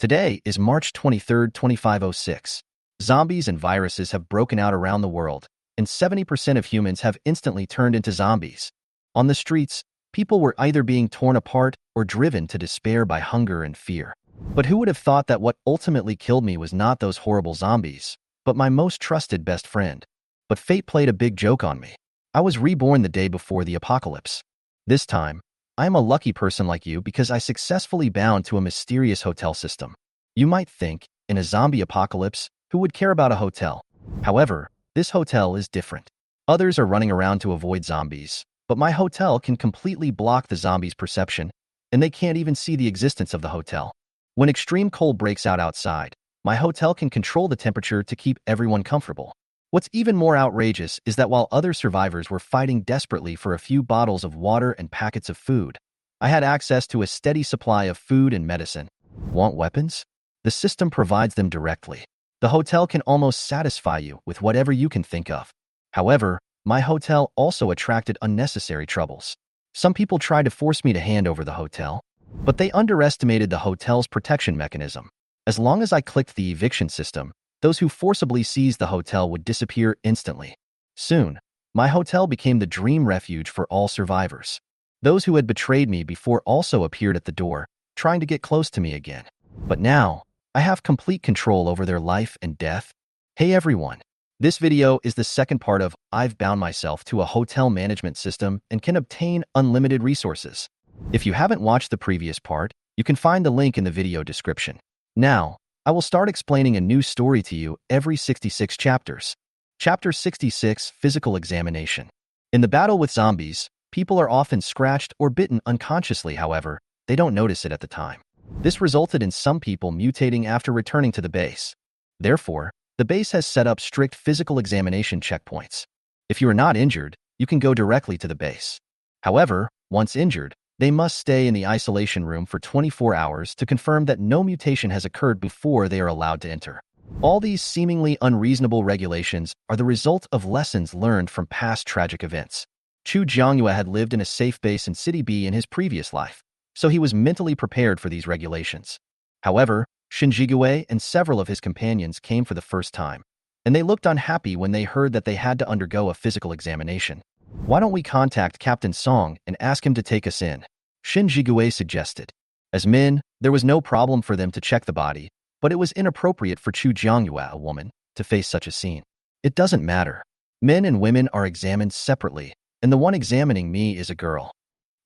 Today is March 23rd, 2506. Zombies and viruses have broken out around the world, and 70% of humans have instantly turned into zombies. On the streets, people were either being torn apart or driven to despair by hunger and fear. But who would have thought that what ultimately killed me was not those horrible zombies, but my most trusted best friend? But fate played a big joke on me. I was reborn the day before the apocalypse. This time, I am a lucky person like you because I successfully bound to a mysterious hotel system. You might think, in a zombie apocalypse, who would care about a hotel? However, this hotel is different. Others are running around to avoid zombies, but my hotel can completely block the zombies' perception, and they can't even see the existence of the hotel. When extreme cold breaks out outside, my hotel can control the temperature to keep everyone comfortable. What's even more outrageous is that while other survivors were fighting desperately for a few bottles of water and packets of food, I had access to a steady supply of food and medicine. Want weapons? The system provides them directly. The hotel can almost satisfy you with whatever you can think of. However, my hotel also attracted unnecessary troubles. Some people tried to force me to hand over the hotel, but they underestimated the hotel's protection mechanism. As long as I clicked the eviction system, those who forcibly seized the hotel would disappear instantly. Soon, my hotel became the dream refuge for all survivors. Those who had betrayed me before also appeared at the door, trying to get close to me again. But now, I have complete control over their life and death. Hey everyone! This video is the second part of I've bound myself to a hotel management system and can obtain unlimited resources. If you haven't watched the previous part, you can find the link in the video description. Now, I will start explaining a new story to you every 66 chapters. Chapter 66, Physical Examination. In the battle with zombies, people are often scratched or bitten unconsciously, however, they don't notice it at the time. This resulted in some people mutating after returning to the base. Therefore, the base has set up strict physical examination checkpoints. If you are not injured, you can go directly to the base. However, once injured, they must stay in the isolation room for 24 hours to confirm that no mutation has occurred before they are allowed to enter. All these seemingly unreasonable regulations are the result of lessons learned from past tragic events. Chu Jiangyue had lived in a safe base in City B in his previous life, so he was mentally prepared for these regulations. However, Shinjigue and several of his companions came for the first time, and they looked unhappy when they heard that they had to undergo a physical examination. Why don't we contact Captain Song and ask him to take us in? Shinjigue suggested. As men, there was no problem for them to check the body, but it was inappropriate for Chu Jiangyue, a woman, to face such a scene. It doesn't matter. Men and women are examined separately, and the one examining me is a girl.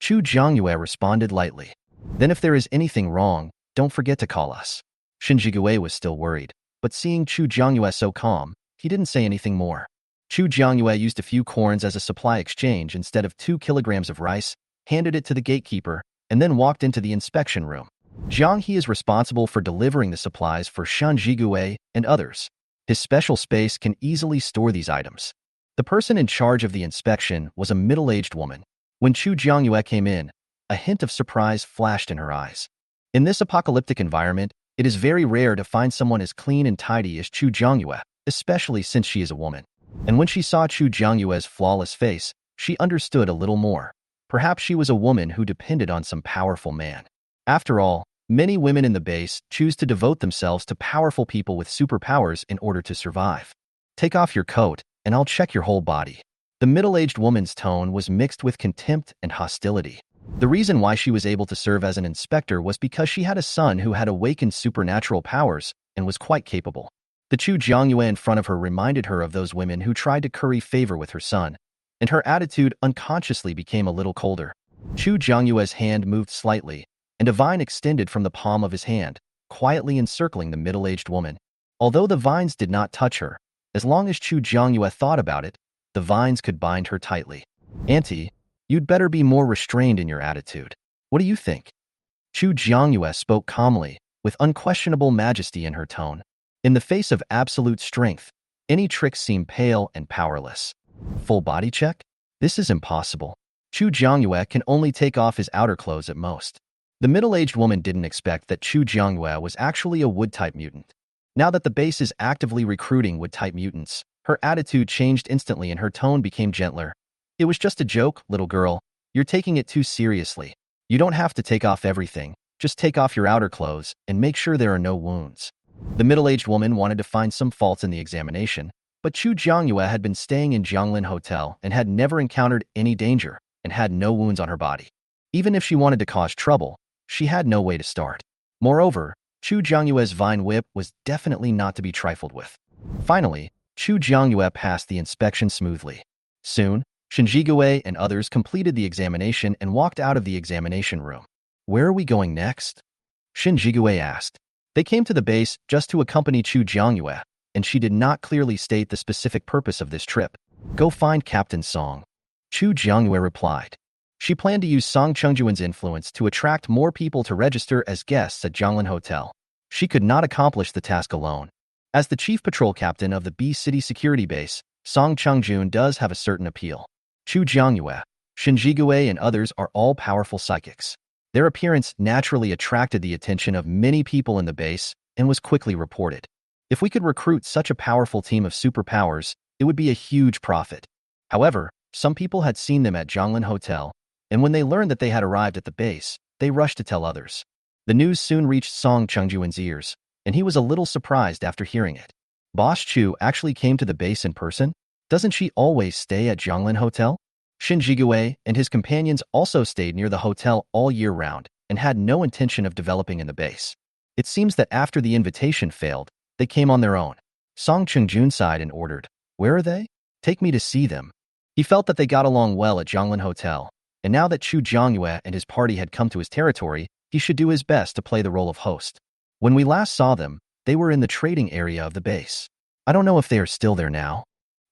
Chu Jiangyue responded lightly. Then if there is anything wrong, don't forget to call us. Shinjigue was still worried, but seeing Chu Jiangyue so calm, he didn't say anything more. Chu Jiangyue used a few corns as a supply exchange instead of 2 kilograms of rice, handed it to the gatekeeper, and then walked into the inspection room. Jiang He is responsible for delivering the supplies for Shinjigue and others. His special space can easily store these items. The person in charge of the inspection was a middle-aged woman. When Chu Jiangyue came in, a hint of surprise flashed in her eyes. In this apocalyptic environment, it is very rare to find someone as clean and tidy as Chu Jiangyue, especially since she is a woman. And when she saw Chu Jiangyue's flawless face, she understood a little more. Perhaps she was a woman who depended on some powerful man. After all, many women in the base choose to devote themselves to powerful people with superpowers in order to survive. Take off your coat, and I'll check your whole body. The middle-aged woman's tone was mixed with contempt and hostility. The reason why she was able to serve as an inspector was because she had a son who had awakened supernatural powers and was quite capable. The Chu Jiangyue in front of her reminded her of those women who tried to curry favor with her son, and her attitude unconsciously became a little colder. Chu Jiangyue's hand moved slightly, and a vine extended from the palm of his hand, quietly encircling the middle-aged woman. Although the vines did not touch her, as long as Chu Jiangyue thought about it, the vines could bind her tightly. Auntie, you'd better be more restrained in your attitude. What do you think? Chu Jiangyue spoke calmly, with unquestionable majesty in her tone. In the face of absolute strength, any tricks seem pale and powerless. Full body check? This is impossible. Chu Jiangyue can only take off his outer clothes at most. The middle-aged woman didn't expect that Chu Jiangyue was actually a wood-type mutant. Now that the base is actively recruiting wood-type mutants, her attitude changed instantly and her tone became gentler. It was just a joke, little girl. You're taking it too seriously. You don't have to take off everything. Just take off your outer clothes and make sure there are no wounds. The middle-aged woman wanted to find some faults in the examination, but Chu Jiangyue had been staying in Jianglin Hotel and had never encountered any danger and had no wounds on her body. Even if she wanted to cause trouble, she had no way to start. Moreover, Chu Jiangyue's vine whip was definitely not to be trifled with. Finally, Chu Jiangyue passed the inspection smoothly. Soon, Shen Jigue and others completed the examination and walked out of the examination room. Where are we going next? Shen Jigue asked. They came to the base just to accompany Chu Jiangyue, and she did not clearly state the specific purpose of this trip. Go find Captain Song. Chu Jiangyue replied. She planned to use Song Chengjuan's influence to attract more people to register as guests at Jianglin Hotel. She could not accomplish the task alone. As the chief patrol captain of the B City security base, Song Chengjun does have a certain appeal. Chu Jiangyue, Shen Jigue, and others are all powerful psychics. Their appearance naturally attracted the attention of many people in the base and was quickly reported. If we could recruit such a powerful team of superpowers, it would be a huge profit. However, some people had seen them at Jianglin Hotel, and when they learned that they had arrived at the base, they rushed to tell others. The news soon reached Song Chengjuan's ears, and he was a little surprised after hearing it. Boss Chu actually came to the base in person? Doesn't she always stay at Jianglin Hotel? Shen Jigue and his companions also stayed near the hotel all year round and had no intention of developing in the base. It seems that after the invitation failed, they came on their own. Song Chengjun sighed and ordered, "Where are they? Take me to see them." He felt that they got along well at Jianglin Hotel, and now that Chu Jiangyue and his party had come to his territory, he should do his best to play the role of host. When we last saw them, they were in the trading area of the base. I don't know if they are still there now.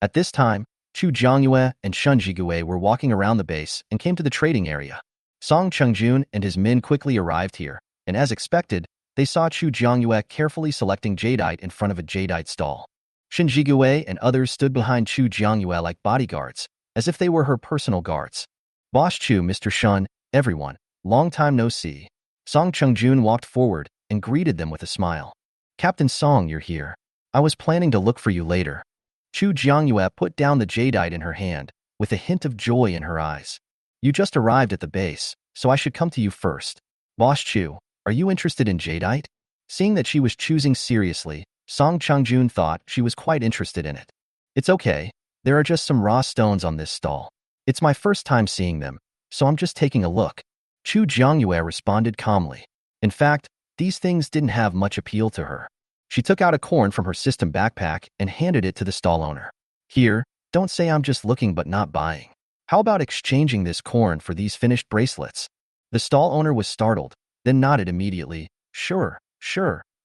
At this time, Chu Jiangyue and Shen Jigue were walking around the base and came to the trading area. Song Chengjun and his men quickly arrived here, and as expected, they saw Chu Jiangyue carefully selecting jadeite in front of a jadeite stall. Shen Jigue and others stood behind Chu Jiangyue like bodyguards, as if they were her personal guards. Boss Chu, Mr. Shen, everyone, long time no see. Song Chengjun walked forward and greeted them with a smile. Captain Song, you're here. I was planning to look for you later. Chu Jiangyue put down the jadeite in her hand, with a hint of joy in her eyes. You just arrived at the base, so I should come to you first. Boss Chu, are you interested in jadeite? Seeing that she was choosing seriously, Song Chengjun thought she was quite interested in it. It's okay, there are just some raw stones on this stall. It's my first time seeing them, so I'm just taking a look. Chu Jiangyue responded calmly. In fact, these things didn't have much appeal to her. She took out a corn from her system backpack and handed it to the stall owner. Here, don't say I'm just looking but not buying. How about exchanging this corn for these finished bracelets? The stall owner was startled, then nodded immediately. Sure,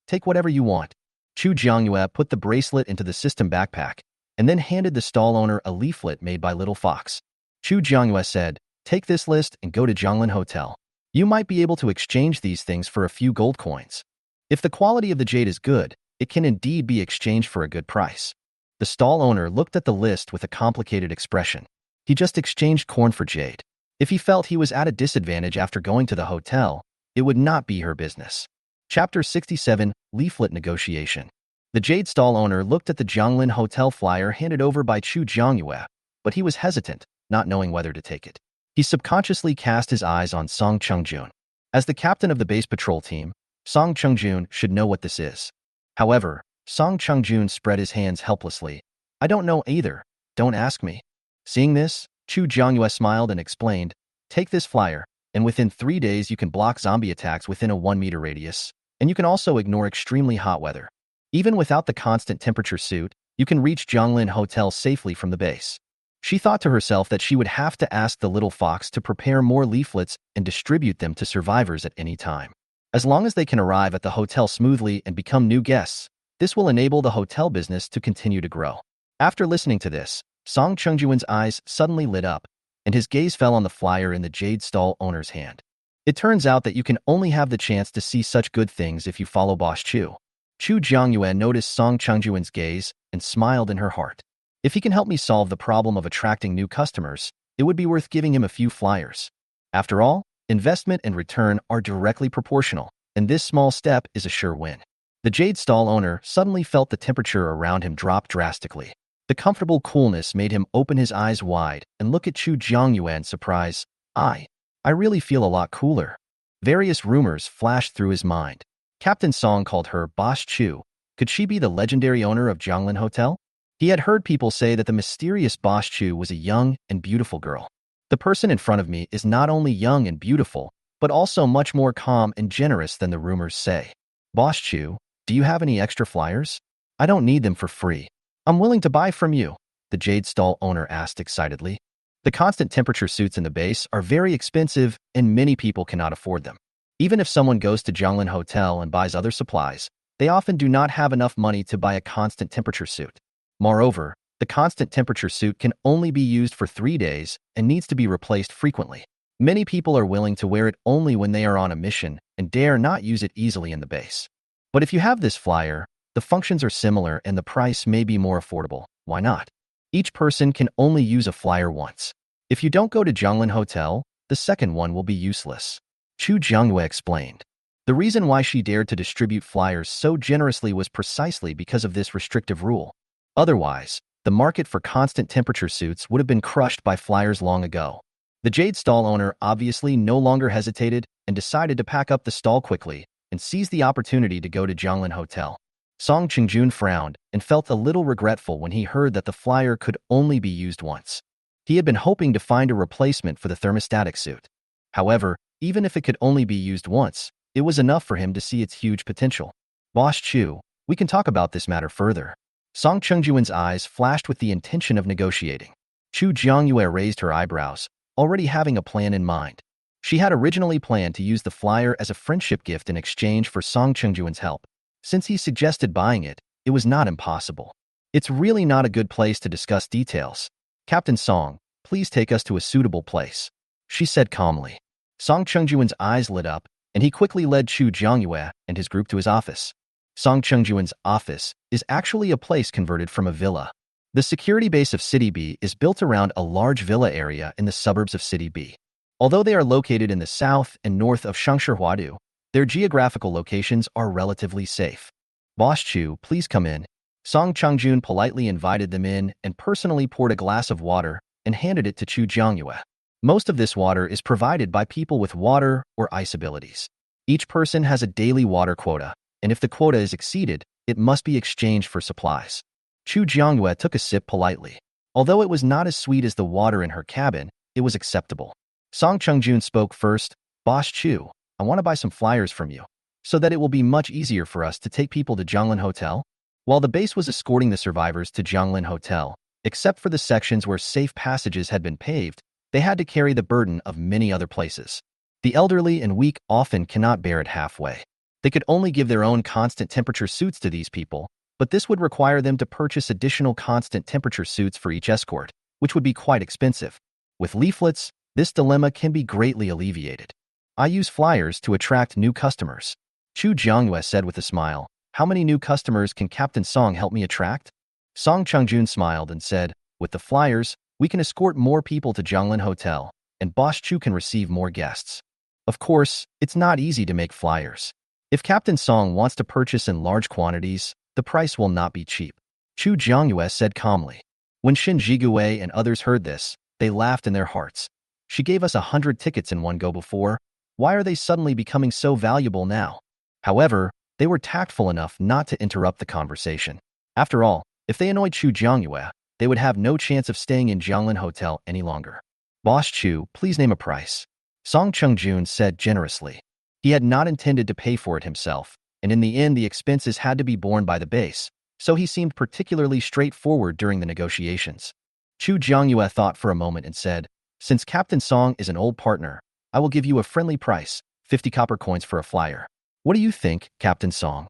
take whatever you want. Chu Jiangyue put the bracelet into the system backpack and then handed the stall owner a leaflet made by Little Fox. Chu Jiangyue said, take this list and go to Jianglin Hotel. You might be able to exchange these things for a few gold coins. If the quality of the jade is good, it can indeed be exchanged for a good price. The stall owner looked at the list with a complicated expression. He just exchanged corn for jade. If he felt he was at a disadvantage after going to the hotel, it would not be her business. Chapter 67, Leaflet Negotiation. The jade stall owner looked at the Jianglin Hotel flyer handed over by Chu Jiangyue, but he was hesitant, not knowing whether to take it. He subconsciously cast his eyes on Song Chengjun. As the captain of the base patrol team, Song Chengjun should know what this is. However, Song Chengjun spread his hands helplessly. I don't know either. Don't ask me. Seeing this, Chu Jiangyue smiled and explained, take this flyer, and within 3 days you can block zombie attacks within a 1-meter radius, and you can also ignore extremely hot weather. Even without the constant temperature suit, you can reach Jianglin Hotel safely from the base. She thought to herself that she would have to ask the Little Fox to prepare more leaflets and distribute them to survivors at any time. As long as they can arrive at the hotel smoothly and become new guests, this will enable the hotel business to continue to grow. After listening to this, Song Chengjun's eyes suddenly lit up, and his gaze fell on the flyer in the jade stall owner's hand. It turns out that you can only have the chance to see such good things if you follow Boss Chu. Chu Jiangyue noticed Song Chengjun's gaze and smiled in her heart. If he can help me solve the problem of attracting new customers, it would be worth giving him a few flyers. After all, investment and return are directly proportional, and this small step is a sure win. The jade stall owner suddenly felt the temperature around him drop drastically. The comfortable coolness made him open his eyes wide and look at Chu Jiangyue in surprise. I really feel a lot cooler. Various rumors flashed through his mind. Captain Song called her Boss Chu. Could she be the legendary owner of Jianglin Hotel? He had heard people say that the mysterious Boss Chu was a young and beautiful girl. The person in front of me is not only young and beautiful, but also much more calm and generous than the rumors say. Boss Chu, do you have any extra flyers? I don't need them for free. I'm willing to buy from you, the Jade Stall owner asked excitedly. The constant temperature suits in the base are very expensive and many people cannot afford them. Even if someone goes to Jianglin Hotel and buys other supplies, they often do not have enough money to buy a constant temperature suit. Moreover, the constant temperature suit can only be used for 3 days and needs to be replaced frequently. Many people are willing to wear it only when they are on a mission and dare not use it easily in the base. But if you have this flyer, the functions are similar and the price may be more affordable. Why not? Each person can only use a flyer once. If you don't go to Jianglin Hotel, the second one will be useless. Chu Jiangyue explained. The reason why she dared to distribute flyers so generously was precisely because of this restrictive rule. Otherwise, the market for constant temperature suits would have been crushed by flyers long ago. The Jade Stall owner obviously no longer hesitated and decided to pack up the stall quickly and seize the opportunity to go to Jianglin Hotel. Song Qingjun frowned and felt a little regretful when he heard that the flyer could only be used once. He had been hoping to find a replacement for the thermostatic suit. However, even if it could only be used once, it was enough for him to see its huge potential. Boss Chu, we can talk about this matter further. Song Chengjuan's eyes flashed with the intention of negotiating. Chu Jiangyue raised her eyebrows, already having a plan in mind. She had originally planned to use the flyer as a friendship gift in exchange for Song Chengjuan's help. Since he suggested buying it, it was not impossible. It's really not a good place to discuss details. Captain Song, please take us to a suitable place, she said calmly. Song Chengjuan's eyes lit up, and he quickly led Chu Jiangyue and his group to his office. Song Chengjuan's office is actually a place converted from a villa. The security base of City B is built around a large villa area in the suburbs of City B. Although they are located in the south and north of Shangshi, their geographical locations are relatively safe. Boss Chu, please come in. Song Chongjun politely invited them in and personally poured a glass of water and handed it to Chu Jiangyue. Most of this water is provided by people with water or ice abilities. Each person has a daily water quota, and if the quota is exceeded, it must be exchanged for supplies. Chu Jiangyue took a sip politely. Although it was not as sweet as the water in her cabin, it was acceptable. Song Chongjun spoke first. Boss Chu, I want to buy some flyers from you, so that it will be much easier for us to take people to Jianglin Hotel. While the base was escorting the survivors to Jianglin Hotel, except for the sections where safe passages had been paved, they had to carry the burden of many other places. The elderly and weak often cannot bear it halfway. They could only give their own constant temperature suits to these people, but this would require them to purchase additional constant temperature suits for each escort, which would be quite expensive. With leaflets, this dilemma can be greatly alleviated. I use flyers to attract new customers, Chu Jiangyue said with a smile. How many new customers can Captain Song help me attract? Song Chongjun smiled and said, with the flyers, we can escort more people to Jianglin Hotel, and Boss Chu can receive more guests. Of course, it's not easy to make flyers. If Captain Song wants to purchase in large quantities, the price will not be cheap, Chu Jiangyue said calmly. When Xin Jigue and others heard this, they laughed in their hearts. She gave us 100 tickets in one go before. Why are they suddenly becoming so valuable now? However, they were tactful enough not to interrupt the conversation. After all, if they annoyed Chu Jiangyue, they would have no chance of staying in Jianglin Hotel any longer. Boss Chu, please name a price, Song Chongjun said generously. He had not intended to pay for it himself, and in the end the expenses had to be borne by the base, so he seemed particularly straightforward during the negotiations. Chu Jiangyue thought for a moment and said, since Captain Song is an old partner, I will give you a friendly price, 50 copper coins for a flyer. What do you think, Captain Song?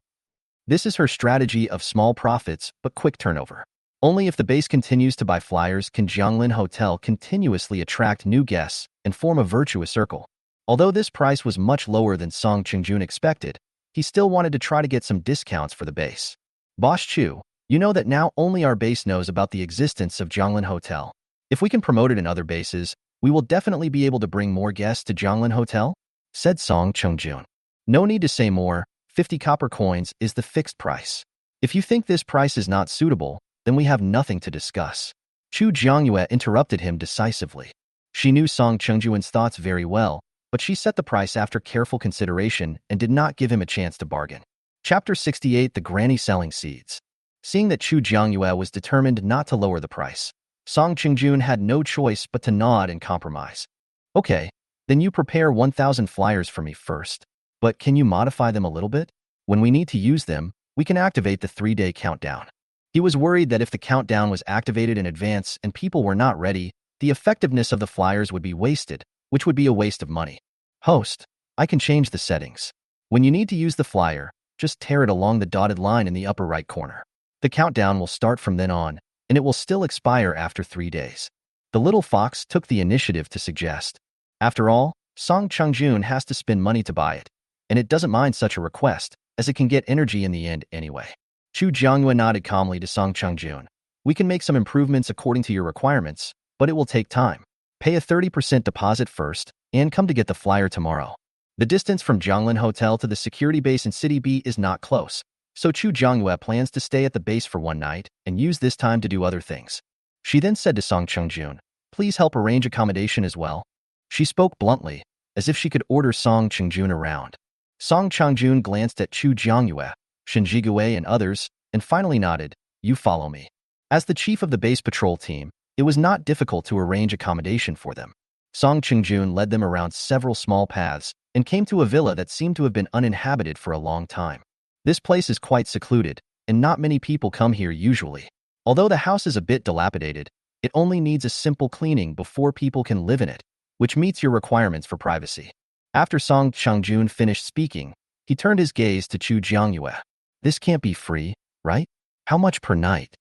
This is her strategy of small profits but quick turnover. Only if the base continues to buy flyers can Jianglin Hotel continuously attract new guests and form a virtuous circle. Although this price was much lower than Song Qingjun expected, he still wanted to try to get some discounts for the base. Boss Chu, you know that now only our base knows about the existence of Jianglin Hotel. If we can promote it in other bases, we will definitely be able to bring more guests to Jianglin Hotel, said Song Chongjun. No need to say more, 50 copper coins is the fixed price. If you think this price is not suitable, then we have nothing to discuss. Chu Jiangyue interrupted him decisively. She knew Song Chengjuan's thoughts very well, but she set the price after careful consideration and did not give him a chance to bargain. Chapter 68: The Granny Selling Seeds. Seeing that Chu Jiangyue was determined not to lower the price, Song Qingjun had no choice but to nod and compromise. Okay, then you prepare 1,000 flyers for me first. But can you modify them a little bit? When we need to use them, we can activate the 3-day countdown. He was worried that if the countdown was activated in advance and people were not ready, the effectiveness of the flyers would be wasted, which would be a waste of money. Host, I can change the settings. When you need to use the flyer, just tear it along the dotted line in the upper right corner. The countdown will start from then on, and it will still expire after 3 days. The little fox took the initiative to suggest. After all, Song Qingjun has to spend money to buy it, and it doesn't mind such a request, as it can get energy in the end anyway. Chu Jiangyue nodded calmly to Song Qingjun. We can make some improvements according to your requirements, but it will take time. Pay a 30% deposit first, and come to get the flyer tomorrow. The distance from Zhonglin Hotel to the security base in City B is not close, so Chu Jiangyue plans to stay at the base for one night and use this time to do other things. She then said to Song Qingjun, please help arrange accommodation as well. She spoke bluntly, as if she could order Song Qingjun around. Song Qingjun glanced at Chu Jiangyue, Shen Jigui, and others, and finally nodded, you follow me. As the chief of the base patrol team, it was not difficult to arrange accommodation for them. Song Qingjun led them around several small paths and came to a villa that seemed to have been uninhabited for a long time. This place is quite secluded, and not many people come here usually. Although the house is a bit dilapidated, it only needs a simple cleaning before people can live in it, which meets your requirements for privacy. After Song Qingjun finished speaking, he turned his gaze to Chu Jiangyue. This can't be free, right? How much per night?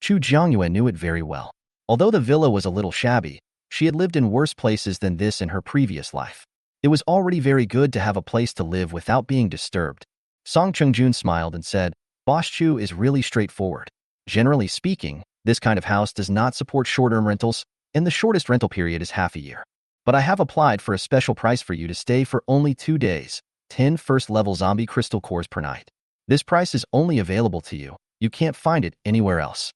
Chu Jiangyue knew it very well. Although the villa was a little shabby, she had lived in worse places than this in her previous life. It was already very good to have a place to live without being disturbed. Song Qingjun smiled and said, Boss Chu is really straightforward. Generally speaking, this kind of house does not support short-term rentals, and the shortest rental period is half a year. But I have applied for a special price for you to stay for only 2 days, 10 first-level zombie crystal cores per night. This price is only available to you. You can't find it anywhere else.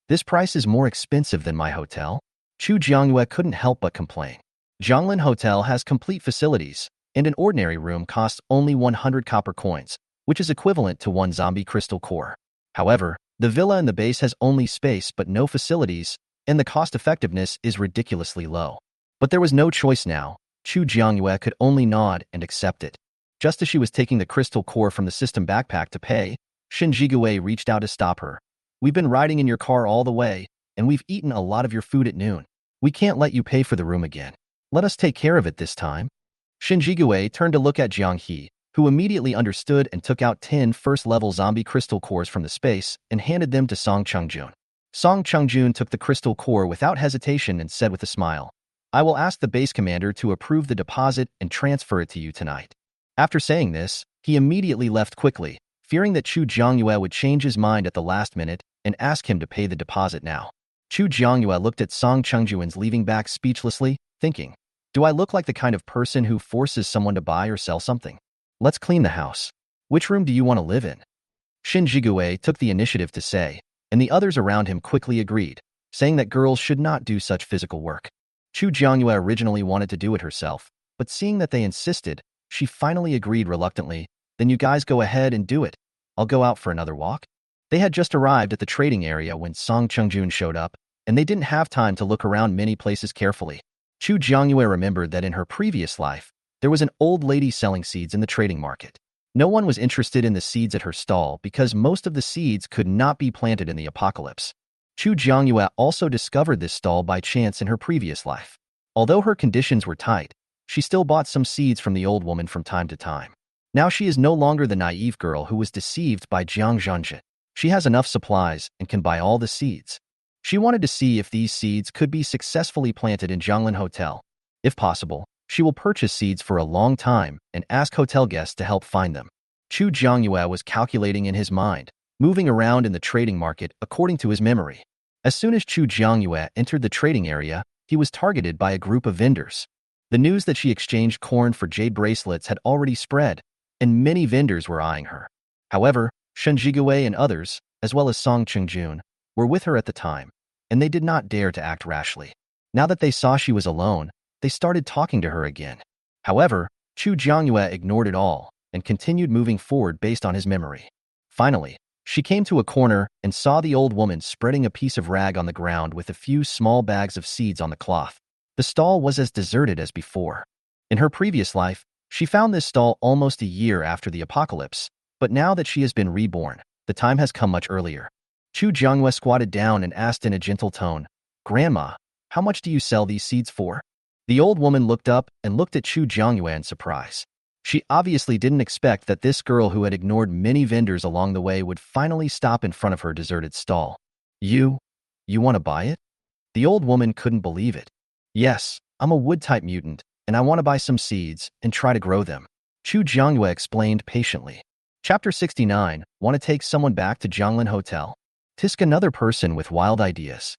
This price is more expensive than my hotel. Chu Jiangyue couldn't help but complain. Zhonglin Hotel has complete facilities, and an ordinary room costs only 100 copper coins, which is equivalent to 1 zombie crystal core. However, the villa in the base has only space but no facilities, and the cost-effectiveness is ridiculously low. But there was no choice now. Chu Jiangyue could only nod and accept it. Just as she was taking the crystal core from the system backpack to pay, Shen Jigui reached out to stop her. We've been riding in your car all the way, and we've eaten a lot of your food at noon. We can't let you pay for the room again. Let us take care of it this time. Shen Jigui turned to look at Jiang He, who immediately understood and took out 10 first-level zombie crystal cores from the space and handed them to Song Qingjun. Song Qingjun took the crystal core without hesitation and said with a smile, I will ask the base commander to approve the deposit and transfer it to you tonight. After saying this, he immediately left quickly, fearing that Chu Jiangyue would change his mind at the last minute and ask him to pay the deposit now. Chu Jiangyue looked at Song Qingjun's leaving back speechlessly, thinking, do I look like the kind of person who forces someone to buy or sell something? Let's clean the house. Which room do you want to live in? Shen Jigui took the initiative to say, and the others around him quickly agreed, saying that girls should not do such physical work. Chu Jiangyue originally wanted to do it herself, but seeing that they insisted, she finally agreed reluctantly, then you guys go ahead and do it. I'll go out for another walk. They had just arrived at the trading area when Song Qingjun showed up, and they didn't have time to look around many places carefully. Chu Jiangyue remembered that in her previous life, there was an old lady selling seeds in the trading market. No one was interested in the seeds at her stall because most of the seeds could not be planted in the apocalypse. Chu Jiangyue also discovered this stall by chance in her previous life. Although her conditions were tight, she still bought some seeds from the old woman from time to time. Now she is no longer the naive girl who was deceived by Jiang Zhanzhi. She has enough supplies and can buy all the seeds. She wanted to see if these seeds could be successfully planted in Zhonglin Hotel. If possible, she will purchase seeds for a long time and ask hotel guests to help find them. Chu Jiangyue was calculating in his mind, moving around in the trading market according to his memory. As soon as Chu Jiangyue entered the trading area, he was targeted by a group of vendors. The news that she exchanged corn for jade bracelets had already spread, and many vendors were eyeing her. However, Shen Jigui and others, as well as Song Qingjun, were with her at the time, and they did not dare to act rashly. Now that they saw she was alone, they started talking to her again. However, Chu Jiangyue ignored it all and continued moving forward based on his memory. Finally, she came to a corner and saw the old woman spreading a piece of rag on the ground with a few small bags of seeds on the cloth. The stall was as deserted as before. In her previous life, she found this stall almost a year after the apocalypse, but now that she has been reborn, the time has come much earlier. Chu Jiangyue squatted down and asked in a gentle tone, "Grandma, how much do you sell these seeds for?" The old woman looked up and looked at Chu Jiangyue in surprise. She obviously didn't expect that this girl who had ignored many vendors along the way would finally stop in front of her deserted stall. You want to buy it?" The old woman couldn't believe it. "Yes, I'm a wood-type mutant, and I want to buy some seeds and try to grow them," Chu Jiangyue explained patiently. Chapter 69, Want to take someone back to Jianglin Hotel? Tisk, another person with wild ideas.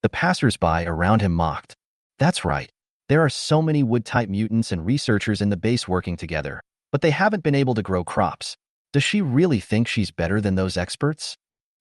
The passers-by around him mocked. That's right. There are so many wood-type mutants and researchers in the base working together, but they haven't been able to grow crops. Does she really think she's better than those experts?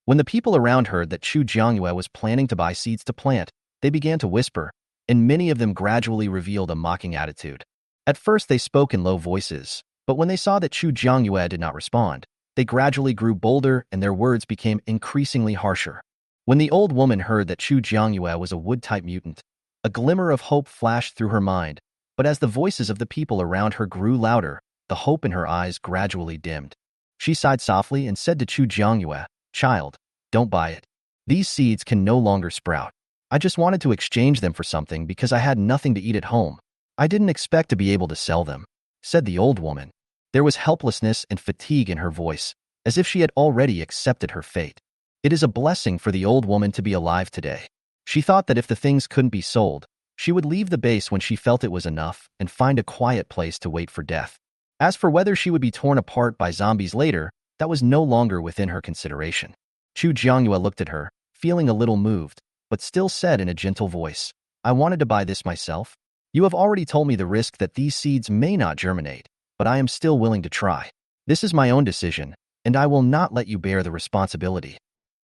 When the people around heard that Chu Jiangyue was planning to buy seeds to plant, they began to whisper, and many of them gradually revealed a mocking attitude. At first they spoke in low voices, but when they saw that Chu Jiangyue did not respond, they gradually grew bolder and their words became increasingly harsher. When the old woman heard that Chu Jiangyue was a wood-type mutant, a glimmer of hope flashed through her mind, but as the voices of the people around her grew louder, the hope in her eyes gradually dimmed. She sighed softly and said to Chu Jiangyue, "Child, don't buy it. These seeds can no longer sprout. I just wanted to exchange them for something because I had nothing to eat at home. I didn't expect to be able to sell them," said the old woman. There was helplessness and fatigue in her voice, as if she had already accepted her fate. It is a blessing for the old woman to be alive today. She thought that if the things couldn't be sold, she would leave the base when she felt it was enough and find a quiet place to wait for death. As for whether she would be torn apart by zombies later, that was no longer within her consideration. Chu Jiangyue looked at her, feeling a little moved, but still said in a gentle voice, "I wanted to buy this myself. You have already told me the risk that these seeds may not germinate, but I am still willing to try. This is my own decision, and I will not let you bear the responsibility."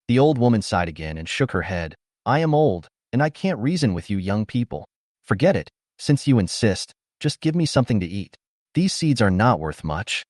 The old woman sighed again and shook her head. "I am old, and I can't reason with you young people. Forget it. Since you insist, just give me something to eat. These seeds are not worth much."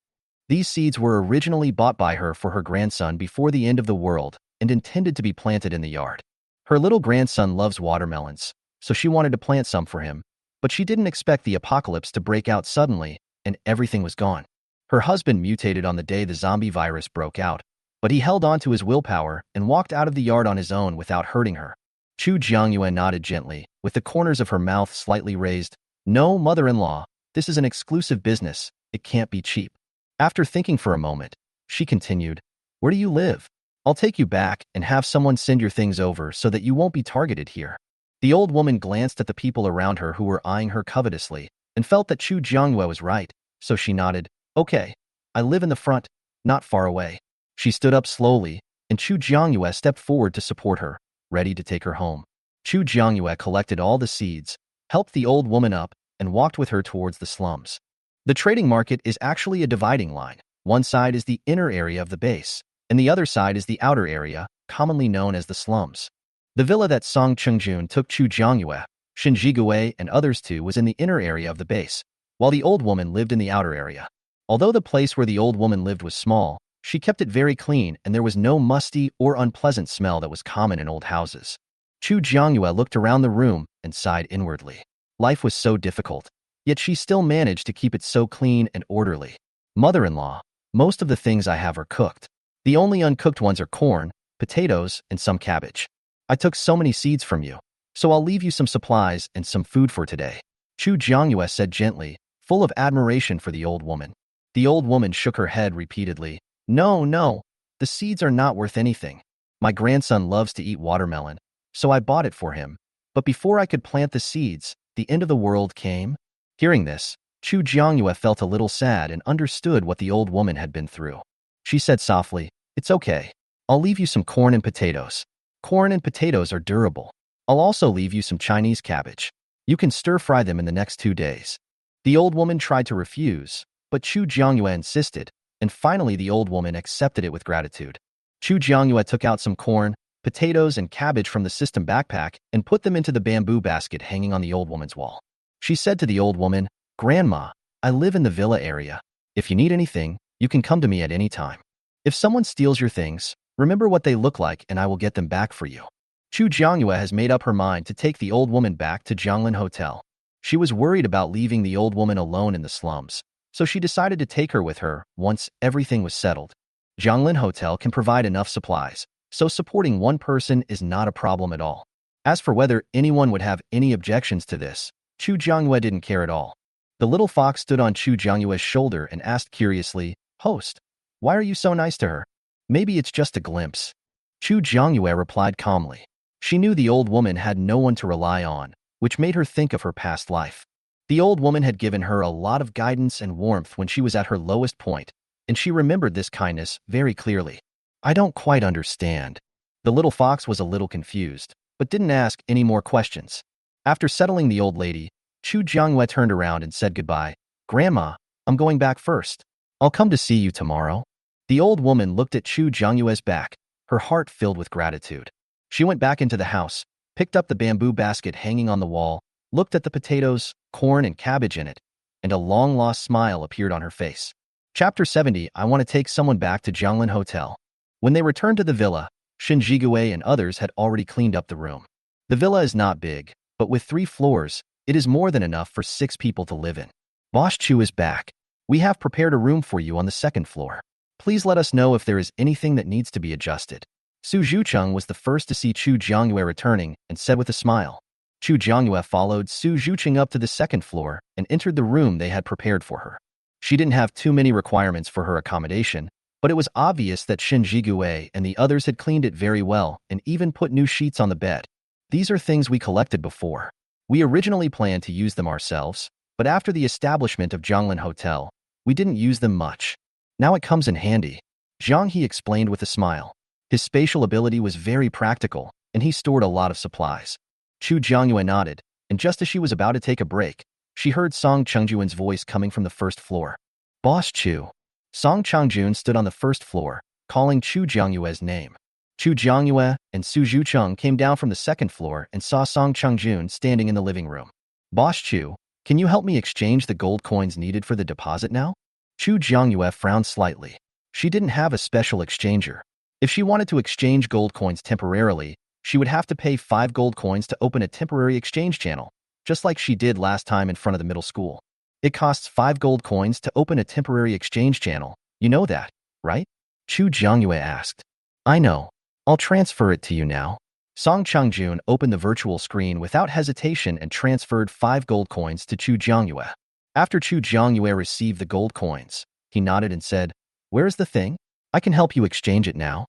These seeds were originally bought by her for her grandson before the end of the world and intended to be planted in the yard. Her little grandson loves watermelons, so she wanted to plant some for him, but she didn't expect the apocalypse to break out suddenly and everything was gone. Her husband mutated on the day the zombie virus broke out, but he held on to his willpower and walked out of the yard on his own without hurting her. Chu Jiangyue nodded gently, with the corners of her mouth slightly raised. "No, mother-in-law, this is an exclusive business. It can't be cheap." After thinking for a moment, she continued, "Where do you live? I'll take you back and have someone send your things over so that you won't be targeted here." The old woman glanced at the people around her who were eyeing her covetously and felt that Chu Jiangyue was right, so she nodded. "Okay, I live in the front, not far away." She stood up slowly, and Chu Jiangyue stepped forward to support her, ready to take her home. Chu Jiangyue collected all the seeds, helped the old woman up, and walked with her towards the slums. The trading market is actually a dividing line. One side is the inner area of the base, and the other side is the outer area, commonly known as the slums. The villa that Song Chungjun took Chu Jiangyue, Shin Jigui, and others to was in the inner area of the base, while the old woman lived in the outer area. Although the place where the old woman lived was small, she kept it very clean and there was no musty or unpleasant smell that was common in old houses. Chu Jiangyue looked around the room and sighed inwardly. Life was so difficult, yet she still managed to keep it so clean and orderly. "Mother-in-law, most of the things I have are cooked. The only uncooked ones are corn, potatoes, and some cabbage. I took so many seeds from you, so I'll leave you some supplies and some food for today," Chu Jiangyue said gently, full of admiration for the old woman. The old woman shook her head repeatedly. No, the seeds are not worth anything. My grandson loves to eat watermelon, so I bought it for him. But before I could plant the seeds, the end of the world came." Hearing this, Chu Jiangyue felt a little sad and understood what the old woman had been through. She said softly, "It's okay. I'll leave you some corn and potatoes. Corn and potatoes are durable. I'll also leave you some Chinese cabbage. You can stir-fry them in the next 2 days." The old woman tried to refuse, but Chu Jiangyue insisted, and finally the old woman accepted it with gratitude. Chu Jiangyue took out some corn, potatoes, and cabbage from the system backpack and put them into the bamboo basket hanging on the old woman's wall. She said to the old woman, "Grandma, I live in the villa area. If you need anything, you can come to me at any time. If someone steals your things, remember what they look like and I will get them back for you. Chu Jiangyue has made up her mind to take the old woman back to Jianglin Hotel. She was worried about leaving the old woman alone in the slums, so she decided to take her with her once everything was settled. Jianglin Hotel can provide enough supplies, so supporting one person is not a problem at all. As for whether anyone would have any objections to this, Chu Jiangyue didn't care at all. The little fox stood on Chu Jiangyue's shoulder and asked curiously, "Host, why are you so nice to her? Maybe it's just a glimpse." Chu Jiangyue replied calmly. She knew the old woman had no one to rely on, which made her think of her past life. The old woman had given her a lot of guidance and warmth when she was at her lowest point, and she remembered this kindness very clearly. "I don't quite understand." The little fox was a little confused, but didn't ask any more questions. After settling the old lady, Chu Jiangyue turned around and said goodbye. "Grandma, I'm going back first. I'll come to see you tomorrow." The old woman looked at Chu Jiangyue's back, her heart filled with gratitude. She went back into the house, picked up the bamboo basket hanging on the wall, looked at the potatoes, corn, and cabbage in it, and a long-lost smile appeared on her face. Chapter 70. I want to take someone back to Jianglin Hotel. When they returned to the villa, Shen Jigue and others had already cleaned up the room. The villa is not big, but with 3 floors, it is more than enough for 6 people to live in. "Boss Chu is back. We have prepared a room for you on the 2nd floor. Please let us know if there is anything that needs to be adjusted." Su Zhucheng was the first to see Chu Jiangyue returning and said with a smile. Chu Jiangyue followed Su Zhucheng up to the 2nd floor and entered the room they had prepared for her. She didn't have too many requirements for her accommodation, but it was obvious that Shen Jigue and the others had cleaned it very well and even put new sheets on the bed. "These are things we collected before. We originally planned to use them ourselves, but after the establishment of Jianglin Hotel, we didn't use them much. Now it comes in handy," Zhang He explained with a smile. His spatial ability was very practical, and he stored a lot of supplies. Chu Jiangyue nodded, and just as she was about to take a break, she heard Song Chengjuan's voice coming from the 1st floor. "Boss Chu." Song Chengjun stood on the 1st floor, calling Chu Jiangyue's name. Chu Jiangyue and Su Zhucheng came down from the 2nd floor and saw Song Chengjun standing in the living room. "Boss Chu, can you help me exchange the gold coins needed for the deposit now?" Chu Jiangyue frowned slightly. She didn't have a special exchanger. If she wanted to exchange gold coins temporarily, she would have to pay 5 gold coins to open a temporary exchange channel, just like she did last time in front of the middle school. It costs 5 gold coins to open a temporary exchange channel. You know that, right? Chu Jiangyue asked. "I know. I'll transfer it to you now." Song Chengjun opened the virtual screen without hesitation and transferred 5 gold coins to Chu Jiangyue. After Chu Jiangyue received the gold coins, he nodded and said, "Where's the thing? I can help you exchange it now."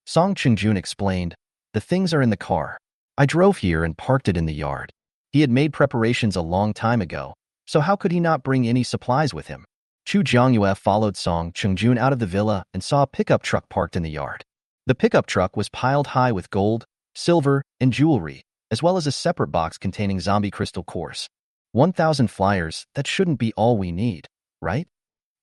Song Chengjun explained, "The things are in the car. I drove here and parked it in the yard." He had made preparations a long time ago, so how could he not bring any supplies with him? Chu Jiangyue followed Song Chengjun out of the villa and saw a pickup truck parked in the yard. The pickup truck was piled high with gold, silver, and jewelry, as well as a separate box containing zombie crystal cores. 1,000 flyers, that shouldn't be all we need, right?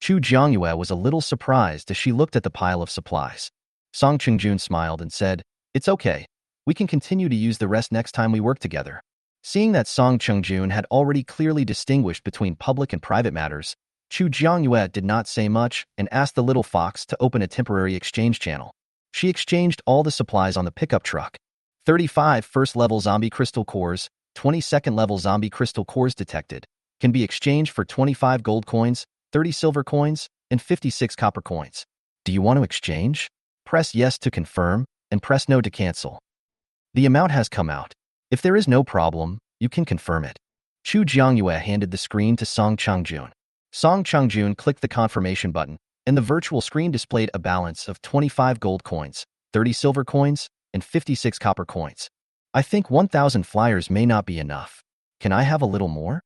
Chu Jiangyue was a little surprised as she looked at the pile of supplies. Song Chengjun smiled and said, "It's okay. We can continue to use the rest next time we work together." Seeing that Song Chengjun had already clearly distinguished between public and private matters, Chu Jiangyue did not say much and asked the little fox to open a temporary exchange channel. She exchanged all the supplies on the pickup truck. 35 first-level zombie crystal cores, 20 second-level zombie crystal cores detected, can be exchanged for 25 gold coins, 30 silver coins, and 56 copper coins. Do you want to exchange? Press yes to confirm, and press no to cancel. The amount has come out. If there is no problem, you can confirm it. Chu Jiangyue handed the screen to Song Chengjun. Song Chengjun clicked the confirmation button, and the virtual screen displayed a balance of 25 gold coins, 30 silver coins, and 56 copper coins. "I think 1,000 flyers may not be enough. Can I have a little more?"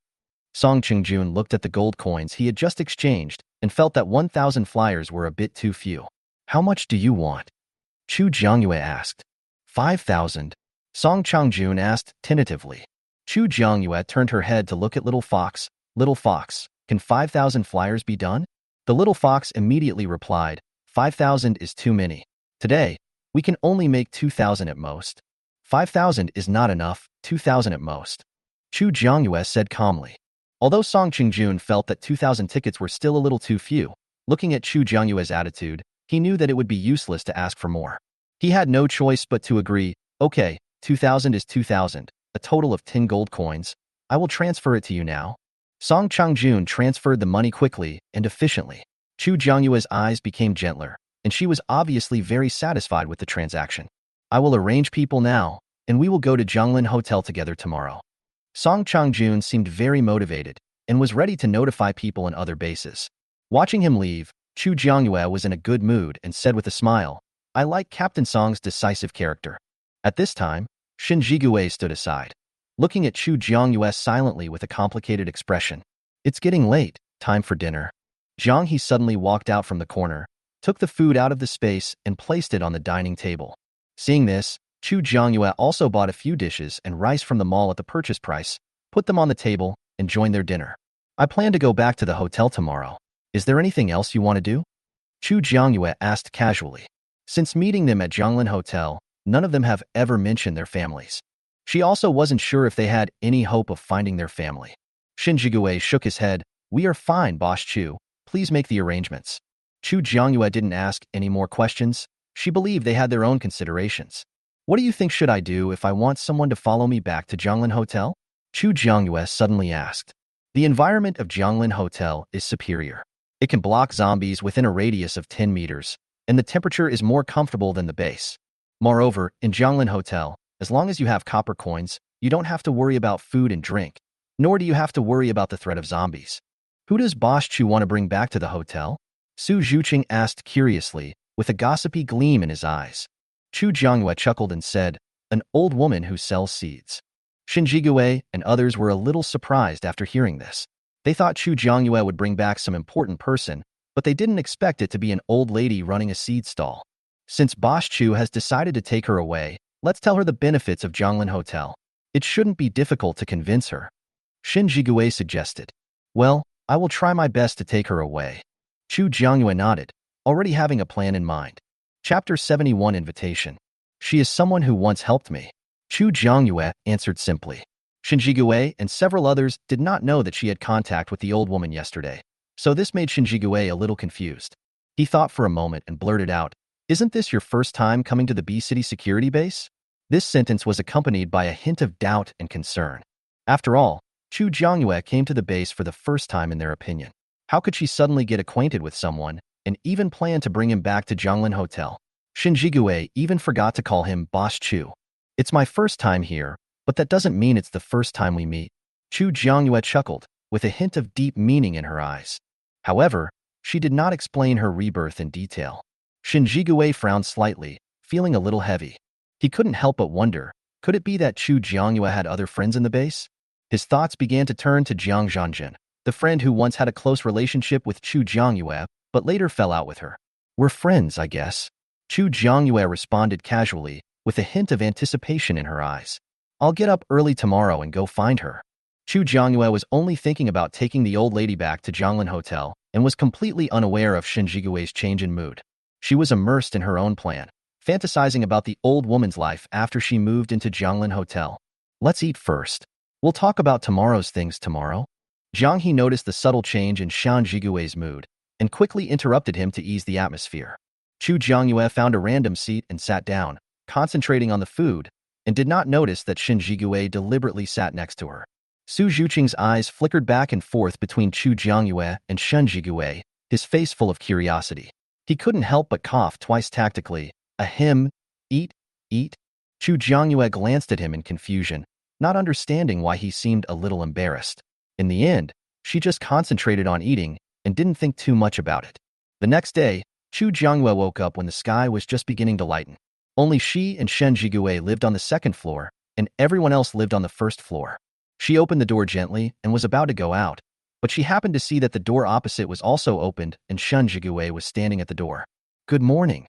Song Chengjun looked at the gold coins he had just exchanged and felt that 1,000 flyers were a bit too few. "How much do you want?" Chu Jiangyue asked. 5,000. Song Chengjun asked tentatively. Chu Jiangyue turned her head to look at Little Fox. "Little Fox, can 5,000 flyers be done?" The little fox immediately replied, 5,000 is too many. Today, we can only make 2,000 at most. 5,000 is not enough, 2,000 at most. Chu Jiangyue said calmly. Although Song Qingjun felt that 2,000 tickets were still a little too few, looking at Chu Jiangyue's attitude, he knew that it would be useless to ask for more. He had no choice but to agree. Okay, 2,000 is 2,000, a total of 10 gold coins. I will transfer it to you now. Song Qingjun transferred the money quickly and efficiently. Chu Jiangyue's eyes became gentler, and she was obviously very satisfied with the transaction. I will arrange people now, and we will go to Zhonglin Hotel together tomorrow. Song Qingjun seemed very motivated and was ready to notify people on other bases. Watching him leave, Chu Jiangyue was in a good mood and said with a smile, I like Captain Song's decisive character. At this time, Shin Jigue stood aside, looking at Chu Jiangyue silently with a complicated expression. It's getting late, time for dinner. Zhang He suddenly walked out from the corner, took the food out of the space and placed it on the dining table. Seeing this, Chu Jiangyue also bought a few dishes and rice from the mall at the purchase price, put them on the table, and joined their dinner. I plan to go back to the hotel tomorrow. Is there anything else you want to do? Chu Jiangyue asked casually. Since meeting them at Zhonglin Hotel, none of them have ever mentioned their families. She also wasn't sure if they had any hope of finding their family. Shin Jigue shook his head. We are fine, Boss Chu. Please make the arrangements. Chu Jiangyue didn't ask any more questions. She believed they had their own considerations. What do you think should I do if I want someone to follow me back to Zhonglin Hotel? Chu Jiangyue suddenly asked. The environment of Zhonglin Hotel is superior. It can block zombies within a radius of 10 meters, and the temperature is more comfortable than the base. Moreover, in Zhonglin Hotel, as long as you have copper coins, you don't have to worry about food and drink, nor do you have to worry about the threat of zombies. Who does Boss Chu want to bring back to the hotel? Su Zhuqing asked curiously, with a gossipy gleam in his eyes. Chu Jiangyue chuckled and said, an old woman who sells seeds. Shin Jigue and others were a little surprised after hearing this. They thought Chu Jiangyue would bring back some important person, but they didn't expect it to be an old lady running a seed stall. Since Boss Chu has decided to take her away, let's tell her the benefits of Zhonglin Hotel. It shouldn't be difficult to convince her. Shin Jigue suggested. Well, I will try my best to take her away. Chu Jiangyue nodded, already having a plan in mind. Chapter 71 Invitation. She is someone who once helped me. Chu Jiangyue answered simply. Shin Jigue and several others did not know that she had contact with the old woman yesterday, so this made Shin Jigue a little confused. He thought for a moment and blurted out, Isn't this your first time coming to the B-City security base? This sentence was accompanied by a hint of doubt and concern. After all, Chu Jiangyue came to the base for the first time in their opinion. How could she suddenly get acquainted with someone and even plan to bring him back to Zhonglin Hotel? Shin Jigue even forgot to call him Boss Chu. It's my first time here, but that doesn't mean it's the first time we meet. Chu Jiangyue chuckled, with a hint of deep meaning in her eyes. However, she did not explain her rebirth in detail. Shin Jigue frowned slightly, feeling a little heavy. He couldn't help but wonder, could it be that Chu Jiangyue had other friends in the base? His thoughts began to turn to Jiang Zhanjin, the friend who once had a close relationship with Chu Jiangyue, but later fell out with her. We're friends, I guess. Chu Jiangyue responded casually, with a hint of anticipation in her eyes. I'll get up early tomorrow and go find her. Chu Jiangyue was only thinking about taking the old lady back to Zhonglin Hotel and was completely unaware of Shin Jigue's change in mood. She was immersed in her own plan, fantasizing about the old woman's life after she moved into Zhonglin Hotel. Let's eat first. We'll talk about tomorrow's things tomorrow. Zhang He noticed the subtle change in Shan Jigue's mood and quickly interrupted him to ease the atmosphere. Chu Jiangyue found a random seat and sat down, concentrating on the food, and did not notice that Shin Jigue deliberately sat next to her. Su Zhuqing's eyes flickered back and forth between Chu Jiangyue and Shin Jigue, his face full of curiosity. He couldn't help but cough twice tactically. Ahem, eat, eat. Chu Jiangyue glanced at him in confusion, not understanding why he seemed a little embarrassed. In the end, she just concentrated on eating and didn't think too much about it. The next day, Chu Jiangyue woke up when the sky was just beginning to lighten. Only she and Shen Jigue lived on the second floor, and everyone else lived on the first floor. She opened the door gently and was about to go out, but she happened to see that the door opposite was also opened and Shen Jigue was standing at the door. Good morning.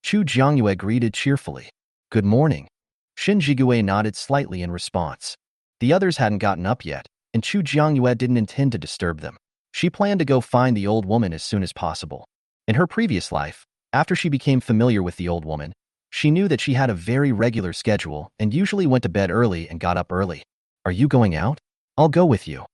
Chu Jiangyue greeted cheerfully. Good morning. Shin Jigue nodded slightly in response. The others hadn't gotten up yet, and Chu Jiangyue didn't intend to disturb them. She planned to go find the old woman as soon as possible. In her previous life, after she became familiar with the old woman, she knew that she had a very regular schedule and usually went to bed early and got up early. Are you going out? I'll go with you.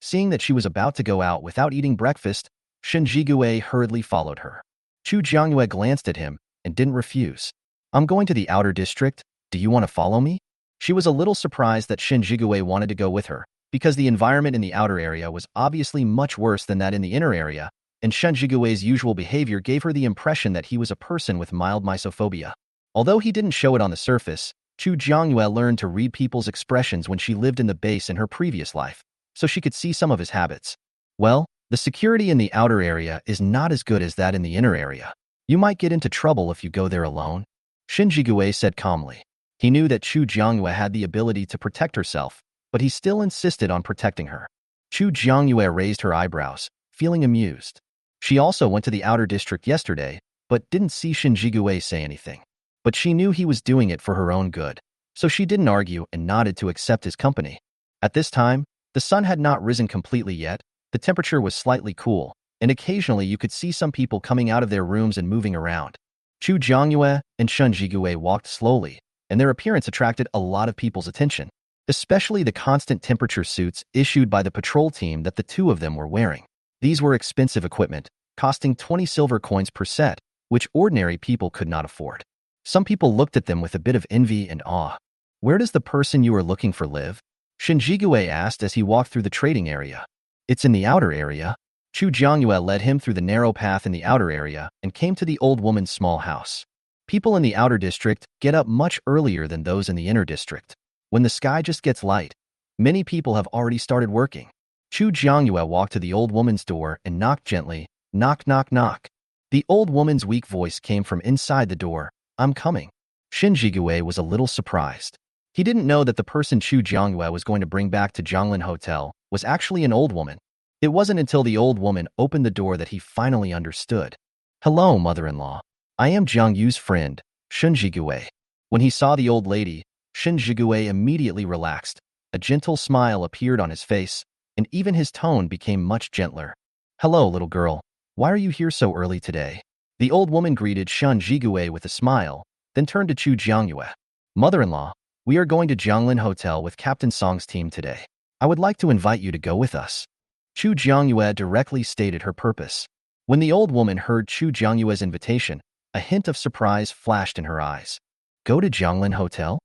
Seeing that she was about to go out without eating breakfast, Shen Jigue hurriedly followed her. Chu Jiangyue glanced at him and didn't refuse. I'm going to the outer district. Do you want to follow me? She was a little surprised that Shen Jigue wanted to go with her, because the environment in the outer area was obviously much worse than that in the inner area, and Shen Jigue's usual behavior gave her the impression that he was a person with mild misophobia. Although he didn't show it on the surface, Chu Jiangyue learned to read people's expressions when she lived in the base in her previous life, so she could see some of his habits. Well, the security in the outer area is not as good as that in the inner area. You might get into trouble if you go there alone, Shen Jigue said calmly. He knew that Chu Jiangyue had the ability to protect herself, but he still insisted on protecting her. Chu Jiangyue raised her eyebrows, feeling amused. She also went to the outer district yesterday, but didn't see Shen Jigue say anything. But she knew he was doing it for her own good, so she didn't argue and nodded to accept his company. At this time, the sun had not risen completely yet, the temperature was slightly cool, and occasionally you could see some people coming out of their rooms and moving around. Chu Jiangyue and Shen Jigue walked slowly, and their appearance attracted a lot of people's attention, especially the constant temperature suits issued by the patrol team that the two of them were wearing. These were expensive equipment, costing 20 silver coins per set, which ordinary people could not afford. Some people looked at them with a bit of envy and awe. Where does the person you are looking for live? Shen Jigue asked as he walked through the trading area. It's in the outer area. Chu Jiangyue led him through the narrow path in the outer area and came to the old woman's small house. People in the outer district get up much earlier than those in the inner district. When the sky just gets light, many people have already started working. Chu Jiangyue walked to the old woman's door and knocked gently. Knock, knock, knock. The old woman's weak voice came from inside the door. I'm coming. Shen Jigue was a little surprised. He didn't know that the person Chu Jiangyue was going to bring back to Zhonglin Hotel was actually an old woman. It wasn't until the old woman opened the door that he finally understood. Hello, mother-in-law. I am Jiang Yu's friend, Shen Jigue. When he saw the old lady, Shen Jigue immediately relaxed. A gentle smile appeared on his face, and even his tone became much gentler. Hello, little girl. Why are you here so early today? The old woman greeted Shen Jigue with a smile, then turned to Chu Jiangyue. Mother-in-law, we are going to Zhonglin Hotel with Captain Song's team today. I would like to invite you to go with us. Chu Jiangyue directly stated her purpose. When the old woman heard Chu Jiangyue's invitation, a hint of surprise flashed in her eyes. Go to Zhonglin Hotel?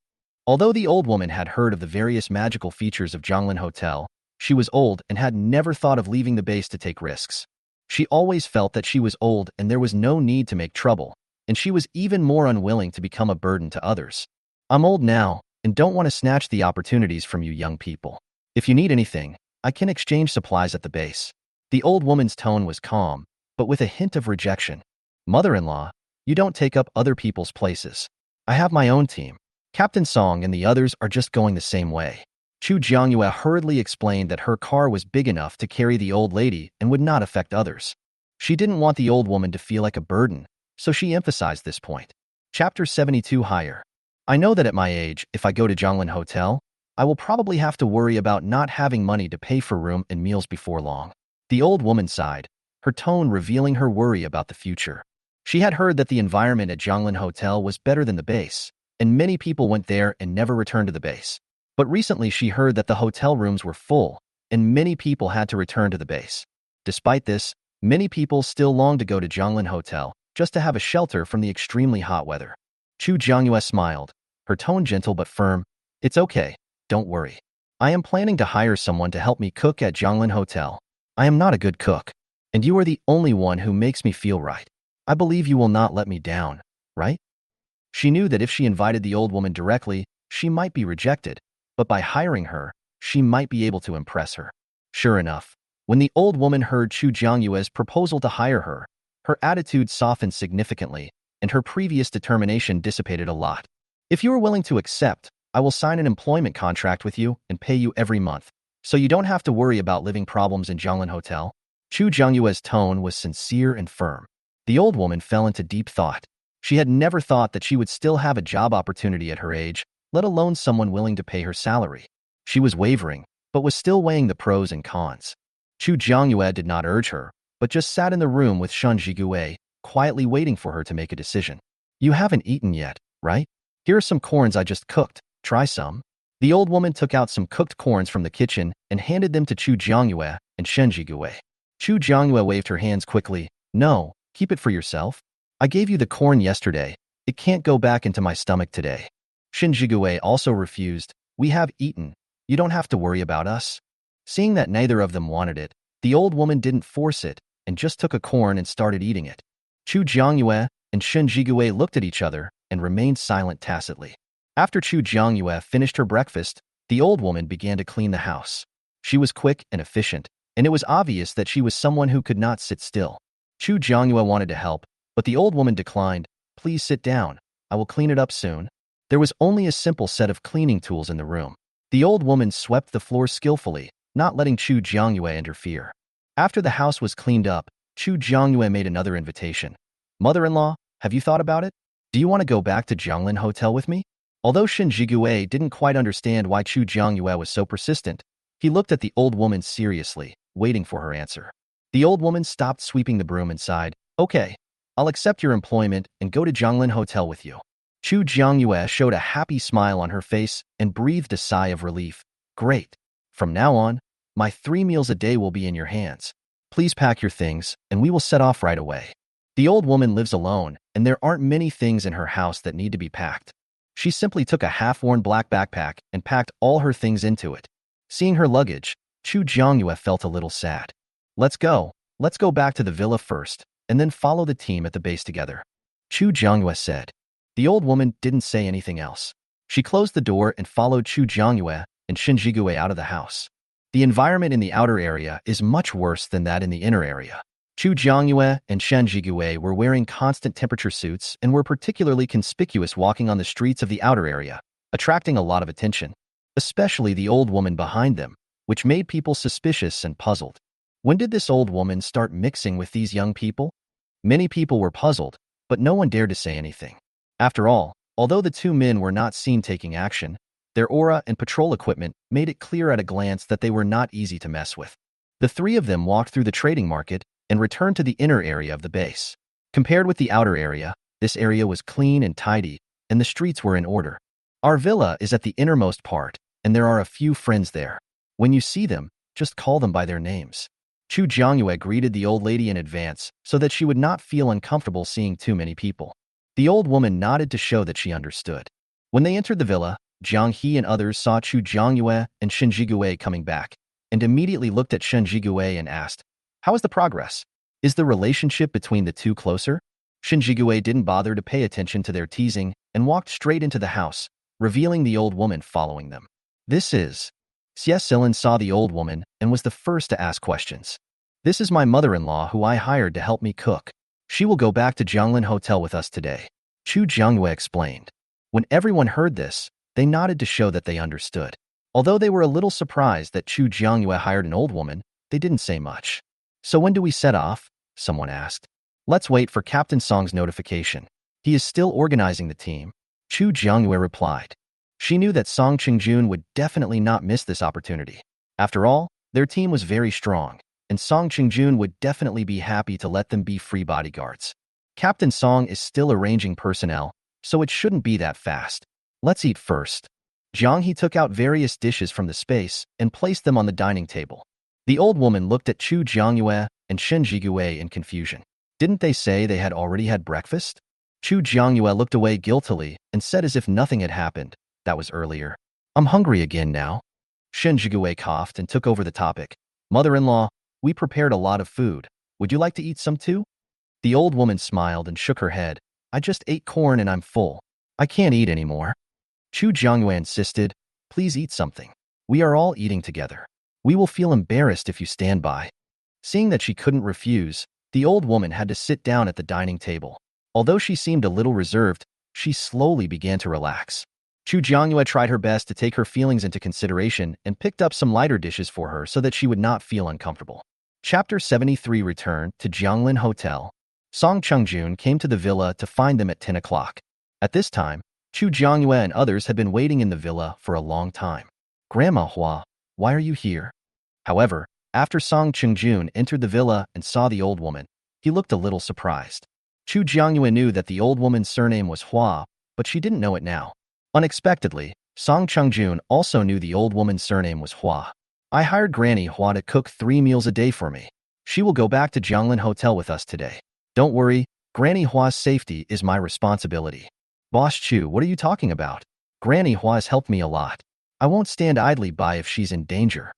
Although the old woman had heard of the various magical features of Zhonglin Hotel, she was old and had never thought of leaving the base to take risks. She always felt that she was old and there was no need to make trouble, and she was even more unwilling to become a burden to others. I'm old now and don't want to snatch the opportunities from you young people. If you need anything, I can exchange supplies at the base. The old woman's tone was calm, but with a hint of rejection. Mother-in-law, you don't take up other people's places. I have my own team. Captain Song and the others are just going the same way. Chu Jiangyue hurriedly explained that her car was big enough to carry the old lady and would not affect others. She didn't want the old woman to feel like a burden, so she emphasized this point. Chapter 72 Higher. I know that at my age, if I go to Zhonglin Hotel, I will probably have to worry about not having money to pay for room and meals before long. The old woman sighed, her tone revealing her worry about the future. She had heard that the environment at Zhonglin Hotel was better than the base, and many people went there and never returned to the base. But recently she heard that the hotel rooms were full, and many people had to return to the base. Despite this, many people still longed to go to Zhonglin Hotel, just to have a shelter from the extremely hot weather. Chu Jiangyue smiled, her tone gentle but firm. It's okay, don't worry. I am planning to hire someone to help me cook at Zhonglin Hotel. I am not a good cook, and you are the only one who makes me feel right. I believe you will not let me down, right? She knew that if she invited the old woman directly, she might be rejected, but by hiring her, she might be able to impress her. Sure enough, when the old woman heard Chu Jiangyue's proposal to hire her, her attitude softened significantly, and her previous determination dissipated a lot. If you are willing to accept, I will sign an employment contract with you and pay you every month, so you don't have to worry about living problems in Zhonglin Hotel. Chu Jiangyue's tone was sincere and firm. The old woman fell into deep thought. She had never thought that she would still have a job opportunity at her age, let alone someone willing to pay her salary. She was wavering, but was still weighing the pros and cons. Chu Jiangyue did not urge her, but just sat in the room with Shen Jigue, quietly waiting for her to make a decision. You haven't eaten yet, right? Here are some corns I just cooked. Try some. The old woman took out some cooked corns from the kitchen and handed them to Chu Jiangyue and Shen Jigui. Chu Jiangyue waved her hands quickly. No, keep it for yourself. I gave you the corn yesterday. It can't go back into my stomach today. Shen Jigui also refused. We have eaten. You don't have to worry about us. Seeing that neither of them wanted it, the old woman didn't force it and just took a corn and started eating it. Chu Jiangyue and Shen Jigui looked at each other and remained silent tacitly. After Chu Jiangyue finished her breakfast, the old woman began to clean the house. She was quick and efficient, and it was obvious that she was someone who could not sit still. Chu Jiangyue wanted to help, but the old woman declined. Please sit down. I will clean it up soon. There was only a simple set of cleaning tools in the room. The old woman swept the floor skillfully, not letting Chu Jiangyue interfere. After the house was cleaned up, Chu Jiangyue made another invitation. Mother-in-law, have you thought about it? Do you want to go back to Jianglin Hotel with me? Although Shen Jigui didn't quite understand why Chu Jiangyue was so persistent, he looked at the old woman seriously, waiting for her answer. The old woman stopped sweeping the broom and sighed. Okay, I'll accept your employment and go to Jianglin Hotel with you. Chu Jiangyue showed a happy smile on her face and breathed a sigh of relief. Great. From now on, my 3 meals a day will be in your hands. Please pack your things, and we will set off right away. The old woman lives alone, and there aren't many things in her house that need to be packed. She simply took a half-worn black backpack and packed all her things into it. Seeing her luggage, Chu Jiangyue felt a little sad. Let's go back to the villa first, and then follow the team at the base together. Chu Jiangyue said. The old woman didn't say anything else. She closed the door and followed Chu Jiangyue and Shen Jigui out of the house. The environment in the outer area is much worse than that in the inner area. Chu Jiangyue and Shen Jigui were wearing constant temperature suits and were particularly conspicuous walking on the streets of the outer area, attracting a lot of attention, especially the old woman behind them, which made people suspicious and puzzled. When did this old woman start mixing with these young people? Many people were puzzled, but no one dared to say anything. After all, although the two men were not seen taking action, their aura and patrol equipment made it clear at a glance that they were not easy to mess with. The three of them walked through the trading market and returned to the inner area of the base. Compared with the outer area, this area was clean and tidy, and the streets were in order. Our villa is at the innermost part, and there are a few friends there. When you see them, just call them by their names. Chu Jiangyue greeted the old lady in advance so that she would not feel uncomfortable seeing too many people. The old woman nodded to show that she understood. When they entered the villa, Jiang He and others saw Chu Jiangyue and Shen Jigui coming back, and immediately looked at Shen Jigui and asked, how is the progress? Is the relationship between the two closer? Shen Jigui didn't bother to pay attention to their teasing and walked straight into the house, revealing the old woman following them. This is... Xie Silin saw the old woman and was the first to ask questions. This is my mother-in-law who I hired to help me cook. She will go back to Jianglin Hotel with us today. Chu Jiangyue explained. When everyone heard this, they nodded to show that they understood. Although they were a little surprised that Chu Jiangyue hired an old woman, they didn't say much. So when do we set off? Someone asked. Let's wait for Captain Song's notification. He is still organizing the team. Chu Jiangyue replied. She knew that Song Qingjun would definitely not miss this opportunity. After all, their team was very strong, and Song Qingjun would definitely be happy to let them be free bodyguards. Captain Song is still arranging personnel, so it shouldn't be that fast. Let's eat first. Jiang He took out various dishes from the space and placed them on the dining table. The old woman looked at Chu Jiangyue and Shen Jigui in confusion. Didn't they say they had already had breakfast? Chu Jiangyue looked away guiltily and said as if nothing had happened. That was earlier. I'm hungry again now. Shen Jigui coughed and took over the topic. Mother-in-law, we prepared a lot of food. Would you like to eat some too? The old woman smiled and shook her head. I just ate corn and I'm full. I can't eat anymore. Chu Jiangyue insisted. Please eat something. We are all eating together. We will feel embarrassed if you stand by. Seeing that she couldn't refuse, the old woman had to sit down at the dining table. Although she seemed a little reserved, she slowly began to relax. Chu Jiangyue tried her best to take her feelings into consideration and picked up some lighter dishes for her so that she would not feel uncomfortable. Chapter 73 Return to Jianglin Hotel. Song Qingjun came to the villa to find them at 10 o'clock. At this time, Chu Jiangyue and others had been waiting in the villa for a long time. Grandma Hua, why are you here? However, after Song Qingjun entered the villa and saw the old woman, he looked a little surprised. Chu Jiangyue knew that the old woman's surname was Hua, but she didn't know it now. Unexpectedly, Song Chungjun also knew the old woman's surname was Hua. I hired Granny Hua to cook 3 meals a day for me. She will go back to Jianglin Hotel with us today. Don't worry, Granny Hua's safety is my responsibility. Boss Chu, what are you talking about? Granny Hua has helped me a lot. I won't stand idly by if she's in danger.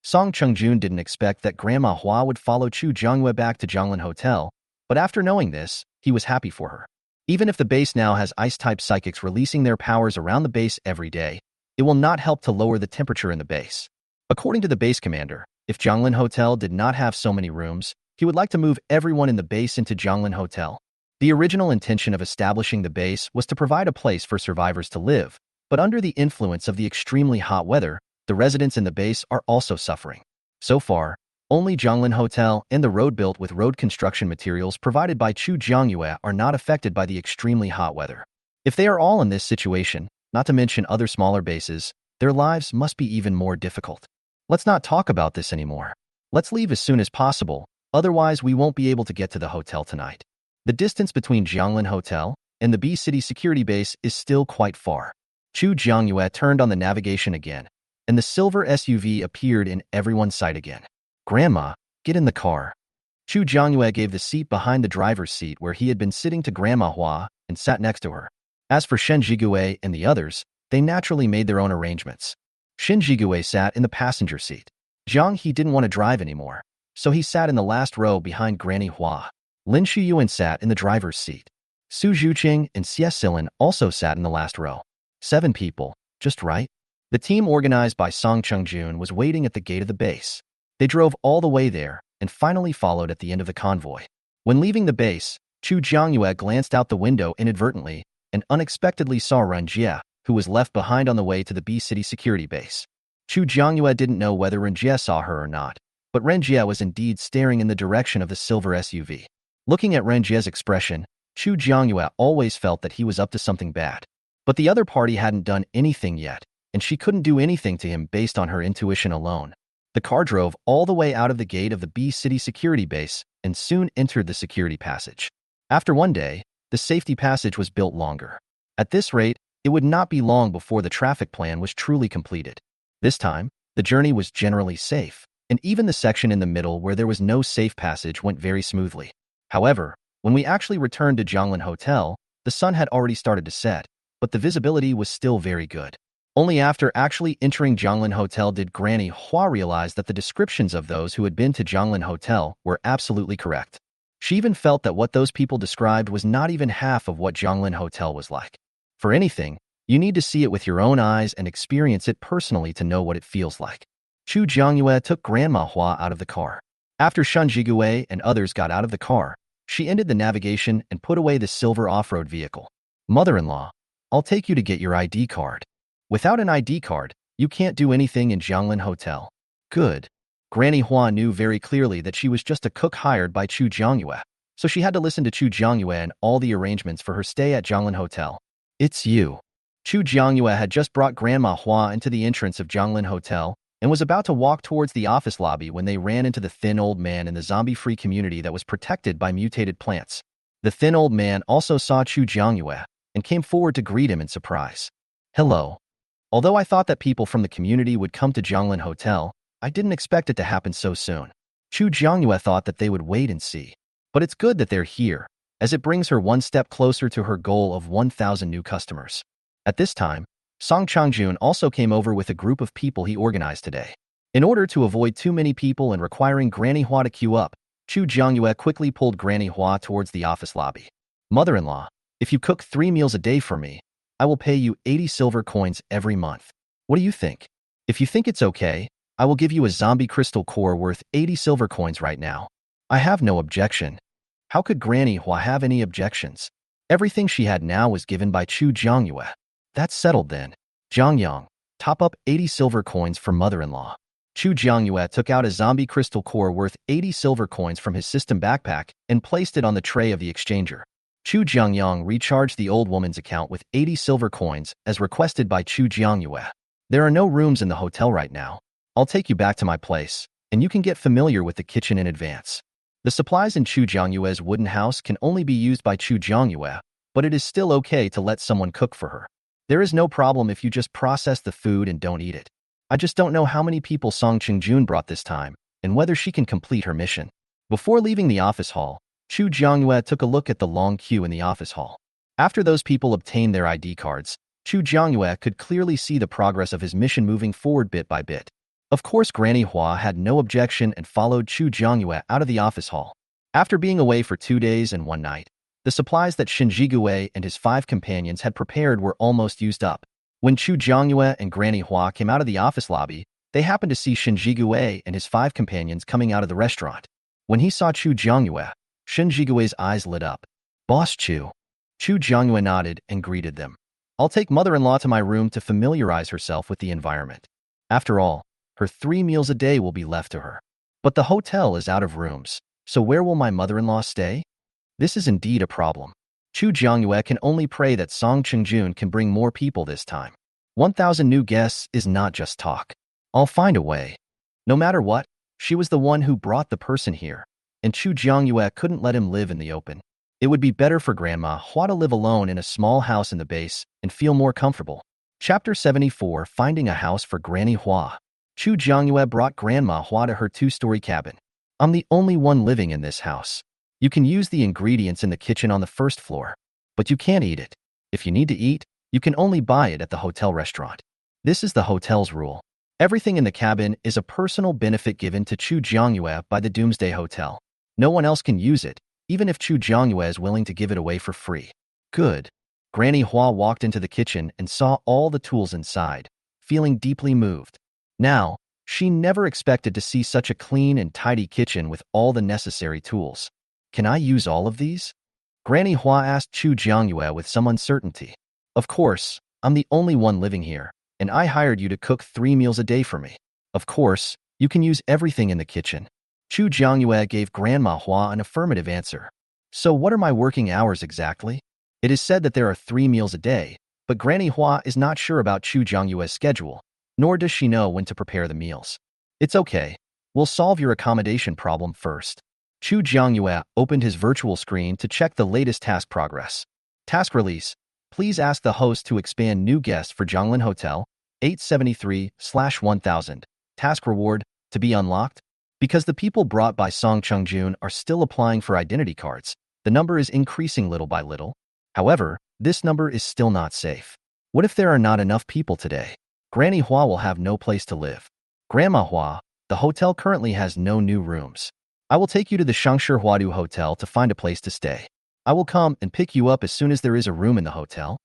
Song Chungjun didn't expect that Grandma Hua would follow Chu Jiangyue back to Jianglin Hotel, but after knowing this, he was happy for her. Even if the base now has ice-type psychics releasing their powers around the base every day, it will not help to lower the temperature in the base. According to the base commander, if Jianglin Hotel did not have so many rooms, he would like to move everyone in the base into Jianglin Hotel. The original intention of establishing the base was to provide a place for survivors to live, but under the influence of the extremely hot weather, the residents in the base are also suffering. So far, only Jianglin Hotel and the road built with road construction materials provided by Chu Jiangyue are not affected by the extremely hot weather. If they are all in this situation, not to mention other smaller bases, their lives must be even more difficult. Let's not talk about this anymore. Let's leave as soon as possible, otherwise we won't be able to get to the hotel tonight. The distance between Jianglin Hotel and the B City security base is still quite far. Chu Jiangyue turned on the navigation again, and the silver SUV appeared in everyone's sight again. Grandma, get in the car. Chu Jiangyue gave the seat behind the driver's seat where he had been sitting to Grandma Hua and sat next to her. As for Shen Jigue and the others, they naturally made their own arrangements. Shen Jigue sat in the passenger seat. Zhang He didn't want to drive anymore, so he sat in the last row behind Granny Hua. Lin Shuyuan sat in the driver's seat. Su Zhuqing and Xie Silin also sat in the last row. 7 people, just right? The team organized by Song Chungjun was waiting at the gate of the base. They drove all the way there and finally followed at the end of the convoy. When leaving the base, Chu Jiangyue glanced out the window inadvertently and unexpectedly saw Ren Jie, who was left behind on the way to the B City security base. Chu Jiangyue didn't know whether Ren Jie saw her or not, but Ren Jie was indeed staring in the direction of the silver SUV. Looking at Ren Jie's expression, Chu Jiangyue always felt that he was up to something bad. But the other party hadn't done anything yet, and she couldn't do anything to him based on her intuition alone. The car drove all the way out of the gate of the B City security base and soon entered the security passage. After one day, the safety passage was built longer. At this rate, it would not be long before the traffic plan was truly completed. This time, the journey was generally safe, and even the section in the middle where there was no safe passage went very smoothly. However, when we actually returned to Jianglin Hotel, the sun had already started to set, but the visibility was still very good. Only after actually entering Jianglin Hotel did Granny Hua realize that the descriptions of those who had been to Jianglin Hotel were absolutely correct. She even felt that what those people described was not even half of what Jianglin Hotel was like. For anything, you need to see it with your own eyes and experience it personally to know what it feels like. Chu Jiangyue took Grandma Hua out of the car. After Shen Jigue and others got out of the car, she ended the navigation and put away the silver off-road vehicle. Mother-in-law, I'll take you to get your ID card. Without an ID card, you can't do anything in Jianglin Hotel. Good. Granny Hua knew very clearly that she was just a cook hired by Chu Jiangyue, so she had to listen to Chu Jiangyue and all the arrangements for her stay at Jianglin Hotel. It's you. Chu Jiangyue had just brought Grandma Hua into the entrance of Jianglin Hotel and was about to walk towards the office lobby when they ran into the thin old man in the zombie-free community that was protected by mutated plants. The thin old man also saw Chu Jiangyue and came forward to greet him in surprise. Hello. Although I thought that people from the community would come to Jianglin Hotel, I didn't expect it to happen so soon. Chu Jiangyue thought that they would wait and see. But it's good that they're here, as it brings her one step closer to her goal of 1,000 new customers. At this time, Song Chungjun also came over with a group of people he organized today. In order to avoid too many people and requiring Granny Hua to queue up, Chu Jiangyue quickly pulled Granny Hua towards the office lobby. Mother-in-law, if you cook 3 meals a day for me, I will pay you 80 silver coins every month. What do you think? If you think it's okay, I will give you a zombie crystal core worth 80 silver coins right now. I have no objection. How could Granny Hua have any objections? Everything she had now was given by Chu Jiangyue. That's settled then. Jiangyang, top up 80 silver coins for mother-in-law. Chu Jiangyue took out a zombie crystal core worth 80 silver coins from his system backpack and placed it on the tray of the exchanger. Chu Jiangyang recharged the old woman's account with 80 silver coins as requested by Chu Jiangyue. There are no rooms in the hotel right now. I'll take you back to my place, and you can get familiar with the kitchen in advance. The supplies in Chu Jiangyue's wooden house can only be used by Chu Jiangyue, but it is still okay to let someone cook for her. There is no problem if you just process the food and don't eat it. I just don't know how many people Song Ching-jun brought this time, and whether she can complete her mission. Before leaving the office hall, Chu Jiangyue took a look at the long queue in the office hall. After those people obtained their ID cards, Chu Jiangyue could clearly see the progress of his mission moving forward bit by bit. Of course, Granny Hua had no objection and followed Chu Jiangyue out of the office hall. After being away for 2 days and 1 night, the supplies that Shen Jigue and his 5 companions had prepared were almost used up. When Chu Jiangyue and Granny Hua came out of the office lobby, they happened to see Shen Jigue and his 5 companions coming out of the restaurant. When he saw Chu Jiangyue, Shen Jigue's eyes lit up. "Boss Chu." Chu Jiangyue nodded and greeted them. "I'll take mother-in-law to my room to familiarize herself with the environment. After all, her 3 meals a day will be left to her. But the hotel is out of rooms, so where will my mother-in-law stay? This is indeed a problem." Chu Jiangyue can only pray that Song Ching-jun can bring more people this time. 1,000 new guests is not just talk. I'll find a way. No matter what, she was the one who brought the person here, and Chu Jiangyue couldn't let him live in the open. It would be better for Grandma Hua to live alone in a small house in the base and feel more comfortable. Chapter 74, Finding a House for Granny Hua. Chu Jiangyue brought Grandma Hua to her 2-story cabin. "I'm the only one living in this house. You can use the ingredients in the kitchen on the 1st floor, but you can't eat it. If you need to eat, you can only buy it at the hotel restaurant. This is the hotel's rule. Everything in the cabin is a personal benefit given to Chu Jiangyue by the Doomsday Hotel. No one else can use it, even if Chu Jiangyue is willing to give it away for free." Good. Granny Hua walked into the kitchen and saw all the tools inside, feeling deeply moved. Now, she never expected to see such a clean and tidy kitchen with all the necessary tools. "Can I use all of these?" Granny Hua asked Chu Jiangyue with some uncertainty. "Of course, I'm the only one living here, and I hired you to cook 3 meals a day for me. Of course, you can use everything in the kitchen." Chu Jiangyue gave Grandma Hua an affirmative answer. "So what are my working hours exactly?" It is said that there are 3 meals a day, but Granny Hua is not sure about Chu Jiangyue's schedule, nor does she know when to prepare the meals. "It's okay. We'll solve your accommodation problem first." Chu Jiangyue opened his virtual screen to check the latest task progress. Task release. Please ask the host to expand new guests for Zhonglin Hotel, 873/1000. Task reward, to be unlocked. Because the people brought by Song Ching-jun are still applying for identity cards, the number is increasing little by little. However, this number is still not safe. What if there are not enough people today? Granny Hua will have no place to live. Grandma Hua, the hotel currently has no new rooms. I will take you to the Shangshi Huadu Hotel to find a place to stay. I will come and pick you up as soon as there is a room in the hotel.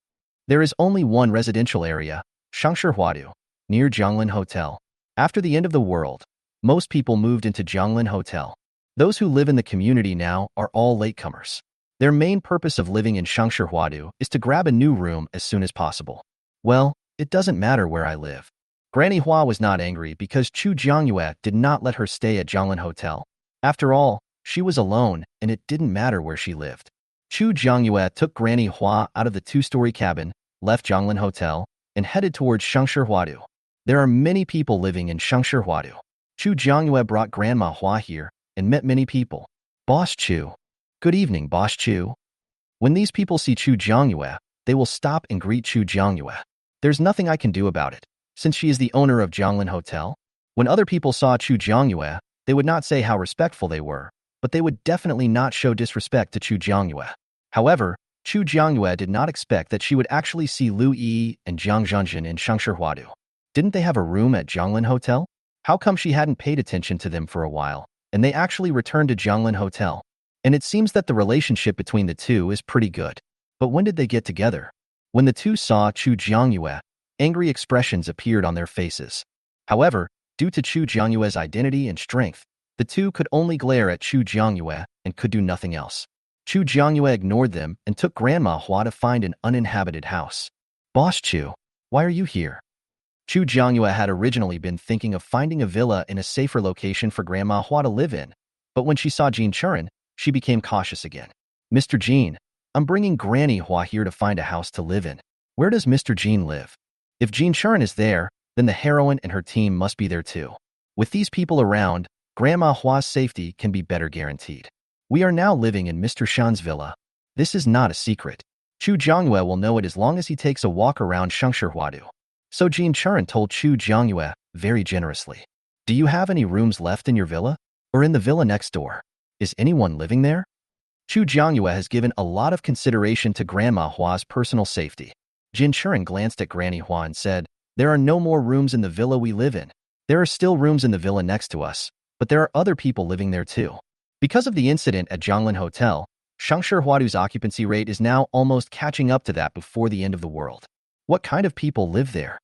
There is only one residential area, Shangshi Huadu, near Zhonglin Hotel. After the end of the world, most people moved into Zhonglin Hotel. Those who live in the community now are all latecomers. Their main purpose of living in Shangshi Huadu is to grab a new room as soon as possible. Well, it doesn't matter where I live. Granny Hua was not angry because Chu Jiangyue did not let her stay at Zhonglin Hotel. After all, she was alone, and it didn't matter where she lived. Chu Jiangyue took Granny Hua out of the 2-story cabin, left Zhonglin Hotel, and headed towards Shangshi Huadu. There are many people living in Shangshi Huadu. Chu Jiangyue brought Grandma Hua here and met many people. "Boss Chu." "Good evening, Boss Chu." When these people see Chu Jiangyue, they will stop and greet Chu Jiangyue. There's nothing I can do about it, since she is the owner of Zhonglin Hotel. When other people saw Chu Jiangyue, they would not say how respectful they were, but they would definitely not show disrespect to Chu Jiangyue. However, Chu Jiangyue did not expect that she would actually see Lu Yi and Jiang Zhenzhen in Shangshi Huadu. Didn't they have a room at Zhonglin Hotel? How come she hadn't paid attention to them for a while, and they actually returned to Zhonglin Hotel? And it seems that the relationship between the two is pretty good. But when did they get together? When the two saw Chu Jiangyue, angry expressions appeared on their faces. However, due to Chu Jiangyue's identity and strength, the two could only glare at Chu Jiangyue and could do nothing else. Chu Jiangyue ignored them and took Grandma Hua to find an uninhabited house. "Boss Chu, why are you here?" Chu Jiangyue had originally been thinking of finding a villa in a safer location for Grandma Hua to live in, but when she saw Jin Churen, she became cautious again. "Mr. Jin, I'm bringing Granny Hua here to find a house to live in. Where does Mr. Jin live?" If Jin Churen is there, then the heroine and her team must be there too. With these people around, Grandma Hua's safety can be better guaranteed. "We are now living in Mr. Shan's villa. This is not a secret. Chu Jiangyue will know it as long as he takes a walk around Shengshi. So Jin Churan told Chu Jiangyue very generously. Do you have any rooms left in your villa? Or in the villa next door? Is anyone living there? Chu Jiangyue has given a lot of consideration to Grandma Hua's personal safety. Jin Churan glanced at Granny Hua and said, there are no more rooms in the villa we live in. There are still rooms in the villa next to us, but there are other people living there too. Because of the incident at Zhonglin Hotel, Shengshi Huadu's occupancy rate is now almost catching up to that before the end of the world. What kind of people live there?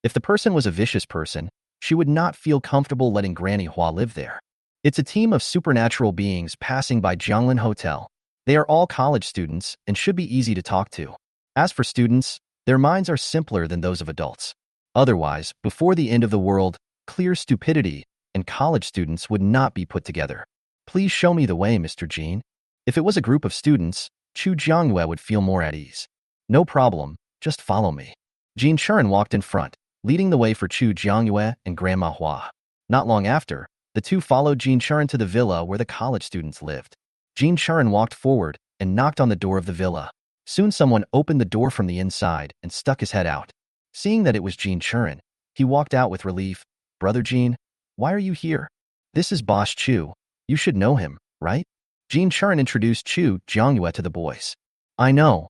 If the person was a vicious person, she would not feel comfortable letting Granny Hua live there. It's a team of supernatural beings passing by Zhonglin Hotel. They are all college students and should be easy to talk to. As for students, their minds are simpler than those of adults. Otherwise, before the end of the world, clear stupidity and college students would not be put together. Please show me the way, Mr. Jin. If it was a group of students, Chu Jiangyue would feel more at ease. No problem, just follow me. Jin Churan walked in front, leading the way for Chu Jiangyue and Grandma Hua. Not long after, the two followed Jin Churan to the villa where the college students lived. Jin Churan walked forward and knocked on the door of the villa. Soon someone opened the door from the inside and stuck his head out. Seeing that it was Jin Churan, he walked out with relief. Brother Jin, why are you here? This is Boss Chu. You should know him, right? Jin Churan introduced Chu Jiangyue to the boys. I know.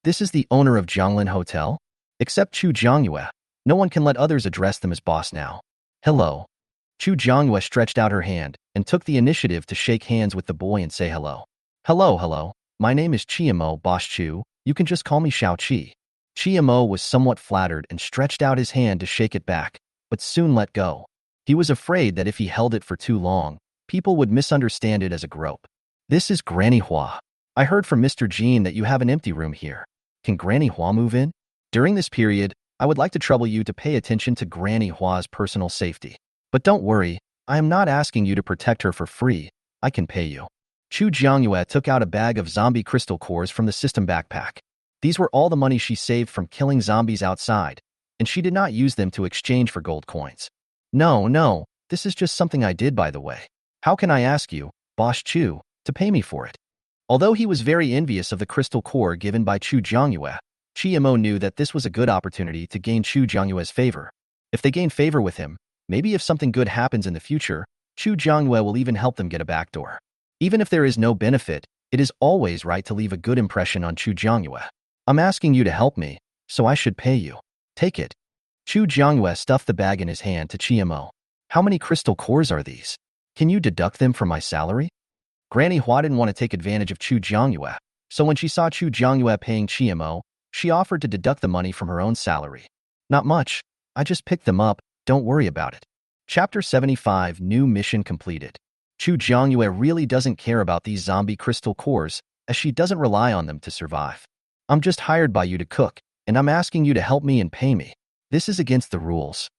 This is the owner of Zhonglin Hotel? Except Chu Jiangyue. No one can let others address them as boss now. Hello. Chu Jiangyue stretched out her hand and took the initiative to shake hands with the boy and say hello. Hello. My name is Chiamo, Boss Chu. You can just call me Xiao Qi. Chiamo was somewhat flattered and stretched out his hand to shake it back, but soon let go. He was afraid that if he held it for too long, people would misunderstand it as a grope. This is Granny Hua. I heard from Mr. Jin that you have an empty room here. Can Granny Hua move in? During this period, I would like to trouble you to pay attention to Granny Hua's personal safety. But don't worry, I am not asking you to protect her for free. I can pay you. Chu Jiangyue took out a bag of zombie crystal cores from the system backpack. These were all the money she saved from killing zombies outside, and she did not use them to exchange for gold coins. No, this is just something I did, by the way. How can I ask you, Boss Chu, to pay me for it? Although he was very envious of the crystal core given by Chu Jiangyue, Chiamo knew that this was a good opportunity to gain Chu Jiangyue's favor. If they gain favor with him, maybe if something good happens in the future, Chu Jiangyue will even help them get a backdoor. Even if there is no benefit, it is always right to leave a good impression on Chu Jiangyue. I'm asking you to help me, so I should pay you. Take it. Chu Jiangyue stuffed the bag in his hand to Chiamo. How many crystal cores are these? Can you deduct them from my salary? Granny Hua didn't want to take advantage of Chu Jiangyue, so when she saw Chu Jiangyue paying Chiamo, she offered to deduct the money from her own salary. Not much. I just picked them up. Don't worry about it. Chapter 75 New Mission Completed. Chu Jiangyue really doesn't care about these zombie crystal cores, as she doesn't rely on them to survive. I'm just hired by you to cook, and I'm asking you to help me and pay me. This is against the rules.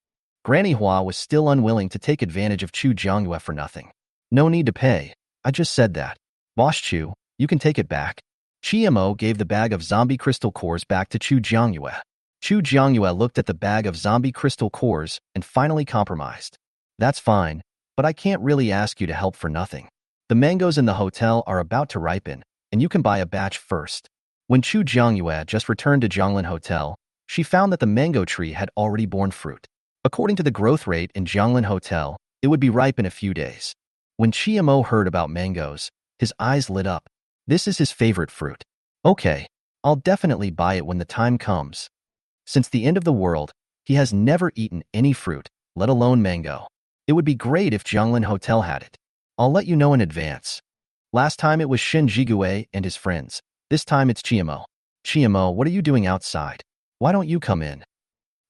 Granny Hua was still unwilling to take advantage of Chu Jiangyue for nothing. No need to pay. I just said that. Boss Chu, you can take it back. Chiamo gave the bag of zombie crystal cores back to Chu Jiangyue. Chu Jiangyue looked at the bag of zombie crystal cores and finally compromised. That's fine, but I can't really ask you to help for nothing. The mangoes in the hotel are about to ripen, and you can buy a batch first. When Chu Jiangyue just returned to Zhonglin Hotel, she found that the mango tree had already borne fruit. According to the growth rate in Zhonglin Hotel, it would be ripe in a few days. When Chiamo heard about mangoes, his eyes lit up. This is his favorite fruit. Okay, I'll definitely buy it when the time comes. Since the end of the world, he has never eaten any fruit, let alone mango. It would be great if Zhonglin Hotel had it. I'll let you know in advance. Last time it was Shin Jigue and his friends. This time it's Chiamo. Chiamo, what are you doing outside? Why don't you come in?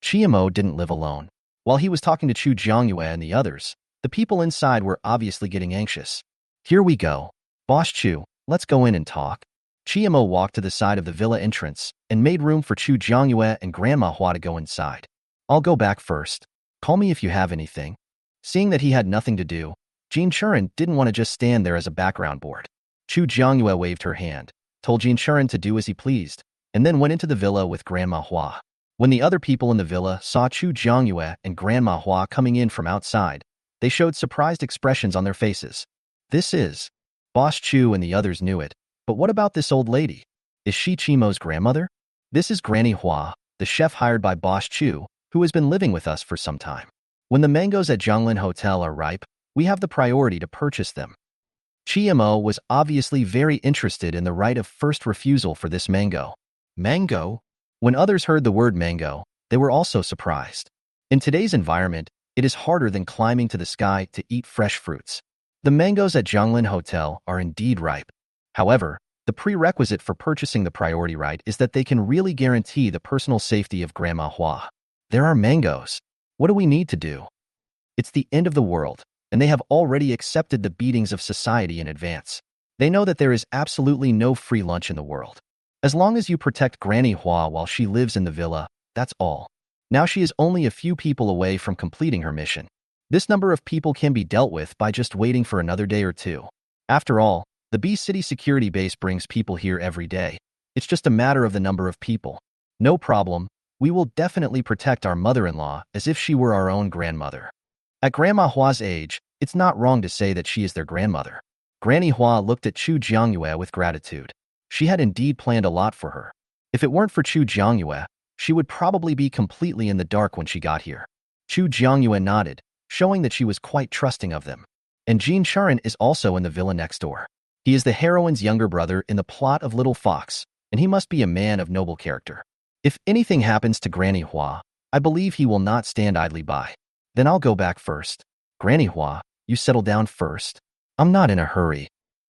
Chiamo didn't live alone. While he was talking to Chu Jiangyue and the others, the people inside were obviously getting anxious. Here we go. Boss Chu, let's go in and talk. Chiamo walked to the side of the villa entrance and made room for Chu Jiangyue and Grandma Hua to go inside. I'll go back first. Call me if you have anything. Seeing that he had nothing to do, Jin Churan didn't want to just stand there as a background board. Chu Jiangyue waved her hand, told Jin Churan to do as he pleased, and then went into the villa with Grandma Hua. When the other people in the villa saw Chu Jiangyue and Grandma Hua coming in from outside, they showed surprised expressions on their faces. This is... Boss Chu and the others knew it, but what about this old lady? Is she Chimo's grandmother? This is Granny Hua, the chef hired by Boss Chu, who has been living with us for some time. When the mangoes at Zhonglin Hotel are ripe, we have the priority to purchase them. Chimo was obviously very interested in the right of first refusal for this mango. Mango? When others heard the word mango, they were also surprised. In today's environment, it is harder than climbing to the sky to eat fresh fruits. The mangoes at Zhonglin Hotel are indeed ripe. However, the prerequisite for purchasing the priority right is that they can really guarantee the personal safety of Grandma Hua. There are mangoes. What do we need to do? It's the end of the world, and they have already accepted the beatings of society in advance. They know that there is absolutely no free lunch in the world. As long as you protect Granny Hua while she lives in the villa, that's all. Now she is only a few people away from completing her mission. This number of people can be dealt with by just waiting for another day or two. After all, the B City security base brings people here every day. It's just a matter of the number of people. No problem, we will definitely protect our mother-in-law as if she were our own grandmother. At Grandma Hua's age, it's not wrong to say that she is their grandmother. Granny Hua looked at Chu Jiangyue with gratitude. She had indeed planned a lot for her. If it weren't for Chu Jiangyue, she would probably be completely in the dark when she got here. Chu Jiangyue nodded, showing that she was quite trusting of them. And Jean Charon is also in the villa next door. He is the heroine's younger brother in the plot of Little Fox, and he must be a man of noble character. If anything happens to Granny Hua, I believe he will not stand idly by. Then I'll go back first. Granny Hua, you settle down first. I'm not in a hurry.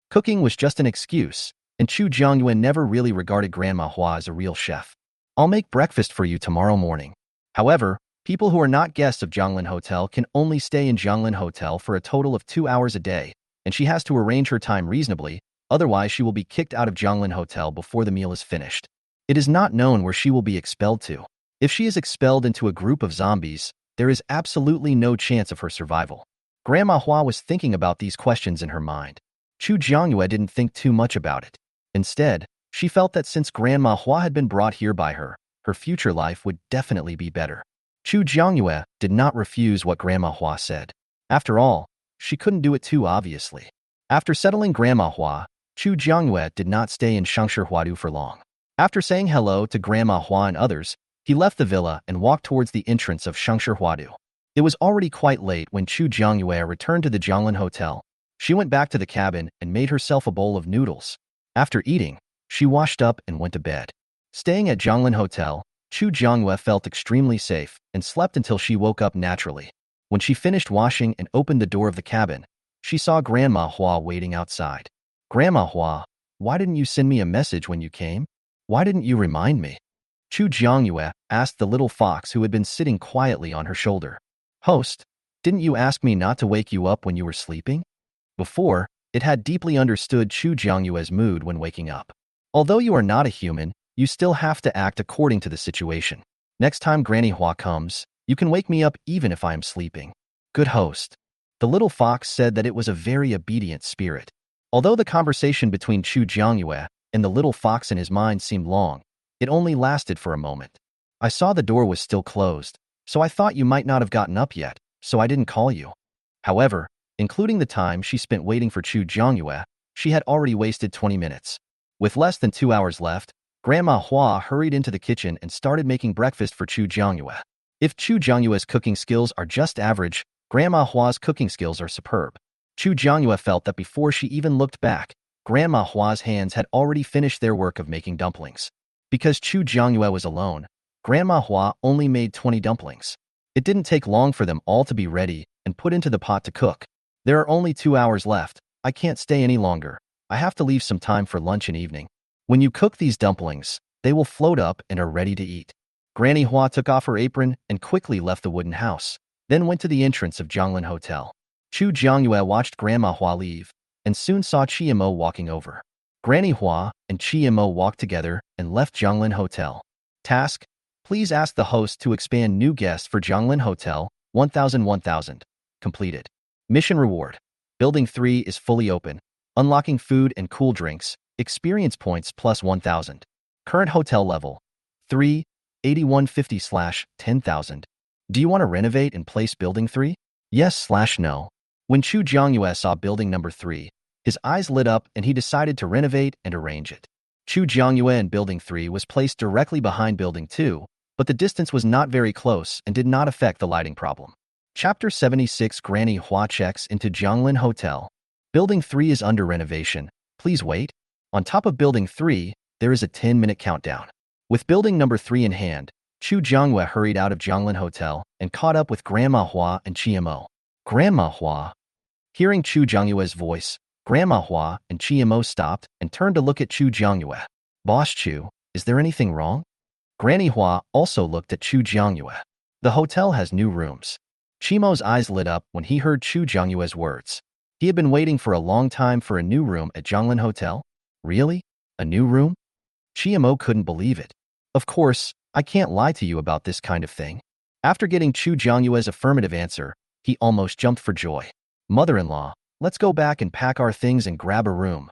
Cooking was just an excuse, and Chu Jiangyue never really regarded Grandma Hua as a real chef. I'll make breakfast for you tomorrow morning. However, people who are not guests of Zhonglin Hotel can only stay in Zhonglin Hotel for a total of 2 hours a day, and she has to arrange her time reasonably, otherwise she will be kicked out of Zhonglin Hotel before the meal is finished. It is not known where she will be expelled to. If she is expelled into a group of zombies, there is absolutely no chance of her survival. Grandma Hua was thinking about these questions in her mind. Chu Jiangyue didn't think too much about it. Instead, she felt that since Grandma Hua had been brought here by her, her future life would definitely be better. Chu Jiangyue did not refuse what Grandma Hua said. After all, she couldn't do it too obviously. After settling Grandma Hua, Chu Jiangyue did not stay in Shangshi Huadu for long. After saying hello to Grandma Hua and others, he left the villa and walked towards the entrance of Shangshi Huadu. It was already quite late when Chu Jiangyue returned to the Zhonglin Hotel. She went back to the cabin and made herself a bowl of noodles. After eating, she washed up and went to bed. Staying at Zhonglin Hotel, Chu Jiangyue felt extremely safe and slept until she woke up naturally. When she finished washing and opened the door of the cabin, she saw Grandma Hua waiting outside. Grandma Hua, why didn't you send me a message when you came? Why didn't you remind me? Chu Jiangyue asked the little fox who had been sitting quietly on her shoulder. Host, didn't you ask me not to wake you up when you were sleeping? Before, it had deeply understood Chu Jiangyue's mood when waking up. Although you are not a human, you still have to act according to the situation. Next time Granny Hua comes, you can wake me up even if I am sleeping. Good host. The little fox said that it was a very obedient spirit. Although the conversation between Chu Jiangyue and the little fox in his mind seemed long, it only lasted for a moment. I saw the door was still closed, so I thought you might not have gotten up yet, so I didn't call you. However, including the time she spent waiting for Chu Jiangyue, she had already wasted 20 minutes. With less than 2 hours left, Grandma Hua hurried into the kitchen and started making breakfast for Chu Jiangyue. If Chu Jiangyue's cooking skills are just average, Grandma Hua's cooking skills are superb. Chu Jiangyue felt that before she even looked back, Grandma Hua's hands had already finished their work of making dumplings. Because Chu Jiangyue was alone, Grandma Hua only made 20 dumplings. It didn't take long for them all to be ready and put into the pot to cook. There are only 2 hours left. I can't stay any longer. I have to leave some time for lunch and evening. When you cook these dumplings, they will float up and are ready to eat. Granny Hua took off her apron and quickly left the wooden house, then went to the entrance of Zhonglin Hotel. Chu Jiangyue watched Grandma Hua leave and soon saw Chimo walking over. Granny Hua and Chimo walked together and left Zhonglin Hotel. Task: please ask the host to expand new guests for Zhonglin Hotel, 1000. Completed. Mission reward: Building 3 is fully open. Unlocking food and cool drinks. Experience points plus 1000. Current hotel level: 3, 8150/10,000. Do you want to renovate and place Building 3? Yes/no. When Chu Jiangyue saw building number 3, his eyes lit up and he decided to renovate and arrange it. Chu Jiangyue in Building 3 was placed directly behind Building 2, but the distance was not very close and did not affect the lighting problem. Chapter 76 Granny Hua checks into Jianglin Hotel. Building 3 is under renovation. Please wait. On top of Building 3, there is a 10-minute countdown. With building number 3 in hand, Chu Jiangyue hurried out of Jianglin Hotel and caught up with Grandma Hua and Chiemo. Grandma Hua. Hearing Chu Jiangyue's voice, Grandma Hua and Chiemo stopped and turned to look at Chu Jiangyue. Boss Chu, is there anything wrong? Granny Hua also looked at Chu Jiangyue. The hotel has new rooms. Chimo's eyes lit up when he heard Chu Jiangyue's words. He had been waiting for a long time for a new room at Jianglin Hotel. Really? A new room? Chiemo couldn't believe it. Of course, I can't lie to you about this kind of thing. After getting Chu Jiangyue's affirmative answer, he almost jumped for joy. Mother-in-law, let's go back and pack our things and grab a room.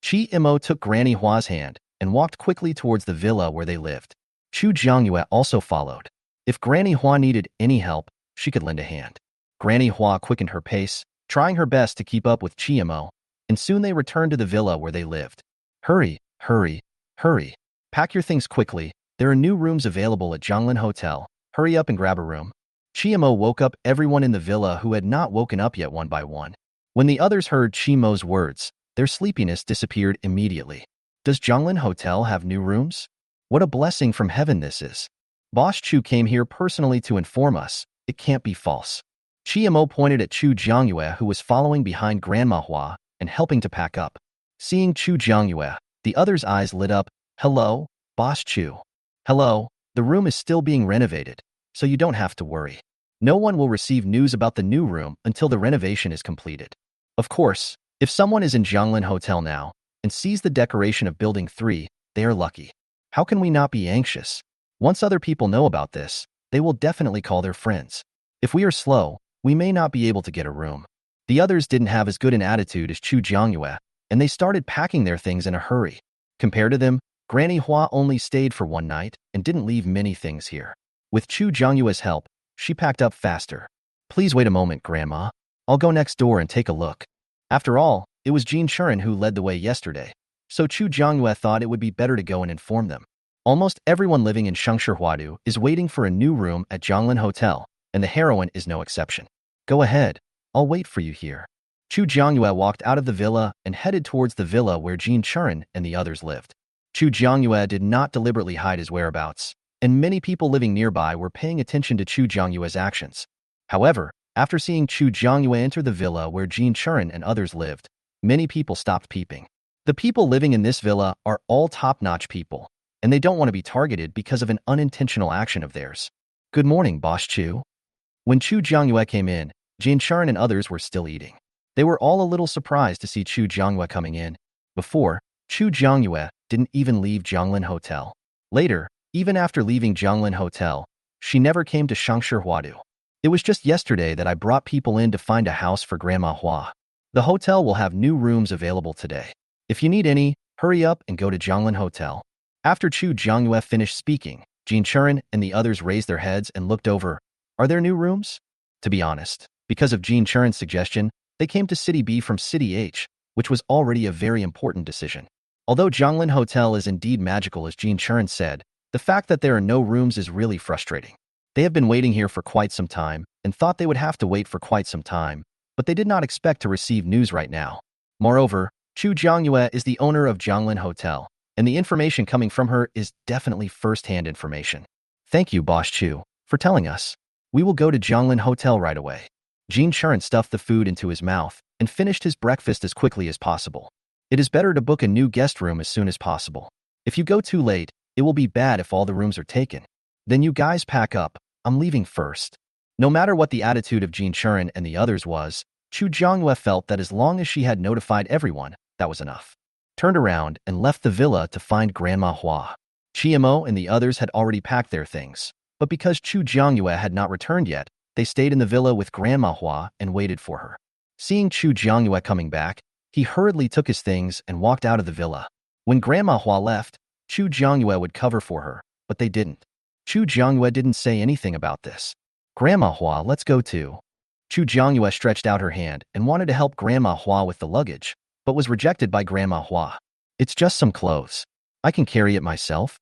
Chiemo took Granny Hua's hand and walked quickly towards the villa where they lived. Chu Jiangyue also followed. If Granny Hua needed any help, she could lend a hand. Granny Hua quickened her pace, trying her best to keep up with Chiemo, and soon they returned to the villa where they lived. Hurry, hurry, hurry. Pack your things quickly. There are new rooms available at Jianglin Hotel. Hurry up and grab a room. Chiemo woke up everyone in the villa who had not woken up yet one by one. When the others heard Chiemo's words, their sleepiness disappeared immediately. Does Jianglin Hotel have new rooms? What a blessing from heaven this is. Boss Chu came here personally to inform us. It can't be false. Chiemo pointed at Chu Jiangyue, who was following behind Grandma Hua and helping to pack up. Seeing Chu Jiangyue, the others' eyes lit up. Hello, Boss Chu. Hello, the room is still being renovated, so you don't have to worry. No one will receive news about the new room until the renovation is completed. Of course, if someone is in Jianglin Hotel now and sees the decoration of Building 3, they are lucky. How can we not be anxious? Once other people know about this, they will definitely call their friends. If we are slow, we may not be able to get a room. The others didn't have as good an attitude as Chu Jiangyue, and they started packing their things in a hurry. Compared to them, Granny Hua only stayed for one night and didn't leave many things here. With Chu Jiangyue's help, she packed up faster. Please wait a moment, Grandma. I'll go next door and take a look. After all, it was Jin Churen who led the way yesterday, so Chu Jiangyue thought it would be better to go and inform them. Almost everyone living in Shengshi is waiting for a new room at Jianglin Hotel, and the heroine is no exception. Go ahead. I'll wait for you here. Chu Jiangyue walked out of the villa and headed towards the villa where Jin Churen and the others lived. Chu Jiangyue did not deliberately hide his whereabouts, and many people living nearby were paying attention to Chu Jiangyue's actions. However, after seeing Chu Jiangyue enter the villa where Jin Churen and others lived, many people stopped peeping. The people living in this villa are all top-notch people, and they don't want to be targeted because of an unintentional action of theirs. Good morning, Boss Chu. When Chu Jiangyue came in, Jin Churen and others were still eating. They were all a little surprised to see Chu Jiangyue coming in. Before, Chu Jiangyue didn't even leave Jianglin Hotel. Later, even after leaving Jianglin Hotel, she never came to Shengshi. It was just yesterday that I brought people in to find a house for Grandma Hua. The hotel will have new rooms available today. If you need any, hurry up and go to Jianglin Hotel. After Chu Jiangyue finished speaking, Jin Churen and the others raised their heads and looked over. Are there new rooms? To be honest, because of Jin Churen's suggestion, they came to City B from City H, which was already a very important decision. Although Jianglin Hotel is indeed magical as Jin Churen said, the fact that there are no rooms is really frustrating. They have been waiting here for quite some time and thought they would have to wait for quite some time, but they did not expect to receive news right now. Moreover, Chu Jiangyue is the owner of Jianglin Hotel, and the information coming from her is definitely first-hand information. Thank you, Boss Chu, for telling us. We will go to Jianglin Hotel right away. Jin Churen stuffed the food into his mouth and finished his breakfast as quickly as possible. It is better to book a new guest room as soon as possible. If you go too late, it will be bad if all the rooms are taken. Then you guys pack up. I'm leaving first. No matter what the attitude of Jin Churen and the others was, Chu Jiangyue felt that as long as she had notified everyone, that was enough. Turned around and left the villa to find Grandma Hua. Chiemo and the others had already packed their things, but because Chu Jiangyue had not returned yet, they stayed in the villa with Grandma Hua and waited for her. Seeing Chu Jiangyue coming back, he hurriedly took his things and walked out of the villa. When Grandma Hua left, Chu Jiangyue would cover for her, but they didn't. Chu Jiangyue didn't say anything about this. Grandma Hua, let's go too. Chu Jiangyue stretched out her hand and wanted to help Grandma Hua with the luggage, but was rejected by Grandma Hua. It's just some clothes. I can carry it myself.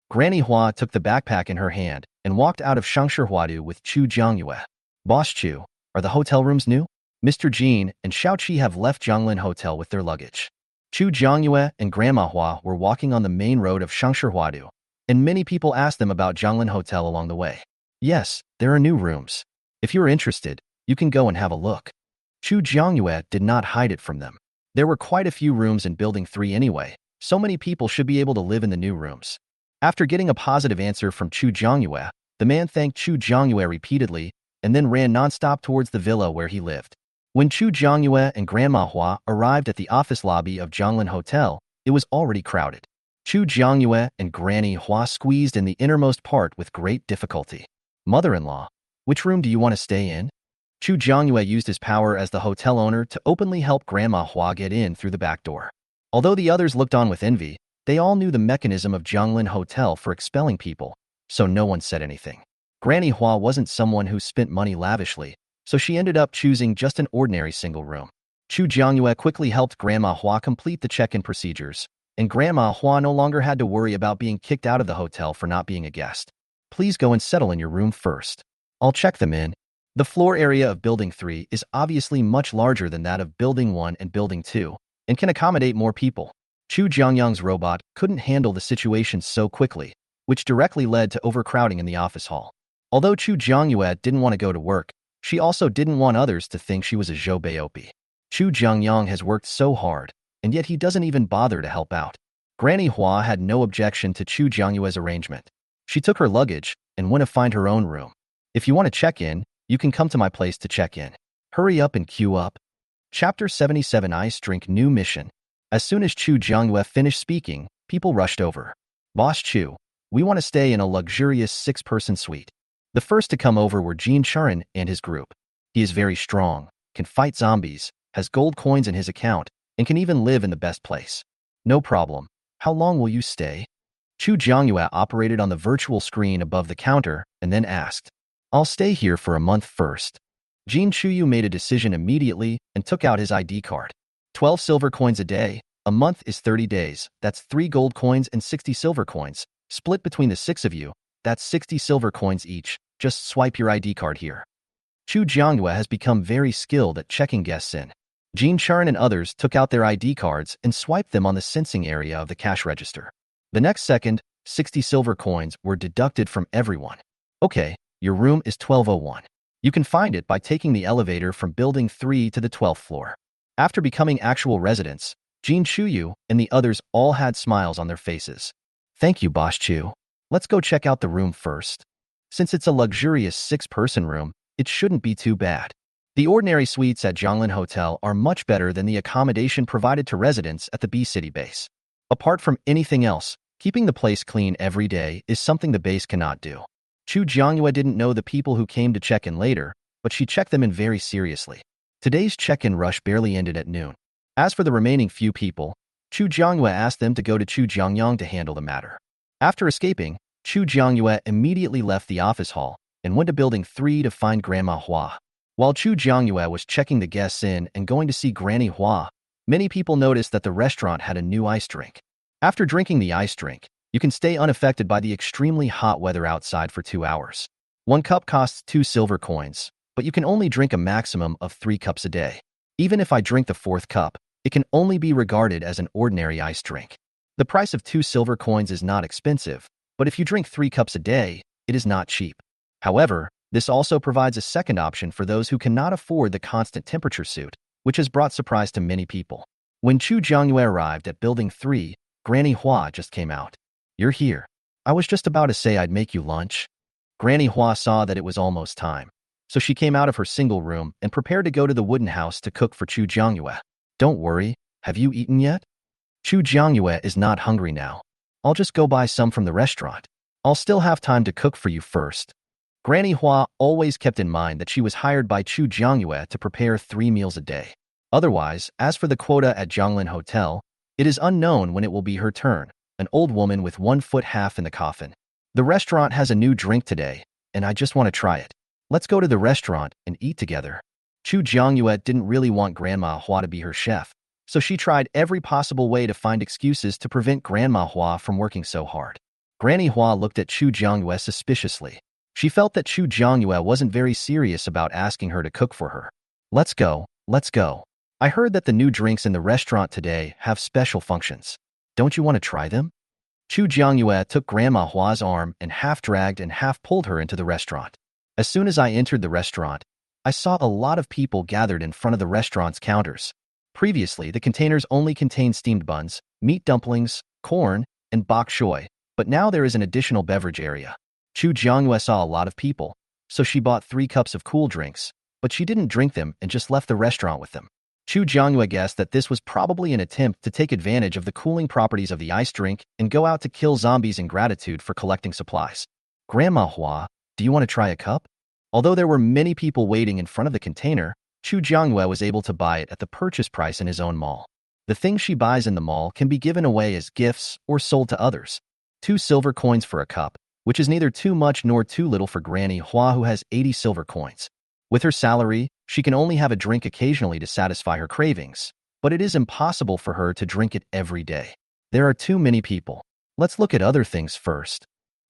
Granny Hua took the backpack in her hand and walked out of Shangshi with Chu Jiangyue. Boss Chu, are the hotel rooms new? Mr. Jin and Xiao Qi have left Zhonglin Hotel with their luggage. Chu Jiangyue and Grandma Hua were walking on the main road of Shangshi, and many people asked them about Zhonglin Hotel along the way. Yes, there are new rooms. If you are interested, you can go and have a look. Chu Jiangyue did not hide it from them. There were quite a few rooms in Building 3 anyway, so many people should be able to live in the new rooms. After getting a positive answer from Chu Jiangyue, the man thanked Chu Jiangyue repeatedly and then ran nonstop towards the villa where he lived. When Chu Jiangyue and Grandma Hua arrived at the office lobby of Zhonglin Hotel, it was already crowded. Chu Jiangyue and Granny Hua squeezed in the innermost part with great difficulty. Mother-in-law, which room do you want to stay in? Chu Jiangyue used his power as the hotel owner to openly help Grandma Hua get in through the back door. Although the others looked on with envy, they all knew the mechanism of Zhonglin Hotel for expelling people, so no one said anything. Granny Hua wasn't someone who spent money lavishly, so she ended up choosing just an ordinary single room. Chu Jiangyue quickly helped Grandma Hua complete the check-in procedures, and Grandma Hua no longer had to worry about being kicked out of the hotel for not being a guest. Please go and settle in your room first. I'll check them in. The floor area of Building 3 is obviously much larger than that of Building 1 and Building 2, and can accommodate more people. Chu Jiangyang's robot couldn't handle the situation so quickly, which directly led to overcrowding in the office hall. Although Chu Jiangyue didn't want to go to work, she also didn't want others to think she was a Zhou Beiopi. Chu Jiangyang has worked so hard, and yet he doesn't even bother to help out. Granny Hua had no objection to Chu Jiangyue's arrangement. She took her luggage and went to find her own room. If you want to check in, you can come to my place to check in. Hurry up and queue up. Chapter 77 Ice Drink New Mission. As soon as Chu Jiangyue finished speaking, people rushed over. Boss Chu, we want to stay in a luxurious 6-person suite. The first to come over were Jin Charan and his group. He is very strong, can fight zombies, has gold coins in his account, and can even live in the best place. No problem. How long will you stay? Chu Jiangyue operated on the virtual screen above the counter and then asked. I'll stay here for a month first. Jin Chuyu made a decision immediately and took out his ID card. 12 silver coins a day. A month is 30 days. That's 3 gold coins and 60 silver coins. Split between the 6 of you. That's 60 silver coins each. Just swipe your ID card here. Chu Jiangyue has become very skilled at checking guests in. Jin Charan and others took out their ID cards and swiped them on the sensing area of the cash register. The next second, 60 silver coins were deducted from everyone. Okay, your room is 1201. You can find it by taking the elevator from Building 3 to the 12th floor. After becoming actual residents, Jin Chuyu and the others all had smiles on their faces. Thank you, Boss Chu. Let's go check out the room first. Since it's a luxurious 6-person room, it shouldn't be too bad. The ordinary suites at Zhonglin Hotel are much better than the accommodation provided to residents at the B-City base. Apart from anything else, keeping the place clean every day is something the base cannot do. Chu Jiangyue didn't know the people who came to check in later, but she checked them in very seriously. Today's check-in rush barely ended at noon. As for the remaining few people, Chu Jiangyue asked them to go to Chu Jiangyang to handle the matter. After escaping, Chu Jiangyue immediately left the office hall and went to Building 3 to find Grandma Hua. While Chu Jiangyue was checking the guests in and going to see Granny Hua, many people noticed that the restaurant had a new ice drink. After drinking the ice drink, you can stay unaffected by the extremely hot weather outside for 2 hours. 1 cup costs 2 silver coins, but you can only drink a maximum of 3 cups a day. Even if I drink the 4th cup, it can only be regarded as an ordinary ice drink. The price of 2 silver coins is not expensive, but if you drink 3 cups a day, it is not cheap. However, this also provides a second option for those who cannot afford the constant temperature suit, which has brought surprise to many people. When Chu Jiangyue arrived at Building 3, Granny Hua just came out. You're here. I was just about to say I'd make you lunch. Granny Hua saw that it was almost time, so she came out of her single room and prepared to go to the wooden house to cook for Chu Jiangyue. Don't worry, have you eaten yet? Chu Jiangyue is not hungry now. I'll just go buy some from the restaurant. I'll still have time to cook for you first. Granny Hua always kept in mind that she was hired by Chu Jiangyue to prepare 3 meals a day. Otherwise, as for the quota at Zhonglin Hotel, it is unknown when it will be her turn, an old woman with 1 foot half in the coffin. The restaurant has a new drink today, and I just want to try it. Let's go to the restaurant and eat together. Chu Jiangyue didn't really want Grandma Hua to be her chef, So she tried every possible way to find excuses to prevent Grandma Hua from working so hard. Granny Hua looked at Chu Jiangyue suspiciously. She felt that Chu Jiangyue wasn't very serious about asking her to cook for her. Let's go, let's go. I heard that the new drinks in the restaurant today have special functions. Don't you want to try them? Chu Jiangyue took Grandma Hua's arm and half dragged and half pulled her into the restaurant. As soon as I entered the restaurant, I saw a lot of people gathered in front of the restaurant's counters. Previously, the containers only contained steamed buns, meat dumplings, corn, and bok choy, but now there is an additional beverage area. Chu Jiangyue saw a lot of people, so she bought 3 cups of cool drinks, but she didn't drink them and just left the restaurant with them. Chu Jiangyue guessed that this was probably an attempt to take advantage of the cooling properties of the ice drink and go out to kill zombies in gratitude for collecting supplies. Grandma Hua, do you want to try a cup? Although there were many people waiting in front of the container, Chu Jiangyue was able to buy it at the purchase price in his own mall. The things she buys in the mall can be given away as gifts or sold to others. 2 silver coins for a cup, which is neither too much nor too little for Granny Hua, who has 80 silver coins. With her salary, she can only have a drink occasionally to satisfy her cravings, but it is impossible for her to drink it every day. There are too many people. Let's look at other things first.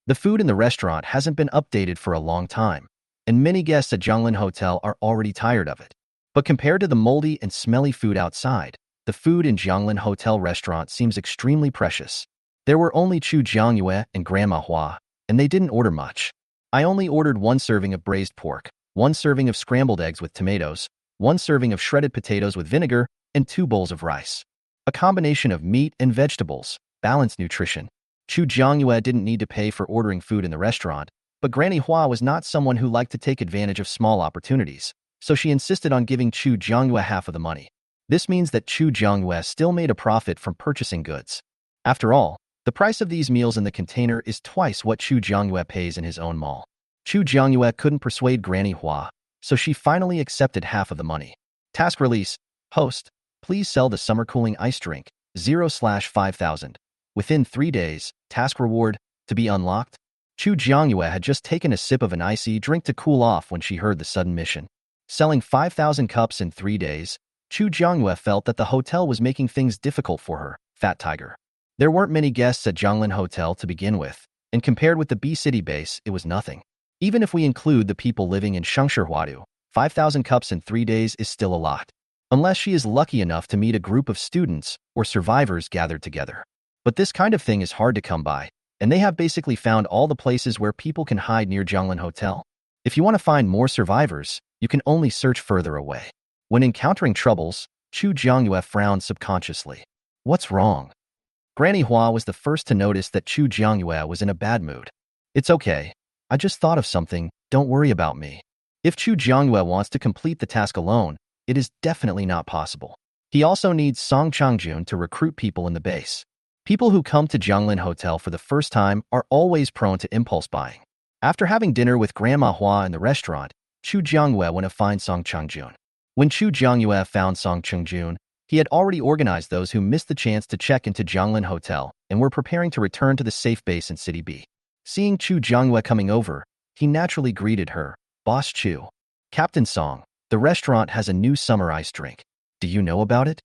The food in the restaurant hasn't been updated for a long time, and many guests at Zhonglin Hotel are already tired of it. But compared to the moldy and smelly food outside, the food in Zhonglin Hotel restaurant seems extremely precious. There were only Chu Jiangyue and Grandma Hua, and they didn't order much. I only ordered 1 serving of braised pork, 1 serving of scrambled eggs with tomatoes, 1 serving of shredded potatoes with vinegar, and 2 bowls of rice. A combination of meat and vegetables, balanced nutrition. Chu Jiangyue didn't need to pay for ordering food in the restaurant, but Granny Hua was not someone who liked to take advantage of small opportunities, so she insisted on giving Chu Jiangyue half of the money. This means that Chu Jiangyue still made a profit from purchasing goods. After all, the price of these meals in the container is twice what Chu Jiangyue pays in his own mall. Chu Jiangyue couldn't persuade Granny Hua, so she finally accepted half of the money. Task release. Host, please sell the summer cooling ice drink, 0/5000. Within 3 days, task reward, to be unlocked. Chu Jiangyue had just taken a sip of an icy drink to cool off when she heard the sudden mission. Selling 5,000 cups in 3 days, Chu Jiangyue felt that the hotel was making things difficult for her, Fat Tiger. There weren't many guests at Zhonglin Hotel to begin with, and compared with the B-City base, it was nothing. Even if we include the people living in Shengshihua, 5,000 cups in 3 days is still a lot. Unless she is lucky enough to meet a group of students or survivors gathered together. But this kind of thing is hard to come by, and they have basically found all the places where people can hide near Zhonglin Hotel. If you want to find more survivors, you can only search further away. When encountering troubles, Chu Jiangyue frowned subconsciously. What's wrong? Granny Hua was the first to notice that Chu Jiangyue was in a bad mood. It's okay. I just thought of something, don't worry about me. If Chu Jiangyue wants to complete the task alone, it is definitely not possible. He also needs Song Changjun to recruit people in the base. People who come to Zhonglin Hotel for the first time are always prone to impulse buying. After having dinner with Grandma Hua in the restaurant, Chu Jiangyue went to find Song Changjun. When Chu Jiangyue found Song Changjun, he had already organized those who missed the chance to check into Zhonglin Hotel and were preparing to return to the safe base in City B. Seeing Chu Jiangyue coming over, he naturally greeted her, Boss Chu. Captain Song, the restaurant has a new summer ice drink. Do you know about it?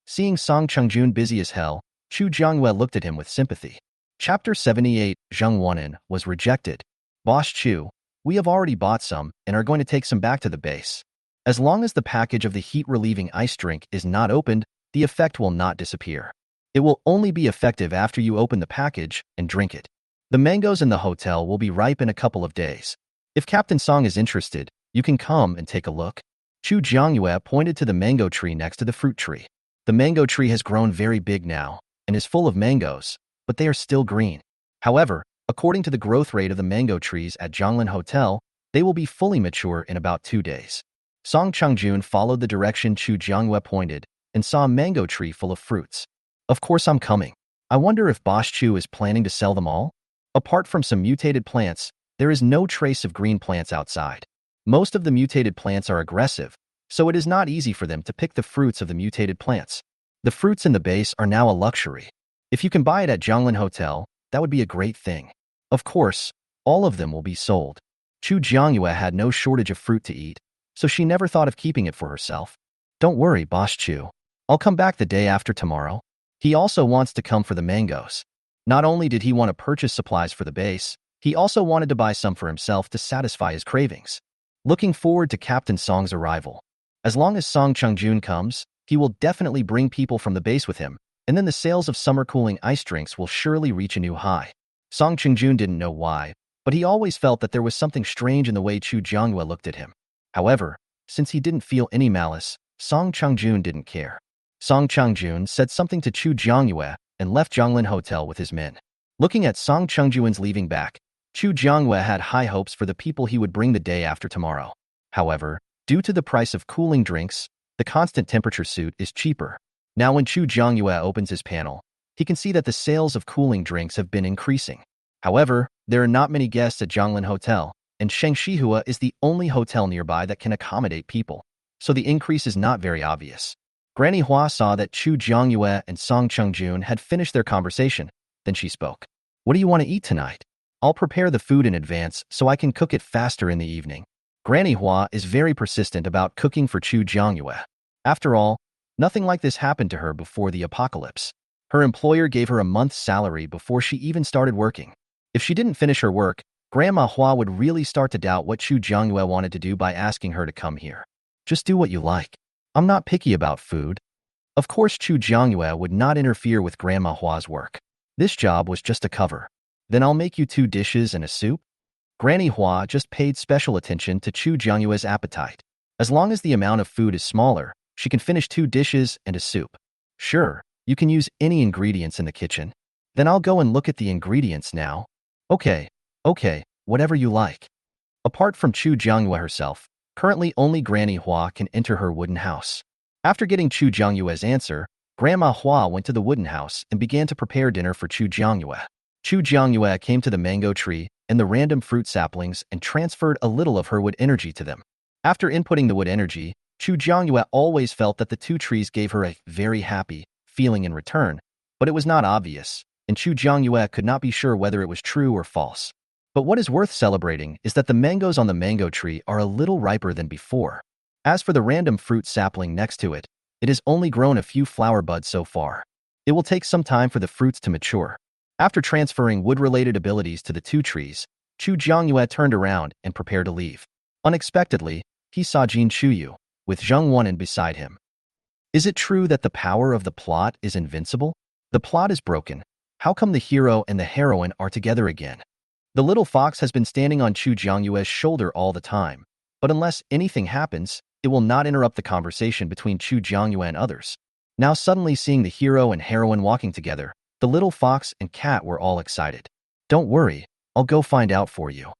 Seeing Song Changjun busy as hell, Chu Jiangyue looked at him with sympathy. Chapter 78, Zheng Wanin, was rejected. Boss Chu, we have already bought some and are going to take some back to the base. As long as the package of the heat-relieving ice drink is not opened, the effect will not disappear. It will only be effective after you open the package and drink it. The mangoes in the hotel will be ripe in a couple of days. If Captain Song is interested, you can come and take a look. Chu Jiangyue pointed to the mango tree next to the fruit tree. The mango tree has grown very big now and is full of mangoes, but they are still green. However, according to the growth rate of the mango trees at Zhonglin Hotel, they will be fully mature in about 2 days. Song Changjun followed the direction Chu Jiangyue pointed and saw a mango tree full of fruits. Of course I'm coming. I wonder if Boss Chu is planning to sell them all? Apart from some mutated plants, there is no trace of green plants outside. Most of the mutated plants are aggressive, so it is not easy for them to pick the fruits of the mutated plants. The fruits in the base are now a luxury. If you can buy it at Zhonglin Hotel, that would be a great thing. Of course, all of them will be sold. Chu Jiangyue had no shortage of fruit to eat, so she never thought of keeping it for herself. Don't worry, Boss Chu. I'll come back the day after tomorrow. He also wants to come for the mangoes. Not only did he want to purchase supplies for the base, he also wanted to buy some for himself to satisfy his cravings. Looking forward to Captain Song's arrival. As long as Song Chungjun comes, he will definitely bring people from the base with him, and then the sales of summer cooling ice drinks will surely reach a new high. Song Chungjun didn't know why, but he always felt that there was something strange in the way Chu Jiangyue looked at him. However, since he didn't feel any malice, Song Chungjun didn't care. Song Chungjun said something to Chu Jiangyue and left Zhonglin Hotel with his men. Looking at Song Chungjun's leaving back, Chu Jiangyue had high hopes for the people he would bring the day after tomorrow. However, due to the price of cooling drinks, the constant temperature suit is cheaper. Now when Chu Jiangyue opens his panel, he can see that the sales of cooling drinks have been increasing. However, there are not many guests at Zhonglin Hotel, and Shengshihua is the only hotel nearby that can accommodate people, so the increase is not very obvious. Granny Hua saw that Chu Jiangyue and Song Chungjun had finished their conversation. Then she spoke. What do you want to eat tonight? I'll prepare the food in advance so I can cook it faster in the evening. Granny Hua is very persistent about cooking for Chu Jiangyue. After all, nothing like this happened to her before the apocalypse. Her employer gave her a month's salary before she even started working. If she didn't finish her work, Grandma Hua would really start to doubt what Chu Jiangyue wanted to do by asking her to come here. Just do what you like. I'm not picky about food. Of course, Chu Jiangyue would not interfere with Grandma Hua's work. This job was just a cover. Then I'll make you 2 dishes and a soup. Granny Hua just paid special attention to Chu Jiangyue's appetite. As long as the amount of food is smaller, she can finish 2 dishes and a soup. Sure, you can use any ingredients in the kitchen. Then I'll go and look at the ingredients now. Okay, whatever you like. Apart from Chu Jiangyue herself, currently only Granny Hua can enter her wooden house. After getting Chu Jiangyue's answer, Grandma Hua went to the wooden house and began to prepare dinner for Chu Jiangyue. Chu Jiangyue came to the mango tree and the random fruit saplings and transferred a little of her wood energy to them. After inputting the wood energy, Chu Jiangyue always felt that the 2 trees gave her a very happy feeling in return, but it was not obvious, and Chu Jiangyue could not be sure whether it was true or false. But what is worth celebrating is that the mangoes on the mango tree are a little riper than before. As for the random fruit sapling next to it, it has only grown a few flower buds so far. It will take some time for the fruits to mature. After transferring wood-related abilities to the 2 trees, Chu Jiangyue turned around and prepared to leave. Unexpectedly, he saw Jin Chuyu, with Zheng Wunan beside him. Is it true that the power of the plot is invincible? The plot is broken. How come the hero and the heroine are together again? The little fox has been standing on Chu Jiangyue's shoulder all the time, but unless anything happens, it will not interrupt the conversation between Chu Jiangyue and others. Now suddenly seeing the hero and heroine walking together, the little fox and cat were all excited. Don't worry, I'll go find out for you.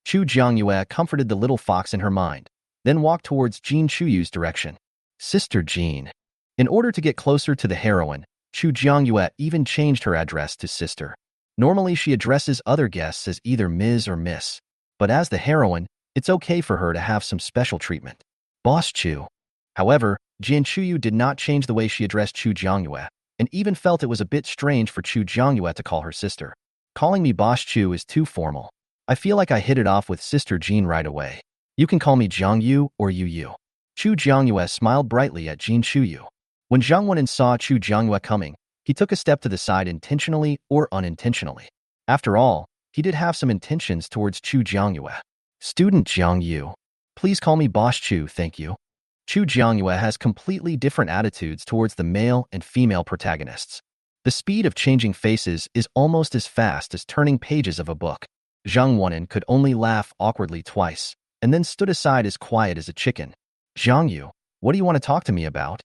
Chu Jiangyue comforted the little fox in her mind, then walked towards Jin Chuyu's direction. Sister Jin. In order to get closer to the heroine, Chu Jiangyue even changed her address to sister. Normally she addresses other guests as either Ms. or Miss, but as the heroine, it's okay for her to have some special treatment. Boss Chu. However, Jin Chuyu did not change the way she addressed Chu Jiangyue, and even felt it was a bit strange for Chu Jiangyue to call her sister. Calling me Boss Chu is too formal. I feel like I hit it off with Sister Jin right away. You can call me Jiangyu or Yu. Chu Jiangyue smiled brightly at Jin Chuyu. When Zheng Wunan saw Chu Jiangyue coming, he took a step to the side intentionally or unintentionally. After all, he did have some intentions towards Chu Jiangyue. Student Jiangyu. Please call me Boss Chu, thank you. Chu Jiangyue has completely different attitudes towards the male and female protagonists. The speed of changing faces is almost as fast as turning pages of a book. Zheng Wunan could only laugh awkwardly twice, and then stood aside as quiet as a chicken. Jiangyu, what do you want to talk to me about?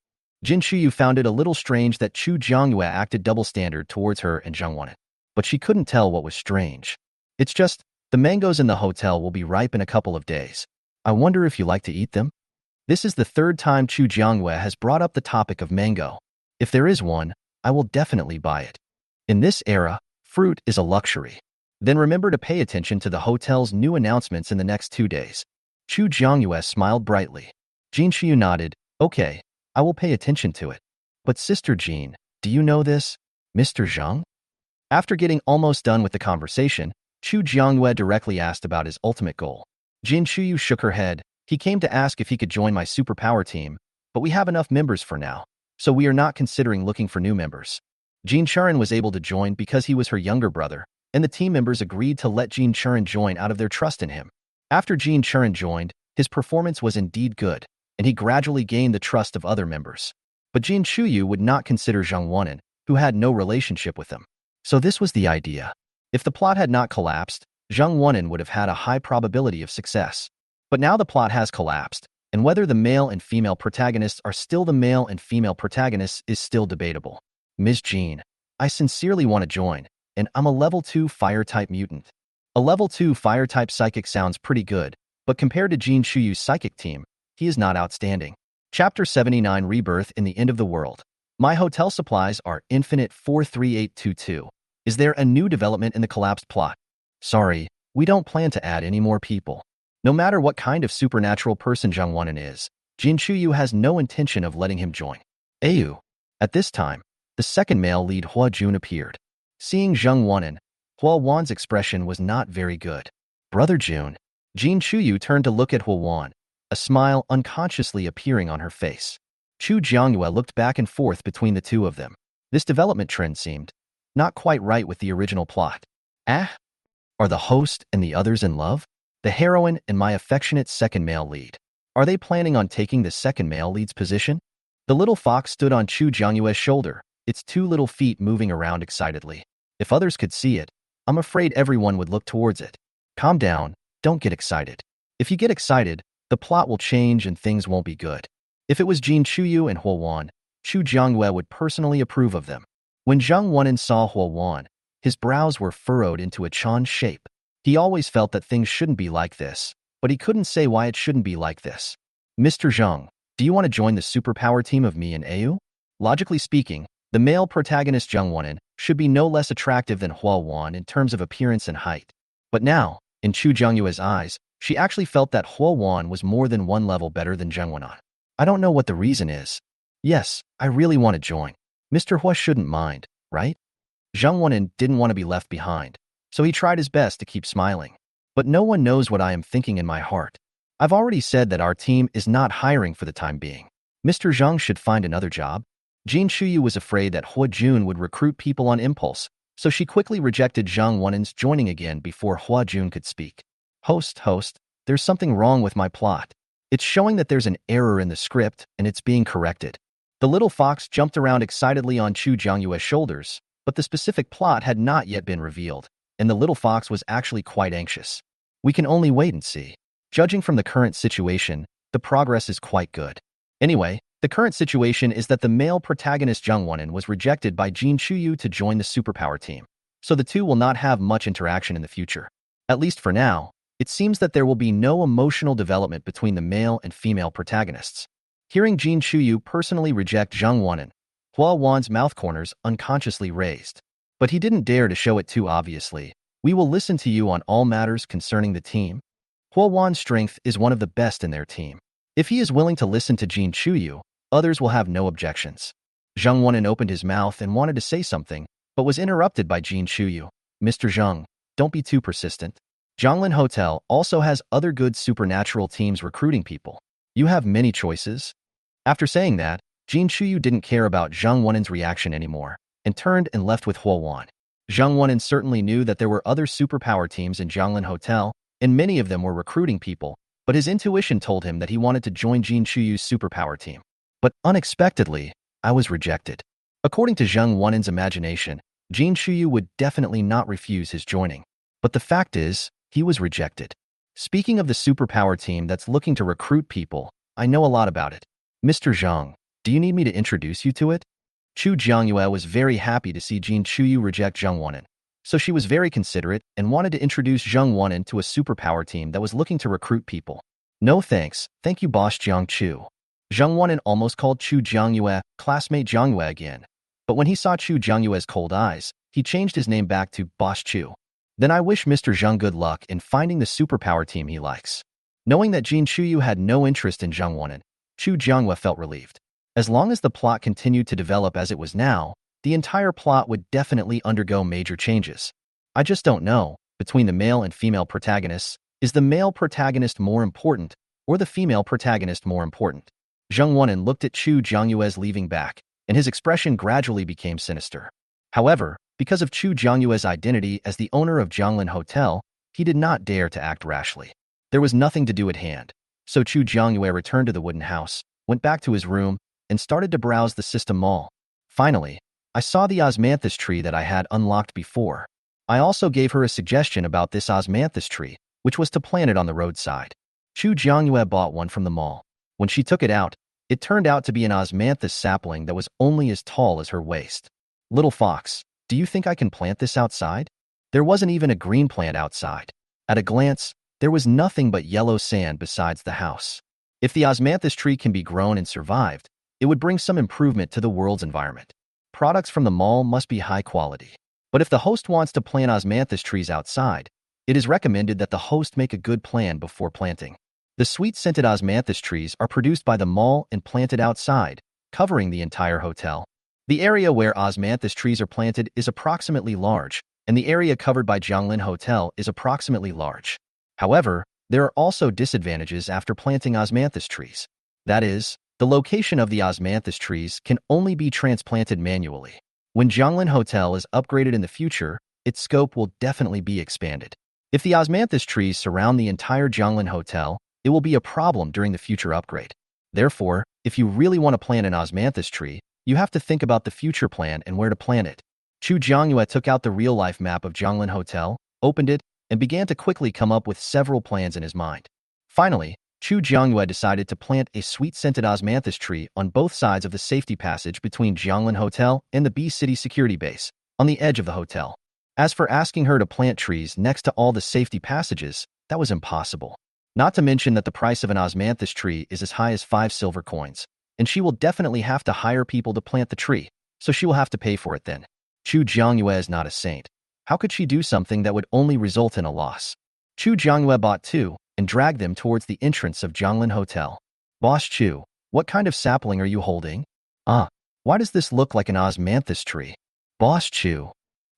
Jin Chuyu found it a little strange that Chu Jiangyue acted double-standard towards her and Zheng Wunan, but she couldn't tell what was strange. It's just, the mangoes in the hotel will be ripe in a couple of days. I wonder if you like to eat them? This is the 3rd time Chu Jiangyue has brought up the topic of mango. If there is one, I will definitely buy it. In this era, fruit is a luxury. Then remember to pay attention to the hotel's new announcements in the next 2 days. Chu Jiangyue smiled brightly. Jin Chuyu nodded. Okay, I will pay attention to it. But Sister Jin, do you know this, Mr. Zheng? After getting almost done with the conversation, Chu Jiangyue directly asked about his ultimate goal. Jin Chuyu shook her head. He came to ask if he could join my superpower team, but we have enough members for now. so we are not considering looking for new members. Jin Churin was able to join because he was her younger brother, and the team members agreed to let Jin Churin join out of their trust in him. After Jin Churin joined, his performance was indeed good, and he gradually gained the trust of other members. But Jin Chuyu would not consider Zhang Wonin, who had no relationship with him. So this was the idea. If the plot had not collapsed, Zhang Wonin would have had a high probability of success. But now the plot has collapsed, and whether the male and female protagonists are still the male and female protagonists is still debatable. Ms. Jean, I sincerely want to join, and I'm a level 2 fire-type mutant. A level 2 fire-type psychic sounds pretty good, but compared to Jin Chuyu's psychic team, he is not outstanding. Chapter 79 Rebirth in the End of the World. My hotel supplies are infinite 43822. Is there a new development in the collapsed plot? Sorry, we don't plan to add any more people. No matter what kind of supernatural person Zhang Wonin is, Jin Chuyu has no intention of letting him join. Ayu. At this time, the second male lead Hua Jun appeared. Seeing Zhang Wonin, Hua Wan's expression was not very good. Brother Jun. Jin Chuyu turned to look at Hua Wan, a smile unconsciously appearing on her face. Chu Jiangyue looked back and forth between the two of them. This development trend seemed not quite right with the original plot. Ah? Are the host and the others in love? The heroine and my affectionate second male lead. Are they planning on taking the second male lead's position? The little fox stood on Chu Jiangyue's shoulder, its two little feet moving around excitedly. If others could see it, I'm afraid everyone would look towards it. Calm down, don't get excited. If you get excited, the plot will change and things won't be good. If it was Jin Chuyu and Hua Wan, Chu Jiangyue would personally approve of them. When Zhang Wonin saw Hua Wan, his brows were furrowed into a chan shape. He always felt that things shouldn't be like this, but he couldn't say why it shouldn't be like this. Mr. Zhang, do you want to join the superpower team of me and Ayu? Logically speaking, the male protagonist Zhang Wonin should be no less attractive than Hua Wan in terms of appearance and height. But now, in Chu Jiangyue's eyes, she actually felt that Hua Wan was more than one level better than Zhang Wonin. I don't know what the reason is. Yes, I really want to join. Mr. Hua shouldn't mind, right? Zhang Wonin didn't want to be left behind, so he tried his best to keep smiling. But no one knows what I am thinking in my heart. I've already said that our team is not hiring for the time being. Mr. Zhang should find another job. Jin Chuyu was afraid that Hua Jun would recruit people on impulse, so she quickly rejected Zhang Wonin's joining again before Hua Jun could speak. Host, there's something wrong with my plot. It's showing that there's an error in the script, and it's being corrected. The little fox jumped around excitedly on Chu Jiangyue's shoulders, but the specific plot had not yet been revealed, and the little fox was actually quite anxious. We can only wait and see. Judging from the current situation, the progress is quite good. Anyway, the current situation is that the male protagonist Zhang Wonin was rejected by Jin Chuyu to join the superpower team, so the two will not have much interaction in the future. At least for now, it seems that there will be no emotional development between the male and female protagonists. Hearing Jin Chuyu personally reject Zhang Wonin, Hua Wan's mouth corners unconsciously raised. But he didn't dare to show it too obviously. We will listen to you on all matters concerning the team. Hua Wan's strength is one of the best in their team. If he is willing to listen to Jin Chuyu, others will have no objections. Zhang Wonin opened his mouth and wanted to say something, but was interrupted by Jin Chuyu. Mr. Zhang, don't be too persistent. Zhanglin Hotel also has other good supernatural teams recruiting people. You have many choices. After saying that, Jin Chuyu didn't care about Zhang Wonin's reaction anymore, and turned and left with Hua Wan. Zhang Wonin certainly knew that there were other superpower teams in Zhanglin Hotel, and many of them were recruiting people, but his intuition told him that he wanted to join Jin Chuyu's superpower team. But unexpectedly, I was rejected. According to Zhang Wonin's imagination, Jin Chuyu would definitely not refuse his joining. But the fact is, he was rejected. Speaking of the superpower team that's looking to recruit people, I know a lot about it. Mr. Zhang, do you need me to introduce you to it? Chu Jiangyue was very happy to see Jin Chuyu reject Zhang Wonin, so she was very considerate and wanted to introduce Zhang Wonin to a superpower team that was looking to recruit people. No thanks, thank you boss Jiang Chu. Zhang Wonin almost called Chu Jiangyue classmate Jiangyue again, but when he saw Chu Jiangyue's cold eyes, he changed his name back to Boss Chu. Then I wish Mr. Zhang good luck in finding the superpower team he likes. Knowing that Jin Chuyu had no interest in Zhang Wonin, Chu Jiangyue felt relieved. As long as the plot continued to develop as it was now, the entire plot would definitely undergo major changes. I just don't know, between the male and female protagonists, is the male protagonist more important, or the female protagonist more important? Zhang Wonin looked at Chu Jiangyue's leaving back, and his expression gradually became sinister. However, because of Chu Jiangyue's identity as the owner of Jianglin Hotel, he did not dare to act rashly. There was nothing to do at hand, so Chu Jiangyue returned to the wooden house, went back to his room, and started to browse the system mall. Finally, I saw the osmanthus tree that I had unlocked before. I also gave her a suggestion about this osmanthus tree, which was to plant it on the roadside. Chu Jiangyue bought one from the mall. When she took it out, it turned out to be an osmanthus sapling that was only as tall as her waist. Little fox, do you think I can plant this outside? There wasn't even a green plant outside. At a glance, there was nothing but yellow sand besides the house. If the osmanthus tree can be grown and survived, it would bring some improvement to the world's environment. Products from the mall must be high quality. But if the host wants to plant osmanthus trees outside, it is recommended that the host make a good plan before planting. The sweet-scented osmanthus trees are produced by the mall and planted outside, covering the entire hotel. The area where osmanthus trees are planted is approximately large, and the area covered by Jianglin Hotel is approximately large. However, there are also disadvantages after planting osmanthus trees. That is, the location of the osmanthus trees can only be transplanted manually. When Jianglin Hotel is upgraded in the future, its scope will definitely be expanded. If the osmanthus trees surround the entire Jianglin Hotel, it will be a problem during the future upgrade. Therefore, if you really want to plant an osmanthus tree, you have to think about the future plan and where to plant it. Chu Jiangyue took out the real-life map of Jianglin Hotel, opened it, and began to quickly come up with several plans in his mind. Finally, Chu Jiangyue decided to plant a sweet-scented osmanthus tree on both sides of the safety passage between Jianglin Hotel and the B-City security base, on the edge of the hotel. As for asking her to plant trees next to all the safety passages, that was impossible. Not to mention that the price of an osmanthus tree is as high as 5 silver coins, and she will definitely have to hire people to plant the tree, so she will have to pay for it then. Chu Jiangyue is not a saint. How could she do something that would only result in a loss? Chu Jiangyue bought 2 and dragged them towards the entrance of Jianglin Hotel. Boss Chu, what kind of sapling are you holding? Why does this look like an osmanthus tree? Boss Chu.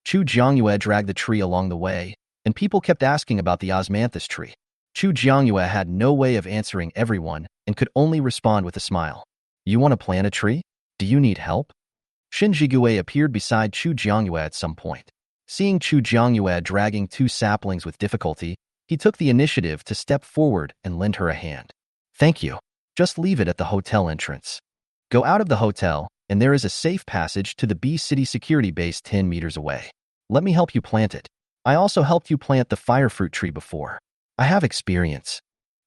Chu Jiangyue dragged the tree along the way, and people kept asking about the osmanthus tree. Chu Jiangyue had no way of answering everyone and could only respond with a smile. You want to plant a tree? Do you need help? Shin Jigue appeared beside Chu Jiangyue at some point. Seeing Chu Jiangyue dragging 2 saplings with difficulty, he took the initiative to step forward and lend her a hand. Thank you. Just leave it at the hotel entrance. Go out of the hotel, and there is a safe passage to the B-City security base 10 meters away. Let me help you plant it. I also helped you plant the firefruit tree before. I have experience.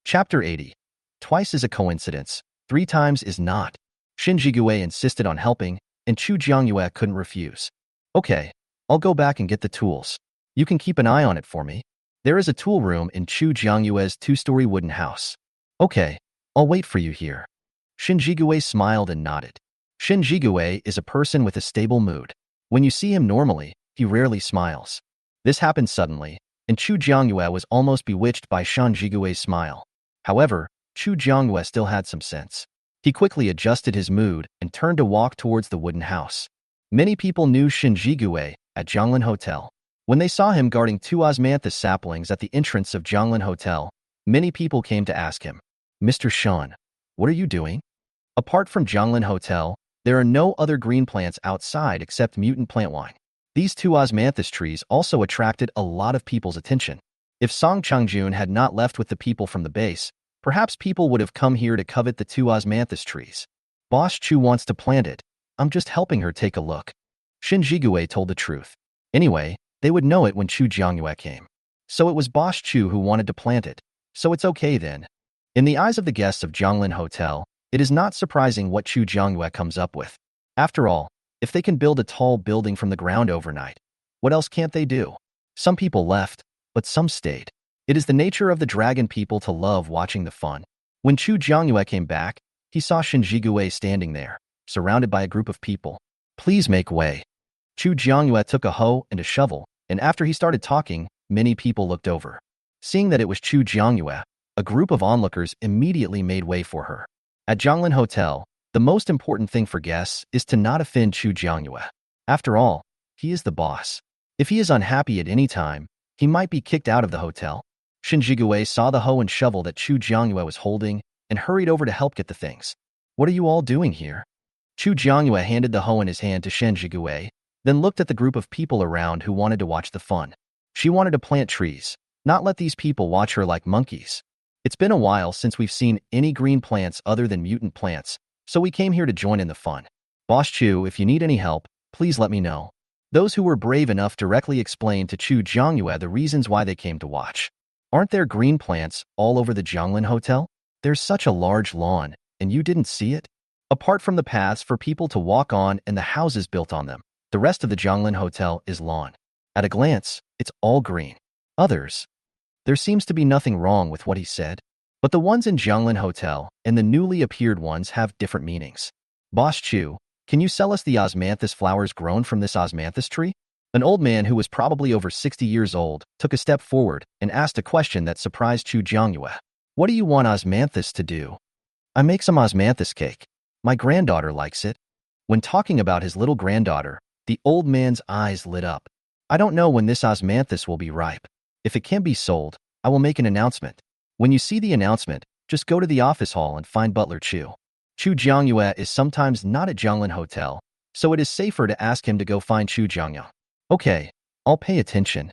Chapter 80. Twice is a coincidence, 3 times is not. Shin Jigue insisted on helping, and Chu Jiangyue couldn't refuse. Okay, I'll go back and get the tools. You can keep an eye on it for me. There is a tool room in Chu Jiangyue's 2-story wooden house. Okay, I'll wait for you here. Shin Jigue smiled and nodded. Shin Jigue is a person with a stable mood. When you see him normally, he rarely smiles. This happened suddenly, and Chu Jiangyue was almost bewitched by Shin Jigue's smile. However, Chu Jiangyue still had some sense. He quickly adjusted his mood and turned to walk towards the wooden house. Many people knew Shin Jigue at Jianglin Hotel. When they saw him guarding 2 osmanthus saplings at the entrance of Jianglin Hotel, many people came to ask him, Mr. Shan, what are you doing? Apart from Jianglin Hotel, there are no other green plants outside except mutant plant wine. These 2 osmanthus trees also attracted a lot of people's attention. If Song Changjun had not left with the people from the base, perhaps people would have come here to covet the 2 osmanthus trees. Boss Chu wants to plant it. I'm just helping her take a look. Shin Jigue told the truth. Anyway, they would know it when Chu Jiangyue came. So it was Boss Chu who wanted to plant it. So it's okay then. In the eyes of the guests of Jianglin Hotel, it is not surprising what Chu Jiangyue comes up with. After all, if they can build a tall building from the ground overnight, what else can't they do? Some people left, but some stayed. It is the nature of the dragon people to love watching the fun. When Chu Jiangyue came back, he saw Shin Jigue standing there, surrounded by a group of people. Please make way. Chu Jiangyue took a hoe and a shovel, and after he started talking, many people looked over. Seeing that it was Chu Jiangyue, a group of onlookers immediately made way for her. At Jianglin Hotel, the most important thing for guests is to not offend Chu Jiangyue. After all, he is the boss. If he is unhappy at any time, he might be kicked out of the hotel. Shin Jigue saw the hoe and shovel that Chu Jiangyue was holding and hurried over to help get the things. What are you all doing here? Chu Jiangyue handed the hoe in his hand to Shen Zhigue, then looked at the group of people around who wanted to watch the fun. She wanted to plant trees, not let these people watch her like monkeys. It's been a while since we've seen any green plants other than mutant plants, so we came here to join in the fun. Boss Chu, if you need any help, please let me know. Those who were brave enough directly explained to Chu Jiangyue the reasons why they came to watch. Aren't there green plants all over the Jianglin Hotel? There's such a large lawn, and you didn't see it? Apart from the paths for people to walk on and the houses built on them, the rest of the Jianglin Hotel is lawn. At a glance, it's all green. Others. There seems to be nothing wrong with what he said, but the ones in Jianglin Hotel and the newly appeared ones have different meanings. Boss Chu, can you sell us the osmanthus flowers grown from this osmanthus tree? An old man who was probably over 60 years old took a step forward and asked a question that surprised Chu Jiangyue. What do you want osmanthus to do? I make some osmanthus cake. My granddaughter likes it. When talking about his little granddaughter, the old man's eyes lit up. I don't know when this osmanthus will be ripe. If it can be sold, I will make an announcement. When you see the announcement, just go to the office hall and find Butler Chu. Chu Jiangyue is sometimes not at Jianglin Hotel, so it is safer to ask him to go find Chu Jiangyue. Okay, I'll pay attention.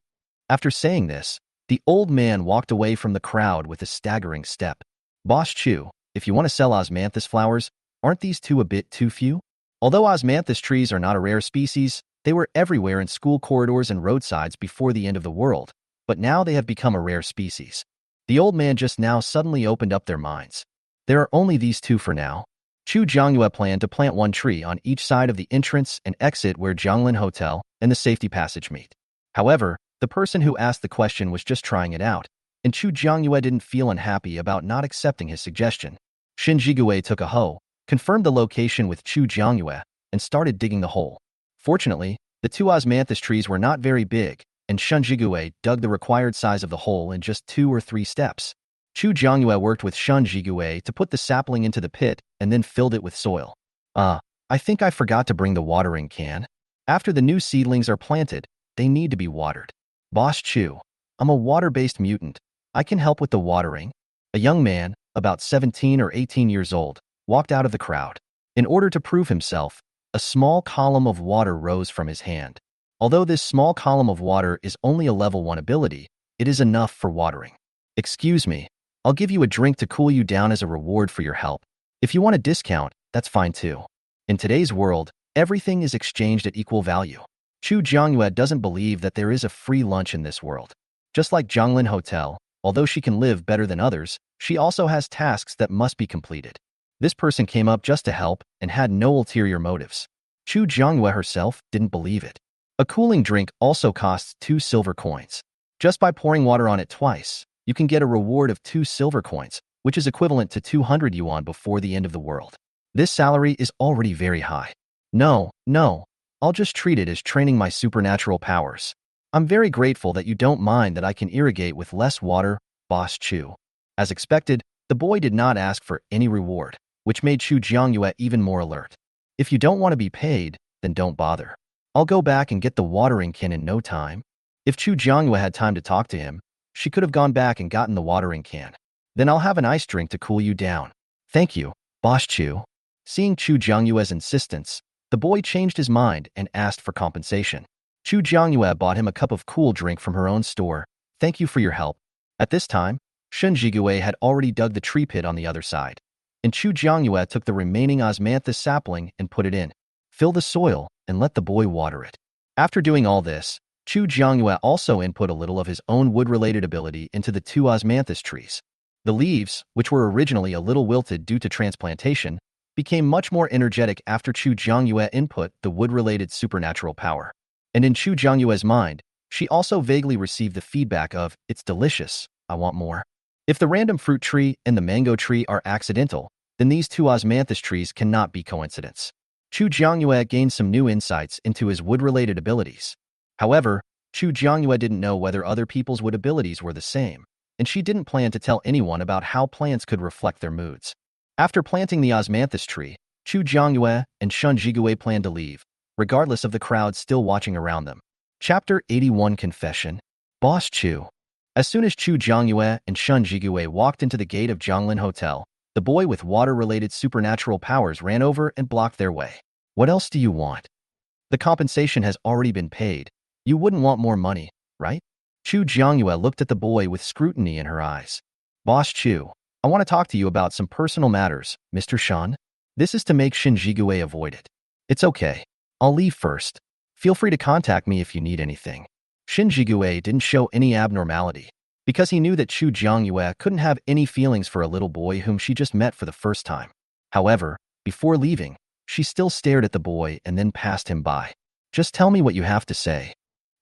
After saying this, the old man walked away from the crowd with a staggering step. Boss Chu, if you want to sell osmanthus flowers, aren't these two a bit too few? Although osmanthus trees are not a rare species, they were everywhere in school corridors and roadsides before the end of the world, but now they have become a rare species. The old man just now suddenly opened up their minds. There are only these two for now. Chu Jiangyue planned to plant one tree on each side of the entrance and exit where Jianglin Hotel and the safety passage meet. However, the person who asked the question was just trying it out, and Chu Jiangyue didn't feel unhappy about not accepting his suggestion. Shen Zhigue took a hoe, confirmed the location with Chu Jiangyue, and started digging the hole. Fortunately, the two osmanthus trees were not very big, and Shen Zhigue dug the required size of the hole in just 2 or 3 steps. Chu Jiangyue worked with Shen Zhigue to put the sapling into the pit and then filled it with soil. I think I forgot to bring the watering can. After the new seedlings are planted, they need to be watered. Boss Chu, I'm a water-based mutant. I can help with the watering. A young man, about 17 or 18 years old, walked out of the crowd. In order to prove himself, a small column of water rose from his hand. Although this small column of water is only a level 1 ability, it is enough for watering. Excuse me, I'll give you a drink to cool you down as a reward for your help. If you want a discount, that's fine too. In today's world, everything is exchanged at equal value. Chu Jiangyue doesn't believe that there is a free lunch in this world. Just like Jianglin Hotel, although she can live better than others, she also has tasks that must be completed. This person came up just to help and had no ulterior motives. Chu Jiangyue herself didn't believe it. A cooling drink also costs 2 silver coins. Just by pouring water on it twice, you can get a reward of 2 silver coins, which is equivalent to 200 yuan before the end of the world. This salary is already very high. No, I'll just treat it as training my supernatural powers. I'm very grateful that you don't mind that I can irrigate with less water, Boss Chu. As expected, the boy did not ask for any reward, which made Chu Jiangyue even more alert. If you don't want to be paid, then don't bother. I'll go back and get the watering can in no time. If Chu Jiangyue had time to talk to him, she could have gone back and gotten the watering can. Then I'll have an ice drink to cool you down. Thank you, Boss Chu. Seeing Chu Jiangyue's insistence, the boy changed his mind and asked for compensation. Chu Jiangyue bought him a cup of cool drink from her own store. Thank you for your help. At this time, Shen Zhigue had already dug the tree pit on the other side, and Chu Jiangyue took the remaining osmanthus sapling and put it in. Fill the soil and let the boy water it. After doing all this, Chu Jiangyue also input a little of his own wood-related ability into the 2 osmanthus trees. The leaves, which were originally a little wilted due to transplantation, became much more energetic after Chu Jiangyue input the wood-related supernatural power. And in Chu Jiangyue's mind, she also vaguely received the feedback of, "It's delicious, I want more." If the random fruit tree and the mango tree are accidental, then these 2 osmanthus trees cannot be coincidence. Chu Jiangyue gained some new insights into his wood-related abilities. However, Chu Jiangyue didn't know whether other people's wood abilities were the same, and she didn't plan to tell anyone about how plants could reflect their moods. After planting the osmanthus tree, Chu Jiangyue and Shen Zhigue planned to leave, regardless of the crowd still watching around them. Chapter 81 Confession. Boss Chu. As soon as Chu Jiangyue and Shen Zhigue walked into the gate of Jianglin Hotel, The boy with water-related supernatural powers ran over and blocked their way. What else do you want? The compensation has already been paid. You wouldn't want more money, right? Chu Jiangyue looked at the boy with scrutiny in her eyes. Boss Chu, I want to talk to you about some personal matters, Mr. Shan. This is to make Shin Jigue avoid it. It's okay. I'll leave first. Feel free to contact me if you need anything. Shin Jigue didn't show any abnormality, because he knew that Chu Jiangyue couldn't have any feelings for a little boy whom she just met for the first time. However, before leaving, she still stared at the boy and then passed him by. Just tell me what you have to say.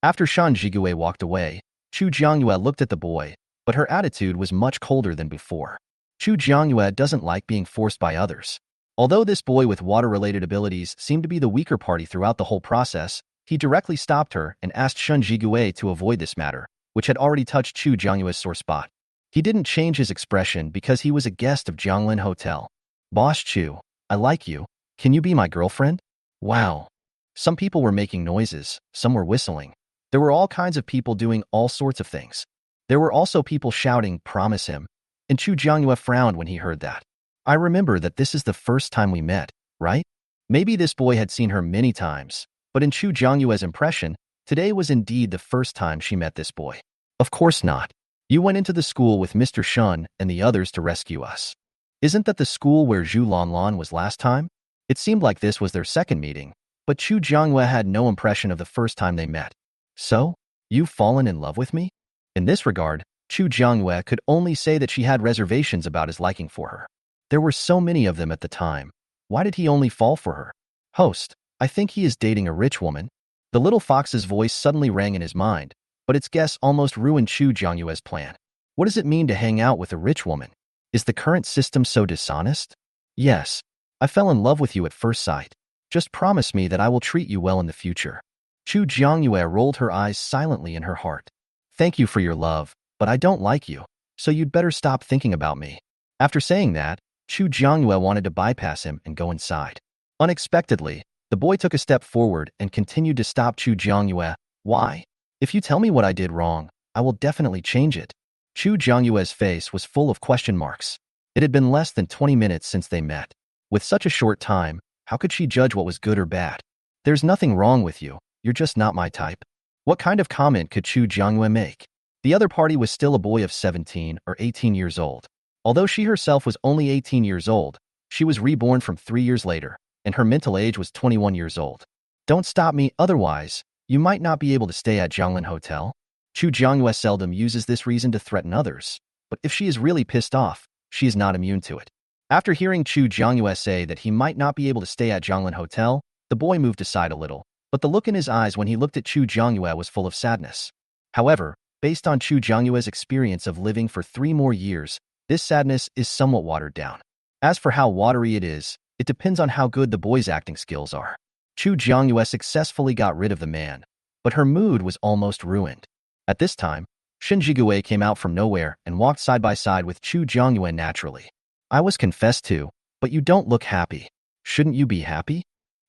After Shan Jigue walked away, Chu Jiangyue looked at the boy, but her attitude was much colder than before. Chu Jiangyue doesn't like being forced by others. Although this boy with water-related abilities seemed to be the weaker party throughout the whole process, he directly stopped her and asked Shan Jigue to avoid this matter, which had already touched Chu Jiangyue's sore spot. He didn't change his expression because he was a guest of Jianglin Hotel. Boss Chu, I like you. Can you be my girlfriend? Wow. Some people were making noises, some were whistling. There were all kinds of people doing all sorts of things. There were also people shouting, promise him. And Chu Jiangyue frowned when he heard that. I remember that this is the first time we met, right? Maybe this boy had seen her many times, but in Chu Jiangyue's impression, today was indeed the first time she met this boy. Of course not. You went into the school with Mr. Shun and the others to rescue us. Isn't that the school where Zhu Lanlan was last time? It seemed like this was their second meeting, but Chu Jiangyue had no impression of the first time they met. So, you've fallen in love with me? In this regard, Chu Jiangyue could only say that she had reservations about his liking for her. There were so many of them at the time. Why did he only fall for her? Host, I think he is dating a rich woman. The little fox's voice suddenly rang in his mind, but its guess almost ruined Chu Jiangyue's plan. What does it mean to hang out with a rich woman? Is the current system so dishonest? Yes. I fell in love with you at first sight. Just promise me that I will treat you well in the future. Chu Jiangyue rolled her eyes silently in her heart. Thank you for your love, but I don't like you, so you'd better stop thinking about me. After saying that, Chu Jiangyue wanted to bypass him and go inside. Unexpectedly, the boy took a step forward and continued to stop Chu Jiangyue. Why? If you tell me what I did wrong, I will definitely change it. Chu Jiangyue's face was full of question marks. It had been less than 20 minutes since they met. With such a short time, how could she judge what was good or bad? There's nothing wrong with you. You're just not my type. What kind of comment could Chu Jiangyue make? The other party was still a boy of 17 or 18 years old. Although she herself was only 18 years old, she was reborn from 3 years later, and her mental age was 21 years old. Don't stop me, otherwise, you might not be able to stay at Jianglin Hotel. Chu Jiangyue seldom uses this reason to threaten others, but if she is really pissed off, she is not immune to it. After hearing Chu Jiangyue say that he might not be able to stay at Jianglin Hotel, the boy moved aside a little, but the look in his eyes when he looked at Chu Jiangyue was full of sadness. However, based on Chu Jiangyue's experience of living for 3 more years, this sadness is somewhat watered down. As for how watery it is, it depends on how good the boy's acting skills are. Chu Jiangyue successfully got rid of the man, but her mood was almost ruined. At this time, Shin Jigue came out from nowhere and walked side by side with Chu Jiangyue naturally. I was confessed to, but you don't look happy. Shouldn't you be happy?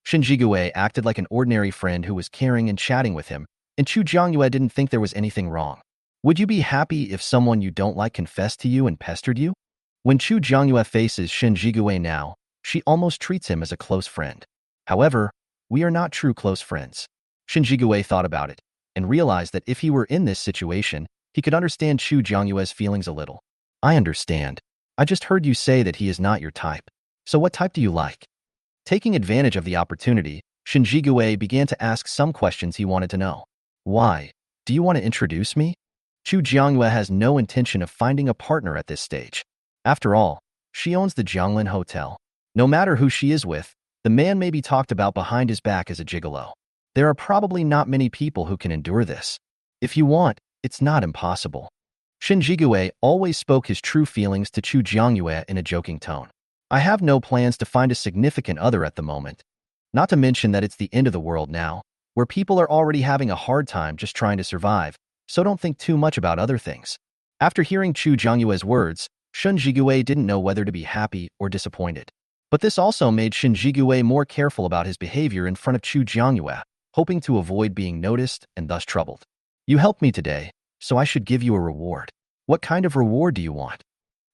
Shin Jigue acted like an ordinary friend who was caring and chatting with him, and Chu Jiangyue didn't think there was anything wrong. Would you be happy if someone you don't like confessed to you and pestered you? When Chu Jiangyue faces Shin Jigue now, she almost treats him as a close friend. However, we are not true close friends. Shin Jigue thought about it, and realized that if he were in this situation, he could understand Chu Jiangyue's feelings a little. I understand. I just heard you say that he is not your type. So what type do you like? Taking advantage of the opportunity, Shin Jigue began to ask some questions he wanted to know. Why? Do you want to introduce me? Chu Jiangyue has no intention of finding a partner at this stage. After all, she owns the Jianglin Hotel. No matter who she is with, the man may be talked about behind his back as a gigolo. There are probably not many people who can endure this. If you want, it's not impossible. Shin Jigue always spoke his true feelings to Chu Jiangyue in a joking tone. I have no plans to find a significant other at the moment. Not to mention that it's the end of the world now, where people are already having a hard time just trying to survive, so don't think too much about other things. After hearing Chu Jiangyue's words, Shin Jigue didn't know whether to be happy or disappointed. But this also made Shin Jigue more careful about his behavior in front of Chu Jiangyue, hoping to avoid being noticed and thus troubled. You helped me today, so I should give you a reward. What kind of reward do you want?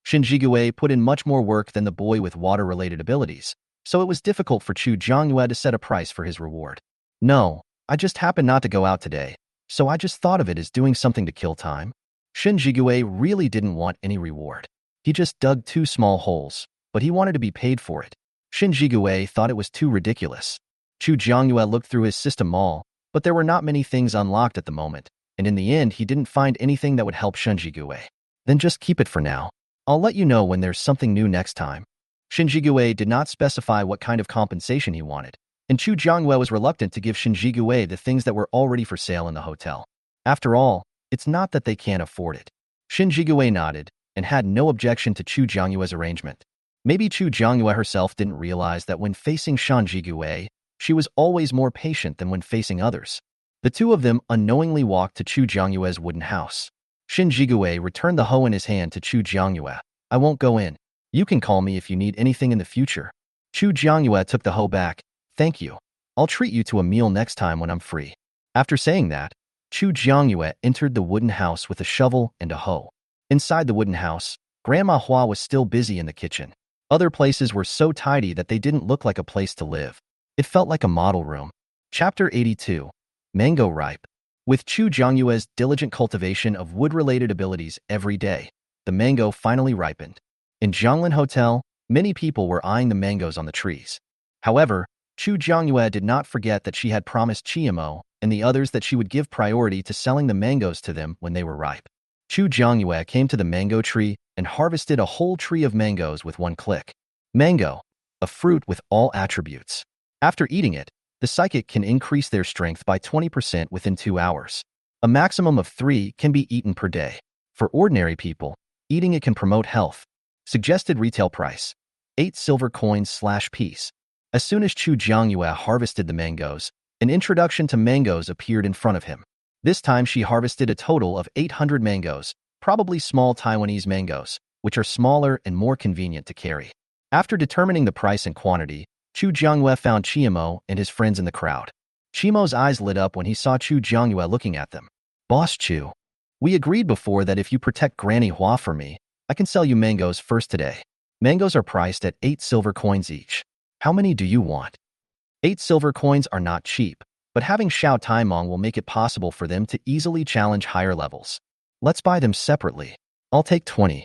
Shinjigue put in much more work than the boy with water-related abilities, so it was difficult for Chu Jiangyue to set a price for his reward. No, I just happened not to go out today, so I just thought of it as doing something to kill time. Shinjigue really didn't want any reward. He just dug 2 small holes, but he wanted to be paid for it. Shinjigue thought it was too ridiculous. Chu Jiangyue looked through his system all, but there were not many things unlocked at the moment, and in the end he didn't find anything that would help Shinjigue. Then just keep it for now. I'll let you know when there's something new next time. Shinjigue did not specify what kind of compensation he wanted, and Chu Jiangyue was reluctant to give Shinjigue the things that were already for sale in the hotel. After all, it's not that they can't afford it. Shinjigue nodded and had no objection to Chu Jiangyue's arrangement. Maybe Chu Jiangyue herself didn't realize that when facing Shinjigue, she was always more patient than when facing others. The two of them unknowingly walked to Chu Jiangyue's wooden house. Shinjigue returned the hoe in his hand to Chu Jiangyue. I won't go in. You can call me if you need anything in the future. Chu Jiangyue took the hoe back. Thank you. I'll treat you to a meal next time when I'm free. After saying that, Chu Jiangyue entered the wooden house with a shovel and a hoe. Inside the wooden house, Grandma Hua was still busy in the kitchen. Other places were so tidy that they didn't look like a place to live. It felt like a model room. Chapter 82. Mango Ripe. With Chu Jiangyue's diligent cultivation of wood-related abilities every day, the mango finally ripened. In Jianglin Hotel, many people were eyeing the mangoes on the trees. However, Chu Jiangyue did not forget that she had promised Chiemo and the others that she would give priority to selling the mangoes to them when they were ripe. Chu Jiangyue came to the mango tree and harvested a whole tree of mangoes with one click. Mango, a fruit with all attributes. After eating it, the psychic can increase their strength by 20% within 2 hours. A maximum of 3 can be eaten per day. For ordinary people, eating it can promote health. Suggested retail price: 8 silver coins/piece. As soon as Chu Jiangyue harvested the mangoes, an introduction to mangoes appeared in front of him. This time she harvested a total of 800 mangoes, probably small Taiwanese mangoes, which are smaller and more convenient to carry. After determining the price and quantity, Chu Jiangyue found Chiemo and his friends in the crowd. Chimo's eyes lit up when he saw Chu Jiangyue looking at them. Boss Chu, we agreed before that if you protect Granny Hua for me, I can sell you mangoes first today. Mangoes are priced at 8 silver coins each. How many do you want? 8 silver coins are not cheap, but having Xiao Taimong will make it possible for them to easily challenge higher levels. Let's buy them separately. I'll take 20.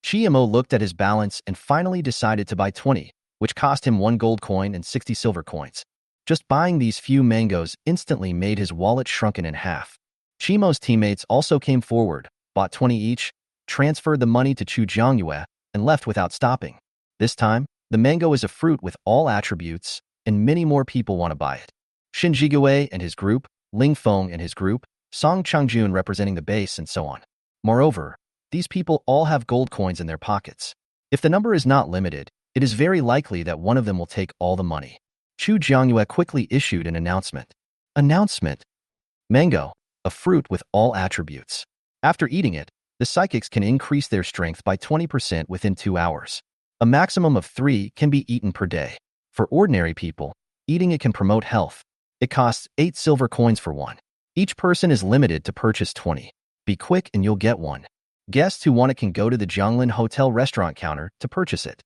Chiemo looked at his balance and finally decided to buy 20, which cost him 1 gold coin and 60 silver coins. Just buying these few mangoes instantly made his wallet shrunken in half. Chimo's teammates also came forward, bought 20 each, transferred the money to Chu Jiangyue, and left without stopping. This time, the mango is a fruit with all attributes, and many more people want to buy it. Shinjigue and his group, Ling Feng and his group, Song Changjun representing the base, and so on. Moreover, these people all have gold coins in their pockets. If the number is not limited, it is very likely that one of them will take all the money. Chu Jiangyue quickly issued an announcement. Announcement. Mango, a fruit with all attributes. After eating it, the psychics can increase their strength by 20% within 2 hours. A maximum of 3 can be eaten per day. For ordinary people, eating it can promote health. It costs 8 silver coins for one. Each person is limited to purchase 20. Be quick and you'll get one. Guests who want it can go to the Jianglin Hotel restaurant counter to purchase it.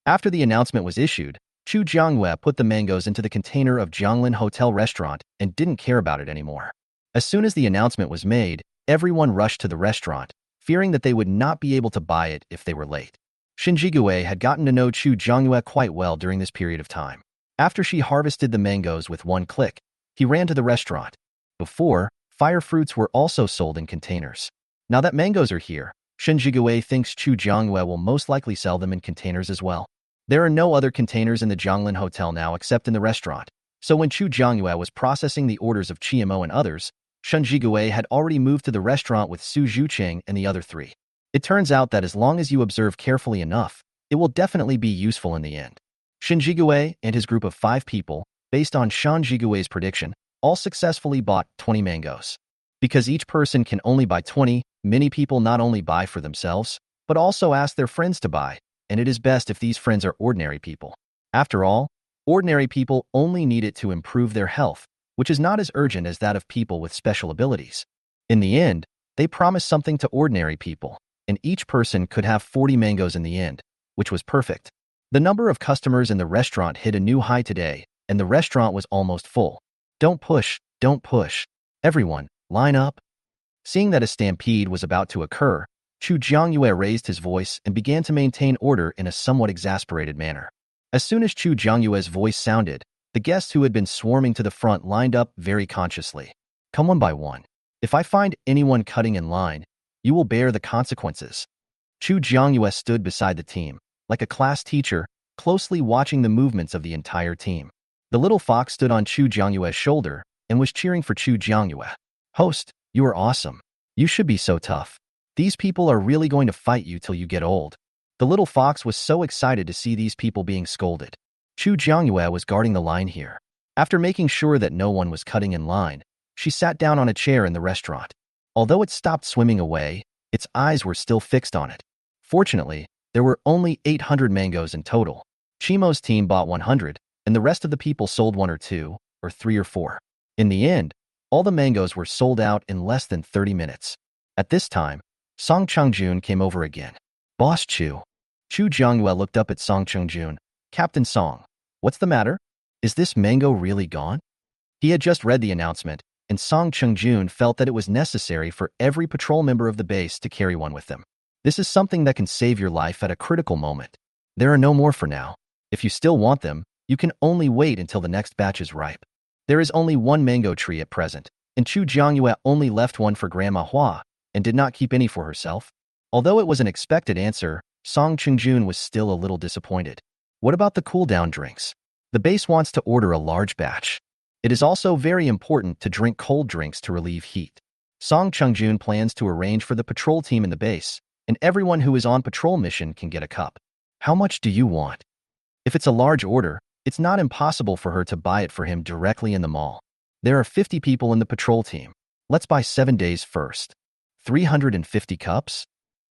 After the announcement was issued, Chu Jiangyue put the mangoes into the container of Jianglin Hotel restaurant and didn't care about it anymore. As soon as the announcement was made, everyone rushed to the restaurant, fearing that they would not be able to buy it if they were late. Shinjigue had gotten to know Chu Jiangyue quite well during this period of time. After she harvested the mangoes with one click, he ran to the restaurant. Before, fire fruits were also sold in containers. Now that mangoes are here, Shinjigue thinks Chu Jiangyue will most likely sell them in containers as well. There are no other containers in the Jianglin Hotel now except in the restaurant, so when Chu Jiangyue was processing the orders of Chiemo and others, Shinjigue had already moved to the restaurant with Su Zhucheng and the other 3. It turns out that as long as you observe carefully enough, it will definitely be useful in the end. Shinjigue and his group of 5 people, based on Shinjigue's prediction, all successfully bought 20 mangoes. Because each person can only buy 20, many people not only buy for themselves, but also ask their friends to buy, and it is best if these friends are ordinary people. After all, ordinary people only need it to improve their health, which is not as urgent as that of people with special abilities. In the end, they promise something to ordinary people, and each person could have 40 mangoes in the end, which was perfect. The number of customers in the restaurant hit a new high today, and the restaurant was almost full. Don't push, don't push. Everyone, line up. Seeing that a stampede was about to occur, Chu Jiangyue raised his voice and began to maintain order in a somewhat exasperated manner. As soon as Chu Jiangyue's voice sounded, the guests who had been swarming to the front lined up very consciously. Come one by one. If I find anyone cutting in line, you will bear the consequences. Chu Jiangyue stood beside the team, like a class teacher, closely watching the movements of the entire team. The little fox stood on Chu Jiangyue's shoulder and was cheering for Chu Jiangyue. Host, you are awesome. You should be so tough. These people are really going to fight you till you get old. The little fox was so excited to see these people being scolded. Chu Jiangyue was guarding the line here. After making sure that no one was cutting in line, she sat down on a chair in the restaurant. Although it stopped swimming away, its eyes were still fixed on it. Fortunately, there were only 800 mangoes in total. Chimo's team bought 100, and the rest of the people sold 1 or 2, or 3 or 4. In the end, all the mangoes were sold out in less than 30 minutes. At this time, Song Chungjun came over again. Boss Chu. Chu Jiangyue looked up at Song Chungjun. Captain Song, what's the matter? Is this mango really gone? He had just read the announcement, and Song Chungjun felt that it was necessary for every patrol member of the base to carry one with them. This is something that can save your life at a critical moment. There are no more for now. If you still want them, you can only wait until the next batch is ripe. There is only one mango tree at present, and Chu Jiangyue only left one for Grandma Hua and did not keep any for herself. Although it was an expected answer, Song Chungjun was still a little disappointed. What about the cool-down drinks? The base wants to order a large batch. It is also very important to drink cold drinks to relieve heat. Song Chungjun plans to arrange for the patrol team in the base, and everyone who is on patrol mission can get a cup. How much do you want? If it's a large order, it's not impossible for her to buy it for him directly in the mall. There are 50 people in the patrol team. Let's buy 7 days first. 350 cups?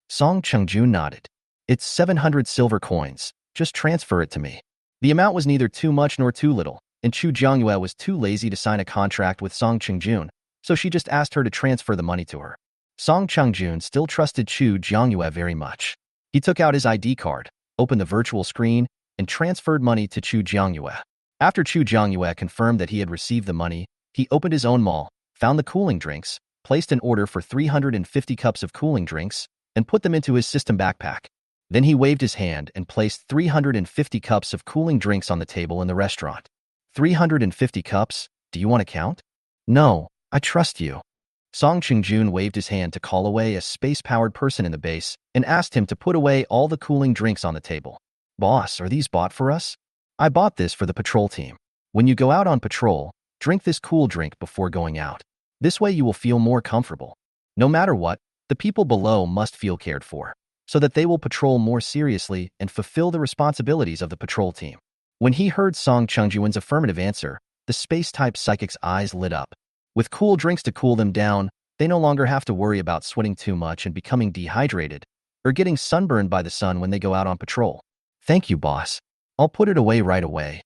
Song Chungjun nodded. It's 700 silver coins. Just transfer it to me. The amount was neither too much nor too little, and Chu Jiangyue was too lazy to sign a contract with Song Chungjun, so she just asked her to transfer the money to her. Song Chungjun still trusted Chu Jiangyue very much. He took out his ID card, opened the virtual screen, and transferred money to Chu Jiangyue. After Chu Jiangyue confirmed that he had received the money, he opened his own mall, found the cooling drinks, placed an order for 350 cups of cooling drinks, and put them into his system backpack. Then he waved his hand and placed 350 cups of cooling drinks on the table in the restaurant. 350 cups? Do you want to count? No, I trust you. Song Chungjun waved his hand to call away a space-powered person in the base and asked him to put away all the cooling drinks on the table. Boss, are these bought for us? I bought this for the patrol team. When you go out on patrol, drink this cool drink before going out. This way you will feel more comfortable. No matter what, the people below must feel cared for, so that they will patrol more seriously and fulfill the responsibilities of the patrol team. When he heard Song Chungjun's affirmative answer, the space-type psychic's eyes lit up. With cool drinks to cool them down, they no longer have to worry about sweating too much and becoming dehydrated, or getting sunburned by the sun when they go out on patrol. Thank you, boss. I'll put it away right away.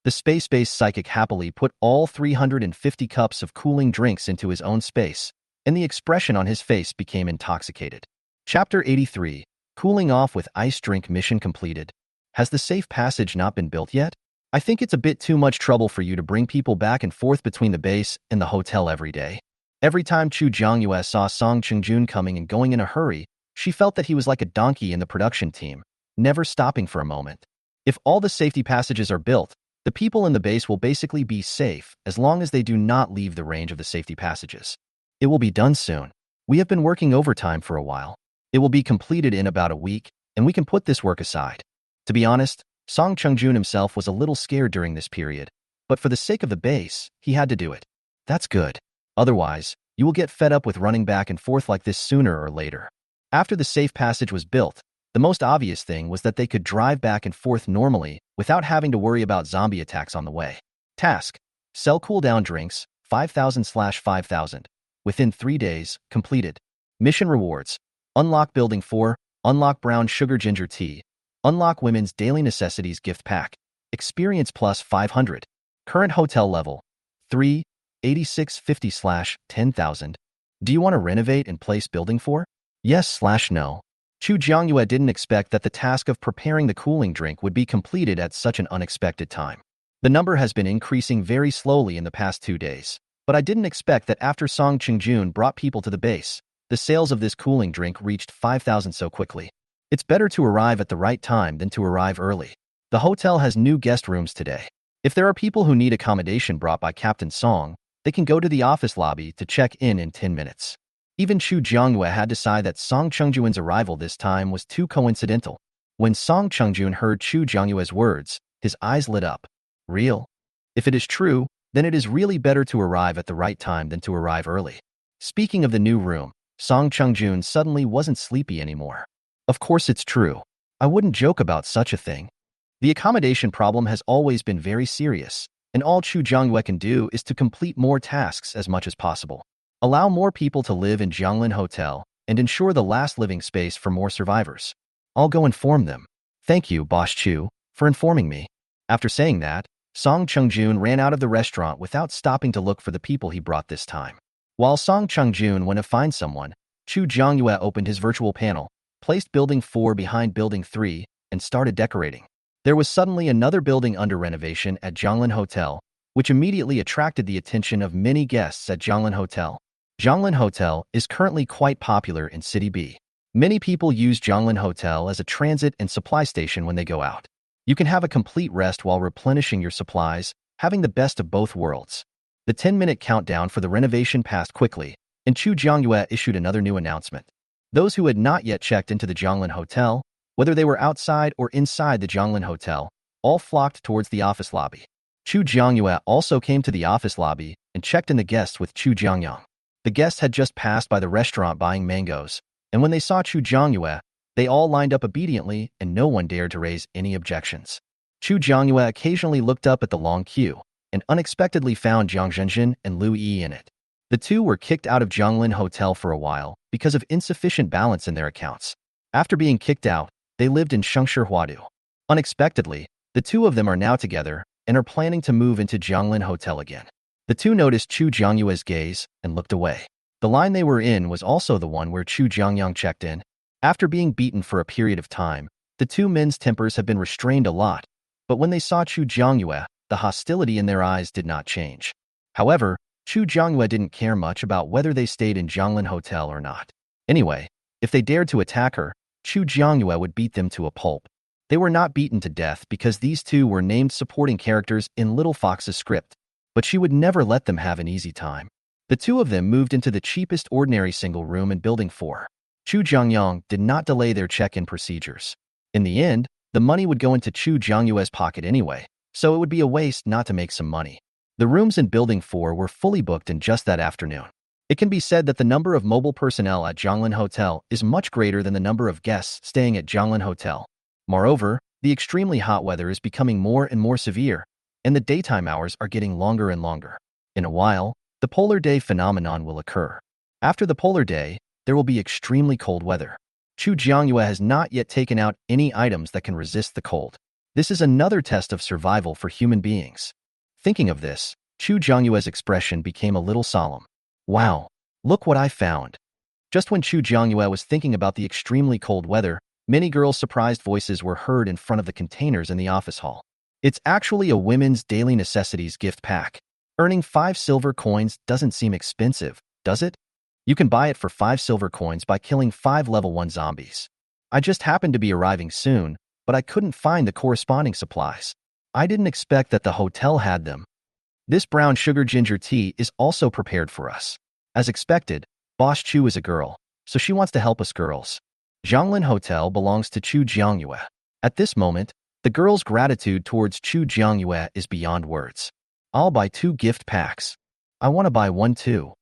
The space-based psychic happily put all 350 cups of cooling drinks into his own space, and the expression on his face became intoxicated. Chapter 83. Cooling off with ice drink mission completed. Has the safe passage not been built yet? I think it's a bit too much trouble for you to bring people back and forth between the base and the hotel every day. Every time Chu Jiangyue saw Song Chungjun coming and going in a hurry, she felt that he was like a donkey in the production team, never stopping for a moment. If all the safety passages are built, the people in the base will basically be safe as long as they do not leave the range of the safety passages. It will be done soon. We have been working overtime for a while. It will be completed in about a week, and we can put this work aside. To be honest, Song Chungjun himself was a little scared during this period, but for the sake of the base, he had to do it. That's good. Otherwise, you will get fed up with running back and forth like this sooner or later. After the safe passage was built, the most obvious thing was that they could drive back and forth normally without having to worry about zombie attacks on the way. Task: sell cooldown drinks, 5,000/5,000. Within 3 days, completed. Mission rewards: unlock Building 4, unlock Brown Sugar Ginger Tea, unlock Women's Daily Necessities Gift Pack, experience plus 500. Current hotel level: 3, 8650/10,000. Do you want to renovate and place Building 4? Yes/no. Chu Jiangyue didn't expect that the task of preparing the cooling drink would be completed at such an unexpected time. The number has been increasing very slowly in the past 2 days, but I didn't expect that after Song Qingjun brought people to the base, the sales of this cooling drink reached 5,000 so quickly. It's better to arrive at the right time than to arrive early. The hotel has new guest rooms today. If there are people who need accommodation brought by Captain Song, they can go to the office lobby to check in 10 minutes. Even Chu Jiangyue had to sigh that Song Chungjun's arrival this time was too coincidental. When Song Chungjun heard Chu Jiangyue's words, his eyes lit up. Real? If it is true, then it is really better to arrive at the right time than to arrive early. Speaking of the new room, Song Chungjun suddenly wasn't sleepy anymore. Of course it's true. I wouldn't joke about such a thing. The accommodation problem has always been very serious, and all Chu Jiangyue can do is to complete more tasks as much as possible. Allow more people to live in Jianglin Hotel and ensure the last living space for more survivors. I'll go inform them. Thank you, Boss Chu, for informing me. After saying that, Song Chungjun ran out of the restaurant without stopping to look for the people he brought this time. While Song Chungjun went to find someone, Chu Jiangyue opened his virtual panel, placed Building 4 behind Building 3, and started decorating. There was suddenly another building under renovation at Jianglin Hotel, which immediately attracted the attention of many guests at Jianglin Hotel. Jianglin Hotel is currently quite popular in City B. Many people use Jianglin Hotel as a transit and supply station when they go out. You can have a complete rest while replenishing your supplies, having the best of both worlds. The 10-minute countdown for the renovation passed quickly, and Chu Jiangyue issued another new announcement. Those who had not yet checked into the Jianglin Hotel, whether they were outside or inside the Jianglin Hotel, all flocked towards the office lobby. Chu Jiangyue also came to the office lobby and checked in the guests with Chu Jiangyang. The guests had just passed by the restaurant buying mangoes, and when they saw Chu Jiangyue, they all lined up obediently and no one dared to raise any objections. Chu Jiangyue occasionally looked up at the long queue and unexpectedly found Jiang Zhenjin and Liu Yi in it. The two were kicked out of Jianglin Hotel for a while because of insufficient balance in their accounts. After being kicked out, they lived in Shengshi Huadu. Unexpectedly, the two of them are now together and are planning to move into Jianglin Hotel again. The two noticed Chu Jiangyue's gaze and looked away. The line they were in was also the one where Chu Jiangyang checked in. After being beaten for a period of time, the two men's tempers have been restrained a lot, but when they saw Chu Jiangyue, the hostility in their eyes did not change. However, Chu Jiangyue didn't care much about whether they stayed in Jianglin Hotel or not. Anyway, if they dared to attack her, Chu Jiangyue would beat them to a pulp. They were not beaten to death because these two were named supporting characters in Little Fox's script, but she would never let them have an easy time. The two of them moved into the cheapest ordinary single room in Building 4. Chu Jiangyang did not delay their check-in procedures. In the end, the money would go into Chu Jiangyue's pocket anyway, so it would be a waste not to make some money. The rooms in Building 4 were fully booked in just that afternoon. It can be said that the number of mobile personnel at Jianglin Hotel is much greater than the number of guests staying at Jianglin Hotel. Moreover, the extremely hot weather is becoming more and more severe, and the daytime hours are getting longer and longer. In a while, the polar day phenomenon will occur. After the polar day, there will be extremely cold weather. Chu Jiangyue has not yet taken out any items that can resist the cold. This is another test of survival for human beings. Thinking of this, Chu Jiangyue's expression became a little solemn. Wow, look what I found. Just when Chu Jiangyue was thinking about the extremely cold weather, many girls' surprised voices were heard in front of the containers in the office hall. It's actually a women's daily necessities gift pack. Earning 5 silver coins doesn't seem expensive, does it? You can buy it for 5 silver coins by killing 5 level 1 zombies. I just happened to be arriving soon, but I couldn't find the corresponding supplies. I didn't expect that the hotel had them. This brown sugar ginger tea is also prepared for us. As expected, Boss Chu is a girl, so she wants to help us girls. Jianglin Hotel belongs to Chu Jiangyue. At this moment, the girl's gratitude towards Chu Jiangyue is beyond words. I'll buy 2 gift packs. I want to buy one too.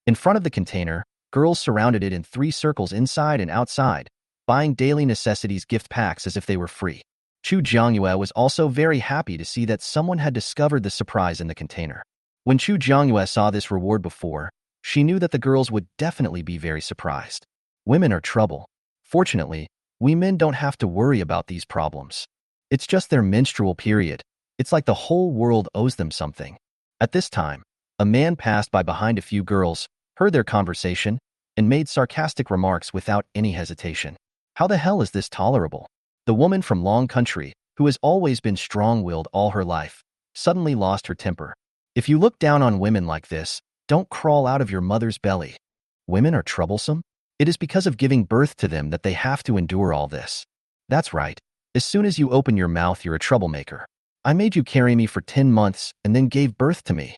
In front of the container, girls surrounded it in 3 circles inside and outside, buying daily necessities gift packs as if they were free. Chu Jiangyue was also very happy to see that someone had discovered the surprise in the container. When Chu Jiangyue saw this reward before, she knew that the girls would definitely be very surprised. Women are trouble. Fortunately, we men don't have to worry about these problems. It's just their menstrual period. It's like the whole world owes them something. At this time, a man passed by behind a few girls, heard their conversation, and made sarcastic remarks without any hesitation. How the hell is this tolerable? The woman from Long Country, who has always been strong-willed all her life, suddenly lost her temper. If you look down on women like this, don't crawl out of your mother's belly. Women are troublesome? It is because of giving birth to them that they have to endure all this. That's right. As soon as you open your mouth, you're a troublemaker. I made you carry me for 10 months and then gave birth to me.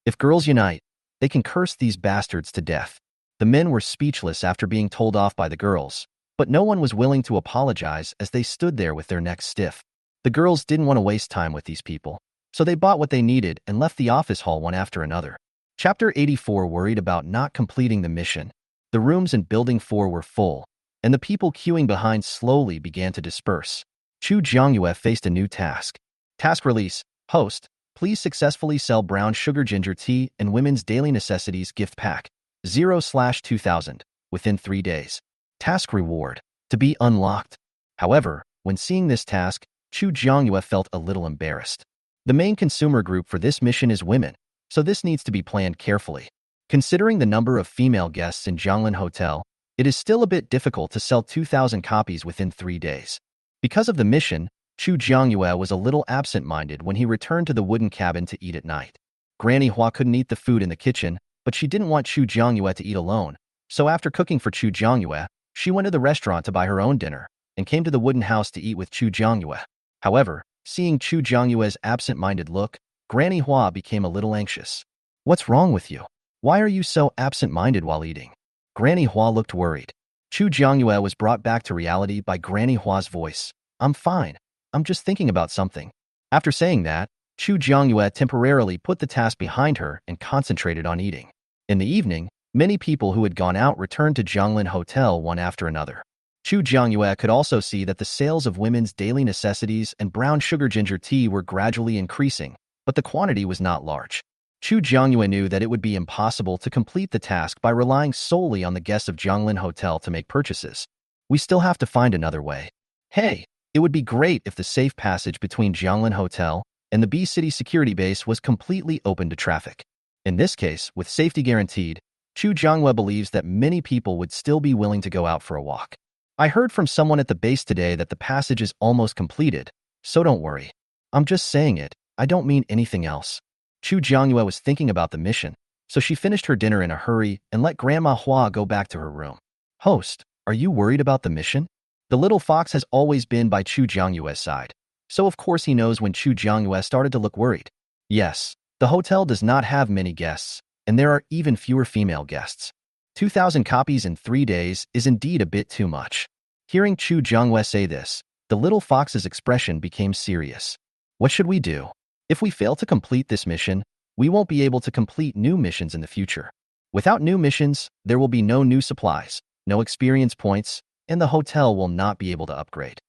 If girls unite, they can curse these bastards to death. The men were speechless after being told off by the girls, but no one was willing to apologize as they stood there with their necks stiff. The girls didn't want to waste time with these people, so they bought what they needed and left the office hall one after another. Chapter 84 worried about not completing the mission. The rooms in Building 4 were full, and the people queuing behind slowly began to disperse. Chu Jiangyue faced a new task. Task release. Host, please successfully sell brown sugar ginger tea and women's daily necessities gift pack 0/2000 within 3 days. Task reward, to be unlocked. However, when seeing this task, Chu Jiangyue felt a little embarrassed. The main consumer group for this mission is women, so this needs to be planned carefully. Considering the number of female guests in Jianglin Hotel, it is still a bit difficult to sell 2,000 copies within 3 days. Because of the mission, Chu Jiangyue was a little absent-minded when he returned to the wooden cabin to eat at night. Granny Hua couldn't eat the food in the kitchen, but she didn't want Chu Jiangyue to eat alone, so after cooking for Chu Jiangyue, she went to the restaurant to buy her own dinner and came to the wooden house to eat with Chu Jiangyue. However, seeing Chu Jiangyue's absent-minded look, Granny Hua became a little anxious. What's wrong with you? Why are you so absent-minded while eating? Granny Hua looked worried. Chu Jiangyue was brought back to reality by Granny Hua's voice. I'm fine. I'm just thinking about something. After saying that, Chu Jiangyue temporarily put the task behind her and concentrated on eating. In the evening, many people who had gone out returned to Jianglin Hotel one after another. Chu Jiangyue could also see that the sales of women's daily necessities and brown sugar ginger tea were gradually increasing, but the quantity was not large. Chu Jiangyue knew that it would be impossible to complete the task by relying solely on the guests of Jianglin Hotel to make purchases. We still have to find another way. Hey, it would be great if the safe passage between Jianglin Hotel and the B-City security base was completely open to traffic. In this case, with safety guaranteed, Chu Jiangyue believes that many people would still be willing to go out for a walk. I heard from someone at the base today that the passage is almost completed, so don't worry. I'm just saying it, I don't mean anything else. Chu Jiangyue was thinking about the mission, so she finished her dinner in a hurry and let Grandma Hua go back to her room. Host, are you worried about the mission? The little fox has always been by Chu Jiangyue's side, so of course he knows when Chu Jiangyue started to look worried. Yes, the hotel does not have many guests, and there are even fewer female guests. 2,000 copies in 3 days is indeed a bit too much. Hearing Chu Jiangyue say this, the little fox's expression became serious. What should we do? If we fail to complete this mission, we won't be able to complete new missions in the future. Without new missions, there will be no new supplies, no experience points, and the hotel will not be able to upgrade.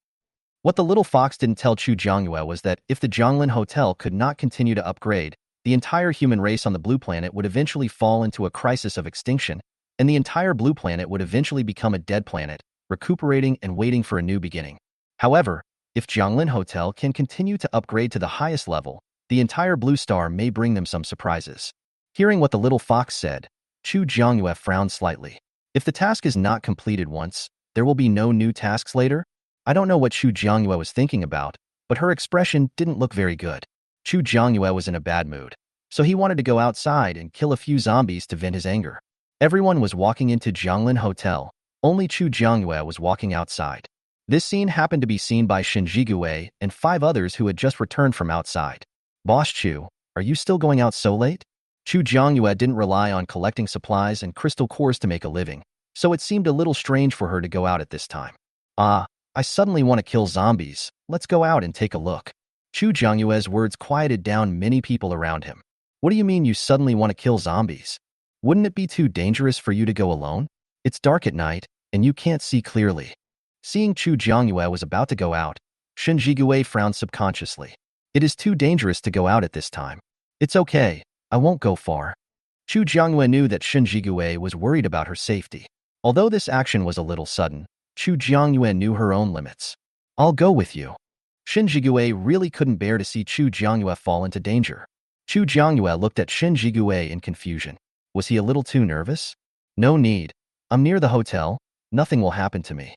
What the little fox didn't tell Chu Jiangyue was that if the Jianglin Hotel could not continue to upgrade, the entire human race on the Blue Planet would eventually fall into a crisis of extinction, and the entire Blue Planet would eventually become a dead planet, recuperating and waiting for a new beginning. However, if Jianglin Hotel can continue to upgrade to the highest level, the entire Blue Star may bring them some surprises. Hearing what the little fox said, Chu Jiangyue frowned slightly. If the task is not completed once, there will be no new tasks later? I don't know what Chu Jiangyue was thinking about, but her expression didn't look very good. Chu Jiangyue was in a bad mood, so he wanted to go outside and kill a few zombies to vent his anger. Everyone was walking into Jianglin Hotel, only Chu Jiangyue was walking outside. This scene happened to be seen by Shen Jigui and 5 others who had just returned from outside. Boss Chu, are you still going out so late? Chu Jiangyue didn't rely on collecting supplies and crystal cores to make a living, so it seemed a little strange for her to go out at this time. I suddenly want to kill zombies. Let's go out and take a look. Chu Jiangyue's words quieted down many people around him. What do you mean you suddenly want to kill zombies? Wouldn't it be too dangerous for you to go alone? It's dark at night, and you can't see clearly. Seeing Chu Jiangyue was about to go out, Shen Jigui frowned subconsciously. It is too dangerous to go out at this time. It's okay, I won't go far. Chu Jiangyue knew that Shen Jigui was worried about her safety. Although this action was a little sudden, Chu Jiangyue knew her own limits. I'll go with you. Shen Jigui really couldn't bear to see Chu Jiangyue fall into danger. Chu Jiangyue looked at Shen Jigui in confusion. Was he a little too nervous? No need. I'm near the hotel. Nothing will happen to me.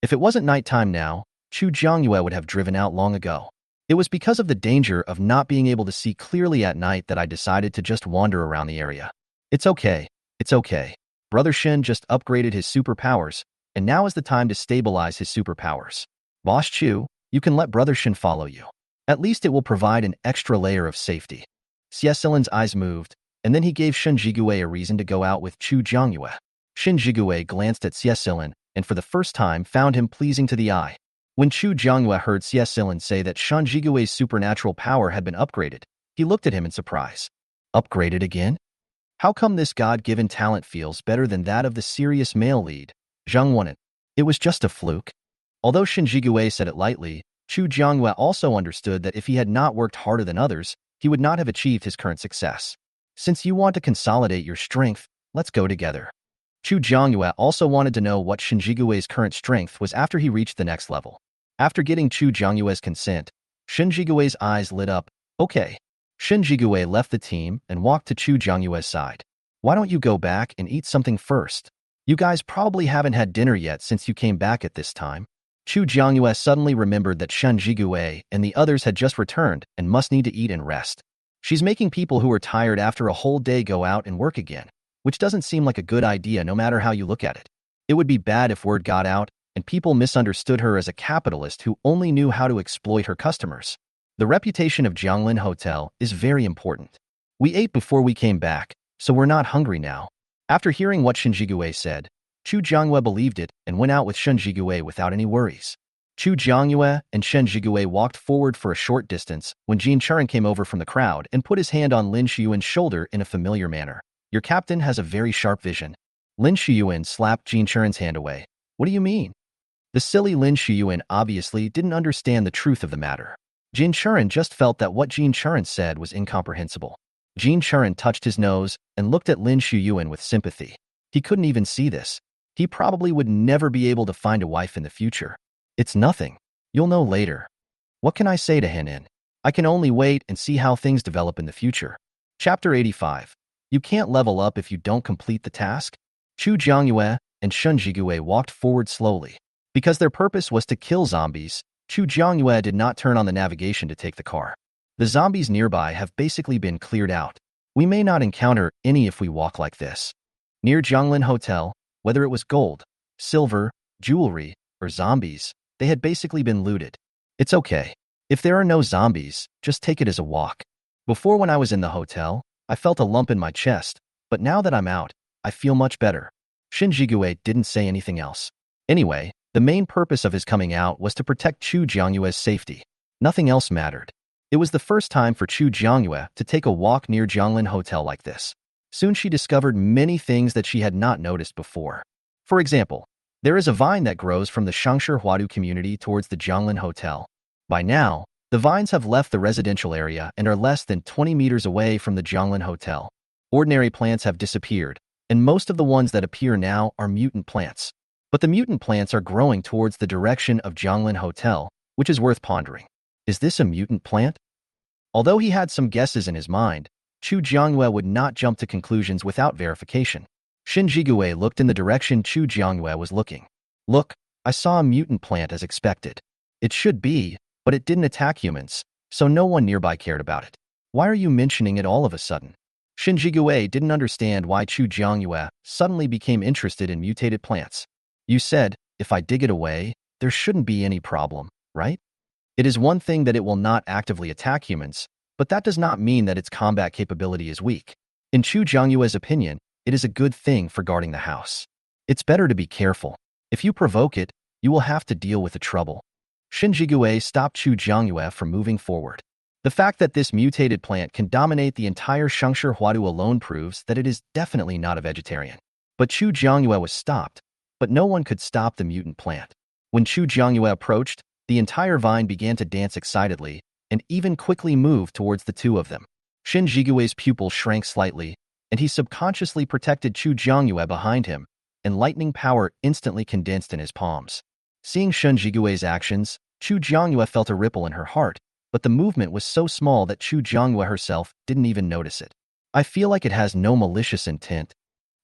If it wasn't nighttime now, Chu Jiangyue would have driven out long ago. It was because of the danger of not being able to see clearly at night that I decided to just wander around the area. It's okay. It's okay. Brother Shen just upgraded his superpowers, and now is the time to stabilize his superpowers. Boss Chu, you can let Brother Shen follow you. At least it will provide an extra layer of safety. Xiesilin's eyes moved, and then he gave Shen Jigue a reason to go out with Chu Jiangyue. Shen Jigue glanced at Xiesilin, and for the first time found him pleasing to the eye. When Chu Jiangyue heard Xiesilin say that Shen Jigue's supernatural power had been upgraded, he looked at him in surprise. Upgraded again? How come this God-given talent feels better than that of the serious male lead, Zhang Wunan? It was just a fluke. Although Shen Jigue said it lightly, Chu Jiangyue also understood that if he had not worked harder than others, he would not have achieved his current success. Since you want to consolidate your strength, let's go together. Chu Jiangyue also wanted to know what Shen Jigue's current strength was after he reached the next level. After getting Chu Jiangyue's consent, Shen Jigue's eyes lit up. Okay. Shen Jigue left the team and walked to Chu Jiangyue's side. Why don't you go back and eat something first? You guys probably haven't had dinner yet since you came back at this time. Chu Jiangyue suddenly remembered that Shen Jigue and the others had just returned and must need to eat and rest. She's making people who are tired after a whole day go out and work again, which doesn't seem like a good idea no matter how you look at it. It would be bad if word got out and people misunderstood her as a capitalist who only knew how to exploit her customers. The reputation of Jianglin Hotel is very important. We ate before we came back, so we're not hungry now. After hearing what Shen Jigue said, Chu Jiangyue believed it and went out with Shen Jigue without any worries. Chu Jiangyue and Shen Jigue walked forward for a short distance when Jin Churan came over from the crowd and put his hand on Lin Shuyuan's shoulder in a familiar manner. Your captain has a very sharp vision. Lin Shuyuan slapped Jin Churan's hand away. What do you mean? The silly Lin Shuyuan obviously didn't understand the truth of the matter. Jin Churan just felt that what Jin Churan said was incomprehensible. Jin Churan touched his nose and looked at Lin Shuyuan with sympathy. He couldn't even see this. He probably would never be able to find a wife in the future. It's nothing. You'll know later. What can I say to Henin? I can only wait and see how things develop in the future. Chapter 85. You can't level up if you don't complete the task? Chu Jiangyue and Shen Jigue walked forward slowly. Because their purpose was to kill zombies, Chu Jiangyue did not turn on the navigation to take the car. The zombies nearby have basically been cleared out. We may not encounter any if we walk like this. Near Jianglin Hotel, whether it was gold, silver, jewelry, or zombies, they had basically been looted. It's okay. If there are no zombies, just take it as a walk. Before when I was in the hotel, I felt a lump in my chest, but now that I'm out, I feel much better. Shen Jigue didn't say anything else. Anyway, the main purpose of his coming out was to protect Chu Jiangyue's safety. Nothing else mattered. It was the first time for Chu Jiangyue to take a walk near Jianglin Hotel like this. Soon she discovered many things that she had not noticed before. For example, there is a vine that grows from the Shangshi Huadu community towards the Jianglin Hotel. By now, the vines have left the residential area and are less than 20 meters away from the Jianglin Hotel. Ordinary plants have disappeared, and most of the ones that appear now are mutant plants. But the mutant plants are growing towards the direction of Jianglin Hotel, which is worth pondering. Is this a mutant plant? Although he had some guesses in his mind, Chu Jiangyue would not jump to conclusions without verification. Shen Jigue looked in the direction Chu Jiangyue was looking. Look, I saw a mutant plant as expected. It should be, but it didn't attack humans, so no one nearby cared about it. Why are you mentioning it all of a sudden? Shen Jigue didn't understand why Chu Jiangyue suddenly became interested in mutated plants. You said, if I dig it away, there shouldn't be any problem, right? It is one thing that it will not actively attack humans, but that does not mean that its combat capability is weak. In Chu Jiangyue's opinion, it is a good thing for guarding the house. It's better to be careful. If you provoke it, you will have to deal with the trouble. Shen Jigue stopped Chu Jiangyue from moving forward. The fact that this mutated plant can dominate the entire Shangshi Huadu alone proves that it is definitely not a vegetarian. But Chu Jiangyue was stopped, but no one could stop the mutant plant. When Chu Jiangyue approached, the entire vine began to dance excitedly, and even quickly moved towards the two of them. Shen Jigue's pupil shrank slightly, and he subconsciously protected Chu Jiangyue behind him, and lightning power instantly condensed in his palms. Seeing Shen Jigue's actions, Chu Jiangyue felt a ripple in her heart, but the movement was so small that Chu Jiangyue herself didn't even notice it. I feel like it has no malicious intent.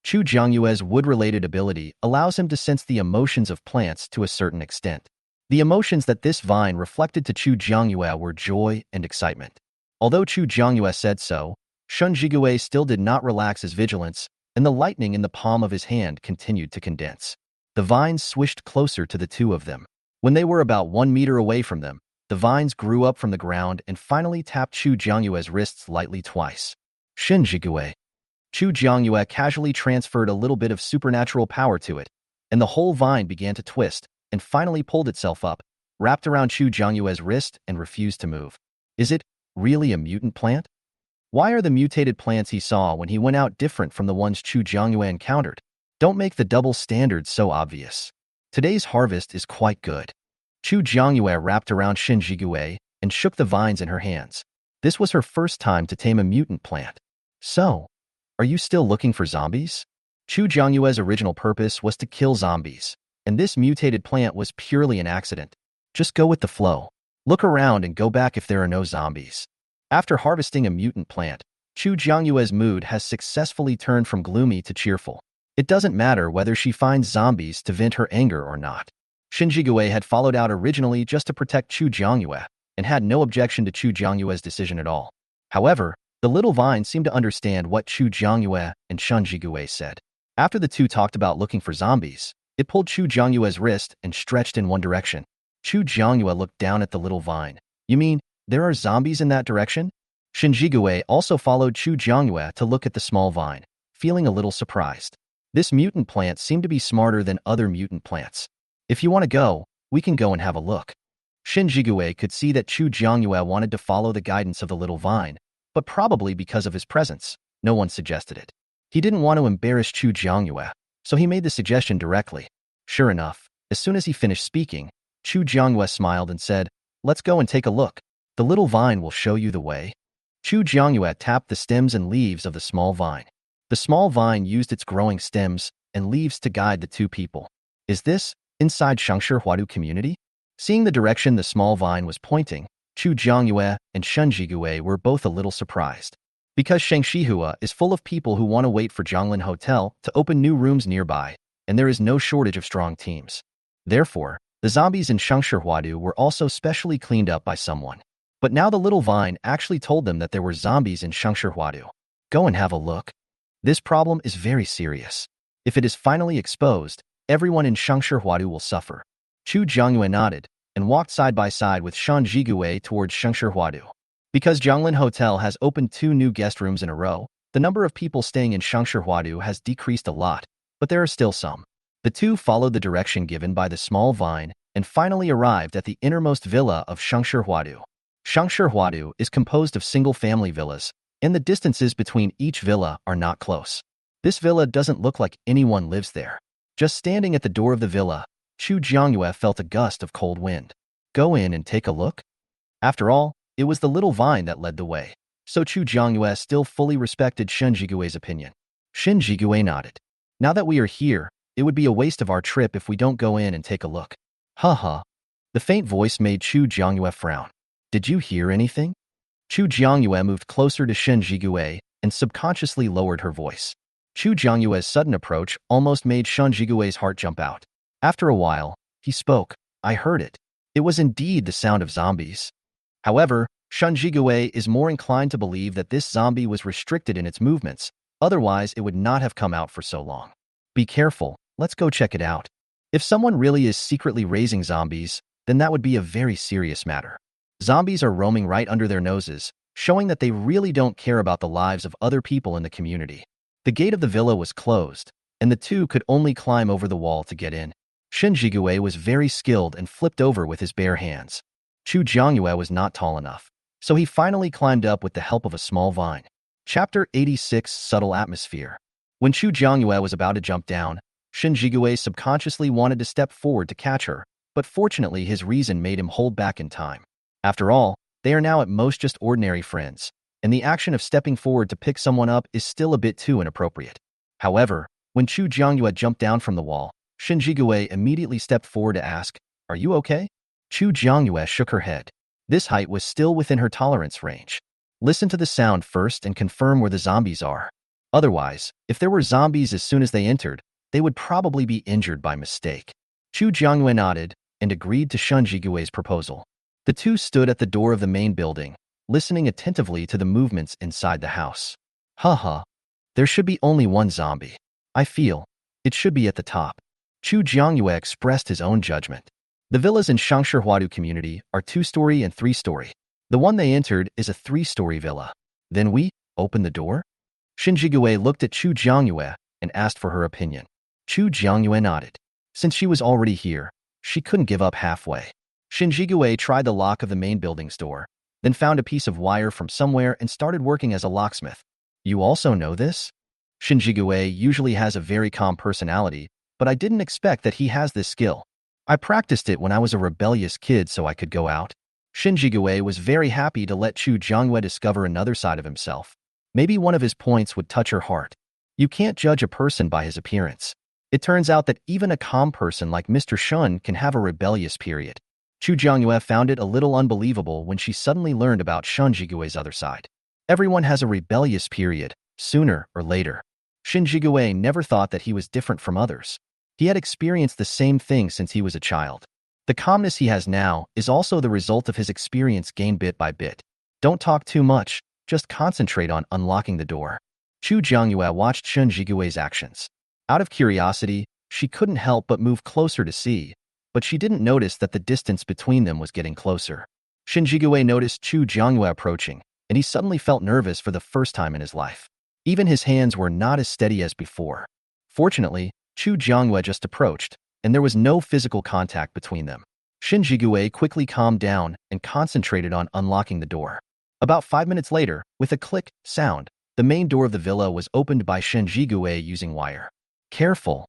Chu Jiangyue's wood-related ability allows him to sense the emotions of plants to a certain extent. The emotions that this vine reflected to Chu Jiangyue were joy and excitement. Although Chu Jiangyue said so, Shun Jigue still did not relax his vigilance, and the lightning in the palm of his hand continued to condense. The vines swished closer to the two of them. When they were about 1 meter away from them, the vines grew up from the ground and finally tapped Chu Jiangyue's wrists lightly twice. Shin Jigue. Chu Jiangyue casually transferred a little bit of supernatural power to it, and the whole vine began to twist, and finally pulled itself up, wrapped around Chu Jiangyue's wrist and refused to move. Is it really a mutant plant? Why are the mutated plants he saw when he went out different from the ones Chu Jiangyue encountered? Don't make the double standards so obvious. Today's harvest is quite good. Chu Jiangyue wrapped around Shin Jigue and shook the vines in her hands. This was her first time to tame a mutant plant. So, are you still looking for zombies? Chu Jiangyue's original purpose was to kill zombies, and this mutated plant was purely an accident. Just go with the flow. Look around and go back if there are no zombies. After harvesting a mutant plant, Chu Jiangyue's mood has successfully turned from gloomy to cheerful. It doesn't matter whether she finds zombies to vent her anger or not. Shin Jigue had followed out originally just to protect Chu Jiangyue and had no objection to Chu Jiangyue's decision at all. However, the little vine seemed to understand what Chu Jiangyue and Shun Jigue said. After the two talked about looking for zombies, it pulled Chu Jiangyue's wrist and stretched in one direction. Chu Jiangyue looked down at the little vine. You mean, there are zombies in that direction? Shin Jigue also followed Chu Jiangyue to look at the small vine, feeling a little surprised. This mutant plant seemed to be smarter than other mutant plants. If you want to go, we can go and have a look. Shin Jigue could see that Chu Jiangyue wanted to follow the guidance of the little vine, but probably because of his presence, no one suggested it. He didn't want to embarrass Chu Jiangyue, so he made the suggestion directly. Sure enough, as soon as he finished speaking, Chu Jiangyue smiled and said, "Let's go and take a look. The little vine will show you the way." Chu Jiangyue tapped the stems and leaves of the small vine. The small vine used its growing stems and leaves to guide the two people. Is this inside Shangshi Huadu community? Seeing the direction the small vine was pointing, Chu Jiangyue and Shun Jigue were both a little surprised. Because Shangshihua is full of people who want to wait for Zhonglin Hotel to open new rooms nearby, and there is no shortage of strong teams. Therefore, the zombies in Shangshi Huadu were also specially cleaned up by someone. But now the little vine actually told them that there were zombies in Shangshi Huadu. Go and have a look. This problem is very serious. If it is finally exposed, everyone in Shangshi Huadu will suffer. Chu Jiangyue nodded and walked side by side with Shun Jigue towards Shangshi Huadu. Because Zhonglin Hotel has opened 2 new guest rooms in a row, the number of people staying in Shangshi Huadu has decreased a lot, but there are still some. The two followed the direction given by the small vine and finally arrived at the innermost villa of Shangshi Huadu. Shangshi Huadu is composed of single-family villas, and the distances between each villa are not close. This villa doesn't look like anyone lives there. Just standing at the door of the villa, Chu Jiangyue felt a gust of cold wind. Go in and take a look? After all, it was the little vine that led the way, so Chu Jiangyue still fully respected Shin Jigue's opinion. Shin Jigue nodded. Now that we are here, it would be a waste of our trip if we don't go in and take a look. Haha. The faint voice made Chu Jiangyue frown. Did you hear anything? Chu Jiangyue moved closer to Shin Jigue and subconsciously lowered her voice. Chu Jiangyue's sudden approach almost made Shun Jigue's heart jump out. After a while, he spoke. I heard it. It was indeed the sound of zombies. However, Shun Jigue is more inclined to believe that this zombie was restricted in its movements, otherwise it would not have come out for so long. Be careful, let's go check it out. If someone really is secretly raising zombies, then that would be a very serious matter. Zombies are roaming right under their noses, showing that they really don't care about the lives of other people in the community. The gate of the villa was closed, and the two could only climb over the wall to get in. Shin Jigue was very skilled and flipped over with his bare hands. Chu Jiangyue was not tall enough, so he finally climbed up with the help of a small vine. Chapter 86 Subtle Atmosphere. When Chu Jiangyue was about to jump down, Shin Jigue subconsciously wanted to step forward to catch her, but fortunately his reason made him hold back in time. After all, they are now at most just ordinary friends, and the action of stepping forward to pick someone up is still a bit too inappropriate. However, when Chu Jiangyue jumped down from the wall, Shin Jigue immediately stepped forward to ask, "Are you okay?" Chu Jiangyue shook her head. This height was still within her tolerance range. Listen to the sound first and confirm where the zombies are. Otherwise, if there were zombies as soon as they entered, they would probably be injured by mistake. Chu Jiangyue nodded and agreed to Shun Jigui's proposal. The two stood at the door of the main building, listening attentively to the movements inside the house. Haha, there should be only one zombie. I feel it should be at the top. Chu Jiangyue expressed his own judgment. The villas in Shangshi community are 2-story and 3-story. The one they entered is a 3-story villa. Then we open the door? Shin Jigue looked at Chu Jiangyue and asked for her opinion. Chu Jiangyue nodded. Since she was already here, she couldn't give up halfway. Shin Jigue tried the lock of the main building's door, then found a piece of wire from somewhere and started working as a locksmith. You also know this? Shin Jigue usually has a very calm personality, but I didn't expect that he has this skill. I practiced it when I was a rebellious kid so I could go out. Shin Jigue was very happy to let Chu Jiangyue discover another side of himself. Maybe one of his points would touch her heart. You can't judge a person by his appearance. It turns out that even a calm person like Mr. Shun can have a rebellious period. Chu Jiangyue found it a little unbelievable when she suddenly learned about Shun Jigue's other side. Everyone has a rebellious period, sooner or later. Shin Jigue never thought that he was different from others. He had experienced the same thing since he was a child. The calmness he has now is also the result of his experience gained bit by bit. Don't talk too much, just concentrate on unlocking the door. Chu Jiangyue watched Shin Jigue's actions. Out of curiosity, she couldn't help but move closer to see, but she didn't notice that the distance between them was getting closer. Shin Jigue noticed Chu Jiangyue approaching, and he suddenly felt nervous for the first time in his life. Even his hands were not as steady as before. Fortunately, Chu Jiangyue just approached, and there was no physical contact between them. Shin Jigue quickly calmed down and concentrated on unlocking the door. About 5 minutes later, with a click sound, the main door of the villa was opened by Shin Jigue using wire. Careful.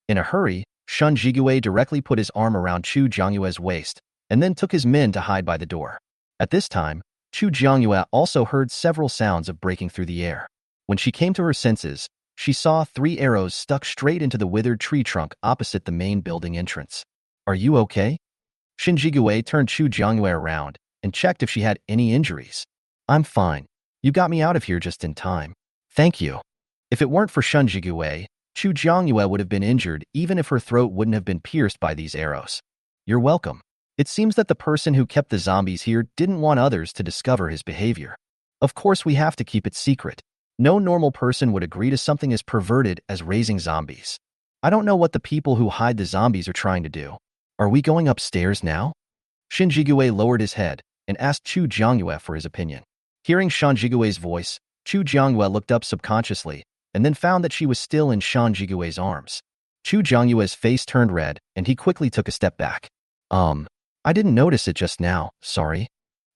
In a hurry, Shin Jigue directly put his arm around Chu Jiangyue's waist and then took his men to hide by the door. At this time, Chu Jiangyue also heard several sounds of breaking through the air. When she came to her senses, she saw 3 arrows stuck straight into the withered tree trunk opposite the main building entrance. Are you okay? Shin Jigue turned Chu Jiangyue around and checked if she had any injuries. I'm fine. You got me out of here just in time. Thank you. If it weren't for Shin Jigue, Chu Jiangyue would have been injured even if her throat wouldn't have been pierced by these arrows. You're welcome. It seems that the person who kept the zombies here didn't want others to discover his behavior. Of course, we have to keep it secret. No normal person would agree to something as perverted as raising zombies. I don't know what the people who hide the zombies are trying to do. Are we going upstairs now? Shin Jigue lowered his head and asked Chu Jiangyue for his opinion. Hearing Shin Jigue's voice, Chu Jiangyue looked up subconsciously and then found that she was still in Shin Jigue's arms. Chu Jiangyue's face turned red and he quickly took a step back. I didn't notice it just now, sorry.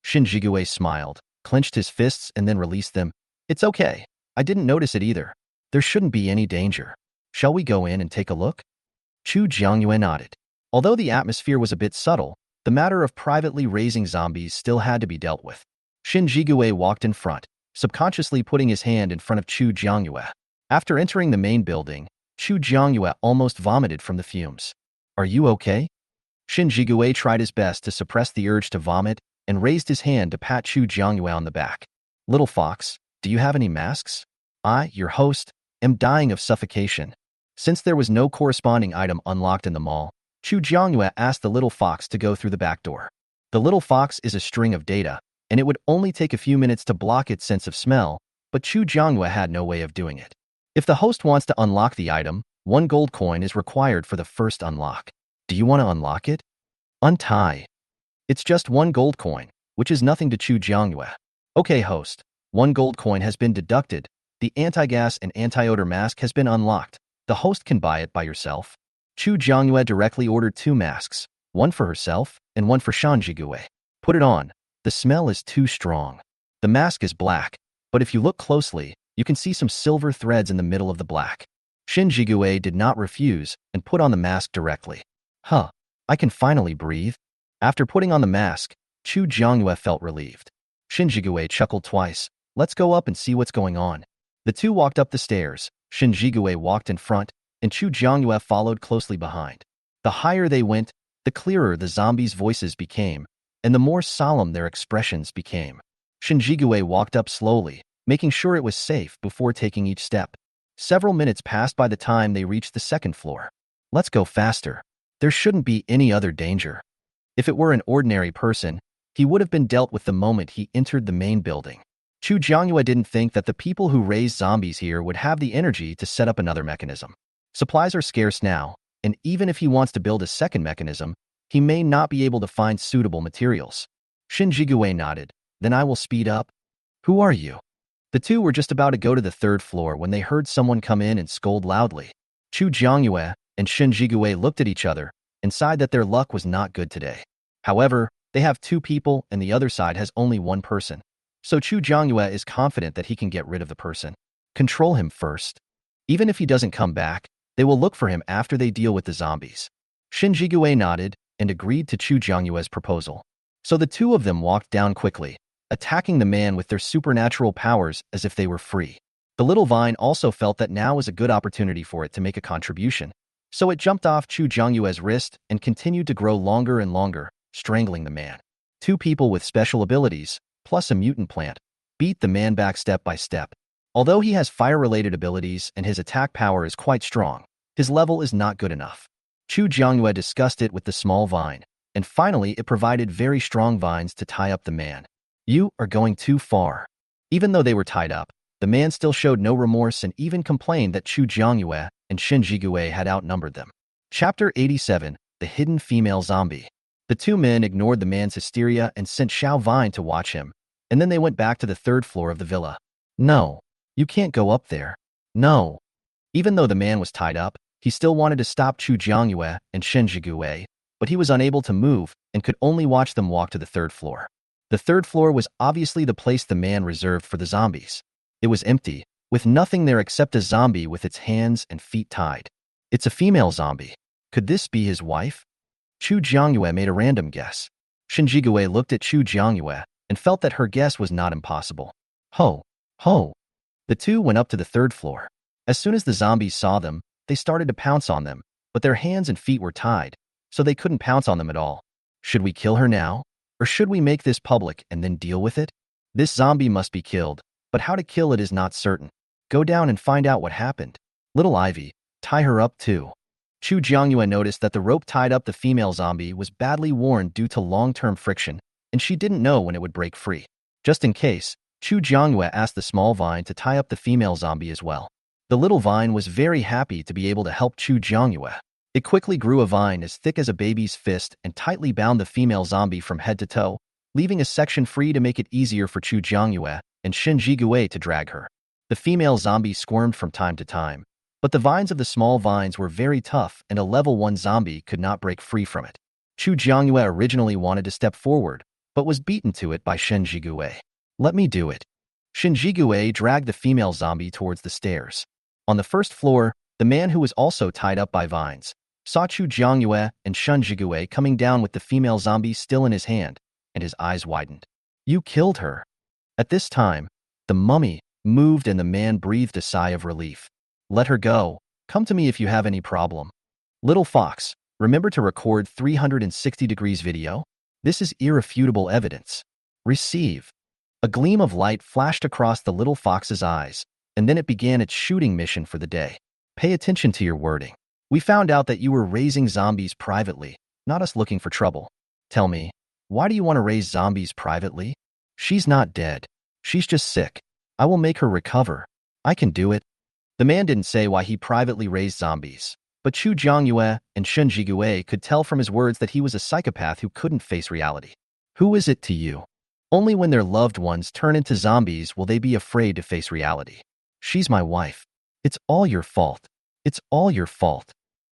Shin Jigue smiled, clenched his fists and then released them. It's okay. I didn't notice it either. There shouldn't be any danger. Shall we go in and take a look? Chu Jiangyue nodded. Although the atmosphere was a bit subtle, the matter of privately raising zombies still had to be dealt with. Shin Jigue walked in front, subconsciously putting his hand in front of Chu Jiangyue. After entering the main building, Chu Jiangyue almost vomited from the fumes. Are you okay? Shin Jigue tried his best to suppress the urge to vomit and raised his hand to pat Chu Jiangyue on the back. Little fox, do you have any masks? I, your host, am dying of suffocation. Since there was no corresponding item unlocked in the mall, Chu Jiangyue asked the little fox to go through the back door. The little fox is a string of data, and it would only take a few minutes to block its sense of smell, but Chu Jiangyue had no way of doing it. If the host wants to unlock the item, 1 gold coin is required for the first unlock. Do you want to unlock it? Untie. It's just 1 gold coin, which is nothing to Chu Jiangyue. Okay, host. 1 gold coin has been deducted. The anti-gas and anti-odor mask has been unlocked. The host can buy it by yourself. Chu Jiangyue directly ordered 2 masks, 1 for herself and 1 for Shin Jigue. Put it on. The smell is too strong. The mask is black, but if you look closely, you can see some silver threads in the middle of the black. Shin Jigue did not refuse and put on the mask directly. Huh, I can finally breathe. After putting on the mask, Chu Jiangyue felt relieved. Shin Jigue chuckled twice. Let's go up and see what's going on. The two walked up the stairs. Shin Jigue walked in front, and Chu Jiangyue followed closely behind. The higher they went, the clearer the zombies' voices became, and the more solemn their expressions became. Shin Jigue walked up slowly, making sure it was safe before taking each step. Several minutes passed by the time they reached the second floor. Let's go faster. There shouldn't be any other danger. If it were an ordinary person, he would have been dealt with the moment he entered the main building. Chu Jiangyue didn't think that the people who raised zombies here would have the energy to set up another mechanism. Supplies are scarce now, and even if he wants to build a second mechanism, he may not be able to find suitable materials. Shen Jigue nodded. Then I will speed up. Who are you? The two were just about to go to the third floor when they heard someone come in and scold loudly. Chu Jiangyue and Shen Jigue looked at each other and sighed that their luck was not good today. However, they have two people and the other side has only one person. So Chu Jiangyue is confident that he can get rid of the person. Control him first. Even if he doesn't come back, they will look for him after they deal with the zombies. Shen Jigue nodded and agreed to Chu Jiangyue's proposal. So the two of them walked down quickly, attacking the man with their supernatural powers as if they were free. The little vine also felt that now was a good opportunity for it to make a contribution. So it jumped off Chu Jiangyue's wrist and continued to grow longer and longer, strangling the man. Two people with special abilities, plus a mutant plant, beat the man back step by step. Although he has fire-related abilities and his attack power is quite strong, his level is not good enough. Chu Jiangyue discussed it with the small vine, and finally it provided very strong vines to tie up the man. You are going too far. Even though they were tied up, the man still showed no remorse and even complained that Chu Jiangyue and Shen Jigue had outnumbered them. Chapter 87, The Hidden Female Zombie. The two men ignored the man's hysteria and sent Xiao Vine to watch him, and then they went back to the third floor of the villa. No, you can't go up there. No. Even though the man was tied up, he still wanted to stop Chu Jiangyue and Shen Jigue, but he was unable to move and could only watch them walk to the third floor. The third floor was obviously the place the man reserved for the zombies. It was empty, with nothing there except a zombie with its hands and feet tied. It's a female zombie. Could this be his wife? Chu Jiangyue made a random guess. Shen Jigue looked at Chu Jiangyue and felt that her guess was not impossible. Ho! Ho! The two went up to the third floor. As soon as the zombies saw them, they started to pounce on them, but their hands and feet were tied, so they couldn't pounce on them at all. Should we kill her now? Or should we make this public and then deal with it? This zombie must be killed, but how to kill it is not certain. Go down and find out what happened. Little Ivy, tie her up too. Chu Jiangyue noticed that the rope tied up the female zombie was badly worn due to long-term friction, and she didn't know when it would break free. Just in case, Chu Jiangyue asked the small vine to tie up the female zombie as well. The little vine was very happy to be able to help Chu Jiangyue. It quickly grew a vine as thick as a baby's fist and tightly bound the female zombie from head to toe, leaving a section free to make it easier for Chu Jiangyue and Shen Jigue to drag her. The female zombie squirmed from time to time, but the vines of the small vines were very tough and a level 1 zombie could not break free from it. Chu Jiangyue originally wanted to step forward, but was beaten to it by Shen Jigue. Let me do it. Shen Jigue dragged the female zombie towards the stairs. On the first floor, the man who was also tied up by vines saw Chu Jiangyue and Shen Jigue coming down with the female zombie still in his hand, and his eyes widened. You killed her. At this time, the mummy moved and the man breathed a sigh of relief. Let her go. Come to me if you have any problem. Little Fox, remember to record 360 degrees video? This is irrefutable evidence. Receive. A gleam of light flashed across the little fox's eyes, and then it began its shooting mission for the day. Pay attention to your wording. We found out that you were raising zombies privately, not us looking for trouble. Tell me, why do you want to raise zombies privately? She's not dead. She's just sick. I will make her recover. I can do it. The man didn't say why he privately raised zombies, but Chu Jiangyue and Shen Jigue could tell from his words that he was a psychopath who couldn't face reality. Who is it to you? Only when their loved ones turn into zombies will they be afraid to face reality. She's my wife. It's all your fault. It's all your fault.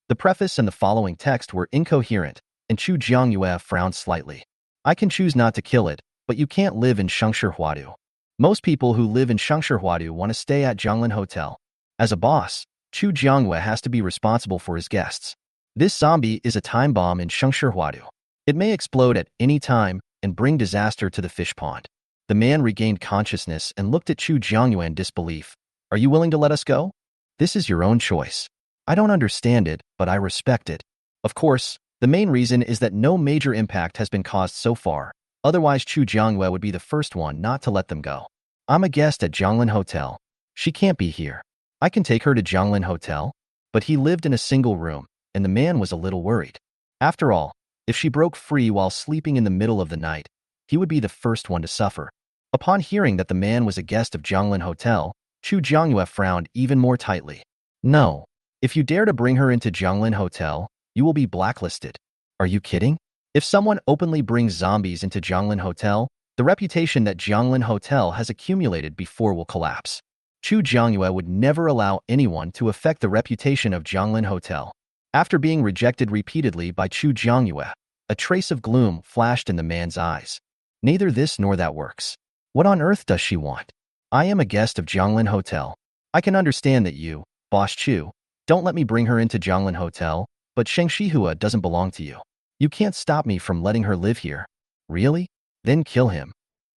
The preface and the following text were incoherent, and Chu Jiangyue frowned slightly. I can choose not to kill it, but you can't live in Shengshi. Most people who live in Shengshi want to stay at Zhonglin Hotel. As a boss, Chu Jiangyue has to be responsible for his guests. This zombie is a time bomb in Shengshi. It may explode at any time and bring disaster to the fish pond. The man regained consciousness and looked at Chu Jiangyue in disbelief. Are you willing to let us go? This is your own choice. I don't understand it, but I respect it. Of course, the main reason is that no major impact has been caused so far, otherwise Chu Jiangyue would be the first one not to let them go. I'm a guest at Jianglin Hotel. She can't be here. I can take her to Jianglin Hotel. But he lived in a single room, and the man was a little worried. After all, if she broke free while sleeping in the middle of the night, he would be the first one to suffer. Upon hearing that the man was a guest of Jianglin Hotel, Chu Jiangyue frowned even more tightly. No. If you dare to bring her into Jianglin Hotel, you will be blacklisted. Are you kidding? If someone openly brings zombies into Jianglin Hotel, the reputation that Jianglin Hotel has accumulated before will collapse. Chu Jiangyue would never allow anyone to affect the reputation of Jianglin Hotel. After being rejected repeatedly by Chu Jiangyue, a trace of gloom flashed in the man's eyes. Neither this nor that works. What on earth does she want? I am a guest of Jianglin Hotel. I can understand that you, Boss Chu, don't let me bring her into Jianglin Hotel, but Sheng Shihua doesn't belong to you. You can't stop me from letting her live here. Really? Then kill him.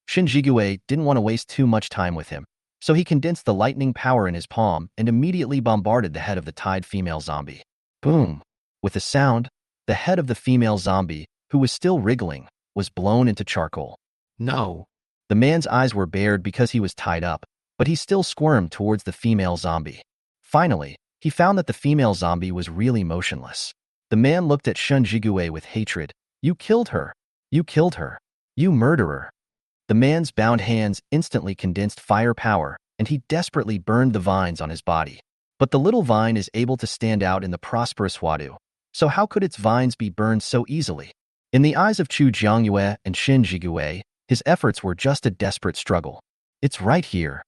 Shen Jigue didn't want to waste too much time with him, so he condensed the lightning power in his palm and immediately bombarded the head of the tied female zombie. Boom! With a sound, the head of the female zombie, who was still wriggling, was blown into charcoal. No. The man's eyes were bared because he was tied up, but he still squirmed towards the female zombie. Finally, he found that the female zombie was really motionless. The man looked at Shen Jigue with hatred. You killed her. You killed her. You murderer. The man's bound hands instantly condensed fire power, and he desperately burned the vines on his body. But the little vine is able to stand out in the prosperous Huadu, so how could its vines be burned so easily? In the eyes of Chu Jiangyue and Shen Jigue, his efforts were just a desperate struggle. It's right here.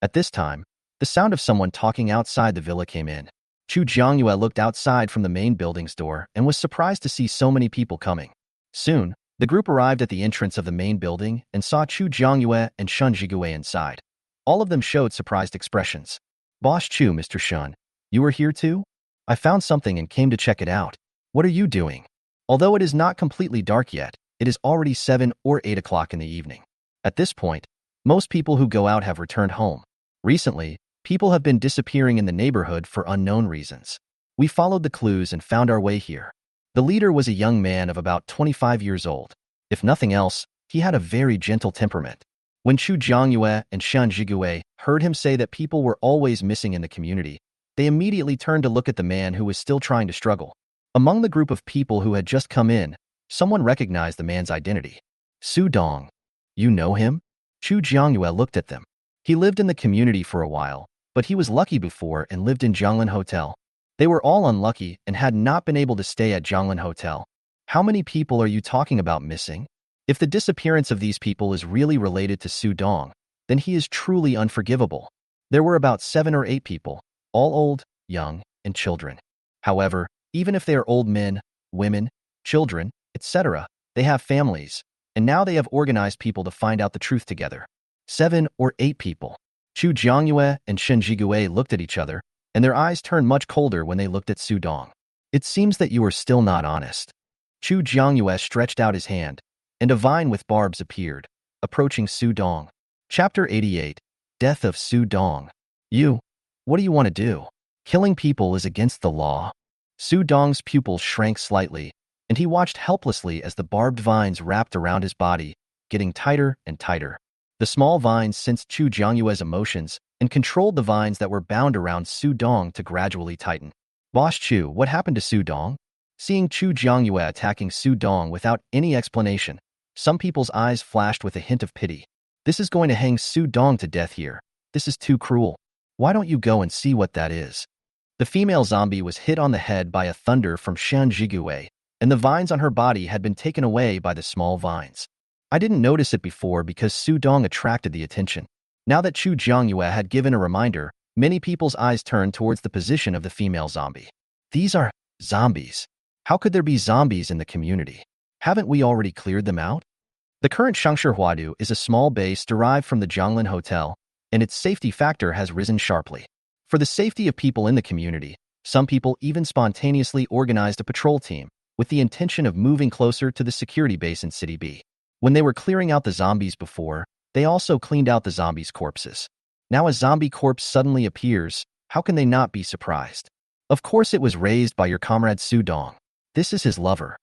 At this time, the sound of someone talking outside the villa came in. Chu Jiangyue looked outside from the main building's door and was surprised to see so many people coming. Soon, the group arrived at the entrance of the main building and saw Chu Jiangyue and Shen Jigue inside. All of them showed surprised expressions. Boss Chu, Mr. Shen, you are here too? I found something and came to check it out. What are you doing? Although it is not completely dark yet, it is already 7 or 8 o'clock in the evening. At this point, most people who go out have returned home. Recently, people have been disappearing in the neighborhood for unknown reasons. We followed the clues and found our way here. The leader was a young man of about 25 years old. If nothing else, he had a very gentle temperament. When Chu Jiangyue and Shen Jigue heard him say that people were always missing in the community, they immediately turned to look at the man who was still trying to struggle. Among the group of people who had just come in, someone recognized the man's identity. Su Dong. You know him? Chu Jiangyue looked at them. He lived in the community for a while, but he was lucky before and lived in Jianglin Hotel. They were all unlucky and had not been able to stay at Jianglin Hotel. How many people are you talking about missing? If the disappearance of these people is really related to Su Dong, then he is truly unforgivable. There were about 7 or 8 people, all old, young, and children. However, even if they are old men, women, children, etc., they have families, and now they have organized people to find out the truth together. 7 or 8 people. Chu Jiangyue and Shen Jigue looked at each other, and their eyes turned much colder when they looked at Su Dong. It seems that you are still not honest. Chu Jiangyue stretched out his hand, and a vine with barbs appeared, approaching Su Dong. Chapter 88. Death of Su Dong. You. What do you want to do? Killing people is against the law. Su Dong's pupils shrank slightly, and he watched helplessly as the barbed vines wrapped around his body, getting tighter and tighter. The small vines sensed Chu Jiangyue's emotions and controlled the vines that were bound around Su Dong to gradually tighten. Boss Chu, what happened to Su Dong? Seeing Chu Jiangyue attacking Su Dong without any explanation, some people's eyes flashed with a hint of pity. This is going to hang Su Dong to death here. This is too cruel. Why don't you go and see what that is? The female zombie was hit on the head by a thunder from Shen Jigue, and the vines on her body had been taken away by the small vines. I didn't notice it before because Su Dong attracted the attention. Now that Chu Jiangyue had given a reminder, many people's eyes turned towards the position of the female zombie. These are zombies. How could there be zombies in the community? Haven't we already cleared them out? The current Changsha Huadu is a small base derived from the Jianglin Hotel, and its safety factor has risen sharply. For the safety of people in the community, some people even spontaneously organized a patrol team with the intention of moving closer to the security base in City B. When they were clearing out the zombies before, they also cleaned out the zombies' corpses. Now a zombie corpse suddenly appears, how can they not be surprised? Of course it was raised by your comrade Su Dong. This is his lover.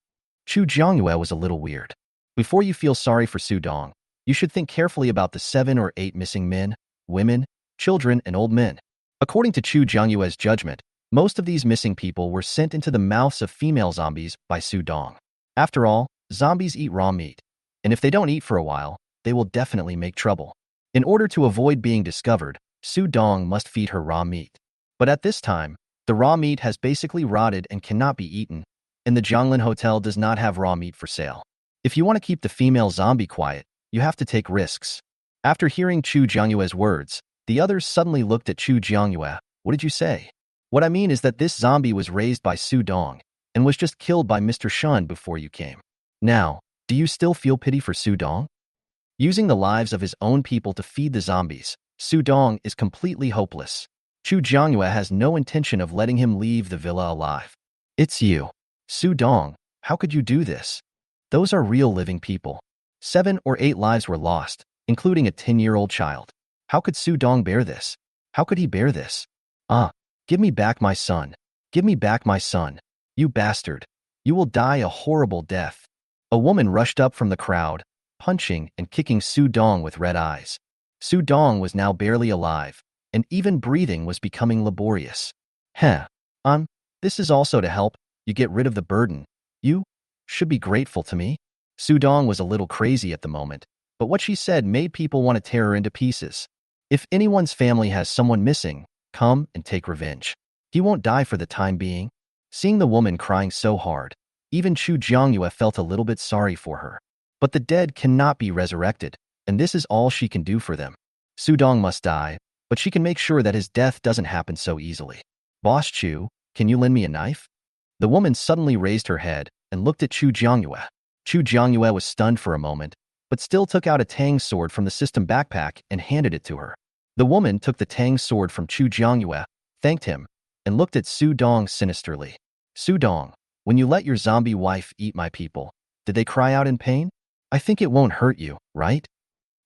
Chu Jiangyue was a little weird. Before you feel sorry for Su Dong, You should think carefully about the 7 or 8 missing men, women, children, and old men. According to Chu Jiangyue's judgment, most of these missing people were sent into the mouths of female zombies by Su Dong. After all, zombies eat raw meat, and if they don't eat for a while, they will definitely make trouble. In order to avoid being discovered, Su Dong must feed her raw meat. But at this time, the raw meat has basically rotted and cannot be eaten, and the Jianglin Hotel does not have raw meat for sale. If you want to keep the female zombie quiet, you have to take risks. After hearing Chu Jiangyue's words, the others suddenly looked at Chu Jiangyue. What did you say? What I mean is that this zombie was raised by Su Dong and was just killed by Mr. Shun before you came. Now, do you still feel pity for Su Dong? Using the lives of his own people to feed the zombies, Su Dong is completely hopeless. Chu Jiangyue has no intention of letting him leave the villa alive. It's you. Su Dong, how could you do this? Those are real living people. 7 or 8 lives were lost, including a 10-year-old child. How could Su Dong bear this? How could he bear this? Give me back my son. Give me back my son. You bastard. You will die a horrible death. A woman rushed up from the crowd, punching and kicking Su Dong with red eyes. Su Dong was now barely alive, and even breathing was becoming laborious. This is also to help you get rid of the burden. You should be grateful to me. Su Dong was a little crazy at the moment, but what she said made people want to tear her into pieces. If anyone's family has someone missing, come and take revenge. He won't die for the time being. Seeing the woman crying so hard, even Chu Jiangyue felt a little bit sorry for her. But the dead cannot be resurrected, and this is all she can do for them. Su Dong must die, but she can make sure that his death doesn't happen so easily. Boss Chu, can you lend me a knife? The woman suddenly raised her head and looked at Chu Jiangyue. Chu Jiangyue was stunned for a moment, but still took out a Tang sword from the system backpack and handed it to her. The woman took the Tang sword from Chu Jiangyue, thanked him, and looked at Su Dong sinisterly. Su Dong, when you let your zombie wife eat my people, did they cry out in pain? I think it won't hurt you, right?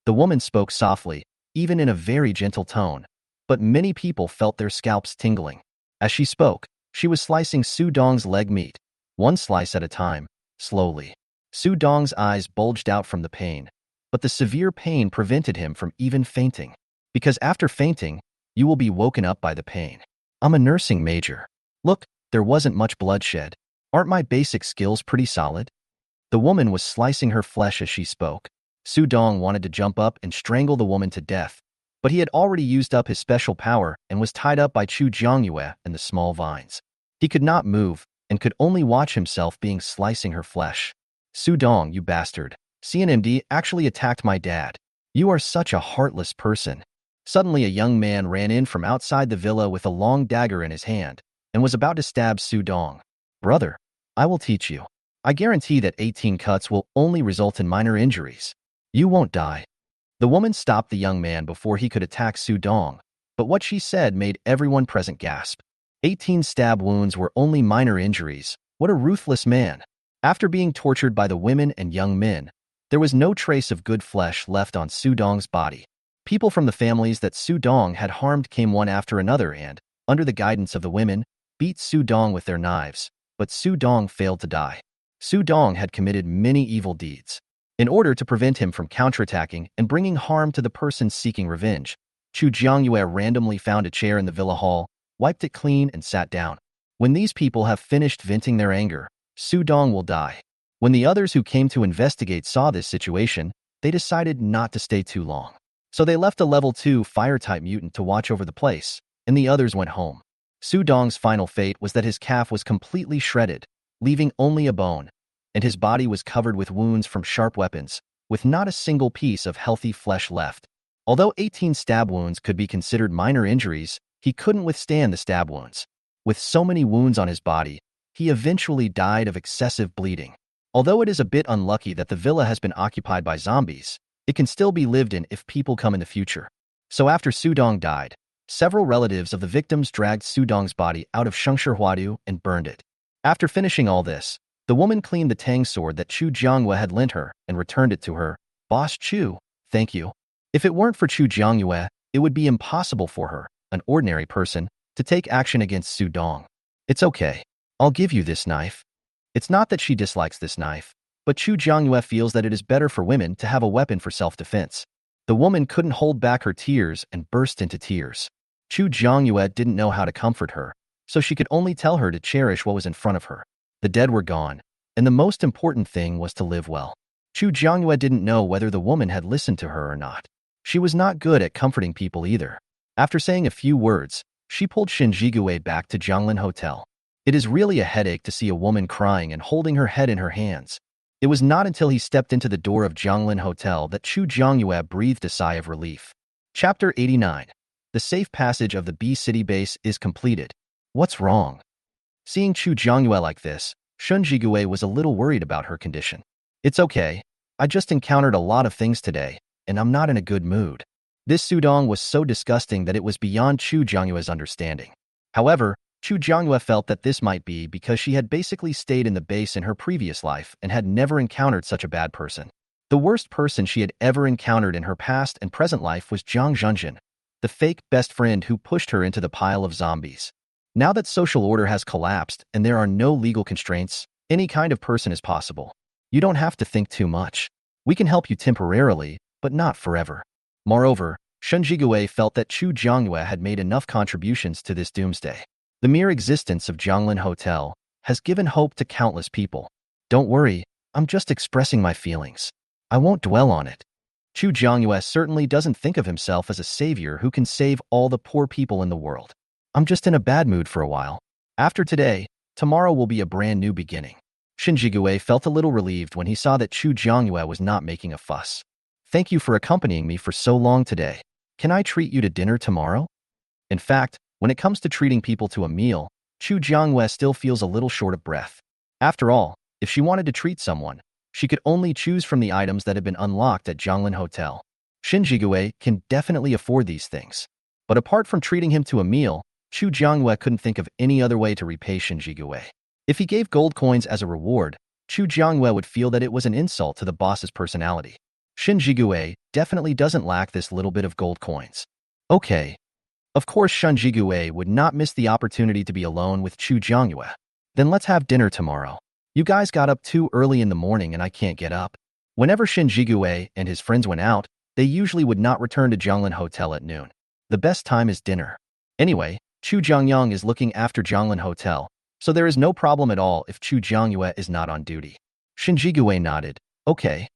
The woman spoke softly, even in a very gentle tone, but many people felt their scalps tingling. As she spoke, she was slicing Su Dong's leg meat, one slice at a time, slowly. Su Dong's eyes bulged out from the pain, but the severe pain prevented him from even fainting. Because after fainting, you will be woken up by the pain. I'm a nursing major. Look, there wasn't much bloodshed. Aren't my basic skills pretty solid? The woman was slicing her flesh as she spoke. Su Dong wanted to jump up and strangle the woman to death, but he had already used up his special power and was tied up by Chu Jiangyue and the small vines. He could not move and could only watch himself being slicing her flesh. Su Dong, you bastard. CNMD actually attacked my dad. You are such a heartless person. Suddenly, a young man ran in from outside the villa with a long dagger in his hand and was about to stab Su Dong. Brother, I will teach you. I guarantee that 18 cuts will only result in minor injuries. You won't die. The woman stopped the young man before he could attack Su Dong, but what she said made everyone present gasp. 18 stab wounds were only minor injuries. What a ruthless man. After being tortured by the women and young men, there was no trace of good flesh left on Su Dong's body. People from the families that Su Dong had harmed came one after another and, under the guidance of the women, beat Su Dong with their knives, but Su Dong failed to die. Su Dong had committed many evil deeds. In order to prevent him from counterattacking and bringing harm to the person seeking revenge, Chu Jiangyue randomly found a chair in the villa hall, wiped it clean, and sat down. When these people have finished venting their anger, Su Dong will die. When the others who came to investigate saw this situation, they decided not to stay too long. So they left a level 2 fire-type mutant to watch over the place, and the others went home. Su Dong's final fate was that his calf was completely shredded, leaving only a bone, and his body was covered with wounds from sharp weapons, with not a single piece of healthy flesh left. Although 18 stab wounds could be considered minor injuries, he couldn't withstand the stab wounds. With so many wounds on his body, he eventually died of excessive bleeding. Although it is a bit unlucky that the villa has been occupied by zombies, it can still be lived in if people come in the future. So after Su Dong died, several relatives of the victims dragged Su Dong's body out of Shengshi and burned it. After finishing all this, the woman cleaned the Tang sword that Chu Jiangyue had lent her and returned it to her. Boss Chu, thank you. If it weren't for Chu Jiangyue, it would be impossible for her, an ordinary person, to take action against Su Dong. It's okay. I'll give you this knife. It's not that she dislikes this knife, but Chu Jiangyue feels that it is better for women to have a weapon for self-defense. The woman couldn't hold back her tears and burst into tears. Chu Jiangyue didn't know how to comfort her, so she could only tell her to cherish what was in front of her. The dead were gone, and the most important thing was to live well. Chu Jiangyue didn't know whether the woman had listened to her or not. She was not good at comforting people either. After saying a few words, she pulled Shen Jigue back to Jianglin Hotel. It is really a headache to see a woman crying and holding her head in her hands. It was not until he stepped into the door of Jianglin Hotel that Chu Jiangyue breathed a sigh of relief. Chapter 89. The safe passage of the B City base is completed. What's wrong? Seeing Chu Jiangyue like this, Shen Jigue was a little worried about her condition. It's okay. I just encountered a lot of things today, and I'm not in a good mood. This Sudong was so disgusting that it was beyond Chu Jiangyue's understanding. However, Chu Jiangyue felt that this might be because she had basically stayed in the base in her previous life and had never encountered such a bad person. The worst person she had ever encountered in her past and present life was Zhang Zhenjin, the fake best friend who pushed her into the pile of zombies. Now that social order has collapsed and there are no legal constraints, any kind of person is possible. You don't have to think too much. We can help you temporarily, but not forever. Moreover, Shen Jigue felt that Chu Jiangyue had made enough contributions to this doomsday. The mere existence of Jianglin Hotel has given hope to countless people. Don't worry, I'm just expressing my feelings. I won't dwell on it. Chu Jiangyue certainly doesn't think of himself as a savior who can save all the poor people in the world. I'm just in a bad mood for a while. After today, tomorrow will be a brand new beginning. Shen Jigue felt a little relieved when he saw that Chu Jiangyue was not making a fuss. Thank you for accompanying me for so long today. Can I treat you to dinner tomorrow? In fact, when it comes to treating people to a meal, Chu Jiangyue still feels a little short of breath. After all, if she wanted to treat someone, she could only choose from the items that had been unlocked at Jianglin Hotel. Shen Jigue can definitely afford these things. But apart from treating him to a meal, Chu Jiangyue couldn't think of any other way to repay Shen Jigue. If he gave gold coins as a reward, Chu Jiangyue would feel that it was an insult to the boss's personality. Shen Jigue definitely doesn't lack this little bit of gold coins. Okay. Of course, Shen Jigue would not miss the opportunity to be alone with Chu Jiangyue. Then let's have dinner tomorrow. You guys got up too early in the morning and I can't get up. Whenever Shen Jigue and his friends went out, they usually would not return to Jianglin Hotel at noon. The best time is dinner. Anyway, Chu Jiangyang is looking after Jianglin Hotel, so there is no problem at all if Chu Jiangyue is not on duty. Shen Jigue nodded. Okay.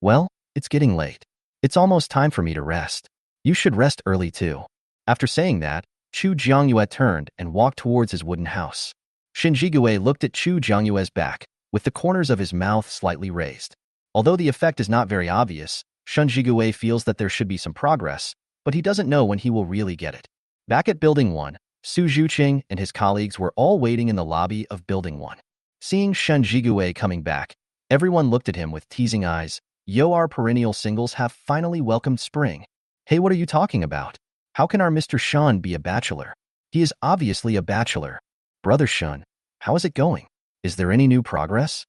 Well, it's getting late. It's almost time for me to rest. You should rest early too. After saying that, Chu Jiangyue turned and walked towards his wooden house. Shen Jigue looked at Chu Jiangyue's back, with the corners of his mouth slightly raised. Although the effect is not very obvious, Shen Jigue feels that there should be some progress, but he doesn't know when he will really get it. Back at Building 1, Su Zhuqing and his colleagues were all waiting in the lobby of Building 1. Seeing Shen Jigue coming back, everyone looked at him with teasing eyes. Yo, our perennial singles have finally welcomed spring. Hey, what are you talking about? How can our Mr. Shen be a bachelor? He is obviously a bachelor. Brother Shen, how is it going? Is there any new progress?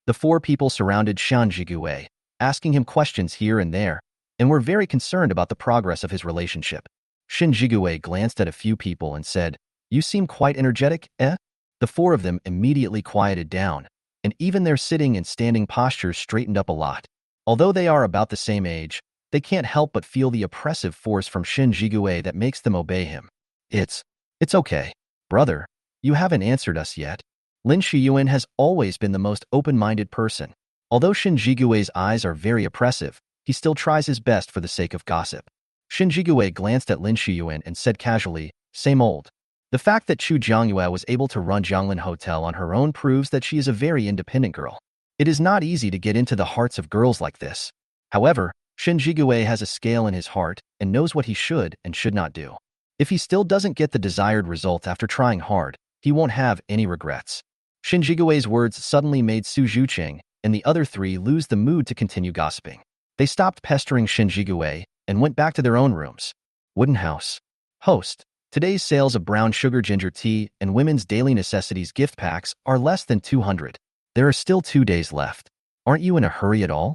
The four people surrounded Shen Jigue, asking him questions here and there, and were very concerned about the progress of his relationship. Shen Jigue glanced at a few people and said, You seem quite energetic, eh? The four of them immediately quieted down, and even their sitting and standing postures straightened up a lot. Although they are about the same age, they can't help but feel the oppressive force from Shen Jigue that makes them obey him. It's okay. Brother, you haven't answered us yet. Lin Shiyuan has always been the most open-minded person. Although Shen Jigue's eyes are very oppressive, he still tries his best for the sake of gossip. Shen Jigue glanced at Lin Shiyuan and said casually, Same old. The fact that Chu Jiangyue was able to run Jianglin Hotel on her own proves that she is a very independent girl. It is not easy to get into the hearts of girls like this. However, Shen Jigue has a scale in his heart and knows what he should and should not do. If he still doesn't get the desired result after trying hard, he won't have any regrets. Shen Jigue's words suddenly made Su Zhuqing and the other three lose the mood to continue gossiping. They stopped pestering Shen Jigue and went back to their own rooms. Wooden House. Host. Today's sales of brown sugar ginger tea and women's daily necessities gift packs are less than 200. There are still 2 days left. Aren't you in a hurry at all?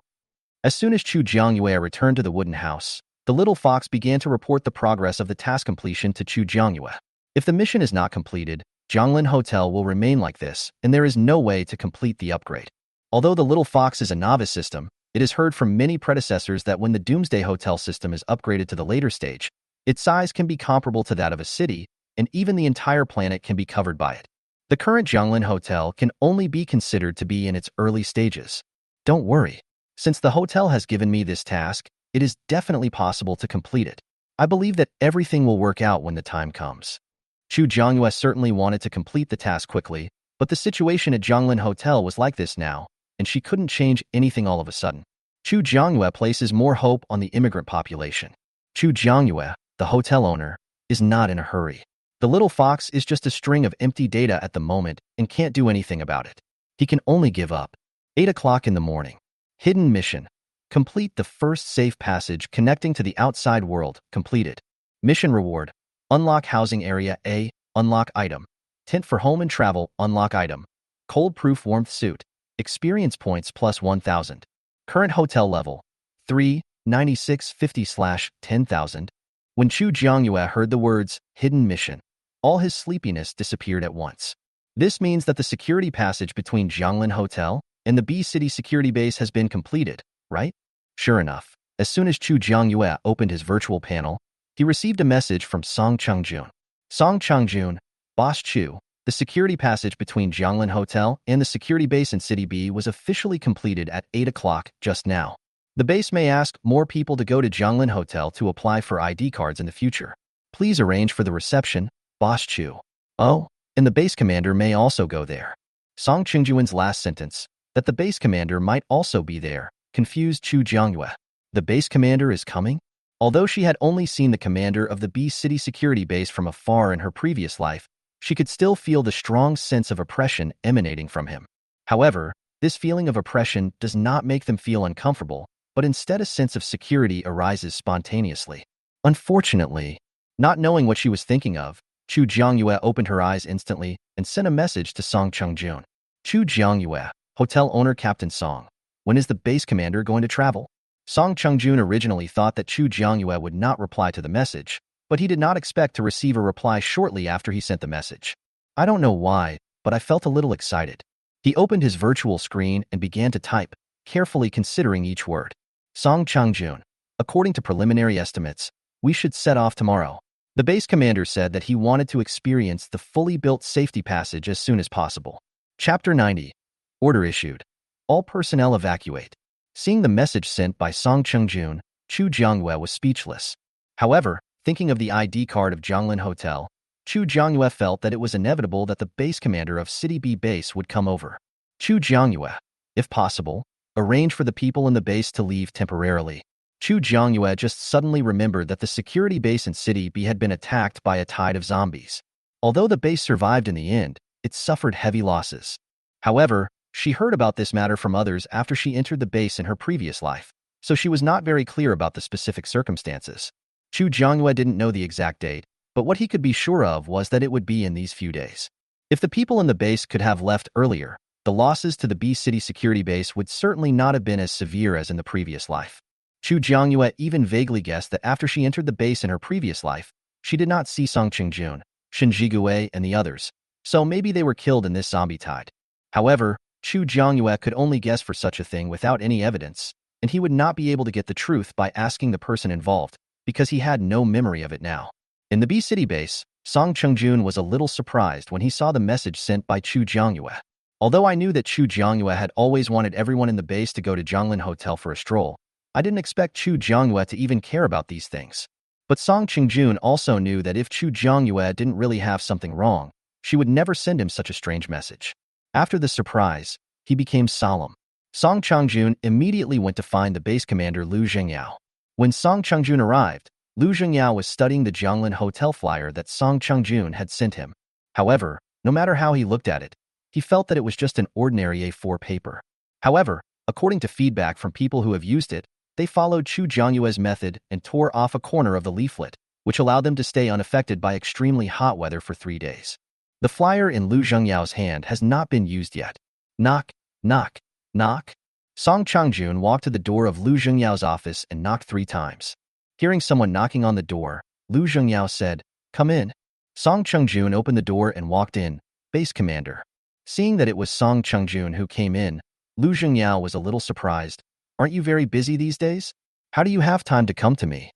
As soon as Chu Jiangyue returned to the wooden house, the little fox began to report the progress of the task completion to Chu Jiangyue. If the mission is not completed, Jianglin Hotel will remain like this, and there is no way to complete the upgrade. Although the Little Fox is a novice system, it is heard from many predecessors that when the Doomsday Hotel system is upgraded to the later stage, its size can be comparable to that of a city, and even the entire planet can be covered by it. The current Zhonglin Hotel can only be considered to be in its early stages. Don't worry. Since the hotel has given me this task, it is definitely possible to complete it. I believe that everything will work out when the time comes. Chu Jiangyue certainly wanted to complete the task quickly, but the situation at Zhonglin Hotel was like this now, and she couldn't change anything all of a sudden. Chu Jiangyue places more hope on the immigrant population. Chu Jiangyue, the hotel owner, is not in a hurry. The Little Fox is just a string of empty data at the moment and can't do anything about it. He can only give up. 8 o'clock in the morning. Hidden mission. Complete the first safe passage connecting to the outside world. Completed. Mission reward. Unlock housing area A. Unlock item. Tent for home and travel. Unlock item. Cold-proof warmth suit. Experience points plus 1,000. Current hotel level. 3, 9650/10,000. When Chu Jiangyue heard the words, hidden mission, all his sleepiness disappeared at once. This means that the security passage between Zhonglin Hotel and the B City security base has been completed, right? Sure enough, as soon as Chu Jiangyue opened his virtual panel, he received a message from Song Chungjun. Song Chungjun, Boss Chu, the security passage between Zhonglin Hotel and the security base in City B was officially completed at 8 o'clock just now. The base may ask more people to go to Zhonglin Hotel to apply for ID cards in the future. Please arrange for the reception, Boss Chu. Oh, and the base commander may also go there. Song Chungjun's last sentence, that the base commander might also be there, confused Chu Jiangyue. The base commander is coming? Although she had only seen the commander of the B City security base from afar in her previous life, she could still feel the strong sense of oppression emanating from him. However, this feeling of oppression does not make them feel uncomfortable, but instead a sense of security arises spontaneously. Unfortunately, not knowing what she was thinking of, Chu Jiangyue opened her eyes instantly and sent a message to Song Chungjun. Chu Jiangyue, hotel owner Captain Song, when is the base commander going to travel? Song Chungjun originally thought that Chu Jiangyue would not reply to the message, but he did not expect to receive a reply shortly after he sent the message. I don't know why, but I felt a little excited. He opened his virtual screen and began to type, carefully considering each word. Song Chungjun, according to preliminary estimates, we should set off tomorrow. The base commander said that he wanted to experience the fully built safety passage as soon as possible. Chapter 90. Order issued. All personnel evacuate. Seeing the message sent by Song Chungjun, Chu Jiangyue was speechless. However, thinking of the ID card of Zhonglin Hotel, Chu Jiangyue felt that it was inevitable that the base commander of City B base would come over. Chu Jiangyue, if possible, arrange for the people in the base to leave temporarily. Chu Jiangyue just suddenly remembered that the security base in City B had been attacked by a tide of zombies. Although the base survived in the end, it suffered heavy losses. However, she heard about this matter from others after she entered the base in her previous life, so she was not very clear about the specific circumstances. Chu Jiangyue didn't know the exact date, but what he could be sure of was that it would be in these few days. If the people in the base could have left earlier, the losses to the B City security base would certainly not have been as severe as in the previous life. Chu Jiangyue even vaguely guessed that after she entered the base in her previous life, she did not see Song Chungjun, Shen Jigui, and the others, so maybe they were killed in this zombie tide. However, Chu Jiangyue could only guess for such a thing without any evidence, and he would not be able to get the truth by asking the person involved, because he had no memory of it now. In the B City base, Song Chungjun was a little surprised when he saw the message sent by Chu Jiangyue. Although I knew that Chu Jiangyue had always wanted everyone in the base to go to Zhonglin Hotel for a stroll, I didn't expect Chu Jiangyue to even care about these things. But Song Chungjun also knew that if Chu Jiangyue didn't really have something wrong, she would never send him such a strange message. After the surprise, he became solemn. Song Chungjun immediately went to find the base commander Lu Zhengyao. When Song Chungjun arrived, Lu Zhengyao was studying the Zhonglin Hotel flyer that Song Chungjun had sent him. However, no matter how he looked at it, he felt that it was just an ordinary A4 paper. However, according to feedback from people who have used it, they followed Chu Jiangyue's method and tore off a corner of the leaflet, which allowed them to stay unaffected by extremely hot weather for 3 days. The flyer in Lu Zhengyao's hand has not been used yet. Knock, knock, knock. Song Chungjun walked to the door of Lu Zhengyao's office and knocked 3 times. Hearing someone knocking on the door, Lu Zhengyao said, "Come in." Song Chungjun opened the door and walked in. Base commander. Seeing that it was Song Chungjun who came in, Lu Zhengyao was a little surprised. Aren't you very busy these days? How do you have time to come to me?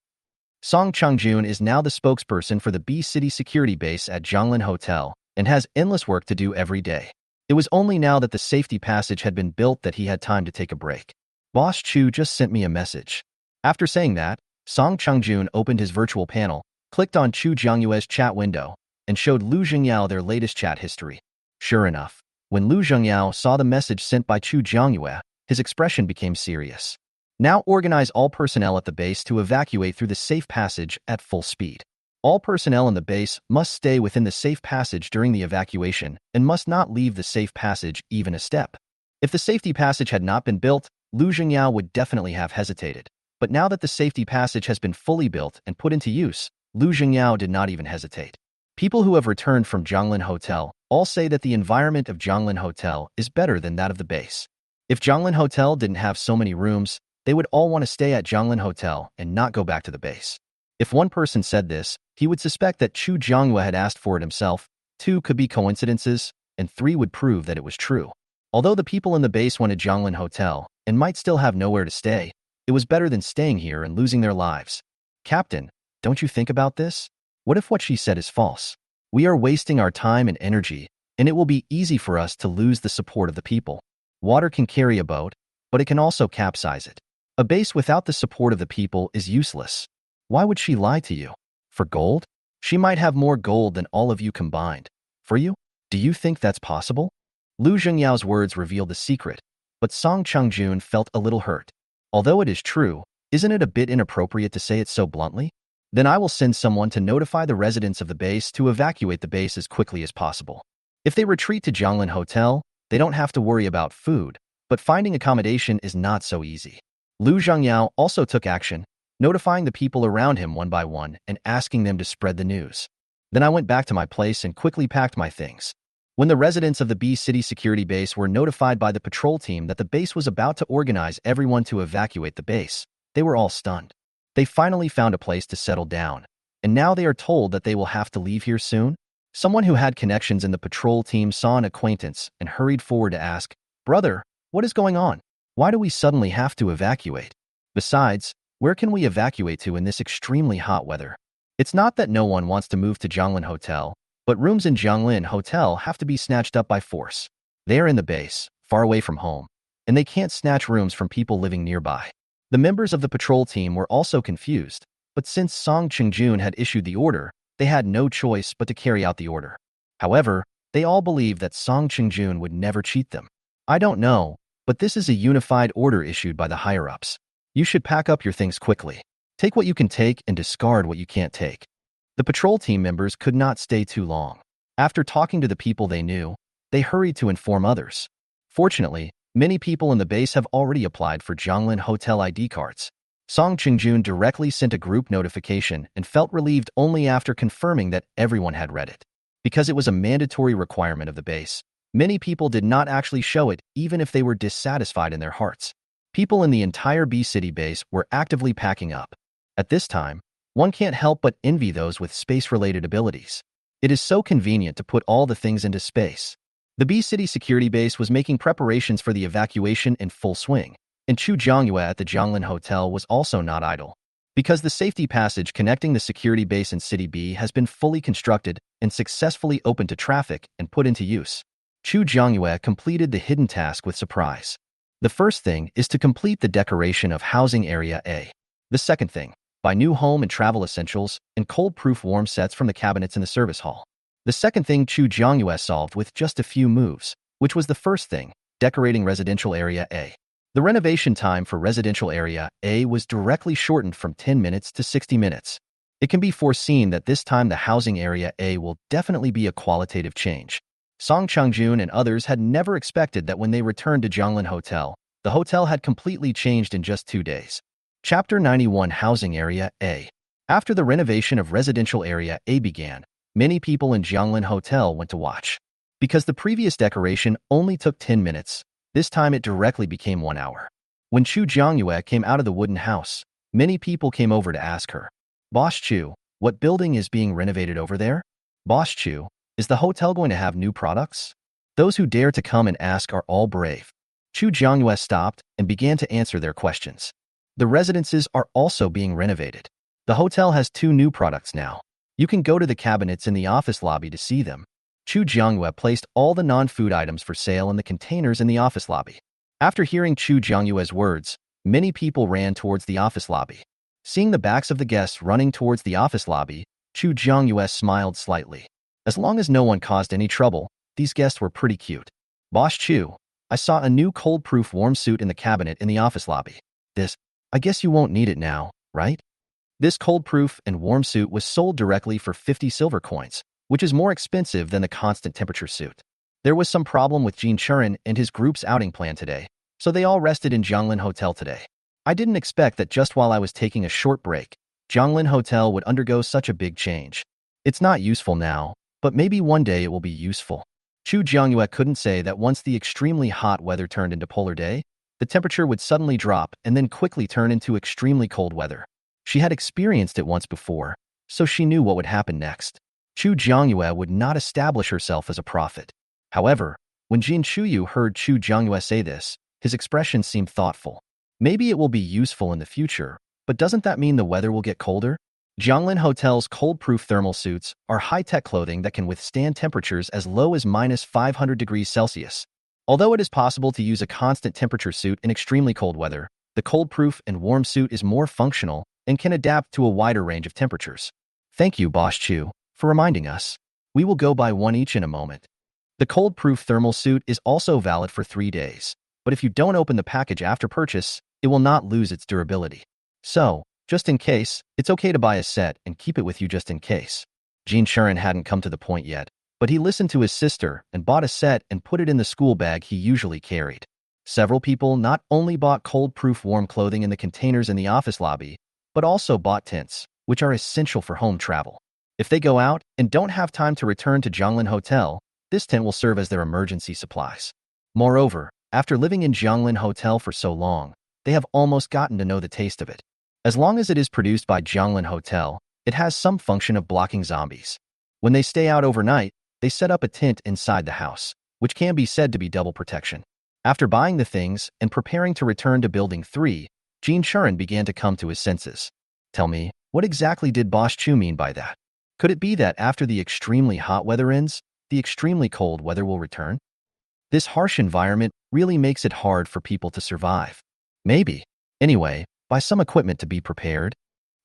Song Changjun is now the spokesperson for the B City security base at Zhonglin Hotel and has endless work to do every day. It was only now that the safety passage had been built that he had time to take a break. Boss Chu just sent me a message. After saying that, Song Changjun opened his virtual panel, clicked on Chu Jiangyue's chat window, and showed Lu Zhengyao their latest chat history. Sure enough, when Lu Zhengyao saw the message sent by Chu Jiangyue, his expression became serious. Now organize all personnel at the base to evacuate through the safe passage at full speed. All personnel in the base must stay within the safe passage during the evacuation and must not leave the safe passage even a step. If the safety passage had not been built, Lu Zhengyao would definitely have hesitated. But now that the safety passage has been fully built and put into use, Lu Zhengyao did not even hesitate. People who have returned from Zhonglin Hotel all say that the environment of Zhonglin Hotel is better than that of the base. If Zhonglin Hotel didn't have so many rooms, they would all want to stay at Zhonglin Hotel and not go back to the base. If one person said this, he would suspect that Chu Jiangyue had asked for it himself, 2 could be coincidences, and 3 would prove that it was true. Although the people in the base wanted Zhonglin Hotel and might still have nowhere to stay, it was better than staying here and losing their lives. Captain, don't you think about this? What if what she said is false? We are wasting our time and energy, and it will be easy for us to lose the support of the people. Water can carry a boat, but it can also capsize it. A base without the support of the people is useless. Why would she lie to you? For gold? She might have more gold than all of you combined. For you? Do you think that's possible? Lu Zhengyao's words revealed the secret, but Song Changjun felt a little hurt. Although it is true, isn't it a bit inappropriate to say it so bluntly? Then I will send someone to notify the residents of the base to evacuate the base as quickly as possible. If they retreat to Zhonglin Hotel, they don't have to worry about food, but finding accommodation is not so easy. Lu Zhengyao also took action, notifying the people around him one by one and asking them to spread the news. Then I went back to my place and quickly packed my things. When the residents of the B City security base were notified by the patrol team that the base was about to organize everyone to evacuate the base, they were all stunned. They finally found a place to settle down, and now they are told that they will have to leave here soon? Someone who had connections in the patrol team saw an acquaintance and hurried forward to ask, "Brother, what is going on? Why do we suddenly have to evacuate? Besides, where can we evacuate to in this extremely hot weather? It's not that no one wants to move to Zhonglin Hotel, but rooms in Zhonglin Hotel have to be snatched up by force. They are in the base, far away from home, and they can't snatch rooms from people living nearby." The members of the patrol team were also confused, but since Song Changjun had issued the order, they had no choice but to carry out the order. However, they all believed that Song Changjun would never cheat them. I don't know, but this is a unified order issued by the higher-ups. You should pack up your things quickly. Take what you can take and discard what you can't take. The patrol team members could not stay too long. After talking to the people they knew, they hurried to inform others. Fortunately, many people in the base have already applied for Zhonglin Hotel ID cards. Song Changjun directly sent a group notification and felt relieved only after confirming that everyone had read it. Because it was a mandatory requirement of the base, many people did not actually show it even if they were dissatisfied in their hearts. People in the entire B City base were actively packing up. At this time, one can't help but envy those with space-related abilities. It is so convenient to put all the things into space. The B City security base was making preparations for the evacuation in full swing, and Chu Jiangyue at the Zhonglin Hotel was also not idle. Because the safety passage connecting the security base and City B has been fully constructed and successfully opened to traffic and put into use, Chu Jiangyue completed the hidden task with surprise. The first thing is to complete the decoration of Housing Area A. The second thing, buy new home and travel essentials and cold-proof warm sets from the cabinets in the service hall. The second thing Chu Jiangyue solved with just a few moves, which was the first thing, decorating Residential Area A. The renovation time for Residential Area A was directly shortened from 10 minutes to 60 minutes. It can be foreseen that this time the Housing Area A will definitely be a qualitative change. Song Changjun and others had never expected that when they returned to Zhonglin Hotel, the hotel had completely changed in just 2 days. Chapter 91 Housing Area A. After the renovation of Residential Area A began, many people in Zhonglin Hotel went to watch. Because the previous decoration only took 10 minutes, this time it directly became 1 hour. When Chu Jiangyue came out of the wooden house, many people came over to ask her, "Boss Chu, what building is being renovated over there? Boss Chu, is the hotel going to have new products?" Those who dare to come and ask are all brave. Chu Jiangyue stopped and began to answer their questions. The residences are also being renovated. The hotel has 2 new products now. You can go to the cabinets in the office lobby to see them. Chu Jiangyue placed all the non-food items for sale in the containers in the office lobby. After hearing Chu Jiangyue's words, many people ran towards the office lobby. Seeing the backs of the guests running towards the office lobby, Chu Jiangyue smiled slightly. As long as no one caused any trouble, these guests were pretty cute. Boss Chu, I saw a new cold-proof warm suit in the cabinet in the office lobby. I guess you won't need it now, right? This cold-proof and warm suit was sold directly for 50 silver coins, which is more expensive than the constant temperature suit. There was some problem with Jin Churen and his group's outing plan today, so they all rested in Jianglin Hotel today. I didn't expect that just while I was taking a short break, Jianglin Hotel would undergo such a big change. It's not useful now, but maybe one day it will be useful. Chu Jiangyue couldn't say that once the extremely hot weather turned into polar day, the temperature would suddenly drop and then quickly turn into extremely cold weather. She had experienced it once before, so she knew what would happen next. Chu Jiangyue would not establish herself as a prophet. However, when Jin Chuyu heard Chu Jiangyue say this, his expression seemed thoughtful. Maybe it will be useful in the future, but doesn't that mean the weather will get colder? Jianglin Hotel's cold-proof thermal suits are high-tech clothing that can withstand temperatures as low as -500 degrees Celsius. Although it is possible to use a constant temperature suit in extremely cold weather, the cold-proof and warm suit is more functional and can adapt to a wider range of temperatures. Thank you, Boss Chu, for reminding us. We will go buy one each in a moment. The cold-proof thermal suit is also valid for 3 days, but if you don't open the package after purchase, it will not lose its durability. So, just in case, it's okay to buy a set and keep it with you just in case. Jin Churen hadn't come to the point yet, but he listened to his sister and bought a set and put it in the school bag he usually carried. Several people not only bought cold-proof warm clothing in the containers in the office lobby, but also bought tents, which are essential for home travel. If they go out and don't have time to return to Jianglin Hotel, this tent will serve as their emergency supplies. Moreover, after living in Jianglin Hotel for so long, they have almost gotten to know the taste of it. As long as it is produced by Jianglin Hotel, it has some function of blocking zombies. When they stay out overnight, they set up a tent inside the house, which can be said to be double protection. After buying the things and preparing to return to Building 3, Jin Churen began to come to his senses. Tell me, what exactly did Boss Chu mean by that? Could it be that after the extremely hot weather ends, the extremely cold weather will return? This harsh environment really makes it hard for people to survive. Maybe. Anyway, buy some equipment to be prepared.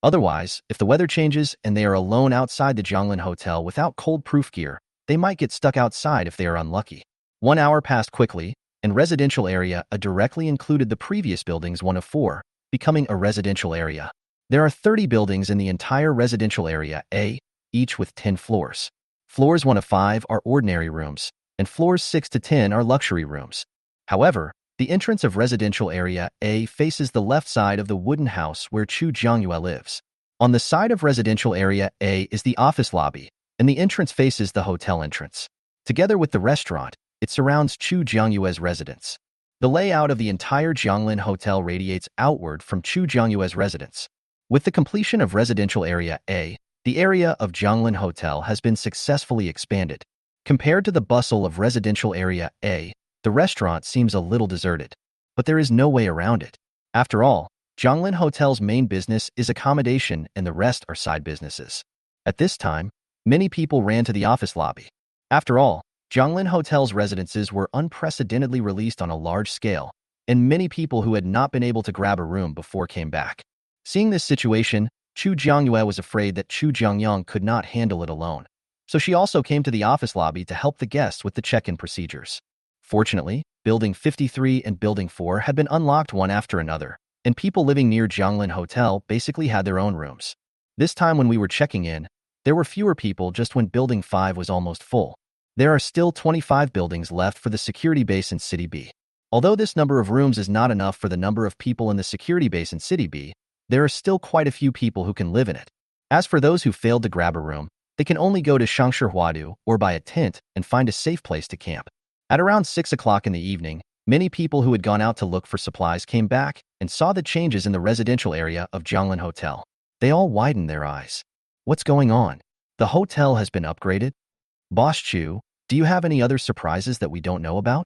Otherwise, if the weather changes and they are alone outside the Jianglin Hotel without cold-proof gear, they might get stuck outside if they are unlucky. 1 hour passed quickly, and residential area A directly included the previous buildings 1 of 4, becoming a residential area. There are 30 buildings in the entire residential area A, each with 10 floors. Floors 1 of 5 are ordinary rooms, and floors 6 to 10 are luxury rooms. However, the entrance of residential area A faces the left side of the wooden house where Chu Jiangyue lives. On the side of residential area A is the office lobby, and the entrance faces the hotel entrance. Together with the restaurant, it surrounds Chu Jiangyue's residence. The layout of the entire Jianglin Hotel radiates outward from Chu Jiangyue's residence. With the completion of residential area A, the area of Jianglin Hotel has been successfully expanded. Compared to the bustle of residential area A, the restaurant seems a little deserted. But there is no way around it. After all, Jianglin Hotel's main business is accommodation and the rest are side businesses. At this time, many people ran to the office lobby. After all, Jianglin Hotel's residences were unprecedentedly released on a large scale, and many people who had not been able to grab a room before came back. Seeing this situation, Chu Jiangyue was afraid that Chu Jiangyang could not handle it alone. So she also came to the office lobby to help the guests with the check-in procedures. Fortunately, Building 53 and Building 4 had been unlocked one after another, and people living near Jianglin Hotel basically had their own rooms. This time when we were checking in, there were fewer people just when Building 5 was almost full. There are still 25 buildings left for the security base in City B. Although this number of rooms is not enough for the number of people in the security base in City B, there are still quite a few people who can live in it. As for those who failed to grab a room, they can only go to Shangshi Huadu or buy a tent and find a safe place to camp. At around 6 o'clock in the evening, many people who had gone out to look for supplies came back and saw the changes in the residential area of Jianglin Hotel. They all widened their eyes. What's going on? The hotel has been upgraded? Boss Chu, do you have any other surprises that we don't know about?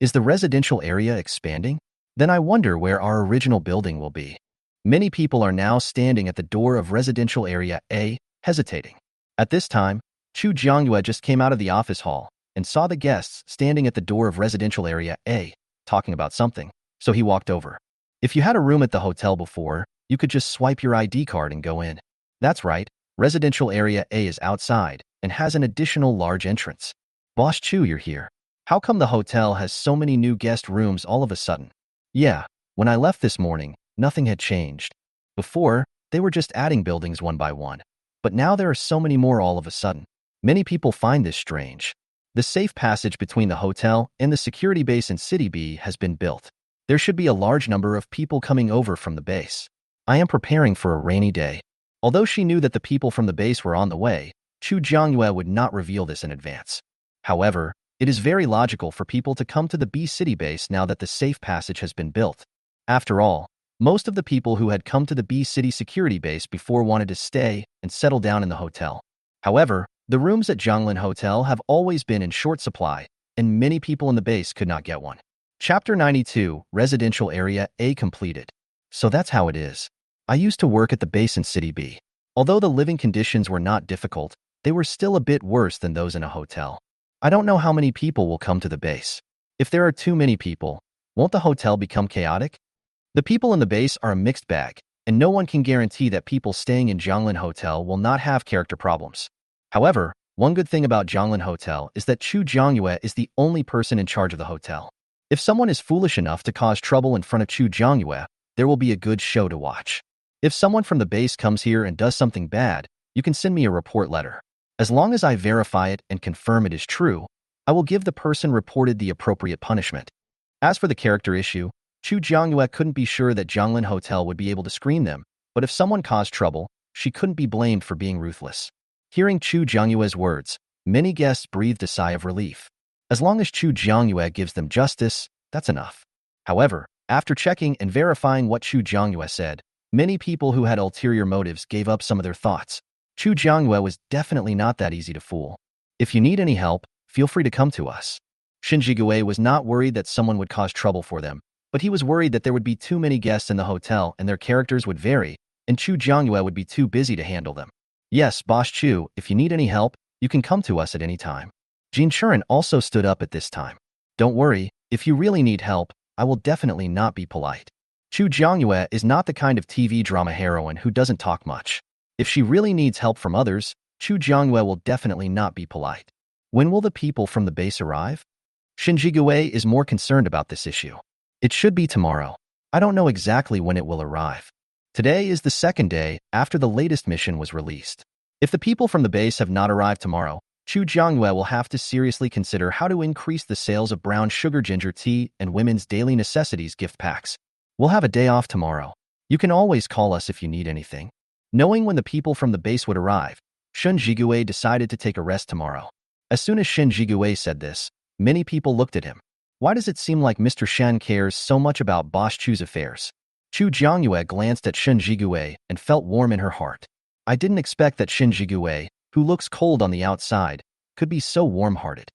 Is the residential area expanding? Then I wonder where our original building will be. Many people are now standing at the door of residential area A, hesitating. At this time, Chu Jiangyue just came out of the office hall and saw the guests standing at the door of residential area A, talking about something, so he walked over. If you had a room at the hotel before, you could just swipe your ID card and go in. That's right, residential area A is outside and has an additional large entrance. Boss Chu, you're here. How come the hotel has so many new guest rooms all of a sudden? Yeah, when I left this morning, nothing had changed. Before, they were just adding buildings one by one. But now there are so many more all of a sudden. Many people find this strange. The safe passage between the hotel and the security base in City B has been built. There should be a large number of people coming over from the base. I am preparing for a rainy day. Although she knew that the people from the base were on the way, Chu Jiangyue would not reveal this in advance. However, it is very logical for people to come to the B City base now that the safe passage has been built. After all, most of the people who had come to the B City security base before wanted to stay and settle down in the hotel. However, the rooms at Zhonglin Hotel have always been in short supply, and many people in the base could not get one. Chapter 92, Residential Area A completed. So that's how it is. I used to work at the base in City B. Although the living conditions were not difficult, they were still a bit worse than those in a hotel. I don't know how many people will come to the base. If there are too many people, won't the hotel become chaotic? The people in the base are a mixed bag, and no one can guarantee that people staying in Zhonglin Hotel will not have character problems. However, one good thing about Zhonglin Hotel is that Chu Jiangyue is the only person in charge of the hotel. If someone is foolish enough to cause trouble in front of Chu Jiangyue, there will be a good show to watch. If someone from the base comes here and does something bad, you can send me a report letter. As long as I verify it and confirm it is true, I will give the person reported the appropriate punishment. As for the character issue, Chu Jiangyue couldn't be sure that Zhonglin Hotel would be able to screen them, but if someone caused trouble, she couldn't be blamed for being ruthless. Hearing Chu Jiangyue's words, many guests breathed a sigh of relief. As long as Chu Jiangyue gives them justice, that's enough. However, after checking and verifying what Chu Jiangyue said, many people who had ulterior motives gave up some of their thoughts. Chu Jiangyue was definitely not that easy to fool. If you need any help, feel free to come to us. Shen Jigue was not worried that someone would cause trouble for them, but he was worried that there would be too many guests in the hotel and their characters would vary, and Chu Jiangyue would be too busy to handle them. Yes, Boss Chu, if you need any help, you can come to us at any time. Jin Churen also stood up at this time. Don't worry, if you really need help, I will definitely not be polite. Chu Jiangyue is not the kind of TV drama heroine who doesn't talk much. If she really needs help from others, Chu Jiangyue will definitely not be polite. When will the people from the base arrive? Shen Jigue is more concerned about this issue. It should be tomorrow. I don't know exactly when it will arrive. Today is the second day after the latest mission was released. If the people from the base have not arrived tomorrow, Chu Jiangyue will have to seriously consider how to increase the sales of brown sugar ginger tea and women's daily necessities gift packs. We'll have a day off tomorrow. You can always call us if you need anything. Knowing when the people from the base would arrive, Shen Jigue decided to take a rest tomorrow. As soon as Shen Jigue said this, many people looked at him. Why does it seem like Mr. Shen cares so much about Boss Chu's affairs? Chu Jiangyue glanced at Shen Jigue and felt warm in her heart. I didn't expect that Shen Jigue, who looks cold on the outside, could be so warm-hearted.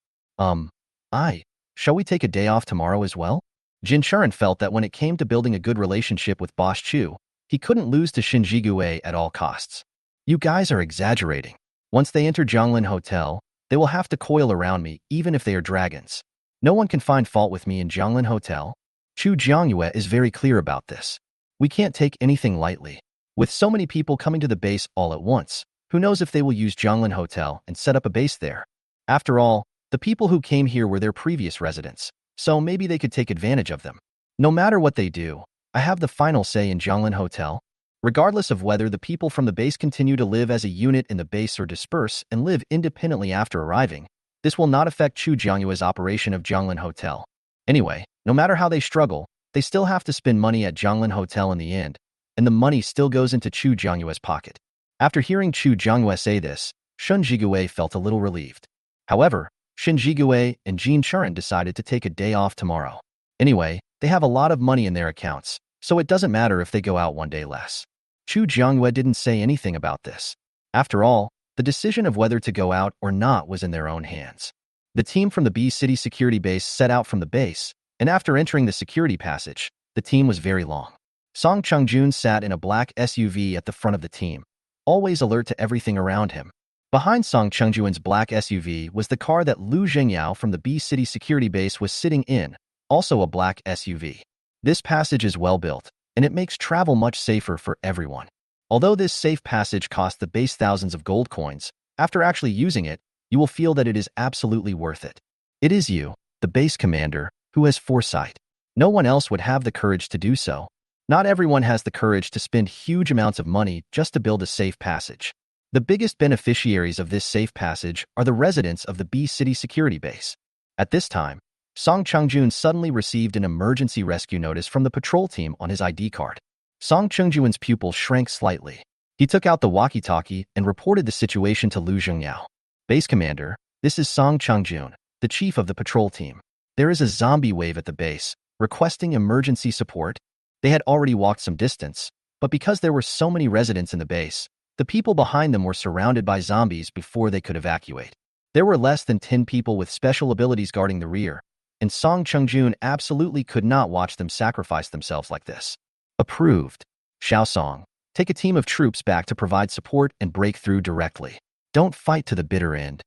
Shall we take a day off tomorrow as well? Jin Churen felt that when it came to building a good relationship with Boss Chu, he couldn't lose to Shen Jigue at all costs. You guys are exaggerating. Once they enter Zhonglin Hotel, they will have to coil around me even if they are dragons. No one can find fault with me in Zhonglin Hotel. Chu Jiangyue is very clear about this. We can't take anything lightly. With so many people coming to the base all at once, who knows if they will use Zhonglin Hotel and set up a base there. After all, the people who came here were their previous residents, so maybe they could take advantage of them. No matter what they do, I have the final say in Zhonglin Hotel. Regardless of whether the people from the base continue to live as a unit in the base or disperse and live independently after arriving, this will not affect Chu Jiangyue's operation of Zhonglin Hotel. Anyway, no matter how they struggle, they still have to spend money at Zhonglin Hotel in the end, and the money still goes into Chu Jiangyue's pocket. After hearing Chu Jiangyue say this, Shen Jigue felt a little relieved. However, Shen Jigue and Jin Churen decided to take a day off tomorrow. Anyway, they have a lot of money in their accounts, so it doesn't matter if they go out one day less. Chu Jiangyue didn't say anything about this. After all, the decision of whether to go out or not was in their own hands. The team from the B City security base set out from the base, and after entering the security passage, the team was very long. Song Chung-jun sat in a black SUV at the front of the team, always alert to everything around him. Behind Song Chung-jun's black SUV was the car that Lu Zhengyao from the B City security base was sitting in, also a black SUV. This passage is well built, and it makes travel much safer for everyone. Although this safe passage cost the base thousands of gold coins, after actually using it, you will feel that it is absolutely worth it. It is you, the base commander, who has foresight. No one else would have the courage to do so. Not everyone has the courage to spend huge amounts of money just to build a safe passage. The biggest beneficiaries of this safe passage are the residents of the B City security base. At this time, Song Chung-jun suddenly received an emergency rescue notice from the patrol team on his ID card. Song Chung-jun's pupil shrank slightly. He took out the walkie-talkie and reported the situation to Lu Zhengyao. Base commander, this is Song Chung-jun, the chief of the patrol team. There is a zombie wave at the base, requesting emergency support. They had already walked some distance, but because there were so many residents in the base, the people behind them were surrounded by zombies before they could evacuate. There were less than 10 people with special abilities guarding the rear, and Song Chung-jun absolutely could not watch them sacrifice themselves like this. Approved. Xiao Song, take a team of troops back to provide support and break through directly. Don't fight to the bitter end.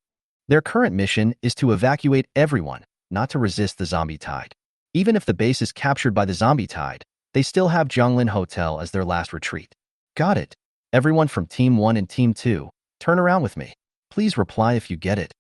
Their current mission is to evacuate everyone, not to resist the zombie tide. Even if the base is captured by the zombie tide, they still have Zhonglin Hotel as their last retreat. Got it. Everyone from Team 1 and Team 2, turn around with me. Please reply if you get it.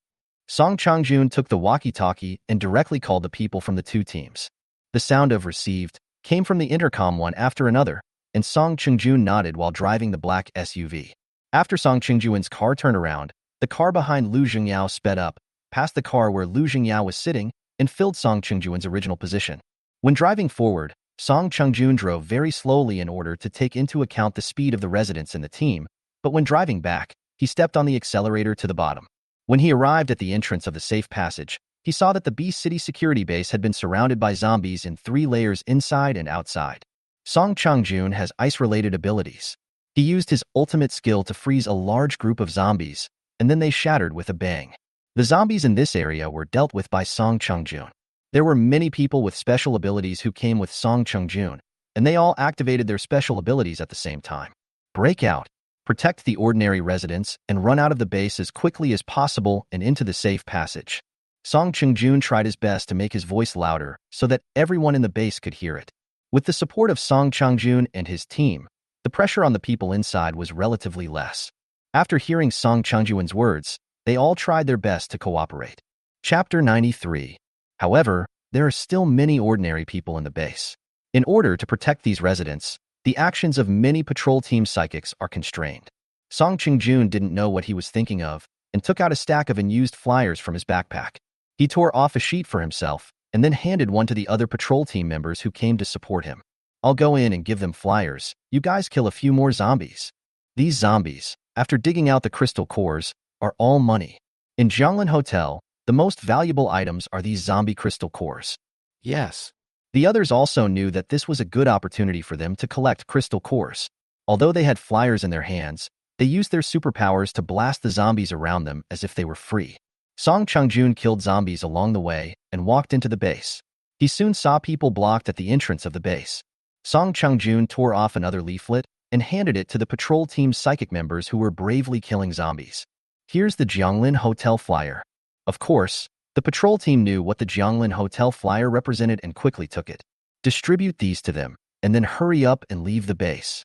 Song Chung-jun took the walkie-talkie and directly called the people from the two teams. The sound of received came from the intercom one after another, and Song Chung-jun nodded while driving the black SUV. After Song Chung-jun's car turned around, the car behind Lu Zhengyao sped up, past the car where Lu Zhengyao was sitting, and filled Song Chung-jun's original position. When driving forward, Song Chung-jun drove very slowly in order to take into account the speed of the residents in the team, but when driving back, he stepped on the accelerator to the bottom. When he arrived at the entrance of the safe passage, he saw that the B City security base had been surrounded by zombies in 3 layers inside and outside. Song Chung-jun has ice-related abilities. He used his ultimate skill to freeze a large group of zombies, and then they shattered with a bang. The zombies in this area were dealt with by Song Chung-jun. There were many people with special abilities who came with Song Chung-jun, and they all activated their special abilities at the same time. Break out, protect the ordinary residents, and run out of the base as quickly as possible and into the safe passage. Song Chung-jun tried his best to make his voice louder so that everyone in the base could hear it. With the support of Song Chung-jun and his team, the pressure on the people inside was relatively less. After hearing Song Chung-jun's words, they all tried their best to cooperate. Chapter 93. However, there are still many ordinary people in the base. In order to protect these residents, the actions of many patrol team psychics are constrained. Song Chung-jun didn't know what he was thinking of and took out a stack of unused flyers from his backpack. He tore off a sheet for himself and then handed one to the other patrol team members who came to support him. I'll go in and give them flyers. You guys kill a few more zombies. These zombies, after digging out the crystal cores, are all money. In Zhonglin Hotel, the most valuable items are these zombie crystal cores. Yes. The others also knew that this was a good opportunity for them to collect crystal cores. Although they had flyers in their hands, they used their superpowers to blast the zombies around them as if they were free. Song Chung-jun killed zombies along the way and walked into the base. He soon saw people blocked at the entrance of the base. Song Chung-jun tore off another leaflet and handed it to the patrol team's psychic members who were bravely killing zombies. Here's the Zhonglin Hotel flyer. Of course, the patrol team knew what the Zhonglin Hotel flyer represented and quickly took it. Distribute these to them, and then hurry up and leave the base.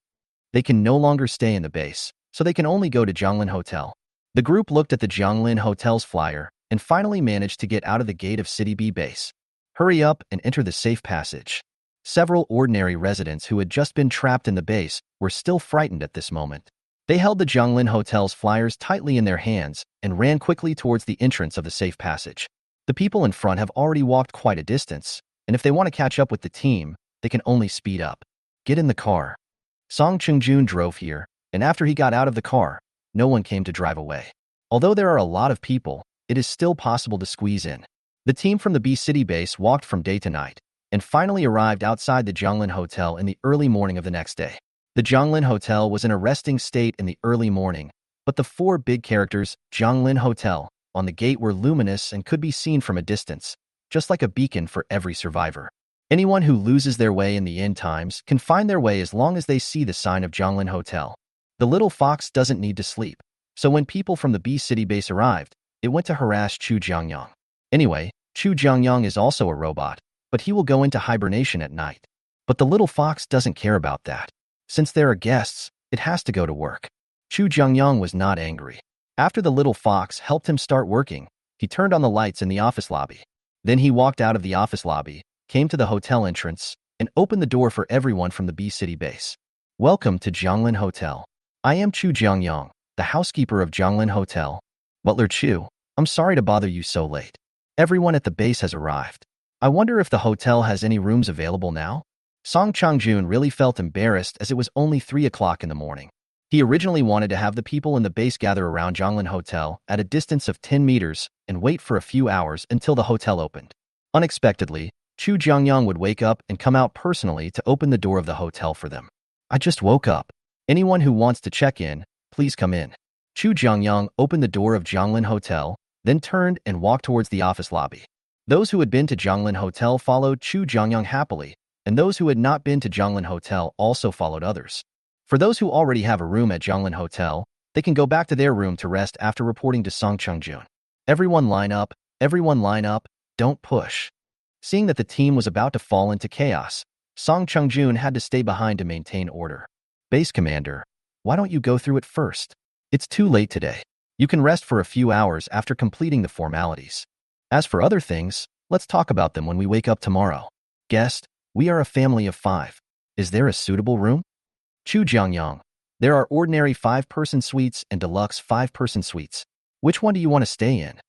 They can no longer stay in the base, so they can only go to Zhonglin Hotel. The group looked at the Zhonglin Hotel's flyer and finally managed to get out of the gate of City B base. Hurry up and enter the safe passage. Several ordinary residents who had just been trapped in the base were still frightened at this moment. They held the Zhonglin Hotel's flyers tightly in their hands and ran quickly towards the entrance of the safe passage. The people in front have already walked quite a distance, and if they want to catch up with the team, they can only speed up. Get in the car. Song Chung-jun drove here, and after he got out of the car, no one came to drive away. Although there are a lot of people, it is still possible to squeeze in. The team from the B City base walked from day to night, and finally arrived outside the Zhonglin Hotel in the early morning of the next day. The Zhonglin Hotel was in a resting state in the early morning, but the 4 big characters, Zhonglin Hotel, on the gate were luminous and could be seen from a distance, just like a beacon for every survivor. Anyone who loses their way in the end times can find their way as long as they see the sign of Zhonglin Hotel. The little fox doesn't need to sleep, so when people from the B City base arrived, it went to harass Chu Jiangyang. Anyway, Chu Jiangyang is also a robot, but he will go into hibernation at night. But the little fox doesn't care about that. Since there are guests, it has to go to work. Chu Jiangyang was not angry. After the little fox helped him start working, he turned on the lights in the office lobby. Then he walked out of the office lobby, came to the hotel entrance, and opened the door for everyone from the B City base. Welcome to Zhonglin Hotel. I am Chu Jiangyang, the housekeeper of Zhonglin Hotel. Butler Chu, I'm sorry to bother you so late. Everyone at the base has arrived. I wonder if the hotel has any rooms available now? Song Changjun really felt embarrassed as it was only 3 o'clock in the morning. He originally wanted to have the people in the base gather around Zhonglin Hotel at a distance of 10 meters and wait for a few hours until the hotel opened. Unexpectedly, Chu Jiangyang would wake up and come out personally to open the door of the hotel for them. I just woke up. Anyone who wants to check in, please come in. Chu Jiangyang opened the door of Zhonglin Hotel, then turned and walked towards the office lobby. Those who had been to Zhonglin Hotel followed Chu Jiangyang happily, and those who had not been to Zhonglin Hotel also followed others. For those who already have a room at Zhonglin Hotel, they can go back to their room to rest after reporting to Song Changjun. Everyone line up, don't push. Seeing that the team was about to fall into chaos, Song Changjun had to stay behind to maintain order. Base Commander, why don't you go through it first? It's too late today. You can rest for a few hours after completing the formalities. As for other things, let's talk about them when we wake up tomorrow. Guest, we are a family of 5. Is there a suitable room? Chu Jiangyang, there are ordinary 5-person suites and deluxe 5-person suites. Which one do you want to stay in?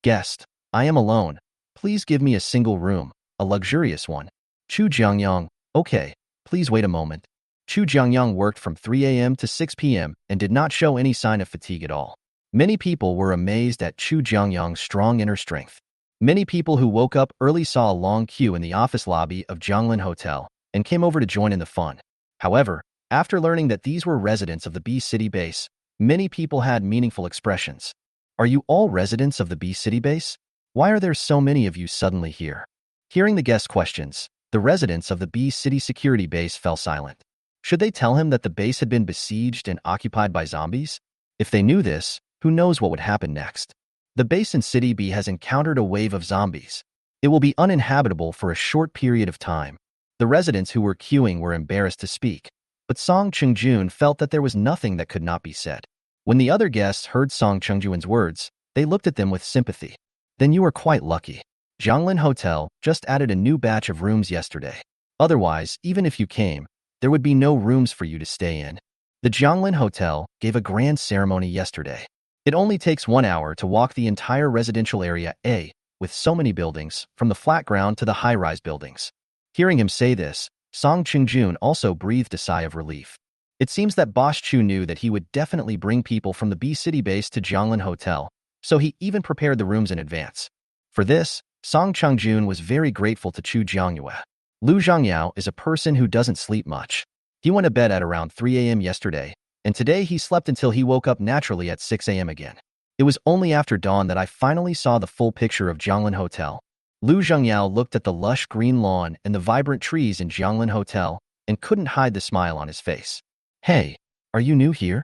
Guest, I am alone. Please give me a single room, a luxurious one. Chu Jiangyang, okay, please wait a moment. Chu Jiangyang worked from 3 a.m. to 6 p.m. and did not show any sign of fatigue at all. Many people were amazed at Chu Jiangyang's strong inner strength. Many people who woke up early saw a long queue in the office lobby of Zhonglin Hotel and came over to join in the fun. However, after learning that these were residents of the B City base, many people had meaningful expressions. Are you all residents of the B City base? Why are there so many of you suddenly here? Hearing the guest questions, the residents of the B City security base fell silent. Should they tell him that the base had been besieged and occupied by zombies? If they knew this, who knows what would happen next? The base in City B has encountered a wave of zombies. It will be uninhabitable for a short period of time. The residents who were queuing were embarrassed to speak, but Song Changjun felt that there was nothing that could not be said. When the other guests heard Song Changjun's words, they looked at them with sympathy. Then you are quite lucky. Zhonglin Hotel just added a new batch of rooms yesterday. Otherwise, even if you came, there would be no rooms for you to stay in. The Zhonglin Hotel gave a grand ceremony yesterday. It only takes 1 hour to walk the entire residential area A, with so many buildings, from the flat ground to the high-rise buildings. Hearing him say this, Song Changjun also breathed a sigh of relief. It seems that Boss Chu knew that he would definitely bring people from the B City base to Zhonglin Hotel, so he even prepared the rooms in advance. For this, Song Changjun was very grateful to Chu Jiangyue. Lu Zhangyao is a person who doesn't sleep much. He went to bed at around 3 a.m. yesterday, and today he slept until he woke up naturally at 6 a.m. again. It was only after dawn that I finally saw the full picture of Zhonglin Hotel. Lu Zhangyao looked at the lush green lawn and the vibrant trees in Zhonglin Hotel and couldn't hide the smile on his face. Hey, are you new here?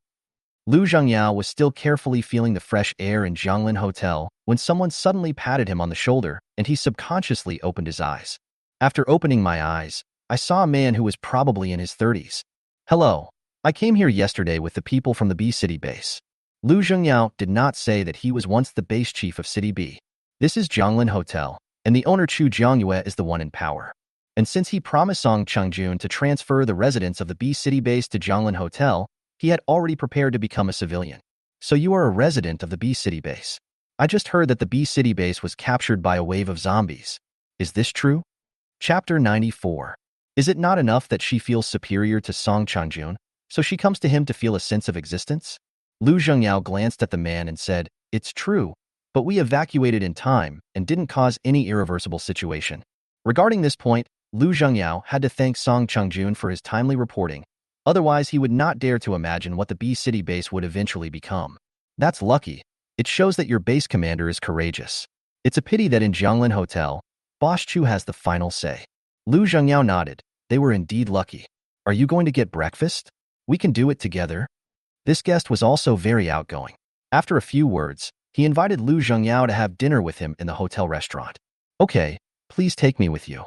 Lu Zhangyao was still carefully feeling the fresh air in Zhonglin Hotel when someone suddenly patted him on the shoulder and he subconsciously opened his eyes. After opening my eyes, I saw a man who was probably in his 30s. Hello, I came here yesterday with the people from the B City base. Lu Zhangyao did not say that he was once the base chief of City B. This is Zhonglin Hotel, and the owner Chu Jiangyue is the one in power. And since he promised Song Changjun to transfer the residents of the B City base to Zhonglin Hotel, he had already prepared to become a civilian. So you are a resident of the B City base. I just heard that the B City base was captured by a wave of zombies. Is this true? Chapter 94. Is it not enough that she feels superior to Song Changjun, so she comes to him to feel a sense of existence? Lu Zhangyao glanced at the man and said, It's true, but we evacuated in time and didn't cause any irreversible situation. Regarding this point, Lu Zhangyao had to thank Song Changjun for his timely reporting. Otherwise, he would not dare to imagine what the B City base would eventually become. That's lucky. It shows that your base commander is courageous. It's a pity that in Zhonglin Hotel, Boss Chu has the final say. Lu Zhengyao nodded. They were indeed lucky. Are you going to get breakfast? We can do it together. This guest was also very outgoing. After a few words, he invited Lu Zhengyao to have dinner with him in the hotel restaurant. Okay, please take me with you.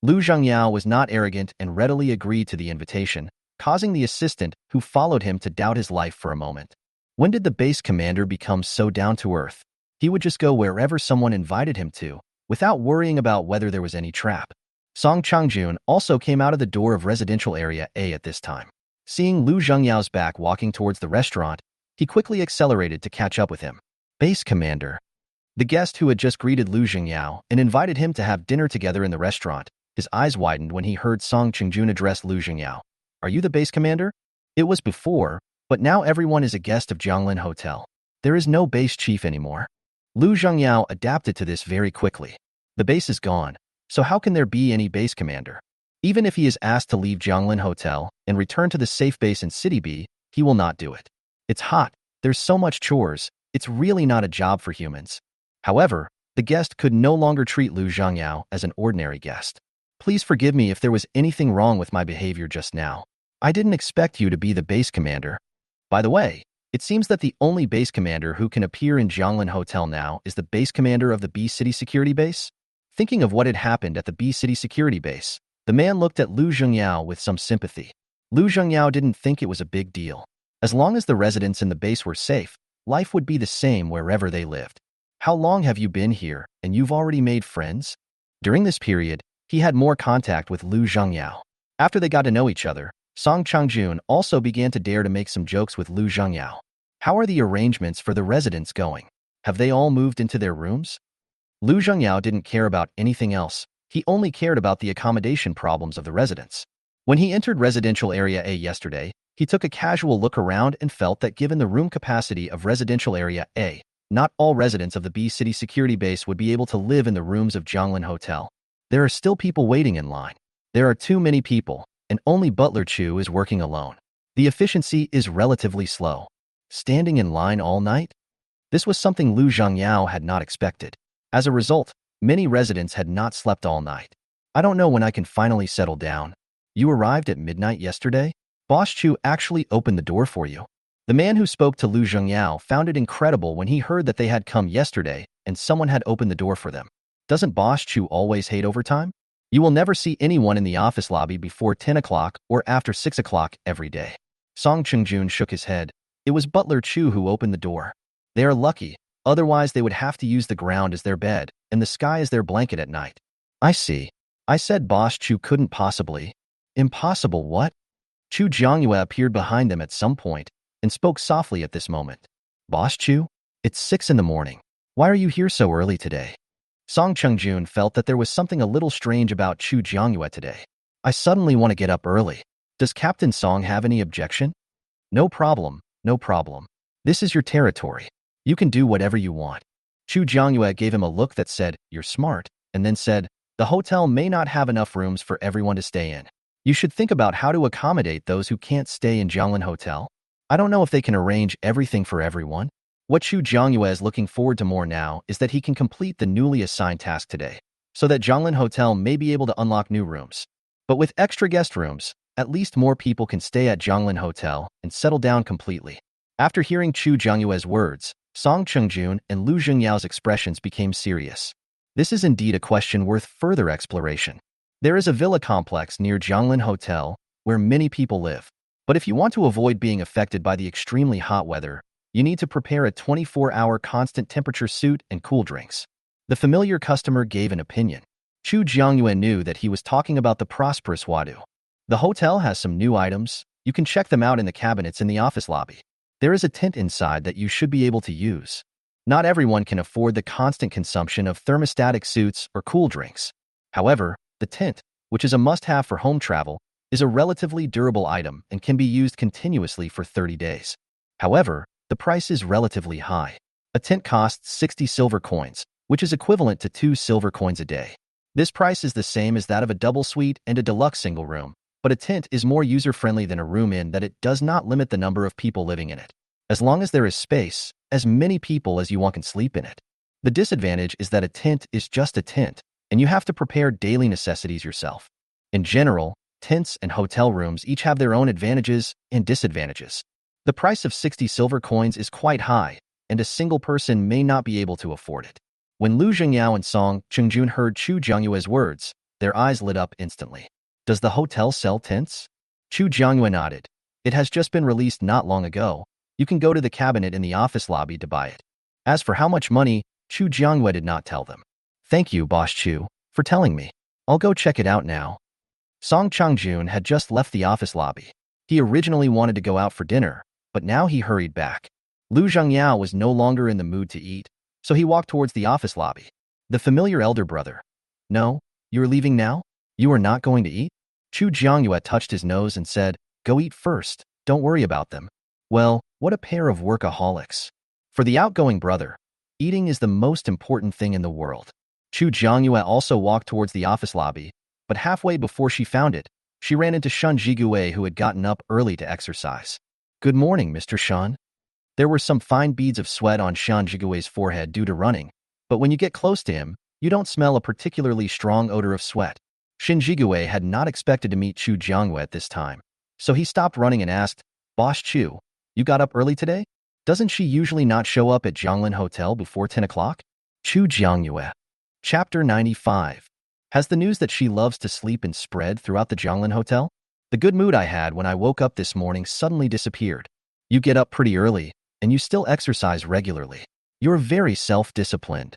Lu Zhengyao was not arrogant and readily agreed to the invitation, causing the assistant who followed him to doubt his life for a moment. When did the base commander become so down-to-earth? He would just go wherever someone invited him to, without worrying about whether there was any trap. Song Changjun also came out of the door of residential area A at this time. Seeing Lu Zhengyao's back walking towards the restaurant, he quickly accelerated to catch up with him. Base commander. The guest who had just greeted Lu Zhengyao and invited him to have dinner together in the restaurant, his eyes widened when he heard Song Changjun address Lu Zhengyao. Are you the base commander? It was before, but now everyone is a guest of Jianglin Hotel. There is no base chief anymore. Lu Zhengyao adapted to this very quickly. The base is gone, so how can there be any base commander? Even if he is asked to leave Jianglin Hotel and return to the safe base in City B, he will not do it. It's hot, there's so much chores, it's really not a job for humans. However, the guest could no longer treat Lu Zhengyao as an ordinary guest. Please forgive me if there was anything wrong with my behavior just now. I didn't expect you to be the base commander. By the way, it seems that the only base commander who can appear in Jianglin Hotel now is the base commander of the B City Security Base. Thinking of what had happened at the B City Security Base, the man looked at Lu Zhengyao with some sympathy. Lu Zhengyao didn't think it was a big deal. As long as the residents in the base were safe, life would be the same wherever they lived. How long have you been here, and you've already made friends? During this period, he had more contact with Lu Zhengyao. After they got to know each other, Song Changjun also began to dare to make some jokes with Lu Zhengyao. How are the arrangements for the residents going? Have they all moved into their rooms? Lu Zhengyao didn't care about anything else. He only cared about the accommodation problems of the residents. When he entered residential area A yesterday, he took a casual look around and felt that given the room capacity of residential area A, not all residents of the B City Security Base would be able to live in the rooms of Jianglin Hotel. There are still people waiting in line. There are too many people, and only Butler Chu is working alone. The efficiency is relatively slow. Standing in line all night? This was something Lu Zhengyao had not expected. As a result, many residents had not slept all night. I don't know when I can finally settle down. You arrived at midnight yesterday? Boss Chu actually opened the door for you. The man who spoke to Lu Zhengyao found it incredible when he heard that they had come yesterday and someone had opened the door for them. Doesn't Boss Chu always hate overtime? You will never see anyone in the office lobby before 10 o'clock or after 6 o'clock every day. Song Changjun shook his head. It was Butler Chu who opened the door. They are lucky, otherwise they would have to use the ground as their bed and the sky as their blanket at night. I see. I said Boss Chu couldn't possibly. Impossible what? Chu Jiangyue appeared behind them at some point and spoke softly at this moment. Boss Chu? It's 6 in the morning. Why are you here so early today? Song Changjun felt that there was something a little strange about Chu Jiangyue today. I suddenly want to get up early. Does Captain Song have any objection? No problem, no problem. This is your territory. You can do whatever you want. Chu Jiangyue gave him a look that said, you're smart, and then said, the hotel may not have enough rooms for everyone to stay in. You should think about how to accommodate those who can't stay in Jianglin Hotel. I don't know if they can arrange everything for everyone. What Chu Jiangyue is looking forward to more now is that he can complete the newly assigned task today, so that Jianglin Hotel may be able to unlock new rooms. But with extra guest rooms, at least more people can stay at Jianglin Hotel and settle down completely. After hearing Chu Jiangyue's words, Song Changjun and Lu Zhengyao's expressions became serious. This is indeed a question worth further exploration. There is a villa complex near Jianglin Hotel where many people live. But if you want to avoid being affected by the extremely hot weather, you need to prepare a 24-hour constant temperature suit and cool drinks. The familiar customer gave an opinion. Chu Jiangyue knew that he was talking about the prosperous Wadu. The hotel has some new items. You can check them out in the cabinets in the office lobby. There is a tent inside that you should be able to use. Not everyone can afford the constant consumption of thermostatic suits or cool drinks. However, the tent, which is a must-have for home travel, is a relatively durable item and can be used continuously for 30 days. However, the price is relatively high. A tent costs 60 silver coins, which is equivalent to 2 silver coins a day. This price is the same as that of a double suite and a deluxe single room, but a tent is more user-friendly than a room in that it does not limit the number of people living in it. As long as there is space, as many people as you want can sleep in it. The disadvantage is that a tent is just a tent, and you have to prepare daily necessities yourself. In general, tents and hotel rooms each have their own advantages and disadvantages. The price of 60 silver coins is quite high, and a single person may not be able to afford it. When Lu Zhengyao and Song Chengjun heard Chu Jiangyue's words, their eyes lit up instantly. Does the hotel sell tents? Chu Jiangyue nodded. It has just been released not long ago. You can go to the cabinet in the office lobby to buy it. As for how much money, Chu Jiangyue did not tell them. Thank you, Boss Chu, for telling me. I'll go check it out now. Song Changjun had just left the office lobby. He originally wanted to go out for dinner, but now he hurried back. Lu Zhengyao was no longer in the mood to eat, so he walked towards the office lobby. The familiar elder brother. No, you're leaving now? You are not going to eat? Chu Jiangyue touched his nose and said, go eat first, don't worry about them. Well, what a pair of workaholics. For the outgoing brother, eating is the most important thing in the world. Chu Jiangyue also walked towards the office lobby, but halfway before she found it, she ran into Shen Jigui, who had gotten up early to exercise. Good morning, Mr. Shen. There were some fine beads of sweat on Shen Jigui's forehead due to running, but when you get close to him, you don't smell a particularly strong odor of sweat. Shen Jigui had not expected to meet Chu Jiangyue at this time, so he stopped running and asked, Boss Chu, you got up early today? Doesn't she usually not show up at Zhonglin Hotel before 10 o'clock? Chu Jiangyue. Chapter 95. Has the news that she loves to sleep and spread throughout the Zhonglin Hotel? The good mood I had when I woke up this morning suddenly disappeared. You get up pretty early, and you still exercise regularly. You're very self-disciplined.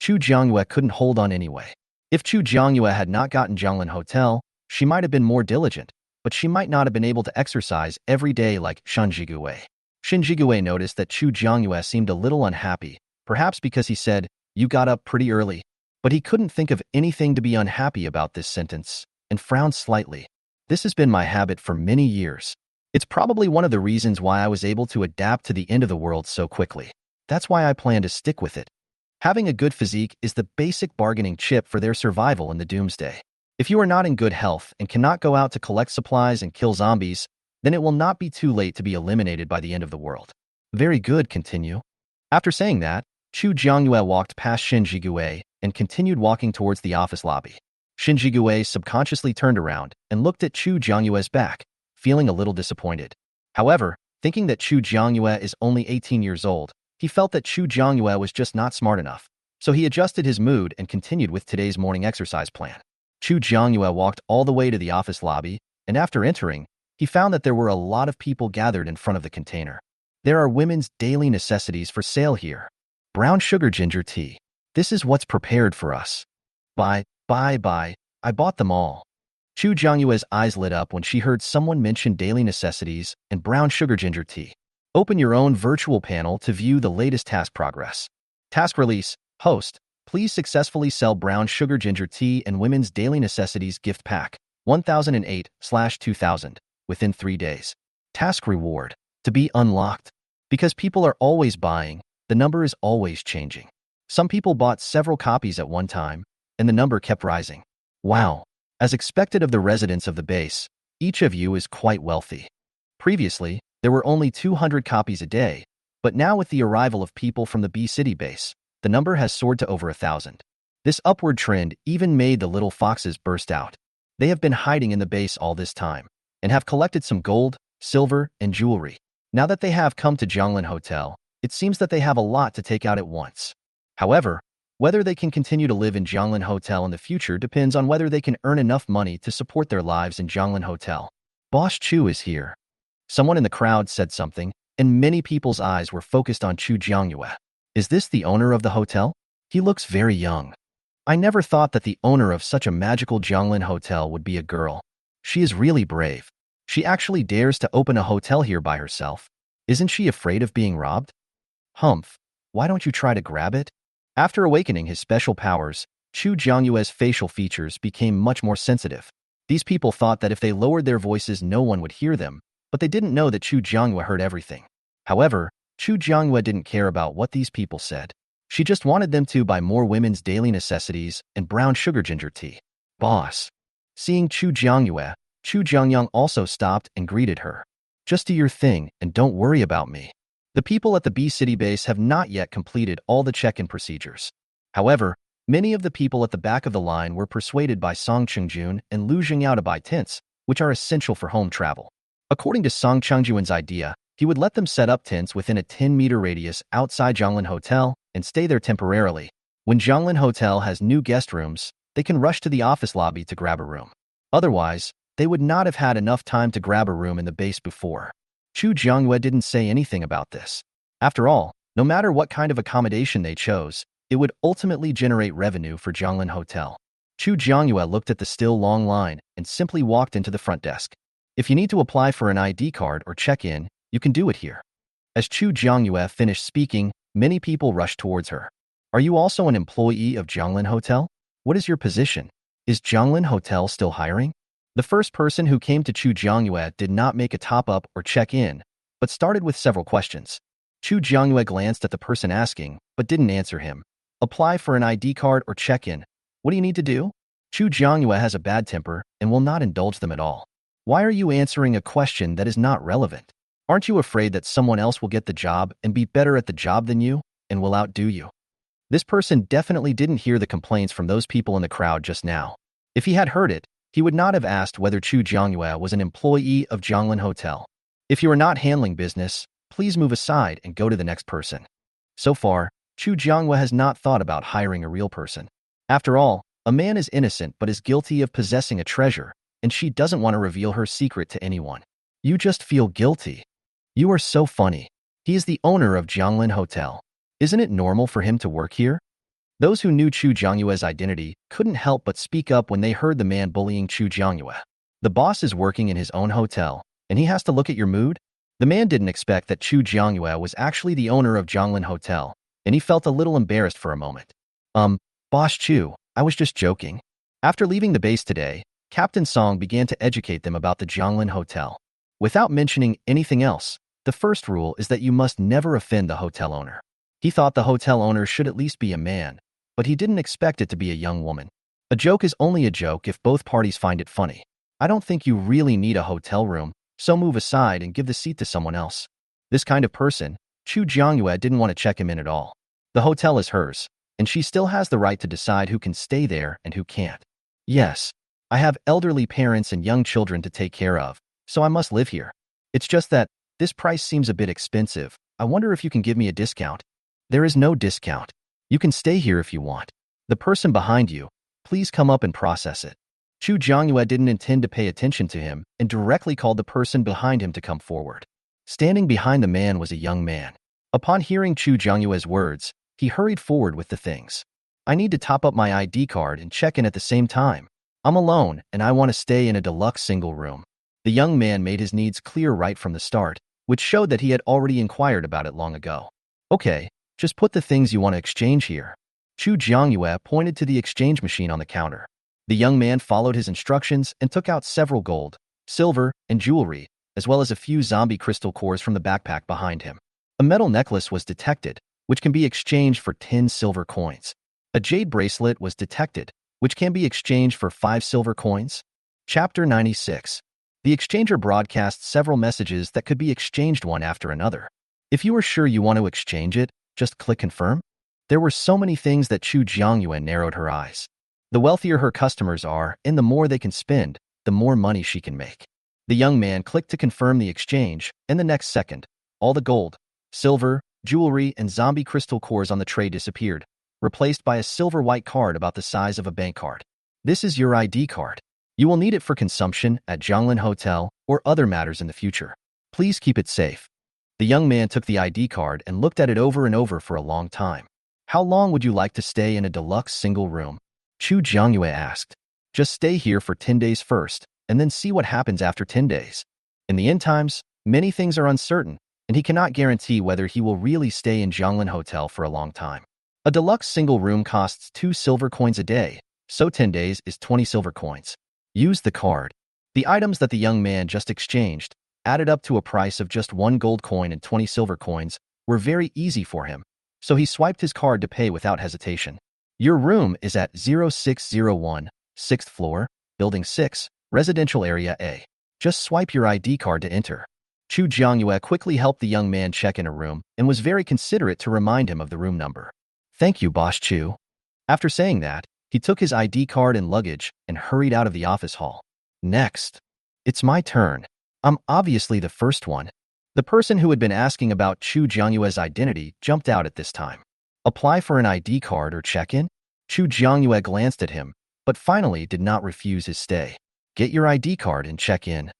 Chu Jiangyue couldn't hold on anyway. If Chu Jiangyue had not gotten Zhonglin Hotel, she might have been more diligent, but she might not have been able to exercise every day like Shen Jigui. Shen Jigui noticed that Chu Jiangyue seemed a little unhappy, perhaps because he said, you got up pretty early. But he couldn't think of anything to be unhappy about this sentence, and frowned slightly. This has been my habit for many years. It's probably one of the reasons why I was able to adapt to the end of the world so quickly. That's why I plan to stick with it. Having a good physique is the basic bargaining chip for their survival in the doomsday. If you are not in good health and cannot go out to collect supplies and kill zombies, then it will not be too late to be eliminated by the end of the world. Very good, continue. After saying that, Chu Jiangyue walked past Shen Jigui and continued walking towards the office lobby. Shen Jigui subconsciously turned around and looked at Chu Jiangyue's back, feeling a little disappointed. However, thinking that Chu Jiangyue is only 18 years old, he felt that Chu Jiangyue was just not smart enough, so he adjusted his mood and continued with today's morning exercise plan. Chu Jiangyue walked all the way to the office lobby, and after entering, he found that there were a lot of people gathered in front of the container. There are women's daily necessities for sale here. Brown sugar ginger tea. This is what's prepared for us. Bye, I bought them all. Chu Jiangyue's eyes lit up when she heard someone mention daily necessities and brown sugar ginger tea. Open your own virtual panel to view the latest task progress. Task release. Host. Please successfully sell brown sugar ginger tea and women's daily necessities gift pack 1008/2000 within 3 days. Task reward. To be unlocked. Because people are always buying, the number is always changing. Some people bought several copies at one time, and the number kept rising. Wow. As expected of the residents of the base, each of you is quite wealthy. Previously, there were only 200 copies a day, but now with the arrival of people from the B City base, the number has soared to over 1,000. This upward trend even made the little foxes burst out. They have been hiding in the base all this time, and have collected some gold, silver, and jewelry. Now that they have come to Zhonglin Hotel, it seems that they have a lot to take out at once. However, whether they can continue to live in Zhonglin Hotel in the future depends on whether they can earn enough money to support their lives in Zhonglin Hotel. Boss Chu is here. Someone in the crowd said something, and many people's eyes were focused on Chu Jiangyue. Is this the owner of the hotel? He looks very young. I never thought that the owner of such a magical Zhonglin Hotel would be a girl. She is really brave. She actually dares to open a hotel here by herself. Isn't she afraid of being robbed? Humph, why don't you try to grab it? After awakening his special powers, Chu Jiangyue's facial features became much more sensitive. These people thought that if they lowered their voices no one would hear them, but they didn't know that Chu Jiangyue heard everything. However, Chu Jiangyue didn't care about what these people said. She just wanted them to buy more women's daily necessities and brown sugar ginger tea. Boss. Seeing Chu Jiangyue, Chu Jiangyang also stopped and greeted her. Just do your thing and don't worry about me. The people at the B City base have not yet completed all the check-in procedures. However, Many of the people at the back of the line were persuaded by Song Chungjun and Lu Jingyao to buy tents, which are essential for home travel. According to Song Chungjun's idea, he would let them set up tents within a 10-meter radius outside Zhonglin Hotel and stay there temporarily. When Zhonglin Hotel has new guest rooms, they can rush to the office lobby to grab a room. Otherwise, they would not have had enough time to grab a room in the base before. Chu Jiangyue didn't say anything about this. After all, no matter what kind of accommodation they chose, it would ultimately generate revenue for Zhonglin Hotel. Chu Jiangyue looked at the still long line and simply walked into the front desk. If you need to apply for an ID card or check in, you can do it here. As Chu Jiangyue finished speaking, many people rushed towards her. Are you also an employee of Zhonglin Hotel? What is your position? Is Zhonglin Hotel still hiring? The first person who came to Chu Jiangyue did not make a top-up or check-in, but started with several questions. Chu Jiangyue glanced at the person asking, but didn't answer him. Apply for an ID card or check-in. What do you need to do? Chu Jiangyue has a bad temper and will not indulge them at all. Why are you answering a question that is not relevant? Aren't you afraid that someone else will get the job and be better at the job than you and will outdo you? This person definitely didn't hear the complaints from those people in the crowd just now. If he had heard it, he would not have asked whether Chu Jiangyue was an employee of Zhonglin Hotel. If you are not handling business, please move aside and go to the next person. So far, Chu Jiangyue has not thought about hiring a real person. After all, a man is innocent but is guilty of possessing a treasure, and she doesn't want to reveal her secret to anyone. You just feel guilty. You are so funny. He is the owner of Zhonglin Hotel. Isn't it normal for him to work here? Those who knew Chu Jiangyue's identity couldn't help but speak up when they heard the man bullying Chu Jiangyue. The boss is working in his own hotel, and he has to look at your mood? The man didn't expect that Chu Jiangyue was actually the owner of Zhonglin Hotel, and he felt a little embarrassed for a moment. Boss Chu, I was just joking. After leaving the base today, Captain Song began to educate them about the Zhonglin Hotel. Without mentioning anything else, the first rule is that you must never offend the hotel owner. He thought the hotel owner should at least be a man, but he didn't expect it to be a young woman. A joke is only a joke if both parties find it funny. I don't think you really need a hotel room, so move aside and give the seat to someone else. This kind of person, Chu Jiangyue didn't want to check him in at all. The hotel is hers, and she still has the right to decide who can stay there and who can't. Yes, I have elderly parents and young children to take care of, so I must live here. It's just that this price seems a bit expensive. I wonder if you can give me a discount. There is no discount. You can stay here if you want. The person behind you, please come up and process it. Chu Jiangyue didn't intend to pay attention to him and directly called the person behind him to come forward. Standing behind the man was a young man. Upon hearing Chu Jiangyue's words, he hurried forward with the things. I need to top up my ID card and check in at the same time. I'm alone and I want to stay in a deluxe single room. The young man made his needs clear right from the start, which showed that he had already inquired about it long ago. Okay. Just put the things you want to exchange here. Chu Jiangyue pointed to the exchange machine on the counter. The young man followed his instructions and took out several gold, silver, and jewelry, as well as a few zombie crystal cores from the backpack behind him. A metal necklace was detected, which can be exchanged for 10 silver coins. A jade bracelet was detected, which can be exchanged for 5 silver coins. Chapter 96. The exchanger broadcasts several messages that could be exchanged one after another. If you are sure you want to exchange it, just click confirm. There were so many things that Chu Jiangyue narrowed her eyes. The wealthier her customers are and the more they can spend, the more money she can make. The young man clicked to confirm the exchange, and the next second, all the gold, silver, jewelry, and zombie crystal cores on the tray disappeared, replaced by a silver-white card about the size of a bank card. This is your ID card. You will need it for consumption at Zhonglin Hotel or other matters in the future. Please keep it safe. The young man took the ID card and looked at it over and over for a long time. How long would you like to stay in a deluxe single room? Chu Jiangyue asked. Just stay here for 10 days first, and then see what happens after 10 days. In the end times, many things are uncertain, and he cannot guarantee whether he will really stay in Zhonglin Hotel for a long time. A deluxe single room costs 2 silver coins a day, so 10 days is 20 silver coins. Use the card. The items that the young man just exchanged, added up to a price of just 1 gold coin and 20 silver coins, were very easy for him, so he swiped his card to pay without hesitation. Your room is at 0601, 6th floor, Building 6, Residential Area A. Just swipe your ID card to enter. Chu Jiangyue quickly helped the young man check in a room and was very considerate to remind him of the room number. Thank you, Boss Chu. After saying that, he took his ID card and luggage and hurried out of the office hall. Next. It's my turn. I'm obviously the first one. The person who had been asking about Chu Jiangyue's identity jumped out at this time. Apply for an ID card or check-in? Chu Jiangyue glanced at him, but finally did not refuse his stay. Get your ID card and check in.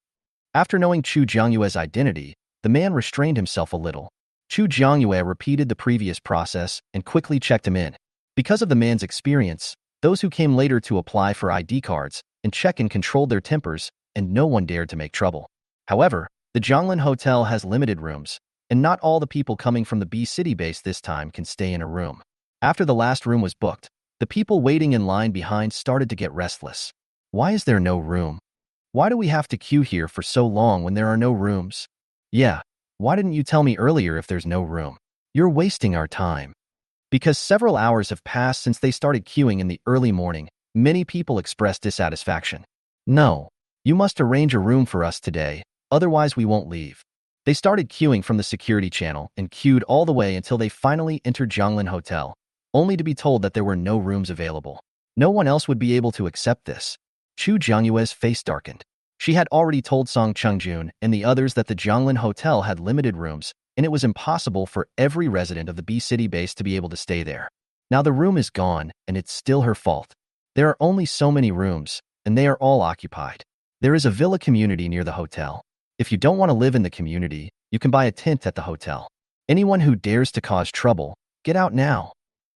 After knowing Chu Jiangyue's identity, the man restrained himself a little. Chu Jiangyue repeated the previous process and quickly checked him in. Because of the man's experience, those who came later to apply for ID cards and check-in controlled their tempers, and no one dared to make trouble. However, the Zhonglin Hotel has limited rooms, and not all the people coming from the B City base this time can stay in a room. After the last room was booked, the people waiting in line behind started to get restless. Why is there no room? Why do we have to queue here for so long when there are no rooms? Yeah, why didn't you tell me earlier if there's no room? You're wasting our time. Because several hours have passed since they started queuing in the early morning, many people expressed dissatisfaction. No, you must arrange a room for us today, otherwise we won't leave. They started queuing from the security channel and queued all the way until they finally entered Zhonglin Hotel, only to be told that there were no rooms available. No one else would be able to accept this. Chu Jiangyue's face darkened. She had already told Song Chungjun and the others that the Zhonglin Hotel had limited rooms, and it was impossible for every resident of the B City base to be able to stay there. Now the room is gone, and it's still her fault. There are only so many rooms, and they are all occupied. There is a villa community near the hotel. If you don't want to live in the community, you can buy a tent at the hotel. Anyone who dares to cause trouble, get out now.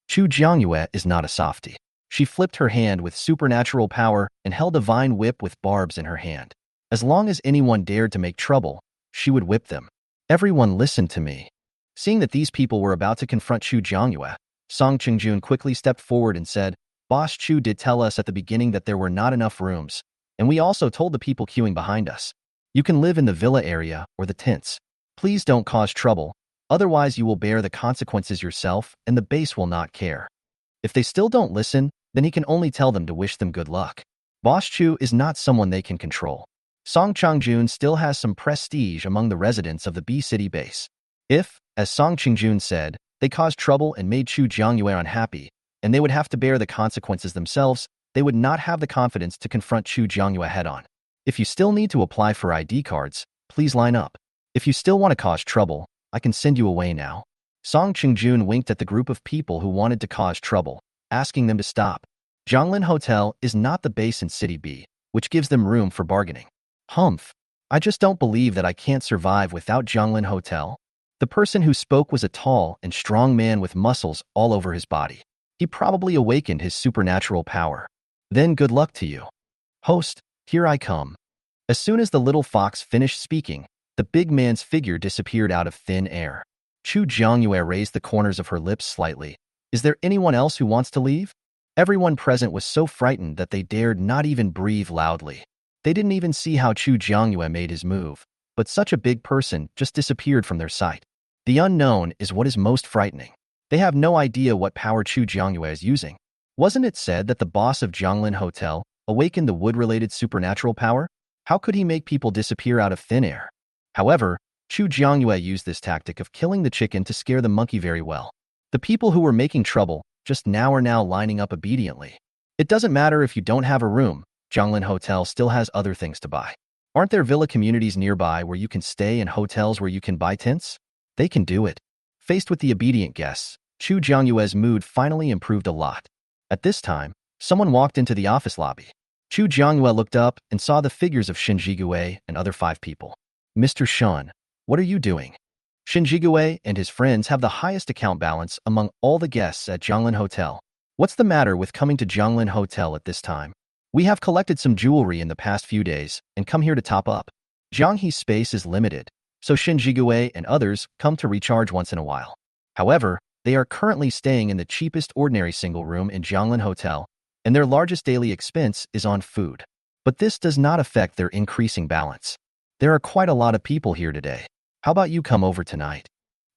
Chu Jiangyue is not a softie. She flipped her hand with supernatural power and held a vine whip with barbs in her hand. As long as anyone dared to make trouble, she would whip them. Everyone listened to me. Seeing that these people were about to confront Chu Jiangyue, Song Qingjun quickly stepped forward and said, Boss Chu did tell us at the beginning that there were not enough rooms, and we also told the people queuing behind us. You can live in the villa area or the tents. Please don't cause trouble, otherwise you will bear the consequences yourself and the base will not care. If they still don't listen, then he can only tell them to wish them good luck. Boss Chu is not someone they can control. Song Chongjun still has some prestige among the residents of the B City base. If, as Song Qingjun said, they caused trouble and made Chu Jiangyue unhappy, and they would have to bear the consequences themselves, they would not have the confidence to confront Chu Jiangyue head-on. If you still need to apply for ID cards, please line up. If you still want to cause trouble, I can send you away now. Song Qingjun winked at the group of people who wanted to cause trouble, asking them to stop. Zhonglin Hotel is not the base in City B, which gives them room for bargaining. Humph. I just don't believe that I can't survive without Zhonglin Hotel. The person who spoke was a tall and strong man with muscles all over his body. He probably awakened his supernatural power. Then good luck to you. Host, here I come. As soon as the little fox finished speaking, the big man's figure disappeared out of thin air. Chu Jiangyue raised the corners of her lips slightly. Is there anyone else who wants to leave? Everyone present was so frightened that they dared not even breathe loudly. They didn't even see how Chu Jiangyue made his move, but such a big person just disappeared from their sight. The unknown is what is most frightening. They have no idea what power Chu Jiangyue is using. Wasn't it said that the boss of Zhonglin Hotel awakened the wood-related supernatural power? How could he make people disappear out of thin air? However, Chu Jiangyue used this tactic of killing the chicken to scare the monkey very well. The people who were making trouble just now are now lining up obediently. It doesn't matter if you don't have a room, Zhonglin Hotel still has other things to buy. Aren't there villa communities nearby where you can stay and hotels where you can buy tents? They can do it. Faced with the obedient guests, Chu Jiangyue's mood finally improved a lot. At this time, someone walked into the office lobby. Chu Jiangyue looked up and saw the figures of Shin Jigue and other 5 people. Mr. Shun, what are you doing? Shin Jigue and his friends have the highest account balance among all the guests at Zhonglin Hotel. What's the matter with coming to Zhonglin Hotel at this time? We have collected some jewelry in the past few days and come here to top up. Zhanghe's space is limited, so Shin Jigue and others come to recharge once in a while. However, they are currently staying in the cheapest ordinary single room in Zhonglin Hotel, and their largest daily expense is on food. But this does not affect their increasing balance. There are quite a lot of people here today. How about you come over tonight?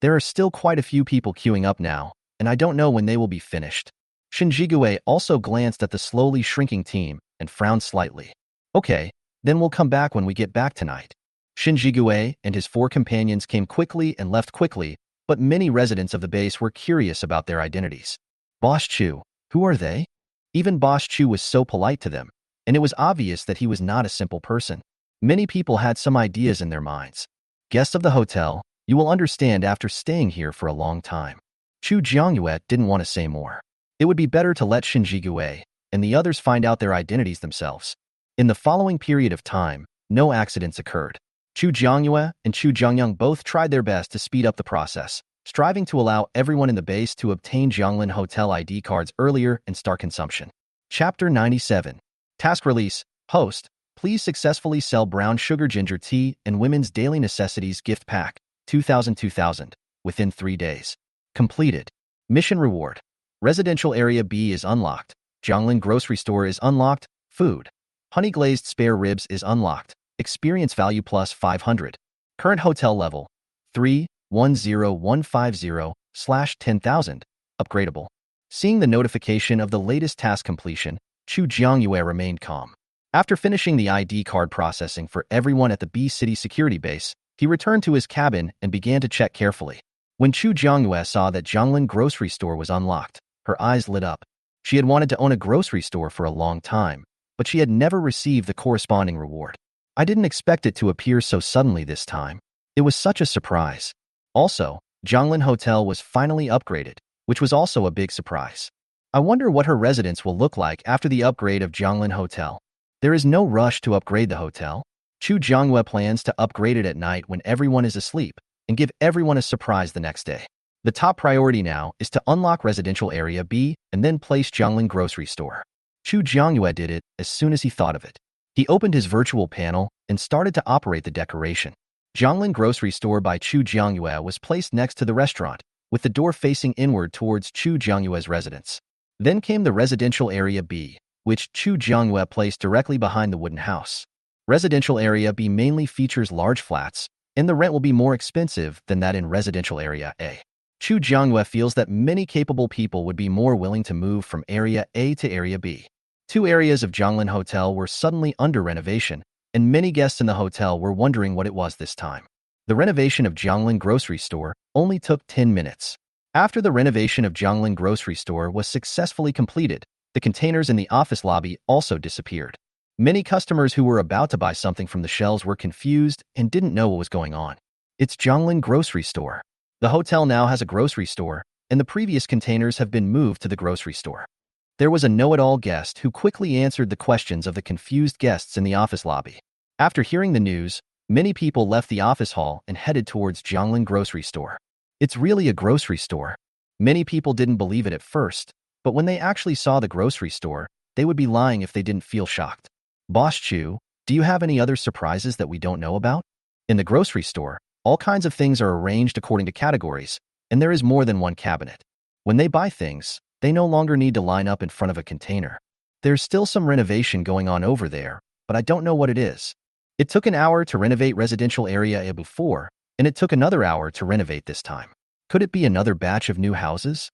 There are still quite a few people queuing up now, and I don't know when they will be finished. Shin Jigue also glanced at the slowly shrinking team and frowned slightly. Okay, then we'll come back when we get back tonight. Shin Jigue and his 4 companions came quickly and left quickly, but many residents of the base were curious about their identities. Boss Chu, Who are they? Even Boss Chu was so polite to them, and it was obvious that he was not a simple person. Many people had some ideas in their minds. Guests of the hotel, you will understand after staying here for a long time. Chu Jiangyue didn't want to say more. It would be better to let Shin Jigue and the others find out their identities themselves. In the following period of time, no accidents occurred. Chu Jiangyue and Chu Jiangyang both tried their best to speed up the process, striving to allow everyone in the base to obtain Jianglin Hotel ID cards earlier and start consumption. Chapter 97. Task Release. Host, please successfully sell brown sugar ginger tea and women's daily necessities gift pack, 2000 within 3 days. Completed. Mission Reward. Residential Area B is unlocked. Jianglin Grocery Store is unlocked. Food. Honey Glazed Spare Ribs is unlocked. Experience value plus 500. Current hotel level 310150/10,000. Upgradable. Seeing the notification of the latest task completion, Chu Jiangyue remained calm. After finishing the ID card processing for everyone at the B City security base, he returned to his cabin and began to check carefully. When Chu Jiangyue saw that Jianglin Grocery Store was unlocked, her eyes lit up. She had wanted to own a grocery store for a long time, but she had never received the corresponding reward. I didn't expect it to appear so suddenly this time. It was such a surprise. Also, Jianglin Hotel was finally upgraded, which was also a big surprise. I wonder what her residence will look like after the upgrade of Jianglin Hotel. There is no rush to upgrade the hotel. Chu Jiangyue plans to upgrade it at night when everyone is asleep and give everyone a surprise the next day. The top priority now is to unlock Residential Area B and then place Jianglin Grocery Store. Chu Jiangyue did it as soon as he thought of it. He opened his virtual panel and started to operate the decoration. Jianglin Grocery Store by Chu Jiangyue was placed next to the restaurant, with the door facing inward towards Chu Jiangyue's residence. Then came the Residential Area B, which Chu Jiangyue placed directly behind the wooden house. Residential Area B mainly features large flats, and the rent will be more expensive than that in Residential Area A. Chu Jiangyue feels that many capable people would be more willing to move from Area A to Area B. 2 areas of Jianglin Hotel were suddenly under renovation, and many guests in the hotel were wondering what it was this time. The renovation of Jianglin Grocery Store only took 10 minutes. After the renovation of Jianglin Grocery Store was successfully completed, the containers in the office lobby also disappeared. Many customers who were about to buy something from the shelves were confused and didn't know what was going on. It's Jianglin Grocery Store. The hotel now has a grocery store, and the previous containers have been moved to the grocery store. There was a know-it-all guest who quickly answered the questions of the confused guests in the office lobby. After hearing the news, many people left the office hall and headed towards Jianglin Grocery Store. It's really a grocery store. Many people didn't believe it at first, but when they actually saw the grocery store, they would be lying if they didn't feel shocked. Boss Chu, do you have any other surprises that we don't know about? In the grocery store, all kinds of things are arranged according to categories, and there is more than one cabinet. When they buy things, they no longer need to line up in front of a container. There's still some renovation going on over there, but I don't know what it is. It took an hour to renovate Residential Area A before, and it took another hour to renovate this time. Could it be another batch of new houses?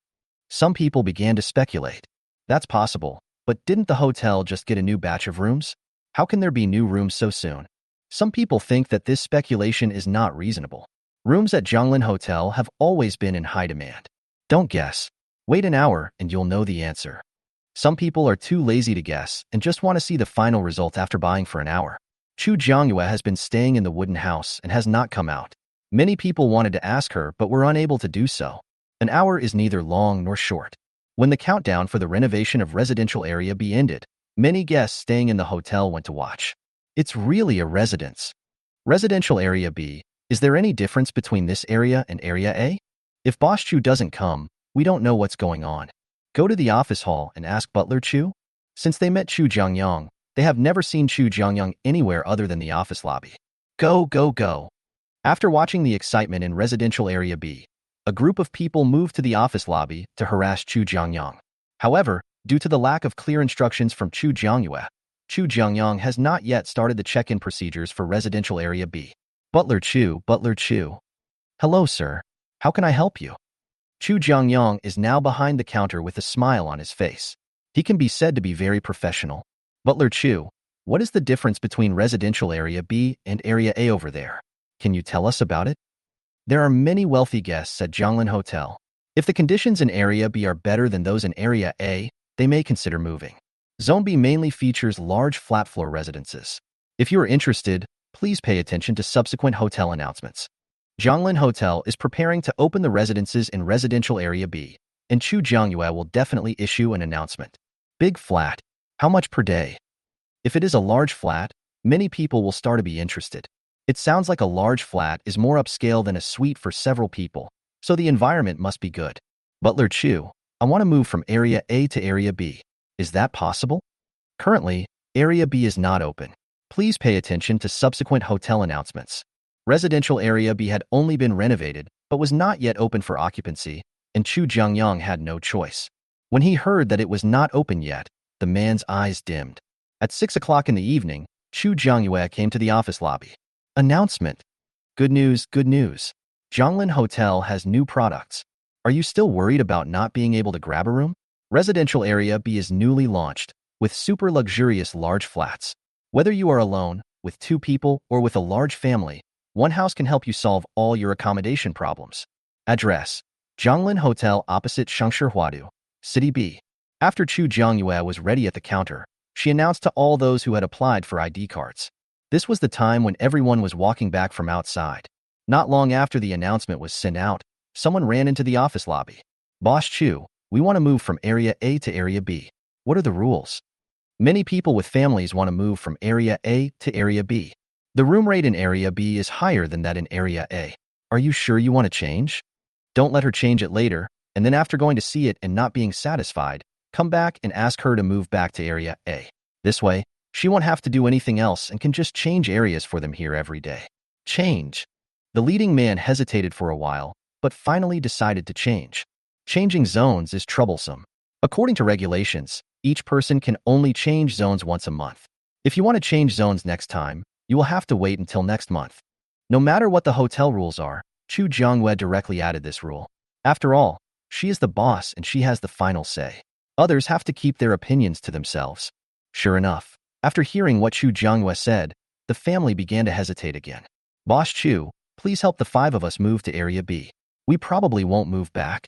Some people began to speculate. That's possible, but didn't the hotel just get a new batch of rooms? How can there be new rooms so soon? Some people think that this speculation is not reasonable. Rooms at Jianglin Hotel have always been in high demand. Don't guess. Wait an hour and you'll know the answer. Some people are too lazy to guess and just want to see the final result after buying for an hour. Chu Jiangyue has been staying in the wooden house and has not come out. Many people wanted to ask her but were unable to do so. An hour is neither long nor short. When the countdown for the renovation of Residential Area B ended, many guests staying in the hotel went to watch. It's really a residence. Residential Area B, is there any difference between this area and Area A? If Boss Chu doesn't come, we don't know what's going on. Go to the office hall and ask Butler Chu. Since they met Chu Jiangyang, they have never seen Chu Jiangyang anywhere other than the office lobby. Go, go, go. After watching the excitement in Residential Area B, a group of people moved to the office lobby to harass Chu Jiangyang. However, due to the lack of clear instructions from Chu Jiangyue, Chu Jiangyang has not yet started the check-in procedures for Residential Area B. Butler Chu. Hello, sir. How can I help you? Chu Jiangyang is now behind the counter with a smile on his face. He can be said to be very professional. Butler Chu, what is the difference between Residential Area B and Area A over there? Can you tell us about it? There are many wealthy guests at Jianglin Hotel. If the conditions in Area B are better than those in Area A, they may consider moving. Zombie mainly features large flat-floor residences. If you are interested, please pay attention to subsequent hotel announcements. Zhonglin Hotel is preparing to open the residences in Residential Area B, and Chu Jiangyue will definitely issue an announcement. Big flat. How much per day? If it is a large flat, many people will start to be interested. It sounds like a large flat is more upscale than a suite for several people, so the environment must be good. Butler Chu, I want to move from Area A to Area B. Is that possible? Currently, Area B is not open. Please pay attention to subsequent hotel announcements. Residential Area B had only been renovated, but was not yet open for occupancy, and Chu Jiangyang had no choice. When he heard that it was not open yet, the man's eyes dimmed. At 6 o'clock in the evening, Chu Jiangyue came to the office lobby. Announcement. Good news, good news. Zhonglin Hotel has new products. Are you still worried about not being able to grab a room? Residential Area B is newly launched, with super luxurious large flats. Whether you are alone, with 2 people, or with a large family, one house can help you solve all your accommodation problems. Address: Zhonglin Hotel opposite Shengshi, City B. After Chu Jiangyue was ready at the counter, she announced to all those who had applied for ID cards. This was the time when everyone was walking back from outside. Not long after the announcement was sent out, someone ran into the office lobby. Boss Chu, we want to move from Area A to Area B. What are the rules? Many people with families want to move from Area A to Area B. The room rate in Area B is higher than that in Area A. Are you sure you want to change? Don't let her change it later, and then after going to see it and not being satisfied, come back and ask her to move back to Area A. This way, she won't have to do anything else and can just change areas for them here every day. Change. The leading man hesitated for a while, but finally decided to change. Changing zones is troublesome. According to regulations, each person can only change zones once a month. If you want to change zones next time, you will have to wait until next month. No matter what the hotel rules are, Chu Jiangyue directly added this rule. After all, she is the boss and she has the final say. Others have to keep their opinions to themselves. Sure enough, after hearing what Chu Jiangyue said, the family began to hesitate again. Boss Chu, please help the 5 of us move to Area B. We probably won't move back.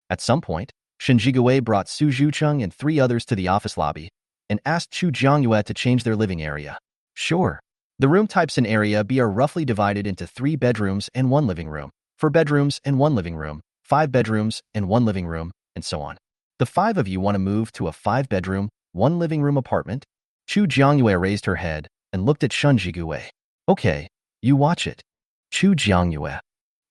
At some point, Shen Jigue brought Su Zhucheng and 3 others to the office lobby and asked Chu Jiangyue to change their living area. Sure. The room types in Area B are roughly divided into 3 bedrooms and 1 living room, 4 bedrooms and 1 living room, 5 bedrooms and 1 living room, and so on. The 5 of you want to move to a 5-bedroom, 1 living room apartment? Chu Jiangyue raised her head and looked at Shen Jigue. Okay, you watch it. Chu Jiangyue.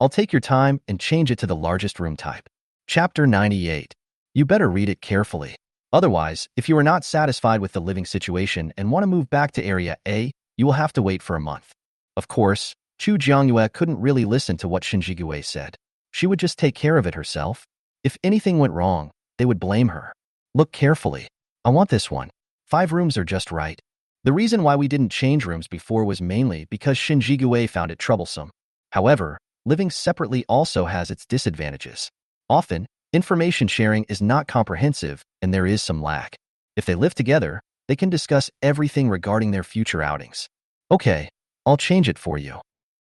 I'll take your time and change it to the largest room type. Chapter 98. You better read it carefully. Otherwise, if you are not satisfied with the living situation and want to move back to Area A, you will have to wait for a month. Of course, Chu Jiangyue couldn't really listen to what Shen Jigue said. She would just take care of it herself. If anything went wrong, they would blame her. Look carefully. I want this one. 5 rooms are just right. The reason why we didn't change rooms before was mainly because Shen Jigue found it troublesome. However, living separately also has its disadvantages. Often, information sharing is not comprehensive and there is some lack. If they live together, they can discuss everything regarding their future outings. Okay, I'll change it for you.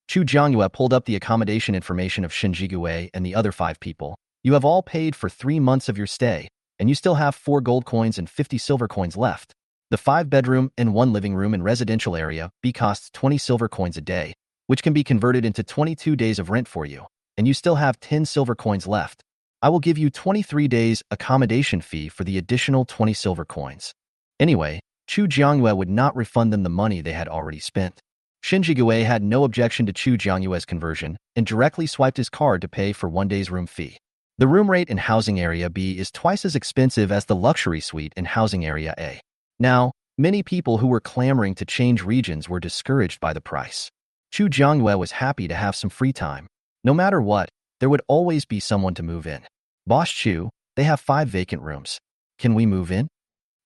Chu Jiangyue pulled up the accommodation information of Shen Jigue and the other 5 people. You have all paid for 3 months of your stay, and you still have 4 gold coins and 50 silver coins left. The 5-bedroom and 1 living room in Residential Area B costs 20 silver coins a day, which can be converted into 22 days of rent for you, and you still have 10 silver coins left. I will give you 23 days accommodation fee for the additional 20 silver coins. Anyway, Chu Jiangyue would not refund them the money they had already spent. Shen Jigue had no objection to Chu Jiangyue's conversion and directly swiped his card to pay for 1 day's room fee. The room rate in Housing Area B is twice as expensive as the luxury suite in Housing Area A. Now, many people who were clamoring to change regions were discouraged by the price. Chu Jiangyue was happy to have some free time. No matter what, there would always be someone to move in. Boss Chu, they have 5 vacant rooms. Can we move in?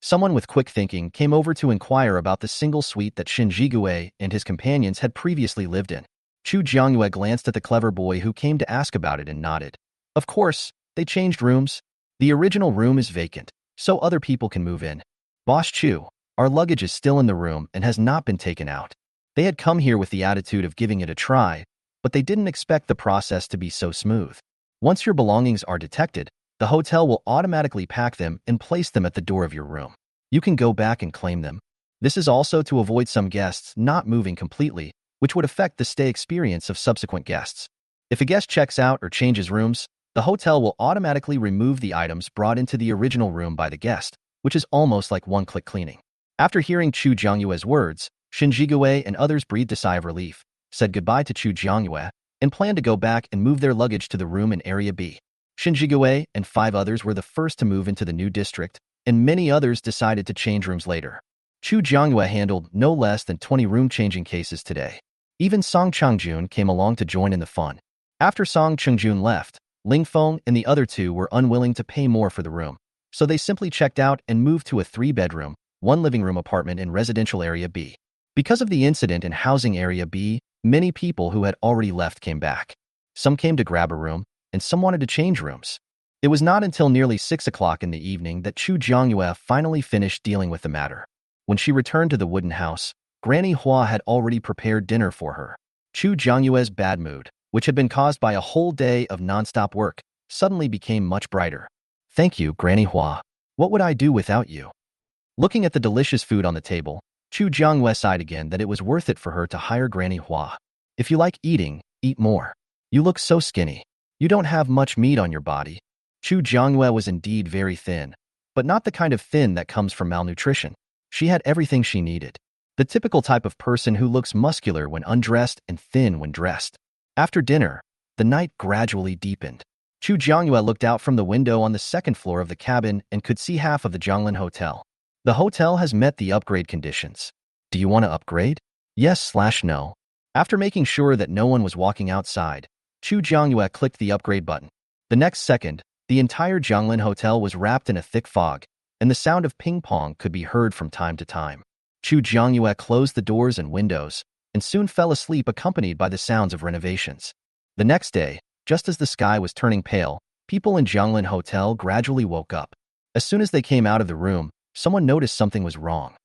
Someone with quick thinking came over to inquire about the single suite that Shen Jigue and his companions had previously lived in. Chu Jiangyue glanced at the clever boy who came to ask about it and nodded. Of course, they changed rooms. The original room is vacant, so other people can move in. Boss Chu, our luggage is still in the room and has not been taken out. They had come here with the attitude of giving it a try, but they didn't expect the process to be so smooth. Once your belongings are detected, the hotel will automatically pack them and place them at the door of your room. You can go back and claim them. This is also to avoid some guests not moving completely, which would affect the stay experience of subsequent guests. If a guest checks out or changes rooms, the hotel will automatically remove the items brought into the original room by the guest, which is almost like one-click cleaning. After hearing Chu Jiangyue's words, Shen Jigue and others breathed a sigh of relief, said goodbye to Chu Jiangyue, and planned to go back and move their luggage to the room in Area B. Shen Jigue and 5 others were the first to move into the new district, and many others decided to change rooms later. Chu Jiangyue handled no less than 20 room-changing cases today. Even Song Changjun came along to join in the fun. After Song Changjun left, Ling Feng and the other 2 were unwilling to pay more for the room, so they simply checked out and moved to a 3-bedroom, 1-living-room apartment in residential area B. Because of the incident in housing area B, many people who had already left came back. Some came to grab a room, and some wanted to change rooms. It was not until nearly 6 o'clock in the evening that Chu Jiangyue finally finished dealing with the matter. When she returned to the wooden house, Granny Hua had already prepared dinner for her. Chu Jiangyue's bad mood, which had been caused by a whole day of non-stop work, suddenly became much brighter. Thank you, Granny Hua. What would I do without you? Looking at the delicious food on the table, Chu Jiangyue sighed again that it was worth it for her to hire Granny Hua. If you like eating, eat more. You look so skinny. You don't have much meat on your body. Chu Jiangyue was indeed very thin, but not the kind of thin that comes from malnutrition. She had everything she needed. The typical type of person who looks muscular when undressed and thin when dressed. After dinner, the night gradually deepened. Chu Jiangyue looked out from the window on the 2nd floor of the cabin and could see half of the Zhonglin Hotel. The hotel has met the upgrade conditions. Do you want to upgrade? Yes/no. After making sure that no one was walking outside, Chu Jiangyue clicked the upgrade button. The next second, the entire Zhonglin Hotel was wrapped in a thick fog, and the sound of ping-pong could be heard from time to time. Chu Jiangyue closed the doors and windows, and soon fell asleep accompanied by the sounds of renovations. The next day, just as the sky was turning pale, people in Zhonglin Hotel gradually woke up. As soon as they came out of the room, someone noticed something was wrong.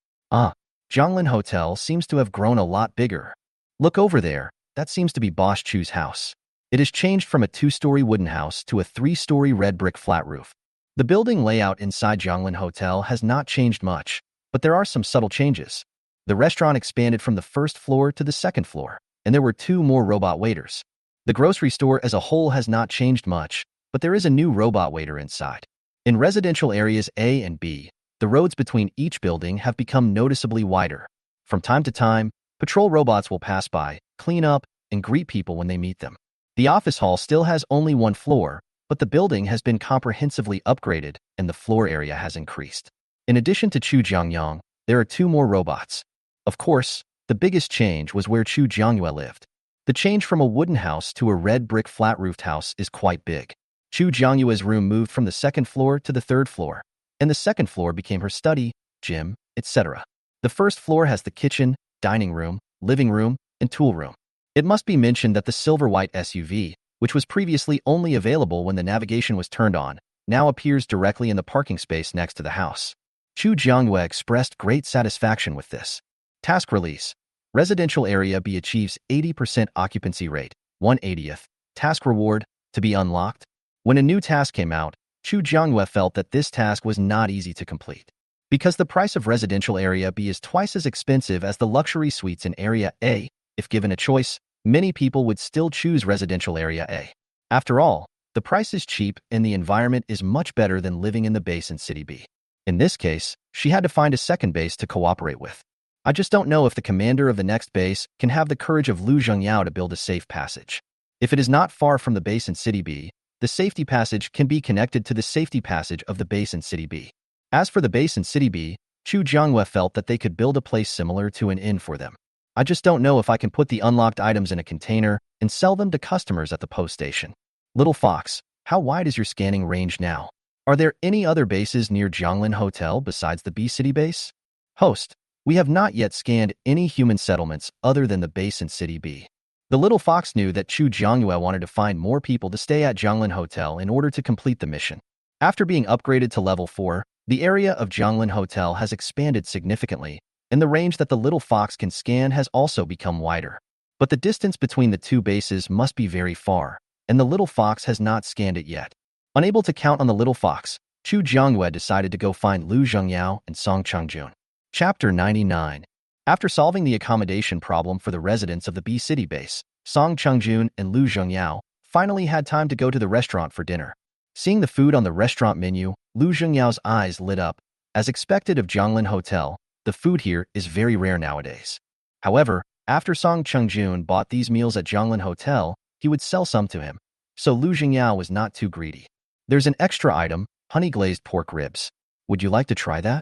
Zhonglin Hotel seems to have grown a lot bigger. Look over there, that seems to be Boss Chu's house. It has changed from a 2-story wooden house to a 3-story red brick flat roof. The building layout inside Zhonglin Hotel has not changed much, but there are some subtle changes. The restaurant expanded from the 1st floor to the 2nd floor, and there were 2 more robot waiters. The grocery store as a whole has not changed much, but there is a new robot waiter inside. In residential areas A and B, the roads between each building have become noticeably wider. From time to time, patrol robots will pass by, clean up, and greet people when they meet them. The office hall still has only 1 floor, but the building has been comprehensively upgraded and the floor area has increased. In addition to Chu Jiangyang, there are 2 more robots. Of course, the biggest change was where Chu Jiangyue lived. The change from a wooden house to a red brick flat-roofed house is quite big. Chu Jiangyue's room moved from the 2nd floor to the 3rd floor, and the 2nd floor became her study, gym, etc. The 1st floor has the kitchen, dining room, living room, and tool room. It must be mentioned that the silver-white SUV, which was previously only available when the navigation was turned on, now appears directly in the parking space next to the house. Chu Jiangyue expressed great satisfaction with this. Task release. Residential area B achieves 80% occupancy rate, 1/80th. Task reward, to be unlocked. When a new task came out, Chu Jiangyue felt that this task was not easy to complete. Because the price of residential area B is twice as expensive as the luxury suites in area A, if given a choice, many people would still choose residential area A. After all, the price is cheap and the environment is much better than living in the base in City B. In this case, she had to find a second base to cooperate with. I just don't know if the commander of the next base can have the courage of Lu Zhengyao to build a safe passage. If it is not far from the base in City B, the safety passage can be connected to the safety passage of the base in City B. As for the base in City B, Chu Jiangyue felt that they could build a place similar to an inn for them. I just don't know if I can put the unlocked items in a container and sell them to customers at the post station. Little Fox, how wide is your scanning range now? Are there any other bases near Zhonglin Hotel besides the B City base? Host, we have not yet scanned any human settlements other than the base in City B. The little fox knew that Chu Jiangyue wanted to find more people to stay at Zhonglin Hotel in order to complete the mission. After being upgraded to level 4, the area of Zhonglin Hotel has expanded significantly, and the range that the little fox can scan has also become wider. But the distance between the 2 bases must be very far, and the little fox has not scanned it yet. Unable to count on the little fox, Chu Jiangyue decided to go find Lu Zhengyao and Song Chengjun. Chapter 99. After solving the accommodation problem for the residents of the B City base, Song Chengjun and Lu Zhengyao finally had time to go to the restaurant for dinner. Seeing the food on the restaurant menu, Lu Zhengyao's eyes lit up. As expected of Zhonglin Hotel, the food here is very rare nowadays. However, after Song Chengjun bought these meals at Zhonglin Hotel, he would sell some to him. So Lu Zhengyao was not too greedy. There's an extra item, honey-glazed pork ribs. Would you like to try that?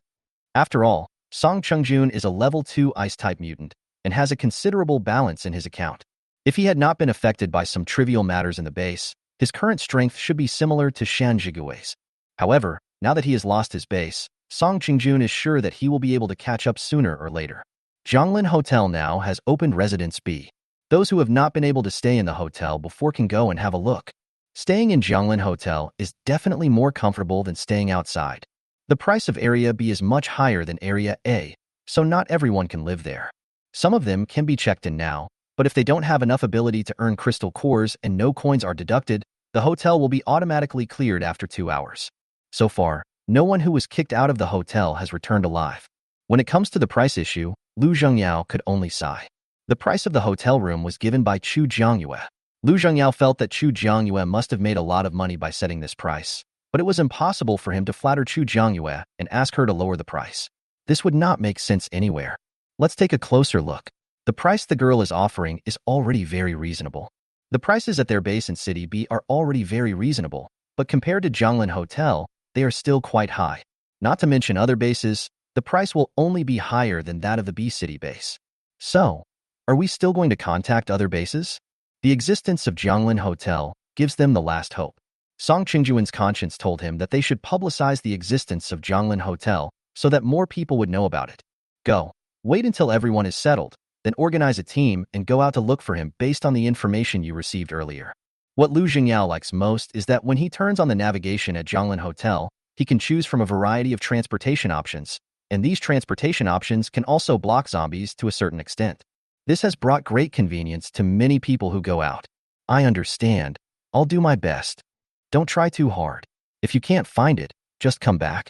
After all, Song Chengjun is a level 2 ice-type mutant and has a considerable balance in his account. If he had not been affected by some trivial matters in the base, his current strength should be similar to Shan Zhigui's. However, now that he has lost his base, Song Chengjun is sure that he will be able to catch up sooner or later. Zhonglin Hotel now has opened Residence B. Those who have not been able to stay in the hotel before can go and have a look. Staying in Zhonglin Hotel is definitely more comfortable than staying outside. The price of Area B is much higher than Area A, so not everyone can live there. Some of them can be checked in now, but if they don't have enough ability to earn crystal cores and no coins are deducted, the hotel will be automatically cleared after 2 hours. So far, no one who was kicked out of the hotel has returned alive. When it comes to the price issue, Lu Zhengyao could only sigh. The price of the hotel room was given by Chu Jiangyue. Lu Zhengyao felt that Chu Jiangyue must have made a lot of money by setting this price, but it was impossible for him to flatter Chu Jiangyue and ask her to lower the price. This would not make sense anywhere. Let's take a closer look. The price the girl is offering is already very reasonable. The prices at their base in City B are already very reasonable, but compared to Zhonglin Hotel, they are still quite high. Not to mention other bases, the price will only be higher than that of the B City base. So, are we still going to contact other bases? The existence of Zhonglin Hotel gives them the last hope. Song Chengjun's conscience told him that they should publicize the existence of Zhonglin Hotel so that more people would know about it. Go. Wait until everyone is settled, then organize a team and go out to look for him based on the information you received earlier. What Lu Zhengyao likes most is that when he turns on the navigation at Zhonglin Hotel, he can choose from a variety of transportation options, and these transportation options can also block zombies to a certain extent. This has brought great convenience to many people who go out. I understand. I'll do my best. Don't try too hard. If you can't find it, just come back.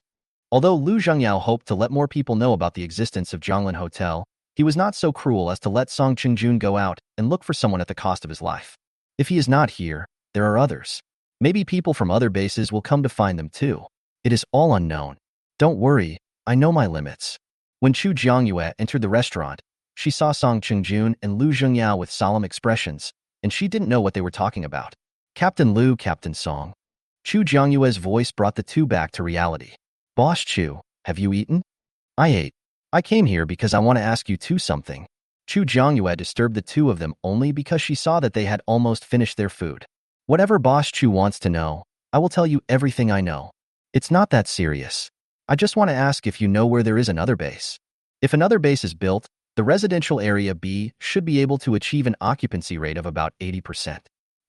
Although Lu Zhengyao hoped to let more people know about the existence of Zhonglin Hotel, he was not so cruel as to let Song Chengjun go out and look for someone at the cost of his life. If he is not here, there are others. Maybe people from other bases will come to find them too. It is all unknown. Don't worry, I know my limits. When Chu Jiangyue entered the restaurant, she saw Song Chengjun and Lu Zhengyao with solemn expressions, and she didn't know what they were talking about. Captain Lu, Captain Song. Chu Jiangyue's voice brought the two back to reality. Boss Chu, have you eaten? I ate. I came here because I want to ask you something. Chu Jiangyue disturbed the two of them only because she saw that they had almost finished their food. Whatever Boss Chu wants to know, I will tell you everything I know. It's not that serious. I just want to ask if you know where there is another base. If another base is built, the residential area B should be able to achieve an occupancy rate of about 80%.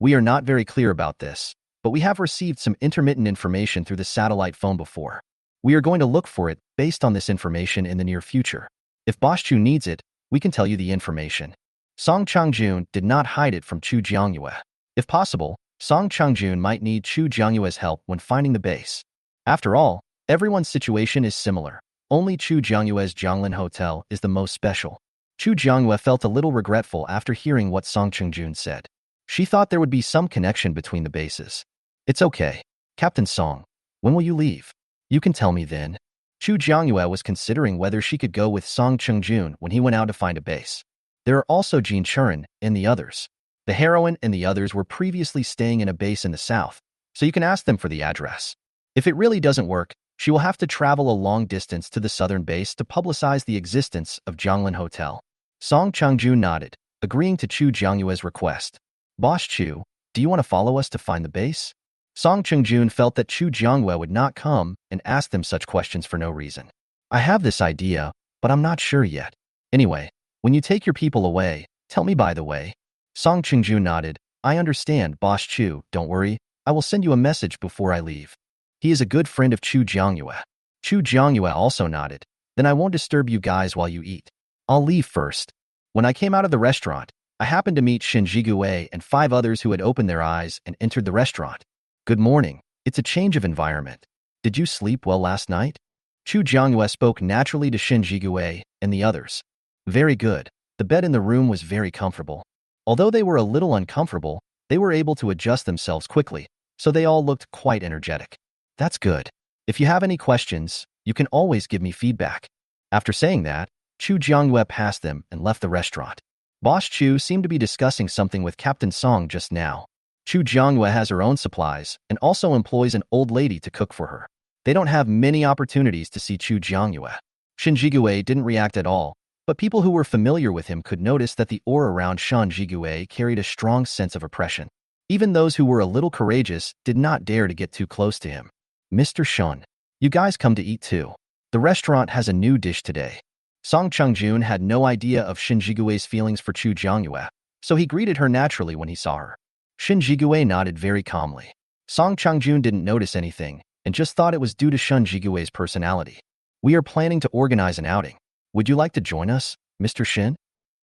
We are not very clear about this, but we have received some intermittent information through the satellite phone before. We are going to look for it based on this information in the near future. If Boss Chu needs it, we can tell you the information. Song Chengjun did not hide it from Chu Jiangyue. If possible, Song Chengjun might need Chu Jiangyue's help when finding the base. After all, everyone's situation is similar. Only Chu Jiangyue's Zhonglin Hotel is the most special. Chu Jiangyue felt a little regretful after hearing what Song Chengjun said. She thought there would be some connection between the bases. It's okay. Captain Song, when will you leave? You can tell me then. Chu Jiangyue was considering whether she could go with Song Chengjun when he went out to find a base. There are also Jin Churen and the others. The heroine and the others were previously staying in a base in the south, so you can ask them for the address. If it really doesn't work, she will have to travel a long distance to the southern base to publicize the existence of Zhonglin Hotel. Song Chengjun nodded, agreeing to Chu Jiangyue's request. Boss Chu, do you want to follow us to find the base? Song Chengjun felt that Chu Jiangyue would not come and ask them such questions for no reason. I have this idea, but I'm not sure yet. Anyway, when you take your people away, tell me by the way. Song Chengjun nodded. I understand, Boss Chu, don't worry. I will send you a message before I leave. He is a good friend of Chu Jiangyue. Chu Jiangyue also nodded. Then I won't disturb you guys while you eat. I'll leave first. When I came out of the restaurant, I happened to meet Shin Zhiguwei and 5 others who had opened their eyes and entered the restaurant. Good morning. It's a change of environment. Did you sleep well last night? Chu Jiangyue spoke naturally to Shin Jigue and the others. Very good. The bed in the room was very comfortable. Although they were a little uncomfortable, they were able to adjust themselves quickly, so they all looked quite energetic. That's good. If you have any questions, you can always give me feedback. After saying that, Chu Jiangyue passed them and left the restaurant. Boss Chu seemed to be discussing something with Captain Song just now. Chu Jiangyue has her own supplies and also employs an old lady to cook for her. They don't have many opportunities to see Chu Jiangyue. Shin Jigue didn't react at all, but people who were familiar with him could notice that the aura around Shin Jigue carried a strong sense of oppression. Even those who were a little courageous did not dare to get too close to him. Mr. Shun, you guys come to eat too. The restaurant has a new dish today. Song Chungjun had no idea of Shin Jigue's feelings for Chu Jiangyue, so he greeted her naturally when he saw her. Shin Jigue nodded very calmly. Song Chungjun didn't notice anything and just thought it was due to Shin Jigue's personality. We are planning to organize an outing. Would you like to join us, Mr. Shin?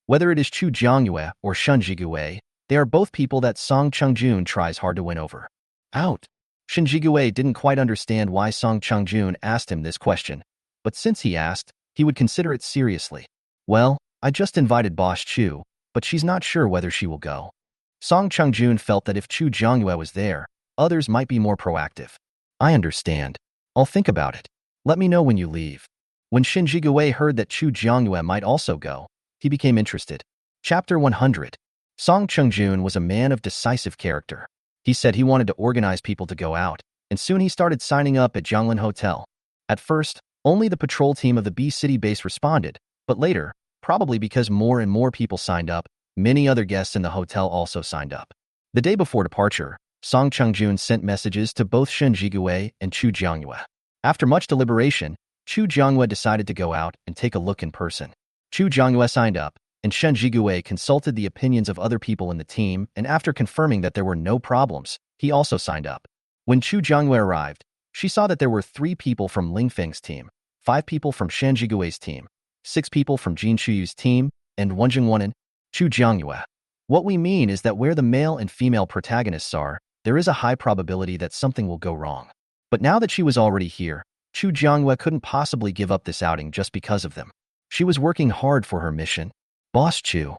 Whether it is Chu Jiangyue or Shin Jigue, they are both people that Song Chungjun tries hard to win over. Out. Shin Jigue didn't quite understand why Song Chungjun asked him this question, but since he asked, he would consider it seriously. Well, I just invited Boss Chu, but she's not sure whether she will go. Song Chungjun felt that if Chu Jiangyue was there, others might be more proactive. I understand. I'll think about it. Let me know when you leave. When Shin Jigue heard that Chu Jiangyue might also go, he became interested. Chapter 100. Song Chungjun was a man of decisive character. He said he wanted to organize people to go out, and soon he started signing up at Jianglin Hotel. At first, only the patrol team of the B City base responded, but later, probably because more and more people signed up, many other guests in the hotel also signed up. The day before departure, Song Chungjun sent messages to both Shin Jigue and Chu Jiangyue. After much deliberation, Chu Jiangyue decided to go out and take a look in person. Chu Jiangyue signed up, and Shin Jigue consulted the opinions of other people in the team, and after confirming that there were no problems, he also signed up. When Chu Jiangyue arrived, she saw that there were 3 people from Ling Feng's team, 5 people from Shin Jigue's team, 6 people from Jin Shuyu's team, and 1 Jingwanan. Chu Jiangyue. What we mean is that where the male and female protagonists are, there is a high probability that something will go wrong. But now that she was already here, Chu Jiangyue couldn't possibly give up this outing just because of them. She was working hard for her mission. Boss Chu.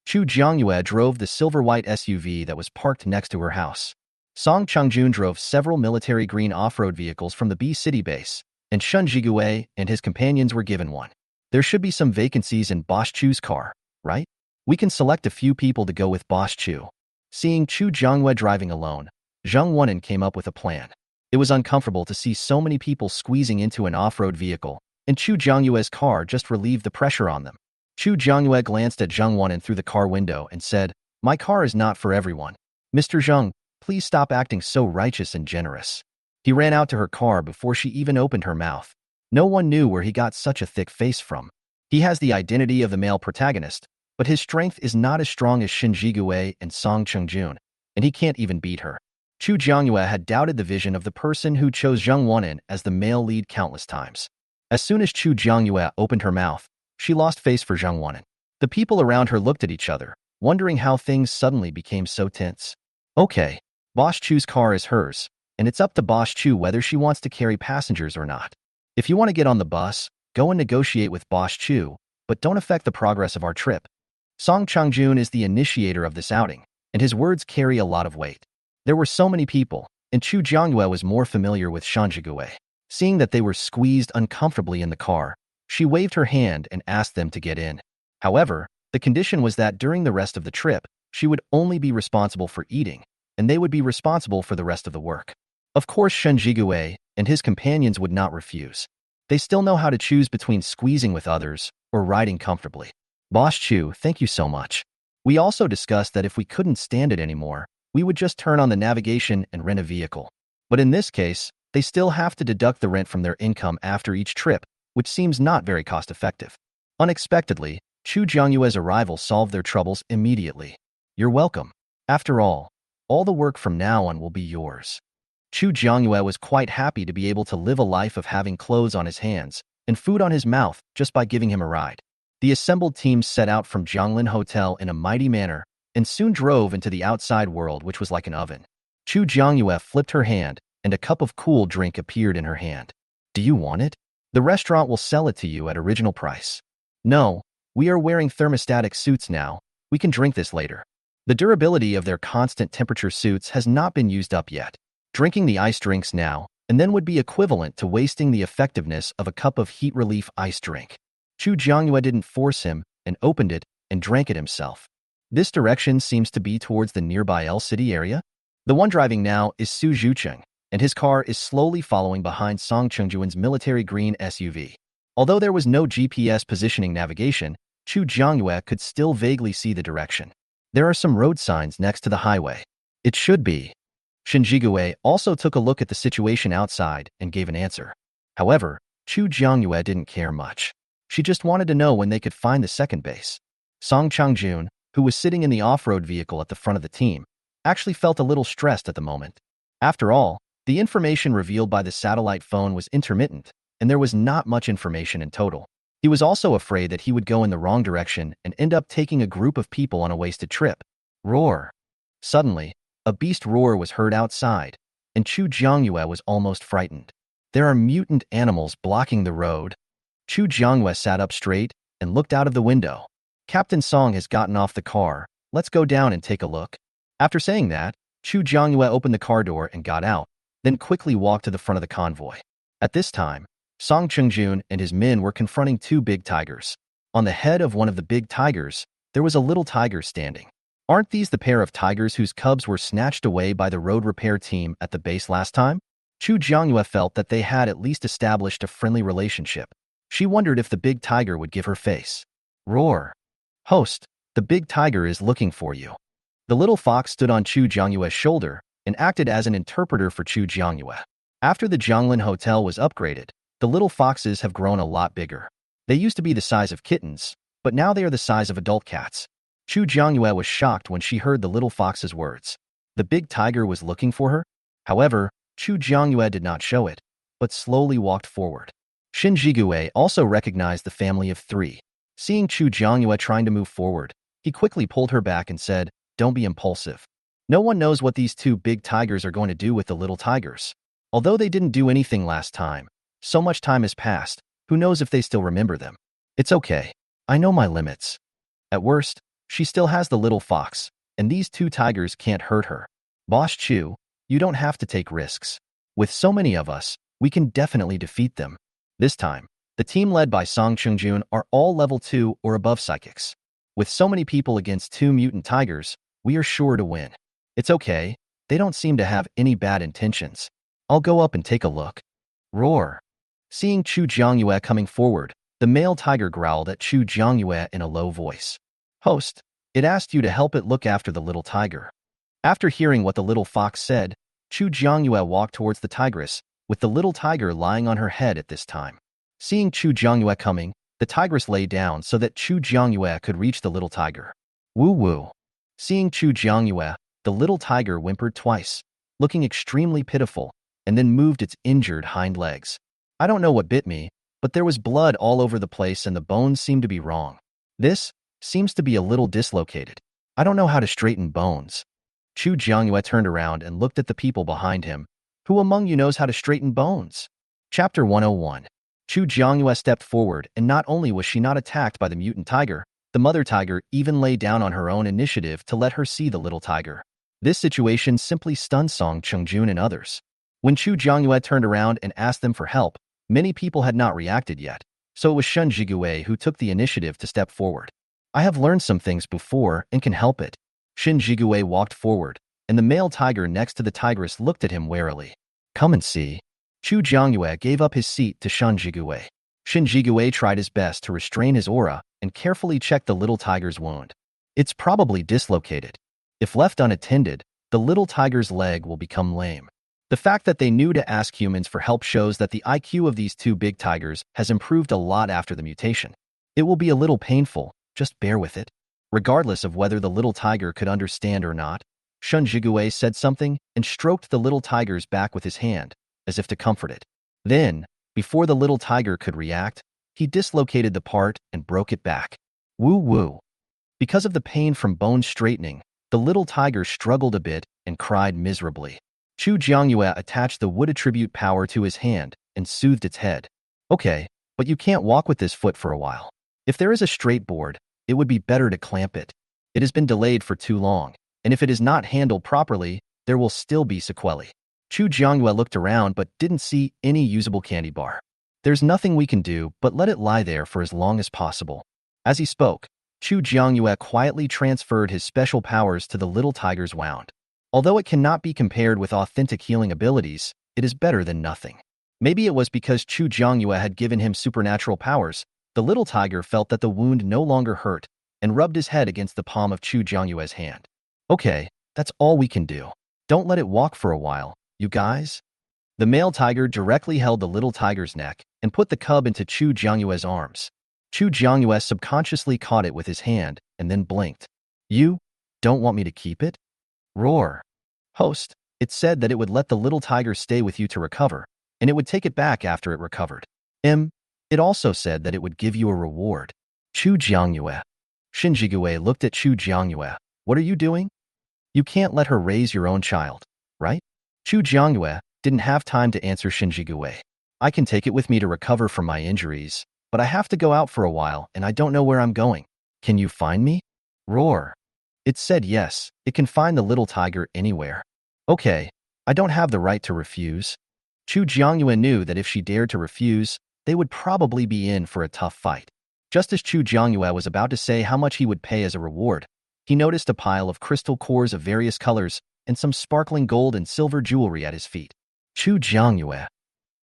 Chu Jiangyue drove the silver-white SUV that was parked next to her house. Song Chungjun drove several military green off-road vehicles from the B City base, and Shin Jigue and his companions were given one. There should be some vacancies in Boss Chu's car, right? We can select a few people to go with Boss Chu. Seeing Chu Jiangyue driving alone, Zheng Wunan came up with a plan. It was uncomfortable to see so many people squeezing into an off-road vehicle, and Chu Jiangyue's car just relieved the pressure on them. Chu Jiangyue glanced at Zheng Wunan through the car window and said, "My car is not for everyone. Mr. Zheng, please stop acting so righteous and generous." He ran out to her car before she even opened her mouth. No one knew where he got such a thick face from. He has the identity of the male protagonist, but his strength is not as strong as Shin Jigue and Song Chungjun, and he can't even beat her. Chu Jiangyue had doubted the vision of the person who chose Zheng Wunan as the male lead countless times. As soon as Chu Jiangyue opened her mouth, she lost face for Zheng Wunan. The people around her looked at each other, wondering how things suddenly became so tense. Okay, Boss Chu's car is hers, and it's up to Boss Chu whether she wants to carry passengers or not. If you want to get on the bus, go and negotiate with Boss Chu, but don't affect the progress of our trip. Song Chungjun is the initiator of this outing, and his words carry a lot of weight. There were so many people, and Chu Jiangyue was more familiar with Shin Jigue. Seeing that they were squeezed uncomfortably in the car, she waved her hand and asked them to get in. However, the condition was that during the rest of the trip, she would only be responsible for eating, and they would be responsible for the rest of the work. Of course, Shin Jigue and his companions would not refuse. They still know how to choose between squeezing with others or riding comfortably. Boss Chu, thank you so much. We also discussed that if we couldn't stand it anymore, we would just turn on the navigation and rent a vehicle. But in this case, they still have to deduct the rent from their income after each trip, which seems not very cost-effective. Unexpectedly, Chu Jiangyue's arrival solved their troubles immediately. You're welcome. After all the work from now on will be yours. Chu Jiangyue was quite happy to be able to live a life of having clothes on his hands and food on his mouth just by giving him a ride. The assembled team set out from Jianglin Hotel in a mighty manner and soon drove into the outside world, which was like an oven. Chu Jiangyue flipped her hand and a cup of cool drink appeared in her hand. Do you want it? The restaurant will sell it to you at original price. No, we are wearing thermostatic suits now. We can drink this later. The durability of their constant temperature suits has not been used up yet. Drinking the ice drinks now and then would be equivalent to wasting the effectiveness of a cup of heat relief ice drink. Chu Jiangyue didn't force him and opened it and drank it himself. This direction seems to be towards the nearby L City area. The one driving now is Su Zhucheng, and his car is slowly following behind Song Chengjuan's military green SUV. Although there was no GPS positioning navigation, Chu Jiangyue could still vaguely see the direction. There are some road signs next to the highway. It should be. Shen Jigue also took a look at the situation outside and gave an answer. However, Chu Jiangyue didn't care much. She just wanted to know when they could find the second base. Song Changjun, who was sitting in the off-road vehicle at the front of the team, actually felt a little stressed at the moment. After all, the information revealed by the satellite phone was intermittent, and there was not much information in total. He was also afraid that he would go in the wrong direction and end up taking a group of people on a wasted trip. Roar! Suddenly, a beast roar was heard outside, and Chu Jiangyue was almost frightened. There are mutant animals blocking the road. Chu Jiangyue sat up straight and looked out of the window. Captain Song has gotten off the car. Let's go down and take a look. After saying that, Chu Jiangyue opened the car door and got out, then quickly walked to the front of the convoy. At this time, Song Chengjun and his men were confronting two big tigers. On the head of one of the big tigers, there was a little tiger standing. Aren't these the pair of tigers whose cubs were snatched away by the road repair team at the base last time? Chu Jiangyue felt that they had at least established a friendly relationship. She wondered if the big tiger would give her face. Roar! Host, the big tiger is looking for you. The little fox stood on Chu Jiangyue's shoulder and acted as an interpreter for Chu Jiangyue. After the Jianglin Hotel was upgraded, the little foxes have grown a lot bigger. They used to be the size of kittens, but now they are the size of adult cats. Chu Jiangyue was shocked when she heard the little fox's words. The big tiger was looking for her? However, Chu Jiangyue did not show it, but slowly walked forward. Shin Jigue also recognized the family of three. Seeing Chu Jiangyue trying to move forward, he quickly pulled her back and said, "Don't be impulsive. No one knows what these two big tigers are going to do with the little tigers. Although they didn't do anything last time, so much time has passed, who knows if they still remember them. It's okay. I know my limits. At worst, she still has the little fox, and these two tigers can't hurt her. Boss Chu, you don't have to take risks. With so many of us, we can definitely defeat them." This time, the team led by Song Chengjun are all level 2 or above psychics. With so many people against two mutant tigers, we are sure to win. It's okay, they don't seem to have any bad intentions. I'll go up and take a look. Roar! Seeing Chu Jiangyue coming forward, the male tiger growled at Chu Jiangyue in a low voice. Host, it asked you to help it look after the little tiger. After hearing what the little fox said, Chu Jiangyue walked towards the tigress, with the little tiger lying on her head at this time. Seeing Chu Jiangyue coming, the tigress lay down so that Chu Jiangyue could reach the little tiger. Woo woo! Seeing Chu Jiangyue, the little tiger whimpered twice, looking extremely pitiful, and then moved its injured hind legs. I don't know what bit me, but there was blood all over the place and the bones seemed to be wrong. This seems to be a little dislocated. I don't know how to straighten bones. Chu Jiangyue turned around and looked at the people behind him. Who among you knows how to straighten bones? Chapter 101. Chu Jiangyue stepped forward, and not only was she not attacked by the mutant tiger, the mother tiger even lay down on her own initiative to let her see the little tiger. This situation simply stunned Song Chengjun and others. When Chu Jiangyue turned around and asked them for help, many people had not reacted yet, so it was Shen Jigue who took the initiative to step forward. I have learned some things before and can help it. Shen Jigue walked forward, and the male tiger next to the tigress looked at him warily. Come and see. Chu Jiangyue gave up his seat to Shen Jigue. Shen Jigue tried his best to restrain his aura and carefully checked the little tiger's wound. It's probably dislocated. If left unattended, the little tiger's leg will become lame. The fact that they knew to ask humans for help shows that the IQ of these two big tigers has improved a lot after the mutation. It will be a little painful, just bear with it. Regardless of whether the little tiger could understand or not, Shen Jigue said something and stroked the little tiger's back with his hand, as if to comfort it. Then, before the little tiger could react, he dislocated the part and broke it back. Woo woo. Because of the pain from bone straightening, the little tiger struggled a bit and cried miserably. Chu Jiangyue attached the wood attribute power to his hand and soothed its head. Okay, but you can't walk with this foot for a while. If there is a straight board, it would be better to clamp it. It has been delayed for too long, and if it is not handled properly, there will still be sequelae. Chu Jiangyue looked around but didn't see any usable candy bar. There's nothing we can do but let it lie there for as long as possible. As he spoke, Chu Jiangyue quietly transferred his special powers to the little tiger's wound. Although it cannot be compared with authentic healing abilities, it is better than nothing. Maybe it was because Chu Jiangyue had given him supernatural powers. The little tiger felt that the wound no longer hurt and rubbed his head against the palm of Chu Jiangyue's hand. Okay, that's all we can do. Don't let it walk for a while, you guys. The male tiger directly held the little tiger's neck and put the cub into Chu Jiangyue's arms. Chu Jiangyue subconsciously caught it with his hand and then blinked. You don't want me to keep it? Roar. Host, it said that it would let the little tiger stay with you to recover, and it would take it back after it recovered. It also said that it would give you a reward. Chu Jiangyue. Shinjigue looked at Chu Jiangyue. What are you doing? You can't let her raise your own child, right? Chu Jiangyue didn't have time to answer Shinjigue. I can take it with me to recover from my injuries, but I have to go out for a while and I don't know where I'm going. Can you find me? Roar. It said yes, it can find the little tiger anywhere. Okay, I don't have the right to refuse. Chu Jiangyue knew that if she dared to refuse, they would probably be in for a tough fight. Just as Chu Jiangyue was about to say how much he would pay as a reward, he noticed a pile of crystal cores of various colors and some sparkling gold and silver jewelry at his feet. Chu Jiangyue.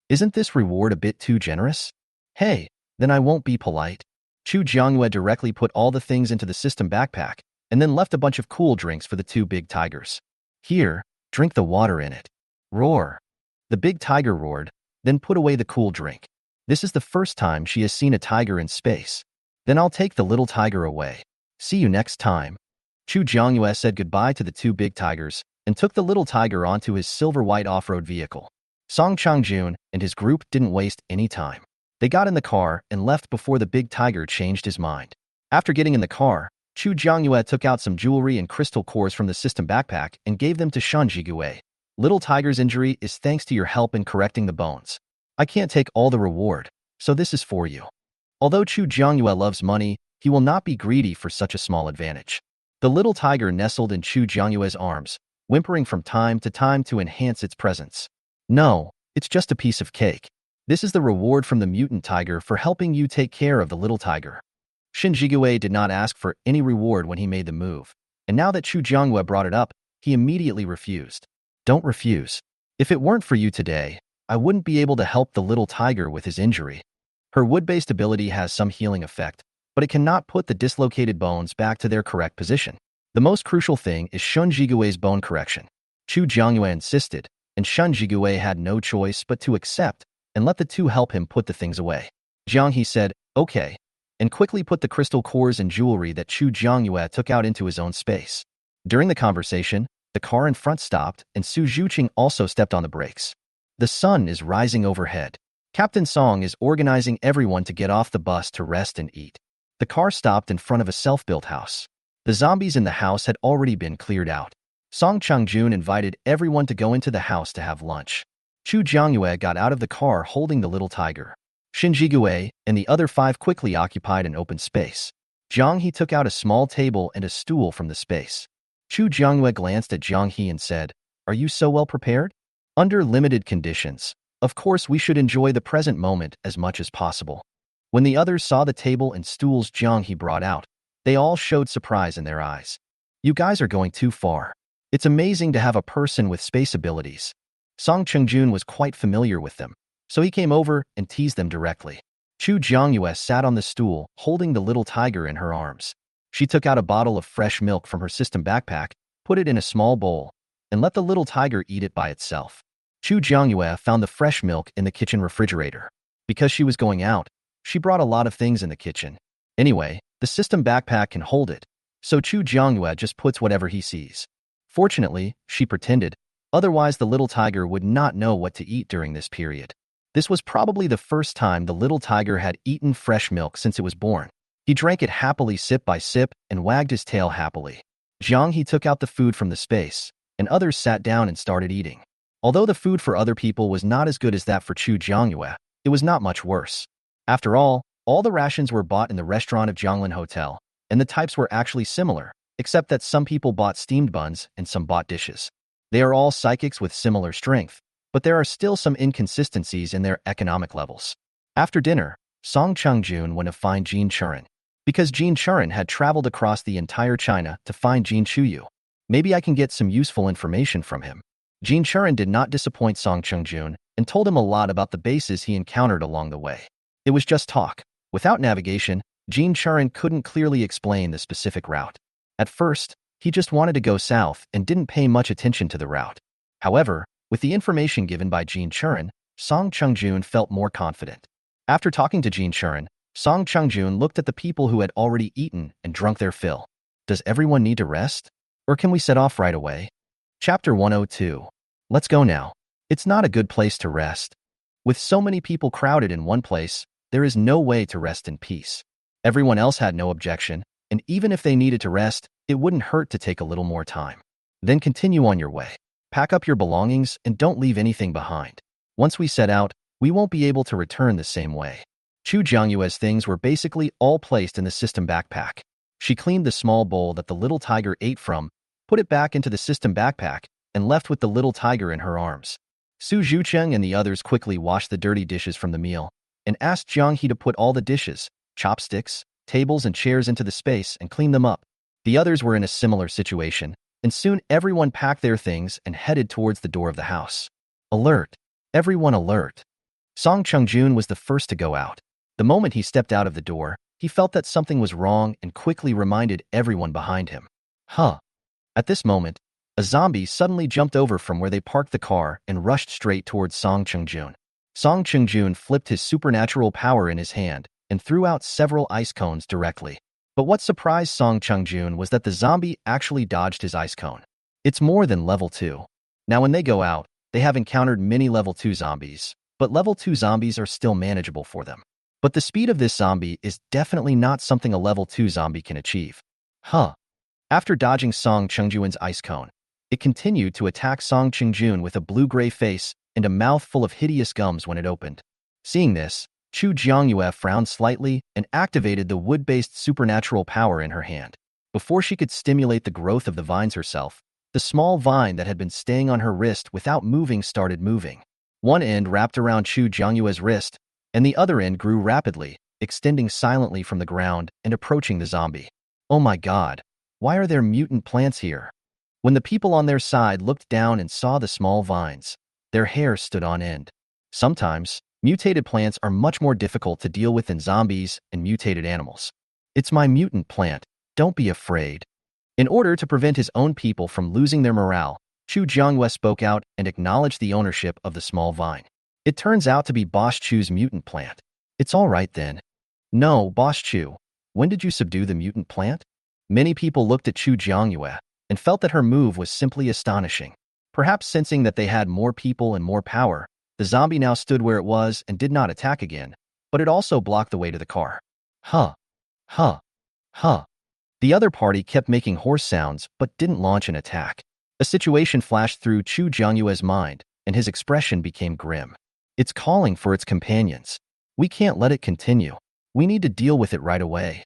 Isn't this reward a bit too generous? Hey, then I won't be polite. Chu Jiangyue directly put all the things into the system backpack and then left a bunch of cool drinks for the two big tigers. Here, drink the water in it. Roar. The big tiger roared, then put away the cool drink. This is the first time she has seen a tiger in space. Then I'll take the little tiger away. See you next time. Chu Jiangyue said goodbye to the two big tigers and took the little tiger onto his silver-white off-road vehicle. Song Changjun and his group didn't waste any time. They got in the car and left before the big tiger changed his mind. After getting in the car, Chu Jiangyue took out some jewelry and crystal cores from the system backpack and gave them to Shan Jigue. Little tiger's injury is thanks to your help in correcting the bones. I can't take all the reward, so this is for you. Although Chu Jiangyue loves money, he will not be greedy for such a small advantage. The little tiger nestled in Chu Jiangyue's arms, whimpering from time to time to enhance its presence. No, it's just a piece of cake. This is the reward from the mutant tiger for helping you take care of the little tiger. Shin Jigue did not ask for any reward when he made the move, and now that Chu Jiangyue brought it up, he immediately refused. Don't refuse. If it weren't for you today, I wouldn't be able to help the little tiger with his injury. Her wood-based ability has some healing effect, but it cannot put the dislocated bones back to their correct position. The most crucial thing is Shun Jigue's bone correction. Chu Jiangyue insisted, and Shun Jigue had no choice but to accept and let the two help him put the things away. Jiang He said, okay, and quickly put the crystal cores and jewelry that Chu Jiangyue took out into his own space. During the conversation, the car in front stopped and Su Zhuqing also stepped on the brakes. The sun is rising overhead. Captain Song is organizing everyone to get off the bus to rest and eat. The car stopped in front of a self-built house. The zombies in the house had already been cleared out. Song Changjun invited everyone to go into the house to have lunch. Chu Jiangyue got out of the car holding the little tiger. Shin Jigue and the other 5 quickly occupied an open space. Jiang He took out a small table and a stool from the space. Chu Jiangyue glanced at Jiang He and said, are you so well prepared? Under limited conditions, of course we should enjoy the present moment as much as possible. When the others saw the table and stools Jiang He brought out, they all showed surprise in their eyes. You guys are going too far. It's amazing to have a person with space abilities. Song Changjun was quite familiar with them, so he came over and teased them directly. Chu Jiangyue sat on the stool, holding the little tiger in her arms. She took out a bottle of fresh milk from her system backpack, put it in a small bowl, and let the little tiger eat it by itself. Chu Jiangyue found the fresh milk in the kitchen refrigerator. Because she was going out, she brought a lot of things in the kitchen. Anyway, the system backpack can hold it, so Chu Jiangyue just puts whatever he sees. Fortunately, she pretended, otherwise the little tiger would not know what to eat during this period. This was probably the first time the little tiger had eaten fresh milk since it was born. He drank it happily sip by sip and wagged his tail happily. Jiang He took out the food from the space, and others sat down and started eating. Although the food for other people was not as good as that for Chu Jiangyue, it was not much worse. After all the rations were bought in the restaurant of Jianglin Hotel, and the types were actually similar, except that some people bought steamed buns and some bought dishes. They are all psychics with similar strength, but there are still some inconsistencies in their economic levels. After dinner, Song Chungjun went to find Jin Churan. Because Jin Churan had traveled across the entire China to find Jin Chuyu. Maybe I can get some useful information from him. Jin Churan did not disappoint Song Chungjun and told him a lot about the bases he encountered along the way. It was just talk. Without navigation, Jin Churan couldn't clearly explain the specific route. At first, he just wanted to go south and didn't pay much attention to the route. However, with the information given by Jin Churan, Song Chungjun felt more confident. After talking to Jin Churan, Song Chungjun looked at the people who had already eaten and drunk their fill. Does everyone need to rest? Or can we set off right away? Chapter 102. Let's go now. It's not a good place to rest. With so many people crowded in one place, there is no way to rest in peace. Everyone else had no objection, and even if they needed to rest, it wouldn't hurt to take a little more time. Then continue on your way. Pack up your belongings and don't leave anything behind. Once we set out, we won't be able to return the same way. Chu Jiangyue's things were basically all placed in the system backpack. She cleaned the small bowl that the little tiger ate from, put it back into the system backpack, and left with the little tiger in her arms. Su Zhucheng and the others quickly washed the dirty dishes from the meal and asked Jiang He to put all the dishes, chopsticks, tables, and chairs into the space and clean them up. The others were in a similar situation, and soon everyone packed their things and headed towards the door of the house. Alert! Everyone alert! Song Chungjun was the first to go out. The moment he stepped out of the door, he felt that something was wrong and quickly reminded everyone behind him. Huh! At this moment, a zombie suddenly jumped over from where they parked the car and rushed straight towards Song Chungjun. Song Chungjun flipped his supernatural power in his hand and threw out several ice cones directly. But what surprised Song Chungjun was that the zombie actually dodged his ice cone. It's more than level 2. Now when they go out, they have encountered many level 2 zombies, but level 2 zombies are still manageable for them. But the speed of this zombie is definitely not something a level 2 zombie can achieve. Huh. After dodging Song Chungjun's ice cone, it continued to attack Song Chungjun with a blue-gray face and a mouth full of hideous gums when it opened. Seeing this, Chu Jiangyue frowned slightly and activated the wood-based supernatural power in her hand. Before she could stimulate the growth of the vines herself, the small vine that had been staying on her wrist without moving started moving. One end wrapped around Chu Jiangyue's wrist, and the other end grew rapidly, extending silently from the ground and approaching the zombie. Oh my god, why are there mutant plants here? When the people on their side looked down and saw the small vines, their hair stood on end. Sometimes, mutated plants are much more difficult to deal with than zombies and mutated animals. It's my mutant plant, don't be afraid. In order to prevent his own people from losing their morale, Chu Jiangyue spoke out and acknowledged the ownership of the small vine. It turns out to be Boss Chu's mutant plant. It's all right then. No, Boss Chu, when did you subdue the mutant plant? Many people looked at Chu Jiangyue and felt that her move was simply astonishing. Perhaps sensing that they had more people and more power, the zombie now stood where it was and did not attack again, but it also blocked the way to the car. Huh. Huh. Huh. The other party kept making horse sounds but didn't launch an attack. A situation flashed through Chu Jiangyue's mind, and his expression became grim. It's calling for its companions. We can't let it continue. We need to deal with it right away.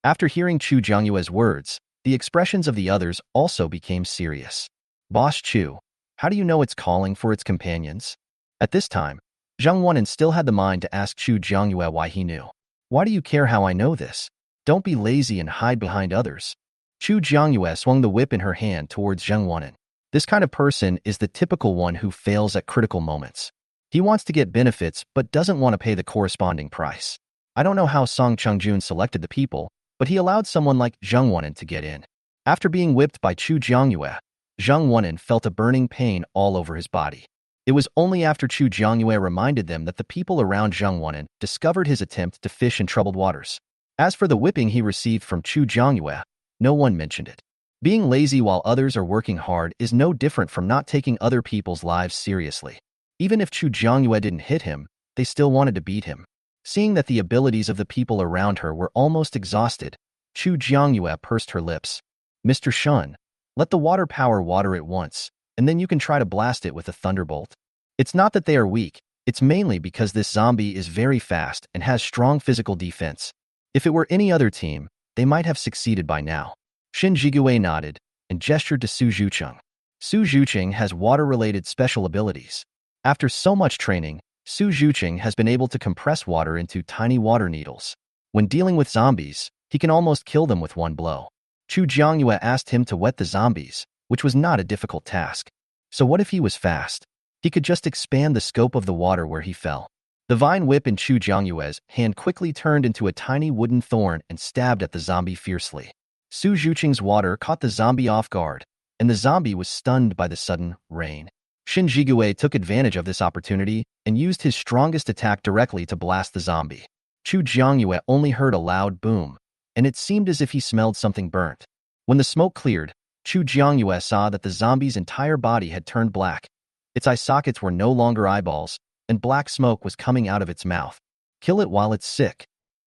After hearing Chu Jiangyue's words, the expressions of the others also became serious. Boss Chu, how do you know it's calling for its companions? At this time, Zheng Wanan still had the mind to ask Chu Jiangyue why he knew. Why do you care how I know this? Don't be lazy and hide behind others. Chu Jiangyue swung the whip in her hand towards Zheng Wanan. This kind of person is the typical one who fails at critical moments. He wants to get benefits but doesn't want to pay the corresponding price. I don't know how Song Chungjun selected the people, but he allowed someone like Zheng Wanan to get in. After being whipped by Chu Jiangyue, Zheng Wanan felt a burning pain all over his body. It was only after Chu Jiangyue reminded them that the people around Zheng Wanan discovered his attempt to fish in troubled waters. As for the whipping he received from Chu Jiangyue, no one mentioned it. Being lazy while others are working hard is no different from not taking other people's lives seriously. Even if Chu Jiangyue didn't hit him, they still wanted to beat him. Seeing that the abilities of the people around her were almost exhausted, Chu Jiangyue pursed her lips. Mr. Shun, let the water power water at once, and then you can try to blast it with a thunderbolt. It's not that they are weak, it's mainly because this zombie is very fast and has strong physical defense. If it were any other team, they might have succeeded by now. Shin Jigue nodded and gestured to Su Zhucheng. Su Zhucheng has water-related special abilities. After so much training, Su Zhucheng has been able to compress water into tiny water needles. When dealing with zombies, he can almost kill them with one blow. Chu Jiangyue asked him to wet the zombies, which was not a difficult task. So what if he was fast? He could just expand the scope of the water where he fell. The vine whip in Chu Jiangyue's hand quickly turned into a tiny wooden thorn and stabbed at the zombie fiercely. Su Zhucheng's water caught the zombie off guard, and the zombie was stunned by the sudden rain. Shin Jigue took advantage of this opportunity and used his strongest attack directly to blast the zombie. Chu Jiangyue only heard a loud boom, and it seemed as if he smelled something burnt. When the smoke cleared, Chu Jiangyue saw that the zombie's entire body had turned black. Its eye sockets were no longer eyeballs, and black smoke was coming out of its mouth. Kill it while it's sick.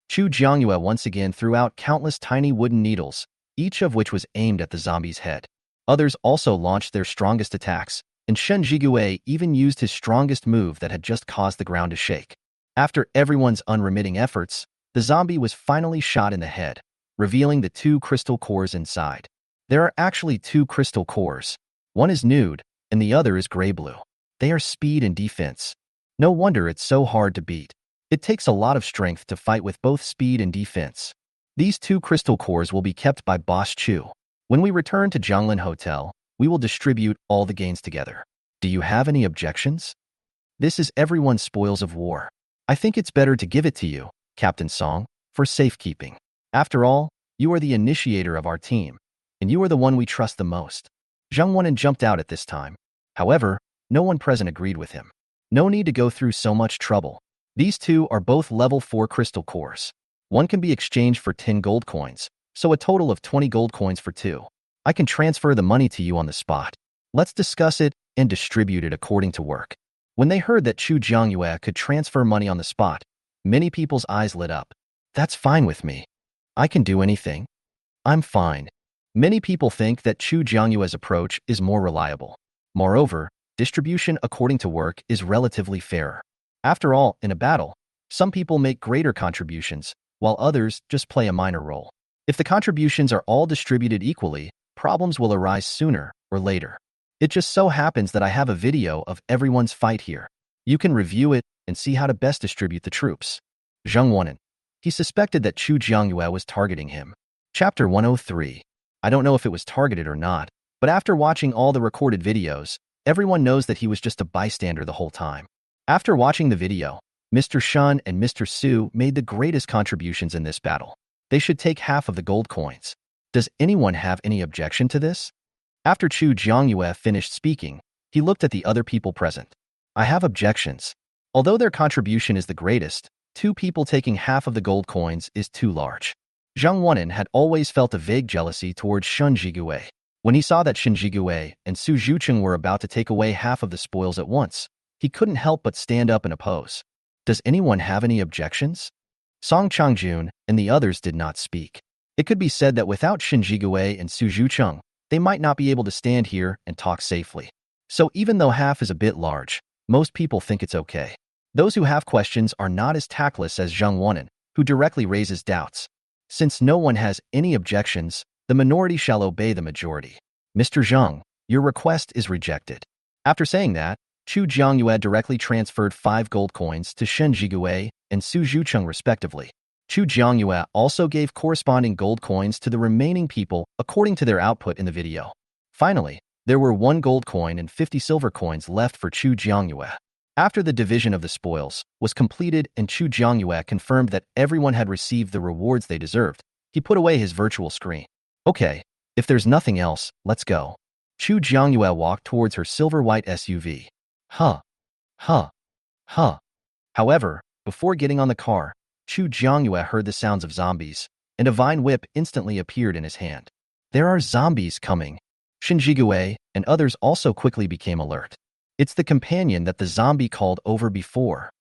Chu Jiangyue once again threw out countless tiny wooden needles, each of which was aimed at the zombie's head. Others also launched their strongest attacks, and Shen Jigue even used his strongest move that had just caused the ground to shake. After everyone's unremitting efforts, the zombie was finally shot in the head, revealing the 2 crystal cores inside. There are actually 2 crystal cores. One is nude, and the other is gray-blue. They are speed and defense. No wonder it's so hard to beat. It takes a lot of strength to fight with both speed and defense. These 2 crystal cores will be kept by Boss Chu. When we return to Zhonglin Hotel, we will distribute all the gains together. Do you have any objections? This is everyone's spoils of war. I think it's better to give it to you, Captain Song, for safekeeping. After all, you are the initiator of our team, and you are the one we trust the most. Zhang Wenan jumped out at this time. However, no one present agreed with him. No need to go through so much trouble. These 2 are both level 4 crystal cores. One can be exchanged for 10 gold coins, so a total of 20 gold coins for 2. I can transfer the money to you on the spot. Let's discuss it and distribute it according to work. When they heard that Chu Jiangyue could transfer money on the spot, many people's eyes lit up. That's fine with me. I can do anything. I'm fine. Many people think that Chu Jiangyue's approach is more reliable. Moreover, distribution according to work is relatively fairer. After all, in a battle, some people make greater contributions, while others just play a minor role. If the contributions are all distributed equally, problems will arise sooner or later. It just so happens that I have a video of everyone's fight here. You can review it and see how to best distribute the troops. Zhang Wenan. He suspected that Chu Jiangyue was targeting him. Chapter 103. I don't know if it was targeted or not, but after watching all the recorded videos, everyone knows that he was just a bystander the whole time. After watching the video, Mr. Shun and Mr. Su made the greatest contributions in this battle. They should take half of the gold coins. Does anyone have any objection to this? After Chu Jiangyue finished speaking, he looked at the other people present. I have objections. Although their contribution is the greatest, 2 people taking half of the gold coins is too large. Zhang Wenan had always felt a vague jealousy towards Shen Jigue. When he saw that Shen Jigue and Su Zhucheng were about to take away half of the spoils at once, he couldn't help but stand up and oppose. Does anyone have any objections? Song Changjun and the others did not speak. It could be said that without Shen Jigue and Su Zhucheng, they might not be able to stand here and talk safely. So even though half is a bit large, most people think it's okay. Those who have questions are not as tactless as Zhang Wenan, who directly raises doubts. Since no one has any objections, the minority shall obey the majority. Mr. Zhang, your request is rejected. After saying that, Chu Jiangyue directly transferred 5 gold coins to Shen Jigue and Su Zhucheng respectively. Chu Jiangyue also gave corresponding gold coins to the remaining people according to their output in the video. Finally, there were 1 gold coin and 50 silver coins left for Chu Jiangyue. After the division of the spoils was completed and Chu Jiangyue confirmed that everyone had received the rewards they deserved, he put away his virtual screen. Okay, if there's nothing else, let's go. Chu Jiangyue walked towards her silver-white SUV. Huh. However, before getting on the car, Chu Jiangyue heard the sounds of zombies, and a vine whip instantly appeared in his hand. There are zombies coming. Shin Jigue and others also quickly became alert. It's the companion that the zombie called over before.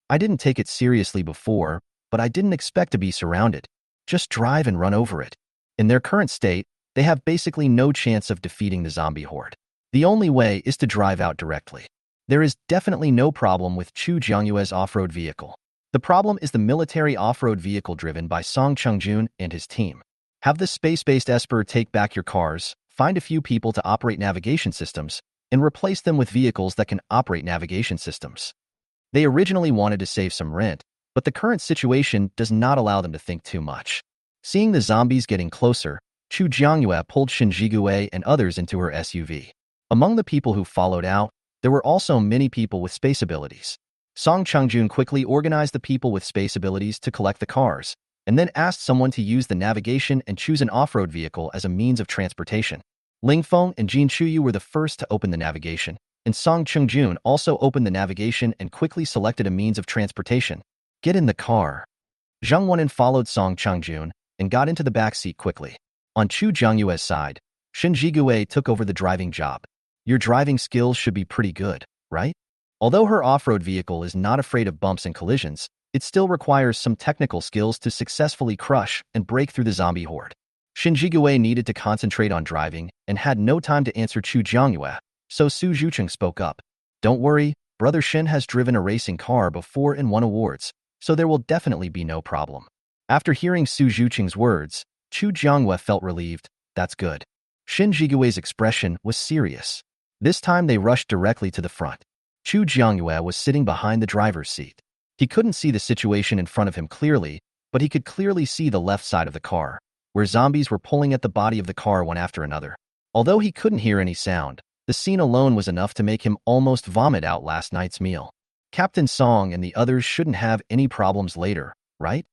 I didn't take it seriously before, but I didn't expect to be surrounded. Just drive and run over it. In their current state, they have basically no chance of defeating the zombie horde. The only way is to drive out directly. There is definitely no problem with Chu Jiangyue's off-road vehicle. The problem is the military off-road vehicle driven by Song Chungjun and his team. Have the space-based Esper take back your cars, find a few people to operate navigation systems, and replace them with vehicles that can operate navigation systems. They originally wanted to save some rent, but the current situation does not allow them to think too much. Seeing the zombies getting closer, Chu Jiangyue pulled Shen Jigui and others into her SUV. Among the people who followed out, there were also many people with space abilities. Song Chungjun quickly organized the people with space abilities to collect the cars, and then asked someone to use the navigation and choose an off-road vehicle as a means of transportation. Ling Feng and Jin Chuyu were the first to open the navigation, and Song Chungjun also opened the navigation and quickly selected a means of transportation. Get in the car. Zhang Wen'an followed Song Chungjun and got into the back seat quickly. On Chu Jiangyue's side, Shen Jigui took over the driving job. Your driving skills should be pretty good, right? Although her off-road vehicle is not afraid of bumps and collisions, it still requires some technical skills to successfully crush and break through the zombie horde. Shen Jigui needed to concentrate on driving and had no time to answer Chu Jiangyue, so Su Zhucheng spoke up. Don't worry, Brother Shen has driven a racing car before and won awards, so there will definitely be no problem. After hearing Su Zhucheng's words, Chu Jiangyue felt relieved. That's good. Shen Jigui's expression was serious. This time they rushed directly to the front. Chu Jiangyue was sitting behind the driver's seat. He couldn't see the situation in front of him clearly, but he could clearly see the left side of the car, where zombies were pulling at the body of the car one after another. Although he couldn't hear any sound, the scene alone was enough to make him almost vomit out last night's meal. Captain Song and the others shouldn't have any problems later, right?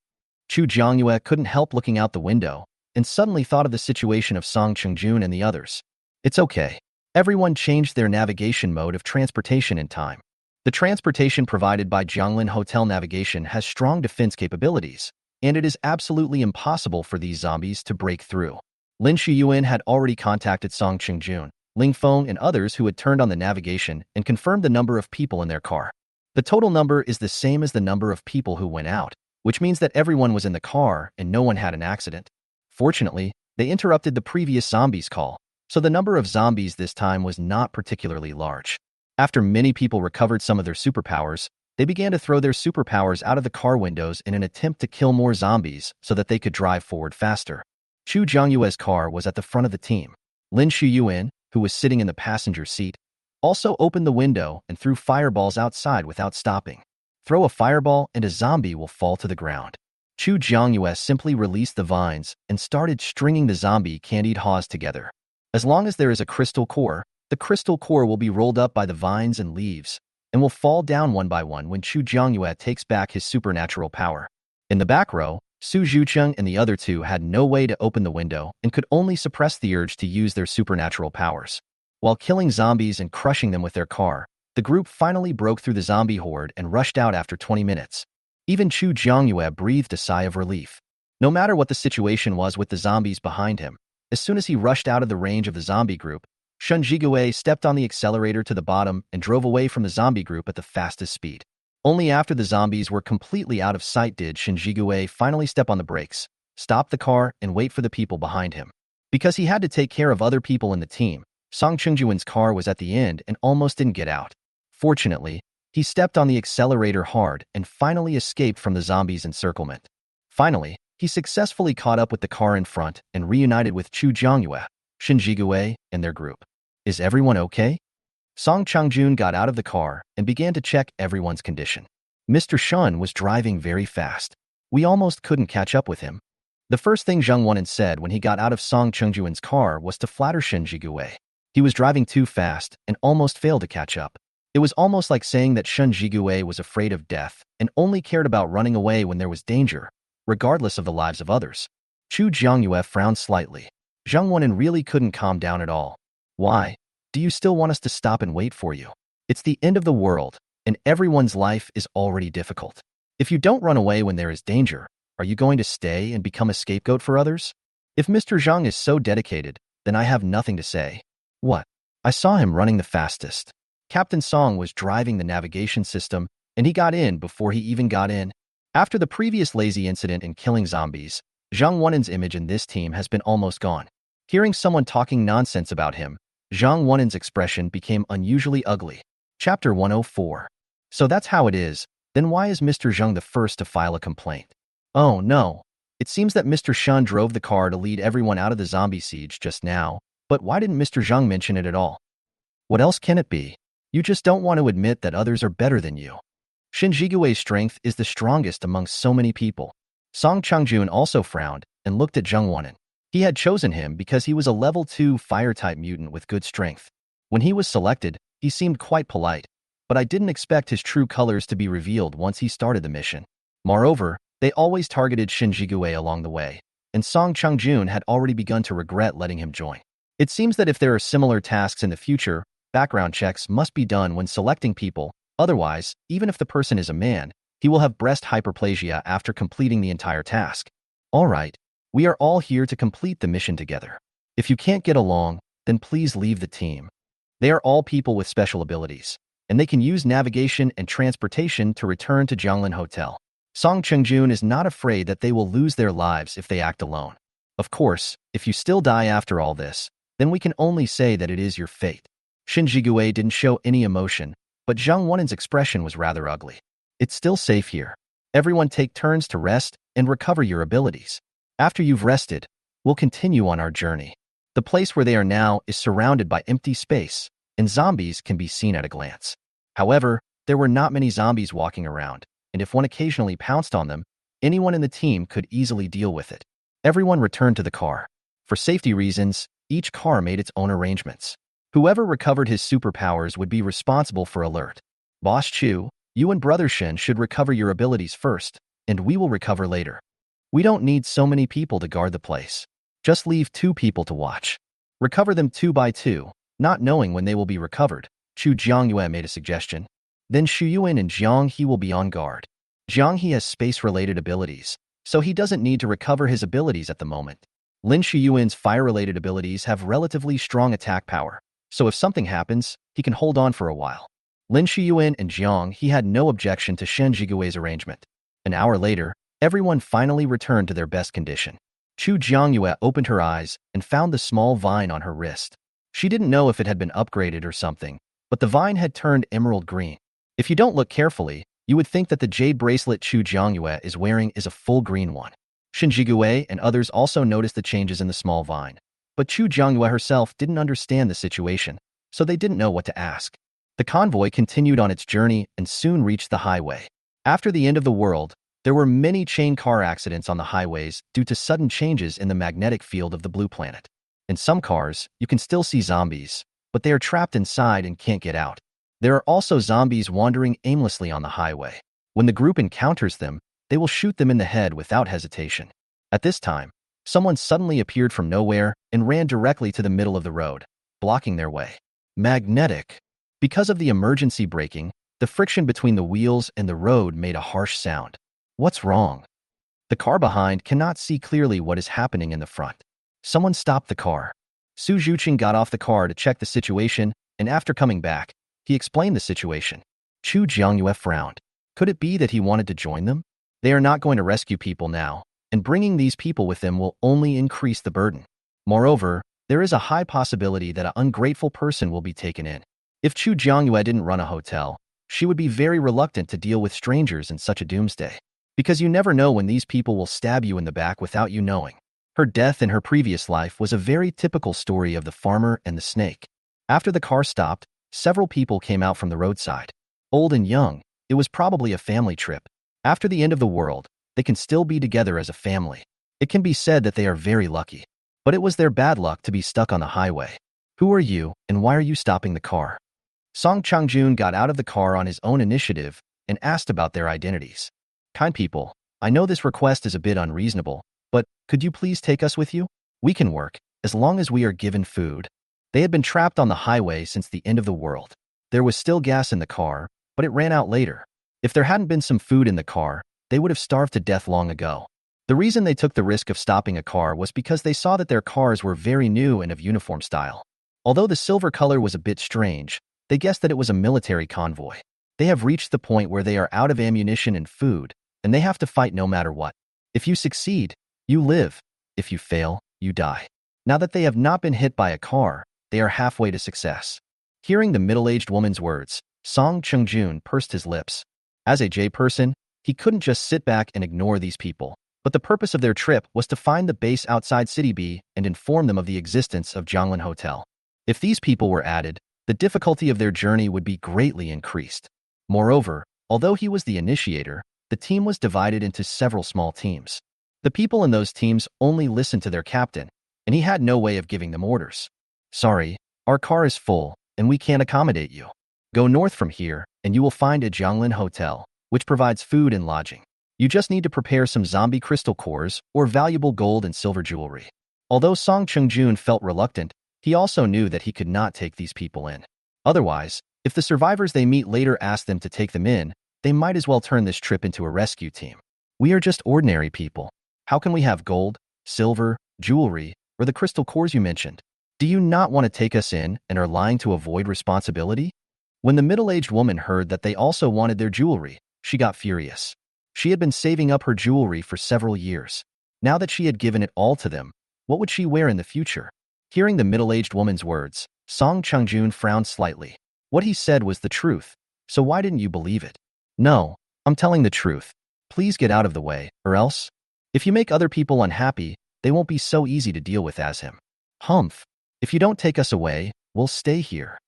Chu Jiangyue couldn't help looking out the window, and suddenly thought of the situation of Song Chungjun and the others. It's okay. Everyone changed their navigation mode of transportation in time. The transportation provided by Jianglin Hotel Navigation has strong defense capabilities, and it is absolutely impossible for these zombies to break through. Lin Shiyuan had already contacted Song Chungjun, Ling Feng, and others who had turned on the navigation and confirmed the number of people in their car. The total number is the same as the number of people who went out, which means that everyone was in the car and no one had an accident. Fortunately, they interrupted the previous zombies call, so the number of zombies this time was not particularly large. After many people recovered some of their superpowers, they began to throw their superpowers out of the car windows in an attempt to kill more zombies so that they could drive forward faster. Chu Jiangyue's car was at the front of the team. Lin Shiyuan, who was sitting in the passenger seat, also opened the window and threw fireballs outside without stopping. Throw a fireball and a zombie will fall to the ground. Chu Jiangyue simply released the vines and started stringing the zombie candied haws together. As long as there is a crystal core, the crystal core will be rolled up by the vines and leaves, and will fall down one by one when Chu Jiangyue takes back his supernatural power. In the back row, Su Zhucheng and the other two had no way to open the window and could only suppress the urge to use their supernatural powers. While killing zombies and crushing them with their car, the group finally broke through the zombie horde and rushed out after 20 minutes. Even Chu Jiangyue breathed a sigh of relief. No matter what the situation was with the zombies behind him, as soon as he rushed out of the range of the zombie group, Shen Jigui stepped on the accelerator to the bottom and drove away from the zombie group at the fastest speed. Only after the zombies were completely out of sight did Shen Jigui finally step on the brakes, stop the car, and wait for the people behind him. Because he had to take care of other people in the team, Song Chungjun's car was at the end and almost didn't get out. Fortunately, he stepped on the accelerator hard and finally escaped from the zombies' encirclement. Finally, he successfully caught up with the car in front and reunited with Chu Jiangyue, Shen Jigui, and their group. Is everyone okay? Song Chungjun got out of the car and began to check everyone's condition. Mr. Shun was driving very fast. We almost couldn't catch up with him. The first thing Zhang Wen'an said when he got out of Song Chungjun's car was to flatter Shen Jigui. He was driving too fast and almost failed to catch up. It was almost like saying that Shen Jigui was afraid of death and only cared about running away when there was danger, regardless of the lives of others. Chu Jiangyue frowned slightly. Zhang Wen'an really couldn't calm down at all. Why? Do you still want us to stop and wait for you? It's the end of the world, and everyone's life is already difficult. If you don't run away when there is danger, are you going to stay and become a scapegoat for others? If Mr. Zhang is so dedicated, then I have nothing to say. What? I saw him running the fastest. Captain Song was driving the navigation system, and he got in before he even got in. After the previous lazy incident in killing zombies, Zhang Wen'an's image in this team has been almost gone. Hearing someone talking nonsense about him, Zhang Wenan's expression became unusually ugly. Chapter 104. So that's how it is. Then why is Mr. Zhang the first to file a complaint? Oh no. It seems that Mr. Shen drove the car to lead everyone out of the zombie siege just now, but why didn't Mr. Zhang mention it at all? What else can it be? You just don't want to admit that others are better than you. Shen Jigui's strength is the strongest among so many people. Song Changjun also frowned and looked at Zhang Wenan. He had chosen him because he was a level 2 fire-type mutant with good strength. When he was selected, he seemed quite polite, but I didn't expect his true colors to be revealed once he started the mission. Moreover, they always targeted Shen Jigui along the way, and Song Changjun had already begun to regret letting him join. It seems that if there are similar tasks in the future, background checks must be done when selecting people. Otherwise, even if the person is a man, he will have breast hyperplasia after completing the entire task. All right, we are all here to complete the mission together. If you can't get along, then please leave the team. They are all people with special abilities, and they can use navigation and transportation to return to Jianglin Hotel. Song Changjun is not afraid that they will lose their lives if they act alone. Of course, if you still die after all this, then we can only say that it is your fate. Shen Jigui didn't show any emotion, but Zhang Wenan's expression was rather ugly. It's still safe here. Everyone take turns to rest and recover your abilities. After you've rested, we'll continue on our journey. The place where they are now is surrounded by empty space, and zombies can be seen at a glance. However, there were not many zombies walking around, and if one occasionally pounced on them, anyone in the team could easily deal with it. Everyone returned to the car. For safety reasons, each car made its own arrangements. Whoever recovered his superpowers would be responsible for alert. Boss Chu, you and Brother Shen should recover your abilities first, and we will recover later. We don't need so many people to guard the place. Just leave 2 people to watch. Recover them 2 by 2, not knowing when they will be recovered. Chu Jiangyue made a suggestion. Then Xu Yuan and Jiang He will be on guard. Jiang He has space-related abilities, so he doesn't need to recover his abilities at the moment. Lin Xu Yuan's fire-related abilities have relatively strong attack power, so if something happens, he can hold on for a while. Lin Xu Yuan and Jiang He had no objection to Shen Jigui's arrangement. An hour later, everyone finally returned to their best condition. Chu Jiangyue opened her eyes and found the small vine on her wrist. She didn't know if it had been upgraded or something, but the vine had turned emerald green. If you don't look carefully, you would think that the jade bracelet Chu Jiangyue is wearing is a full green one. Shen Jigui and others also noticed the changes in the small vine, but Chu Jiangyue herself didn't understand the situation, so they didn't know what to ask. The convoy continued on its journey and soon reached the highway. After the end of the world, there were many chain car accidents on the highways due to sudden changes in the magnetic field of the blue planet. In some cars, you can still see zombies, but they are trapped inside and can't get out. There are also zombies wandering aimlessly on the highway. When the group encounters them, they will shoot them in the head without hesitation. At this time, someone suddenly appeared from nowhere and ran directly to the middle of the road, blocking their way. Magnetic. Because of the emergency braking, the friction between the wheels and the road made a harsh sound. What's wrong? The car behind cannot see clearly what is happening in the front. Someone stopped the car. Su Zhuqing got off the car to check the situation, and after coming back, he explained the situation. Chu Jiangyue frowned. Could it be that he wanted to join them? They are not going to rescue people now, and bringing these people with them will only increase the burden. Moreover, there is a high possibility that an ungrateful person will be taken in. If Chu Jiangyue didn't run a hotel, she would be very reluctant to deal with strangers in such a doomsday. Because you never know when these people will stab you in the back without you knowing. Her death in her previous life was a very typical story of the farmer and the snake. After the car stopped, several people came out from the roadside. Old and young, it was probably a family trip. After the end of the world, they can still be together as a family. It can be said that they are very lucky. But it was their bad luck to be stuck on the highway. Who are you, and why are you stopping the car? Song Changjun got out of the car on his own initiative and asked about their identities. Kind people, I know this request is a bit unreasonable, but could you please take us with you? We can work, as long as we are given food. They had been trapped on the highway since the end of the world. There was still gas in the car, but it ran out later. If there hadn't been some food in the car, they would have starved to death long ago. The reason they took the risk of stopping a car was because they saw that their cars were very new and of uniform style. Although the silver color was a bit strange, they guessed that it was a military convoy. They have reached the point where they are out of ammunition and food, and they have to fight no matter what. If you succeed, you live. If you fail, you die. Now that they have not been hit by a car, they are halfway to success. Hearing the middle-aged woman's words, Song Chung-jun pursed his lips. As a J-person, he couldn't just sit back and ignore these people. But the purpose of their trip was to find the base outside City B and inform them of the existence of Jianglin Hotel. If these people were added, the difficulty of their journey would be greatly increased. Moreover, although he was the initiator, the team was divided into several small teams. The people in those teams only listened to their captain, and he had no way of giving them orders. Sorry, our car is full, and we can't accommodate you. Go north from here, and you will find a Jianglin Hotel, which provides food and lodging. You just need to prepare some zombie crystal cores or valuable gold and silver jewelry. Although Song Chung-jun felt reluctant, he also knew that he could not take these people in. Otherwise, if the survivors they meet later ask them to take them in, they might as well turn this trip into a rescue team. We are just ordinary people. How can we have gold, silver, jewelry, or the crystal cores you mentioned? Do you not want to take us in and are lying to avoid responsibility? When the middle-aged woman heard that they also wanted their jewelry, she got furious. She had been saving up her jewelry for several years. Now that she had given it all to them, what would she wear in the future? Hearing the middle-aged woman's words, Song Chung-jun frowned slightly. What he said was the truth, so why didn't you believe it? No, I'm telling the truth. Please get out of the way, or else. If you make other people unhappy, they won't be so easy to deal with as him. Humph. If you don't take us away, we'll stay here.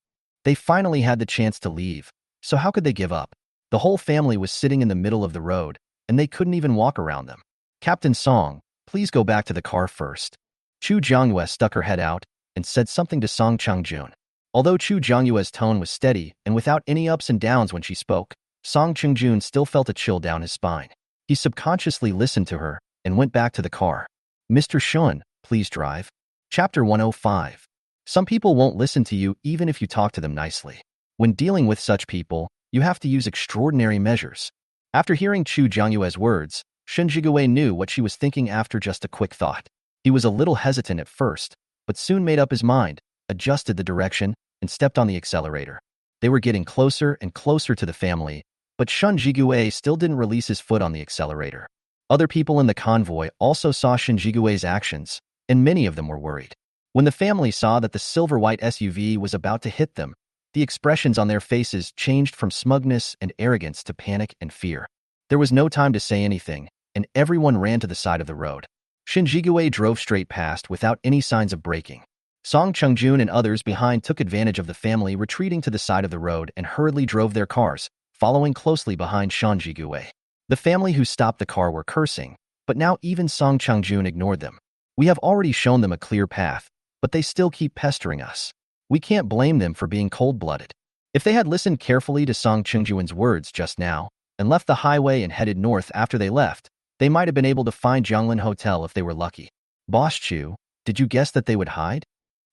They finally had the chance to leave, so how could they give up? The whole family was sitting in the middle of the road, and they couldn't even walk around them. Captain Song, please go back to the car first. Chu Jiangyue stuck her head out and said something to Song Chung-jun. Although Chu Jiangyue's tone was steady and without any ups and downs when she spoke, Song Chung-jun still felt a chill down his spine. He subconsciously listened to her and went back to the car. Mr. Shun, please drive. Chapter 105. Some people won't listen to you even if you talk to them nicely. When dealing with such people, you have to use extraordinary measures. After hearing Chu Jiangyue's words, Shen Jigue knew what she was thinking after just a quick thought. He was a little hesitant at first, but soon made up his mind, adjusted the direction, and stepped on the accelerator. They were getting closer and closer to the family, but Shen Jigue still didn't release his foot on the accelerator. Other people in the convoy also saw Shen Jigue's actions, and many of them were worried. When the family saw that the silver-white SUV was about to hit them, the expressions on their faces changed from smugness and arrogance to panic and fear. There was no time to say anything, and everyone ran to the side of the road. Shen Jigue drove straight past without any signs of braking. Song Chung-jun and others behind took advantage of the family retreating to the side of the road and hurriedly drove their cars, following closely behind Shen Jigue. The family who stopped the car were cursing, but now even Song Chung-jun ignored them. We have already shown them a clear path, but they still keep pestering us. We can't blame them for being cold-blooded. If they had listened carefully to Song Chung-jun's words just now and left the highway and headed north after they left, they might have been able to find Jianglin Hotel if they were lucky. Boss Chu, did you guess that they would hide?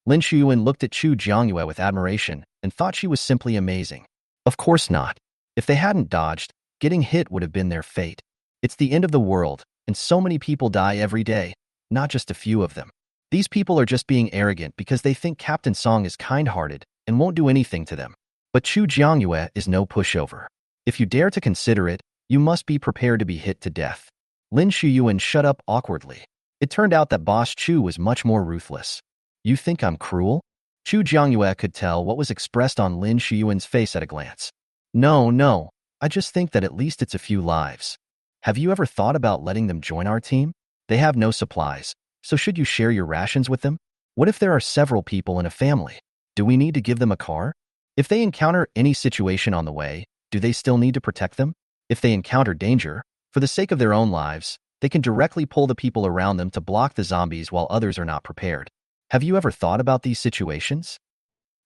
Lin Shuyuan looked at Chu Jiangyue with admiration and thought she was simply amazing. Of course not. If they hadn't dodged, getting hit would have been their fate. It's the end of the world, and so many people die every day, not just a few of them. These people are just being arrogant because they think Captain Song is kind-hearted and won't do anything to them. But Chu Jiangyue is no pushover. If you dare to consider it, you must be prepared to be hit to death. Lin Shuyuan shut up awkwardly. It turned out that Boss Chu was much more ruthless. You think I'm cruel? Chu Jiangyue could tell what was expressed on Lin Shuyuan's face at a glance. No, I just think that at least it's a few lives. Have you ever thought about letting them join our team? They have no supplies, so should you share your rations with them? What if there are several people in a family? Do we need to give them a car? If they encounter any situation on the way, do they still need to protect them? If they encounter danger, for the sake of their own lives, they can directly pull the people around them to block the zombies while others are not prepared. Have you ever thought about these situations?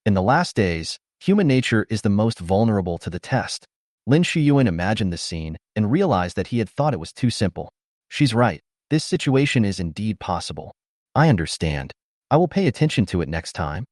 In the last days, human nature is the most vulnerable to the test. Lin Shuyuan imagined the scene and realized that he had thought it was too simple. She's right. This situation is indeed possible. I understand. I will pay attention to it next time.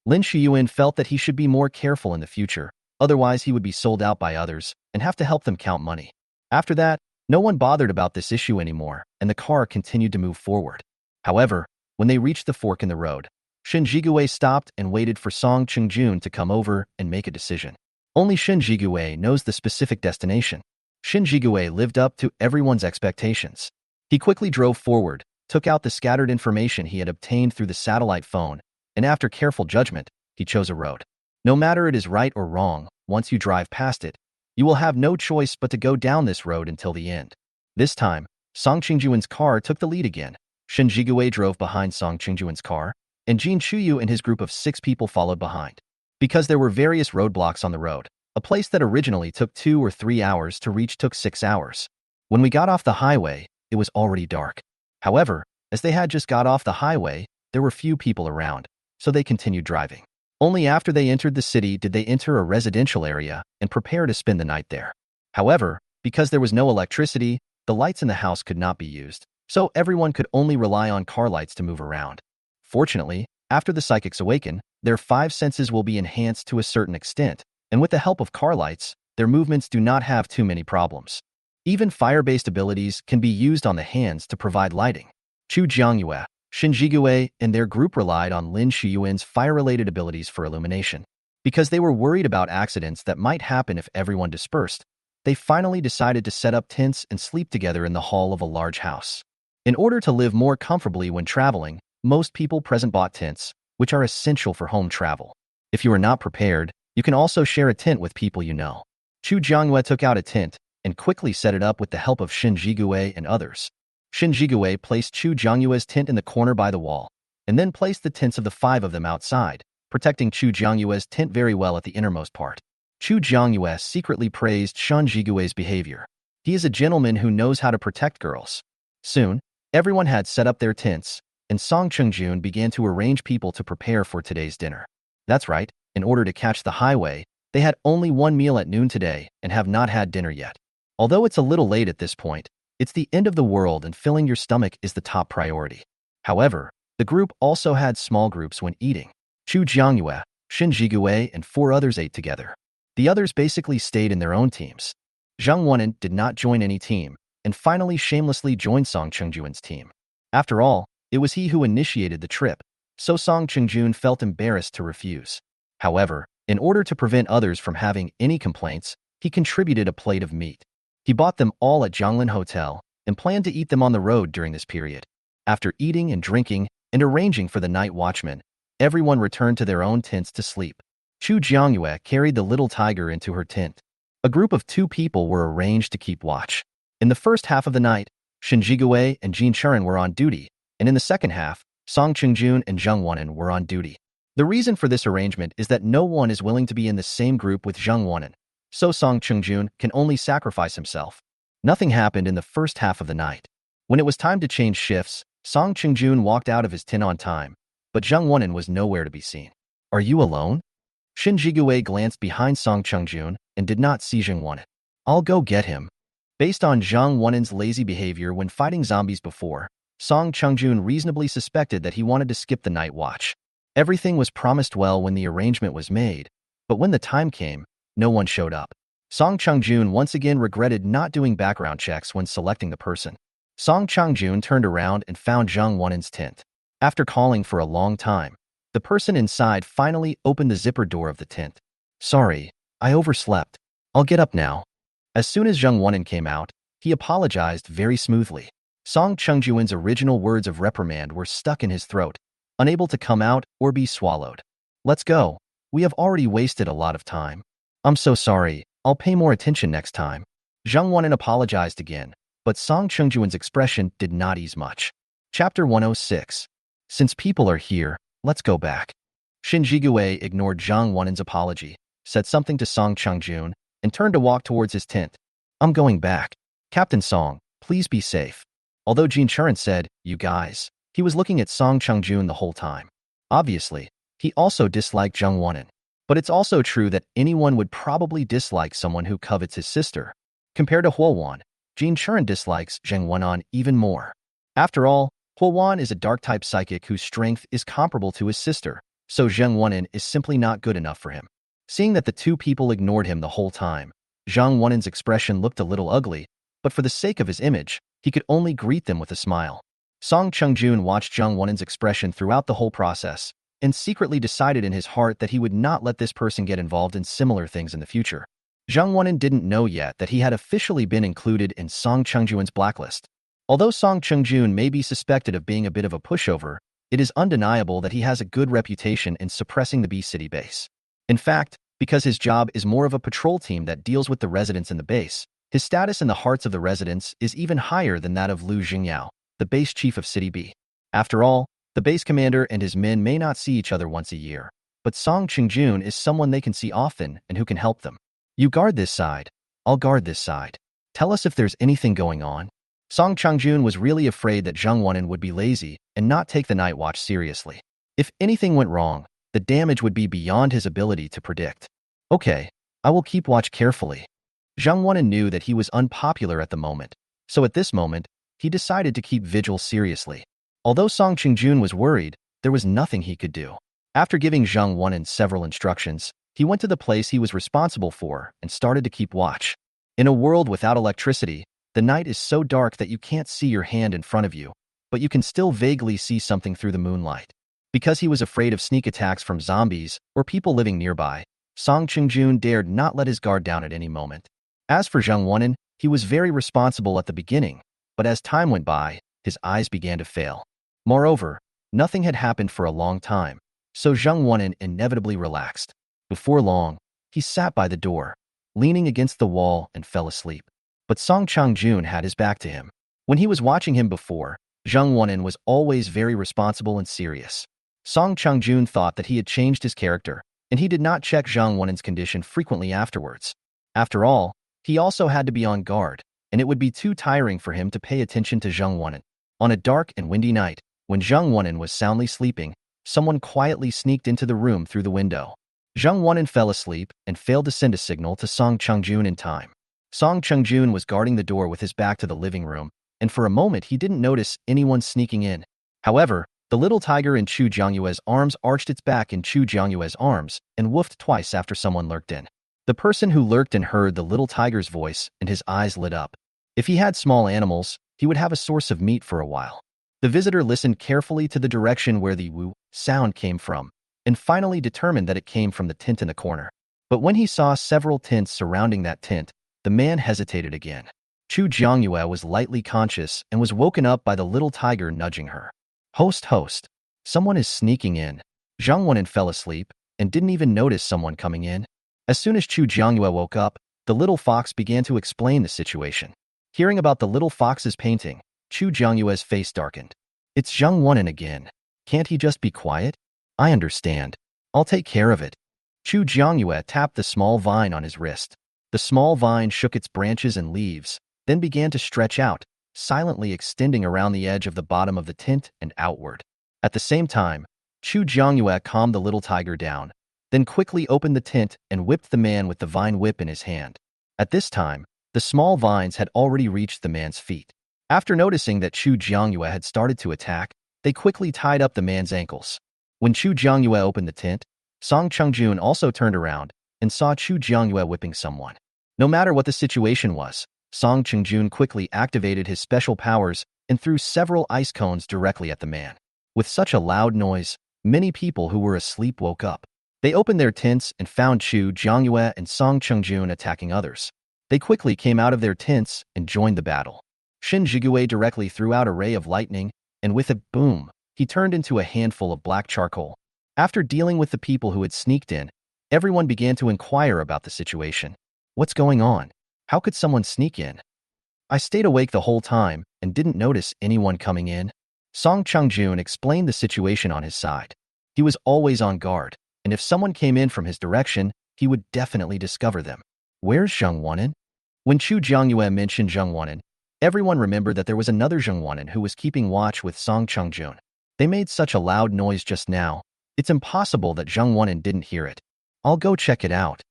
Lin Shuyuan felt that he should be more careful in the future, otherwise he would be sold out by others and have to help them count money. After that, no one bothered about this issue anymore, and the car continued to move forward. However, when they reached the fork in the road, Shen Jigue stopped and waited for Song Chung-jun to come over and make a decision. Only Shen Jigue knows the specific destination. Shen Jigue lived up to everyone's expectations. He quickly drove forward, took out the scattered information he had obtained through the satellite phone, and after careful judgment, he chose a road. No matter it is right or wrong, once you drive past it, you will have no choice but to go down this road until the end. This time, Song Qingjuan's car took the lead again. Shen Jigui drove behind Song Qingjuan's car, and Jin Chuyu and his group of 6 people followed behind. Because there were various roadblocks on the road, a place that originally took 2 or 3 hours to reach took 6 hours. When we got off the highway, it was already dark. However, as they had just got off the highway, there were few people around, so they continued driving. Only after they entered the city did they enter a residential area and prepare to spend the night there. However, because there was no electricity, the lights in the house could not be used, so everyone could only rely on car lights to move around. Fortunately, after the psychics awaken, their 5 senses will be enhanced to a certain extent, and with the help of car lights, their movements do not have too many problems. Even fire-based abilities can be used on the hands to provide lighting. Chu Jiangyue, Shen Jigui, and their group relied on Lin Shuyuan's fire-related abilities for illumination. Because they were worried about accidents that might happen if everyone dispersed, they finally decided to set up tents and sleep together in the hall of a large house. In order to live more comfortably when traveling, most people present bought tents, which are essential for home travel. If you are not prepared, you can also share a tent with people you know. Chu Jiangyue took out a tent and quickly set it up with the help of Shen Jigui and others. Shen Jigui placed Chu Jiangyue's tent in the corner by the wall, and then placed the tents of the 5 of them outside, protecting Chu Jiangyue's tent very well at the innermost part. Chu Jiangyue secretly praised Shen Jigui's behavior. He is a gentleman who knows how to protect girls. Soon, everyone had set up their tents, and Song Qingjun began to arrange people to prepare for today's dinner. That's right, in order to catch the highway, they had only 1 meal at noon today and have not had dinner yet. Although it's a little late at this point, it's the end of the world and filling your stomach is the top priority. However, the group also had small groups when eating. Chu Jiangyue, Shen Jigui, and 4 others ate together. The others basically stayed in their own teams. Zhang Wonan did not join any team, and finally shamelessly joined Song Qingjuan's team. After all, it was he who initiated the trip, so Song Qingjun felt embarrassed to refuse. However, in order to prevent others from having any complaints, he contributed a plate of meat. He bought them all at Zhonglin Hotel and planned to eat them on the road during this period. After eating and drinking and arranging for the night watchman, everyone returned to their own tents to sleep. Chu Jiangyue carried the little tiger into her tent. A group of 2 people were arranged to keep watch. In the first half of the night, Shen Jigui and Jin Churen were on duty, and in the second half, Song Qingjun and Zhang Wonan were on duty. The reason for this arrangement is that no one is willing to be in the same group with Zhang Wonan, so Song Qingjun can only sacrifice himself. Nothing happened in the first half of the night. When it was time to change shifts, Song Qingjun walked out of his tent on time, but Zhang Wonan was nowhere to be seen. Are you alone? Shen Jigui glanced behind Song Qingjun and did not see Zhang Wonan. I'll go get him. Based on Zhang Wonan's lazy behavior when fighting zombies before, Song Qingjun reasonably suspected that he wanted to skip the night watch. Everything was promised well when the arrangement was made, but when the time came, no one showed up. Song Qingjun once again regretted not doing background checks when selecting the person. Song Qingjun turned around and found Zhang Wonan's tent. After calling for a long time, the person inside finally opened the zipper door of the tent. Sorry, I overslept. I'll get up now. As soon as Zhang Wonan came out, he apologized very smoothly. Song Qingjun's original words of reprimand were stuck in his throat, unable to come out or be swallowed. Let's go. We have already wasted a lot of time. I'm so sorry. I'll pay more attention next time. Zhang Wonan apologized again, but Song Qingjun's expression did not ease much. Chapter 106. Since people are here, let's go back. Shen Jigui ignored Zhang Wonan's apology, said something to Song Qingjun, and turned to walk towards his tent. I'm going back. Captain Song, please be safe. Although Jin Churen said, you guys, he was looking at Song Qingjun the whole time. Obviously, he also disliked Zhang Wonan. But it's also true that anyone would probably dislike someone who covets his sister. Compared to Huowan, Jin Churen dislikes Zhang Wonan even more. After all, Huowan is a dark-type psychic whose strength is comparable to his sister, so Zhang Wonan is simply not good enough for him. Seeing that the 2 people ignored him the whole time, Zhang Wonan's expression looked a little ugly, but for the sake of his image, he could only greet them with a smile. Song Qingjun watched Zhang Wonan's expression throughout the whole process, and secretly decided in his heart that he would not let this person get involved in similar things in the future. Zhang Wonan didn't know yet that he had officially been included in Song Qingjun's blacklist. Although Song Qingjun may be suspected of being a bit of a pushover, it is undeniable that he has a good reputation in suppressing the B-City base. In fact, because his job is more of a patrol team that deals with the residents in the base, his status in the hearts of the residents is even higher than that of Liu Jingyao, the base chief of City B. After all, the base commander and his men may not see each other once a year, but Song Qingjun is someone they can see often and who can help them. You guard this side, I'll guard this side. Tell us if there's anything going on. Song Qingjun was really afraid that Zheng Wanren would be lazy and not take the night watch seriously. If anything went wrong, the damage would be beyond his ability to predict. Okay, I will keep watch carefully. Zheng Wanren knew that he was unpopular at the moment, so at this moment, he decided to keep vigil seriously. Although Song Qingjun was worried, there was nothing he could do. After giving Zheng Wanren several instructions, he went to the place he was responsible for and started to keep watch. In a world without electricity, the night is so dark that you can't see your hand in front of you, but you can still vaguely see something through the moonlight. Because he was afraid of sneak attacks from zombies or people living nearby, Song Qingjun dared not let his guard down at any moment. As for Zheng Wanren, he was very responsible at the beginning, but as time went by, his eyes began to fail. Moreover, nothing had happened for a long time, so Zheng Wanren inevitably relaxed. Before long, he sat by the door, leaning against the wall and fell asleep. But Song Qingjun had his back to him. When he was watching him before, Zheng Wanren was always very responsible and serious. Song Qingjun thought that he had changed his character, and he did not check Zheng Wanren's condition frequently afterwards. After all, he also had to be on guard, and it would be too tiring for him to pay attention to Zheng Wanren. On a dark and windy night, when Zheng Wanren was soundly sleeping, someone quietly sneaked into the room through the window. Zheng Wanren fell asleep and failed to send a signal to Song Qingjun in time. Song Qingjun was guarding the door with his back to the living room, and for a moment he didn't notice anyone sneaking in. However, the little tiger in Chu Jiangyue's arms arched its back in Chu Jiangyue's arms and woofed twice after someone lurked in. The person who lurked in heard the little tiger's voice and his eyes lit up. If he had small animals, he would have a source of meat for a while. The visitor listened carefully to the direction where the woo sound came from, and finally determined that it came from the tent in the corner. But when he saw several tents surrounding that tent, the man hesitated again. Chu Jiangyue was lightly conscious and was woken up by the little tiger nudging her. Host, someone is sneaking in. Zheng Wanren fell asleep and didn't even notice someone coming in. As soon as Chu Jiangyue woke up, the little fox began to explain the situation. Hearing about the little fox's painting, Chu Jiangyue's face darkened. It's Zheng Wanren again. Can't he just be quiet? I understand. I'll take care of it. Chu Jiangyue tapped the small vine on his wrist. The small vine shook its branches and leaves, then began to stretch out, silently extending around the edge of the bottom of the tent and outward. At the same time, Chu Jiangyue calmed the little tiger down, then quickly opened the tent and whipped the man with the vine whip in his hand. At this time, the small vines had already reached the man's feet. After noticing that Chu Jiangyue had started to attack, they quickly tied up the man's ankles. When Chu Jiangyue opened the tent, Song Qingjun also turned around and saw Chu Jiangyue whipping someone. No matter what the situation was, Song Qingjun quickly activated his special powers and threw several ice cones directly at the man. With such a loud noise, many people who were asleep woke up. They opened their tents and found Chu Jiangyue and Song Qingjun attacking others. They quickly came out of their tents and joined the battle. Shin Jigue directly threw out a ray of lightning, and with a boom, he turned into a handful of black charcoal. After dealing with the people who had sneaked in, everyone began to inquire about the situation. What's going on? How could someone sneak in? I stayed awake the whole time and didn't notice anyone coming in. Song Qingjun explained the situation on his side. He was always on guard, and if someone came in from his direction, he would definitely discover them. Where's Zheng Wanren? When Chu Jiangyue mentioned Zheng Wanren, everyone remembered that there was another Zheng Wanren who was keeping watch with Song Qingjun. They made such a loud noise just now, it's impossible that Zheng Wanren didn't hear it. I'll go check it out.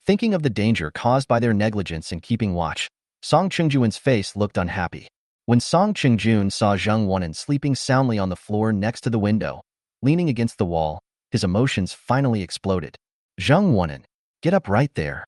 Thinking of the danger caused by their negligence in keeping watch, Song Qingjun's face looked unhappy. When Song Qingjun saw Zheng Wanren sleeping soundly on the floor next to the window, leaning against the wall, his emotions finally exploded. Zheng Wanren, get up right there.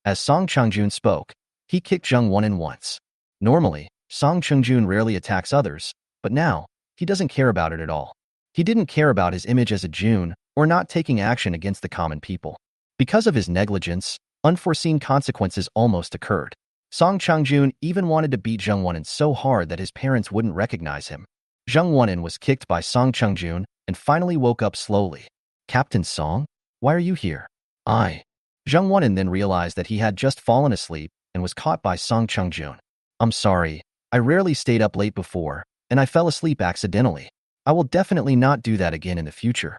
As Song Qingjun spoke, he kicked Zheng Wanren once. Normally, Song Qingjun rarely attacks others, but now, he doesn't care about it at all. He didn't care about his image as a Jun or not taking action against the common people. Because of his negligence, unforeseen consequences almost occurred. Song Qingjun even wanted to beat Zheng Wanren so hard that his parents wouldn't recognize him. Zheng Wanren was kicked by Song Qingjun, and finally woke up slowly. Captain Song? Why are you here? Zheng Wunan then realized that he had just fallen asleep and was caught by Song Chungjun. I'm sorry, I rarely stayed up late before, and I fell asleep accidentally. I will definitely not do that again in the future.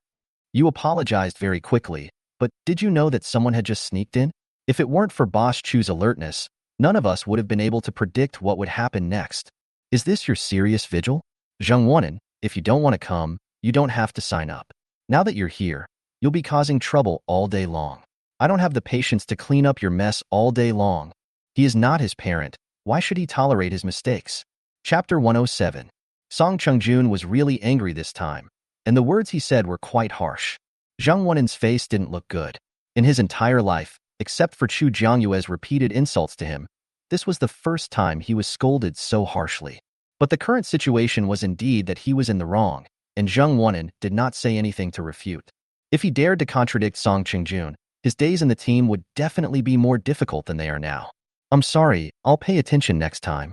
You apologized very quickly, but did you know that someone had just sneaked in? If it weren't for Boss Chu's alertness, none of us would have been able to predict what would happen next. Is this your serious vigil? Zheng Wunan, if you don't want to come, you don't have to sign up. Now that you're here, you'll be causing trouble all day long. I don't have the patience to clean up your mess all day long. He is not his parent. Why should he tolerate his mistakes? Chapter 107. Song Chungjun was really angry this time, and the words he said were quite harsh. Zheng Wunan's face didn't look good. In his entire life, except for Chu Jiangyue's repeated insults to him, this was the first time he was scolded so harshly. But the current situation was indeed that he was in the wrong, and Zheng Wunan did not say anything to refute. If he dared to contradict Song Chungjun, his days in the team would definitely be more difficult than they are now. I'm sorry, I'll pay attention next time.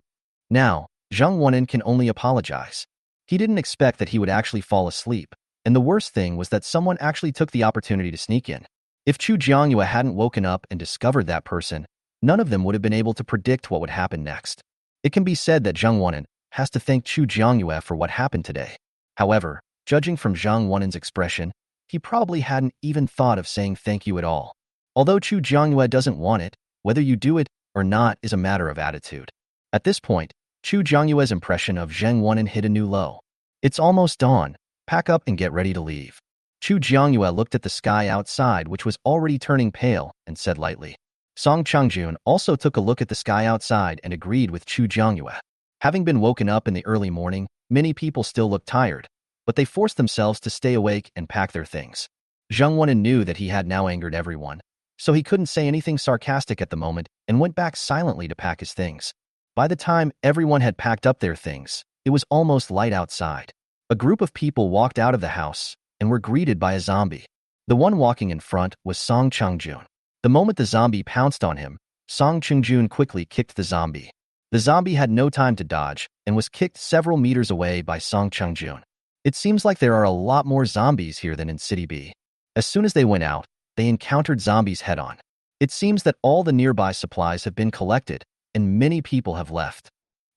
Now, Zheng Wunan can only apologize. He didn't expect that he would actually fall asleep, and the worst thing was that someone actually took the opportunity to sneak in. If Chu Jiangyue hadn't woken up and discovered that person, none of them would have been able to predict what would happen next. It can be said that Zheng Wunan has to thank Chu Jiangyue for what happened today. However, judging from Zheng Wunan's expression, he probably hadn't even thought of saying thank you at all. Although Chu Jiangyue doesn't want it, whether you do it or not is a matter of attitude. At this point, Chu Jiangyue's impression of Zheng Wunan hit a new low. It's almost dawn. Pack up and get ready to leave. Chu Jiangyue looked at the sky outside, which was already turning pale, and said lightly. Song Chungjun also took a look at the sky outside and agreed with Chu Jiangyue. Having been woken up in the early morning, many people still looked tired, but they forced themselves to stay awake and pack their things. Zheng Wunan knew that he had now angered everyone, so he couldn't say anything sarcastic at the moment and went back silently to pack his things. By the time everyone had packed up their things, it was almost light outside. A group of people walked out of the house and were greeted by a zombie. The one walking in front was Song Chungjun. The moment the zombie pounced on him, Song Chungjun quickly kicked the zombie. The zombie had no time to dodge and was kicked several meters away by Song Chungjun. It seems like there are a lot more zombies here than in City B. As soon as they went out, they encountered zombies head-on. It seems that all the nearby supplies have been collected, and many people have left.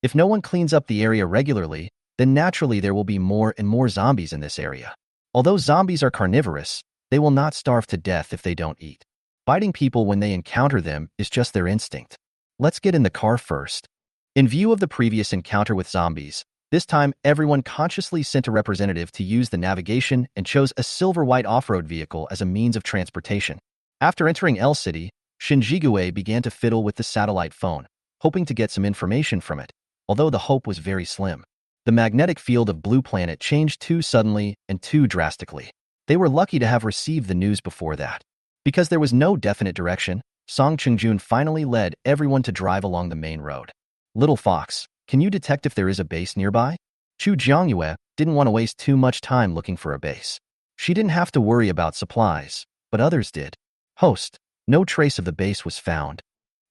If no one cleans up the area regularly, then naturally there will be more and more zombies in this area. Although zombies are carnivorous, they will not starve to death if they don't eat. Biting people when they encounter them is just their instinct. Let's get in the car first. In view of the previous encounter with zombies, this time everyone consciously sent a representative to use the navigation and chose a silver-white off-road vehicle as a means of transportation. After entering L City, Shin Jigue began to fiddle with the satellite phone, hoping to get some information from it, although the hope was very slim. The magnetic field of Blue Planet changed too suddenly and too drastically. They were lucky to have received the news before that. Because there was no definite direction, Song Chungjun finally led everyone to drive along the main road. Little Fox, can you detect if there is a base nearby? Chu Jiangyue didn't want to waste too much time looking for a base. She didn't have to worry about supplies, but others did. Host, no trace of the base was found.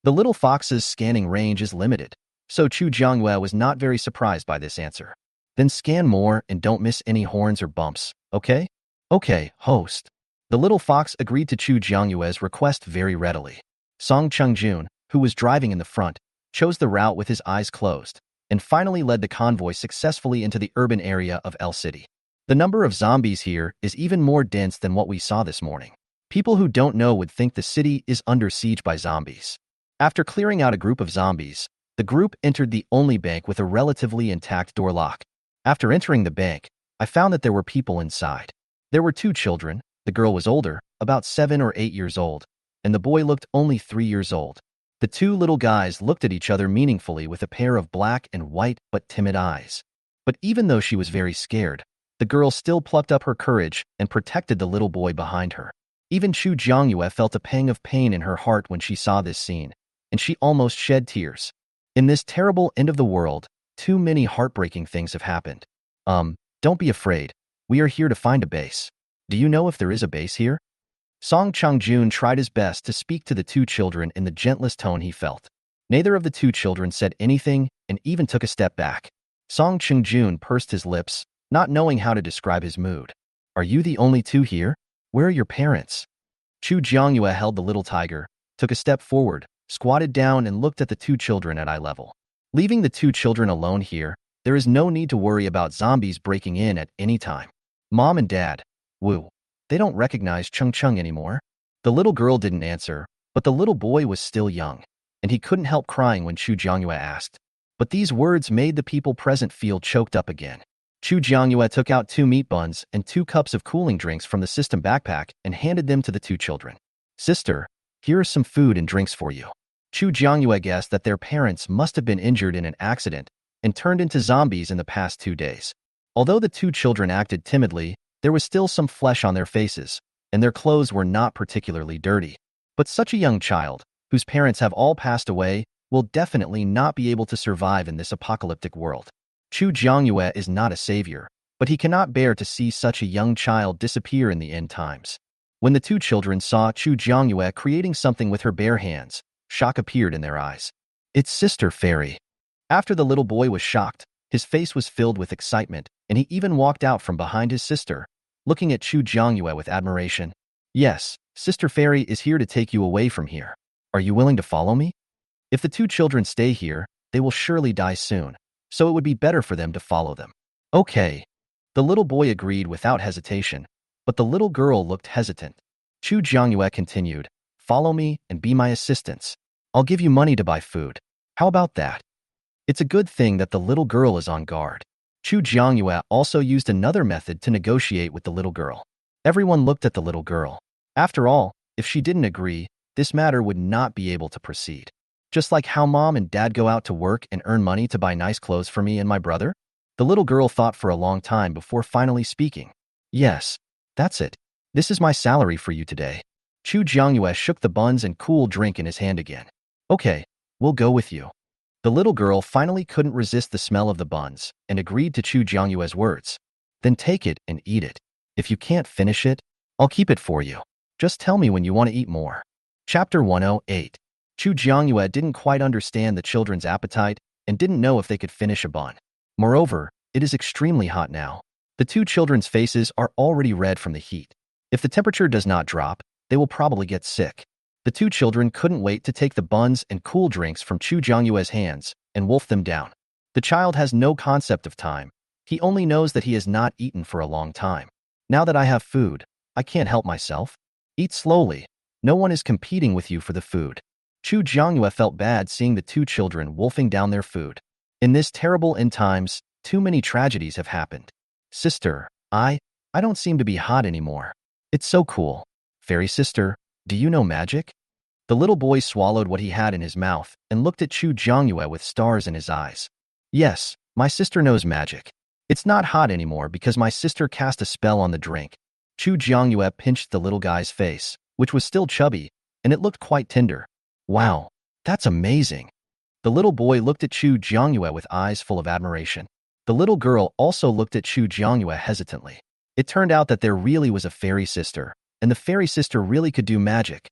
The Little Fox's scanning range is limited, so Chu Jiangyue was not very surprised by this answer. Then scan more and don't miss any horns or bumps, okay? Okay, host. The Little Fox agreed to Chu Jiangyue's request very readily. Song Chungjun, who was driving in the front, chose the route with his eyes closed, and finally led the convoy successfully into the urban area of L City. The number of zombies here is even more dense than what we saw this morning. People who don't know would think the city is under siege by zombies. After clearing out a group of zombies, the group entered the only bank with a relatively intact door lock. After entering the bank, I found that there were people inside. There were 2 children. The girl was older, about 7 or 8 years old, and the boy looked only 3 years old. The 2 little guys looked at each other meaningfully with a pair of black and white but timid eyes. But even though she was very scared, the girl still plucked up her courage and protected the little boy behind her. Even Chu Jiangyue felt a pang of pain in her heart when she saw this scene, and she almost shed tears. In this terrible end of the world, too many heartbreaking things have happened. Don't be afraid. We are here to find a base. Do you know if there is a base here? Song Chungjun tried his best to speak to the 2 children in the gentlest tone he felt. Neither of the 2 children said anything and even took a step back. Song Chungjun pursed his lips, not knowing how to describe his mood. Are you the only two here? Where are your parents? Chu Jiangyue held the little tiger, took a step forward, squatted down and looked at the two children at eye level. Leaving the two children alone here, there is no need to worry about zombies breaking in at any time. Mom and Dad, woo, they don't recognize Chung Chung anymore. The little girl didn't answer, but the little boy was still young, and he couldn't help crying when Chu Jiangyue asked. But these words made the people present feel choked up again. Chu Jiangyue took out 2 meat buns and 2 cups of cooling drinks from the system backpack and handed them to the two children. Sister, here is some food and drinks for you. Chu Jiangyue guessed that their parents must have been injured in an accident and turned into zombies in the past 2 days. Although the two children acted timidly, there was still some flesh on their faces, and their clothes were not particularly dirty. But such a young child, whose parents have all passed away, will definitely not be able to survive in this apocalyptic world. Chu Jiangyue is not a savior, but he cannot bear to see such a young child disappear in the end times. When the two children saw Chu Jiangyue creating something with her bare hands, shock appeared in their eyes. It's Sister Fairy. After the little boy was shocked, his face was filled with excitement, and he even walked out from behind his sister, looking at Chu Jiangyue with admiration. Yes, Sister Fairy is here to take you away from here. Are you willing to follow me? If the two children stay here, they will surely die soon, so it would be better for them to follow them. Okay. The little boy agreed without hesitation, but the little girl looked hesitant. Chu Jiangyue continued, follow me and be my assistants. I'll give you money to buy food. How about that? It's a good thing that the little girl is on guard. Chu Jiangyue also used another method to negotiate with the little girl. Everyone looked at the little girl. After all, if she didn't agree, this matter would not be able to proceed. Just like how Mom and Dad go out to work and earn money to buy nice clothes for me and my brother? The little girl thought for a long time before finally speaking. Yes, that's it. This is my salary for you today. Chu Jiangyue shook the buns and cool drink in his hand again. Okay, we'll go with you. The little girl finally couldn't resist the smell of the buns and agreed to Chu Jiangyue's words. Then take it and eat it. If you can't finish it, I'll keep it for you. Just tell me when you want to eat more. Chapter 108. Chu Jiangyue didn't quite understand the children's appetite and didn't know if they could finish a bun. Moreover, it is extremely hot now. The two children's faces are already red from the heat. If the temperature does not drop, they will probably get sick. The two children couldn't wait to take the buns and cool drinks from Chu Jiangyue's hands and wolf them down. The child has no concept of time. He only knows that he has not eaten for a long time. Now that I have food, I can't help myself. Eat slowly. No one is competing with you for the food. Chu Jiangyue felt bad seeing the two children wolfing down their food. In this terrible end times, too many tragedies have happened. Sister, I don't seem to be hot anymore. It's so cool. Fairy sister, do you know magic? The little boy swallowed what he had in his mouth and looked at Chu Jiangyue with stars in his eyes. Yes, my sister knows magic. It's not hot anymore because my sister cast a spell on the drink. Chu Jiangyue pinched the little guy's face, which was still chubby, and it looked quite tender. Wow, that's amazing. The little boy looked at Chu Jiangyue with eyes full of admiration. The little girl also looked at Chu Jiangyue hesitantly. It turned out that there really was a fairy sister, and the fairy sister really could do magic.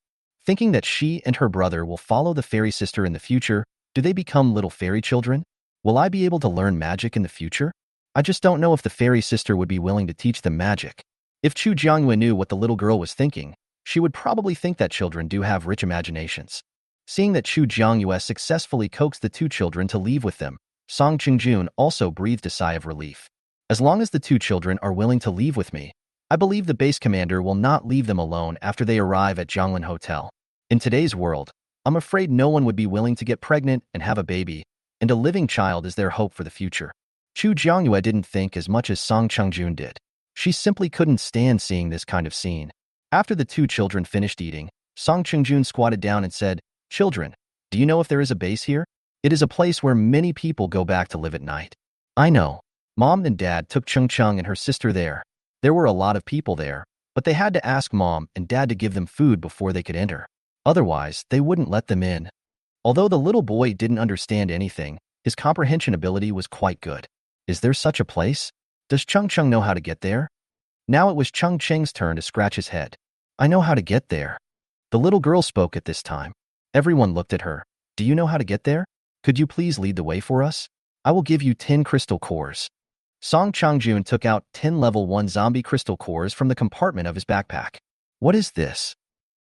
Thinking that she and her brother will follow the fairy sister in the future, do they become little fairy children? Will I be able to learn magic in the future? I just don't know if the fairy sister would be willing to teach them magic. If Chu Jiangyue knew what the little girl was thinking, she would probably think that children do have rich imaginations. Seeing that Chu Jiangyue successfully coaxed the two children to leave with them, Song Qingjun also breathed a sigh of relief. As long as the two children are willing to leave with me, I believe the base commander will not leave them alone after they arrive at Zhonglin Hotel. In today's world, I'm afraid no one would be willing to get pregnant and have a baby, and a living child is their hope for the future. Chu Jiangyue didn't think as much as Song Qingjun did. She simply couldn't stand seeing this kind of scene. After the two children finished eating, Song Qingjun squatted down and said, Children, do you know if there is a base here? It is a place where many people go back to live at night. I know. Mom and Dad took Chung Chung and her sister there. There were a lot of people there, but they had to ask Mom and Dad to give them food before they could enter. Otherwise, they wouldn't let them in. Although the little boy didn't understand anything, his comprehension ability was quite good. Is there such a place? Does Chung Chung know how to get there? Now it was Chung Cheng's turn to scratch his head. I know how to get there. The little girl spoke at this time. Everyone looked at her. Do you know how to get there? Could you please lead the way for us? I will give you 10 crystal cores. Song Changjun took out 10 level 1 zombie crystal cores from the compartment of his backpack. What is this?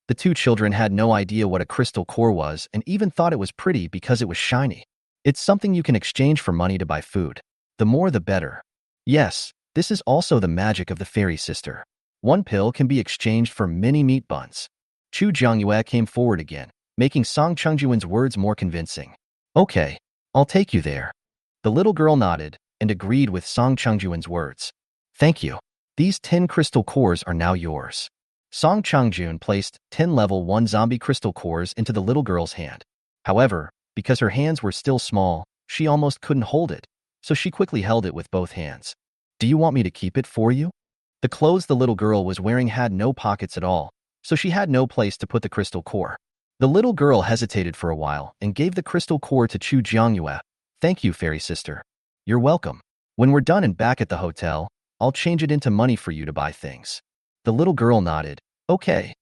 The two children had no idea what a crystal core was and even thought it was pretty because it was shiny. It's something you can exchange for money to buy food. The more the better. Yes, this is also the magic of the fairy sister. One pill can be exchanged for many meat buns. Chu Jiangyue came forward again, making Song Changjun's words more convincing. Okay, I'll take you there. The little girl nodded and agreed with Song Changjun's words. Thank you. These 10 crystal cores are now yours. Song Changjun placed 10 level 1 zombie crystal cores into the little girl's hand. However, because her hands were still small, she almost couldn't hold it, so she quickly held it with both hands. Do you want me to keep it for you? The clothes the little girl was wearing had no pockets at all, so she had no place to put the crystal core. The little girl hesitated for a while and gave the crystal core to Chu Jiangyue. Thank you, fairy sister. You're welcome. When we're done and back at the hotel, I'll change it into money for you to buy things. The little girl nodded. Okay.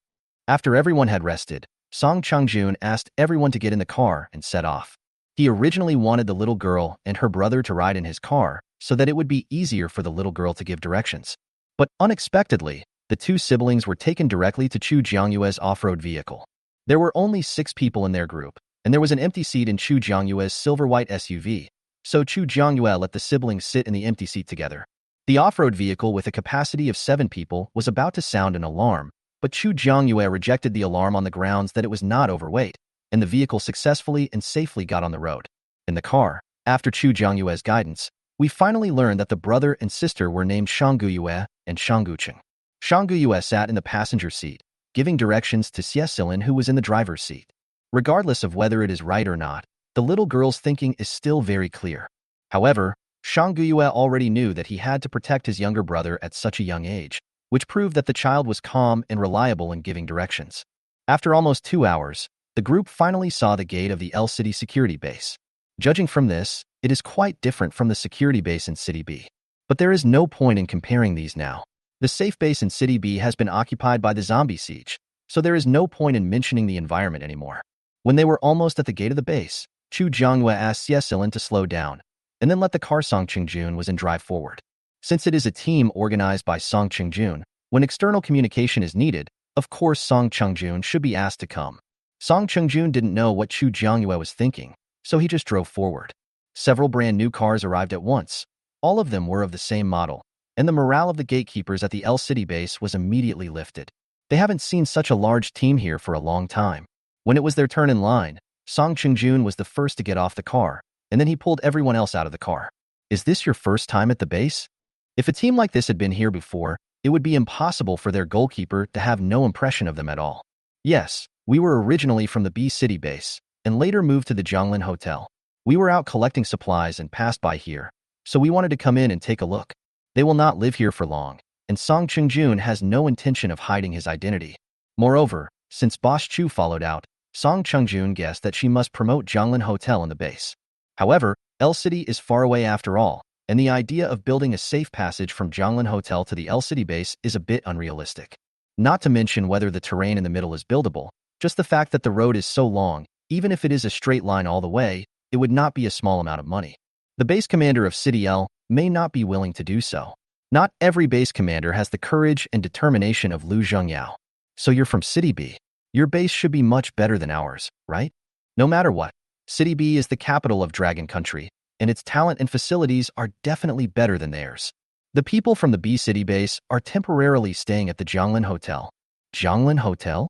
After everyone had rested, Song Changjun asked everyone to get in the car and set off. He originally wanted the little girl and her brother to ride in his car so that it would be easier for the little girl to give directions. But unexpectedly, the two siblings were taken directly to Chu Jiangyue's off-road vehicle. There were only 6 people in their group, and there was an empty seat in Chu Jiangyue's silver-white SUV, so Chu Jiangyue let the siblings sit in the empty seat together. The off-road vehicle with a capacity of 7 people was about to sound an alarm, but Chu Jiangyue rejected the alarm on the grounds that it was not overweight, and the vehicle successfully and safely got on the road. In the car, after Chu Jiangyue's guidance, we finally learned that the brother and sister were named Shangguyue and Shanggucheng. Shangguyue sat in the passenger seat, giving directions to Xiesilin, who was in the driver's seat. Regardless of whether it is right or not, the little girl's thinking is still very clear. However, Shangguyue already knew that he had to protect his younger brother at such a young age, which proved that the child was calm and reliable in giving directions. After almost 2 hours, the group finally saw the gate of the L City security base. Judging from this, it is quite different from the security base in City B. But there is no point in comparing these now. The safe base in City B has been occupied by the zombie siege, so there is no point in mentioning the environment anymore. When they were almost at the gate of the base, Chu Jiangyue asked Xiesilin to slow down, and then let the car Song Changjun was in drive forward. Since it is a team organized by Song Changjun, when external communication is needed, of course Song Changjun should be asked to come. Song Changjun didn't know what Chu Jiangyue was thinking, so he just drove forward. Several brand new cars arrived at once. All of them were of the same model, and the morale of the gatekeepers at the L City base was immediately lifted. They haven't seen such a large team here for a long time. When it was their turn in line, Song Changjun was the first to get off the car, and then he pulled everyone else out of the car. Is this your first time at the base? If a team like this had been here before, it would be impossible for their goalkeeper to have no impression of them at all. Yes, we were originally from the B City base, and later moved to the Zhonglin Hotel. We were out collecting supplies and passed by here, so we wanted to come in and take a look. They will not live here for long, and Song Changjun has no intention of hiding his identity. Moreover, since Boss Chu followed out, Song Changjun guessed that she must promote Zhonglin Hotel in the base. However, L City is far away after all, and the idea of building a safe passage from Zhonglin Hotel to the L City base is a bit unrealistic. Not to mention whether the terrain in the middle is buildable, just the fact that the road is so long, even if it is a straight line all the way, it would not be a small amount of money. The base commander of City L may not be willing to do so. Not every base commander has the courage and determination of Lu Zhengyao. So you're from City B. Your base should be much better than ours, right? No matter what, City B is the capital of Dragon Country, and its talent and facilities are definitely better than theirs. The people from the B City base are temporarily staying at the Zhonglin Hotel. Zhonglin Hotel?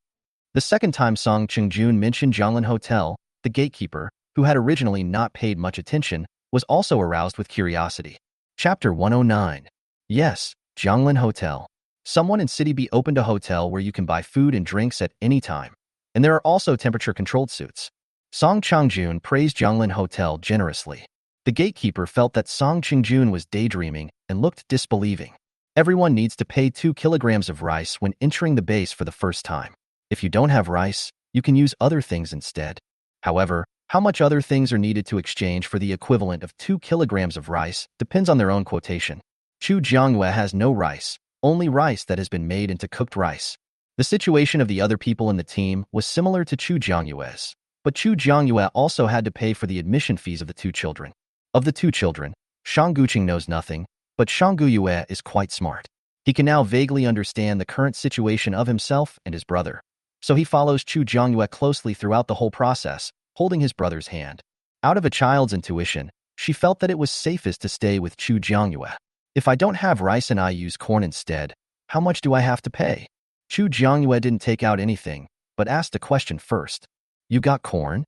The second time Song Changjun mentioned Zhonglin Hotel, the gatekeeper, who had originally not paid much attention, was also aroused with curiosity. Chapter 109. Yes, Zhonglin Hotel. Someone in City B opened a hotel where you can buy food and drinks at any time, and there are also temperature-controlled suites. Song Changjun praised Zhonglin Hotel generously. The gatekeeper felt that Song Changjun was daydreaming and looked disbelieving. Everyone needs to pay 2 kilograms of rice when entering the base for the first time. If you don't have rice, you can use other things instead. However, how much other things are needed to exchange for the equivalent of 2 kilograms of rice depends on their own quotation. Chu Jiangyue has no rice, only rice that has been made into cooked rice. The situation of the other people in the team was similar to Chu Jiangyue's, but Chu Jiangyue also had to pay for the admission fees of the 2 children. Of the 2 children, Shanggucheng knows nothing, But Shang Guyue is quite smart. He can now vaguely understand the current situation of himself and his brother. So he follows Chu Jiangyue closely throughout the whole process, holding his brother's hand. Out of a child's intuition, she felt that it was safest to stay with Chu Jiangyue. If I don't have rice and I use corn instead, how much do I have to pay? Chu Jiangyue didn't take out anything, but asked a question first. You got corn?